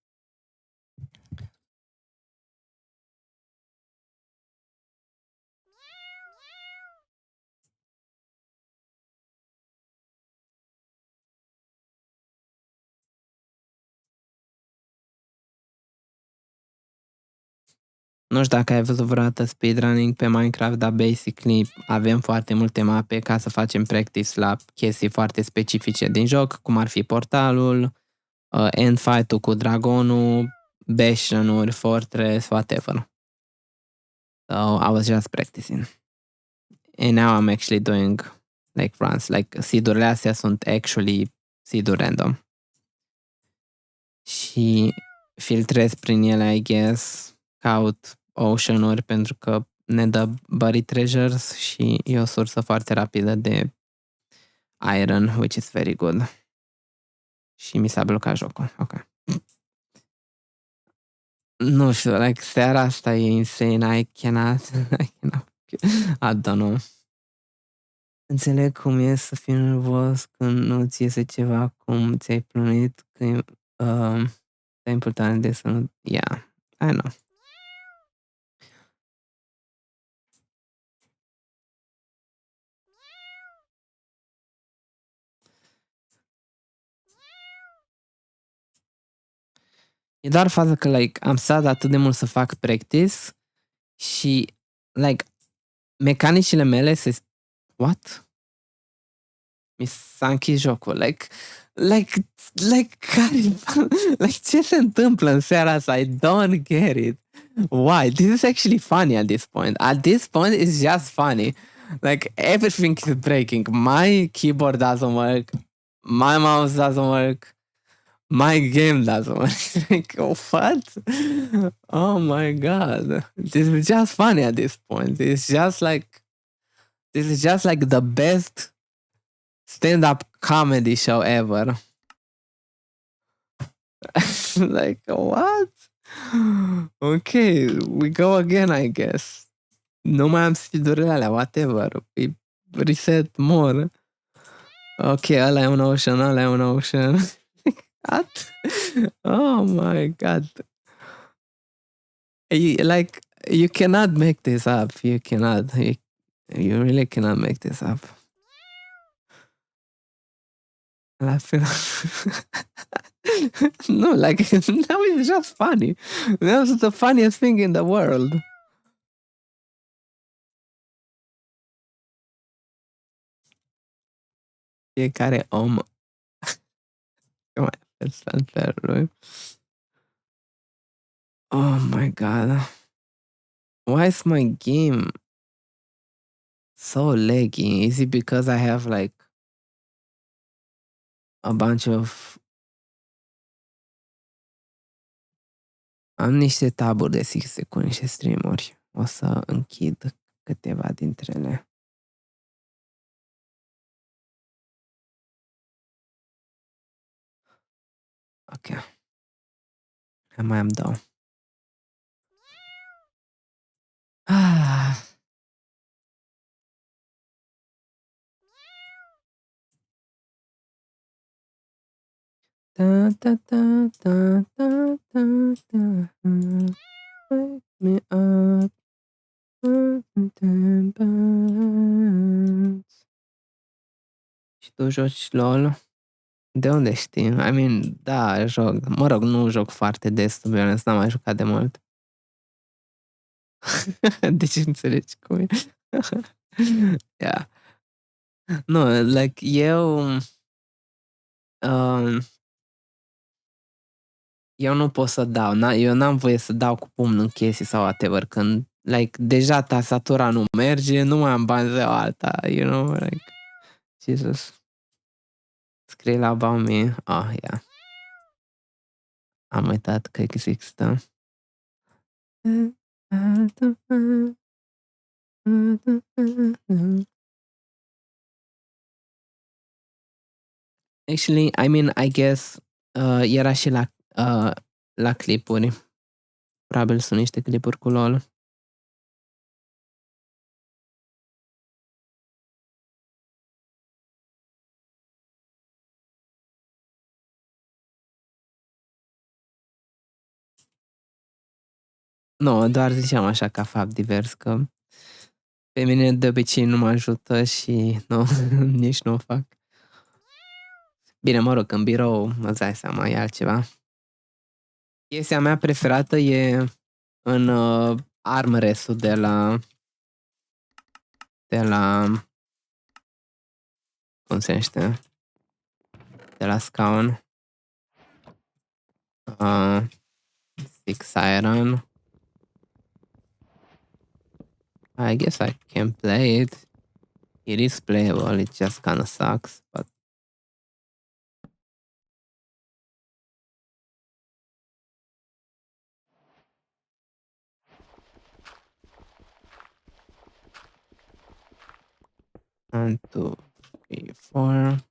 Nu știu dacă ai văzut vreodată speedrunning pe Minecraft, dar basically avem foarte multe mape ca să facem practice la chestii foarte specifice din joc, cum ar fi portalul, endfight-ul cu dragonul, bastion-uri, fortress, whatever. So I was just practicing. And now I'm actually doing like runs. Like, seed-urile astea sunt actually seed-uri random. Și filtrez prin ele, I guess, caut ocean-uri pentru că ne dă buried treasures și e o sursă foarte rapidă de iron, which is very good. Și mi s-a blocat jocul. Ok. Nu știu, like, seara asta e insane. I cannot. I don't know. Înțeleg cum e să fii nervos când nu ți iese ceva cum ți-ai plănuit, că e important de să nu... Yeah, I know. E doar faza că, like, am stat atât de mult să fac practice și, like, mecanicile mele se... What? Mi s-a închis jocul. Care... like, ce se întâmplă în seara asta? I don't get it. Why? This is actually funny at this point. At this point, it's just funny. Like, everything is breaking. My keyboard doesn't work. My mouse doesn't work. My game doesn't work. Like, what? Oh my god. This is just funny at this point. This is just like the best stand-up comedy show ever. Like, what? Okay, we go again, I guess. Nu mai am seed-urile alea, whatever. We reset more. Ok, ăla e un ocean, ăla e un ocean. What? Oh my god. Like, you cannot make this up. You cannot. You really cannot make this up. La fel. No, like, that was just funny. That was the funniest thing in the world. Fiecare om mai fel felului. Oh my god. Why is my game so laggy? Is it because I have, like, a bunch of... Am niște taburi deschise cu niște streamuri. O să închid câteva dintre ele. Ok. Mai am două. Ah. Da, da, da, da, da, da, da. Wake me up. Și tu joci LOL? De unde știi? I mean, da, joc. Mă rog, nu joc foarte des, to be honest, n-am mai jucat de mult. Deci înțelegi cum e. Yeah. Nu, like, eu nu pot să dau. Eu n-am voie să dau cu pumnul în chestii sau whatever. Când, like, deja tastatura nu merge, nu mai am bani de alta, you know? Like, Jesus. Scrie la about me. Oh, yeah. Am uitat că există. Actually, I mean, I guess era și la clipuri. Probabil sunt niște clipuri cu LOL. Nu, doar ziceam așa ca fapt divers că pe mine de obicei nu mă ajută și nu, nici nu o fac. Bine, mă rog, în birou, îți dai seama, e altceva. Chestia mea preferată e în armrest-ul de la cum se numește? De la scaun. Six Iron. I guess I can play it. It is playable, it just kinda sucks, but... One, two, three, four.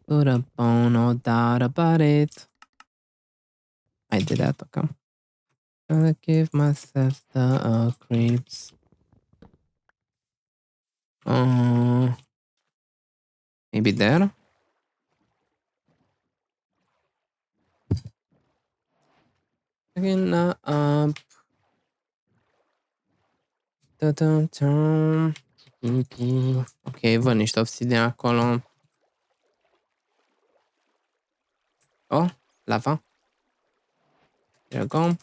To the bone, no doubt about it. I did that, okay. Gonna give myself the creeps. Maybe there? Again, up. Ok, văd niște obsidian acolo. Oh, lava. There you go.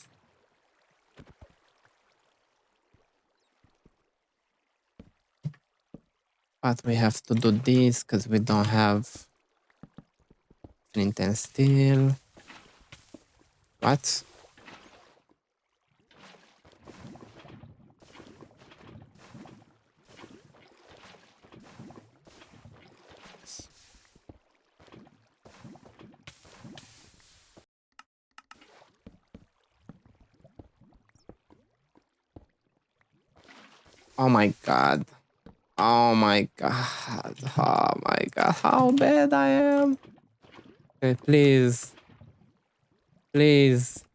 But we have to do this because we don't have flint and steel. What? Oh my god. Oh my god. Oh my god. How bad I am. Okay, please. Please.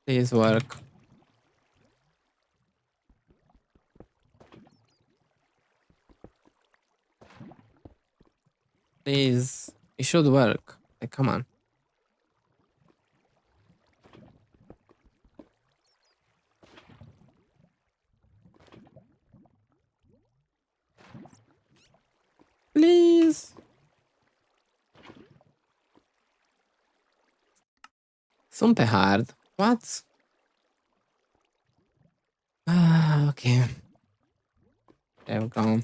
Please work. Please. It should work. Like, come on. Please. Sunt pe hard. What? Okay. There we go.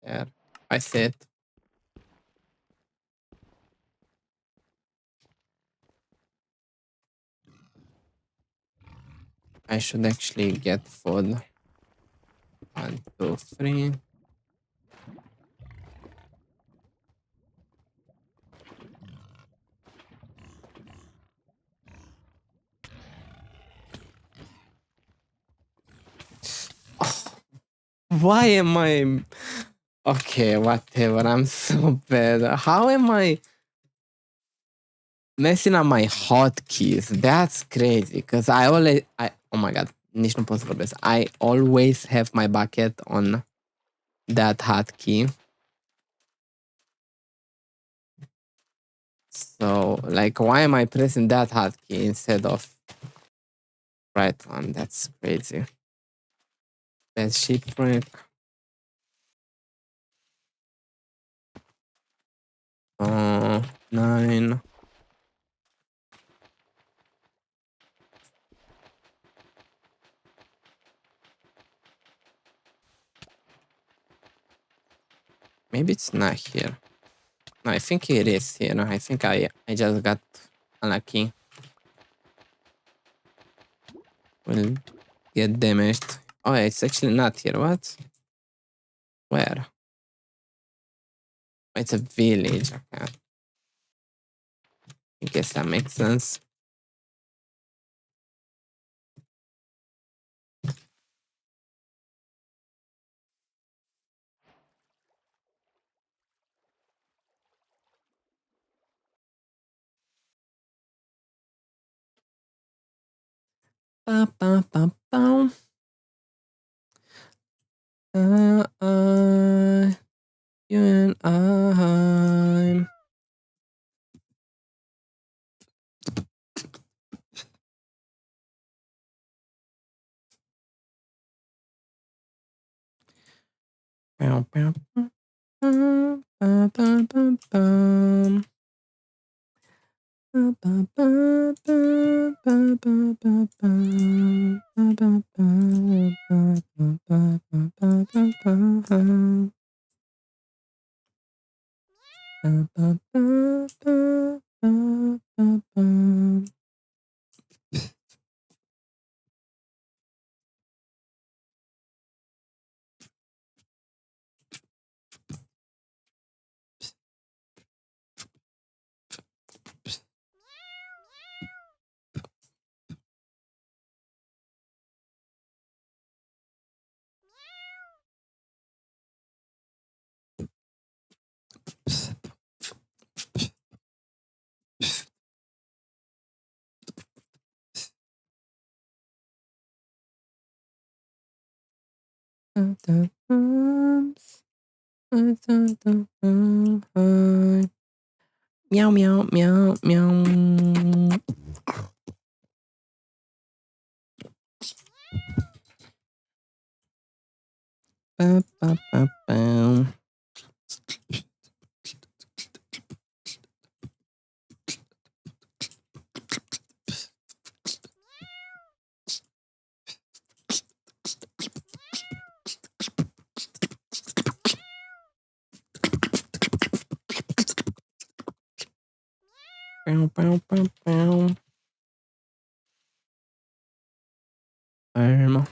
Yeah. I see it. I should actually get food. 1, 2, 3. Why am I... Okay, whatever. I'm so bad. How am I messing up my hotkeys? That's crazy. Because I always... Oh my god. Nici nu pot să vorbesc. I always have my bucket on that hotkey. So, like, why am I pressing that hotkey instead of right one? That's crazy. That's shipwreck. 9. Maybe it's not here. No, I think it is here. I think I just got unlucky. Will get damaged. Oh, it's actually not here. What? Where? It's a village. Okay. I guess that makes sense. Ba, ba, ba, ba. You and I. Bow, bow, bow, bow, bow, bow, bow, bow. Ba, ba, ba, ba, ba, ba, ba, ba. Ba, ba, ba, ba, ba, ba, ba, ba, ba, ba. Ba, ba, ba, ba, ba, ba, ba. Meow, meow, meow, meow. Ba, ba, ba, ba. Bow, bow, bow, bow. Firm.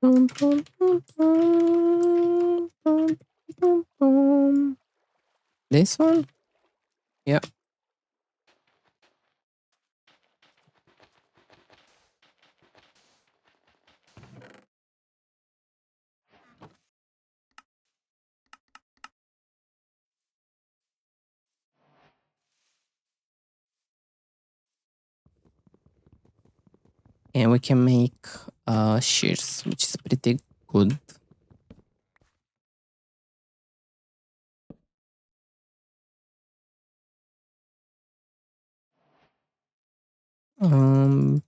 Boom, boom, boom, boom, boom, boom, boom. This one? Yep. And we can make shears, which is pretty good. Boom.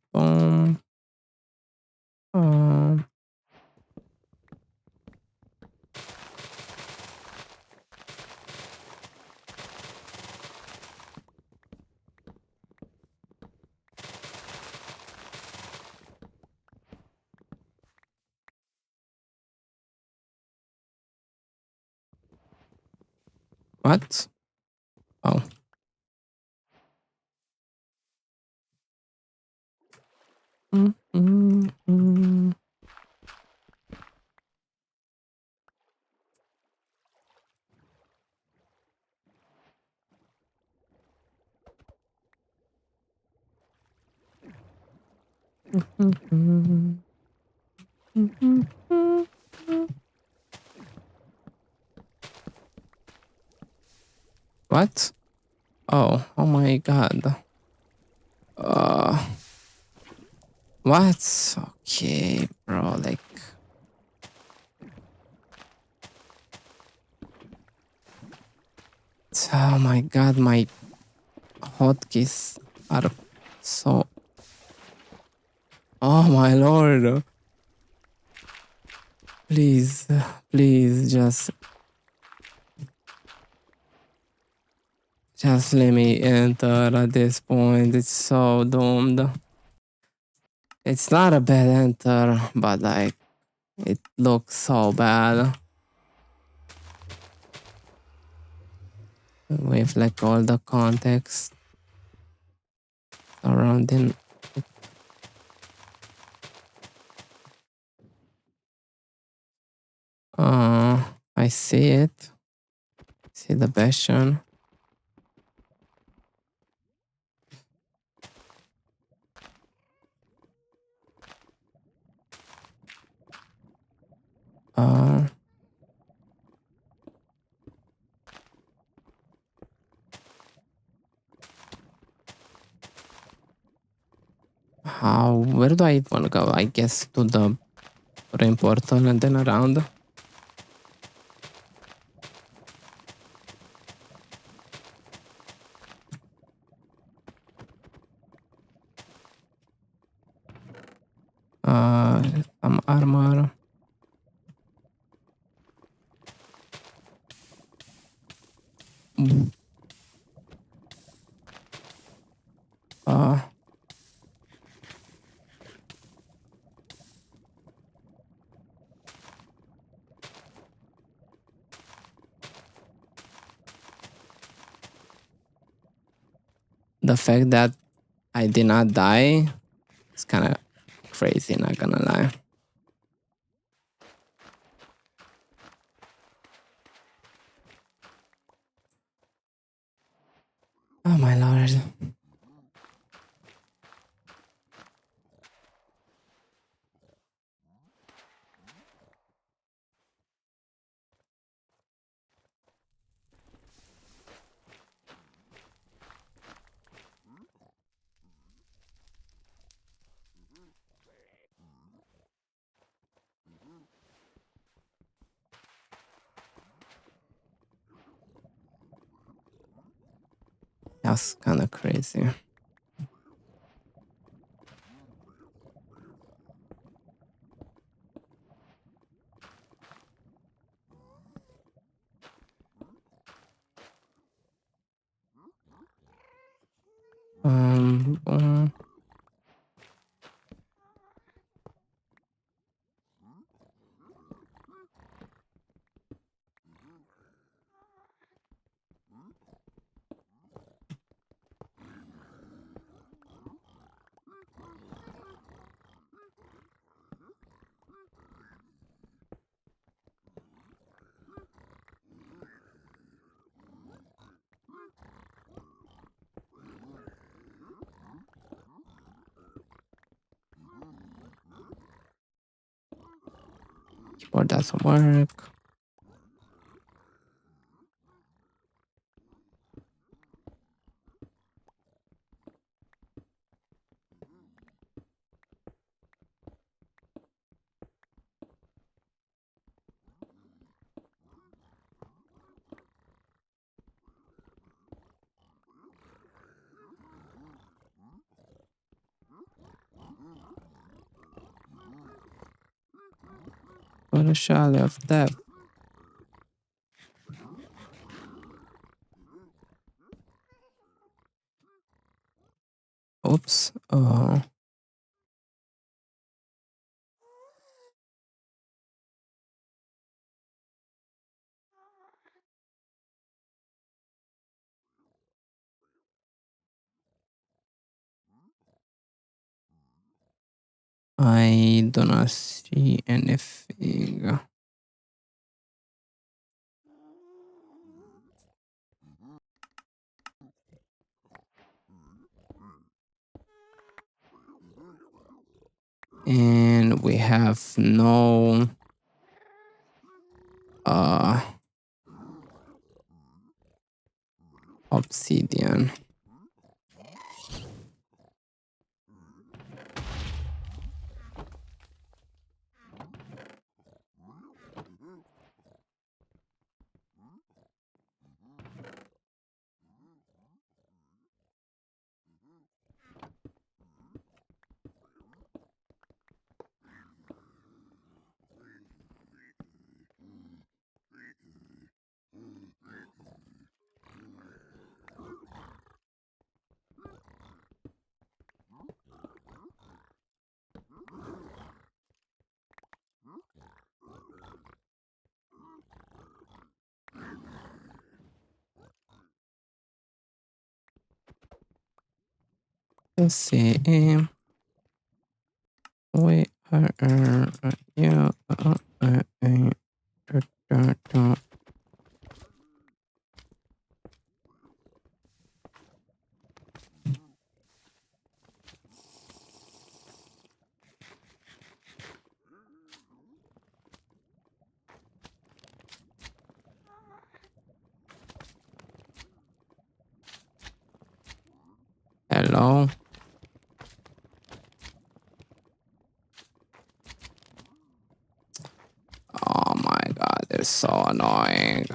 What? Oh. What? Oh my god. What? Okay, bro, like. Oh my god, my hotkeys are so. Oh my lord. Please, please, just let me enter at this point. It's so doomed. It's not a bad enter, but like, it looks so bad. With like all the context surrounding it. I see it. See the bastion. Where do I want to go? I guess to the rain portal and then around. Some armor. The fact that I did not die is kind of crazy, not gonna lie. Oh my lord. That's kind of crazy. Boom. Keyboard doesn't work. What a shot of death. Oops. Oh. I do not see anything. And we have no obsidian. Let's see. We are you. Hello. Oh my god, they're so annoying.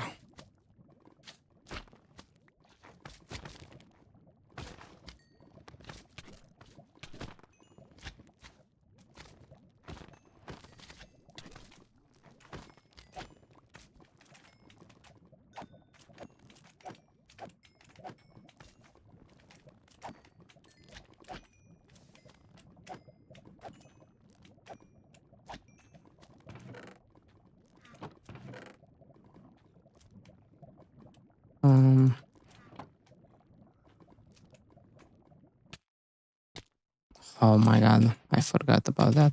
Oh my god, I forgot about that.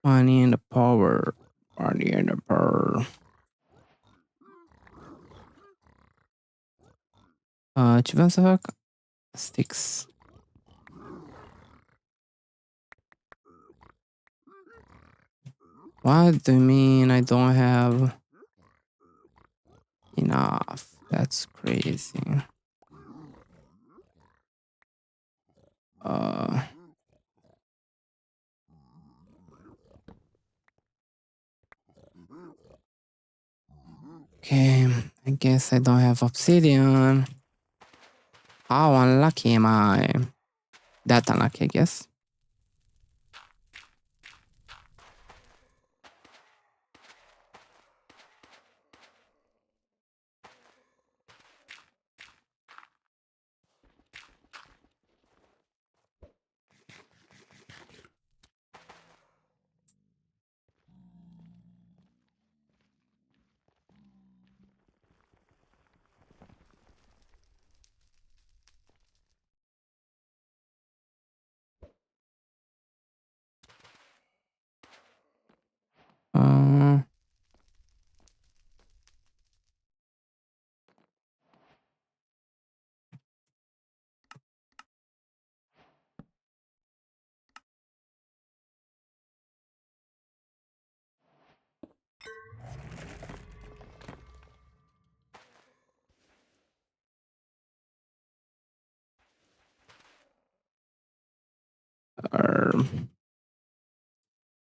Money and the power. Money and the power. Ce vreau să fac? Sticks. What do you mean I don't have enough? That's crazy. Okay, I guess I don't have obsidian. How unlucky am I? That unlucky, I guess.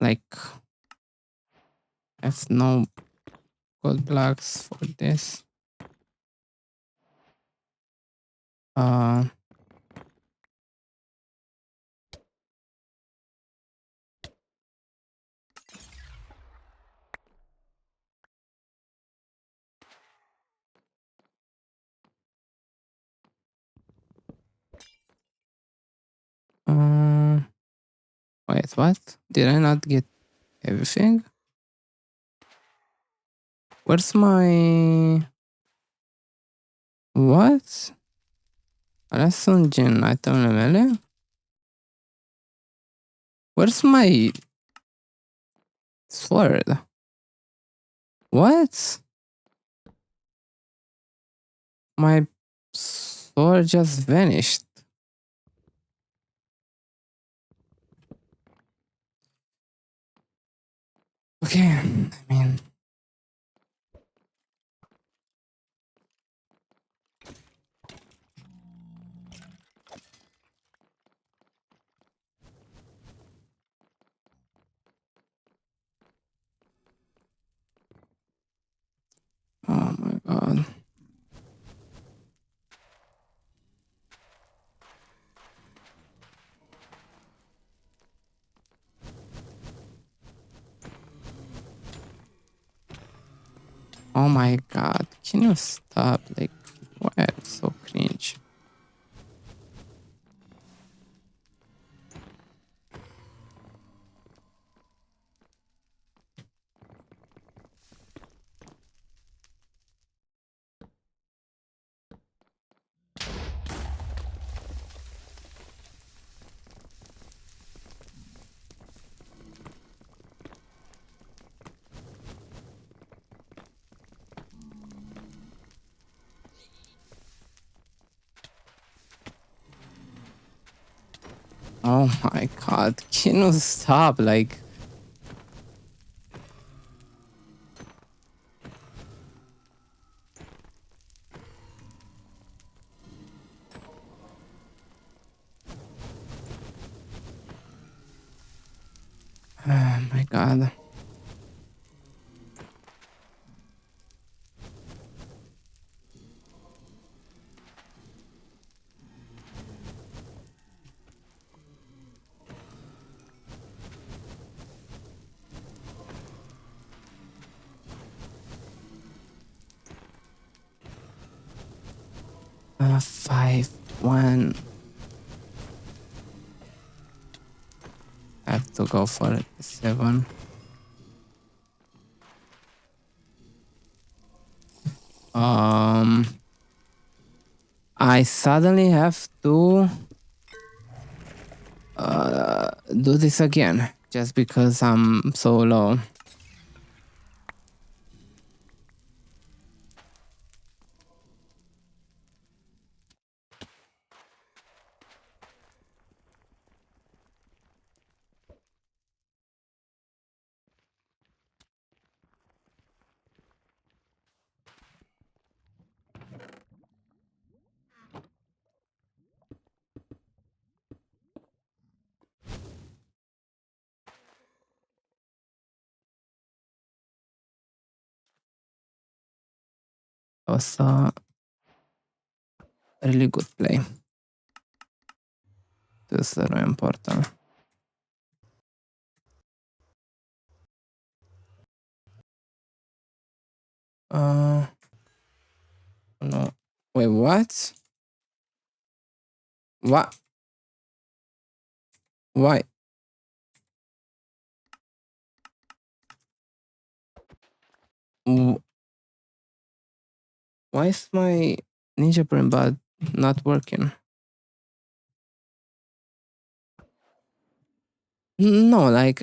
Like, I have no gold blocks for this. Wait, what? Did I not get everything? Where's my... What? Adesso un gen item level? Where's my sword? What? My sword just vanished. Okay, I mean... Oh my god. Oh my god. Can you stop? Like, why it's so cringe? Oh my god, can you stop? Like, oh my god. Five, one. I have to go for it. 7. I suddenly have to do this again. just because I'm so low. Was a really good play. This is very important. No. Wait, what? What? Why? Why is my Ninja Brain Bot not working? No, like,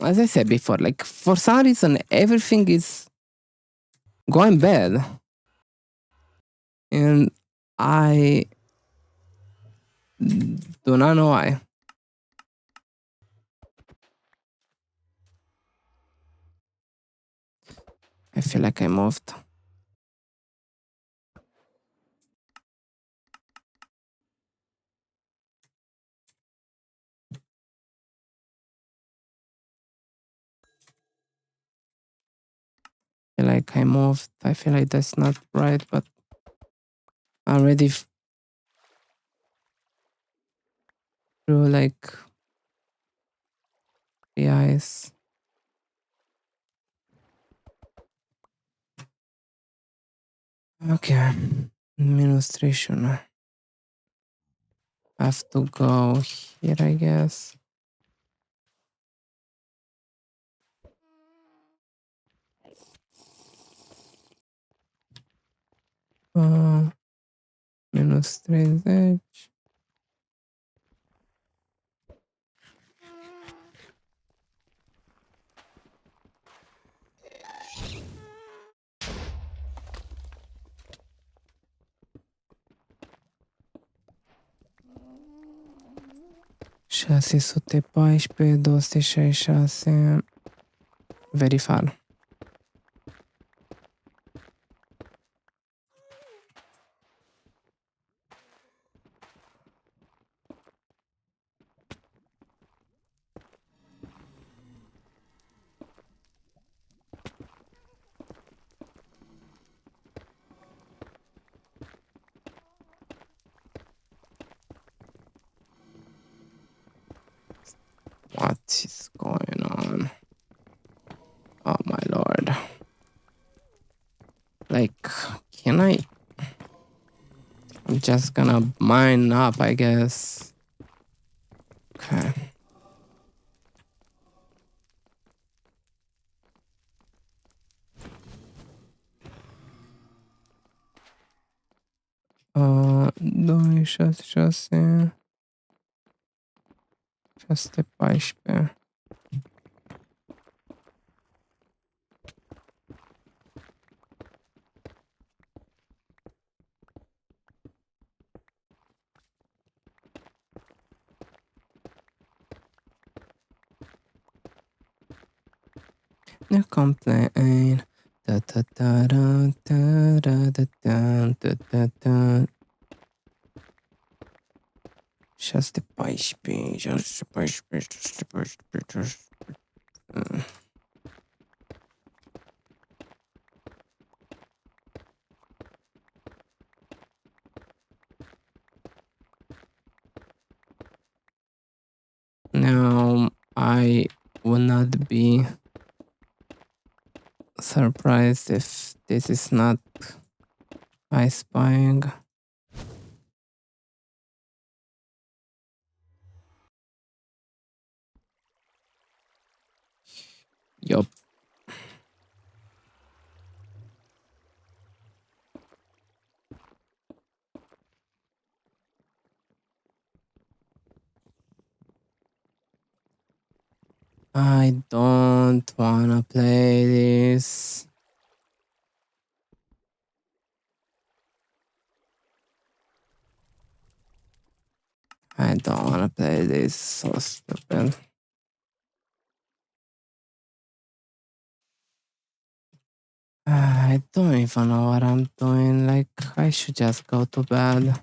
as I said before, like, for some reason, everything is going bad. And I do not know why. I feel like I moved. I feel like I moved. I feel like that's not right, but I already through like the eyes. Okay. Administration. I have to go here, I guess. Minus 3Z. $614, 266, verifar. What is going on? Oh my lord. Like, can I? I'm just gonna mine up, I guess. Okay. Doi, 6, 6. 614. No complain. Da da da da da da da da da da da. 614, 614, 614. Now, I will not be surprised if this is not I spying. Yup. I don't wanna play this. I don't wanna play this. So stupid. I don't even know what I'm doing. Like, I should just go to bed.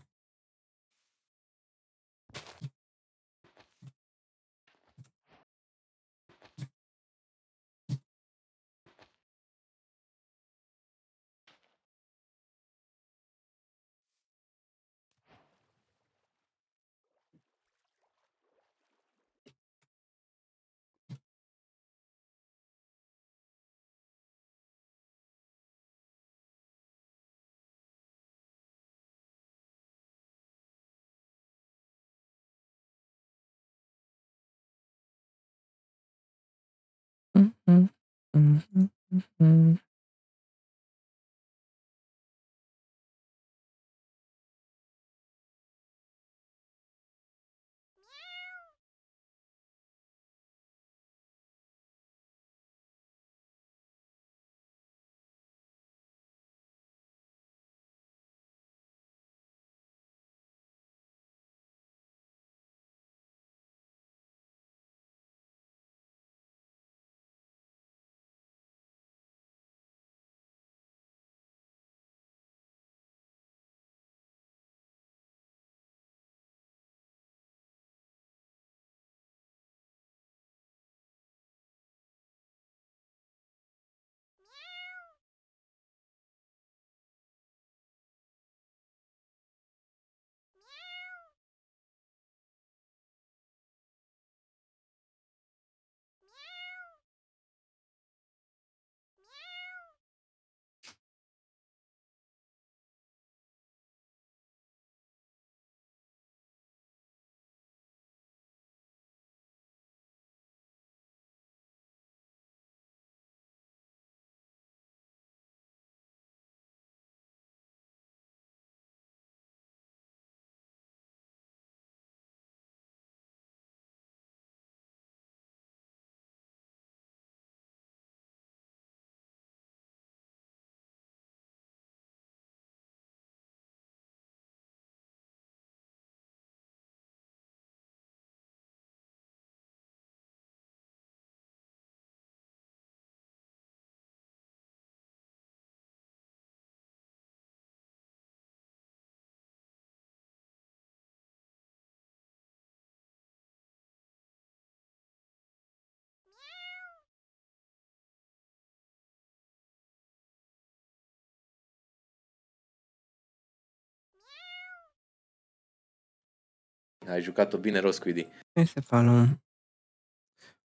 Hai giocato bine Rosquidi. E se fanno...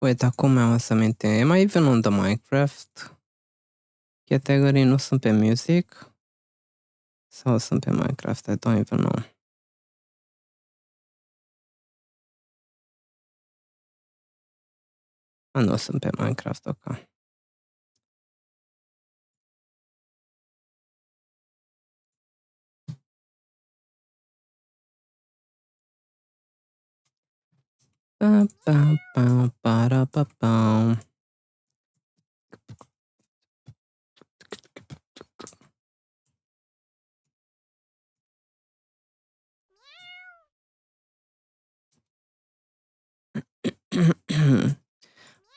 Wait, acum am să minte. Am I even on the Minecraft? Category nu sunt pe music? Sau sunt pe Minecraft? I don't even know. Nu sunt pe Minecraft, ok. Pa, pa, pa, para, pa, pa.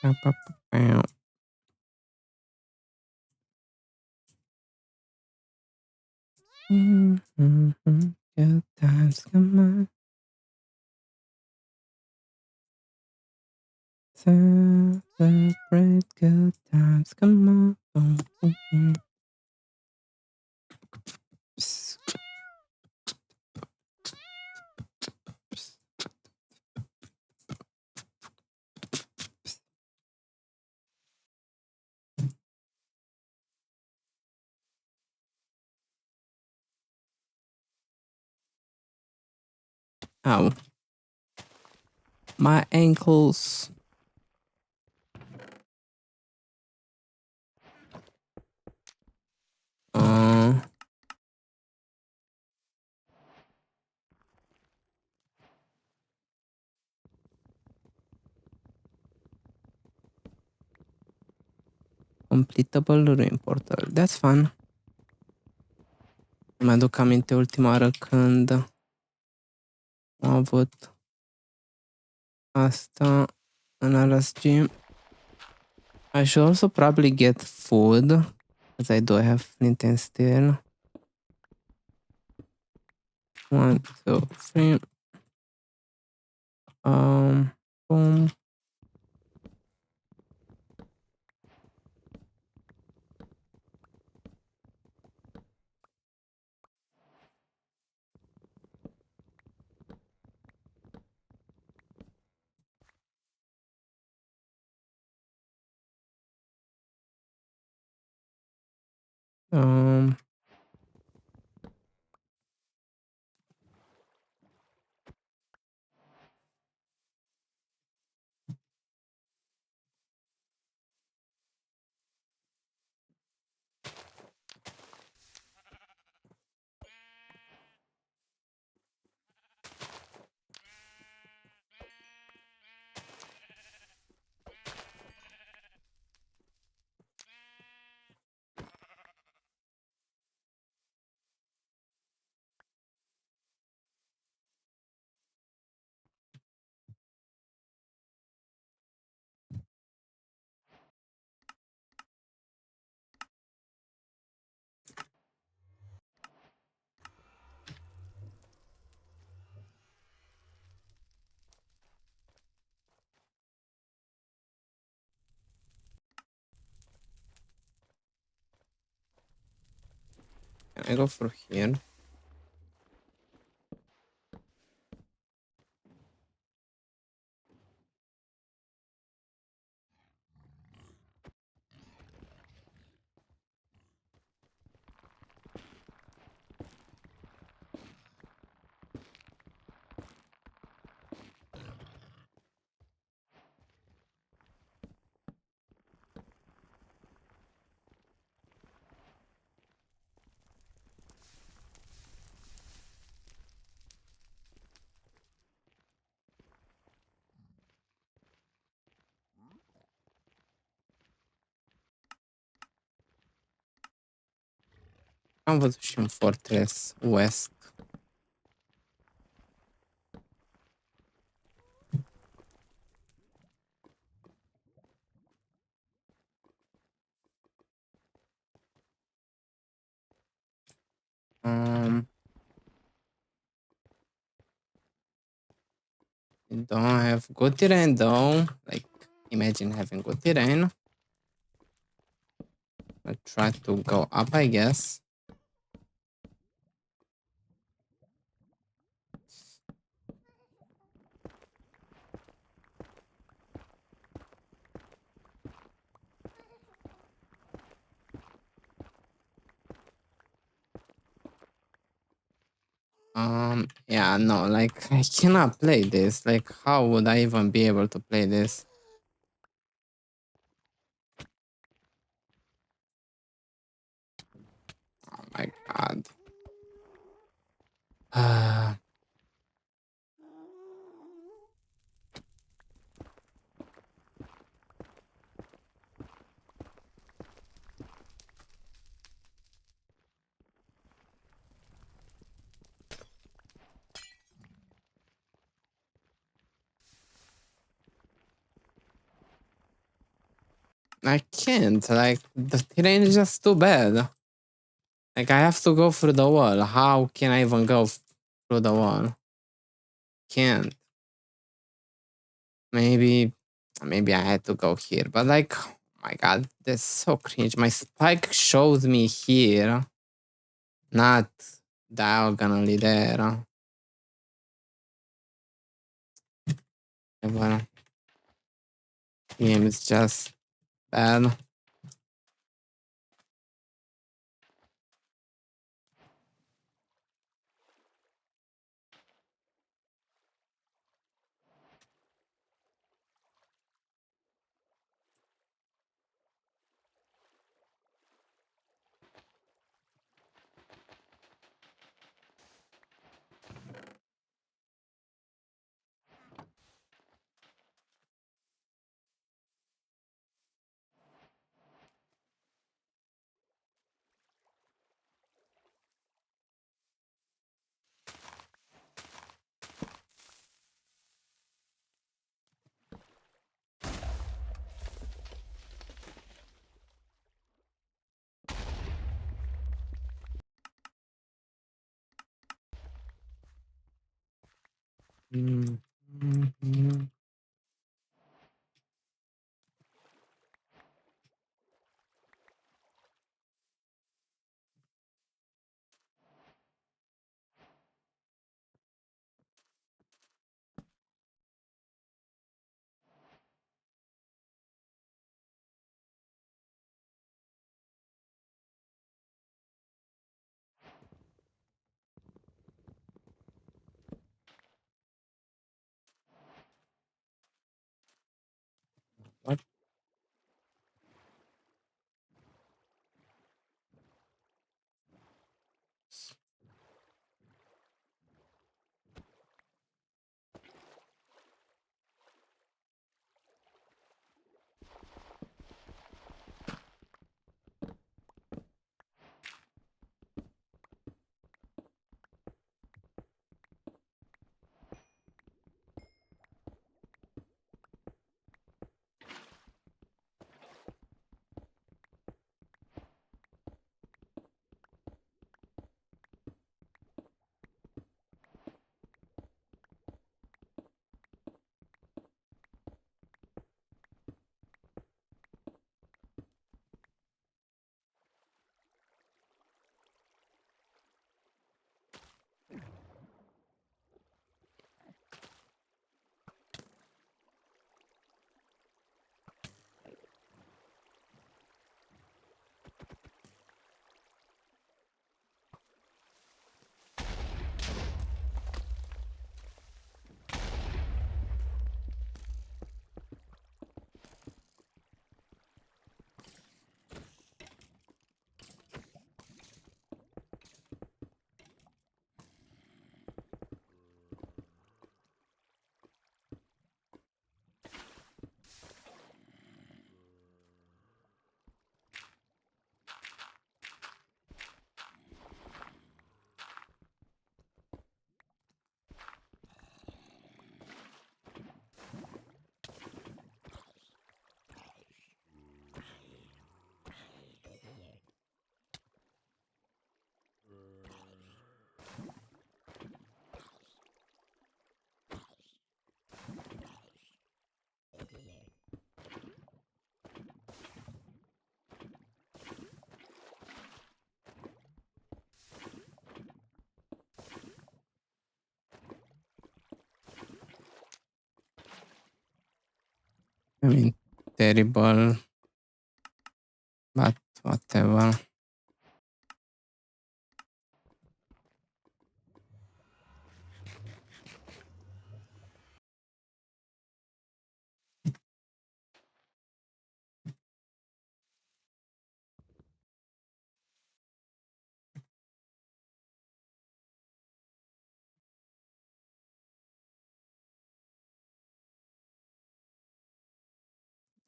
Pa, pa, pa, pa. Good times come on. Celebrate good times, come on. Ow. My ankles. Completable ruin portal. That's fun. Mă aduc aminte ultima oară când am avut asta în LSG. I should also probably get food, because I do have Nintendo still. 1, 2, 3. Boom. Um, can I go through here? Am văzut și un Fortress West. You don't have good terrain though. Like, imagine having good terrain. I'll try to go up, I guess. Yeah, no, like, I cannot play this. Like, how would I even be able to play this? Oh my god. I can't, like, the terrain is just too bad. Like, I have to go through the wall. How can I even go through the wall? Can't. Maybe I had to go here, but like, oh my god, that's so cringe. My spike shows me here, not diagonally there. Well, game is just bad. What? I mean, terrible, but whatever.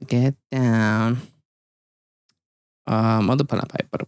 Get down. Mo dopo la Piper.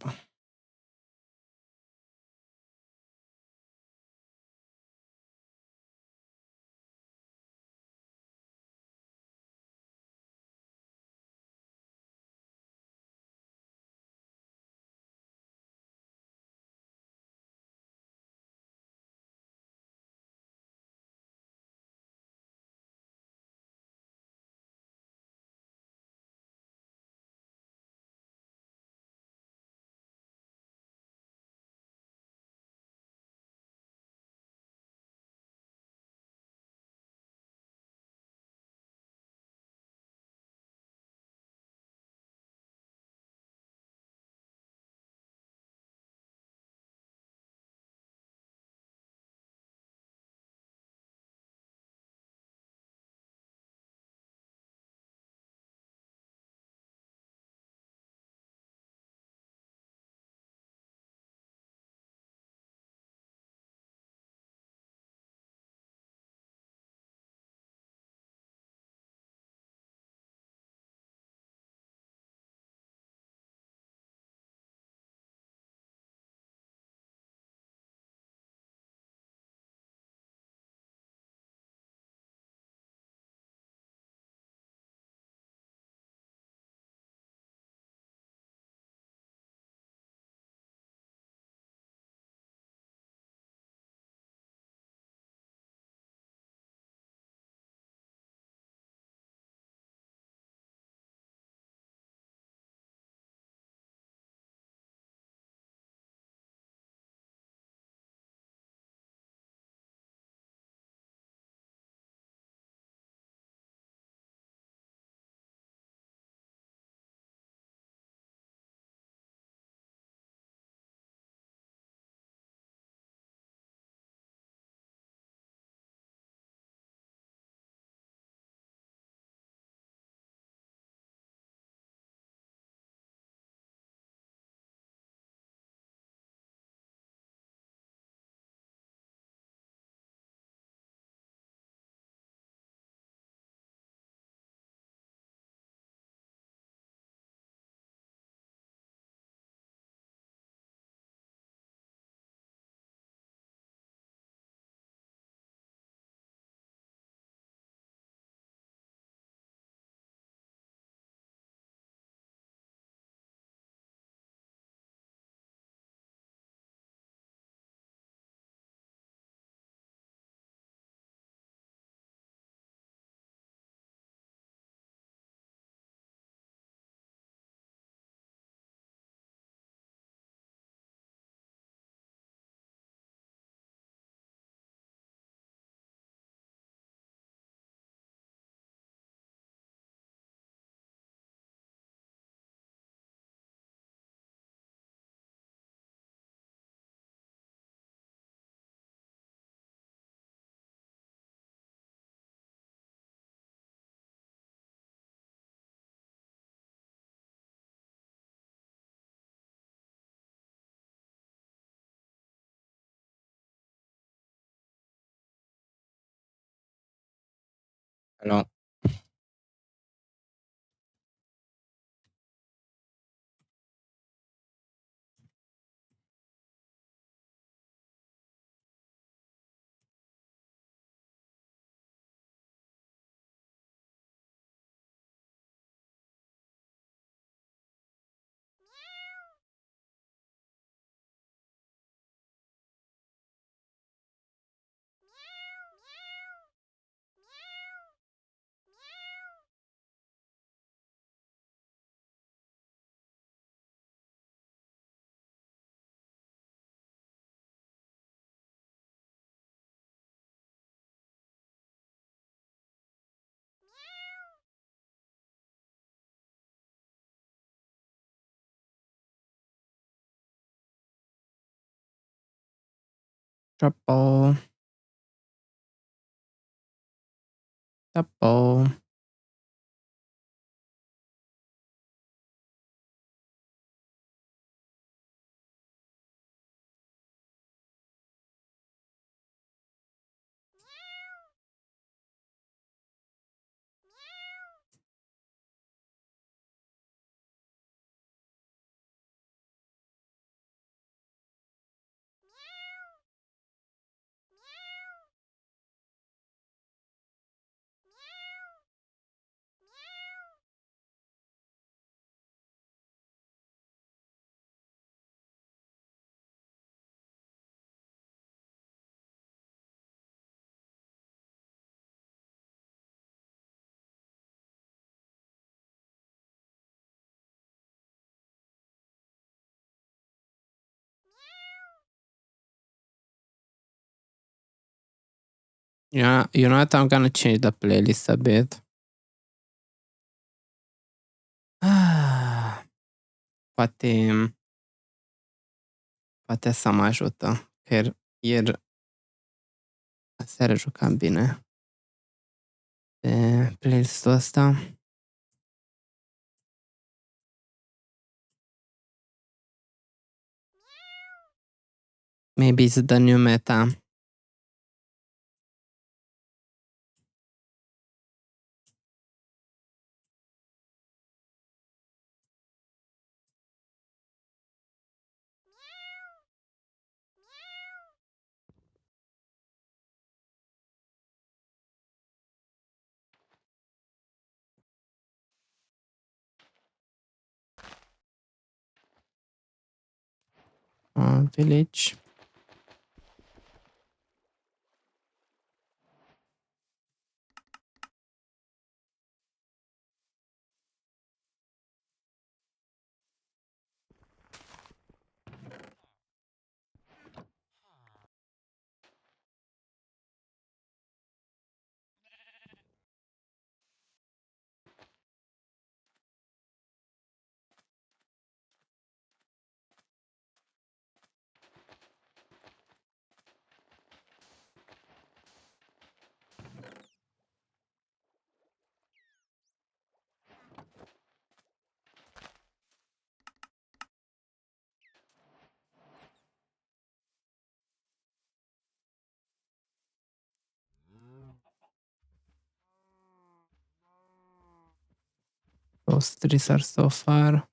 No. Trouble. Trouble. Yeah, you know what? I'm gonna change the playlist a bit. Poate asta mă ajută. Că ieri aseară jucam bine pe playlistul ăsta. Maybe it's the new meta. Village. Those three are so far.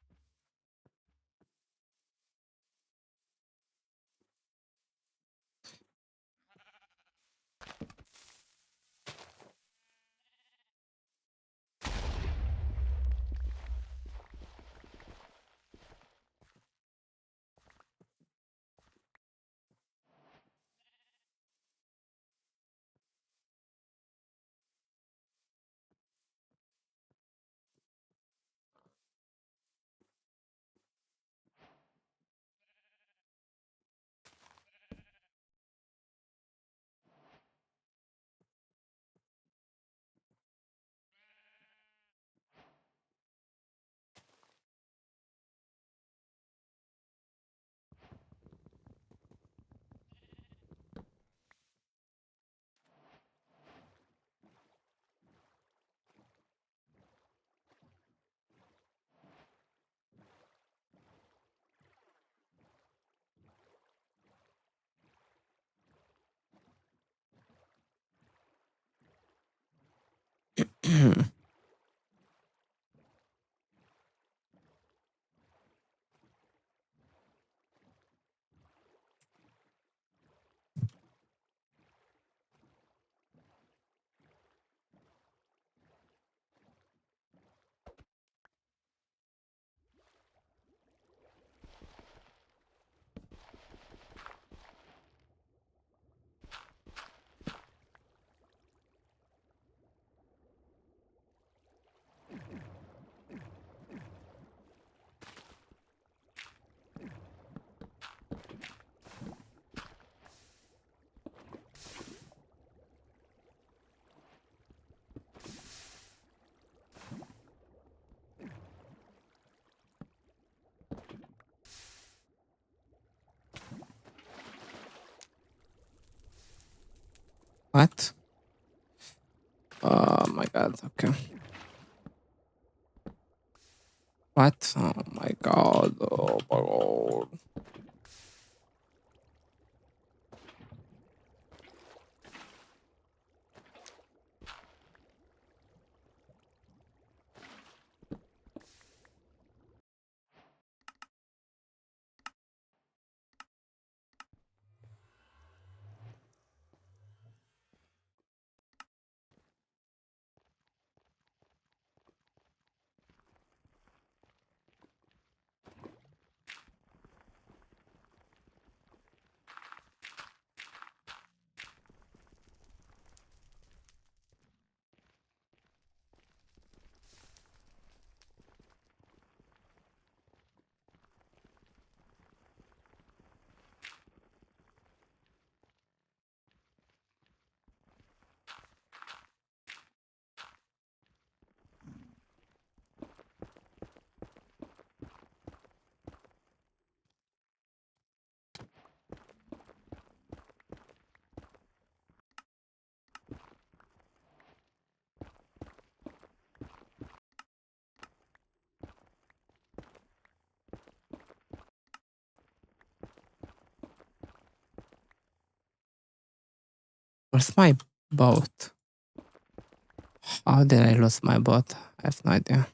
What? Oh my god, okay. What? Oh my god, oh my god. Where's my boat? How did I lose my boat? I have no idea.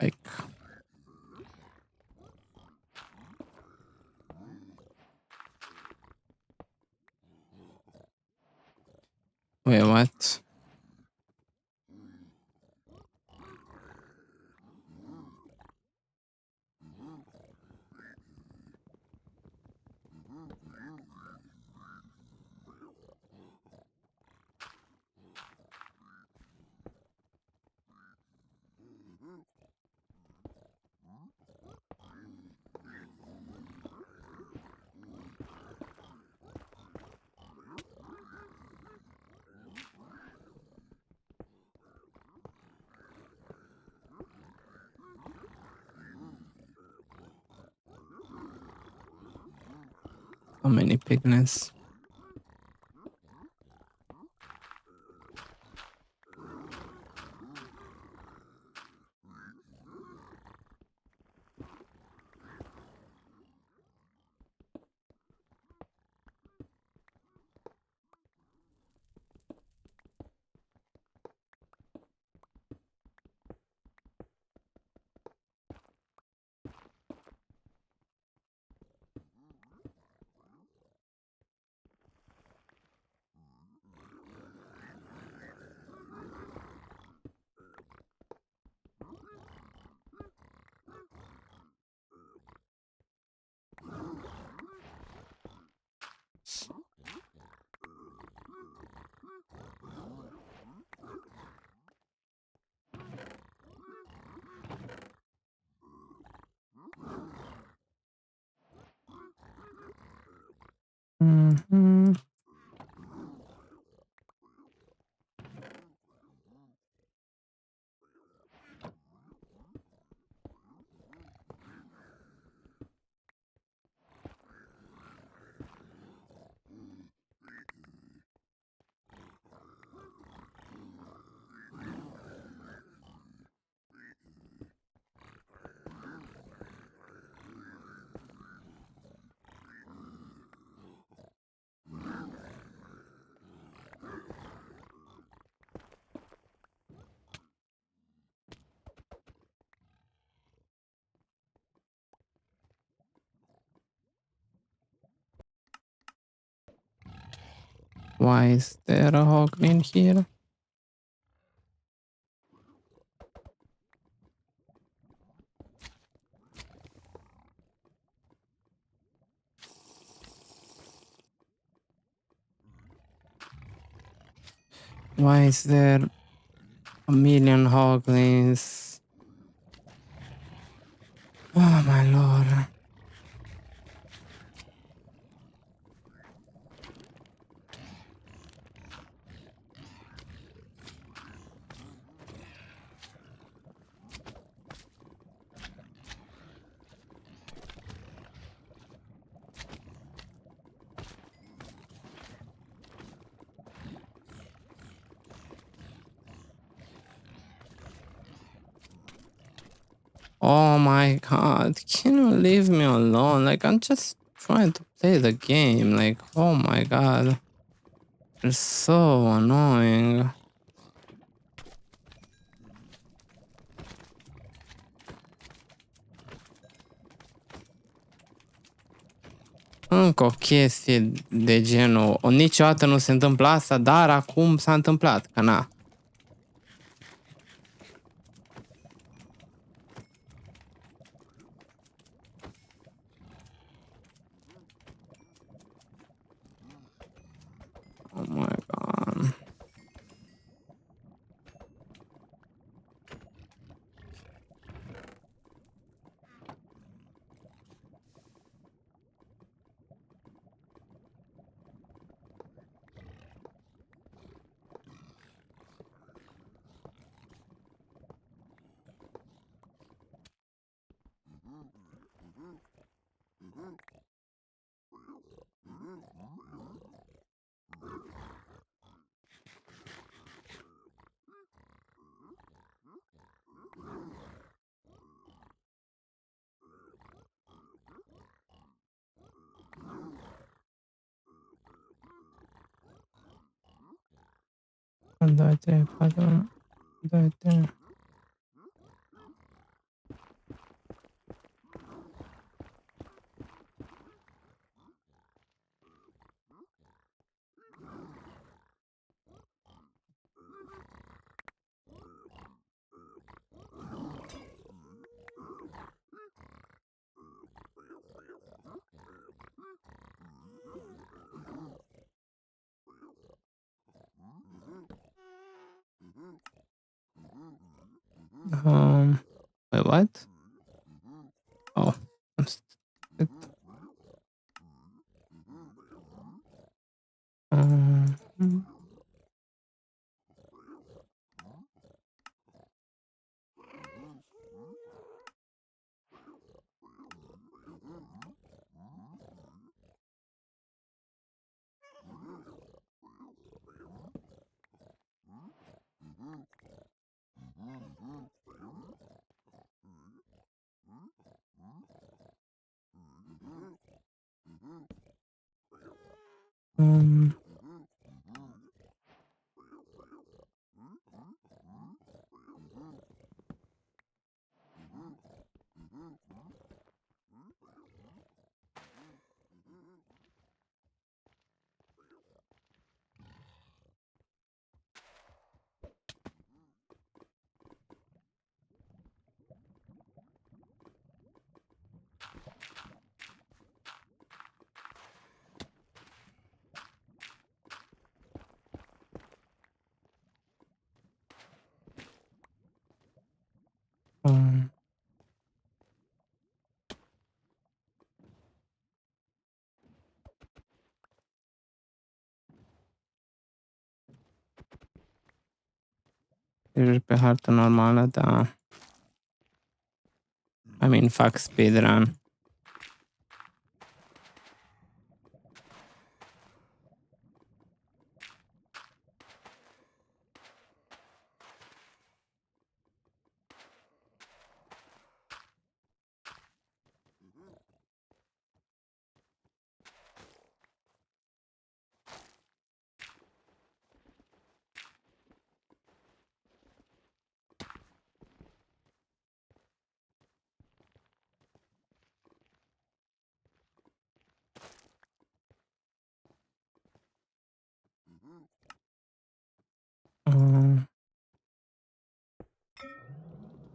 Like, wait, what? So many pignets. Mm-hmm. Why is there a hoglin here? Why is there a million hoglins? Oh my lord. Oh my god, can you leave me alone? Like, I'm just trying to play the game. Like, oh my god. It's so annoying. Încă o chestie de genul. Niciodată nu se întâmplă asta, dar acum s-a întâmplat, că na. Oh my god. Doi, trei, patru. Doi, trei. Wait, what? Oh, I'm stupid. Pe hartă normală, da. I mean, fac speedrun.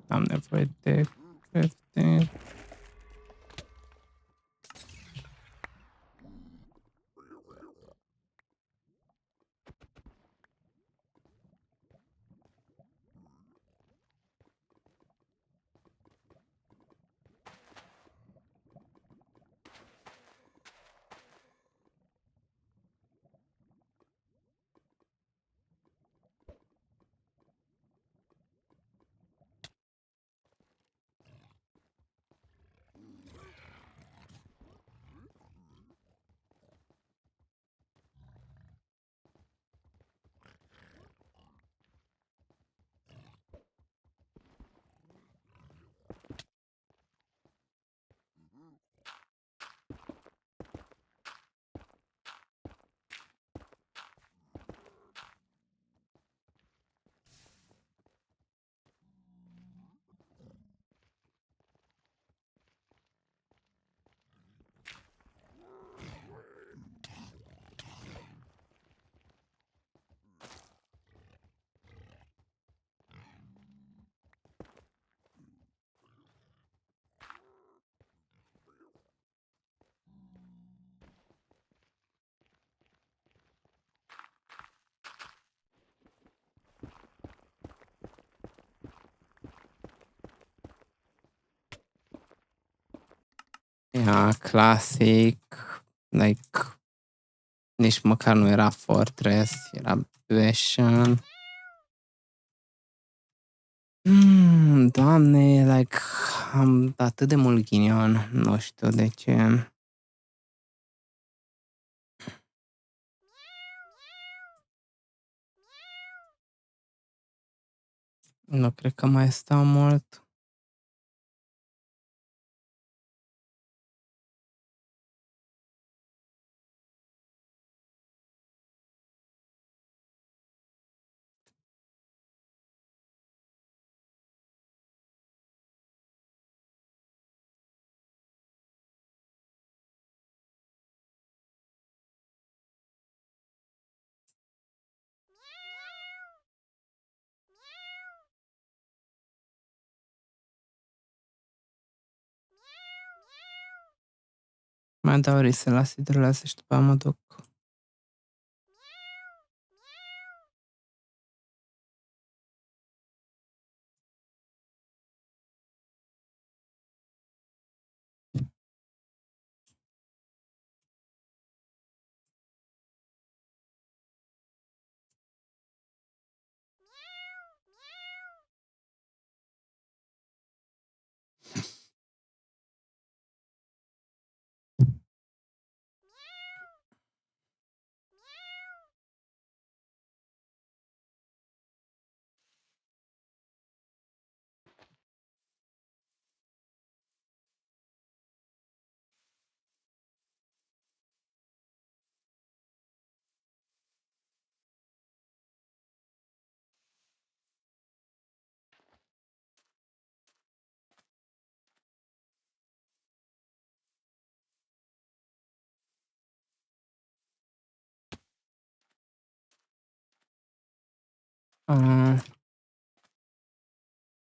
Am nevoie de crafting. Yeah, classic. Like, nici măcar nu era Fortress, era Bastion. Doamne, like, am atât de mult ghinion, nu știu de ce. Nu cred că mai stau mult. Mai dau risă la sidrulase și după aia mă duc.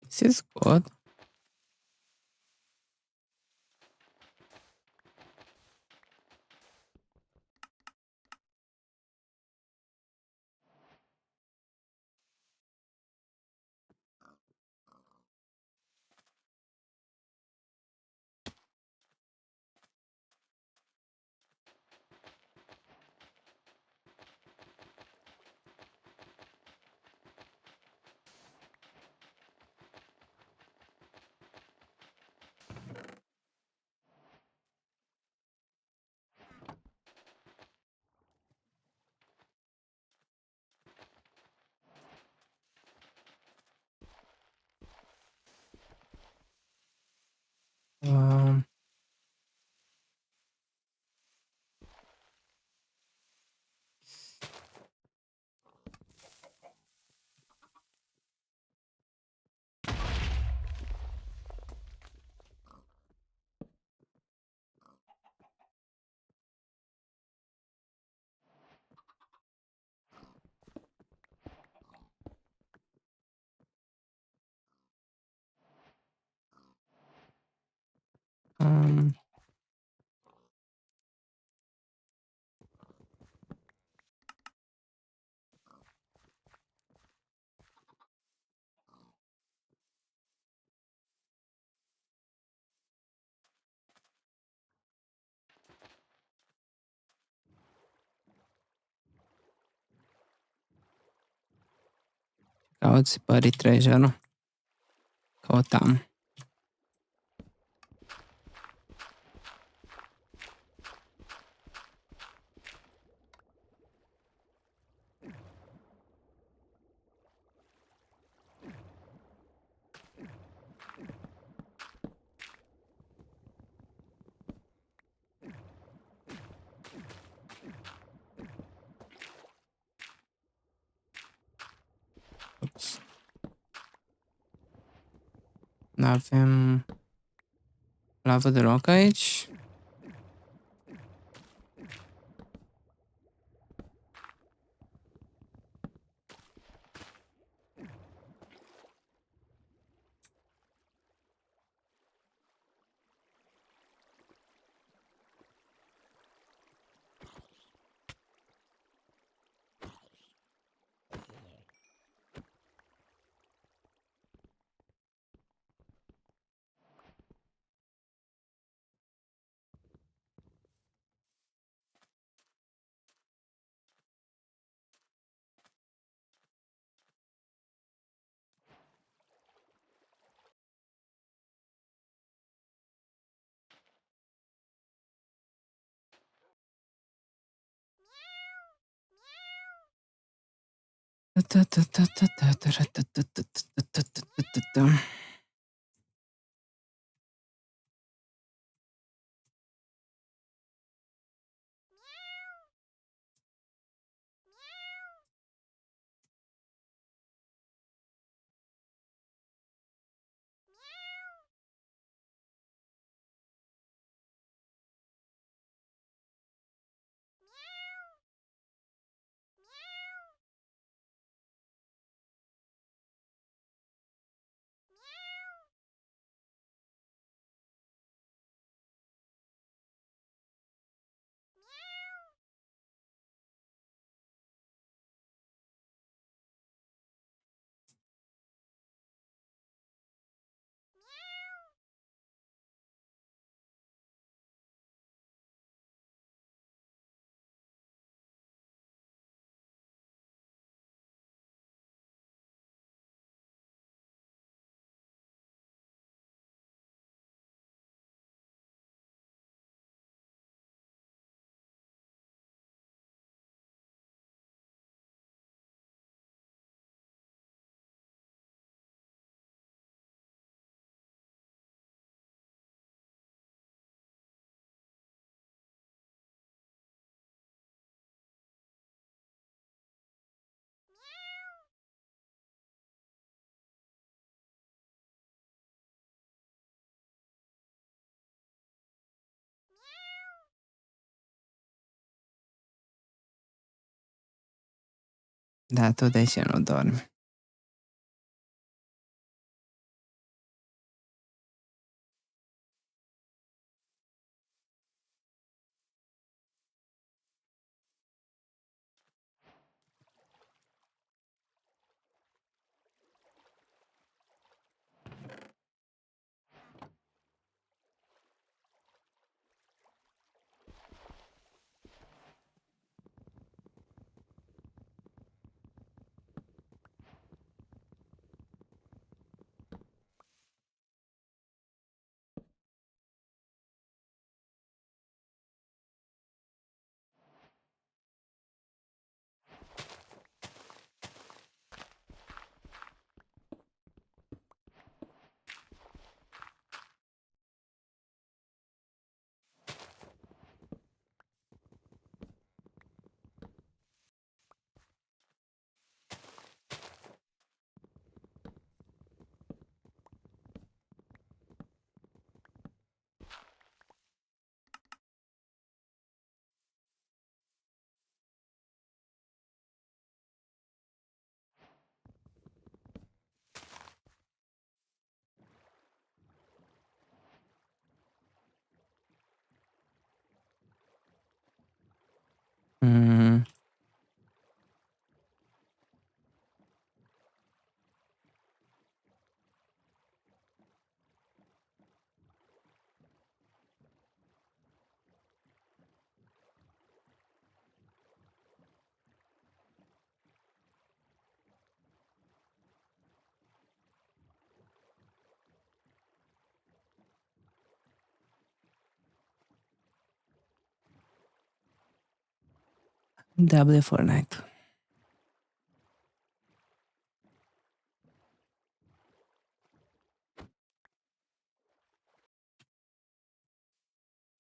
This is good. Cauți Buried Treasure. Căutam. Ups. N-avem lavă deloc aici. Da, tu de ce nu dormi? Mm. Diablo de Fortnite.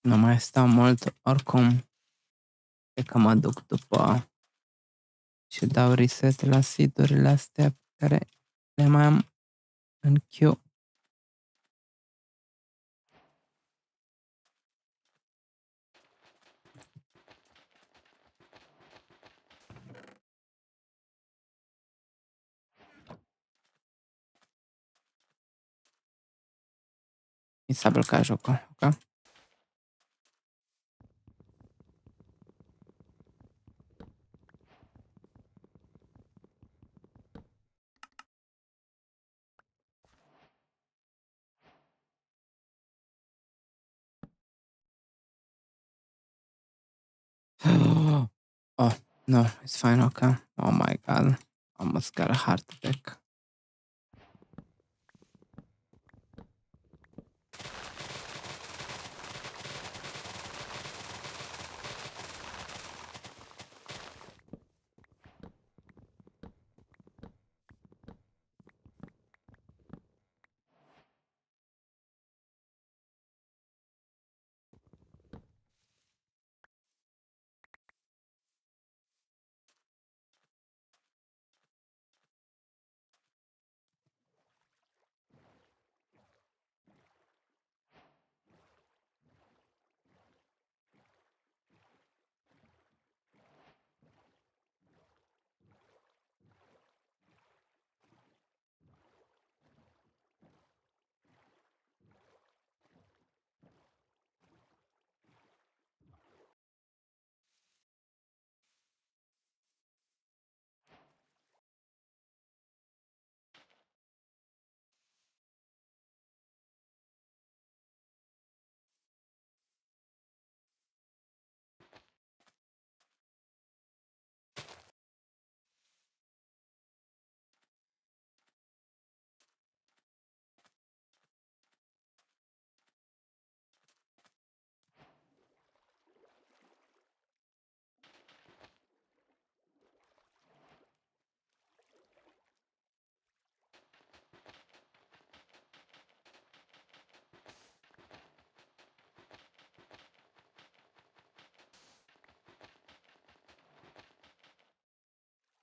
Nu mai stau mult, oricum. E că mă duc după și dau reset la seed-urile astea pe care le mai am în queue. Mi s-a blocat jocul, ok? Oh, no, it's fine, okay. Oh my god. Almost got a heart attack.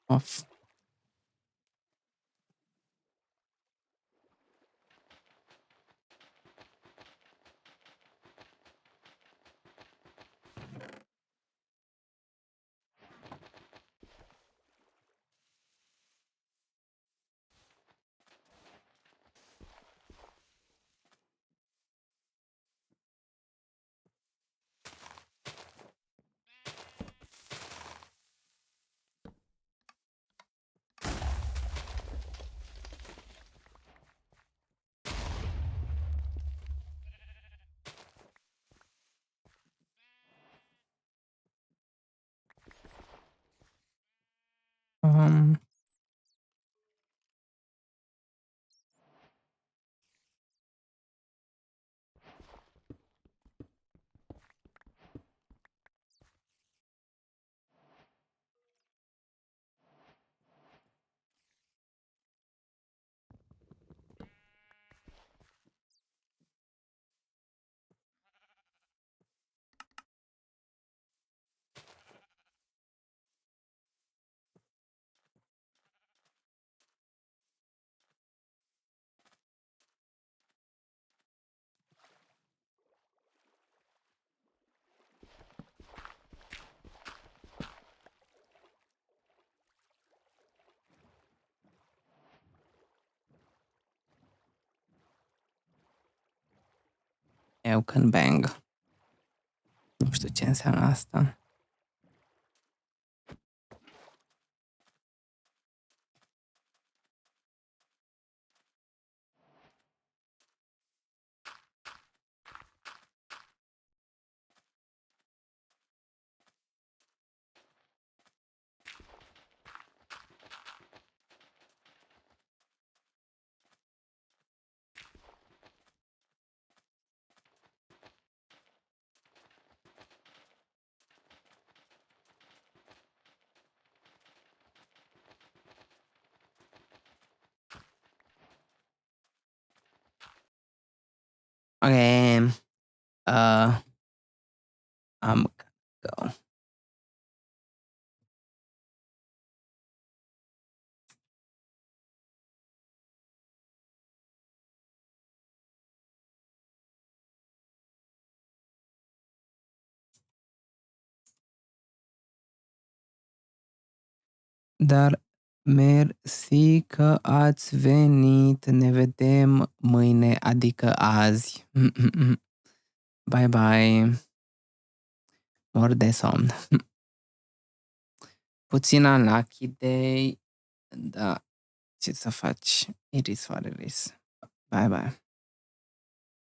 Off. Um, eu când bang. Nu știu ce înseamnă asta. Okay. I'm gonna go. Dar mersi că ați venit. Ne vedem mâine, adică azi. Bye bye. Mor de somn. Puțin unlucky day. Da, ce să faci? It is what it is. Bye bye.